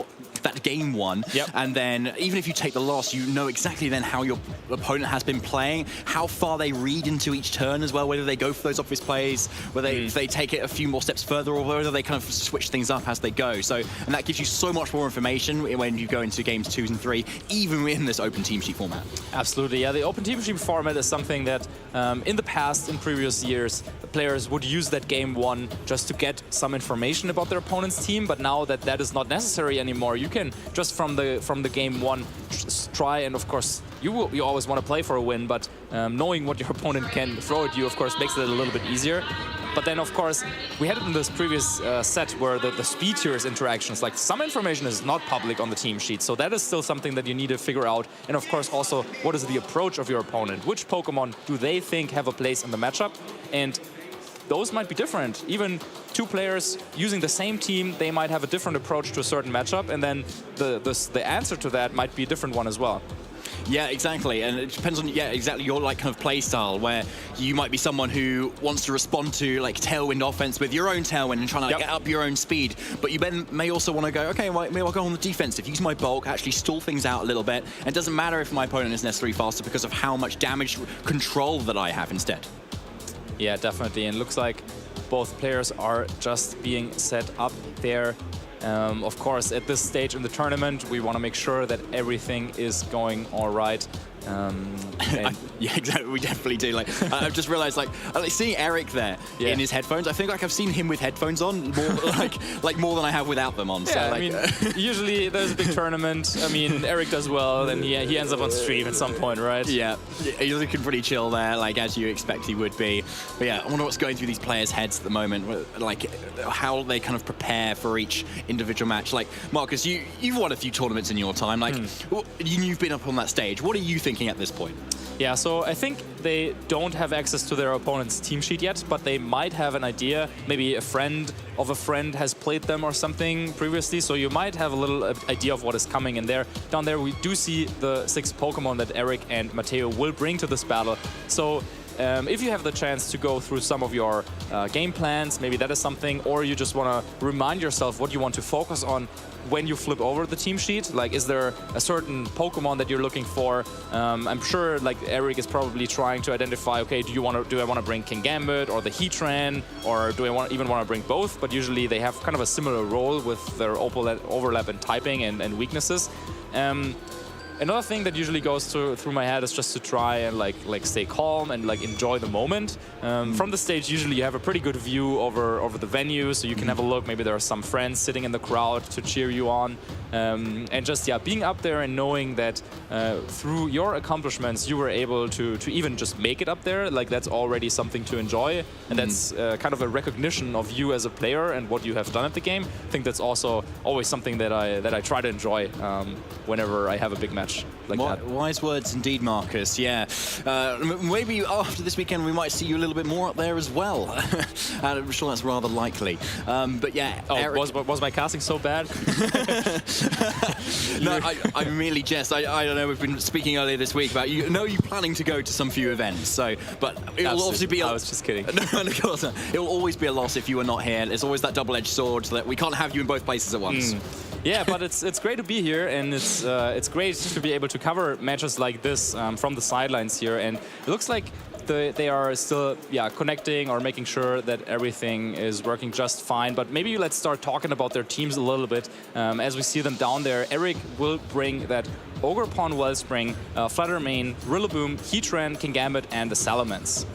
S1: 1, and then even if you take the loss, you know exactly then how your opponent has been playing, how far they read into each turn as well, whether they go for those obvious plays, whether they take it a few more steps further, or whether they kind of switch things up as they go. So, and that gives you so much more information when you go into games 2 and 3, even in this open team sheet format.
S14: Absolutely, yeah. The open team sheet format is something that in the past, in previous years, players would use that game 1 just to get some information about their opponent's team, but now that is not necessary anymore. You you can just from the game one try, and of course you always want to play for a win, but knowing what your opponent can throw at you, of course, makes it a little bit easier. But then, of course, we had it in this previous set where the speed tiers interactions, like some information is not public on the team sheet. So that is still something that you need to figure out. And of course, also, what is the approach of your opponent? Which Pokemon do they think have a place in the matchup? And those might be different. Even two players using the same team, they might have a different approach to a certain matchup. And then the answer to that might be a different one as well.
S1: Yeah, exactly, and it depends on exactly your like kind of play style, where you might be someone who wants to respond to like tailwind offense with your own tailwind and trying to like, get up your own speed, but you then may also want to go, okay, well, maybe I'll go on the defensive, use my bulk, actually stall things out a little bit, and it doesn't matter if my opponent is necessarily faster because of how much damage control that I have instead.
S14: Yeah, definitely, and it looks like both players are just being set up there. Of course, at this stage in the tournament, we want to make sure that everything is going all right.
S1: Yeah, exactly. We definitely do. Like, I've just realized, like seeing Eric there in his headphones. I think like I've seen him with headphones on more, like more than I have without them on.
S14: Yeah,
S1: so, like,
S14: I mean, usually there's a big tournament. I mean, Eric does well, then he ends up on stream at some point, right?
S1: Yeah, he's looking pretty chill there, like as you expect he would be. But yeah, I wonder what's going through these players' heads at the moment, like how they kind of prepare for each individual match. Like Marcus, you've won a few tournaments in your time. Like you've been up on that stage. What are you thinking at this point?
S14: Yeah, so I think they don't have access to their opponent's team sheet yet, but they might have an idea. Maybe a friend of a friend has played them or something previously, so you might have a little idea of what is coming in there. Down there, we do see the 6 Pokemon that Eric and Matteo will bring to this battle. So if you have the chance to go through some of your game plans, maybe that is something, or you just want to remind yourself what you want to focus on when you flip over the team sheet. Like, is there a certain Pokemon that you're looking for? I'm sure like Eric is probably trying to identify, okay, do I want to bring King Gambit or the Heatran, or do I even want to bring both? But usually they have kind of a similar role with their overlap in typing and weaknesses. Another thing that usually goes through my head is just to try and like stay calm and like enjoy the moment. From the stage, usually you have a pretty good view over the venue, so you can have a look. Maybe there are some friends sitting in the crowd to cheer you on, and just being up there and knowing that through your accomplishments you were able to even just make it up there. Like, that's already something to enjoy, and that's kind of a recognition of you as a player and what you have done at the game. I think that's also always something that I try to enjoy whenever I have a big match. Like that.
S1: Wise words indeed, Marcus. Yeah, maybe after this weekend we might see you a little bit more up there as well. I'm sure that's rather likely. But yeah, Eric...
S14: was my casting so bad?
S1: No, I merely jest. I don't know. We've been speaking earlier this week about you planning to go to some few events. So, but it will obviously be.
S14: I was just kidding.
S1: No, of course not. It will always be a loss if you are not here. There's always that double-edged sword that we can't have you in both places at once.
S14: Yeah, but it's great to be here, and it's great to be able to cover matches like this from the sidelines here. And it looks like they are still connecting or making sure that everything is working just fine. But maybe let's start talking about their teams a little bit. As we see them down there, Eric will bring that Ogerpon Wellspring, Fluttermane, Rillaboom, Heatran, Kingambit, and the Salamence.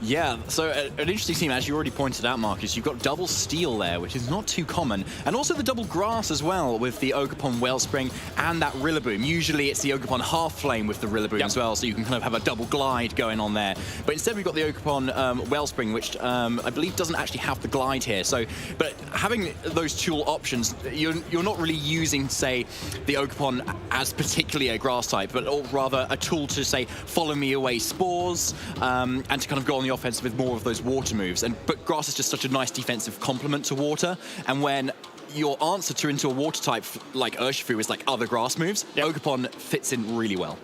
S1: Yeah, so an interesting team, as you already pointed out, Marcus. You've got double Steel there, which is not too common, and also the double Grass as well with the Ogerpon Wellspring and that Rillaboom. Usually it's the Ogerpon Half Flame with the Rillaboom as well, so you can kind of have a double glide going on there. But instead we've got the Ogerpon Wellspring, which I believe doesn't actually have the glide here. So, but having those tool options, you're not really using, say, the Ogerpon as particularly a Grass type, but rather a tool to, say, follow me away spores, and to kind of go on the offense with more of those water moves. But Grass is just such a nice defensive complement to water, and when your answer into a water type like Urshifu is like other Grass moves, Ogerpon fits in really well.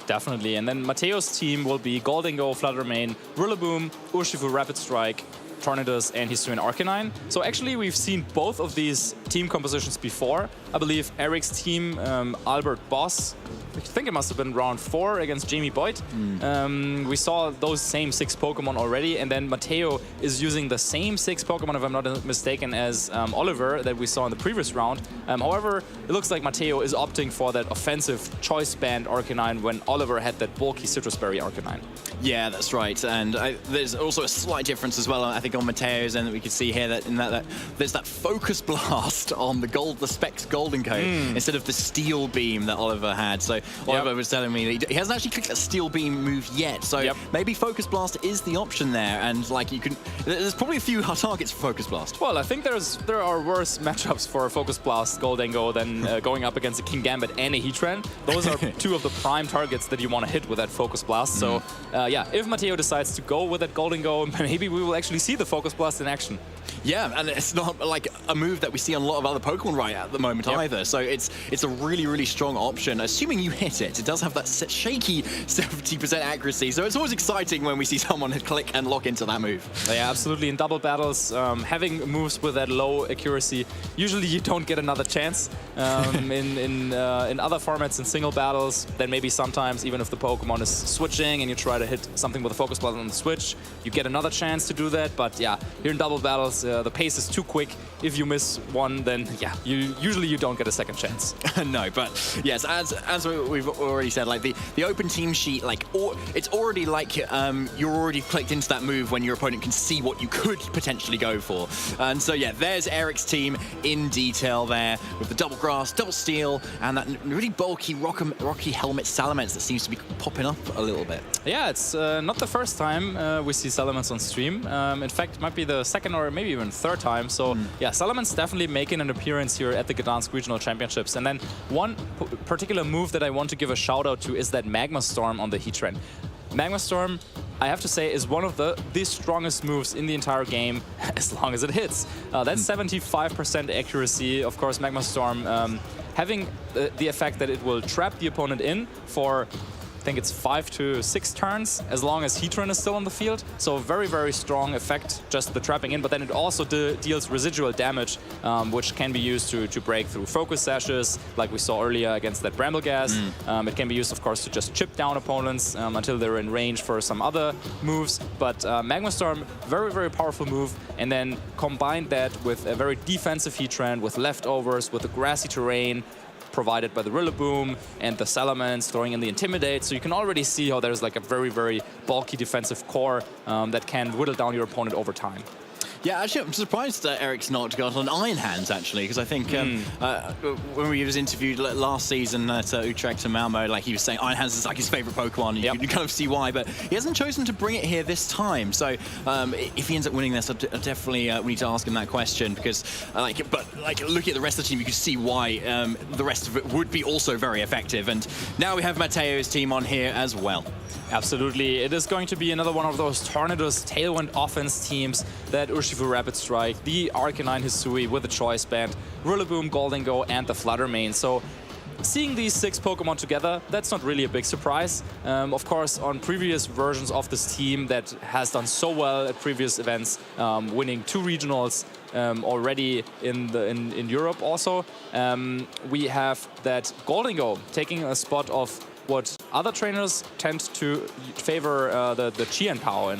S14: Definitely. And then Matteo's team will be Gholdengo, Fluttermane, Rillaboom, Urshifu Rapid Strike, Tornadus, and Hisuian Arcanine. So actually we've seen both of these team compositions before. I believe Eric's team, Albert Boss, I think it must have been round 4 against Jamie Boyd. We saw those same 6 Pokemon already, and then Matteo is using the same 6 Pokemon, if I'm not mistaken, as Oliver that we saw in the previous round. However, it looks like Matteo is opting for that offensive Choice Band Arcanine when Oliver had that bulky Citrus Berry Arcanine.
S1: Yeah, that's right. And there's also a slight difference as well, I think, on Matteo's, and we can see here that there's that Focus Blast on the Specs Gold Golden Coat instead of the Steel Beam that Oliver had. So Oliver was telling me that he hasn't actually clicked that Steel Beam move yet. So maybe Focus Blast is the option there, and like you can. There's probably a few targets for Focus Blast.
S14: Well, I think there are worse matchups for Focus Blast Goldengo than going up against a King Gambit and a Heatran. Those are two of the prime targets that you want to hit with that Focus Blast. So yeah, if Matteo decides to go with that Goldengo, maybe we will actually see the Focus Blast in action.
S1: Yeah, and it's not like a move that we see on a lot of other Pokemon right at the moment either. So it's a really, really strong option. Assuming you hit it, it does have that shaky 70% accuracy. So it's always exciting when we see someone click and lock into that move.
S14: Yeah, absolutely. In double battles, having moves with that low accuracy, usually you don't get another chance. In other formats, in single battles, then maybe sometimes, even if the Pokemon is switching and you try to hit something with a Focus Blast on the switch, you get another chance to do that. But yeah, here in double battles, the pace is too quick. If you miss one, then yeah, usually you don't get a second chance.
S1: No, but yes, as we've already said, like the open team sheet, like it's already like you're already clicked into that move when your opponent can see what you could potentially go for. And so yeah, there's Eric's team in detail there with the double grass, double steel, and that really bulky rocky helmet Salamence that seems to be popping up a little bit.
S14: Yeah, it's not the first time we see Salamence on stream. In fact, it might be the second or maybe even third time. So yeah, Salamence definitely making an appearance here at the Gdańsk Regional Championships. And then one particular move that I want to give a shout out to is that Magma Storm on the Heatran. Magma Storm, I have to say, is one of the strongest moves in the entire game, as long as it hits. That's 75% accuracy. Of course, Magma Storm having the effect that it will trap the opponent in for, I think it's 5 to 6 turns, as long as Heatran is still on the field. So very, very strong effect, just the trapping in. But then it also deals residual damage, which can be used to break through focus sashes, like we saw earlier against that Bramblegas. It can be used, of course, to just chip down opponents until they're in range for some other moves. But Magma Storm, very, very powerful move. And then combine that with a very defensive Heatran, with leftovers, with the grassy terrain provided by the Rillaboom and the Salamence throwing in the Intimidate. So you can already see how there's like a very, very bulky defensive core that can whittle down your opponent over time.
S1: Yeah, actually, I'm surprised that Eric's not got on Iron Hands, actually, because I think when we was interviewed last season at Utrecht and Malmo, like he was saying Iron Hands is like his favorite Pokemon. You kind of see why, but he hasn't chosen to bring it here this time. So if he ends up winning this, I definitely we need to ask him that question, because looking at the rest of the team, you can see why the rest of it would be also very effective. And now we have Matteo's team on here as well.
S14: Absolutely. It is going to be another one of those Tornadus Tailwind offense teams that Urshifu Rapid Strike, the Arcanine Hisui with the Choice Band, Rillaboom, Goldengo, and the Fluttermane. So seeing these 6 Pokemon together, that's not really a big surprise. Of course, on previous versions of this team that has done so well at previous events, winning 2 regionals already in Europe also, we have that Goldengo taking a spot of what other trainers tend to favor the Qianpao in.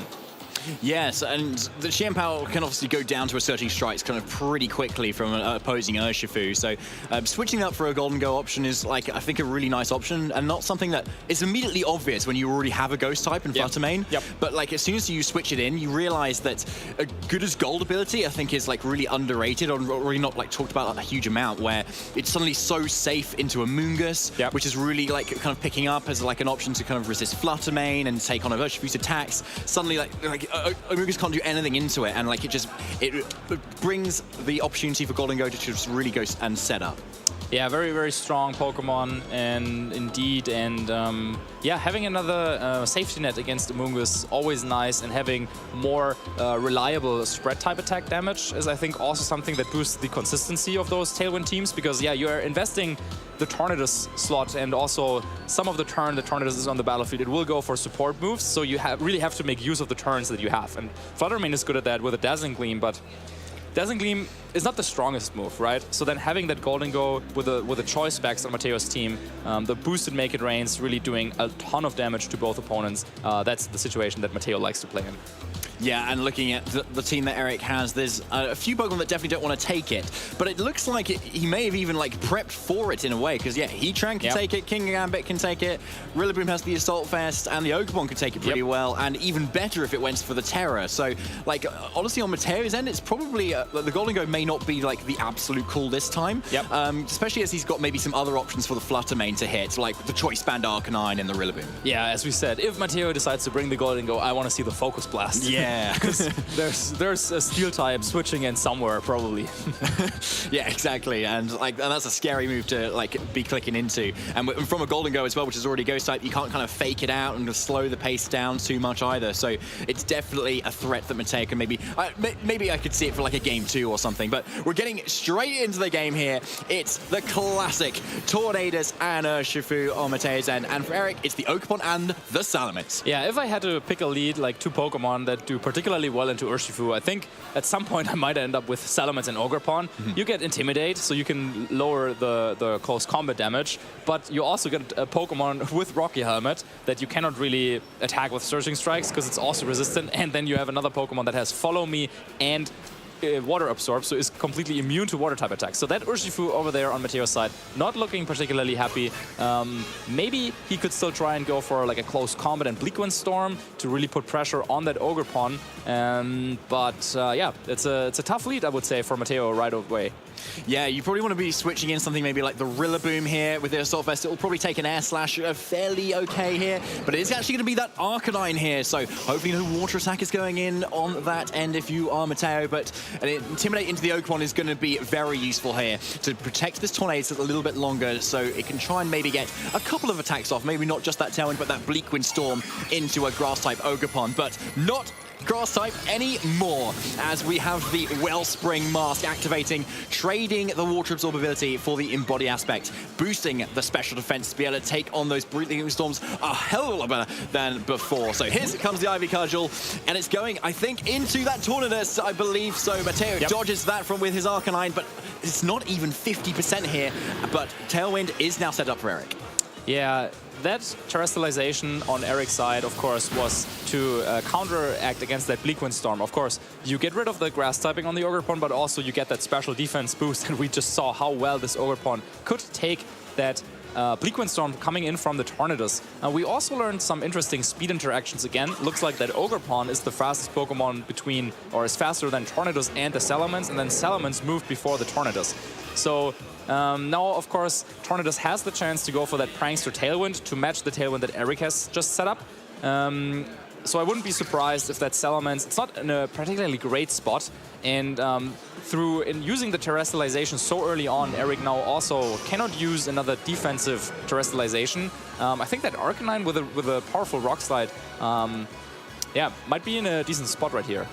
S1: Yes, and the Qianpao can obviously go down to asserting strikes kind of pretty quickly from an opposing Urshifu. So switching up for a Goldengo option is, like, I think a really nice option, and not something that is immediately obvious when you already have a Ghost type in Fluttermane. But like as soon as you switch it in, you realize that a good as gold ability, I think, is like really underrated or really not like talked about a huge amount, where it's suddenly so safe into a Moongus, which is really like kind of picking up as like an option to kind of resist Fluttermane and take on a Urshifu's attacks. Suddenly like Amoonguss can't do anything into it, and like it brings the opportunity for Goldengo to just really go and set up.
S14: Yeah, very, very strong Pokemon, and indeed, and yeah, having another safety net against Amoonguss always nice, and having more reliable spread type attack damage is, I think, also something that boosts the consistency of those Tailwind teams, because yeah, you are investing the Tornadus slot, and also some of the turn the Tornadus is on the battlefield, it will go for support moves, so you really have to make use of the turns that you have. And Fluttermane is good at that with a Dazzling Gleam, but Dazzling Gleam is not the strongest move, right? So then having that Goldengo with a choice specs on Matteo's team, the boosted Make It Rains really doing a ton of damage to both opponents. That's the situation that Matteo likes to play in.
S1: Yeah, and looking at the team that Eric has, there's a few Pokemon that definitely don't want to take it, but it looks like he may have even like prepped for it in a way, because yeah, Heatran can take it, King Gambit can take it, Rillaboom has the Assault Vest, and the Ogerpon can take it pretty well, and even better if it went for the Terror. So like honestly on Mateo's end, it's probably the Golden Go may not be like the absolute call this time, especially as he's got maybe some other options for the Flutter main to hit, like the Choice Band Arcanine and the Rillaboom.
S14: Yeah, as we said, if Mateo decides to bring the Golden Go, I want to see the Focus Blast.
S1: Yeah,
S14: because there's a Steel type switching in somewhere probably.
S1: Yeah, exactly, and that's a scary move to like be clicking into. And from a Golden Go as well, which is already Ghost type, you can't kind of fake it out and slow the pace down too much either. So it's definitely a threat that Mateo can maybe I could see it for like a game 2 or something. But we're getting straight into the game here. It's the classic Tornadus and Urshifu on Mateo's end, and for Eric, it's the Ogerpon and the Salamence.
S14: Yeah, if I had to pick a lead, like 2 Pokemon that do particularly well into Urshifu, I think at some point I might end up with Salamence and Ogerpon. You get Intimidate, so you can lower the close combat damage, but you also get a Pokemon with Rocky Helmet that you cannot really attack with Surging Strikes because it's also resistant, and then you have another Pokemon that has Follow Me and Water Absorb, so is completely immune to water type attacks. So that Urshifu over there on Mateo's side, not looking particularly happy. Maybe he could still try and go for like a close combat and Bleak Wind Storm to really put pressure on that Ogerpon. But yeah, it's a tough lead, I would say, for Mateo right away.
S1: Yeah, you probably want to be switching in something maybe like the Rillaboom here with the Assault Vest. It'll probably take an Air Slash fairly okay here, but it is actually going to be that Arcanine here, so hopefully no Water Attack is going in on that end if you are Mateo, but an Intimidate into the Ogerpon is going to be very useful here to protect this Tornadus a little bit longer, so it can try and maybe get a couple of attacks off, maybe not just that Tailwind, but that Bleak Wind Storm into a Grass-type Ogerpon, but not Grass type anymore, as we have the Wellspring Mask activating, trading the water absorbability for the Embody aspect, boosting the special defense to be able to take on those Bleak Storms a hell of a lot better than before. So here comes the Ivy Cudgel, and it's going, I think, into that Tornadus, I believe so. Mateo dodges that from with his Arcanine, but it's not even 50% here, but Tailwind is now set up for Eric.
S14: Yeah, that Terrestrialization on Eric's side, of course, was to counteract against that Bleak Wind Storm. Of course, you get rid of the Grass typing on the Ogerpon, but also you get that special defense boost, and we just saw how well this Ogerpon could take that Bleak Wind Storm coming in from the Tornadus. We also learned some interesting speed interactions again. Looks like that Ogerpon is the fastest Pokemon between, or is faster than Tornadus and the Salamence, and then Salamence moved before the Tornadus. So now, of course, Tornadus has the chance to go for that Prankster Tailwind to match the Tailwind that Eric has just set up. So I wouldn't be surprised if that Salamence, it's not in a particularly great spot, and in using the Terrestrialization so early on, Eric now also cannot use another defensive Terrestrialization. I think that Arcanine with a powerful Rock Slide, yeah, might be in a decent spot right here.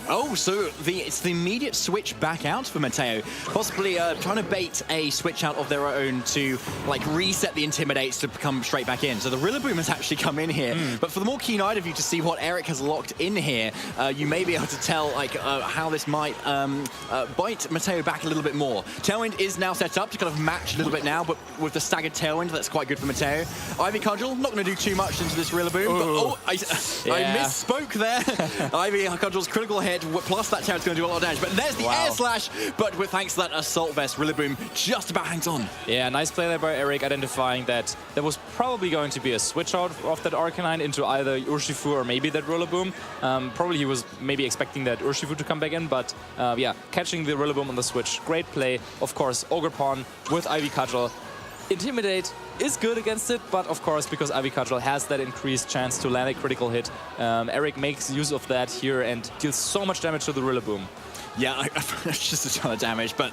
S1: Oh, so it's the immediate switch back out for Mateo, possibly trying to bait a switch out of their own to like reset the Intimidates to come straight back in. So the Rillaboom has actually come in here, but for the more keen-eyed of you to see what Eric has locked in here, you may be able to tell like how this might bite Mateo back a little bit more. Tailwind is now set up to kind of match a little bit now, but with the staggered Tailwind, that's quite good for Mateo. Ivy Cudgel, not going to do too much into this Rillaboom, but I misspoke there. Ivy Cudgel's critical hit, plus that Terror's going to do a lot of damage, but there's the Air Slash, but thanks to that Assault Vest, Rillaboom just about hangs on.
S14: Yeah, nice play there by Eric, identifying that there was probably going to be a switch out of that Arcanine into either Urshifu or maybe that Rillaboom. Probably he was maybe expecting that Urshifu to come back in, but yeah, catching the Rillaboom on the switch, great play. Of course, Ogerpon with Ivy Cudgel. Intimidate is good against it, but of course, because Ivy Cudgel has that increased chance to land a critical hit, Eric makes use of that here and deals so much damage to the Rillaboom.
S1: Yeah, it's just a ton of damage, but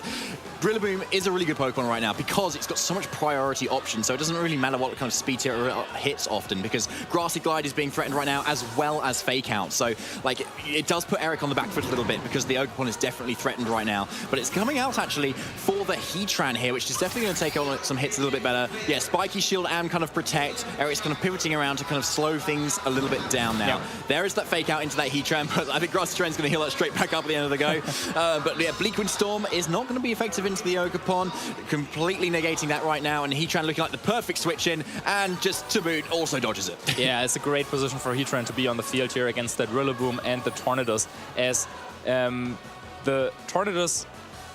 S1: Rillaboom is a really good Pokemon right now because it's got so much priority option, so it doesn't really matter what kind of speed tier hits often, because Grassy Glide is being threatened right now as well as Fake Out. So like it does put Eric on the back foot a little bit because the Ogerpon is definitely threatened right now. But it's coming out actually for the Heatran here, which is definitely going to take on some hits a little bit better. Yeah, Spiky Shield and kind of Protect. Eric's kind of pivoting around to kind of slow things a little bit down now. There is that Fake Out into that Heatran, but I think Grassy Train's going to heal that straight back up at the end of the go. But yeah, Bleakwind Storm is not going to be effective into the Ogerpon, completely negating that right now, and Heatran looking like the perfect switch in, and just to boot also dodges it.
S14: Yeah, it's a great position for Heatran to be on the field here against that Rillaboom and the Tornadus, as the Tornadus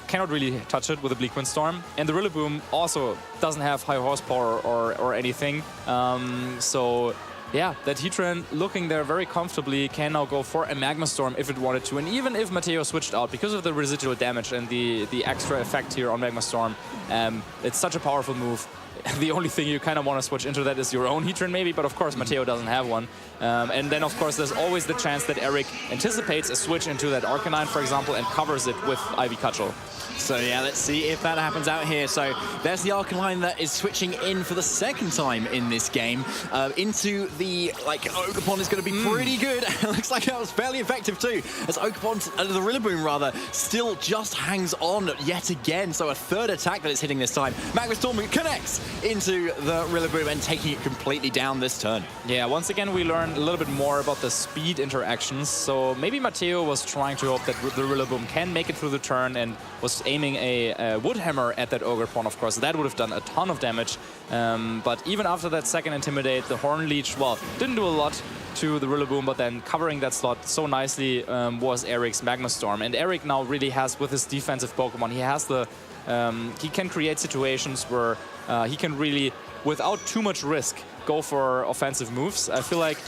S14: cannot really touch it with a Bleakwind Storm, and the Rillaboom also doesn't have high horsepower or anything. So yeah, that Heatran looking there very comfortably can now go for a Magma Storm if it wanted to. And even if Matteo switched out, because of the residual damage and the extra effect here on Magma Storm, it's such a powerful move. The only thing you kind of want to switch into that is your own Heatran maybe, but of course Matteo doesn't have one. And then of course there's always the chance that Eric anticipates a switch into that Arcanine, for example, and covers it with Ivy Cudgel.
S1: So yeah, let's see if that happens out here. So there's the Arcanine that is switching in for the second time in this game into the Ogerpon is going to be pretty good. It looks like that was fairly effective too, as Ogerpon, the Rillaboom rather, still just hangs on yet again. So a third attack that it's hitting this time. Magma Storm connects into the Rillaboom and taking it completely down this turn.
S14: Yeah, once again we learn a little bit more about the speed interactions. So maybe Matteo was trying to hope that the Rillaboom can make it through the turn and was aiming a Wood Hammer at that Ogerpon, of course. That would have done a ton of damage. But even after that second Intimidate, the Horn Leech, well, didn't do a lot to the Rillaboom, but then covering that slot so nicely was Eric's Magma Storm. And Eric now really has, with his defensive Pokemon, he has the... he can create situations where he can really, without too much risk, go for offensive moves. I feel like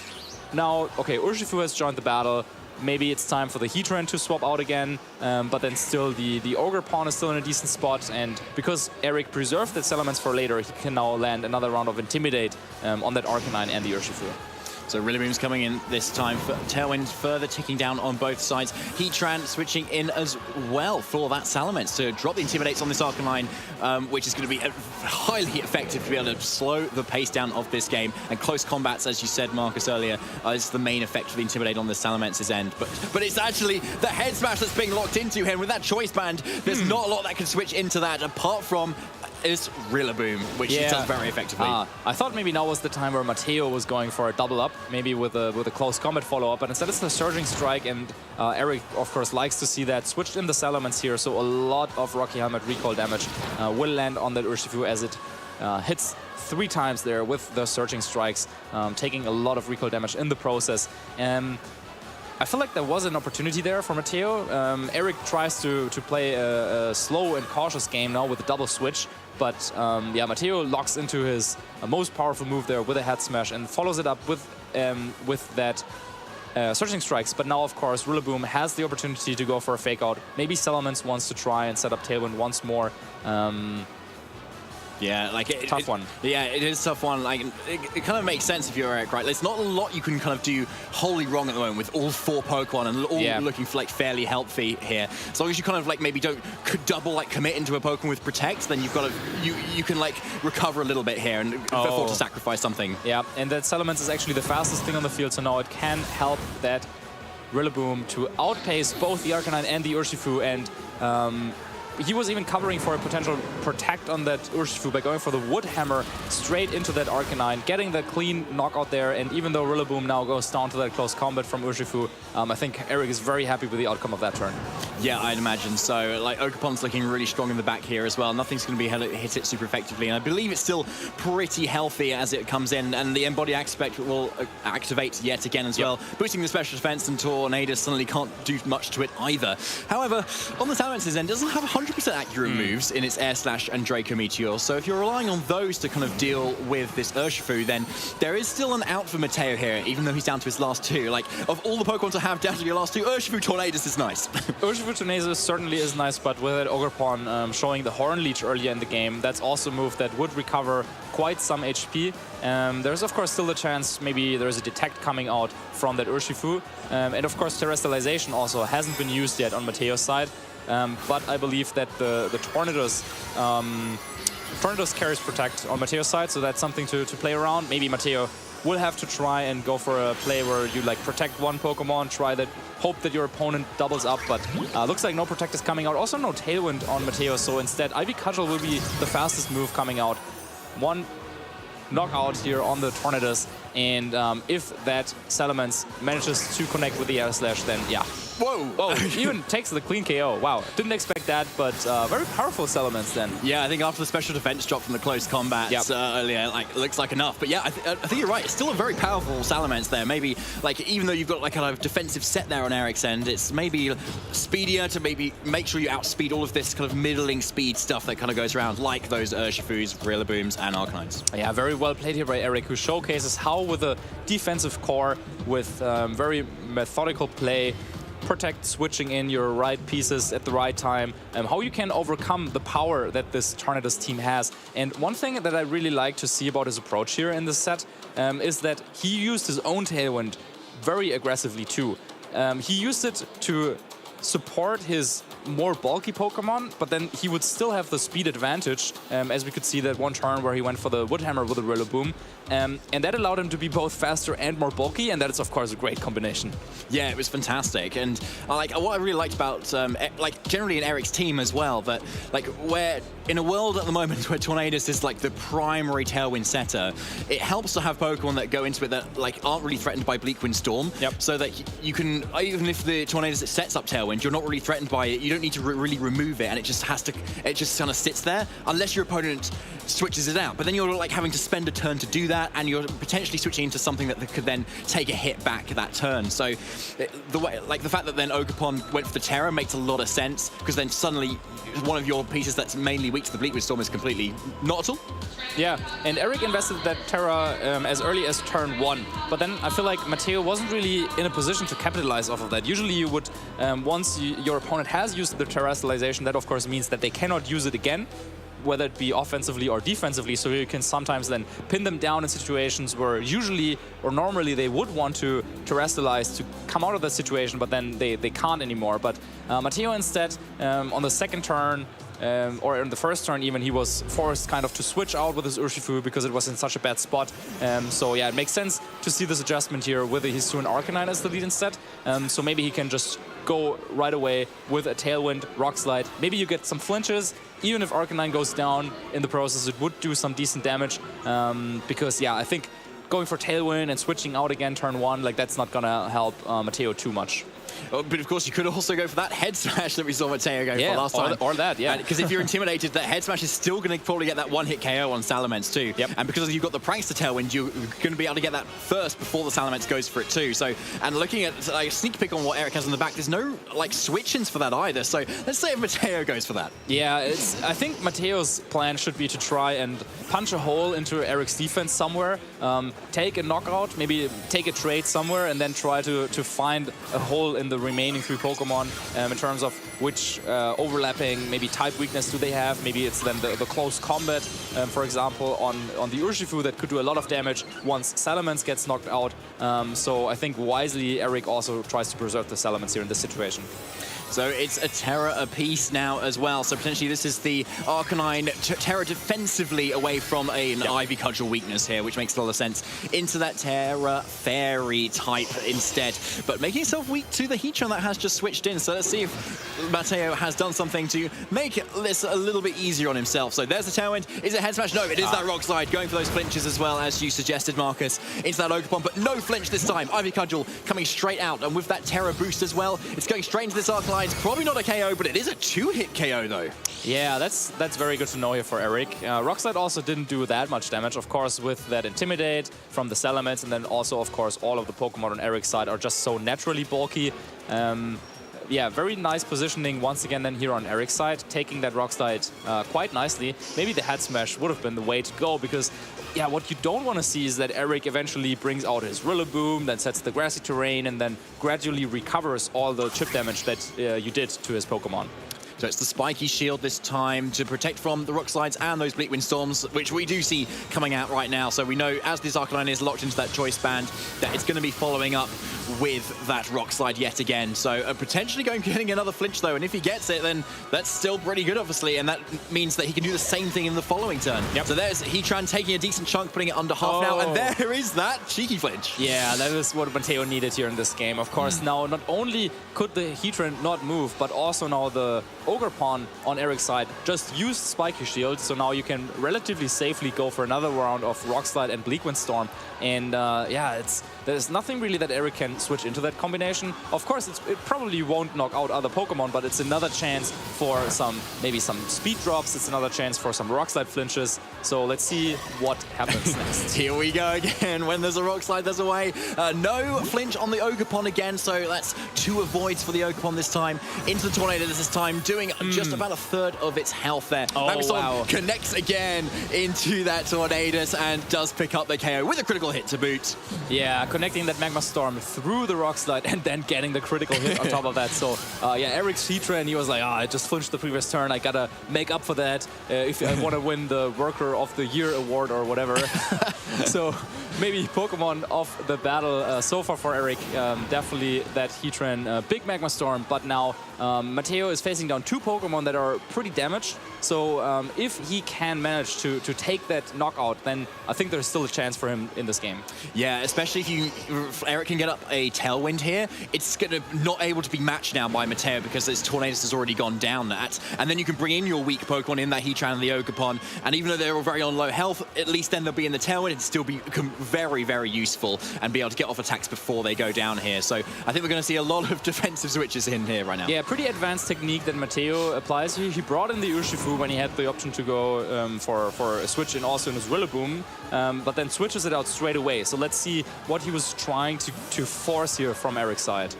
S14: now, okay, Urshifu has joined the battle. Maybe it's time for the Heatran to swap out again, but then still the Ogerpon is still in a decent spot, and because Eric preserved its elements for later, he can now land another round of Intimidate on that Arcanine and the Urshifu.
S1: So Rillaboom's coming in this time. Tailwind further ticking down on both sides. Heatran switching in as well for that Salamence to drop the Intimidates on this Arcanine, which is going to be highly effective to be able to slow the pace down of this game. And close combats, as you said, Marcus, earlier, is the main effect of the Intimidate on the Salamence's end. But it's actually the Head Smash that's being locked into him. With that Choice Band, there's not a lot that can switch into that, apart from is Rillaboom, which he does very effectively.
S14: I thought maybe now was the time where Matteo was going for a double up, maybe with a close combat follow-up, but instead it's the Surging Strike, and Eric, of course, likes to see that. Switched in the Salamence here, so a lot of Rocky Helmet recoil damage will land on that Urshifu as it hits 3 times there with the Surging Strikes, taking a lot of recoil damage in the process. I feel like there was an opportunity there for Matteo. Eric tries to play a slow and cautious game now with a double switch, but yeah, Matteo locks into his most powerful move there with a Head Smash and follows it up with that Surging Strikes. But now, of course, Rillaboom has the opportunity to go for a Fake Out. Maybe Salamence wants to try and set up Tailwind once more.
S1: Yeah, like
S14: tough one.
S1: Yeah, it is a tough one. Like it kind of makes sense if you're Eric, right? There's not a lot you can kind of do wholly wrong at the moment with all 4 Pokemon and all looking for like fairly healthy here. As long as you kind of like maybe don't double commit into a Pokemon with Protect, then you've got to you can like recover a little bit here and afford to sacrifice something.
S14: Yeah, and that Salamence is actually the fastest thing on the field, so now it can help that Rillaboom to outpace both the Arcanine and the Urshifu, and he was even covering for a potential Protect on that Urshifu by going for the Wood Hammer straight into that Arcanine, getting the clean knockout there. And even though Rillaboom now goes down to that close combat from Urshifu, I think Eric is very happy with the outcome of that turn.
S1: Yeah, I'd imagine so. Like Ogerpon's looking really strong in the back here as well. Nothing's going to be hit it super effectively, and I believe it's still pretty healthy as it comes in. And the Embody aspect will activate yet again as well, boosting the special defense, and Tornadus suddenly can't do much to it either. However, on the Salamance's end, doesn't have 100% accurate moves in its Air Slash and Draco Meteor. So if you're relying on those to kind of deal with this Urshifu, then there is still an out for Matteo here, even though he's down to his last 2. Like, of all the Pokemon to have down to your last 2, Urshifu Tornadus is nice.
S14: Urshifu Tornadus certainly is nice, but with that Ogerpon showing the Horn Leech earlier in the game, that's also a move that would recover quite some HP. There's of course still a chance maybe there's a Detect coming out from that Urshifu. And of course Terrestrialization also hasn't been used yet on Matteo's side. But I believe that the Tornadus carries Protect on Matteo's side, so that's something to play around. Maybe Matteo will have to try and go for a play where you like protect one Pokemon, try that, hope that your opponent doubles up, but looks like no Protect is coming out. Also no Tailwind on Matteo, so instead Ivy Cudgel will be the fastest move coming out. One knockout here on the Tornadus, and if that Salamence manages to connect with the Air Slash, then yeah, Whoa! Whoa! Even takes the clean KO. Wow, didn't expect that, but very powerful Salamence then.
S1: Yeah, I think after the special defense drop from the close combat earlier, like, looks like enough. But yeah, I think you're right. It's still a very powerful Salamence there. Maybe, like, even though you've got like kind of defensive set there on Eric's end, it's maybe speedier to maybe make sure you outspeed all of this kind of middling speed stuff that kind of goes around, like those Urshifus, Rillabooms, and Arcanines.
S14: Yeah, very well played here by Eric, who showcases how with a defensive core, with very methodical play, protect switching in your right pieces at the right time, how you can overcome the power that this Tornadus team has. And one thing that I really like to see about his approach here in this set is that he used his own Tailwind very aggressively too. He used it to support his more bulky Pokemon, but then he would still have the speed advantage, as we could see that one turn where he went for the Wood Hammer with the Rillaboom, and that allowed him to be both faster and more bulky, and that is of course a great combination.
S1: Yeah, it was fantastic, and like what I really liked about like generally in Eric's team as well, that like where in a world at the moment where Tornadus is like the primary Tailwind setter, it helps to have Pokemon that go into it that like aren't really threatened by Bleakwind Storm, so that you can, even if the Tornadus sets up Tailwind, you're not really threatened by it. You don't need to really remove it, and it just kind of sits there unless your opponent switches it out. But then you're like having to spend a turn to do that, and you're potentially switching into something that could then take a hit back that turn. So the way, like the fact that then Ogerpon went for the Terra makes a lot of sense, because then suddenly one of your pieces that's mainly weak to the Bleakwind Storm is completely not at all.
S14: Yeah, and Eric invested that Terra as early as turn 1, but then I feel like Matteo wasn't really in a position to capitalize off of that. Usually you would, once your opponent has used the Terrestrialization, that of course means that they cannot use it again, whether it be offensively or defensively, so you can sometimes then pin them down in situations where usually or normally they would want to terrestrialize to come out of that situation, but then they can't anymore. But Matteo instead, on the second turn, or in the first turn even, he was forced kind of to switch out with his Urshifu because it was in such a bad spot. So yeah, it makes sense to see this adjustment here with the Hisuian Arcanine as the lead instead. So maybe he can just go right away with a Tailwind, Rock Slide. Maybe you get some flinches. Even if Arcanine goes down in the process, it would do some decent damage. Because yeah, I think going for Tailwind and switching out again turn 1, like that's not gonna help Matteo too much.
S1: But of course, you could also go for that head smash that we saw Matteo go for last time.
S14: Or that, yeah.
S1: Because if you're intimidated, that head smash is still going to probably get that one-hit KO on Salamence too. And because you've got the Prankster Tailwind, you're going to be able to get that first before the Salamence goes for it too. So, and looking at like, a sneak peek on what Eric has on the back, there's no like switch-ins for that either. So let's say if Matteo goes for that.
S14: Yeah, I think Matteo's plan should be to try and punch a hole into Eric's defense somewhere, take a knockout, maybe take a trade somewhere, and then try to find a hole in the remaining 3 Pokemon in terms of which overlapping maybe type weakness do they have. Maybe it's then the close combat, for example, on the Urshifu that could do a lot of damage once Salamence gets knocked out. So I think wisely Eric also tries to preserve the Salamence here in this situation.
S1: So it's a Terra apiece now as well. So potentially this is the Arcanine Terra defensively away from an Ivy Cudgel weakness here, which makes a lot of sense. Into that Terra Fairy type instead. But making itself weak to the Heatran that has just switched in. So let's see if Matteo has done something to make this a little bit easier on himself. So there's the Tailwind. Is it Head Smash? No, it is that Rock Slide. Going for those flinches as well, as you suggested, Marcus. Into that Ogerpon, but no flinch this time. Ivy Cudgel coming straight out. And with that Terra boost as well, it's going straight into this Arcanine. It's probably not a KO, but it is a 2-hit KO though.
S14: Yeah, that's very good to know here for Eric. Rock Slide also didn't do that much damage, of course, with that Intimidate from the Salamence, and then also, of course, all of the Pokemon on Eric's side are just so naturally bulky. Yeah, very nice positioning once again then here on Eric's side, taking that Rock Slide quite nicely. Maybe the Head Smash would have been the way to go, because yeah, what you don't want to see is that Eric eventually brings out his Rillaboom, then sets the grassy terrain, and then gradually recovers all the chip damage that you did to his Pokemon.
S1: So it's the Spiky Shield this time to protect from the Rock Slides and those Bleakwind Storms, which we do see coming out right now. So we know as this Arcanine is locked into that Choice Band, that it's going to be following up with that Rock Slide yet again. So potentially getting another flinch though, and if he gets it, then that's still pretty good, obviously, and that means that he can do the same thing in the following turn. So there's Heatran taking a decent chunk, putting it under half now, and there is that cheeky flinch.
S14: Yeah, that is what Matteo needed here in this game. Of course, now not only could the Heatran not move, but also now the Ogerpon on Eric's side just used Spiky Shield, so now you can relatively safely go for another round of Rock Slide and Bleakwind Storm. And yeah, there's nothing really that Eric can then switch into that combination. Of course, it probably won't knock out other Pokemon, but it's another chance for maybe some speed drops. It's another chance for some Rock Slide flinches. So let's see what happens next.
S1: Here we go again. When there's a Rock Slide, there's a way. No flinch on the Ogerpon again, so that's 2 avoids for the Ogerpon this time. Into the Tornado this time, doing just about a third of its health there. Magma connects again into that Tornadus and does pick up the KO with a critical hit to boot.
S14: Yeah, connecting that Magma Storm through the Rock Slide and then getting the critical hit on top of that. So, yeah, Eric's Heatran, he was like, I just flinched the previous turn. I gotta make up for that if I want to win the Worker of the Year award or whatever. So, maybe Pokemon of the battle so far for Eric. Definitely that Heatran, big Magma Storm, but now Matteo is facing down 2 Pokemon that are pretty damaged. So if he can manage to take that knockout, then I think there's still a chance for him in this game.
S1: Yeah, especially if Eric can get up a Tailwind here, it's gonna not able to be matched now by Matteo because his Tornadus has already gone down that. And then you can bring in your weak Pokemon in that Heatran and the Ogerpon, and even though they're all very on low health, at least then they'll be in the Tailwind and still become very, very useful and be able to get off attacks before they go down here. So I think we're going to see a lot of defensive switches in here right now.
S14: Yeah, pretty advanced technique that Matteo applies. He brought in the Urshifu when he had the option to go for a switch and also in his Rillaboom, but then switches it out straight away. So let's see what he was trying to force here from Eric's side.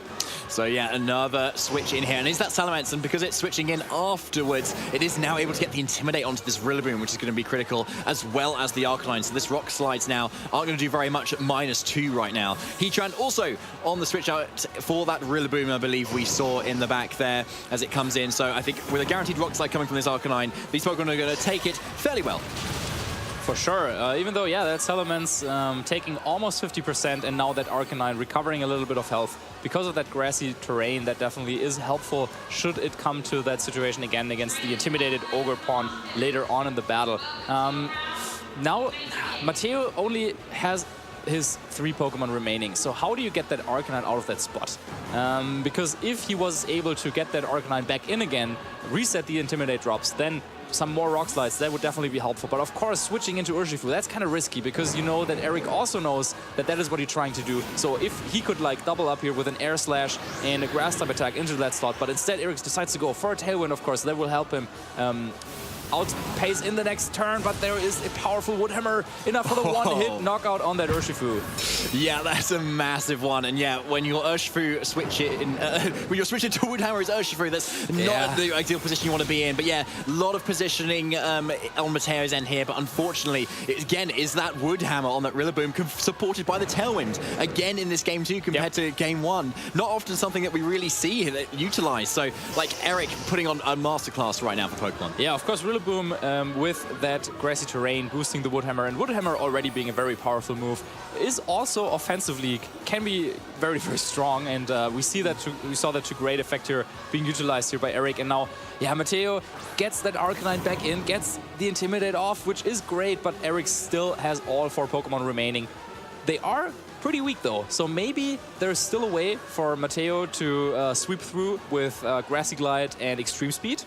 S1: So yeah, another switch in here, and is that Salamence, and because it's switching in afterwards, it is now able to get the Intimidate onto this Rillaboom, which is going to be critical, as well as the Arcanine. So this Rock Slides now aren't going to do very much at -2 right now. Heatran also on the switch out for that Rillaboom, I believe we saw in the back there as it comes in. So I think with a guaranteed Rock Slide coming from this Arcanine, these Pokemon are going to take it fairly well.
S14: For sure, even though, yeah, that Salamence taking almost 50%, and now that Arcanine recovering a little bit of health. Because of that grassy terrain, that definitely is helpful should it come to that situation again against the intimidated Ogerpon later on in the battle. Now, Matteo only has his 3 Pokemon remaining. So how do you get that Arcanine out of that spot? Because if he was able to get that Arcanine back in again, reset the Intimidate drops, then some more Rock Slides, that would definitely be helpful. But of course, switching into Urshifu, that's kind of risky because you know that Eric also knows that that is what he's trying to do. So if he could like double up here with an Air Slash and a Grass type attack into that slot, but instead Eric decides to go for a Tailwind, of course, that will help him outpace in the next turn, but there is a powerful Wood Hammer, enough for the one-hit knockout on that Urshifu.
S1: Yeah, that's a massive one, and yeah, when your Urshifu switch it in, when you're switching to Wood Hammer as Urshifu, that's not the ideal position you want to be in. But yeah, a lot of positioning on Matteo's end here, but unfortunately, again, is that Wood Hammer on that Rillaboom supported by the Tailwind again in this game too, compared to game 1. Not often something that we really see utilized. So like Eric putting on a masterclass right now for Pokemon.
S14: Yeah, of course, Rillaboom with that grassy terrain boosting the Wood Hammer, and Wood Hammer already being a very powerful move, is also offensively can be very, very strong, and we saw that to great effect here being utilized here by Eric. And now, yeah, Matteo gets that Arcanine back in, gets the Intimidate off, which is great, but Eric still has all 4 Pokemon remaining. They are pretty weak though, so maybe there's still a way for Matteo to sweep through with Grassy Glide and Extreme Speed.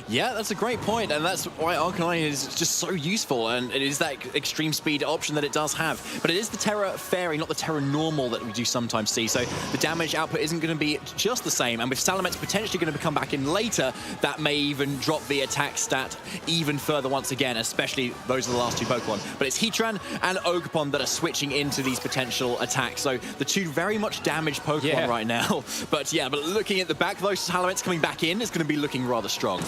S1: Yeah, that's a great point, and that's why Arcanine is just so useful, and it is that extreme speed option that it does have. But it is the Terra Fairy, not the Terra Normal that we do sometimes see, so the damage output isn't going to be just the same, and with Salamence potentially going to come back in later, that may even drop the attack stat even further once again, especially those are the last 2 Pokemon. But it's Heatran and Ogerpon that are switching into these potential attacks, so the 2 very much damaged Pokemon right now. But yeah, but looking at the back, though, Salamence coming back in is going to be looking rather strong.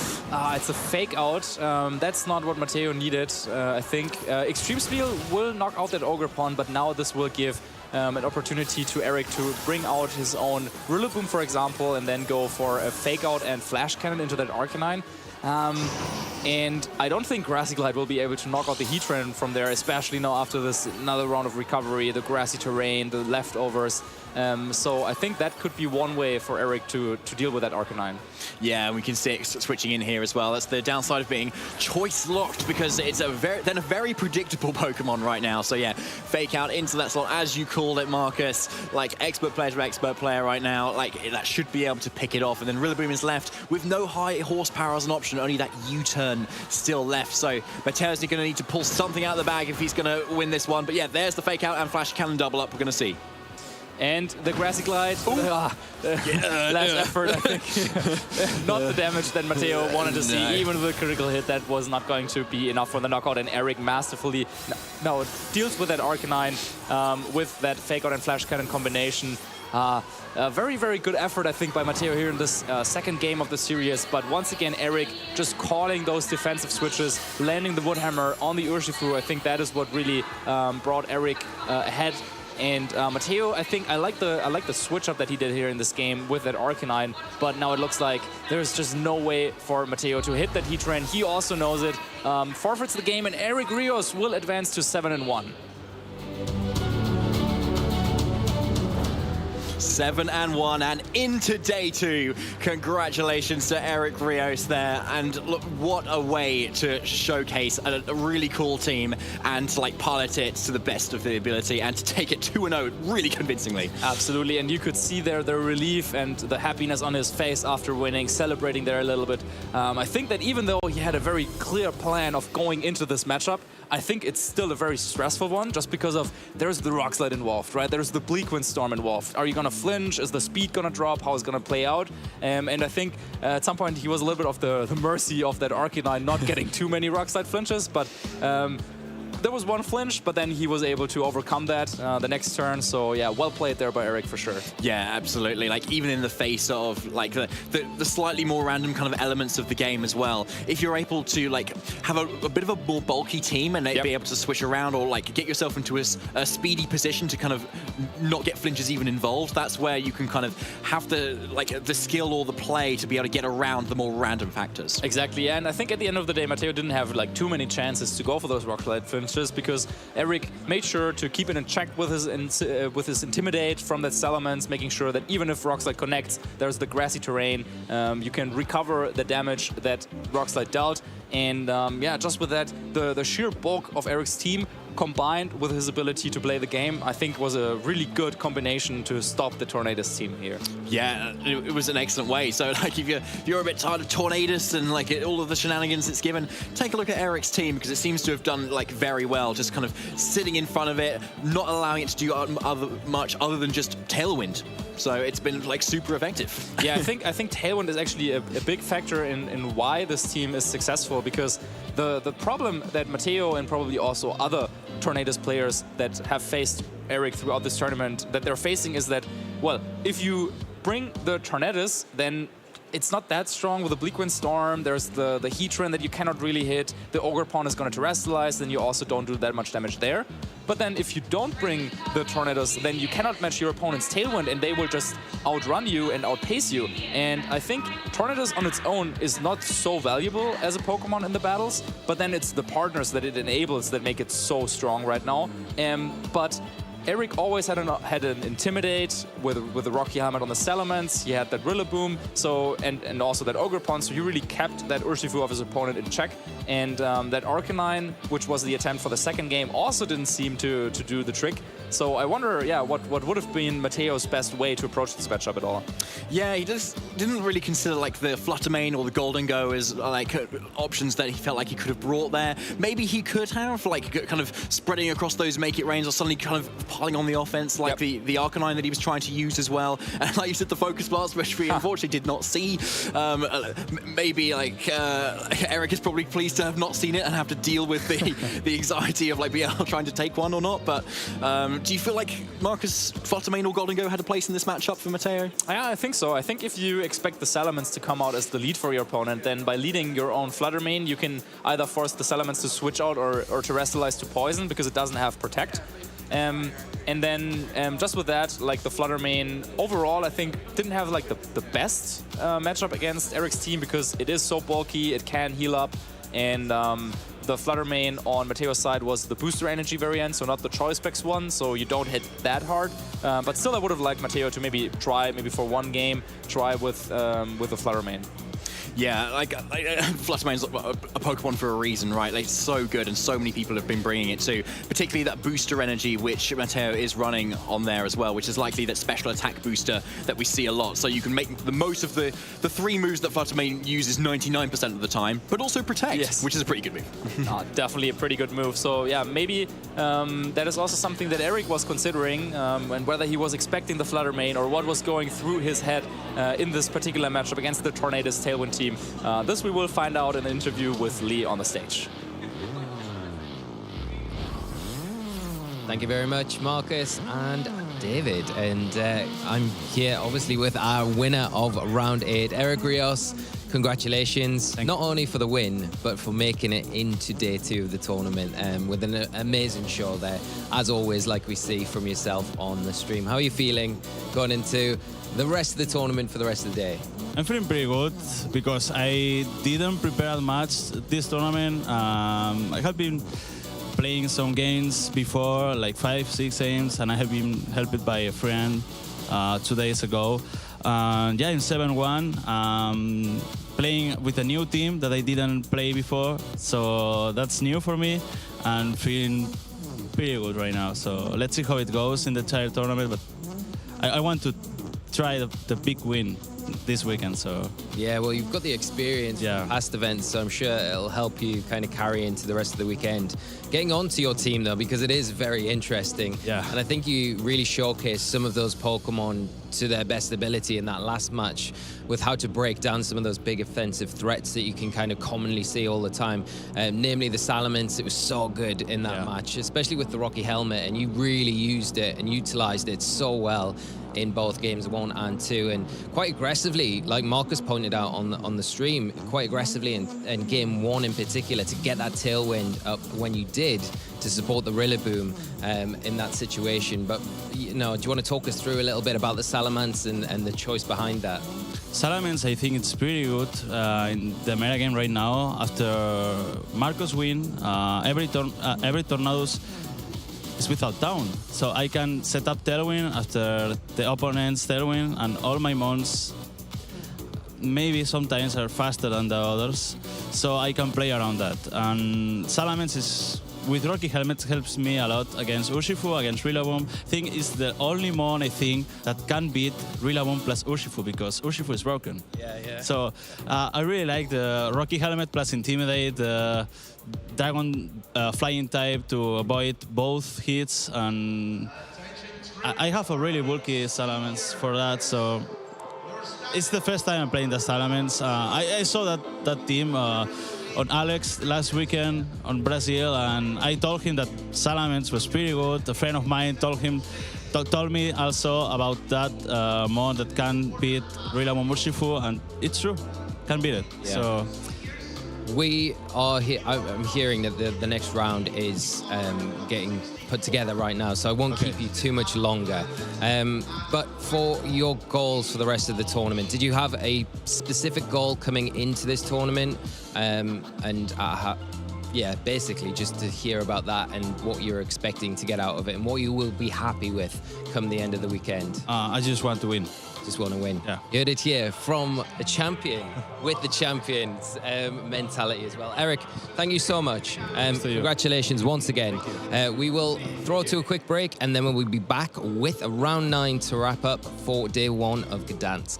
S14: It's a fake out. That's not what Matteo needed, I think. Extreme Speed will knock out that Ogerpon, but now this will give an opportunity to Eric to bring out his own Rillaboom, for example, and then go for a fake out and Flash Cannon into that Arcanine. And I don't think Grassy Glide will be able to knock out the Heatran from there, especially now after this another round of recovery, the grassy terrain, the leftovers. So I think that could be one way for Eric to deal with that Arcanine.
S1: Yeah, we can see it switching in here as well. That's the downside of being choice locked, because it's a very predictable Pokemon right now. So yeah, fake out into that slot, as you called it, Marcus. Like expert player to expert player right now, like that should be able to pick it off. And then Rillaboom is left with no high horsepower as an option, only that U-turn still left. So Matteo's going to need to pull something out of the bag if he's going to win this one. But yeah, there's the fake out and Flash Cannon double up we're going to see.
S14: And the grassy glide, last effort, I think. Not the damage that Matteo wanted to see. Even with a critical hit, that was not going to be enough for the knockout. And Eric masterfully deals with that Arcanine with that Fake Out and Flash Cannon combination. A very, very good effort, I think, by Matteo here in this second game of the series. But once again, Eric just calling those defensive switches, landing the Woodhammer on the Urshifu. I think that is what really brought Eric ahead. And Matteo, I think I like the switch up that he did here in this game with that Arcanine, but now it looks like there's just no way for Matteo to hit that Heatran. He also knows it. Forfeits the game, and Eric Rios will advance to 7-1.
S1: 7-1 and into day 2. Congratulations to Eric Rios there, and look, what a way to showcase a really cool team and like pilot it to the best of the ability and to take it 2-0 really convincingly.
S14: Absolutely, and you could see there the relief and the happiness on his face after winning, celebrating there a little bit. I think that even though he had a very clear plan of going into this matchup, I think it's still a very stressful one just because of there's the Rock Slide involved, right? There's the Bleak Wind Storm involved. Are you going to flinch? Is the speed going to drop? How is it going to play out? And I think at some point he was a little bit of the mercy of that Arcanine not getting too many Rock Slide flinches, but there was one flinch, but then he was able to overcome that the next turn. So yeah, well played there by Eric for sure.
S1: Yeah, absolutely. Like even in the face of like the slightly more random kind of elements of the game as well, if you're able to like have a bit of a more bulky team and be able to switch around or like get yourself into a speedy position to kind of not get flinches even involved, that's where you can kind of have the skill or the play to be able to get around the more random factors.
S14: Exactly, and I think at the end of the day, Matteo didn't have like too many chances to go for those Rock Slide flinches because Eric made sure to keep it in check with his Intimidate from that Salamence, making sure that even if Rock Slide connects, there's the grassy terrain, you can recover the damage that Rock Slide dealt. And yeah, just with that, the sheer bulk of Eric's team combined with his ability to play the game, I think was a really good combination to stop the Tornadus team here.
S1: Yeah, it was an excellent way. So like if you're a bit tired of Tornadus and like all of the shenanigans it's given, take a look at Eric's team because it seems to have done like very well, just kind of sitting in front of it, not allowing it to do much other than just Tailwind. So it's been like super effective.
S14: Yeah, I think Tailwind is actually a big factor in why this team is successful, because the problem that Matteo and probably also other Tornadus players that have faced Eric throughout this tournament that they're facing is that, well, if you bring the Tornadus, then it's not that strong with the Bleak Wind Storm. There's the Heatran that you cannot really hit. The Ogerpon is going to terrestrialize, then you also don't do that much damage there. But then if you don't bring the Tornadus, then you cannot match your opponent's Tailwind and they will just outrun you and outpace you. And I think Tornadus on its own is not so valuable as a Pokemon in the battles, but then it's the partners that it enables that make it so strong right now. But Eric always had an Intimidate with the Rocky Helmet on the Salamence. He had that Rillaboom, so and also that Ogerpon, so he really kept that Urshifu of his opponent in check. And that Arcanine, which was the attempt for the second game, also didn't seem to do the trick. So I wonder, yeah, what would have been Matteo's best way to approach this matchup at all?
S1: Yeah, he just didn't really consider like the Fluttermane or the Golden Go as like options that he felt like he could have brought there. Maybe he could have like kind of spreading across those Make It Rains or suddenly kind of piling on the offense like the Arcanine that he was trying to use as well. And like you said, the Focus Blast, which we unfortunately did not see. Maybe like Eric is probably pleased to have not seen it and have to deal with the anxiety of like trying to take one or not. But do you feel like Marcus Fluttermane or Golden Go had a place in this matchup for Matteo?
S14: Yeah, I think so. I think if you expect the Salamence to come out as the lead for your opponent, then by leading your own Fluttermane, you can either force the Salamence to switch out or terrestrialize to Poison because it doesn't have Protect. And then just with that, like the Fluttermane overall, I think didn't have like the best matchup against Eric's team because it is so bulky, it can heal up, and the Fluttermane on Matteo's side was the Booster Energy variant, so not the Choice Specs one, so you don't hit that hard. But still, I would have liked Matteo to maybe for one game, try with the Fluttermane.
S1: Yeah, like Fluttermane's a Pokemon for a reason, right? Like, it's so good, and so many people have been bringing it too. Particularly that booster energy, which Matteo is running on there as well, which is likely that special attack booster that we see a lot. So you can make the most of the 3 moves that Fluttermane uses 99% of the time, but also protect, which is a pretty good move.
S14: Definitely a pretty good move. So yeah, maybe that is also something that Eric was considering, and whether he was expecting the Fluttermane or what was going through his head in this particular matchup against the Tornadus Tailwind team. This we will find out in an interview with Lee on the stage.
S10: Thank you very much, Marcus and David. And I'm here, obviously, with our winner of Round 8, Eric Rios. Congratulations, not only for the win, but for making it into day 2 of the tournament with an amazing show there, as always, like we see from yourself on the stream. How are you feeling going into the rest of the tournament for the rest of the day?
S4: I'm feeling pretty good because I didn't prepare much this tournament. I have been playing some games before, like 5-6 games, and I have been helped by a friend 2 days ago. Yeah, in 7-1, playing with a new team that I didn't play before, so that's new for me, and feeling pretty good right now. So let's see how it goes in the entire tournament, but I want to try the big win this weekend. So
S10: yeah, well, you've got the experience from past events, so I'm sure it'll help you kind of carry into the rest of the weekend. Getting on to your team though, because it is very interesting, and I think you really showcased some of those Pokemon to their best ability in that last match with how to break down some of those big offensive threats that you can kind of commonly see all the time, namely the Salamence. It was so good in that match, especially with the Rocky Helmet, and you really used it and utilized it so well in both games 1 and 2, and quite aggressively, like Marcus pointed out on the stream, quite aggressively in game 1 in particular, to get that Tailwind up when you did to support the Rillaboom in that situation. But you know, do you want to talk us through a little bit about the Salamence and the choice behind that?
S4: Salamence, I think it's pretty good in the meta game right now. After Marcus win, every Tornadus is without down, so I can set up Tailwind after the opponent's Tailwind, and all my mons maybe sometimes are faster than the others, so I can play around that. And Salamence is, with Rocky Helmet, helps me a lot against Urshifu, against Rillaboom. I think it's the only mon, I think, that can beat Rillaboom plus Urshifu, because Urshifu is broken. So I really like the Rocky Helmet plus Intimidate, the Dragon Flying type to avoid both hits, and I have a really bulky Salamence for that, so it's the first time I'm playing the Salamence. I saw that team on Alex last weekend on Brazil, and I told him that Salamence was pretty good. A friend of mine told me also about that mod that can beat Rillaboom Urshifu, and it's true, can beat it. So
S10: we are here. I'm hearing that the next round is getting put together right now, so I won't keep you too much longer. But for your goals for the rest of the tournament, did you have a specific goal coming into this tournament? Yeah, basically just to hear about that and what you're expecting to get out of it and what you will be happy with come the end of the weekend.
S4: I just want to win.
S10: Just want to win. Yeah. You heard it here from a champion with the champion's mentality as well. Eric, thank you so much. Congratulations once again. We will throw to a quick break, and then we'll be back with a round 9 to wrap up for day 1 of Gdańsk.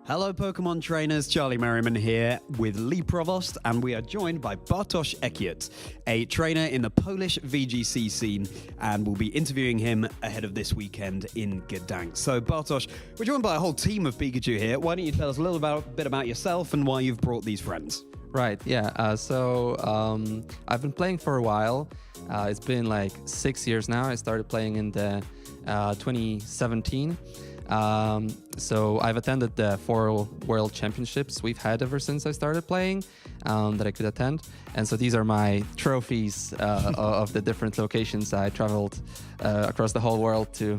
S3: Hello, Pokemon trainers. Charlie Merriman here with Lee Provost, and we are joined by Bartosz Ekiot, a trainer in the Polish VGC scene, and we'll be interviewing him ahead of this weekend in Gdańsk. So, Bartosz, we're joined by a whole team of Pikachu here. Why don't you tell us a little bit about yourself and why you've brought these friends?
S11: Right, yeah. So I've been playing for a while. It's been like 6 years now. I started playing in the 2017. So I've attended the 4 World Championships we've had ever since I started playing that I could attend. And so these are my trophies of the different locations I traveled across the whole world to.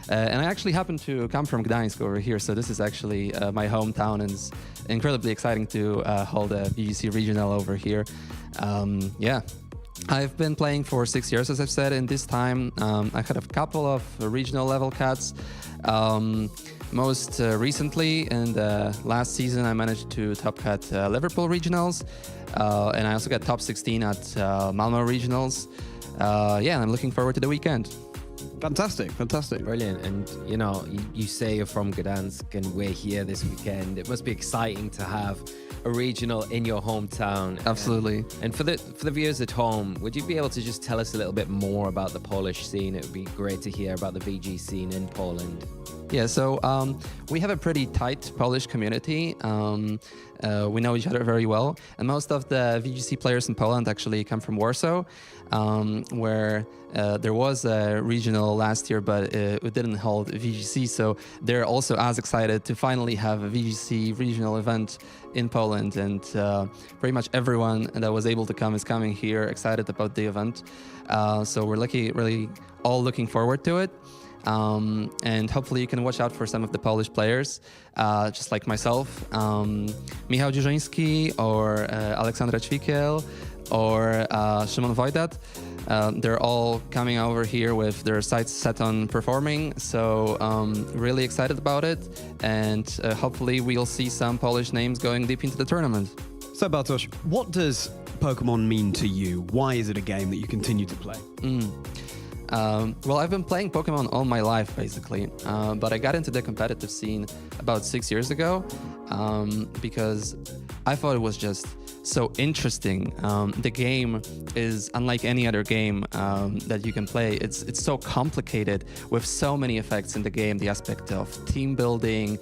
S11: And I actually happen to come from Gdańsk over here, so this is actually my hometown, and it's incredibly exciting to hold a VGC regional over here. I've been playing for 6 years, as I've said. In this time, I had a couple of regional level cuts. Most recently, in the last season, I managed to top cut Liverpool regionals, and I also got top 16 at Malmo regionals. Yeah, I'm looking forward to the weekend.
S3: Fantastic.
S12: Brilliant. And, you say you're from Gdańsk and we're here this weekend. It must be exciting to have a regional in your hometown.
S11: Absolutely.
S12: And for the viewers at home, would you be able to just tell us a little bit more about the Polish scene? It would be great to hear about the VG scene in Poland.
S11: Yeah, so we have a pretty tight Polish community. We know each other very well. And most of the VGC players in Poland actually come from Warsaw, where there was a regional last year, but it didn't hold VGC. So they're also as excited to finally have a VGC regional event in Poland. And pretty much everyone that was able to come is coming here, excited about the event. So we're really all looking forward to it. And hopefully you can watch out for some of the Polish players, just like myself, Michał Dziurzyński or Aleksandra Ćwikiel or Szymon Wojdat. They're all coming over here with their sights set on performing, so really excited about it, and hopefully we'll see some Polish names going deep into the tournament.
S3: So Bartosz, what does Pokemon mean to you? Why is it a game that you continue to play?
S11: Well, I've been playing Pokemon all my life, basically, but I got into the competitive scene about 6 years ago because I thought it was just so interesting. The game is unlike any other game that you can play. It's so complicated with so many effects in the game. The aspect of team building,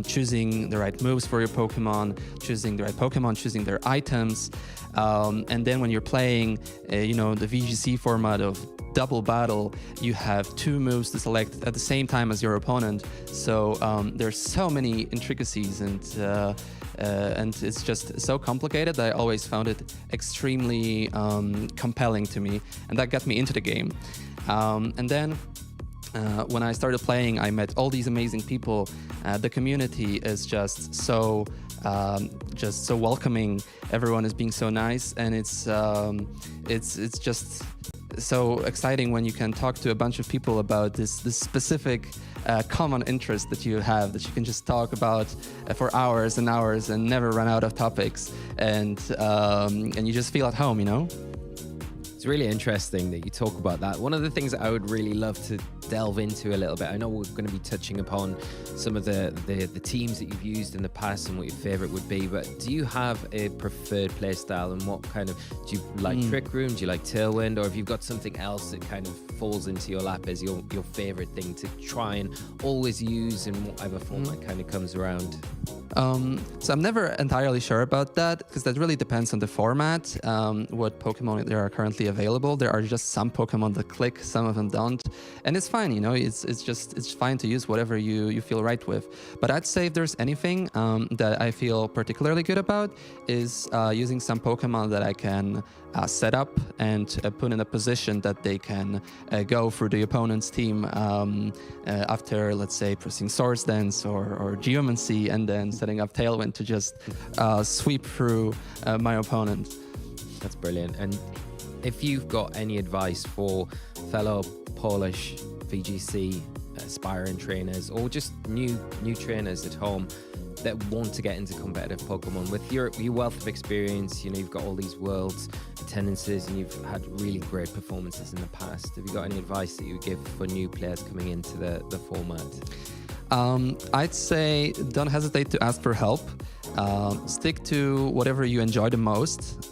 S11: choosing the right moves for your Pokemon, choosing the right Pokemon, choosing their items, and then when you're playing, the VGC format of double battle, you have 2 moves to select at the same time as your opponent. So there's so many intricacies, and it's just so complicated that I always found it extremely compelling to me, and that got me into the game. And then when I started playing, I met all these amazing people. The community is just so welcoming. Everyone is being so nice, and it's just so exciting when you can talk to a bunch of people about this specific common interest that you have, that you can just talk about for hours and hours and never run out of topics, and you just feel at home,
S12: It's really interesting that you talk about that. One of the things that I would really love to delve into a little bit, I know we're going to be touching upon some of the teams that you've used in the past and what your favorite would be, but do you have a preferred play style, and what kind of, do you like Trick Room, do you like Tailwind, or have you got something else that kind of falls into your lap as your favorite thing to try and always use in whatever format kind of comes around?
S11: So I'm never entirely sure about that, because that really depends on the format, what Pokemon there are currently available. There are just some Pokemon that click, some of them don't, and it's fine, it's fine to use whatever you feel right with. But I'd say if there's anything that I feel particularly good about is using some Pokemon that I can set up and put in a position that they can go through the opponent's team after, let's say, pressing Swords Dance or Geomancy, and then setting up Tailwind to just sweep through my opponent.
S12: That's brilliant. And if you've got any advice for fellow Polish VGC aspiring trainers, or just new trainers at home that want to get into competitive Pokemon, with your wealth of experience, you've got all these worlds attendances and you've had really great performances in the past, have you got any advice that you would give for new players coming into the format?
S11: I'd say don't hesitate to ask for help. Stick to whatever you enjoy the most.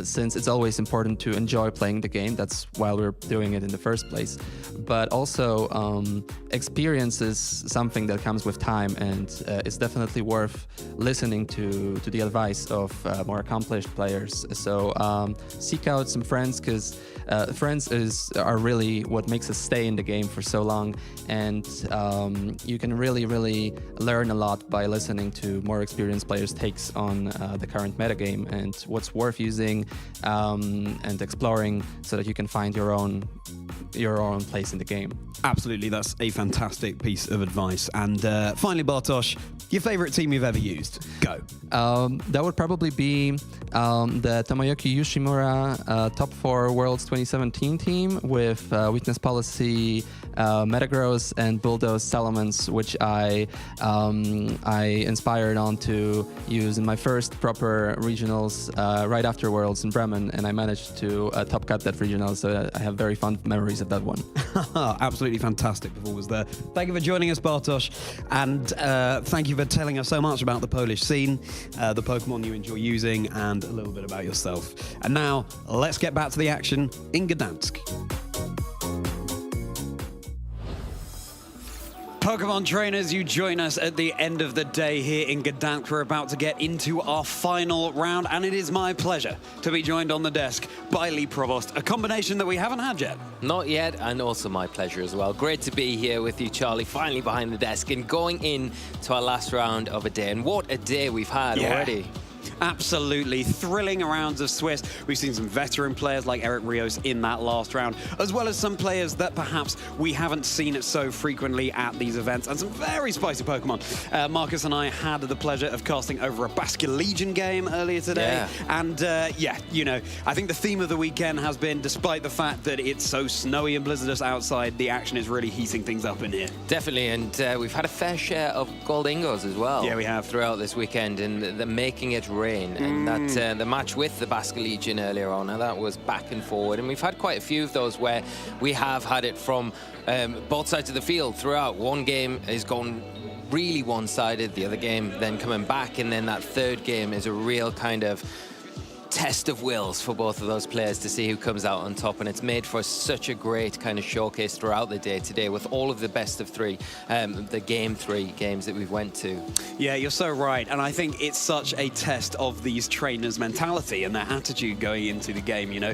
S11: Since it's always important to enjoy playing the game. That's why we're doing it in the first place. But also, experience is something that comes with time, and it's definitely worth listening to the advice of more accomplished players. So seek out some friends, because friends are really what makes us stay in the game for so long, and you can really learn a lot by listening to more experienced players' takes on the current metagame and what's worth using and exploring, so that you can find your own your own place in the game.
S3: Absolutely, that's a fantastic piece of advice. And finally, Bartosz, your favorite team you've ever used? Go.
S11: That would probably be the Tomoyuki Yoshimura Top 4 Worlds 2017 team with Weakness Policy, Metagross, and Bulldoze Salamence, which I inspired on to use in my first proper regionals right after Worlds in Bremen, and I managed to top cut that regional, so I have very fond memories of that one.
S3: Absolutely fantastic performance there. Thank you for joining us, Bartosz, and thank you for telling us so much about the Polish scene, the Pokemon you enjoy using, and a little bit about yourself. And now, let's get back to the action in Gdańsk. Pokemon trainers, you join us at the end of the day here in Gdańsk. We're about to get into our final round, and it is my pleasure to be joined on the desk by Lee Provost, a combination that we haven't had yet.
S10: Not yet, and also my pleasure as well. Great to be here with you, Charlie, finally behind the desk and going in to our last round of a day. And what a day we've had already.
S3: Absolutely thrilling rounds of Swiss. We've seen some veteran players like Eric Rios in that last round, as well as some players that perhaps we haven't seen so frequently at these events, and some very spicy Pokemon. Marcus and I had the pleasure of casting over a Basculegion game earlier today. And you know, I think the theme of the weekend has been, despite the fact that it's so snowy and blizzardous outside, the action is really heating things up in here.
S10: Definitely, and we've had a fair share of Goldingos as well.
S3: Yeah, we have.
S10: Throughout this weekend, and they're making it rain. And that the match with the Basculegion earlier on, that was back and forward, and we've had quite a few of those where we have had it from both sides of the field throughout. One game has gone really one-sided, the other game then coming back, and then that third game is a real kind of test of wills for both of those players to see who comes out on top, and it's made for such a great kind of showcase throughout the day today with all of the best of three, the game 3 games that we've went to.
S3: Yeah, you're so right, and I think it's such a test of these trainers' mentality and their attitude going into the game, you know.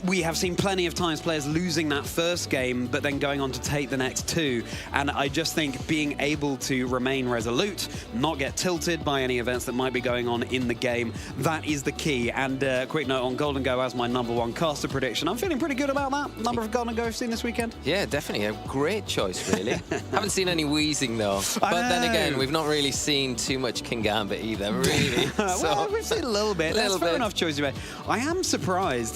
S3: We have seen plenty of times players losing that first game, but then going on to take the next 2. And I just think being able to remain resolute, not get tilted by any events that might be going on in the game, that is the key. And quick note on Golden Go as my #1 caster prediction. I'm feeling pretty good about that. Number of Golden Go I've seen this weekend.
S10: Yeah, definitely. A great choice, really. Haven't seen any wheezing, though. But then again, we've not really seen too much Kingambit either, really.
S3: Well, we've seen a little bit. That's fair enough choice you made. I am surprised.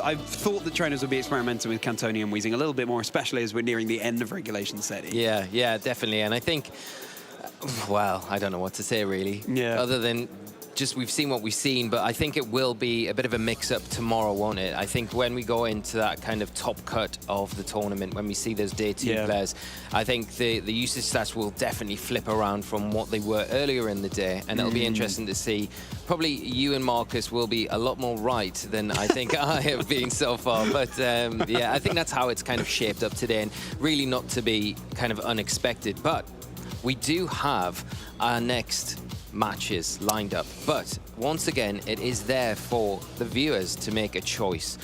S3: I thought the trainers would be experimenting with Cantonian wheezing a little bit more, especially as we're nearing the end of regulation setting.
S10: Yeah, definitely. And I think, well, I don't know what to say, really.
S3: Yeah.
S10: Other than just we've seen what we've seen, but I think it will be a bit of a mix-up tomorrow, won't it? I think when we go into that kind of top cut of the tournament, when we see those day 2 players, I think the usage stats will definitely flip around from what they were earlier in the day, and it'll be interesting to see. Probably you and Marcus will be a lot more right than I think I have been so far, but yeah, I think that's how it's kind of shaped up today, and really not to be kind of unexpected. But we do have our next matches lined up, but once again it is there for the viewers to make a choice,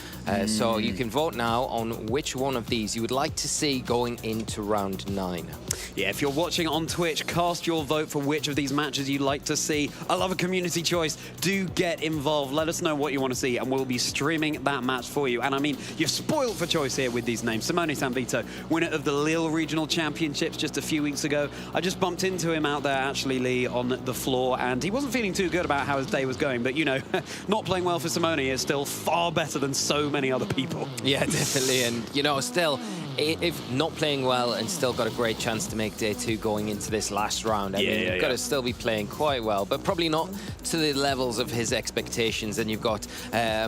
S10: so you can vote now on which one of these you would like to see going into round 9.
S3: Yeah, if you're watching on Twitch, cast your vote for which of these matches you'd like to see. I love a community choice. Do get involved. Let us know what you want to see, and we'll be streaming that match for you. And I mean, you're spoiled for choice here with these names. Simone Sanvito, winner of the Lille Regional Championships just a few weeks ago. I just bumped into him out there, actually, Lee, on the floor, and he wasn't feeling too good about how his day was going. But, you know, not playing well for Simone is still far better than so many other people.
S10: Yeah, definitely. And, you know, still, if not playing well and still got a great chance to make day 2 going into this last round. I mean, you've got to still be playing quite well, but probably not to the levels of his expectations. And you've got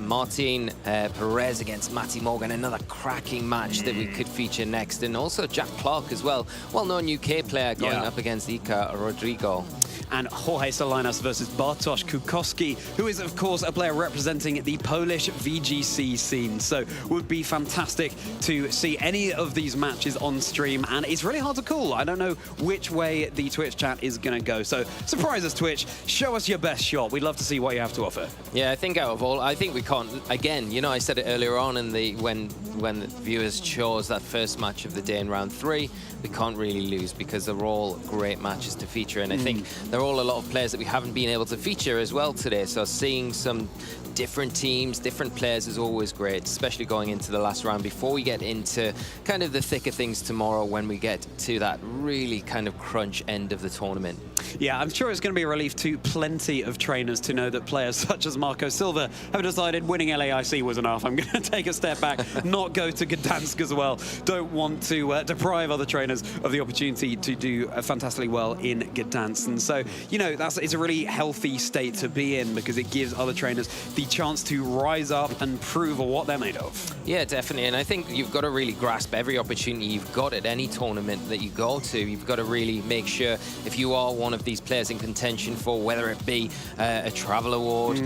S10: Martin Perez against Matty Morgan, another cracking match that we could feature next. And also Jack Clark as well, well-known UK player going up against Ika Rodrigo.
S3: And Jorge Salinas versus Bartosz Kukowski, who is, of course, a player representing the Polish VGC scene. So would be fantastic to see any of these matches on stream, and it's really hard to call. I don't know which way the Twitch chat is going to go. So surprise us, Twitch. Show us your best shot. We'd love to see what you have to offer.
S10: Yeah, I think out of all, I think we can't, again, you know, I said it earlier on in the when the viewers chose that first match of the day in round 3, we can't really lose because they're all great matches to feature. And I think they're all a lot of players that we haven't been able to feature as well today. So seeing some different teams, different players is always great, especially going into the last round before we get into kind of the thick of things tomorrow when we get to that really kind of crunch end of the tournament.
S3: Yeah, I'm sure it's going to be a relief to plenty of trainers to know that players such as Marco Silva have decided winning LAIC was enough. I'm going to take a step back, not go to Gdańsk as well. Don't want to deprive other trainers of the opportunity to do fantastically well in Gdańsk. And so, you know, it's a really healthy state to be in because it gives other trainers the chance to rise up and prove what they're made of.
S10: Yeah, definitely. And I think you've got to really grasp every opportunity you've got at any tournament that you go to. You've got to really make sure if you are one of these players in contention for whether it be a travel award,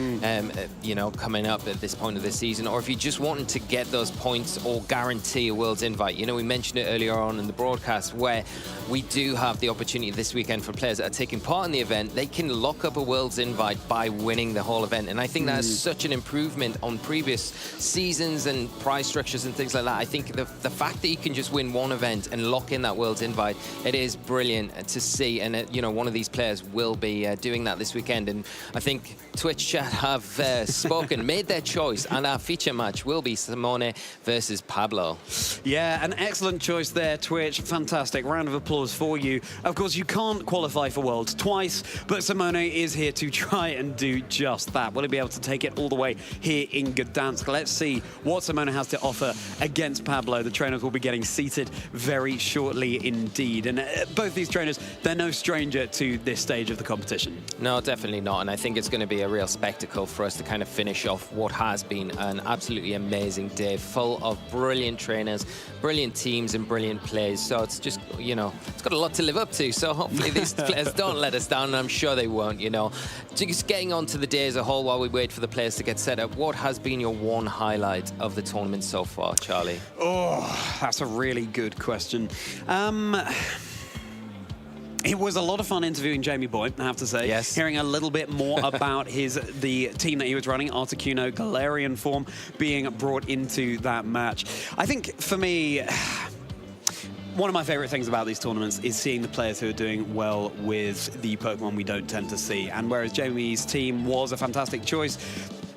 S10: you know, coming up at this point of the season, or if you just wanted to get those points or guarantee a Worlds invite. You know, we mentioned it earlier on in the broadcast where we do have the opportunity this weekend for players that are taking part in the event. They can lock up a Worlds invite by winning the whole event. And I think that's such an improvement on previous seasons and prize structures and things like that. I think the fact that you can just win one event and lock in that Worlds invite, it is brilliant to see. And, you know, one of these players will be doing that this weekend. And I think Twitch chat have spoken, made their choice, and our feature match will be Simone versus Pablo.
S3: Yeah, an excellent choice there, Twitch. Fantastic. Round of applause for you. Of course, you can't qualify for Worlds twice, but Simone is here to try and do just that. Will he be able to take it all the way here in Gdańsk? Let's see what Simone has to offer against Pablo. The trainers will be getting seated very shortly indeed. And both these trainers, they're no stranger to this stage of the competition.
S10: No, definitely not. And I think it's going to be a real spectacle for us to kind of finish off what has been an absolutely amazing day, full of brilliant trainers, brilliant teams and brilliant plays. So it's just, you know, it's got a lot to live up to. So hopefully these players don't let us down, and I'm sure they won't, you know. Just getting on to the day as a whole while we wait for the players to get set up, what has been your one highlight of the tournament so far, Charlie?
S3: Oh, that's a really good question. It was a lot of fun interviewing Jamie Boy, I have to say.
S10: Yes.
S3: Hearing a little bit more about the team that he was running, Articuno, Galarian form, being brought into that match. I think, for me, one of my favorite things about these tournaments is seeing the players who are doing well with the Pokemon we don't tend to see. And whereas Jamie's team was a fantastic choice,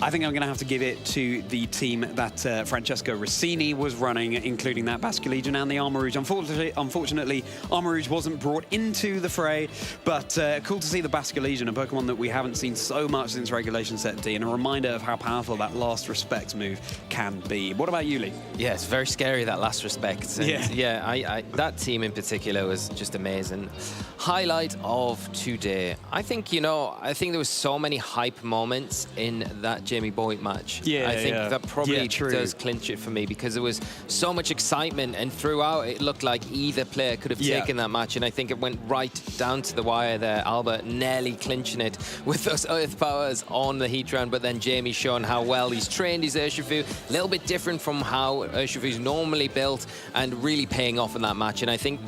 S3: I think I'm going to have to give it to the team that Francesco Rossini was running, including that Basculegion and the Armarouge. Unfortunately, Armarouge wasn't brought into the fray, but cool to see the Basculegion, a Pokemon that we haven't seen so much since Regulation Set D, and a reminder of how powerful that Last Respect move can be. What about you, Lee?
S10: Yeah, it's very scary, that Last Respect. And yeah, that team in particular was just amazing. Highlight of today. I think, you know, there was so many hype moments in that Jamie Boyd match. I think that probably does clinch it for me because there was so much excitement, and throughout it looked like either player could have taken that match, and I think it went right down to the wire there. Albert nearly clinching it with those Earth Powers on the heat round, but then Jamie showing how well he's trained his Urshifu, a little bit different from how Urshifu's normally built, and really paying off in that match. And I think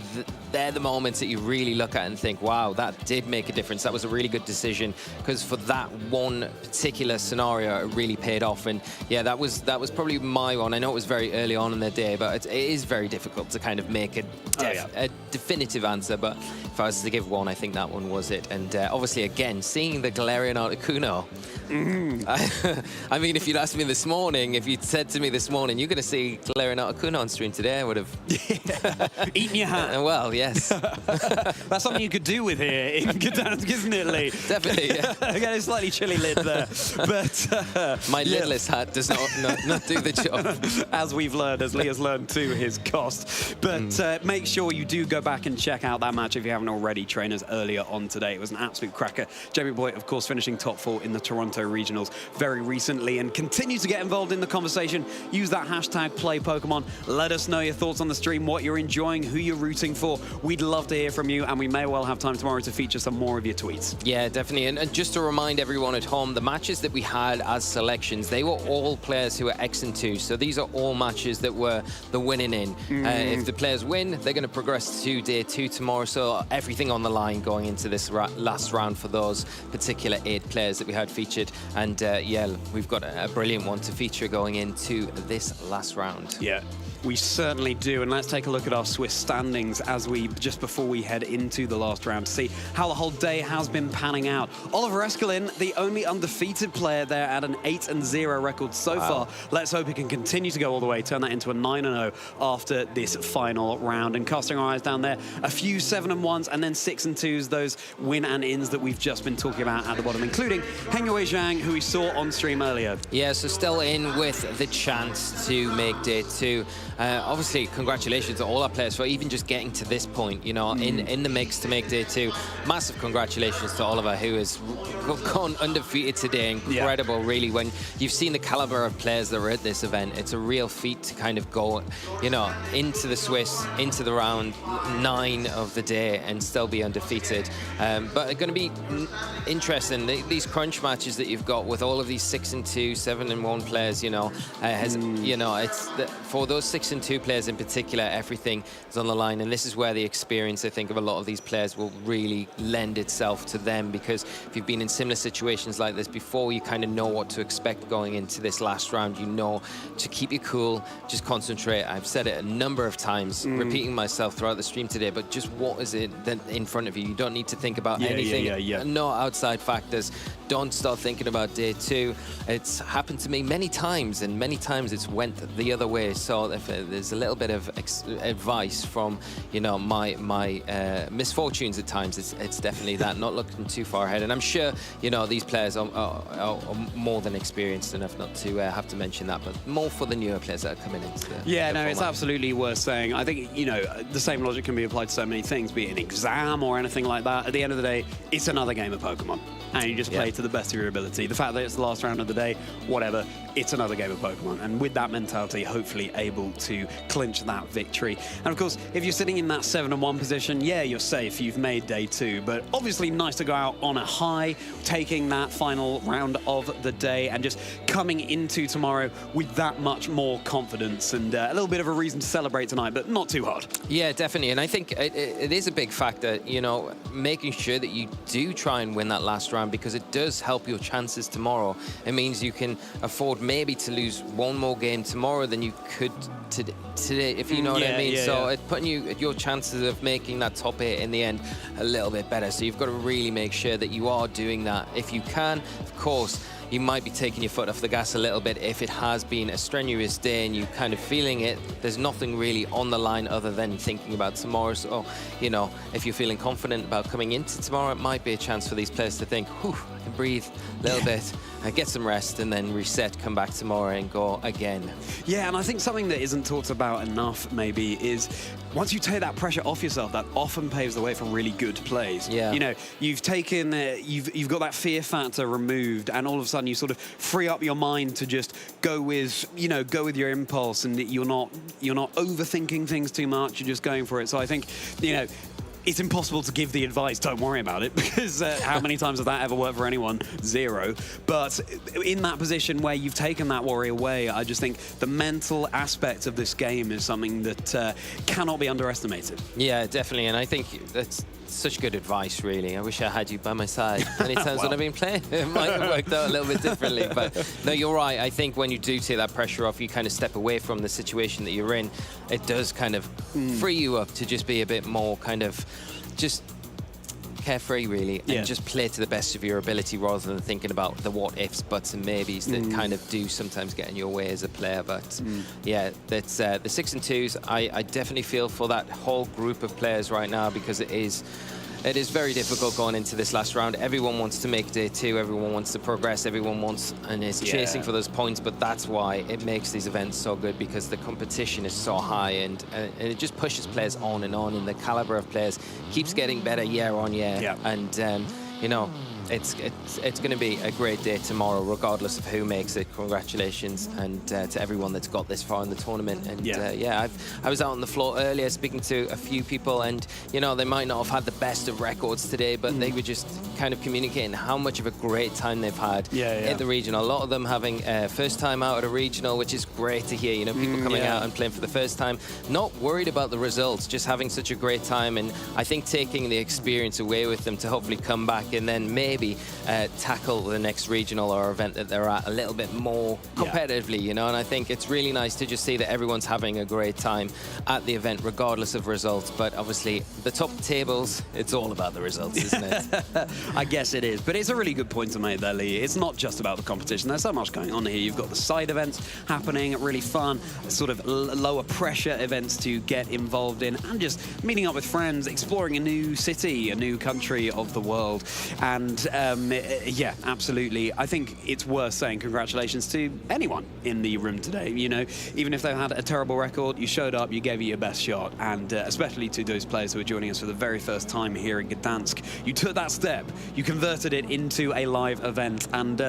S10: they're the moments that you really look at and think, wow, that did make a difference. That was a really good decision, because for that one particular scenario, it really paid off. And yeah, that was probably my one. I know it was very early on in the day, but it is very difficult to kind of make a definitive answer. But if I was to give one, I think that one was it. And obviously, again, seeing the Galarian Articuno, I mean, if you'd asked me this morning, if you'd said to me this morning, you're going to see Galarian Articuno on stream today, I would have
S3: eaten your hat.
S10: Well, yes.
S3: That's something you could do with here in Gdańsk, isn't it, Lee?
S10: Definitely, yeah.
S3: Again, a slightly chilly lid there. But
S10: my lidless hat does not do the job.
S3: As we've learned, as Lee has learned to his cost. But make sure you do go back and check out that match if you haven't already. Trainers earlier on today. It was an absolute cracker. Jamie Boyd, of course, finishing top 4 in the Toronto Regionals very recently, and continue to get involved in the conversation. Use that hashtag #PlayPokemon. Let us know your thoughts on the stream, what you're enjoying, who you're rooting for. We'd love to hear from you, and we may well have time tomorrow to feature some more of your tweets.
S10: Yeah, definitely. And just to remind everyone at home, the matches that we had as selections, they were all players who were X and 2. So these are all matches that were the winning in. If the players win, they're going to progress to day 2 tomorrow. So everything on the line going into this last round for those particular 8 players that we had featured. And yeah, we've got a brilliant one to feature going into this last round.
S3: Yeah. We certainly do. And let's take a look at our Swiss standings just before we head into the last round to see how the whole day has been panning out. Oliver Eskelin, the only undefeated player there at an 8-0 record so far. Let's hope he can continue to go all the way, turn that into a 9-0 after this final round. And casting our eyes down there, a few 7-1s and then 6-2s, those win and ins that we've just been talking about at the bottom, including Hengyue Zhang, who we saw on stream earlier.
S12: Yeah, so still in with the chance to make day 2. Obviously, congratulations to all our players for even just getting to this point, you know, in the mix to make day 2. Massive congratulations to Oliver, who has gone undefeated today. Incredible, really. When you've seen the caliber of players that were at this event, it's a real feat to kind of go, you know, into the Swiss, into the round 9 of the day and still be undefeated. But it's going to be interesting. These crunch matches that you've got with all of these 6-2, 7-1 players, you know, it's for those 6-2 players in particular, everything is on the line, and this is where the experience, I think, of a lot of these players will really lend itself to them, because if you've been in similar situations like this before, you kind of know what to expect going into this last round. You know to keep you cool, just concentrate. I've said it a number of times, repeating myself throughout the stream today, but just what is it in front of you? You don't need to think about anything, no outside factors. Don't start thinking about day 2. It's happened to me many times, and many times it's went the other way. So if there's a little bit of advice from, you know, my misfortunes at times, it's definitely that, not looking too far ahead. And I'm sure, you know, these players are more than experienced enough not to have to mention that, but more for the newer players that are coming into the
S3: no, it's
S12: format.
S3: absolutely worth saying. I think, you know, the same logic can be applied to so many things, be it an exam or anything like that. At the end of the day, it's another game of Pokemon, and you just play to the best of your ability. The fact that it's the last round of the day, whatever, it's another game of Pokemon. And with that mentality, hopefully able to clinch that victory. And of course, if you're sitting in that 7-1 position, yeah, you're safe. You've made day 2, but obviously nice to go out on a high, taking that final round of the day and just coming into tomorrow with that much more confidence and a little bit of a reason to celebrate tonight, but not too hard.
S12: Yeah, definitely. And I think it is a big factor, you know, making sure that you do try and win that last round, because it does help your chances tomorrow. It means you can afford maybe to lose one more game tomorrow than you could today, if you know what I mean. So it's putting your chances of making that top 8 in the end a little bit better. So you've got to really make sure that you are doing that. If you can, of course, you might be taking your foot off the gas a little bit if it has been a strenuous day and you kind of feeling it. There's nothing really on the line other than thinking about tomorrow. So, you know, if you're feeling confident about coming into tomorrow, it might be a chance for these players to think, whew, I can breathe a little bit, get some rest, and then reset, come back tomorrow and go again. Yeah,
S3: and I think something that isn't talked about enough maybe is once you take that pressure off yourself, that often paves the way for really good plays.
S12: Yeah.
S3: You know, you've taken, you've got that fear factor removed, and all of a sudden you sort of free up your mind to just go with your impulse, and you're not overthinking things too much. You're just going for it. So I think, you know, it's impossible to give the advice, don't worry about it, because how many times has that ever worked for anyone? 0. But in that position where you've taken that worry away, I just think the mental aspect of this game is something that cannot be underestimated.
S12: Yeah, definitely. And I think that's such good advice, really. I wish I had you by my side many times when I've been playing. It might have worked out a little bit differently. But no, you're right. I think when you do take that pressure off, you kind of step away from the situation that you're in. It does kind of free you up to just be a bit more kind of just carefree, really, and just play to the best of your ability rather than thinking about the what ifs, buts and maybes that kind of do sometimes get in your way as a player. But yeah, that's the 6-2s. I definitely feel for that whole group of players right now, because it is very difficult going into this last round. Everyone wants to make day 2, everyone wants to progress, everyone wants and is chasing for those points, but that's why it makes these events so good, because the competition is so high, and it just pushes players on, and the caliber of players keeps getting better year on year. And you know, it's going to be a great day tomorrow, regardless of who makes it. Congratulations, and to everyone that's got this far in the tournament. And I was out on the floor earlier speaking to a few people, and you know, they might not have had the best of records today, but they were just kind of communicating how much of a great time they've had at the regional. A lot of them having first time out at a regional, which is great to hear. You know, people coming out and playing for the first time, not worried about the results, just having such a great time. And I think taking the experience away with them to hopefully come back and then maybe
S10: maybe tackle the next regional or event that they're at a little bit more competitively, you know. And I think it's really nice to just see that everyone's having a great time at the event, regardless of results. But obviously, the top tables, it's all about the results, isn't it?
S3: I guess it is, but it's a really good point to make there, Lee. It's not just about the competition. There's so much going on here. You've got the side events happening, really fun, sort of lower pressure events to get involved in, and just meeting up with friends, exploring a new city, a new country of the world. And yeah, absolutely. I think it's worth saying congratulations to anyone in the room today. You know, even if they've had a terrible record, you showed up, you gave it your best shot, and especially to those players who are joining us for the very first time here in Gdańsk. You took that step, you converted it into a live event, and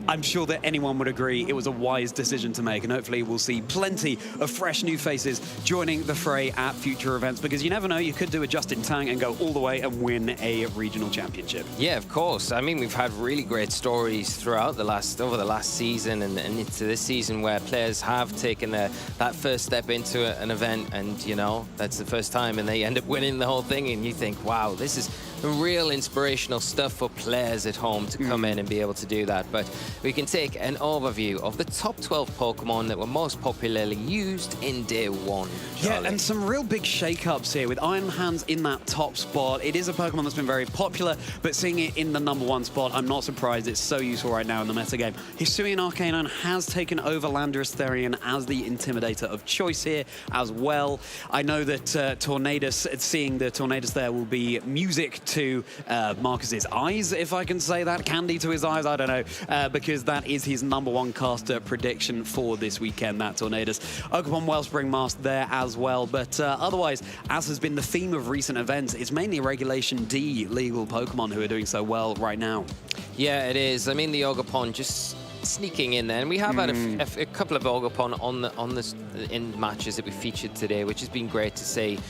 S3: I'm sure that anyone would agree it was a wise decision to make, and hopefully we'll see plenty of fresh new faces joining the fray at future events, because you never know, you could do a Justin Tang and go all the way and win a regional championship.
S10: Yeah, of course. I mean, we've had really great stories throughout over the last season and into this season where players have taken that first step into an event, and you know, that's the first time, and they end up winning the whole thing, and you think, wow, this is real inspirational stuff for players at home to come in and be able to do that. But we can take an overview of the top 12 Pokemon that were most popularly used in Day 1.
S3: Yeah, and some real big shake-ups here with Iron Hands in that top spot. It is a Pokemon that's been very popular, but seeing it in the #1 spot, I'm not surprised. It's so useful right now in the metagame. Hisuian Arcanine has taken over Landorus Therian as the Intimidator of choice here as well. I know that Tornadus, seeing the Tornadus there will be music to Marcus's eyes, if I can say that. Candy to his eyes, I don't know, because that is his #1 caster prediction for this weekend, that Tornadus. Ogerpon Wellspring Mask there as well, but otherwise, as has been the theme of recent events, it's mainly Regulation D legal Pokemon who are doing so well right now.
S10: Yeah, it is. I mean, the Ogerpon just sneaking in there, and we have had a couple of Ogerpon in matches that we featured today, which has been great to see.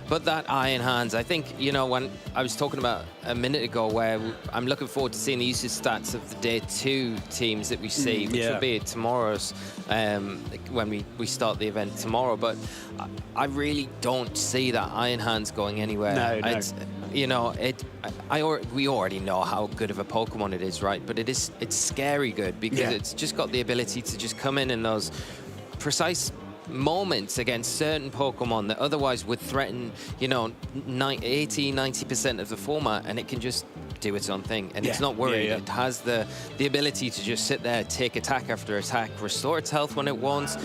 S10: But that Iron Hands, I think, you know, when I was talking about a minute ago where I'm looking forward to seeing the usage stats of the Day 2 teams that we see, which will be tomorrow's, when we start the event tomorrow. But I really don't see that Iron Hands going anywhere.
S3: No.
S10: You know, we already know how good of a Pokemon it is, right? But it's scary good, because it's just got the ability to just come in those precise moments against certain Pokemon that otherwise would threaten, you know, 80-90% of the format, and it can just do its own thing, and it's not worried. It has the ability to just sit there, take attack after attack, restore its health when it wants,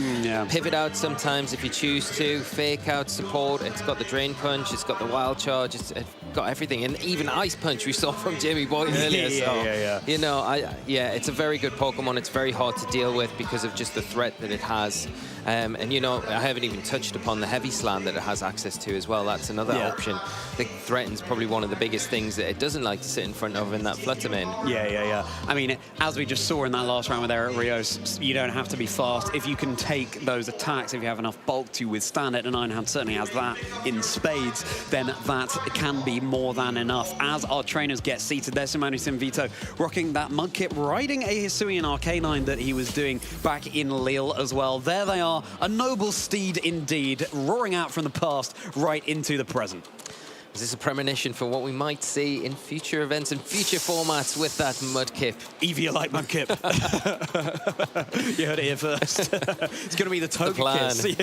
S10: pivot out sometimes if you choose to, fake out support. It's got the Drain Punch, it's got the Wild Charge, it's got everything, and even Ice Punch we saw from Jamie Boy earlier. You know, it's a very good Pokemon. It's very hard to deal with because of just the threat that it has. And you know, I haven't even touched upon the Heavy Slam that it has access to as well. That's another option that threatens probably one of the biggest things that it doesn't like to sit in front of in that Flutter Mane.
S3: Yeah. I mean, as we just saw in that last round with Eric Rios, you don't have to be fast. If you can take those attacks, if you have enough bulk to withstand it, and Iron Hand certainly has that in spades, then that can be more than enough. As our trainers get seated there, Simone Sinvito rocking that Mudkip, riding a Hisuian Arcanine that he was doing back in Lille as well. There they are, a noble steed indeed, roaring out from the past right into the present.
S10: Is this a premonition for what we might see in future events and future formats with that Mudkip?
S3: Eevee like Mudkip. You heard it here first. It's going to be the Togekiss.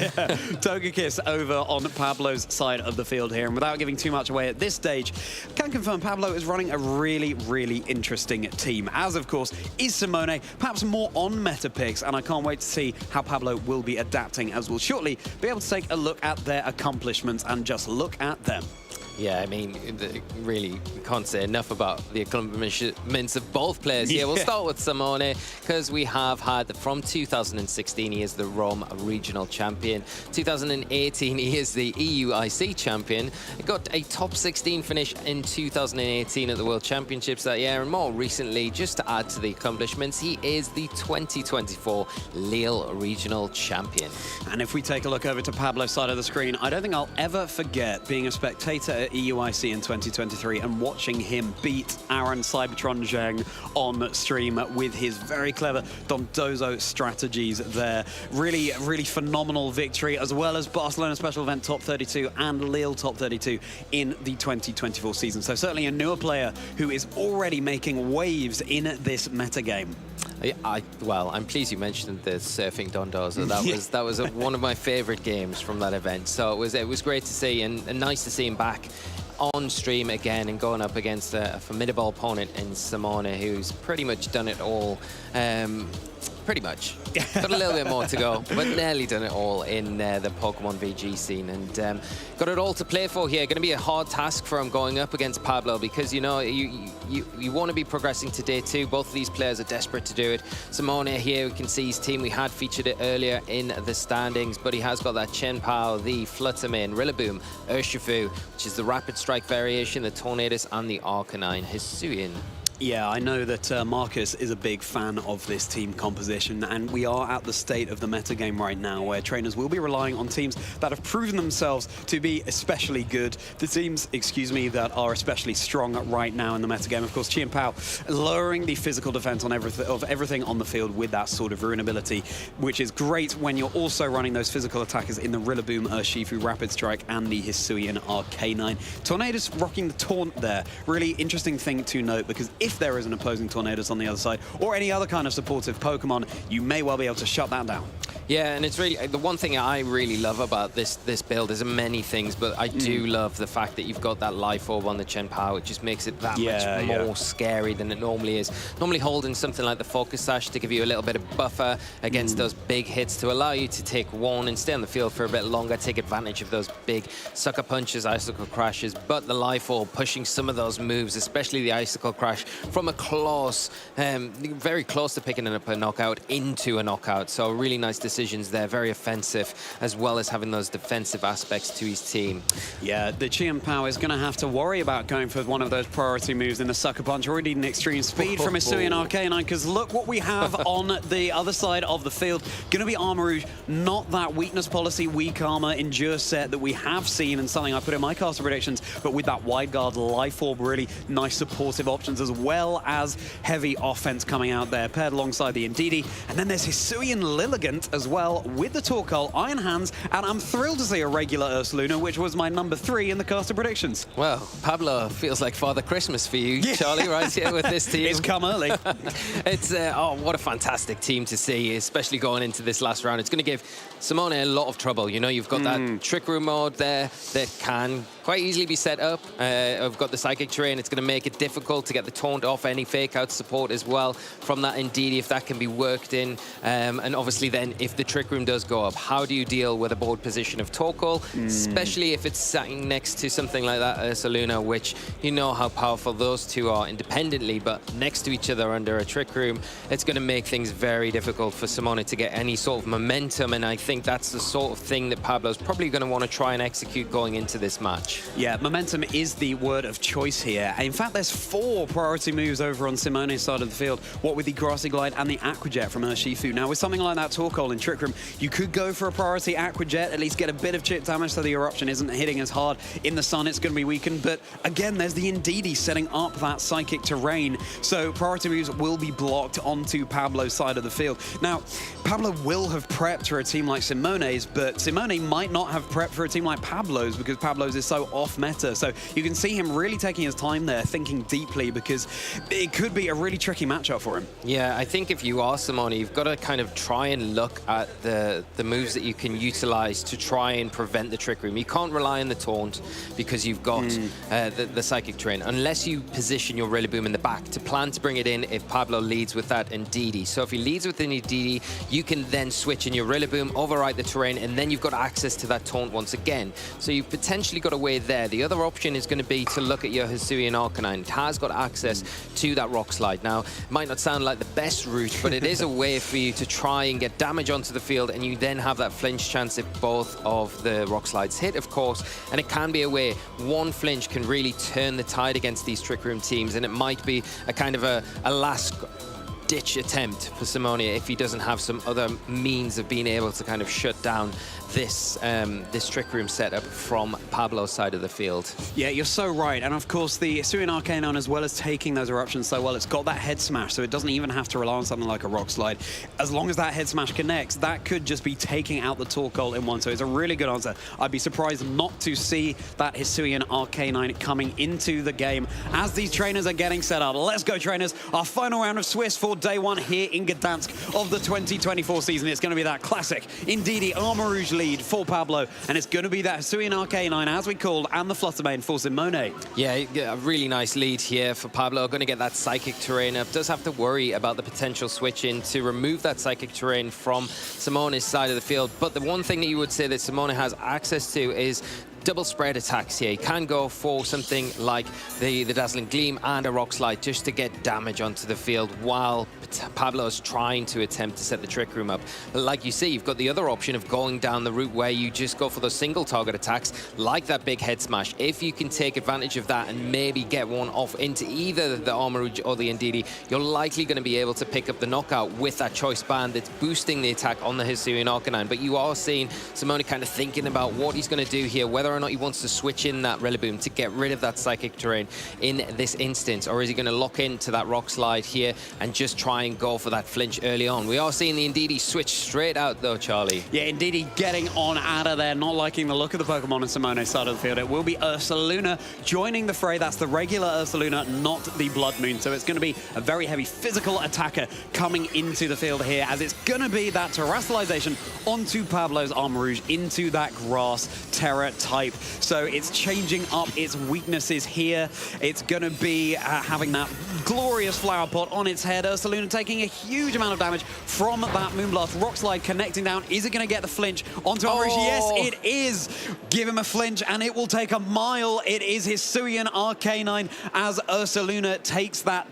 S3: Togekiss over on Pablo's side of the field here. And without giving too much away at this stage, I can confirm Pablo is running a really, really interesting team. As, of course, is Simone, perhaps more on meta picks. And I can't wait to see how Pablo will be adapting, as we'll shortly be able to take a look at their accomplishments and just look at them.
S10: Yeah, I mean, really, we can't say enough about the accomplishments of both players here. We'll start with Simone, because we have had, from 2016, he is the Rome Regional Champion. 2018, he is the EUIC Champion. He got a top 16 finish in 2018 at the World Championships that year, and more recently, just to add to the accomplishments, he is the 2024 Lille Regional Champion.
S3: And if we take a look over to Pablo's side of the screen, I don't think I'll ever forget being a spectator EUIC in 2023 and watching him beat Aaron Cybertron Zheng on stream with his very clever Dondozo strategies there. Really, really phenomenal victory, as well as Barcelona Special Event top 32 and Lille top 32 in the 2024 season. So certainly a newer player who is already making waves in this metagame.
S12: Well, I'm pleased you mentioned the surfing Dondozo. That was one of my favorite games from that event. So it was great to see and nice to see him back on stream again and going up against a formidable opponent in Simone, who's pretty much done it all. Pretty much. Got a little bit more to go, but nearly done it all in the Pokemon VG scene, and got it all to play for here. Going to be a hard task for him going up against Pablo, because you know you want to be progressing to day 2. Both of these players are desperate to do it. Simone here, we can see his team. We had featured it earlier in the standings, but he has got that Chen Pao, the Fluttermane, Rillaboom, Urshifu, which is the Rapid Strike variation, the Tornadus, and the Arcanine Hisuian.
S3: Yeah, I know that Marcus is a big fan of this team composition, and we are at the state of the metagame right now where trainers will be relying on teams that have proven themselves to be especially good. The teams, that are especially strong right now in the metagame. Of course, Qian Pao lowering the physical defense on everything on the field with that sort of ruin ability, which is great when you're also running those physical attackers in the Rillaboom, Urshifu, Rapid Strike, and the Hisuian Arcanine. Tornadus rocking the taunt there. Really interesting thing to note, because if there is an opposing Tornadus on the other side, or any other kind of supportive Pokemon, you may well be able to shut that down.
S12: Yeah, and it's really the one thing I really love about this build is many things, but I do love the fact that you've got that Life Orb on the Chen Pao. It just makes it that much more scary than it normally is. Normally holding something like the Focus Sash to give you a little bit of buffer against those big hits, to allow you to take one and stay on the field for a bit longer, take advantage of those big Sucker Punches, Icicle Crashes, but the Life Orb pushing some of those moves, especially the Icicle Crash, from a close, very close to picking up a knockout into a knockout. So really nice decisions there, very offensive, as well as having those defensive aspects to his team.
S3: Yeah, the Qian Pao is going to have to worry about going for one of those priority moves in the Sucker Punch, or indeed an extreme speed from Hisuian Arcanine, because look what we have on the other side of the field. Going to be Armor Rouge, not that weakness policy, weak armor, endure set that we have seen, and something I put in my caster predictions, but with that Wide Guard, Life Orb, really nice supportive options, as well as heavy offense coming out there, paired alongside the Indeedee. And then there's Hisuian Lilligant as well, with the Torkoal, Iron Hands, and I'm thrilled to see a regular Ursaluna, which was my number 3 in the caster predictions.
S12: Well, Pablo feels like Father Christmas for you, Charlie, right here with this team.
S3: It's come early.
S12: It's, oh, what a fantastic team to see, especially going into this last round. It's going to give Simone a lot of trouble. You know, you've got that Trick Room mode there that can quite easily be set up. I've got the Psychic Terrain. It's going to make it difficult to get the taunt off, any fake out support as well from that Indeedee, if that can be worked in. And obviously then, if the Trick Room does go up, how do you deal with a board position of Torkoal, especially if it's sitting next to something like that Ursaluna, which you know how powerful those two are independently, but next to each other under a Trick Room, it's going to make things very difficult for Simone to get any sort of momentum, and I think that's the sort of thing that Pablo's probably going to want to try and execute going into this match.
S3: Yeah, momentum is the word of choice here. In fact, there's 4 priority moves over on Simone's side of the field, what with the Grassy Glide and the Aqua Jet from Urshifu. Now, with something like that Torkoal in Trick Room, you could go for a priority Aqua Jet, at least get a bit of chip damage so the Eruption isn't hitting as hard. In the sun, it's going to be weakened, but again, there's the Indeedee setting up that Psychic Terrain, so priority moves will be blocked onto Pablo's side of the field. Now, Pablo will have prepped for a team like Simone's, but Simone might not have prepped for a team like Pablo's, because Pablo's is so off meta. So you can see him really taking his time there, thinking deeply, because it could be a really tricky matchup for him.
S12: Yeah, I think if you are Simone, you've got to kind of try and look at the moves that you can utilize to try and prevent the Trick Room. You can't rely on the taunt because you've got the Psychic Terrain, unless you position your Rillaboom in the back to plan to bring it in if Pablo leads with that Indeedee. So if he leads with an Indeedee, you can then switch in your Rillaboom, overwrite the terrain, and then you've got access to that taunt once again. So you've potentially got a way there. The other option is going to be to look at your Hisuian Arcanine. It has got access to that Rock Slide. Now, it might not sound like the best route, but it is a way for you to try and get damage onto the field, and you then have that flinch chance if both of the Rock Slides hit, of course, and it can be a way. One flinch can really turn the tide against these Trick Room teams, and it might be a kind of a last ditch attempt for Simone if he doesn't have some other means of being able to kind of shut down
S10: this this Trick Room setup from Pablo's side of the field.
S3: Yeah, you're so right. And of course, the Hisuian Arcanine, as well as taking those eruptions so well, it's got that head smash, so it doesn't even have to rely on something like a Rock Slide. As long as that head smash connects, that could just be taking out the Torkoal in one. So it's a really good answer. I'd be surprised not to see that Hisuian Arcanine coming into the game as these trainers are getting set up. Let's go, trainers. Our final round of Swiss for day one here in Gdańsk of the 2024 season. It's going to be that classic Indeedee Armor Rouge lead for Pablo, and it's going to be that Hisuian Arcanine, as we called, and the Fluttermane for Simone.
S10: Yeah, a really nice lead here for Pablo. Going to get that Psychic Terrain up. Does have to worry about the potential switch in to remove that Psychic Terrain from Simone's side of the field. But the one thing that you would say that Simone has access to is double spread attacks here. You can go for something like the Dazzling Gleam and a Rock Slide just to get damage onto the field while Pablo's trying to attempt to set the Trick Room up. But like you see, you've got the other option of going down the route where you just go for those single target attacks like that big head smash. If you can take advantage of that and maybe get one off into either the Armor Rouge or the Indeedee, you're likely going to be able to pick up the knockout with that choice band that's boosting the attack on the Hisuian Arcanine. But you are seeing Simone kind of thinking about what he's going to do here, whether or not he wants to switch in that Rillaboom to get rid of that Psychic Terrain in this instance, or is he going to lock into that Rock Slide here and just try and go for that flinch early on? We are seeing the Indeedee switch straight out though, Charlie.
S3: Yeah, Indeedee getting on out of there, not liking the look of the Pokemon on Simone's side of the field. It will be Ursaluna joining the fray. That's the regular Ursaluna, not the Blood Moon. So it's going to be a very heavy physical attacker coming into the field here, as it's going to be that Terastallization onto Pablo's Armor Rouge into that Grass Terra type. So it's changing up its weaknesses here. It's going to be having that glorious Flower Pot on its head. Ursaluna taking a huge amount of damage from that Moonblast. Rock Slide connecting down. Is it going to get the flinch onto Armor Rouge? Yes, it is. Give him a flinch and it will take a mile. It is Hisuian Arcanine as Ursaluna takes that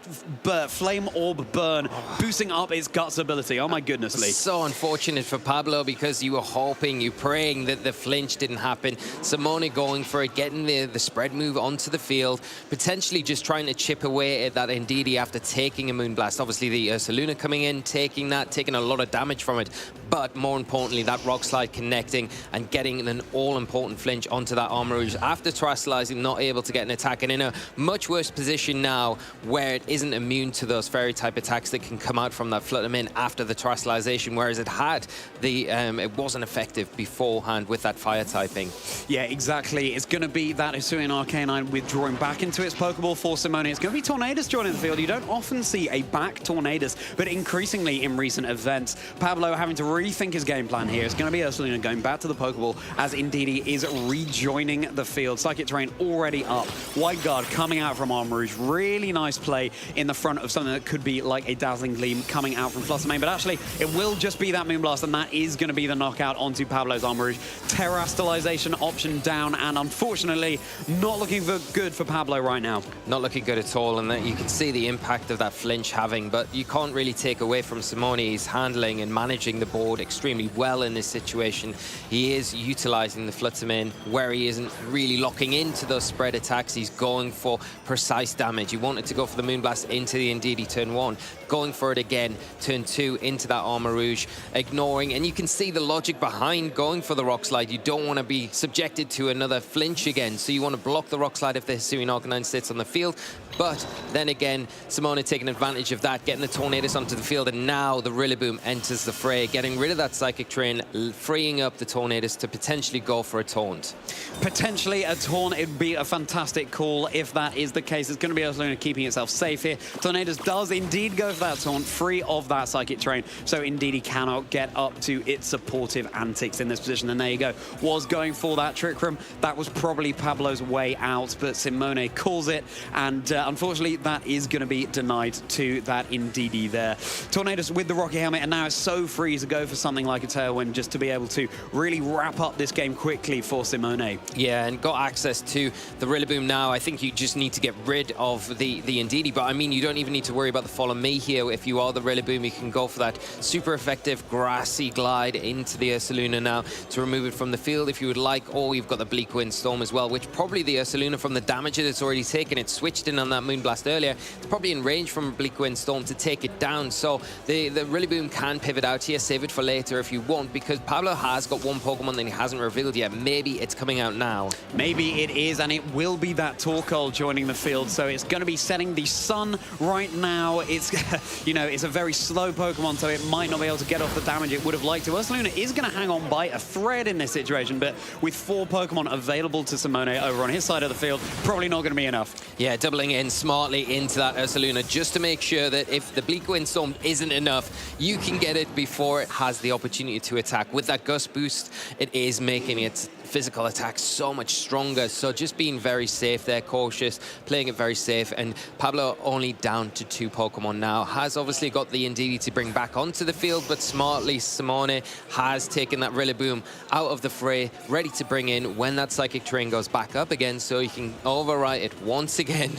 S3: Flame Orb burn, boosting up its Guts ability. Oh my goodness, Lee.
S10: So unfortunate for Pablo, because you were hoping, you praying that the flinch didn't happen. Simone going for it, getting the spread move onto the field, potentially just trying to chip away at that Indeedee after taking a Moonblast. Obviously the Ursaluna coming in, taking a lot of damage from it, but more importantly that Rock Slide connecting and getting an all-important flinch onto that Armor Rouge after Terastallizing, not able to get an attack, and in a much worse position now where it isn't immune to those fairy type attacks that can come out from that Fluttermane after the Terastallization, whereas it had it wasn't effective beforehand with that fire typing.
S3: Yeah, exactly. It's going to be that Hisuian Arcanine withdrawing back into its Pokeball for Simone. It's going to be Tornadus joining the field. You don't often see a back Tornadus, but increasingly in recent events, Pablo having to rethink his game plan here. It's going to be Ursaluna going back to the Pokeball as Indeedee is rejoining the field. Psychic Terrain already up. Wide Guard coming out from Armor Rouge. Really nice play in the front of something that could be like a Dazzling Gleam coming out from Fluttermane, but actually it will just be that Moonblast, and that is going to be the knockout onto Pablo's Armor Rouge. Terastallization option down, and unfortunately not looking good for Pablo right now.
S10: Not looking good at all, and you can see the impact of that flinch having, but you can't really take away from Simone. He's handling and managing the board extremely well in this situation. He is utilizing the Fluttermane where he isn't really locking into those spread attacks. He's going for precise damage. He wanted to go for the Moonblast into the Indeedee turn 1, going for it again turn 2 into that Armor Rouge, ignoring, and you can see the logic behind going for the Rock Slide. You don't want to be subjected to another flinch again, so you want to block the Rock Slide if the Hisuian Arcanine sits on the field. But then again, Simone taking advantage of that, getting the Tornadus onto the field, and now the Rillaboom enters the fray, getting rid of that Psychic Terrain, freeing up the Tornadus to potentially go for a taunt.
S3: Potentially a taunt. It'd be a fantastic call if that is the case. It's going to be Ursaluna keeping itself safe here. Tornadus does indeed go for that taunt, free of that Psychic Terrain, so indeed he cannot get up to its supportive antics in this position. And there you go. Was going for that Trick Room. That was probably Pablo's way out, but Simone calls it, and unfortunately that is going to be denied to that Indeedee there. Tornadus with the Rocky Helmet, and now it's so free to go for something like a Tailwind just to be able to really wrap up this game quickly for Simone.
S10: Yeah, and got access to the Rillaboom now. I think you just need to get rid of the Indeedee, but I mean, you don't even need to worry about the Follow Me here. If you are the Rillaboom, you can go for that super effective grassy glide into the Ursaluna now to remove it from the field if you would like, or you've got the Bleak Wind Storm as well, which probably the Ursaluna, from the damage that it's already taken, it switched in on that Moonblast earlier, it's probably in range from a Bleak Wind Storm to take it down. So the Rillaboom can pivot out here, save it for later if you want, because Pablo has got one Pokemon that he hasn't revealed yet. Maybe it's coming out now.
S3: Maybe it is, and it will be that Torkoal joining the field, so it's going to be setting the sun right now. It's, you know, it's a very slow Pokemon, so it might not be able to get off the damage it would have liked to. Ursaluna is going to hang on by a thread in this situation, but with 4 Pokemon available to Simone over on his side of the field, probably not going to be enough.
S10: Yeah, doubling in smartly into that Ursaluna just to make sure that if the Bleak Wind Storm isn't enough, you can get it before it has the opportunity to attack. With that Gust boost, it is making its physical attack so much stronger. So just being very safe there, cautious, playing it very safe. And Pablo only down to 2 Pokemon now. Has obviously got the Indeedee to bring back onto the field, but smartly Simone has taken that Rillaboom out of the fray, ready to bring in when that Psychic Terrain goes back up again, so you can overwrite it once again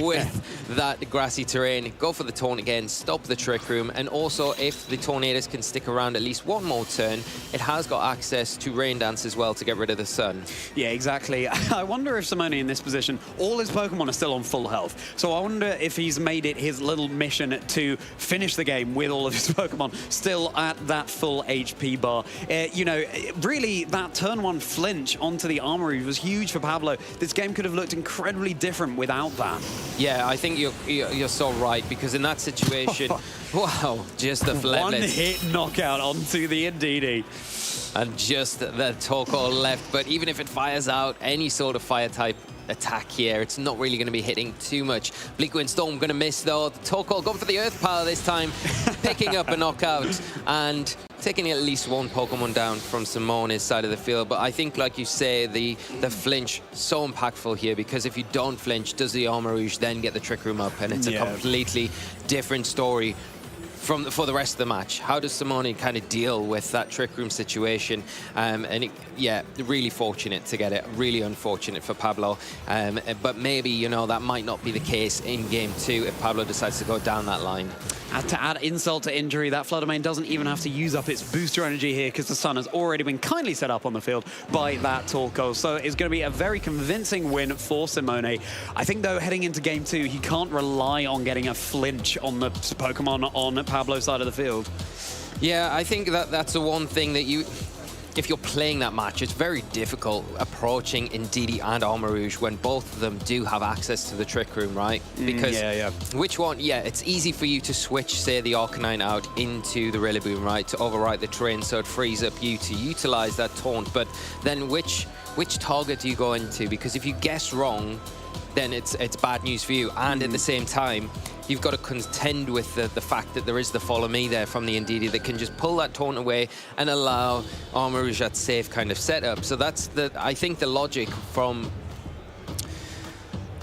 S10: with that grassy terrain. Go for the Taunt again, stop the Trick Room, and also if the Tornadus can stick around at least one more turn, it has got access to Rain Dance as well to get rid of the sun.
S3: Yeah, exactly. I wonder if Simone in this position, all his Pokemon are still on full health. So I wonder if he's made it his little mission to finish the game with all of his Pokemon still at that full HP bar. You know, really, that turn 1 flinch onto the Armory was huge for Pablo. This game could have looked incredibly different without that.
S10: Yeah, I think you're so right, because in that situation, wow, just the Fletlets.
S3: One-hit knockout onto the Indeedee.
S10: And just the Torkoal left, but even if it fires out any sort of fire type attack here, it's not really going to be hitting too much. Bleak Wind Storm going to miss though. The Torkoal going for the Earth Power this time, picking up a knockout and taking at least 1 Pokemon down from Simone's side of the field. But I think, like you say, the flinch so impactful here, because if you don't flinch, does the Armarouge then get the Trick Room up? And it's a completely different story for the rest of the match. How does Simone kind of deal with that Trick Room situation? Yeah, really fortunate to get it. Really unfortunate for Pablo. But maybe, you know, that might not be the case in Game 2 if Pablo decides to go down that line.
S3: And to add insult to injury, that Fluttermane doesn't even have to use up its booster energy here, because the sun has already been kindly set up on the field by that Torkoal. So it's going to be a very convincing win for Simone. I think, though, heading into Game 2, he can't rely on getting a flinch on the Pokemon on Pablo's side of the field.
S10: Yeah, I think that's the one thing that if you're playing that match, it's very difficult approaching Indeedee and Armarouge when both of them do have access to the Trick Room, right? Because which one? Yeah, it's easy for you to switch, say, the Arcanine out into the Rillaboom, right, to overwrite the terrain, so it frees up you to utilize that Taunt. But then which target do you go into? Because if you guess wrong, then it's bad news for you. And at the same time, you've got to contend with the fact that there is the Follow Me there from the Indeedee that can just pull that Taunt away and allow Armarouge that safe kind of setup. So that's I think the logic from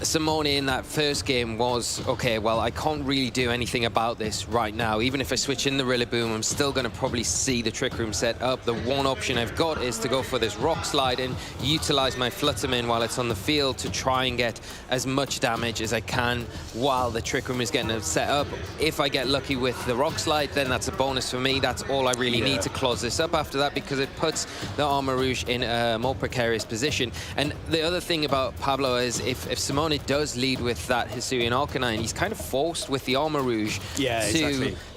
S10: Simone in that first game was, okay, well, I can't really do anything about this right now. Even if I switch in the Rillaboom, I'm still going to probably see the Trick Room set up. The one option I've got is to go for this Rock Slide and utilize my Fluttermane while it's on the field to try and get as much damage as I can while the Trick Room is getting set up. If I get lucky with the Rock Slide, then that's a bonus for me. That's all I really need to close this up after that, because it puts the Armarouge in a more precarious position. And the other thing about Pablo is if Simone does lead with that Hisuian Arcanine, he's kind of forced with the Armarouge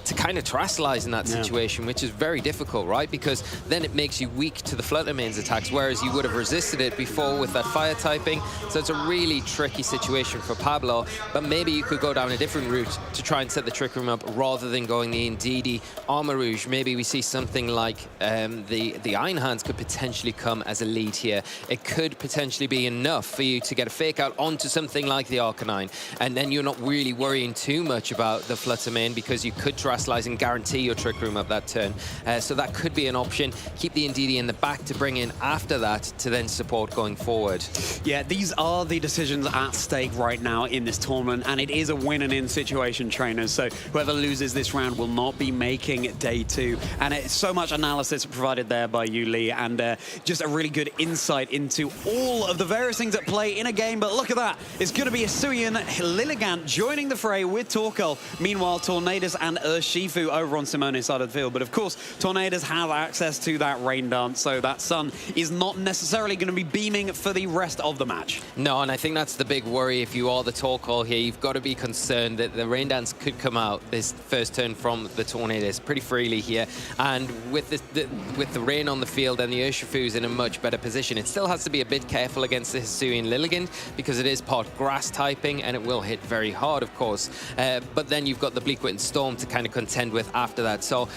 S10: to kind of terastallize in that situation, which is very difficult, right? Because then it makes you weak to the Fluttermane's attacks, whereas you would have resisted it before with that fire typing. So it's a really tricky situation for Pablo, but maybe you could go down a different route to try and set the Trick Room up rather than going the Indeedee Armarouge. Maybe we see something like the Iron Hands could potentially come as a lead here. It could potentially be enough for you to get a fake out onto something like the Arcanine, and then you're not really worrying too much about the Fluttermane, because you could terastallize Terastallize and guarantee your Trick Room up that turn. So that could be an option. Keep the Ndidi in the back to bring in after that to then support going forward.
S3: Yeah, these are the decisions at stake right now in this tournament, and it is a win-and-in situation, trainers. So whoever loses this round will not be making day 2. And it's so much analysis provided there by you, Lee, and just a really good insight into all of the various things at play in a game. But look at that. It's going to be Hisuian Lilligant joining the fray with Torkoal. Meanwhile, Tornadus and Urshifu over on Simone's side of the field. But of course, Tornadus has access to that rain dance, so that sun is not necessarily going to be beaming for the rest of the match.
S10: No, and I think that's the big worry if you are the Torkoal here. You've got to be concerned that the rain dance could come out this first turn from the Tornadus pretty freely here. And with the rain on the field and the Urshifu's in a much better position, it still has to be a bit careful against the Hisuian Lilligant because it is part grass typing and it will hit very hard, of course. But then you've got the Bleakwood Storm to kind of contend with after that. So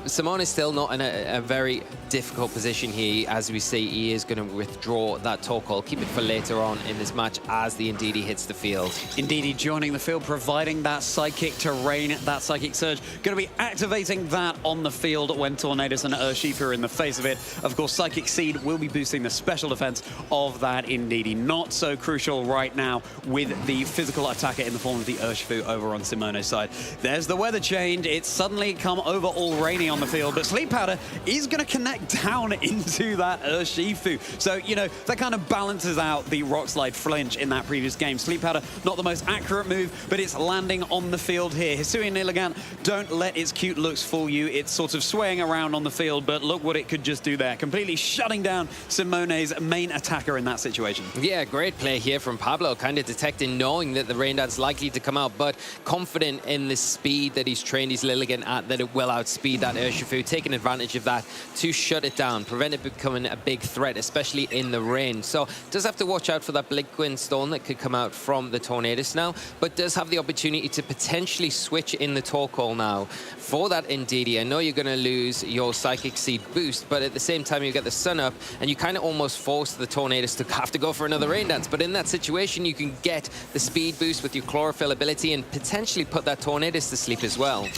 S10: Simone is still not in a very difficult position here. As we see, he is going to withdraw that Torkoal, keep it for later on in this match as the Ndidi hits the field.
S3: Ndidi joining the field, providing that psychic terrain, that psychic surge. Going to be activating that on the field when Tornadus and Urshifu are in the face of it. Of course, Psychic Seed will be boosting the special defense of that Ndidi. Not so crucial right now with the physical attacker in the form of the Urshifu over on Simone's side. There's the weather change. It's suddenly come over all rainy on the field, but Sleep Powder is going to connect down into that Urshifu. So, you know, that kind of balances out the Rock Slide flinch in that previous game. Sleep Powder, not the most accurate move, but it's landing on the field here. Hisuian Lilligant, don't let its cute looks fool you. It's sort of swaying around on the field, but look what it could just do there. Completely shutting down Simone's main attacker in that situation.
S10: Yeah, great play here from Pablo, kind of detecting, knowing that the rain dance likely to come out, but confident in the speed that he's trained his Lilligant at, that it will outspeed that Urshifu, taking advantage of that to shut it down, prevent it becoming a big threat, especially in the rain. So does have to watch out for that Bleakwind Storm that could come out from the Tornadus now, but does have the opportunity to potentially switch in the Torkoal now for that Ndidi. I know you're going to lose your Psychic Seed boost, but at the same time you get the sun up and you kind of almost force the Tornadus to have to go for another rain dance. But in that situation you can get the speed boost with your chlorophyll ability and potentially put that Tornadus to sleep as well.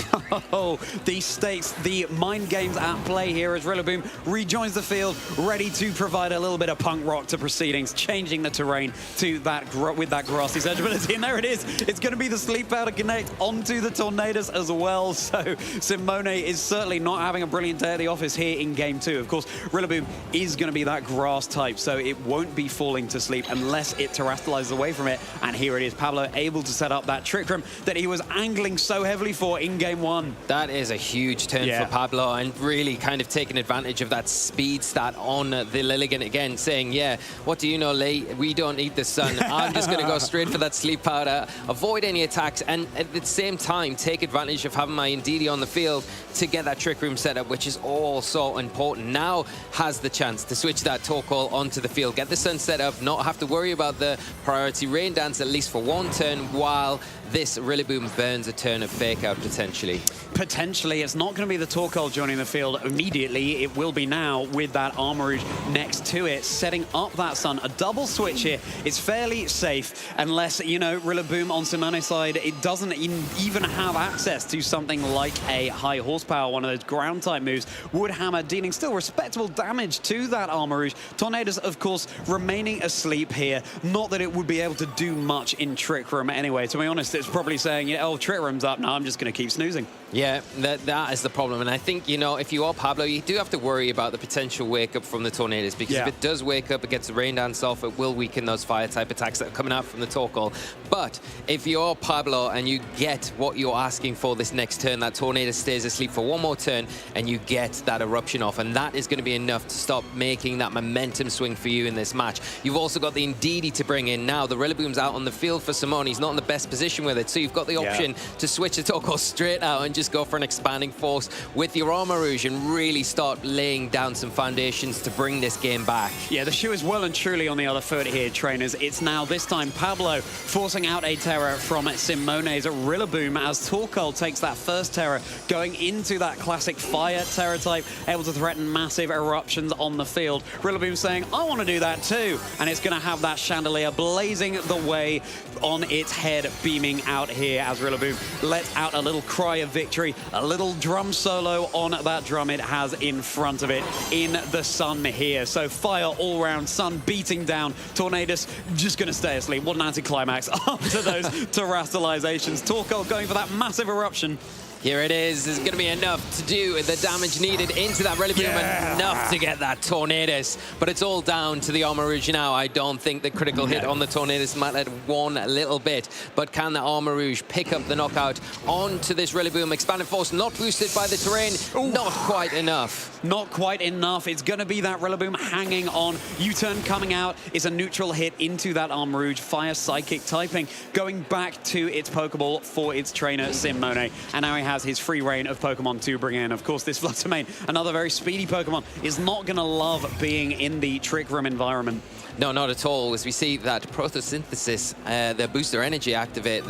S3: Oh, the stakes, the mind games at play here as Rillaboom rejoins the field, ready to provide a little bit of punk rock to proceedings, changing the terrain to that with that grassy surge ability. And there it is. It's going to be the Sleep Powder connect onto the Tornadus as well. So Simone is certainly not having a brilliant day at the office here in game 2. Of course, Rillaboom is going to be that grass type, so it won't be falling to sleep unless it terastallizes away from it. And here it is, Pablo able to set up that Trick Room that he was angling so heavily for in game 1.
S10: That is a huge turn for Pablo, and really kind of taking advantage of that speed stat on the Lilligant again, saying, yeah, what do you know, Lee? We don't need the sun. I'm just going to go straight for that Sleep Powder, avoid any attacks, and at the same time take advantage of having my Ndidi on the field to get that Trick Room set up, which is all so important. Now has the chance to switch that Torkoal onto the field, get the sun set up, not have to worry about the priority rain dance, at least for one turn, while this Rillaboom burns a turn of Fake Out potentially.
S3: Potentially, it's not going to be the Torkoal joining the field immediately. It will be now with that Armourouge next to it, setting up that sun. A double switch here is fairly safe, unless, you know, Rillaboom on Simone's side, it doesn't even have access to something like a high horsepower, one of those ground type moves. Woodhammer dealing still respectable damage to that Armourouge. Tornadus, of course, remaining asleep here. Not that it would be able to do much in Trick Room anyway. To be honest, it's probably saying, yeah, oh, Trick Room's up. No, I'm just going to keep snoozing.
S10: Yeah, that is the problem. And I think, you know, if you are Pablo, you do have to worry about the potential wake-up from the Tornadus, because if it does wake up, it gets the rain dance off, it will weaken those fire-type attacks that are coming out from the Torkoal. But if you're Pablo and you get what you're asking for this next turn, that Tornadus stays asleep for one more turn, and you get that eruption off, and that is going to be enough to stop making that momentum swing for you in this match. You've also got the Ndidi to bring in now. The Rillaboom's out on the field for Simone. He's not in the best position with it, so you've got the option to switch the Torkoal straight out and just go for an expanding force with your Armourouge and really start laying down some foundations to bring this game back.
S3: Yeah, the shoe is well and truly on the other foot here, trainers. It's now this time Pablo forcing out a Terror from Simone's Rillaboom as Torkoal takes that first Terror, going into that classic fire Terror type, able to threaten massive eruptions on the field. Rillaboom saying, I want to do that too. And it's going to have that chandelier blazing the way on its head, beaming out here as Rillaboom lets out a little cry of victory victory. A little drum solo on that drum it has in front of it in the sun here. So fire all around, sun beating down. Tornadus just going to stay asleep. What an anticlimax after those terrestrializations. Torkoal going for that massive eruption.
S10: Here it is. There's going to be enough to do the damage needed into that Relic Boom, enough to get that Tornadus. But it's all down to the Armor Rouge now. I don't think the critical hit on the Tornadus mattered one little bit. But can the Armor Rouge pick up the knockout onto this Relic Boom? Expanded Force not boosted by the terrain. Ooh. Not quite enough.
S3: Not quite enough. It's going to be that Relic Boom hanging on. U-turn coming out is a neutral hit into that Armor Rouge. Fire Psychic typing. Going back to its Pokeball for its trainer, Simone. And now he has his free reign of Pokemon to bring in. Of course, this Fluttermane, another very speedy Pokemon, is not going to love being in the Trick Room environment.
S10: No, not at all. As we see that photosynthesis, the booster energy activate,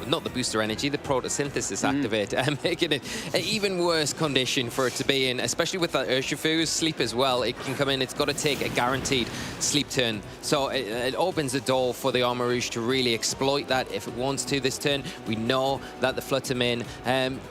S10: not the booster energy, the photosynthesis activate, making it an even worse condition for it to be in, especially with that Urshifu's sleep as well. It can come in, it's got to take a guaranteed sleep turn. So it opens the door for the Armor Rouge to really exploit that if it wants to this turn. We know that the Fluttermane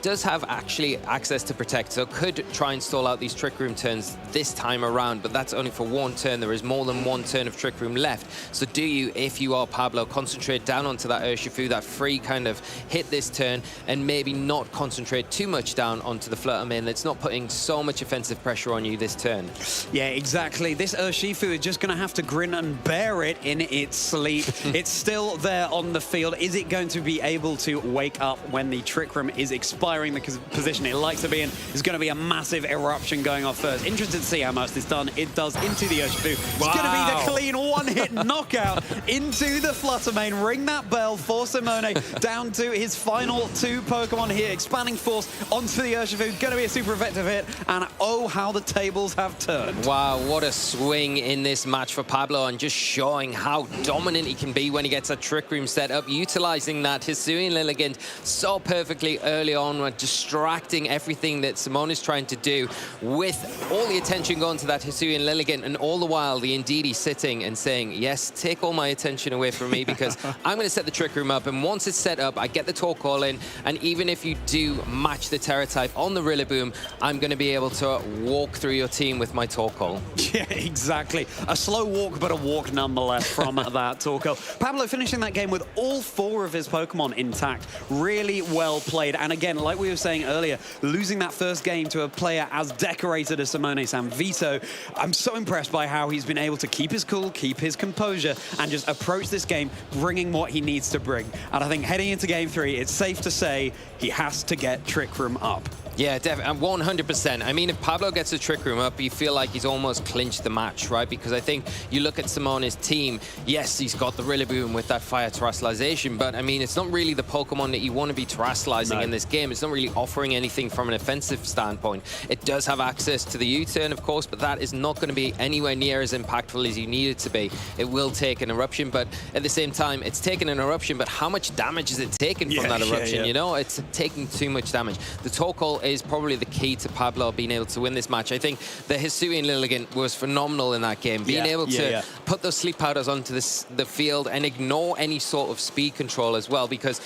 S10: does have actually access to Protect, so could try and stall out these Trick Room turns this time around, but that's only for one turn. There is more than one turn of Trick Room left. So do you, if you are Pablo, concentrate down onto that Urshifu, that free kind of hit this turn, and maybe not concentrate too much down onto the Fluttermane that's not putting so much offensive pressure on you this turn.
S3: Yeah, exactly. This Urshifu is just going to have to grin and bear it in its sleep. It's still there on the field. Is it going to be able to wake up when the Trick Room is expiring the position it likes to be in? There's going to be a massive eruption going off first. Interested to see how much this it does into the Urshifu. It's going to be the clean one-hit knockout into the Fluttermane. Ring that bell for Simone down to his final two Pokemon here. Expanding Force onto the Urshifu. Going to be a super effective hit. And oh, how the tables have turned.
S10: Wow, what a swing in this match for Pablo, and just showing how dominant he can be when he gets a Trick Room set up, utilizing that Hisuian Lilligant so perfectly early on, distracting everything that Simone is trying to do, with all the attention going to that Hisuian Lilligant, and all the while the Indeedee sitting and saying, yes, take all my attention away from me, because I'm going to set the Trick Room up, and once it's set up, I get the Torkoal in, and even if you do match the Terra type on the Rillaboom, I'm going to be able to walk through your team with my Torkoal.
S3: Yeah, exactly. A slow walk, but a walk nonetheless from that Torkoal. Pablo finishing that game with all four of his Pokemon intact. Really well played. And again, like we were saying earlier, losing that first game to a player as decorated as Simone Sanvito, I'm so impressed by how he's been able to keep his cool, keep his composure, and just approach this game bringing what he needs to bring. And I think heading into Game 3, it's safe to say he has to get Trick Room up.
S10: Yeah, definitely, 100%. I mean, if Pablo gets a Trick Room up, you feel like he's almost clinched the match, right? Because I think you look at Simone's team, yes, he's got the Rillaboom with that Fire Terrestrialization, but I mean, it's not really the Pokemon that you want to be terrestrializing in this game. It's not really offering anything from an offensive standpoint. It does have access to the U-turn, of course, but that is not going to be anywhere near as impactful as you need it to be. It will take an eruption, but at the same time, it's taking an eruption, but how much damage is it taking from that eruption? You know, it's taking too much damage. The Torkoal is probably the key to Pablo being able to win this match. I think the Hisuian Lilligant was phenomenal in that game. Being able to put those sleep powders onto the field and ignore any sort of speed control as well, because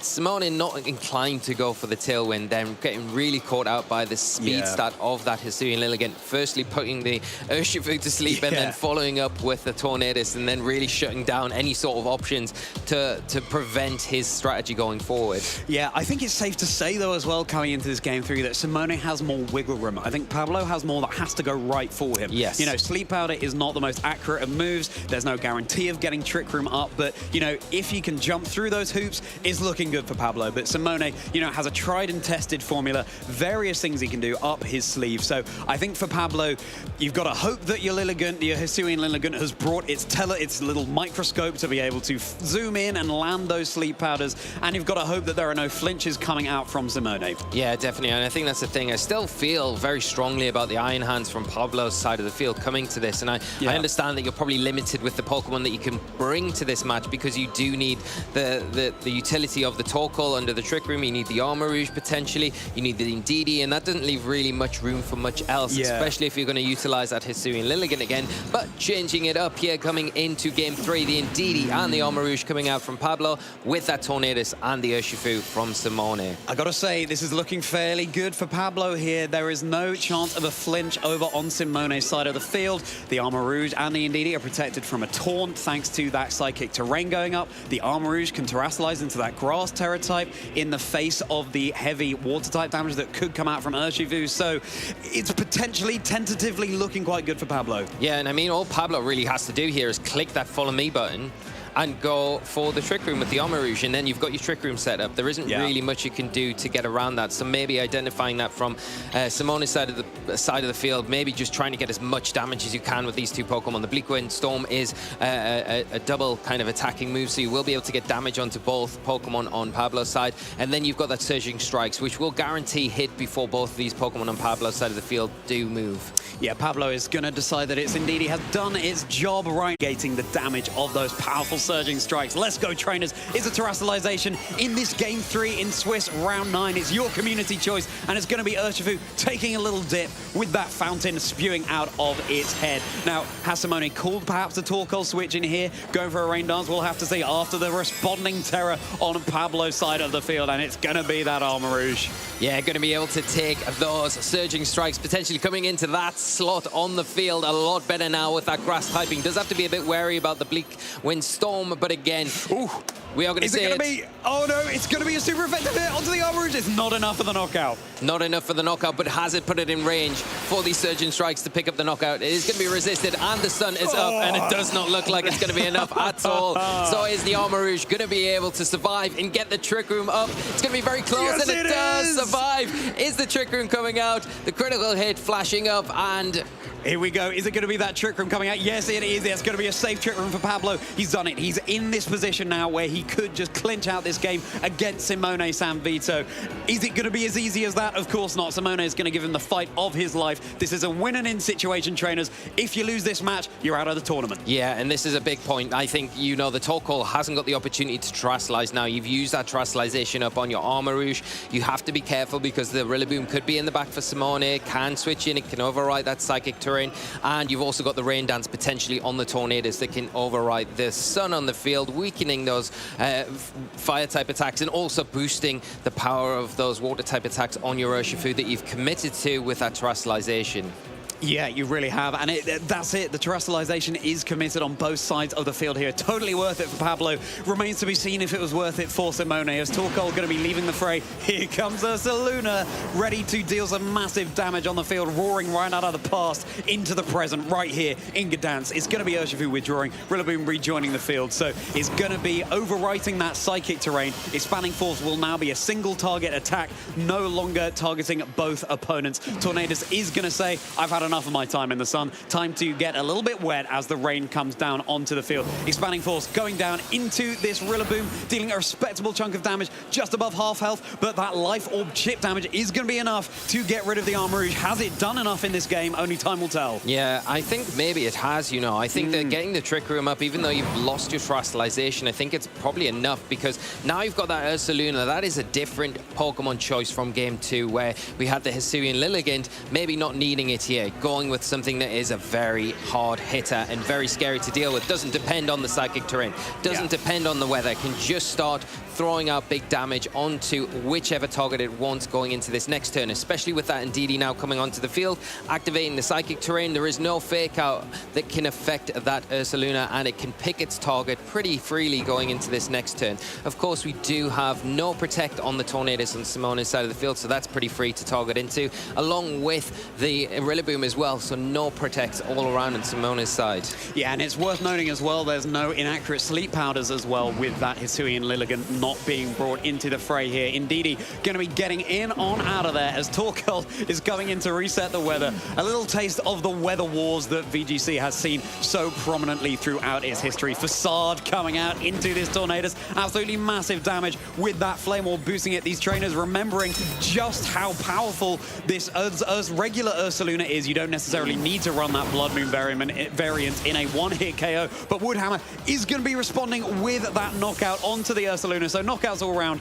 S10: Simone not inclined to go for the Tailwind, then getting really caught out by the speed stat of that Hisuian Lilligant. Firstly, putting the Urshifu to sleep and then following up with the Tornadus, and then really shutting down any sort of options to prevent his strategy going forward.
S3: Yeah, I think it's safe to say, though, as well, coming into this Game 3, that Simone has more wiggle room. I think Pablo has more that has to go right for him.
S10: Yes.
S3: You know, Sleep Powder is not the most accurate of moves. There's no guarantee of getting Trick Room up, but, you know, if you can jump through those hoops, it's looking good for Pablo. But Simone, you know, has a tried and tested formula, various things he can do up his sleeve. So I think for Pablo, you've got to hope that your Lilligant, your Hisuian Lilligant, has brought its little microscope to be able to zoom in and land those Sleep Powders, and you've got to hope that there are no flinches coming out from Simone.
S10: Yeah, definitely. definitely. And I think that's the thing. I still feel very strongly about the Iron Hands from Pablo's side of the field coming to this. And I understand that you're probably limited with the Pokemon that you can bring to this match because you do need the utility of the Torkoal under the Trick Room. You need the Armarouge potentially. You need the Indeedee. And that doesn't leave really much room for much else, especially if you're going to utilize that Hisuian Lilligant again. But changing it up here coming into Game 3, the Indeedee and the Armarouge coming out from Pablo with that Tornadus and the Urshifu from Simone.
S3: I gotta say, this is looking fairly good for Pablo here. There is no chance of a flinch over on Simone's side of the field. The Armarouge and the Indeedee are protected from a taunt thanks to that Psychic Terrain going up. The Armarouge can Terrasilize into that Grass Terra type in the face of the heavy Water type damage that could come out from Urshifu. So it's potentially, tentatively looking quite good for Pablo.
S10: Yeah, and I mean, all Pablo really has to do here is click that Follow Me button and go for the Trick Room with the Armarouge, and then you've got your Trick Room set up. There isn't really much you can do to get around that. So maybe identifying that from Simone's side of the field, maybe just trying to get as much damage as you can with these two Pokemon. The Bleak Wind Storm is a double kind of attacking move, so you will be able to get damage onto both Pokemon on Pablo's side. And then you've got that Surging Strikes, which will guarantee hit before both of these Pokemon on Pablo's side of the field do move.
S3: Yeah, Pablo is going to decide that it's Indeedee has done its job right, gating the damage of those powerful Surging Strikes. Let's go, trainers. It's a Terrasalization in this Game 3 in Swiss Round 9. It's your community choice, and it's going to be Urshifu taking a little dip with that fountain spewing out of its head. Now, has Simone called perhaps a Torkoal switch in here, going for a Rain Dance? We'll have to see after the responding Terror on Pablo's side of the field, and it's going to be that Armarouge.
S10: Yeah, going to be able to take those Surging Strikes, potentially coming into that slot on the field a lot better now with that Grass typing. Does have to be a bit wary about the Bleak Wind Storm, but again, we are going to see it.
S3: Oh no, it's going to be a super effective hit onto the Armarouge. It's not enough for the knockout.
S10: Not enough for the knockout, but has it put it in range for these Surging Strikes to pick up the knockout? It is going to be resisted, and the sun is up, and it does not look like it's going to be enough at all. So is the Armarouge going to be able to survive and get the Trick Room up? It's going to be very close, and it does survive. Is the Trick Room coming out? The critical hit flashing up, and
S3: here we go. Is it going to be that Trick Room coming out? Yes, it is. It's going to be a safe Trick Room for Pablo. He's done it. He's in this position now where he could just clinch out this game against Simone Sanvito. Is it going to be as easy as that? Of course not. Simone is going to give him the fight of his life. This is a win-and-in situation, trainers. If you lose this match, you're out of the tournament.
S10: Yeah, and this is a big point. I think, you know, the Torkoal hasn't got the opportunity to Terrasilize now. You've used that Terrasalization up on your Armarouge. You have to be careful because the Rillaboom could be in the back for Simone. It can switch in. It can override that Psychic Terrain. And you've also got the Rain Dance potentially on the Tornadus that can override the Sun on the field, weakening those Fire-type attacks and also boosting the power of those Water-type attacks on your Urshifu that you've committed to with that Terrasalization.
S3: Yeah, you really have. And that's it. The Terrasalization is committed on both sides of the field here. Totally worth it for Pablo. Remains to be seen if it was worth it for Simone. As Torkoal going to be leaving the fray. Here comes Ursaluna, ready to deal some massive damage on the field, roaring right out of the past into the present right here in Gdańsk. It's going to be Urshifu withdrawing, Rillaboom rejoining the field. So it's going to be overwriting that Psychic Terrain. Expanding Force will now be a single target attack, no longer targeting both opponents. Tornadus is going to say, I've had enough of my time in the sun. Time to get a little bit wet as the rain comes down onto the field. Expanding Force going down into this Rillaboom, dealing a respectable chunk of damage, just above half health, but that Life Orb chip damage is going to be enough to get rid of the Armarouge. Has it done enough in this game? Only time will tell.
S10: Yeah, I think maybe it has, you know. I think that getting the Trick Room up, even though you've lost your Terrasalization, I think it's probably enough because now you've got that Ursaluna. That is a different Pokemon choice from Game 2 where we had the Hisuian Lilligant, maybe not needing it here. Going with something that is a very hard hitter and very scary to deal with. Doesn't depend on the Psychic Terrain. Doesn't depend on the weather. Can just start throwing out big damage onto whichever target it wants going into this next turn, especially with that Indeedee now coming onto the field, activating the Psychic Terrain. There is no fake out that can affect that Ursaluna, and it can pick its target pretty freely going into this next turn. Of course, we do have no Protect on the Tornadus on Simone's side of the field, so that's pretty free to target into, along with the Rillaboom as well, so no protects all around on Simone's side.
S3: Yeah, and it's worth noting as well, there's no inaccurate sleep powders as well with that Hisui and Lilligant not being brought into the fray here. Indeedy going to be getting in on out of there as Torkel is coming in to reset the weather. A little taste of the weather wars that VGC has seen so prominently throughout its history. Facade coming out into this Tornadus. Absolutely massive damage with that Flame Wall boosting it. These trainers remembering just how powerful this regular Ursaluna is. You don't necessarily need to run that Blood Moon variant in a one-hit KO, but Woodhammer is going to be responding with that knockout onto the Ursaluna. So knockouts all around.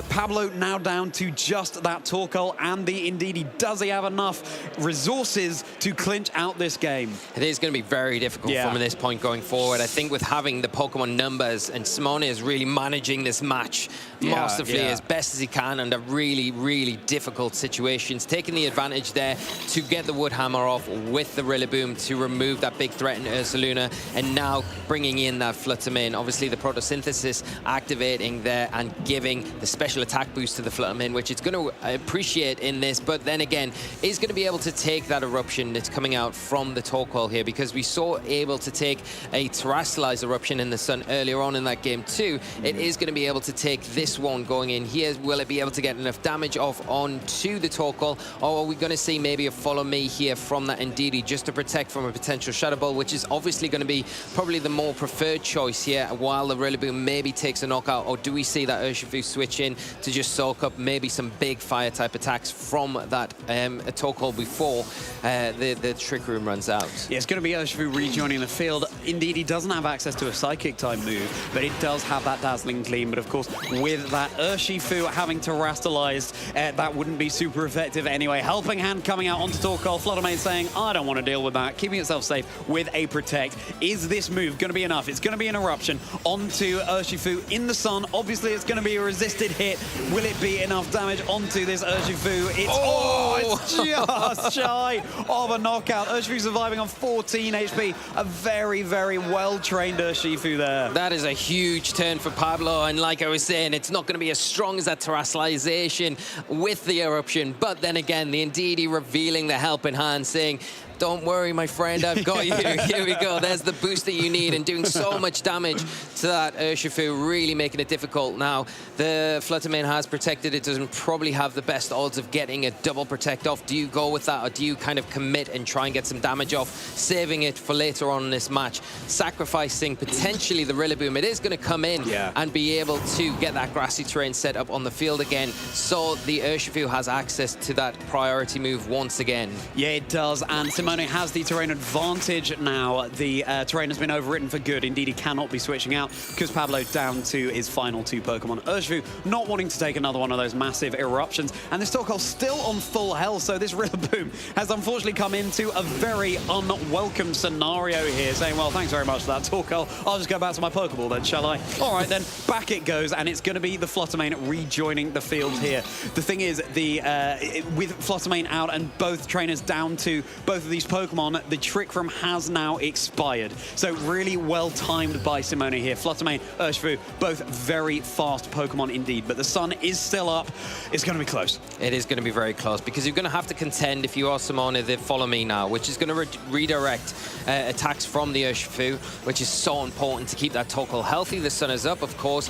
S3: Pablo now down to just that Torkel and the Indeedee. Does he have enough resources to clinch out this game?
S10: It is going to be very difficult from this point going forward. I think with having the Pokemon numbers, and Simone is really managing this match masterfully as best as he can under really, really difficult situations, taking the advantage there to get the Woodhammer off with the Rillaboom to remove that big threat in Ursaluna, and now bringing in that Fluttermane. Obviously the Photosynthesis activating there and giving the special attack boost to the Fluttermane, which it's going to appreciate in this, but then again is going to be able to take that eruption that's coming out from the Torkoal here, because we saw able to take a Terrestrialized eruption in the sun earlier on in that game too. It is going to be able to take this one going in here. Will it be able to get enough damage off onto the Torkoal, or are we going to see maybe a follow me here from that Indeedee just to protect from a potential Shadow Ball, which is obviously going to be probably the more preferred choice here, while the Rillaboom maybe takes a knockout? Or do we see that Urshifu switch in to just soak up maybe some big fire type attacks from that Torkoal before the Trick Room runs out?
S3: Yeah, it's going to be Urshifu rejoining the field. Indeed, he doesn't have access to a Psychic type move, but it does have that Dazzling Gleam. But of course, with that Urshifu having Terrestrialized, that wouldn't be super effective anyway. Helping Hand coming out onto Torkoal. Fluttermane saying, I don't want to deal with that, keeping itself safe with a Protect. Is this move going to be enough? It's going to be an Eruption onto Urshifu in the sun. Obviously, it's going to be a resisted hit. Will it be enough damage onto this Urshifu? It's just shy of a knockout. Urshifu surviving on 14 HP. A very, very well-trained Urshifu there.
S10: That is a huge turn for Pablo, and like I was saying, it's not going to be as strong as that Terrestrialization with the Eruption, but then again, the Indeedee revealing the Helping Hand, saying, don't worry, my friend, I've got you. Here we go. There's the boost that you need, and doing so much damage to that Urshifu, really making it difficult. Now, the Fluttermane has protected. It doesn't probably have the best odds of getting a double protect off. Do you go with that, or do you kind of commit and try and get some damage off, saving it for later on in this match, sacrificing potentially the Rillaboom? It is going to come in and be able to get that grassy terrain set up on the field again, so the Urshifu has access to that priority move once again.
S3: Yeah, it does, and Simone has the terrain advantage now. The terrain has been overwritten for good. Indeed, he cannot be switching out because Pablo down to his final two Pokemon. Urshifu not wanting to take another one of those massive eruptions, and this Torkoal still on full health, so this Rillaboom has unfortunately come into a very unwelcome scenario here, saying, well, thanks very much for that, Torkoal. I'll just go back to my Pokeball then, shall I? All right, then, back it goes, and it's going to be the Fluttermane rejoining the field here. The thing is, with Fluttermane out and both trainers down to both of these Pokemon, the Trick Room has now expired. So really well timed by Simone here. Fluttermane, Urshifu, both very fast Pokemon indeed, but the sun is still up. It's going to be close.
S10: It is going to be very close, because you're going to have to contend, if you are Simone, the Follow Me now, which is going to redirect attacks from the Urshifu, which is so important to keep that Torkoal healthy. The sun is up, of course.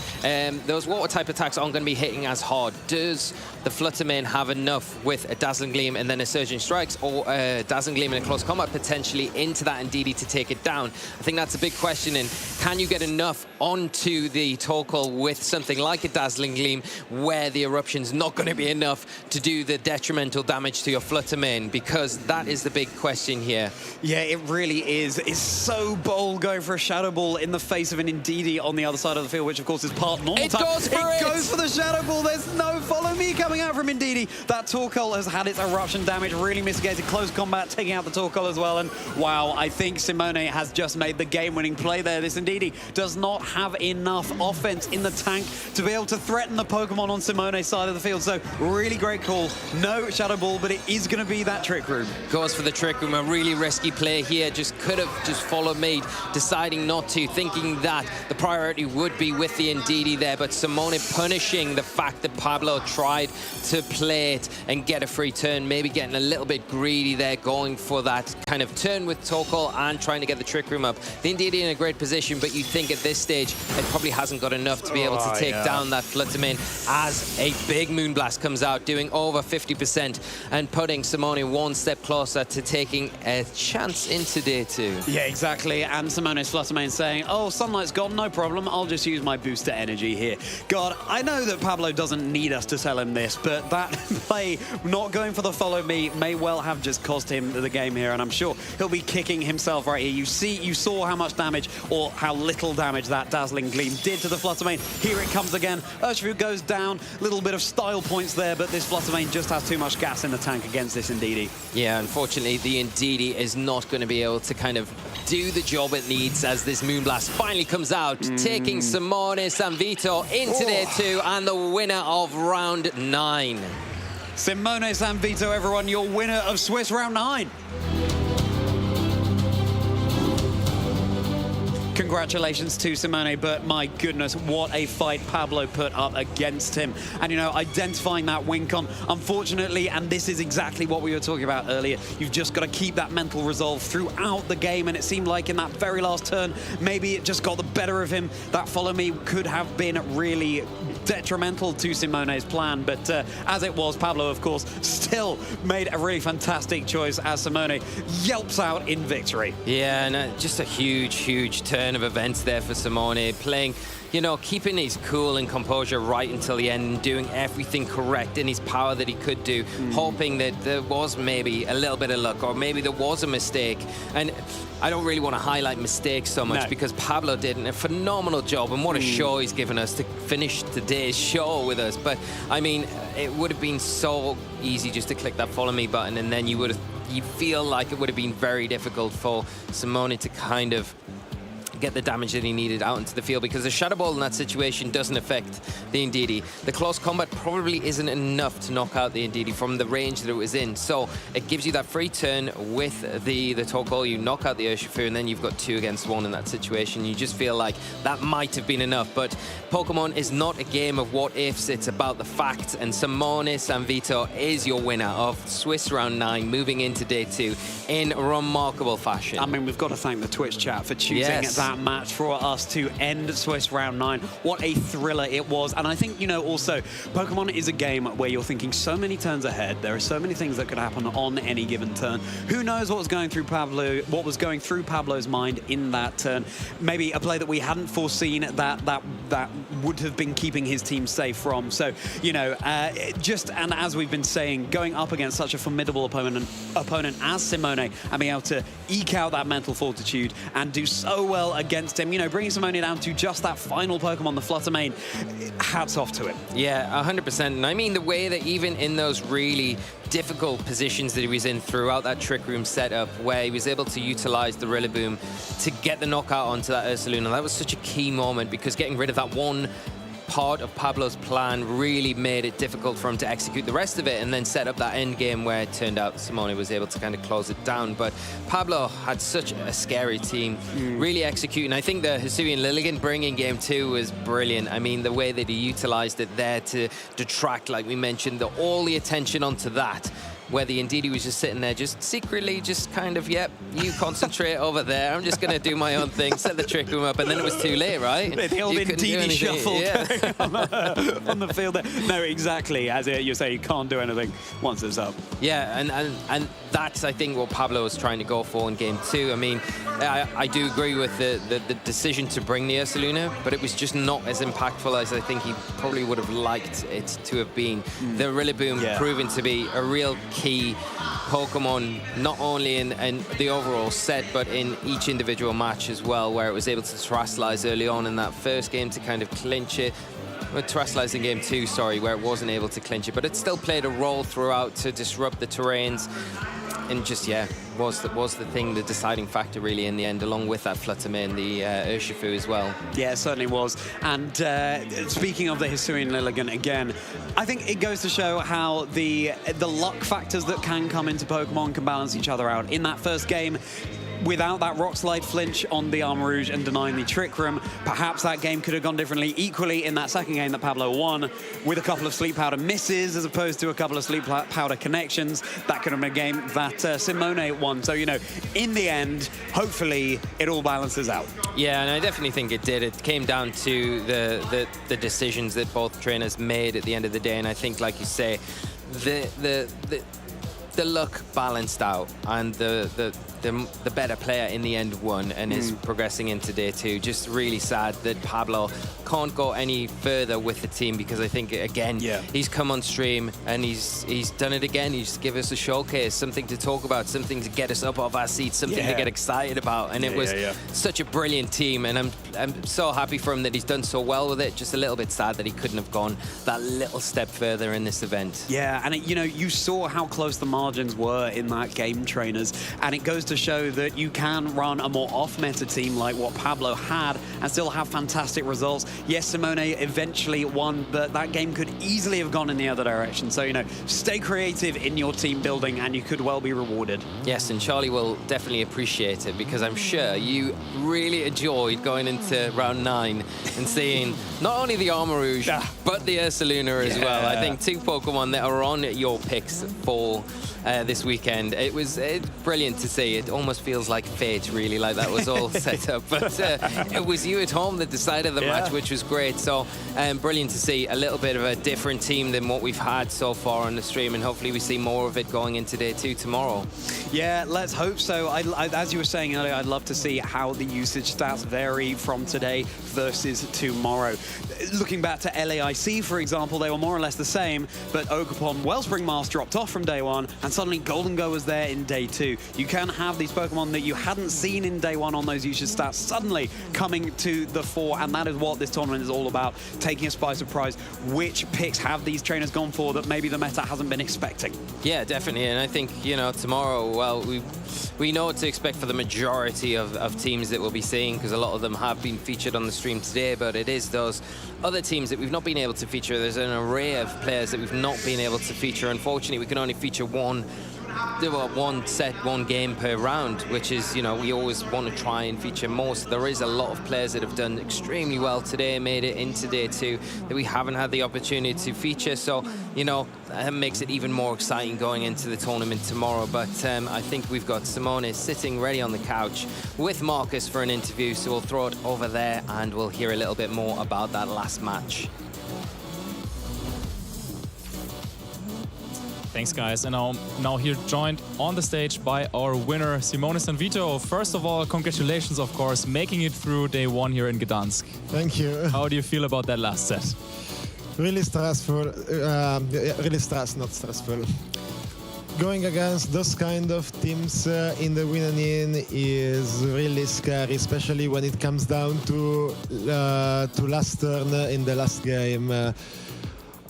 S10: Those water type attacks aren't going to be hitting as hard. Does the Fluttermane have enough with a Dazzling Gleam and then a Surging Strikes, or Dazzling Gleam in a close combat potentially into that Indeedee to take it down? I think that's a big question, and can you get enough onto the Torkoal with something like a Dazzling Gleam where the Eruption's not going to be enough to do the detrimental damage to your Fluttermane? Because that is the big question here.
S3: Yeah, it really is. It's so bold going for a Shadow Ball in the face of an Indeedee on the other side of the field, which of course is part normal type. It goes for the Shadow Ball. There's no Follow Me coming out from Indeedee. That Torkoal has had its Eruption damage, really mitigated close combat, taking out the Torkoal as well. And wow, I think Simone has just made the game-winning play there. This Indeedee does not have enough offense in the tank to be able to threaten the Pokemon on Simone's side of the field. So really great call. No Shadow Ball, but it is going to be that Trick Room.
S10: Goes for the Trick Room. A really risky play here. Just could have just followed me, deciding not to, thinking that the priority would be with the Indeedee there. But Simone punishing the fact that Pablo tried to play it and get a free turn, maybe getting a little bit greedy there, going for that kind of turn with Torkoal and trying to get the Trick Room up. The Indeedee in a great position, but you think at this stage it probably hasn't got enough to be able to take down that Fluttermane as a big Moonblast comes out, doing over 50% and putting Simone one step closer to taking a chance into day 2.
S3: Yeah, exactly. And Simone's Fluttermane saying, oh, Sunlight's gone, no problem. I'll just use my booster energy here. God, I know that Pablo doesn't need us to tell him this, but that play, not going for the follow me, may well have just cost him the game here, and I'm sure he'll be kicking himself right here. You saw how much damage, or how little damage that Dazzling Gleam did to the Fluttermane. Here it comes again. Urshifu goes down. Little bit of style points there, but this Fluttermane just has too much gas in the tank against this Indeedee.
S10: Yeah, unfortunately, the Indeedee is not going to be able to kind of do the job it needs as this Moonblast finally comes out, taking Simone Sanvito into day 2 and the winner of round 9.
S3: Simone Sanvito, everyone, your winner of Swiss round 9. Congratulations to Simone, but my goodness, what a fight Pablo put up against him. And, you know, identifying that win con, unfortunately, and this is exactly what we were talking about earlier, you've just got to keep that mental resolve throughout the game, and it seemed like in that very last turn, maybe it just got the better of him. That follow me could have been really detrimental to Simone's plan, but as it was, Pablo, of course, still made a really fantastic choice as Simone yelps out in victory.
S10: Yeah, and just a huge, huge turn of events there for Simone, playing, you know, keeping his cool and composure right until the end, doing everything correct in his power that he could do, hoping that there was maybe a little bit of luck, or maybe there was a mistake. And I don't really want to highlight mistakes so much because Pablo did a phenomenal job, and what a show he's given us to finish today's show with us. But I mean, it would have been so easy just to click that follow me button, and then you feel like it would have been very difficult for Simone to kind of get the damage that he needed out into the field, because the Shadow Ball in that situation doesn't affect the Indeedee. The close combat probably isn't enough to knock out the Indeedee from the range that it was in, so it gives you that free turn with the Torkoal. You knock out the Urshifu, and then you've got 2 against 1 in that situation. You just feel like that might have been enough, but Pokemon is not a game of what ifs, it's about the facts, and Simone Sanvito is your winner of Swiss round 9, moving into day 2 in remarkable fashion.
S3: I mean, we've got to thank the Twitch chat for choosing that match for us to end Swiss round 9. What a thriller it was. And I think, you know, also, Pokemon is a game where you're thinking so many turns ahead. There are so many things that could happen on any given turn. Who knows what was going through Pablo's mind in that turn? Maybe a play that we hadn't foreseen that would have been keeping his team safe from. So, you know, and as we've been saying, going up against such a formidable opponent as Simone, and being able to eke out that mental fortitude and do so well against him, you know, bringing Simone down to just that final Pokemon, the Fluttermane, hats off to him.
S10: Yeah, 100%. And I mean, the way that even in those really difficult positions that he was in throughout that Trick Room setup, where he was able to utilize the Rillaboom to get the knockout onto that Ursaluna, that was such a key moment, because getting rid of that one part of Pablo's plan really made it difficult for him to execute the rest of it, and then set up that end game where it turned out Simone was able to kind of close it down. But Pablo had such a scary team, really executing. I think the Hisuian Lilligant bringing game 2 was brilliant. I mean, the way that he utilized it there to detract, like we mentioned, all the attention onto that, where the Indeedee was just sitting there, just secretly, just kind of, yep, you concentrate over there. I'm just going to do my own thing, set the Trick Room up, and then it was too late, right?
S3: The old Indeedee shuffle on the field there. No, exactly. As you say, you can't do anything once it's up.
S10: Yeah, and that's, I think, what Pablo was trying to go for in game 2. I mean, I do agree with the decision to bring the Ursaluna, but it was just not as impactful as I think he probably would have liked it to have been. The Rillaboom proving to be a real key Pokemon, not only in the overall set, but in each individual match as well, where it was able to Terrasilize early on in that first game to kind of clinch it. Well, Terrasilize in game 2, sorry, where it wasn't able to clinch it, but it still played a role throughout to disrupt the terrains. And just, yeah, was the thing, the deciding factor really in the end, along with that Fluttermane, the Urshifu as well.
S3: Yeah, it certainly was. And speaking of the Hisuian Lilligant again, I think it goes to show how the luck factors that can come into Pokemon can balance each other out. In that first game, without that rock slide flinch on the Armor Rouge and denying the Trick Room, perhaps that game could have gone differently. Equally, in that second game that Pablo won, with a couple of Sleep Powder misses as opposed to a couple of Sleep Powder connections, that could have been a game that Simone won. So, you know, in the end, hopefully it all balances out.
S12: Yeah, and I definitely think it did. It came down to the decisions that both trainers made at the end of the day, and I think, like you say, the luck balanced out, and the better player in the end won and is progressing into day two. Just really sad that Pablo can't go any further with the team, because I think, again, he's come on stream and he's done it again. He's give us a showcase, something to talk about, something to get us up off our seats, something to get excited about. And it was such a brilliant team, and I'm so happy for him that he's done so well with it. Just a little bit sad that he couldn't have gone that little step further in this event.
S3: Yeah, and you know, you saw how close the margins were in that game, trainers, and it goes to show that you can run a more off-meta team like what Pablo had and still have fantastic results. Yes, Simone eventually won, but that game could easily have gone in the other direction. So, you know, stay creative in your team building and you could well be rewarded.
S12: Yes, and Charlie will definitely appreciate it, because I'm sure you really enjoyed going into round 9 and seeing not only the Armor Rouge, but the Ursaluna as well. I think 2 Pokemon that are on your picks for this weekend. It was brilliant to see. It almost feels like fate, really, like that was all set up. But it was you at home that decided the match, which was great. So brilliant to see a little bit of a different team than what we've had so far on the stream, and hopefully we see more of it going into day 2 tomorrow.
S3: Yeah, let's hope so. As you were saying earlier, I'd love to see how the usage stats vary from today versus tomorrow. Looking back to LAIC, for example, they were more or less the same, but Ogerpon Wellspring Mask dropped off from day 1, and suddenly Golden Go was there in day 2. You can have these Pokemon that you hadn't seen in day 1 on those usage stats suddenly coming to the fore, and that is what this tournament is all about, taking us by surprise. Which picks have these trainers gone for that maybe the meta hasn't been expecting?
S12: Yeah, definitely, and I think, you know, tomorrow, well, we know what to expect for the majority of teams that we'll be seeing, because a lot of them have been featured on the stream today, but it is those other teams that we've not been able to feature. There's an array of players that we've not been able to feature. Unfortunately, we can only feature one game per round, which is, you know, we always want to try and feature most. There is a lot of players that have done extremely well today, made it into day 2, that we haven't had the opportunity to feature. So, you know, that makes it even more exciting going into the tournament tomorrow. But I think we've got Simone sitting ready on the couch with Marcus for an interview. So we'll throw it over there and we'll hear a little bit more about that last match.
S2: Thanks, guys. And now here joined on the stage by our winner, Simone Sanvito. First of all, congratulations, of course, making it through day 1 here in Gdańsk.
S13: Thank you.
S2: How do you feel about that last set?
S13: Really stressful. Not stressful. Going against those kind of teams in the win and in is really scary, especially when it comes down to last turn in the last game.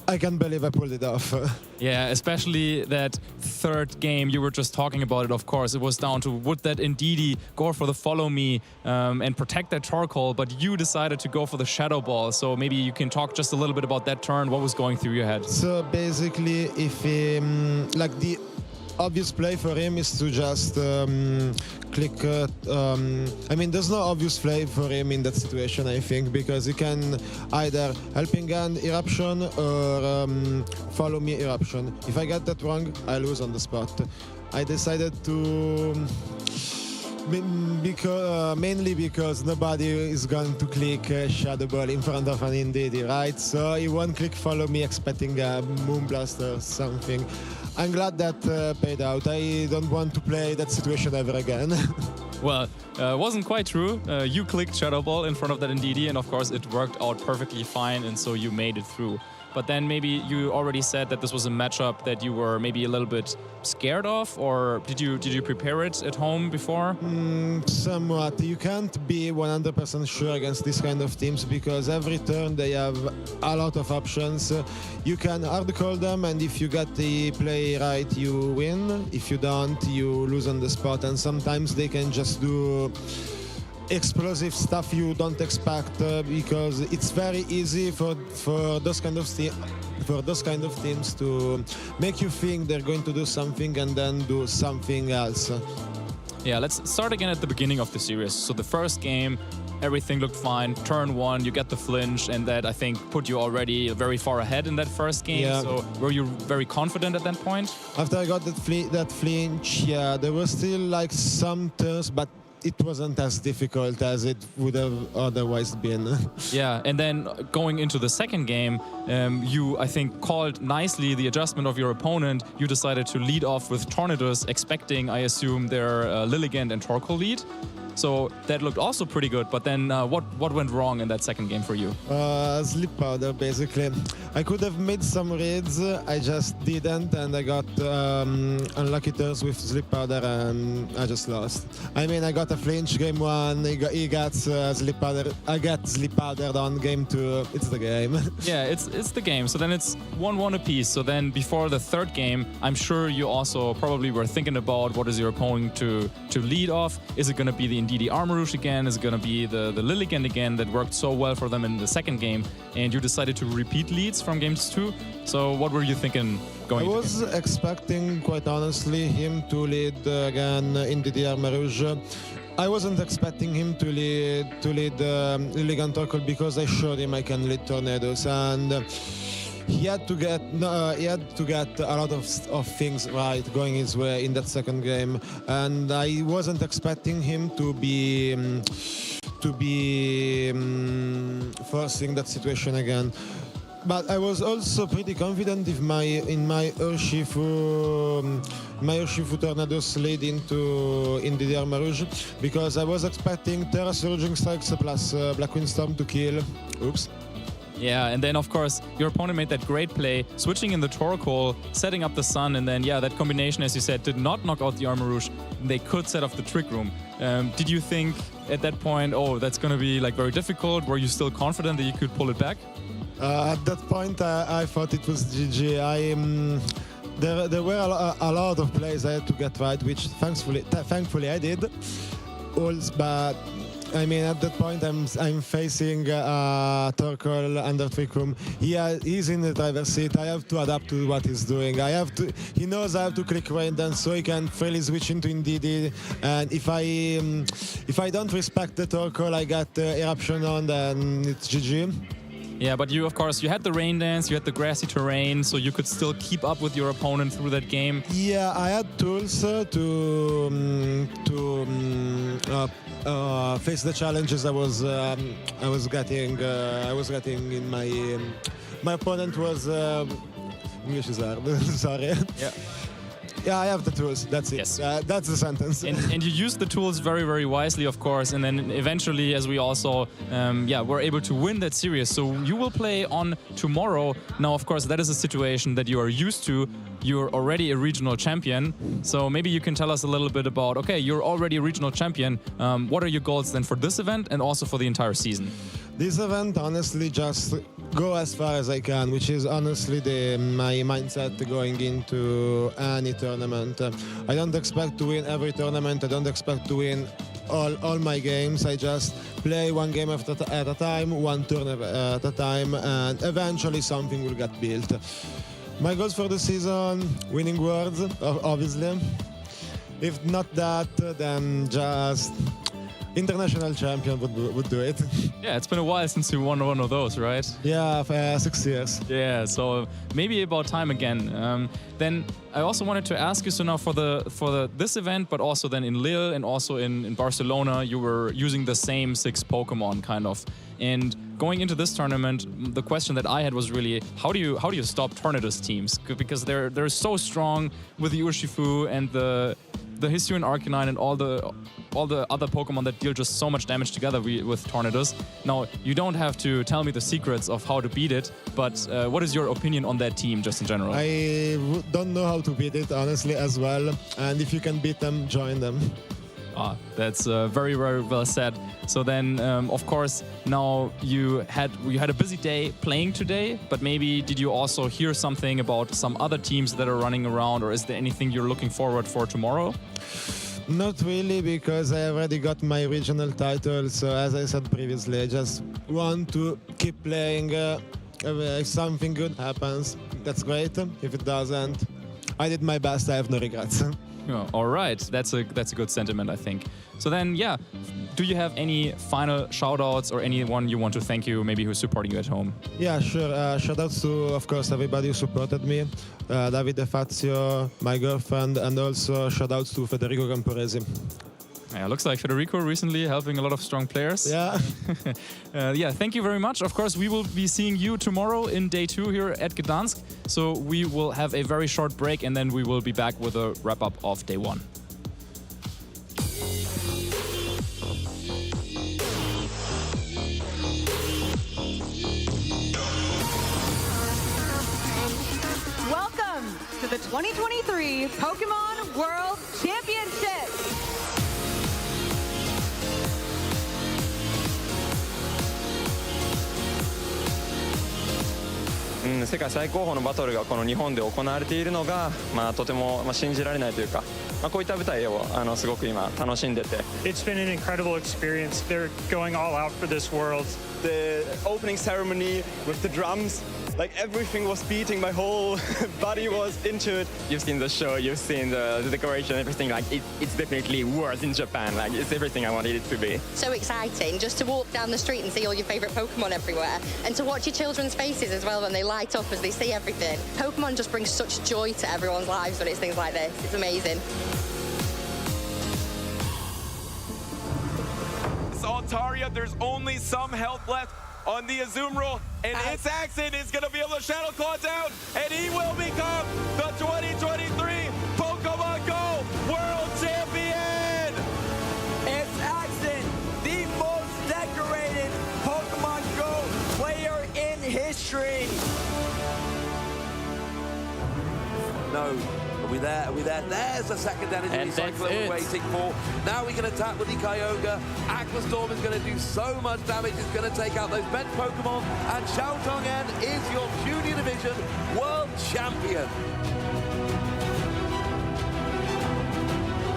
S13: I can't believe I pulled it off.
S2: Yeah, especially that third game, you were just talking about it, of course. It was down to would that Indeedee go for the follow me and protect that charcoal, but you decided to go for the shadow ball. So maybe you can talk just a little bit about that turn. What was going through your head?
S13: So basically, if like the obvious play for him is to just click. I mean, there's no obvious play for him in that situation, I think, because he can either Helping Hand Eruption or Follow Me Eruption. If I get that wrong, I lose on the spot. I decided to, mainly because nobody is going to click Shadow Ball in front of an Indeedee, right? So he won't click Follow Me expecting a Moonblast or something. I'm glad that paid out. I don't want to play that situation ever again.
S2: Well, wasn't quite true. You clicked Shadow Ball in front of that Indeedee, and of course it worked out perfectly fine, and so you made it through. But then maybe you already said that this was a matchup that you were maybe a little bit scared of, or did you prepare it at home before?
S13: Somewhat. You can't be 100% sure against this kind of teams because every turn they have a lot of options. You can hard call them, and if you get the play right, you win. If you don't, you lose on the spot, and sometimes they can just do explosive stuff you don't expect because it's very easy for those kind of teams to make you think they're going to do something and then do something else.
S2: Yeah, let's start again at the beginning of the series. So the first game, everything looked fine. Turn 1, you get the flinch, and that, I think, put you already very far ahead in that first game.
S13: Yeah.
S2: So were you very confident at that point?
S13: After I got that flinch, yeah, there was still like some turns, but it wasn't as difficult as it would have otherwise been.
S2: Yeah, and then going into the second game, you, I think, called nicely the adjustment of your opponent. You decided to lead off with Tornadus, expecting, I assume, their Lilligant and Torkoal lead. So that looked also pretty good, but then what went wrong in that second game for you?
S13: Sleep powder, basically. I could have made some reads, I just didn't, and I got unlucky turns with sleep powder, and I just lost. I mean, I got a flinch game 1, he got sleep powder, I got sleep powdered on game 2. It's the game.
S2: Yeah, it's the game. So then it's 1-1 apiece. So then before the third game, I'm sure you also probably were thinking about what is your opponent to lead off. Is it going to be the Indeedee Armarouge again? Is it going to be the Lilligant again that worked so well for them in the second game? And you decided to repeat leads from games 2. So what were you thinking going
S13: I was expecting, quite honestly, him to lead again Indeedee Armarouge. I wasn't expecting him to lead Lilligant Torkoal because I showed him I can lead Tornadus, and he had to get a lot of things right going his way in that second game, and I wasn't expecting him to be forcing that situation again. But I was also pretty confident in my Urshifu Tornadus lead into Indeedee Armarouge, because I was expecting Terra Surging Strikes plus Black Windstorm to kill. Oops.
S2: Yeah, and then of course your opponent made that great play, switching in the Torkoal, setting up the Sun, and then that combination, as you said, did not knock out the Armarouge. They could set off the Trick Room. Did you think at that point, oh, that's going to be like very difficult? Were you still confident that you could pull it back?
S13: At that point, I thought it was GG. There were a lot of plays I had to get right, which thankfully I did. But I mean, at that point, I'm facing Torkoal under Trick Room. He's in the driver's seat. I have to adapt to what he's doing. He knows I have to click rain dance so he can freely switch into Indeedee. And if I don't respect the Torkoal, I got Eruption on, then it's GG.
S2: Yeah, but you, of course, you had the rain dance, you had the grassy terrain, so you could still keep up with your opponent through that game.
S13: Yeah, I had tools to face the challenges I was getting in my opponent was English is hard. Sorry.
S2: Yeah.
S13: Yeah, I have the tools. That's it.
S2: Yes.
S13: That's the sentence.
S2: And you used the tools very, very wisely, of course. And then eventually, as we also, were able to win that series. So you will play on tomorrow. Now, of course, that is a situation that you are used to. You're already a regional champion. So maybe you can tell us a little bit about, okay, you're already a regional champion. What are your goals then for this event and also for the entire season?
S13: This event, honestly, just go as far as I can, which is honestly my mindset going into any tournament. I don't expect to win every tournament. I don't expect to win all my games. I just play one game at a time, one turn at a time, and eventually something will get built. My goals for the season, winning Worlds, obviously. If not that, then just international champion would do it.
S2: Yeah, it's been a while since you won one of those, right?
S13: Yeah, 6 years.
S2: Yeah, so maybe about time again. Then I also wanted to ask you, so now for this event, but also then in Lille and also in Barcelona, you were using the same 6 Pokemon kind of. And going into this tournament, the question that I had was really, how do you stop Tornadus teams? Because they're so strong with the Urshifu and the Hisuian Arcanine and all the other Pokemon that deal just so much damage together with Tornadus. Now, you don't have to tell me the secrets of how to beat it, but what is your opinion on that team just in general?
S13: I don't know how to beat it, honestly, as well. And if you can beat them, join them.
S2: That's very, very well said. So then, of course, now you had a busy day playing today, but maybe did you also hear something about some other teams that are running around, or is there anything you're looking forward for tomorrow?
S13: Not really, because I already got my regional title. So as I said previously, I just want to keep playing. If something good happens, that's great. If it doesn't, I did my best. I have no regrets.
S2: Yeah, all right, that's a good sentiment, I think. So then, yeah, do you have any final shout-outs or anyone you want to thank you, maybe who's supporting you at home?
S13: Yeah, sure. Shout-outs to, of course, everybody who supported me. Davide Fazio, my girlfriend, and also shout-outs to Federico Camporesi.
S2: Yeah, looks like Federico recently helping a lot of strong players.
S13: Yeah.
S2: Yeah, thank you very much. Of course, we will be seeing you tomorrow in day 2 here at Gdańsk. So we will have a very short break and then we will be back with a wrap-up of day 1.
S5: Welcome to the 2023 Pokémon World Championships.
S6: 世界最高峰のバトルがこの日本で行われているのが、とても信じられないというか、こういった舞台をすごく今楽しんでて。
S15: It's been an incredible experience. They're going all out for this world.
S6: The opening ceremony with the drums, like everything was beating, my whole body was into it. You've seen the show, you've seen the decoration, everything, like it's definitely worse in Japan, like it's everything I wanted it to be.
S17: So exciting just to walk down the street and see all your favorite Pokemon everywhere, and to watch your children's faces as well when they light up as they see everything. Pokemon just brings such joy to everyone's lives when it's things like this. It's amazing.
S19: Altaria, there's only some health left on the Azumarill, and its accent is going to be able to Shadow Claw down, and he will become the 2023 Pokemon Go World Champion!
S22: It's Accent, the most decorated Pokemon Go player in history.
S23: No. Are we there? Are we there? There's the second energy recycler we're waiting for. Now we can attack with the Kyogre. Aqua Storm is going to do so much damage. It's going to take out those bench Pokemon. And Xiaotong is your Junior Division World Champion.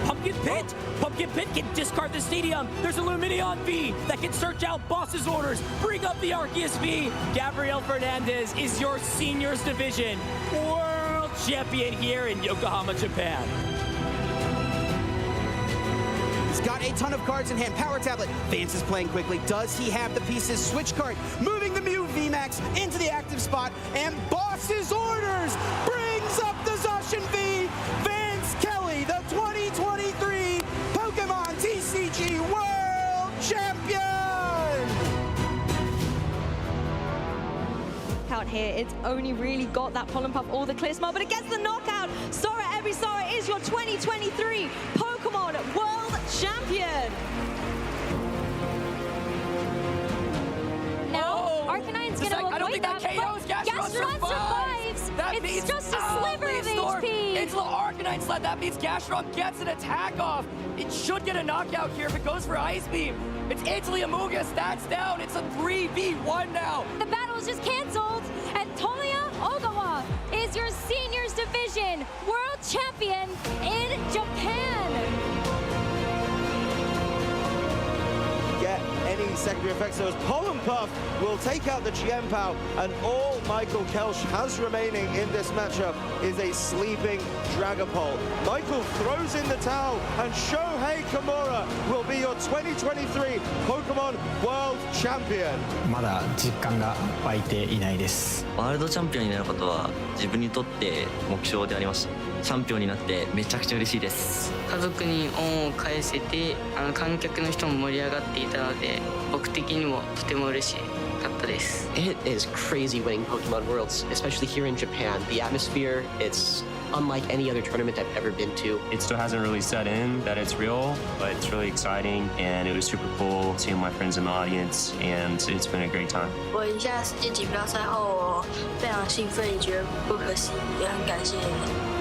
S24: Pumpkin Pit! Pumpkin Pit can discard the stadium. There's a Lumineon V that can search out boss's orders. Bring up the Arceus V. Gabriel Fernandez is your Seniors Division World Champion here in Yokohama, Japan.
S28: He's got a ton of cards in hand. Power Tablet. Vance is playing quickly. Does he have the pieces? Switch card. Moving the Mew VMAX into the active spot. And boss's orders brings up the Zacian V. Vance Kelly, the 2023 Pokemon TCG World Champion!
S29: Out here, it's only really got that Pollen Puff or the Clear Smile, but it gets the knockout. Sora Ebisaur is your 2023 Pokemon World Champion. Now, Arcanine's going to avoid that, but Gastron survives. It's just a sliver of HP.
S24: It's little Arcanine sled. That means Gastron gets an attack off. It should get a knockout here if it goes for Ice Beam. It's instantly Amoonguss. That's down. It's a 3v1 now.
S29: The battle is just canceled, and Tolia Ogawa is your Seniors Division World Champion in Japan.
S28: Get any secondary effects. So as Pollen Puff will take out the Chien-Pao, and all Michael Kelsch has remaining in this matchup is a sleeping Dragapult. Michael throws in the towel, and Shohei Kimura will be your 2023 Pokemon World Champion.
S30: まだ実感が湧いていないです。ワールドチャンピオンになることは自分にとって目標でありました。チャンピオンになってめちゃくちゃ嬉しいです。
S31: 家族に恩を返せて、観客の人も盛り上がっていたので、僕的にもとても嬉しかったです。
S32: It is crazy winning Pokemon Worlds, especially here in Japan. The atmosphere, it's unlike any other tournament I've ever been to.
S33: It still hasn't really set in that it's real, but it's really exciting, and it was super cool seeing my friends in the audience, and it's been a great time.
S31: 我赢下世界锦标赛后，我非常兴奋，也觉得不可思议，也很感谢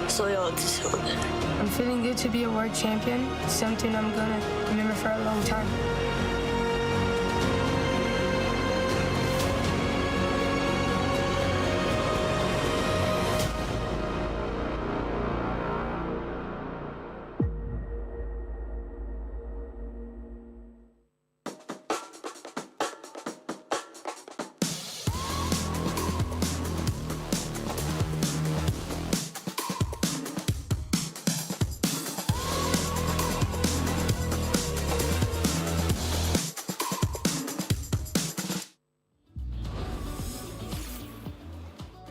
S31: 所有支持我的人。I'm feeling good to be a world champion, something I'm gonna remember for a long time.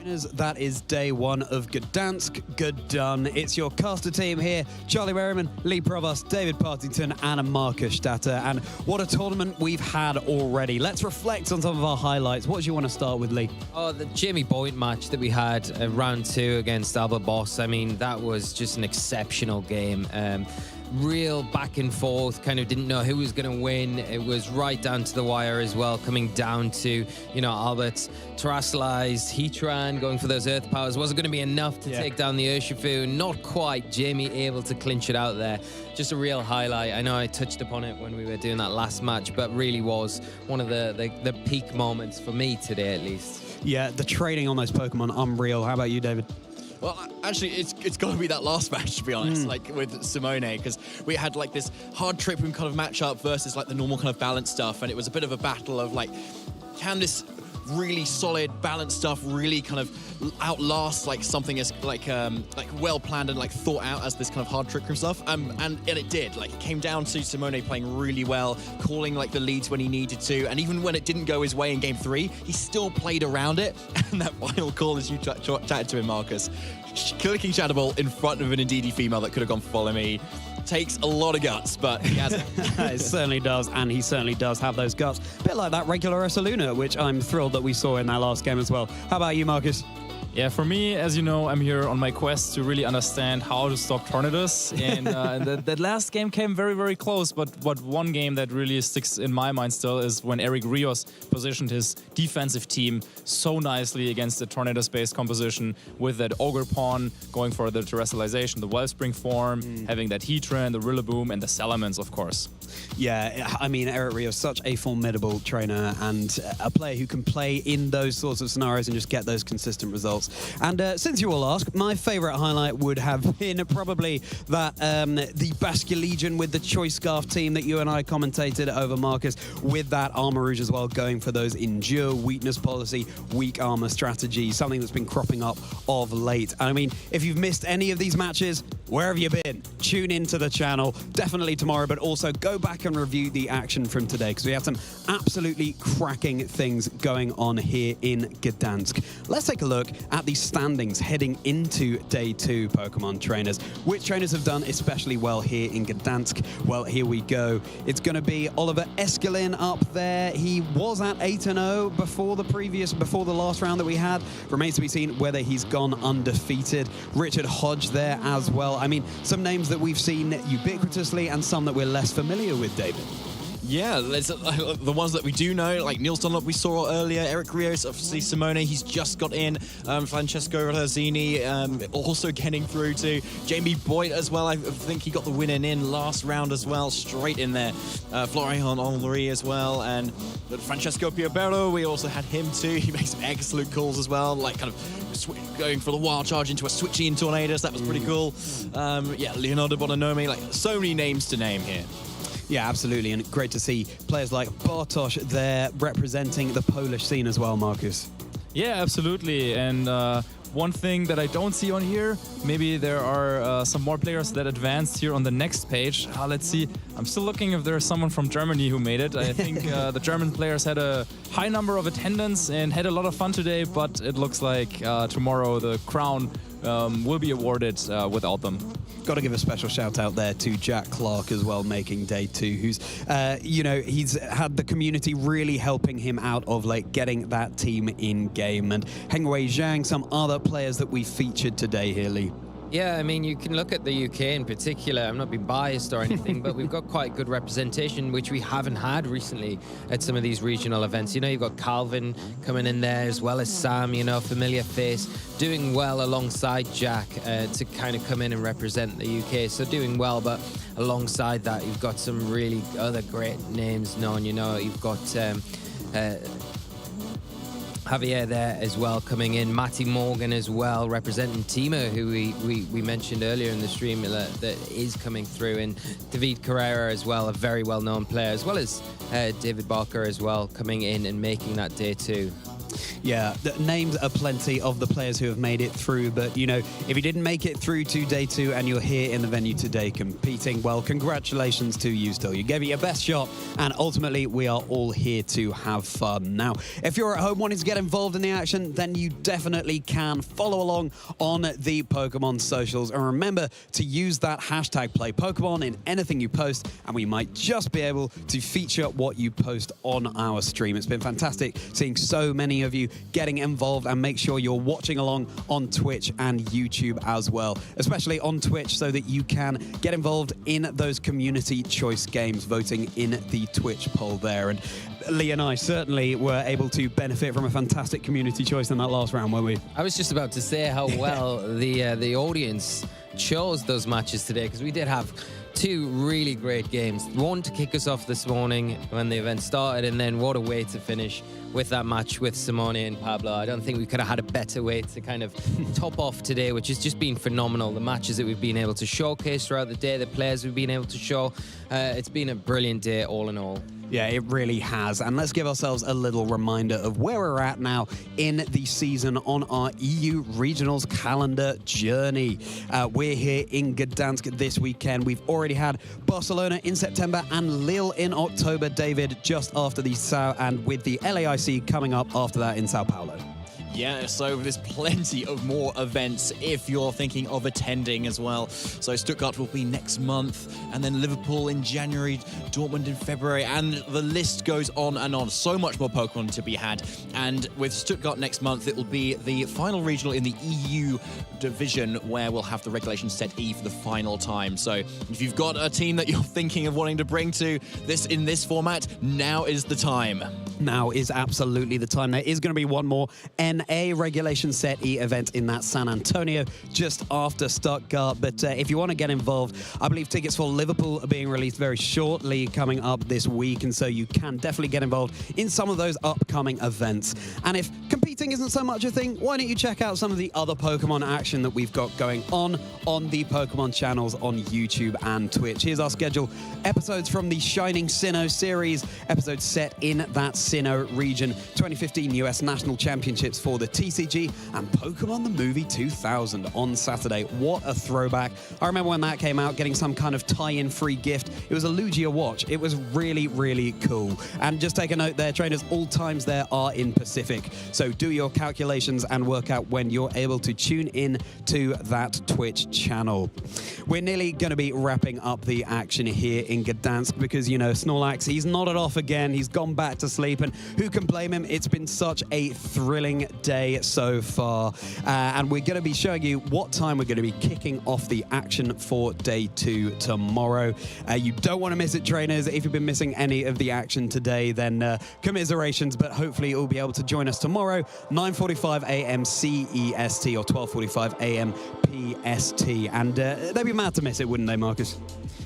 S3: That is day one of Gdansk. Good done. It's your caster team here. Charlie Merriman, Lee Provost, David Partington and Marcus Statter. And what a tournament we've had already. Let's reflect on some of our highlights. What do you want to start with, Lee?
S12: Oh, the Jamie Boyd match that we had round 2 against Albert Boss. I mean, that was just an exceptional game. Real back and forth, kind of didn't know who was going to win. It was right down to the wire as well, coming down to, Albert's terrestrialized Heatran, going for those earth powers. Wasn't going to be enough to take down the Urshifu. Not quite. Jamie able to clinch it out there. Just a real highlight. I know I touched upon it when we were doing that last match, but really was one of the peak moments for me today, at least.
S3: Yeah, the trading on those Pokemon, unreal. How about you, David?
S1: Well, actually, it's got to be that last match, to be honest, like with Simone, because we had like this hard trip room kind of matchup versus like the normal kind of balance stuff, and it was a bit of a battle of like, can this really solid balance stuff really kind of outlast like something as like well planned and like thought out as this kind of hard trick room stuff, and it did. Like, it came down to Simone playing really well, calling like the leads when he needed to, and even when it didn't go his way in game 3, he still played around it. And that final call, as you chatted to him, Marcus, clicking Shadow Ball in front of an Indeedee female that could have gone Follow Me, takes a lot of guts, but he has it.
S3: It certainly does, and he certainly does have those guts. A bit like that regular Ursaluna, which I'm thrilled that we saw in that last game as well. How about you, Marcus?
S2: Yeah, for me, as you know, I'm here on my quest to really understand how to stop Tornadus. And that last game came very, very close. But one game that really sticks in my mind still is when Eric Rios positioned his defensive team so nicely against the Tornadus-based composition with that Ogre Pawn going for the terrestrialization, the Wellspring form, having that Heatran, the Rillaboom, and the Salamence, of course.
S3: Yeah, I mean, Eric Rios, such a formidable trainer and a player who can play in those sorts of scenarios and just get those consistent results. And since you all ask, my favourite highlight would have been probably that the Basculegion with the Choice Scarf team that you and I commentated over, Marcus, with that Armor Rouge as well, going for those endure, weakness policy, weak armor strategy, something that's been cropping up of late. I mean, if you've missed any of these matches, where have you been? Tune into the channel, definitely tomorrow, but also go back and review the action from today, because we have some absolutely cracking things going on here in Gdansk. Let's take a look at the standings heading into day 2, Pokemon trainers. Which trainers have done especially well here in Gdansk? Well, here we go. It's going to be Oliver Eskelin up there. He was at 8-0 before the last round that we had. Remains to be seen whether he's gone undefeated. Richard Hodge there as well. I mean, some names that we've seen ubiquitously and some that we're less familiar with, David.
S1: Yeah, there's the ones that we do know, like Niels Dunlop we saw earlier, Eric Rios, obviously Simone, he's just got in, Francesco Razzini also getting through to Jamie Boyd as well. I think he got the winner in last round as well, straight in there. Florian Henry as well, and Francesco Piobero, we also had him too. He makes some excellent calls as well, like kind of going for the wild charge into a switchy in Tornadus. That was pretty cool. Yeah, Leonardo Bononomi, like so many names to name here.
S3: Yeah, absolutely, and great to see players like Bartosz there representing the Polish scene as well, Marcus.
S2: Yeah, absolutely, and one thing that I don't see on here, maybe there are some more players that advanced here on the next page. Let's see, I'm still looking if there's someone from Germany who made it. I think the German players had a high number of attendance and had a lot of fun today, but it looks like tomorrow the crown will be awarded without them.
S3: Got to give a special shout out there to Jack Clark as well, making day 2, who's, he's had the community really helping him out of late, getting that team in game. And Hengwei Zhang, some other players that we featured today here, Lee.
S12: Yeah, I mean, you can look at the UK in particular. I'm not being biased or anything, but we've got quite good representation, which we haven't had recently at some of these regional events. You've got Calvin coming in there, as well as Sam, familiar face, doing well alongside Jack to kind of come in and represent the UK. So doing well, but alongside that, you've got some really other great names known. You've got Javier there as well coming in, Matty Morgan as well representing Timo, who we mentioned earlier in the stream that is coming through, and David Carrera as well, a very well-known player, as well as David Barker as well coming in and making that day 2.
S3: Yeah, names are plenty of the players who have made it through, but you know, if you didn't make it through to day 2 and you're here in the venue today competing, well, congratulations to you still. You gave it your best shot, and ultimately we are all here to have fun. Now, if you're at home wanting to get involved in the action, then you definitely can follow along on the Pokemon socials, and remember to use that hashtag #PlayPokemon in anything you post, and we might just be able to feature what you post on our stream. It's been fantastic seeing so many of you getting involved, and make sure you're watching along on Twitch and YouTube as well, especially on Twitch, so that you can get involved in those community choice games, voting in the Twitch poll there. And Lee and I certainly were able to benefit from a fantastic community choice in that last round, weren't we?
S12: I was just about to say how well the audience chose those matches today, because we did have 2 really great games. One to kick us off this morning when the event started, and then what a way to finish with that match with Simone and Pablo. I don't think we could have had a better way to kind of top off today, which has just been phenomenal. The matches that we've been able to showcase throughout the day, the players we've been able to show. It's been a brilliant day all in all.
S3: Yeah, it really has. And let's give ourselves a little reminder of where we're at now in the season on our EU Regionals calendar journey. We're here in Gdańsk this weekend. We've already had Barcelona in September and Lille in October, David, just after the Sao, and with the LAIC coming up after that in Sao Paulo.
S1: Yeah, so there's plenty of more events if you're thinking of attending as well. So Stuttgart will be next month, and then Liverpool in January, Dortmund in February, and the list goes on and on. So much more Pokemon to be had. And with Stuttgart next month, it will be the final regional in the EU division, where we'll have the regulation set E for the final time. So if you've got a team that you're thinking of wanting to bring to this in this format, now is the time.
S3: Now is absolutely the time. There is going to be one more NA Regulation Set E event in that San Antonio just after Stuttgart. But if you want to get involved, I believe tickets for Liverpool are being released very shortly coming up this week. And so you can definitely get involved in some of those upcoming events. And if competing isn't so much a thing, why don't you check out some of the other Pokemon action that we've got going on the Pokemon channels on YouTube and Twitch. Here's our schedule. Episodes from the Shining Sinnoh series, episodes set in that Sinnoh region, 2015 US National Championships for the TCG, and Pokemon the Movie 2000 on Saturday. What a throwback. I remember when that came out, getting some kind of tie-in free gift. It was a Lugia watch. It was really, really cool. And just take a note there, trainers, all times there are in Pacific. So do your calculations and work out when you're able to tune in to that Twitch channel. We're nearly going to be wrapping up the action here in Gdańsk because, you know, Snorlax, he's nodded off again. He's gone back to sleep, and who can blame him? It's been such a thrilling day so far. And we're going to be showing you what time we're going to be kicking off the action for day 2 tomorrow. You don't want to miss it, trainers. If you've been missing any of the action today, then commiserations, but hopefully you'll be able to join us tomorrow, 9:45 a.m. CEST or 12:45 a.m. PST. And they'd be mad to miss it, wouldn't they, Marcus?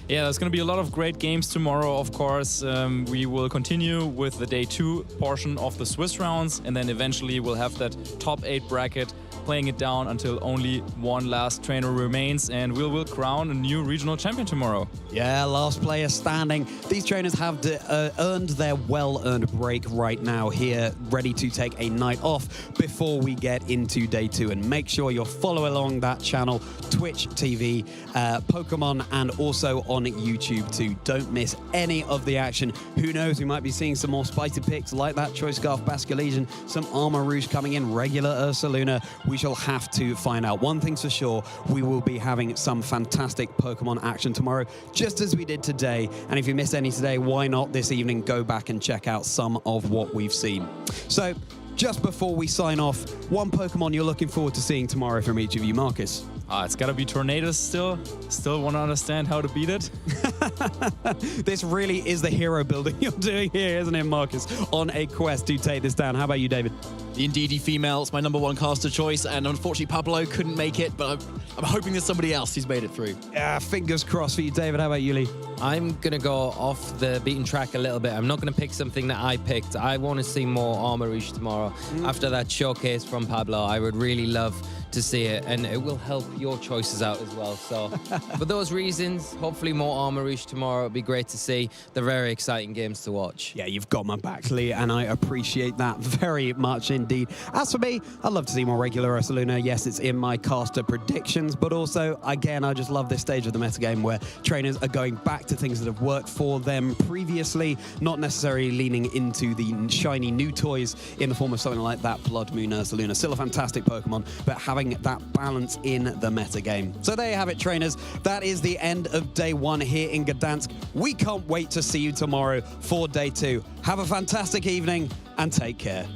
S2: Yeah, there's going to be a lot of great games tomorrow, of course. We will continue with the day 2 portion of the Swiss rounds, and then eventually we'll have that top 8 bracket, playing it down until only one last trainer remains, and we will crown a new regional champion tomorrow.
S3: Yeah, last player standing. These trainers have earned their well-earned break right now here, ready to take a night off before we get into day 2. And make sure you're following along that channel, Twitch TV, Pokemon, and also on YouTube too. Don't miss any of the action. Who knows, we might be seeing some more spicy picks like that Choice Scarf Basculegion, some Armor Rouge coming in, regular Ursaluna. We shall have to find out. One thing's for sure, we will be having some fantastic Pokemon action tomorrow, just as we did today. And if you missed any today, why not this evening go back and check out some of what we've seen. So, just before we sign off, one Pokemon you're looking forward to seeing tomorrow from each of you, Marcus?
S2: It's got to be Tornadus still. Still want to understand how to beat it.
S3: This really is the hero building you're doing here, isn't it, Marcus? On a quest to take this down. How about you, David?
S1: The Indeedee female is my #1 caster choice, and unfortunately Pablo couldn't make it, but I'm hoping there's somebody else who's made it through.
S3: Yeah, fingers crossed for you, David. How about you, Lee?
S12: I'm going to go off the beaten track a little bit. I'm not going to pick something that I picked. I want to see more Armor Rouge tomorrow. After that showcase from Pablo, I would really love to see it, and it will help your choices out as well. So for those reasons, hopefully more Armourouge tomorrow. It'll be great to see. They're very exciting games to watch.
S3: Yeah, you've got my back, Lee, and I appreciate that very much indeed. As for me, I'd love to see more regular Ursaluna. Yes, it's in my caster predictions, but also, again, I just love this stage of the metagame where trainers are going back to things that have worked for them previously, not necessarily leaning into the shiny new toys in the form of something like that Blood Moon Ursaluna. Still a fantastic Pokemon, but having that balance in the metagame. So there you have it, trainers. That is the end of day 1 here in Gdańsk. We can't wait to see you tomorrow for day 2. Have a fantastic evening and take care.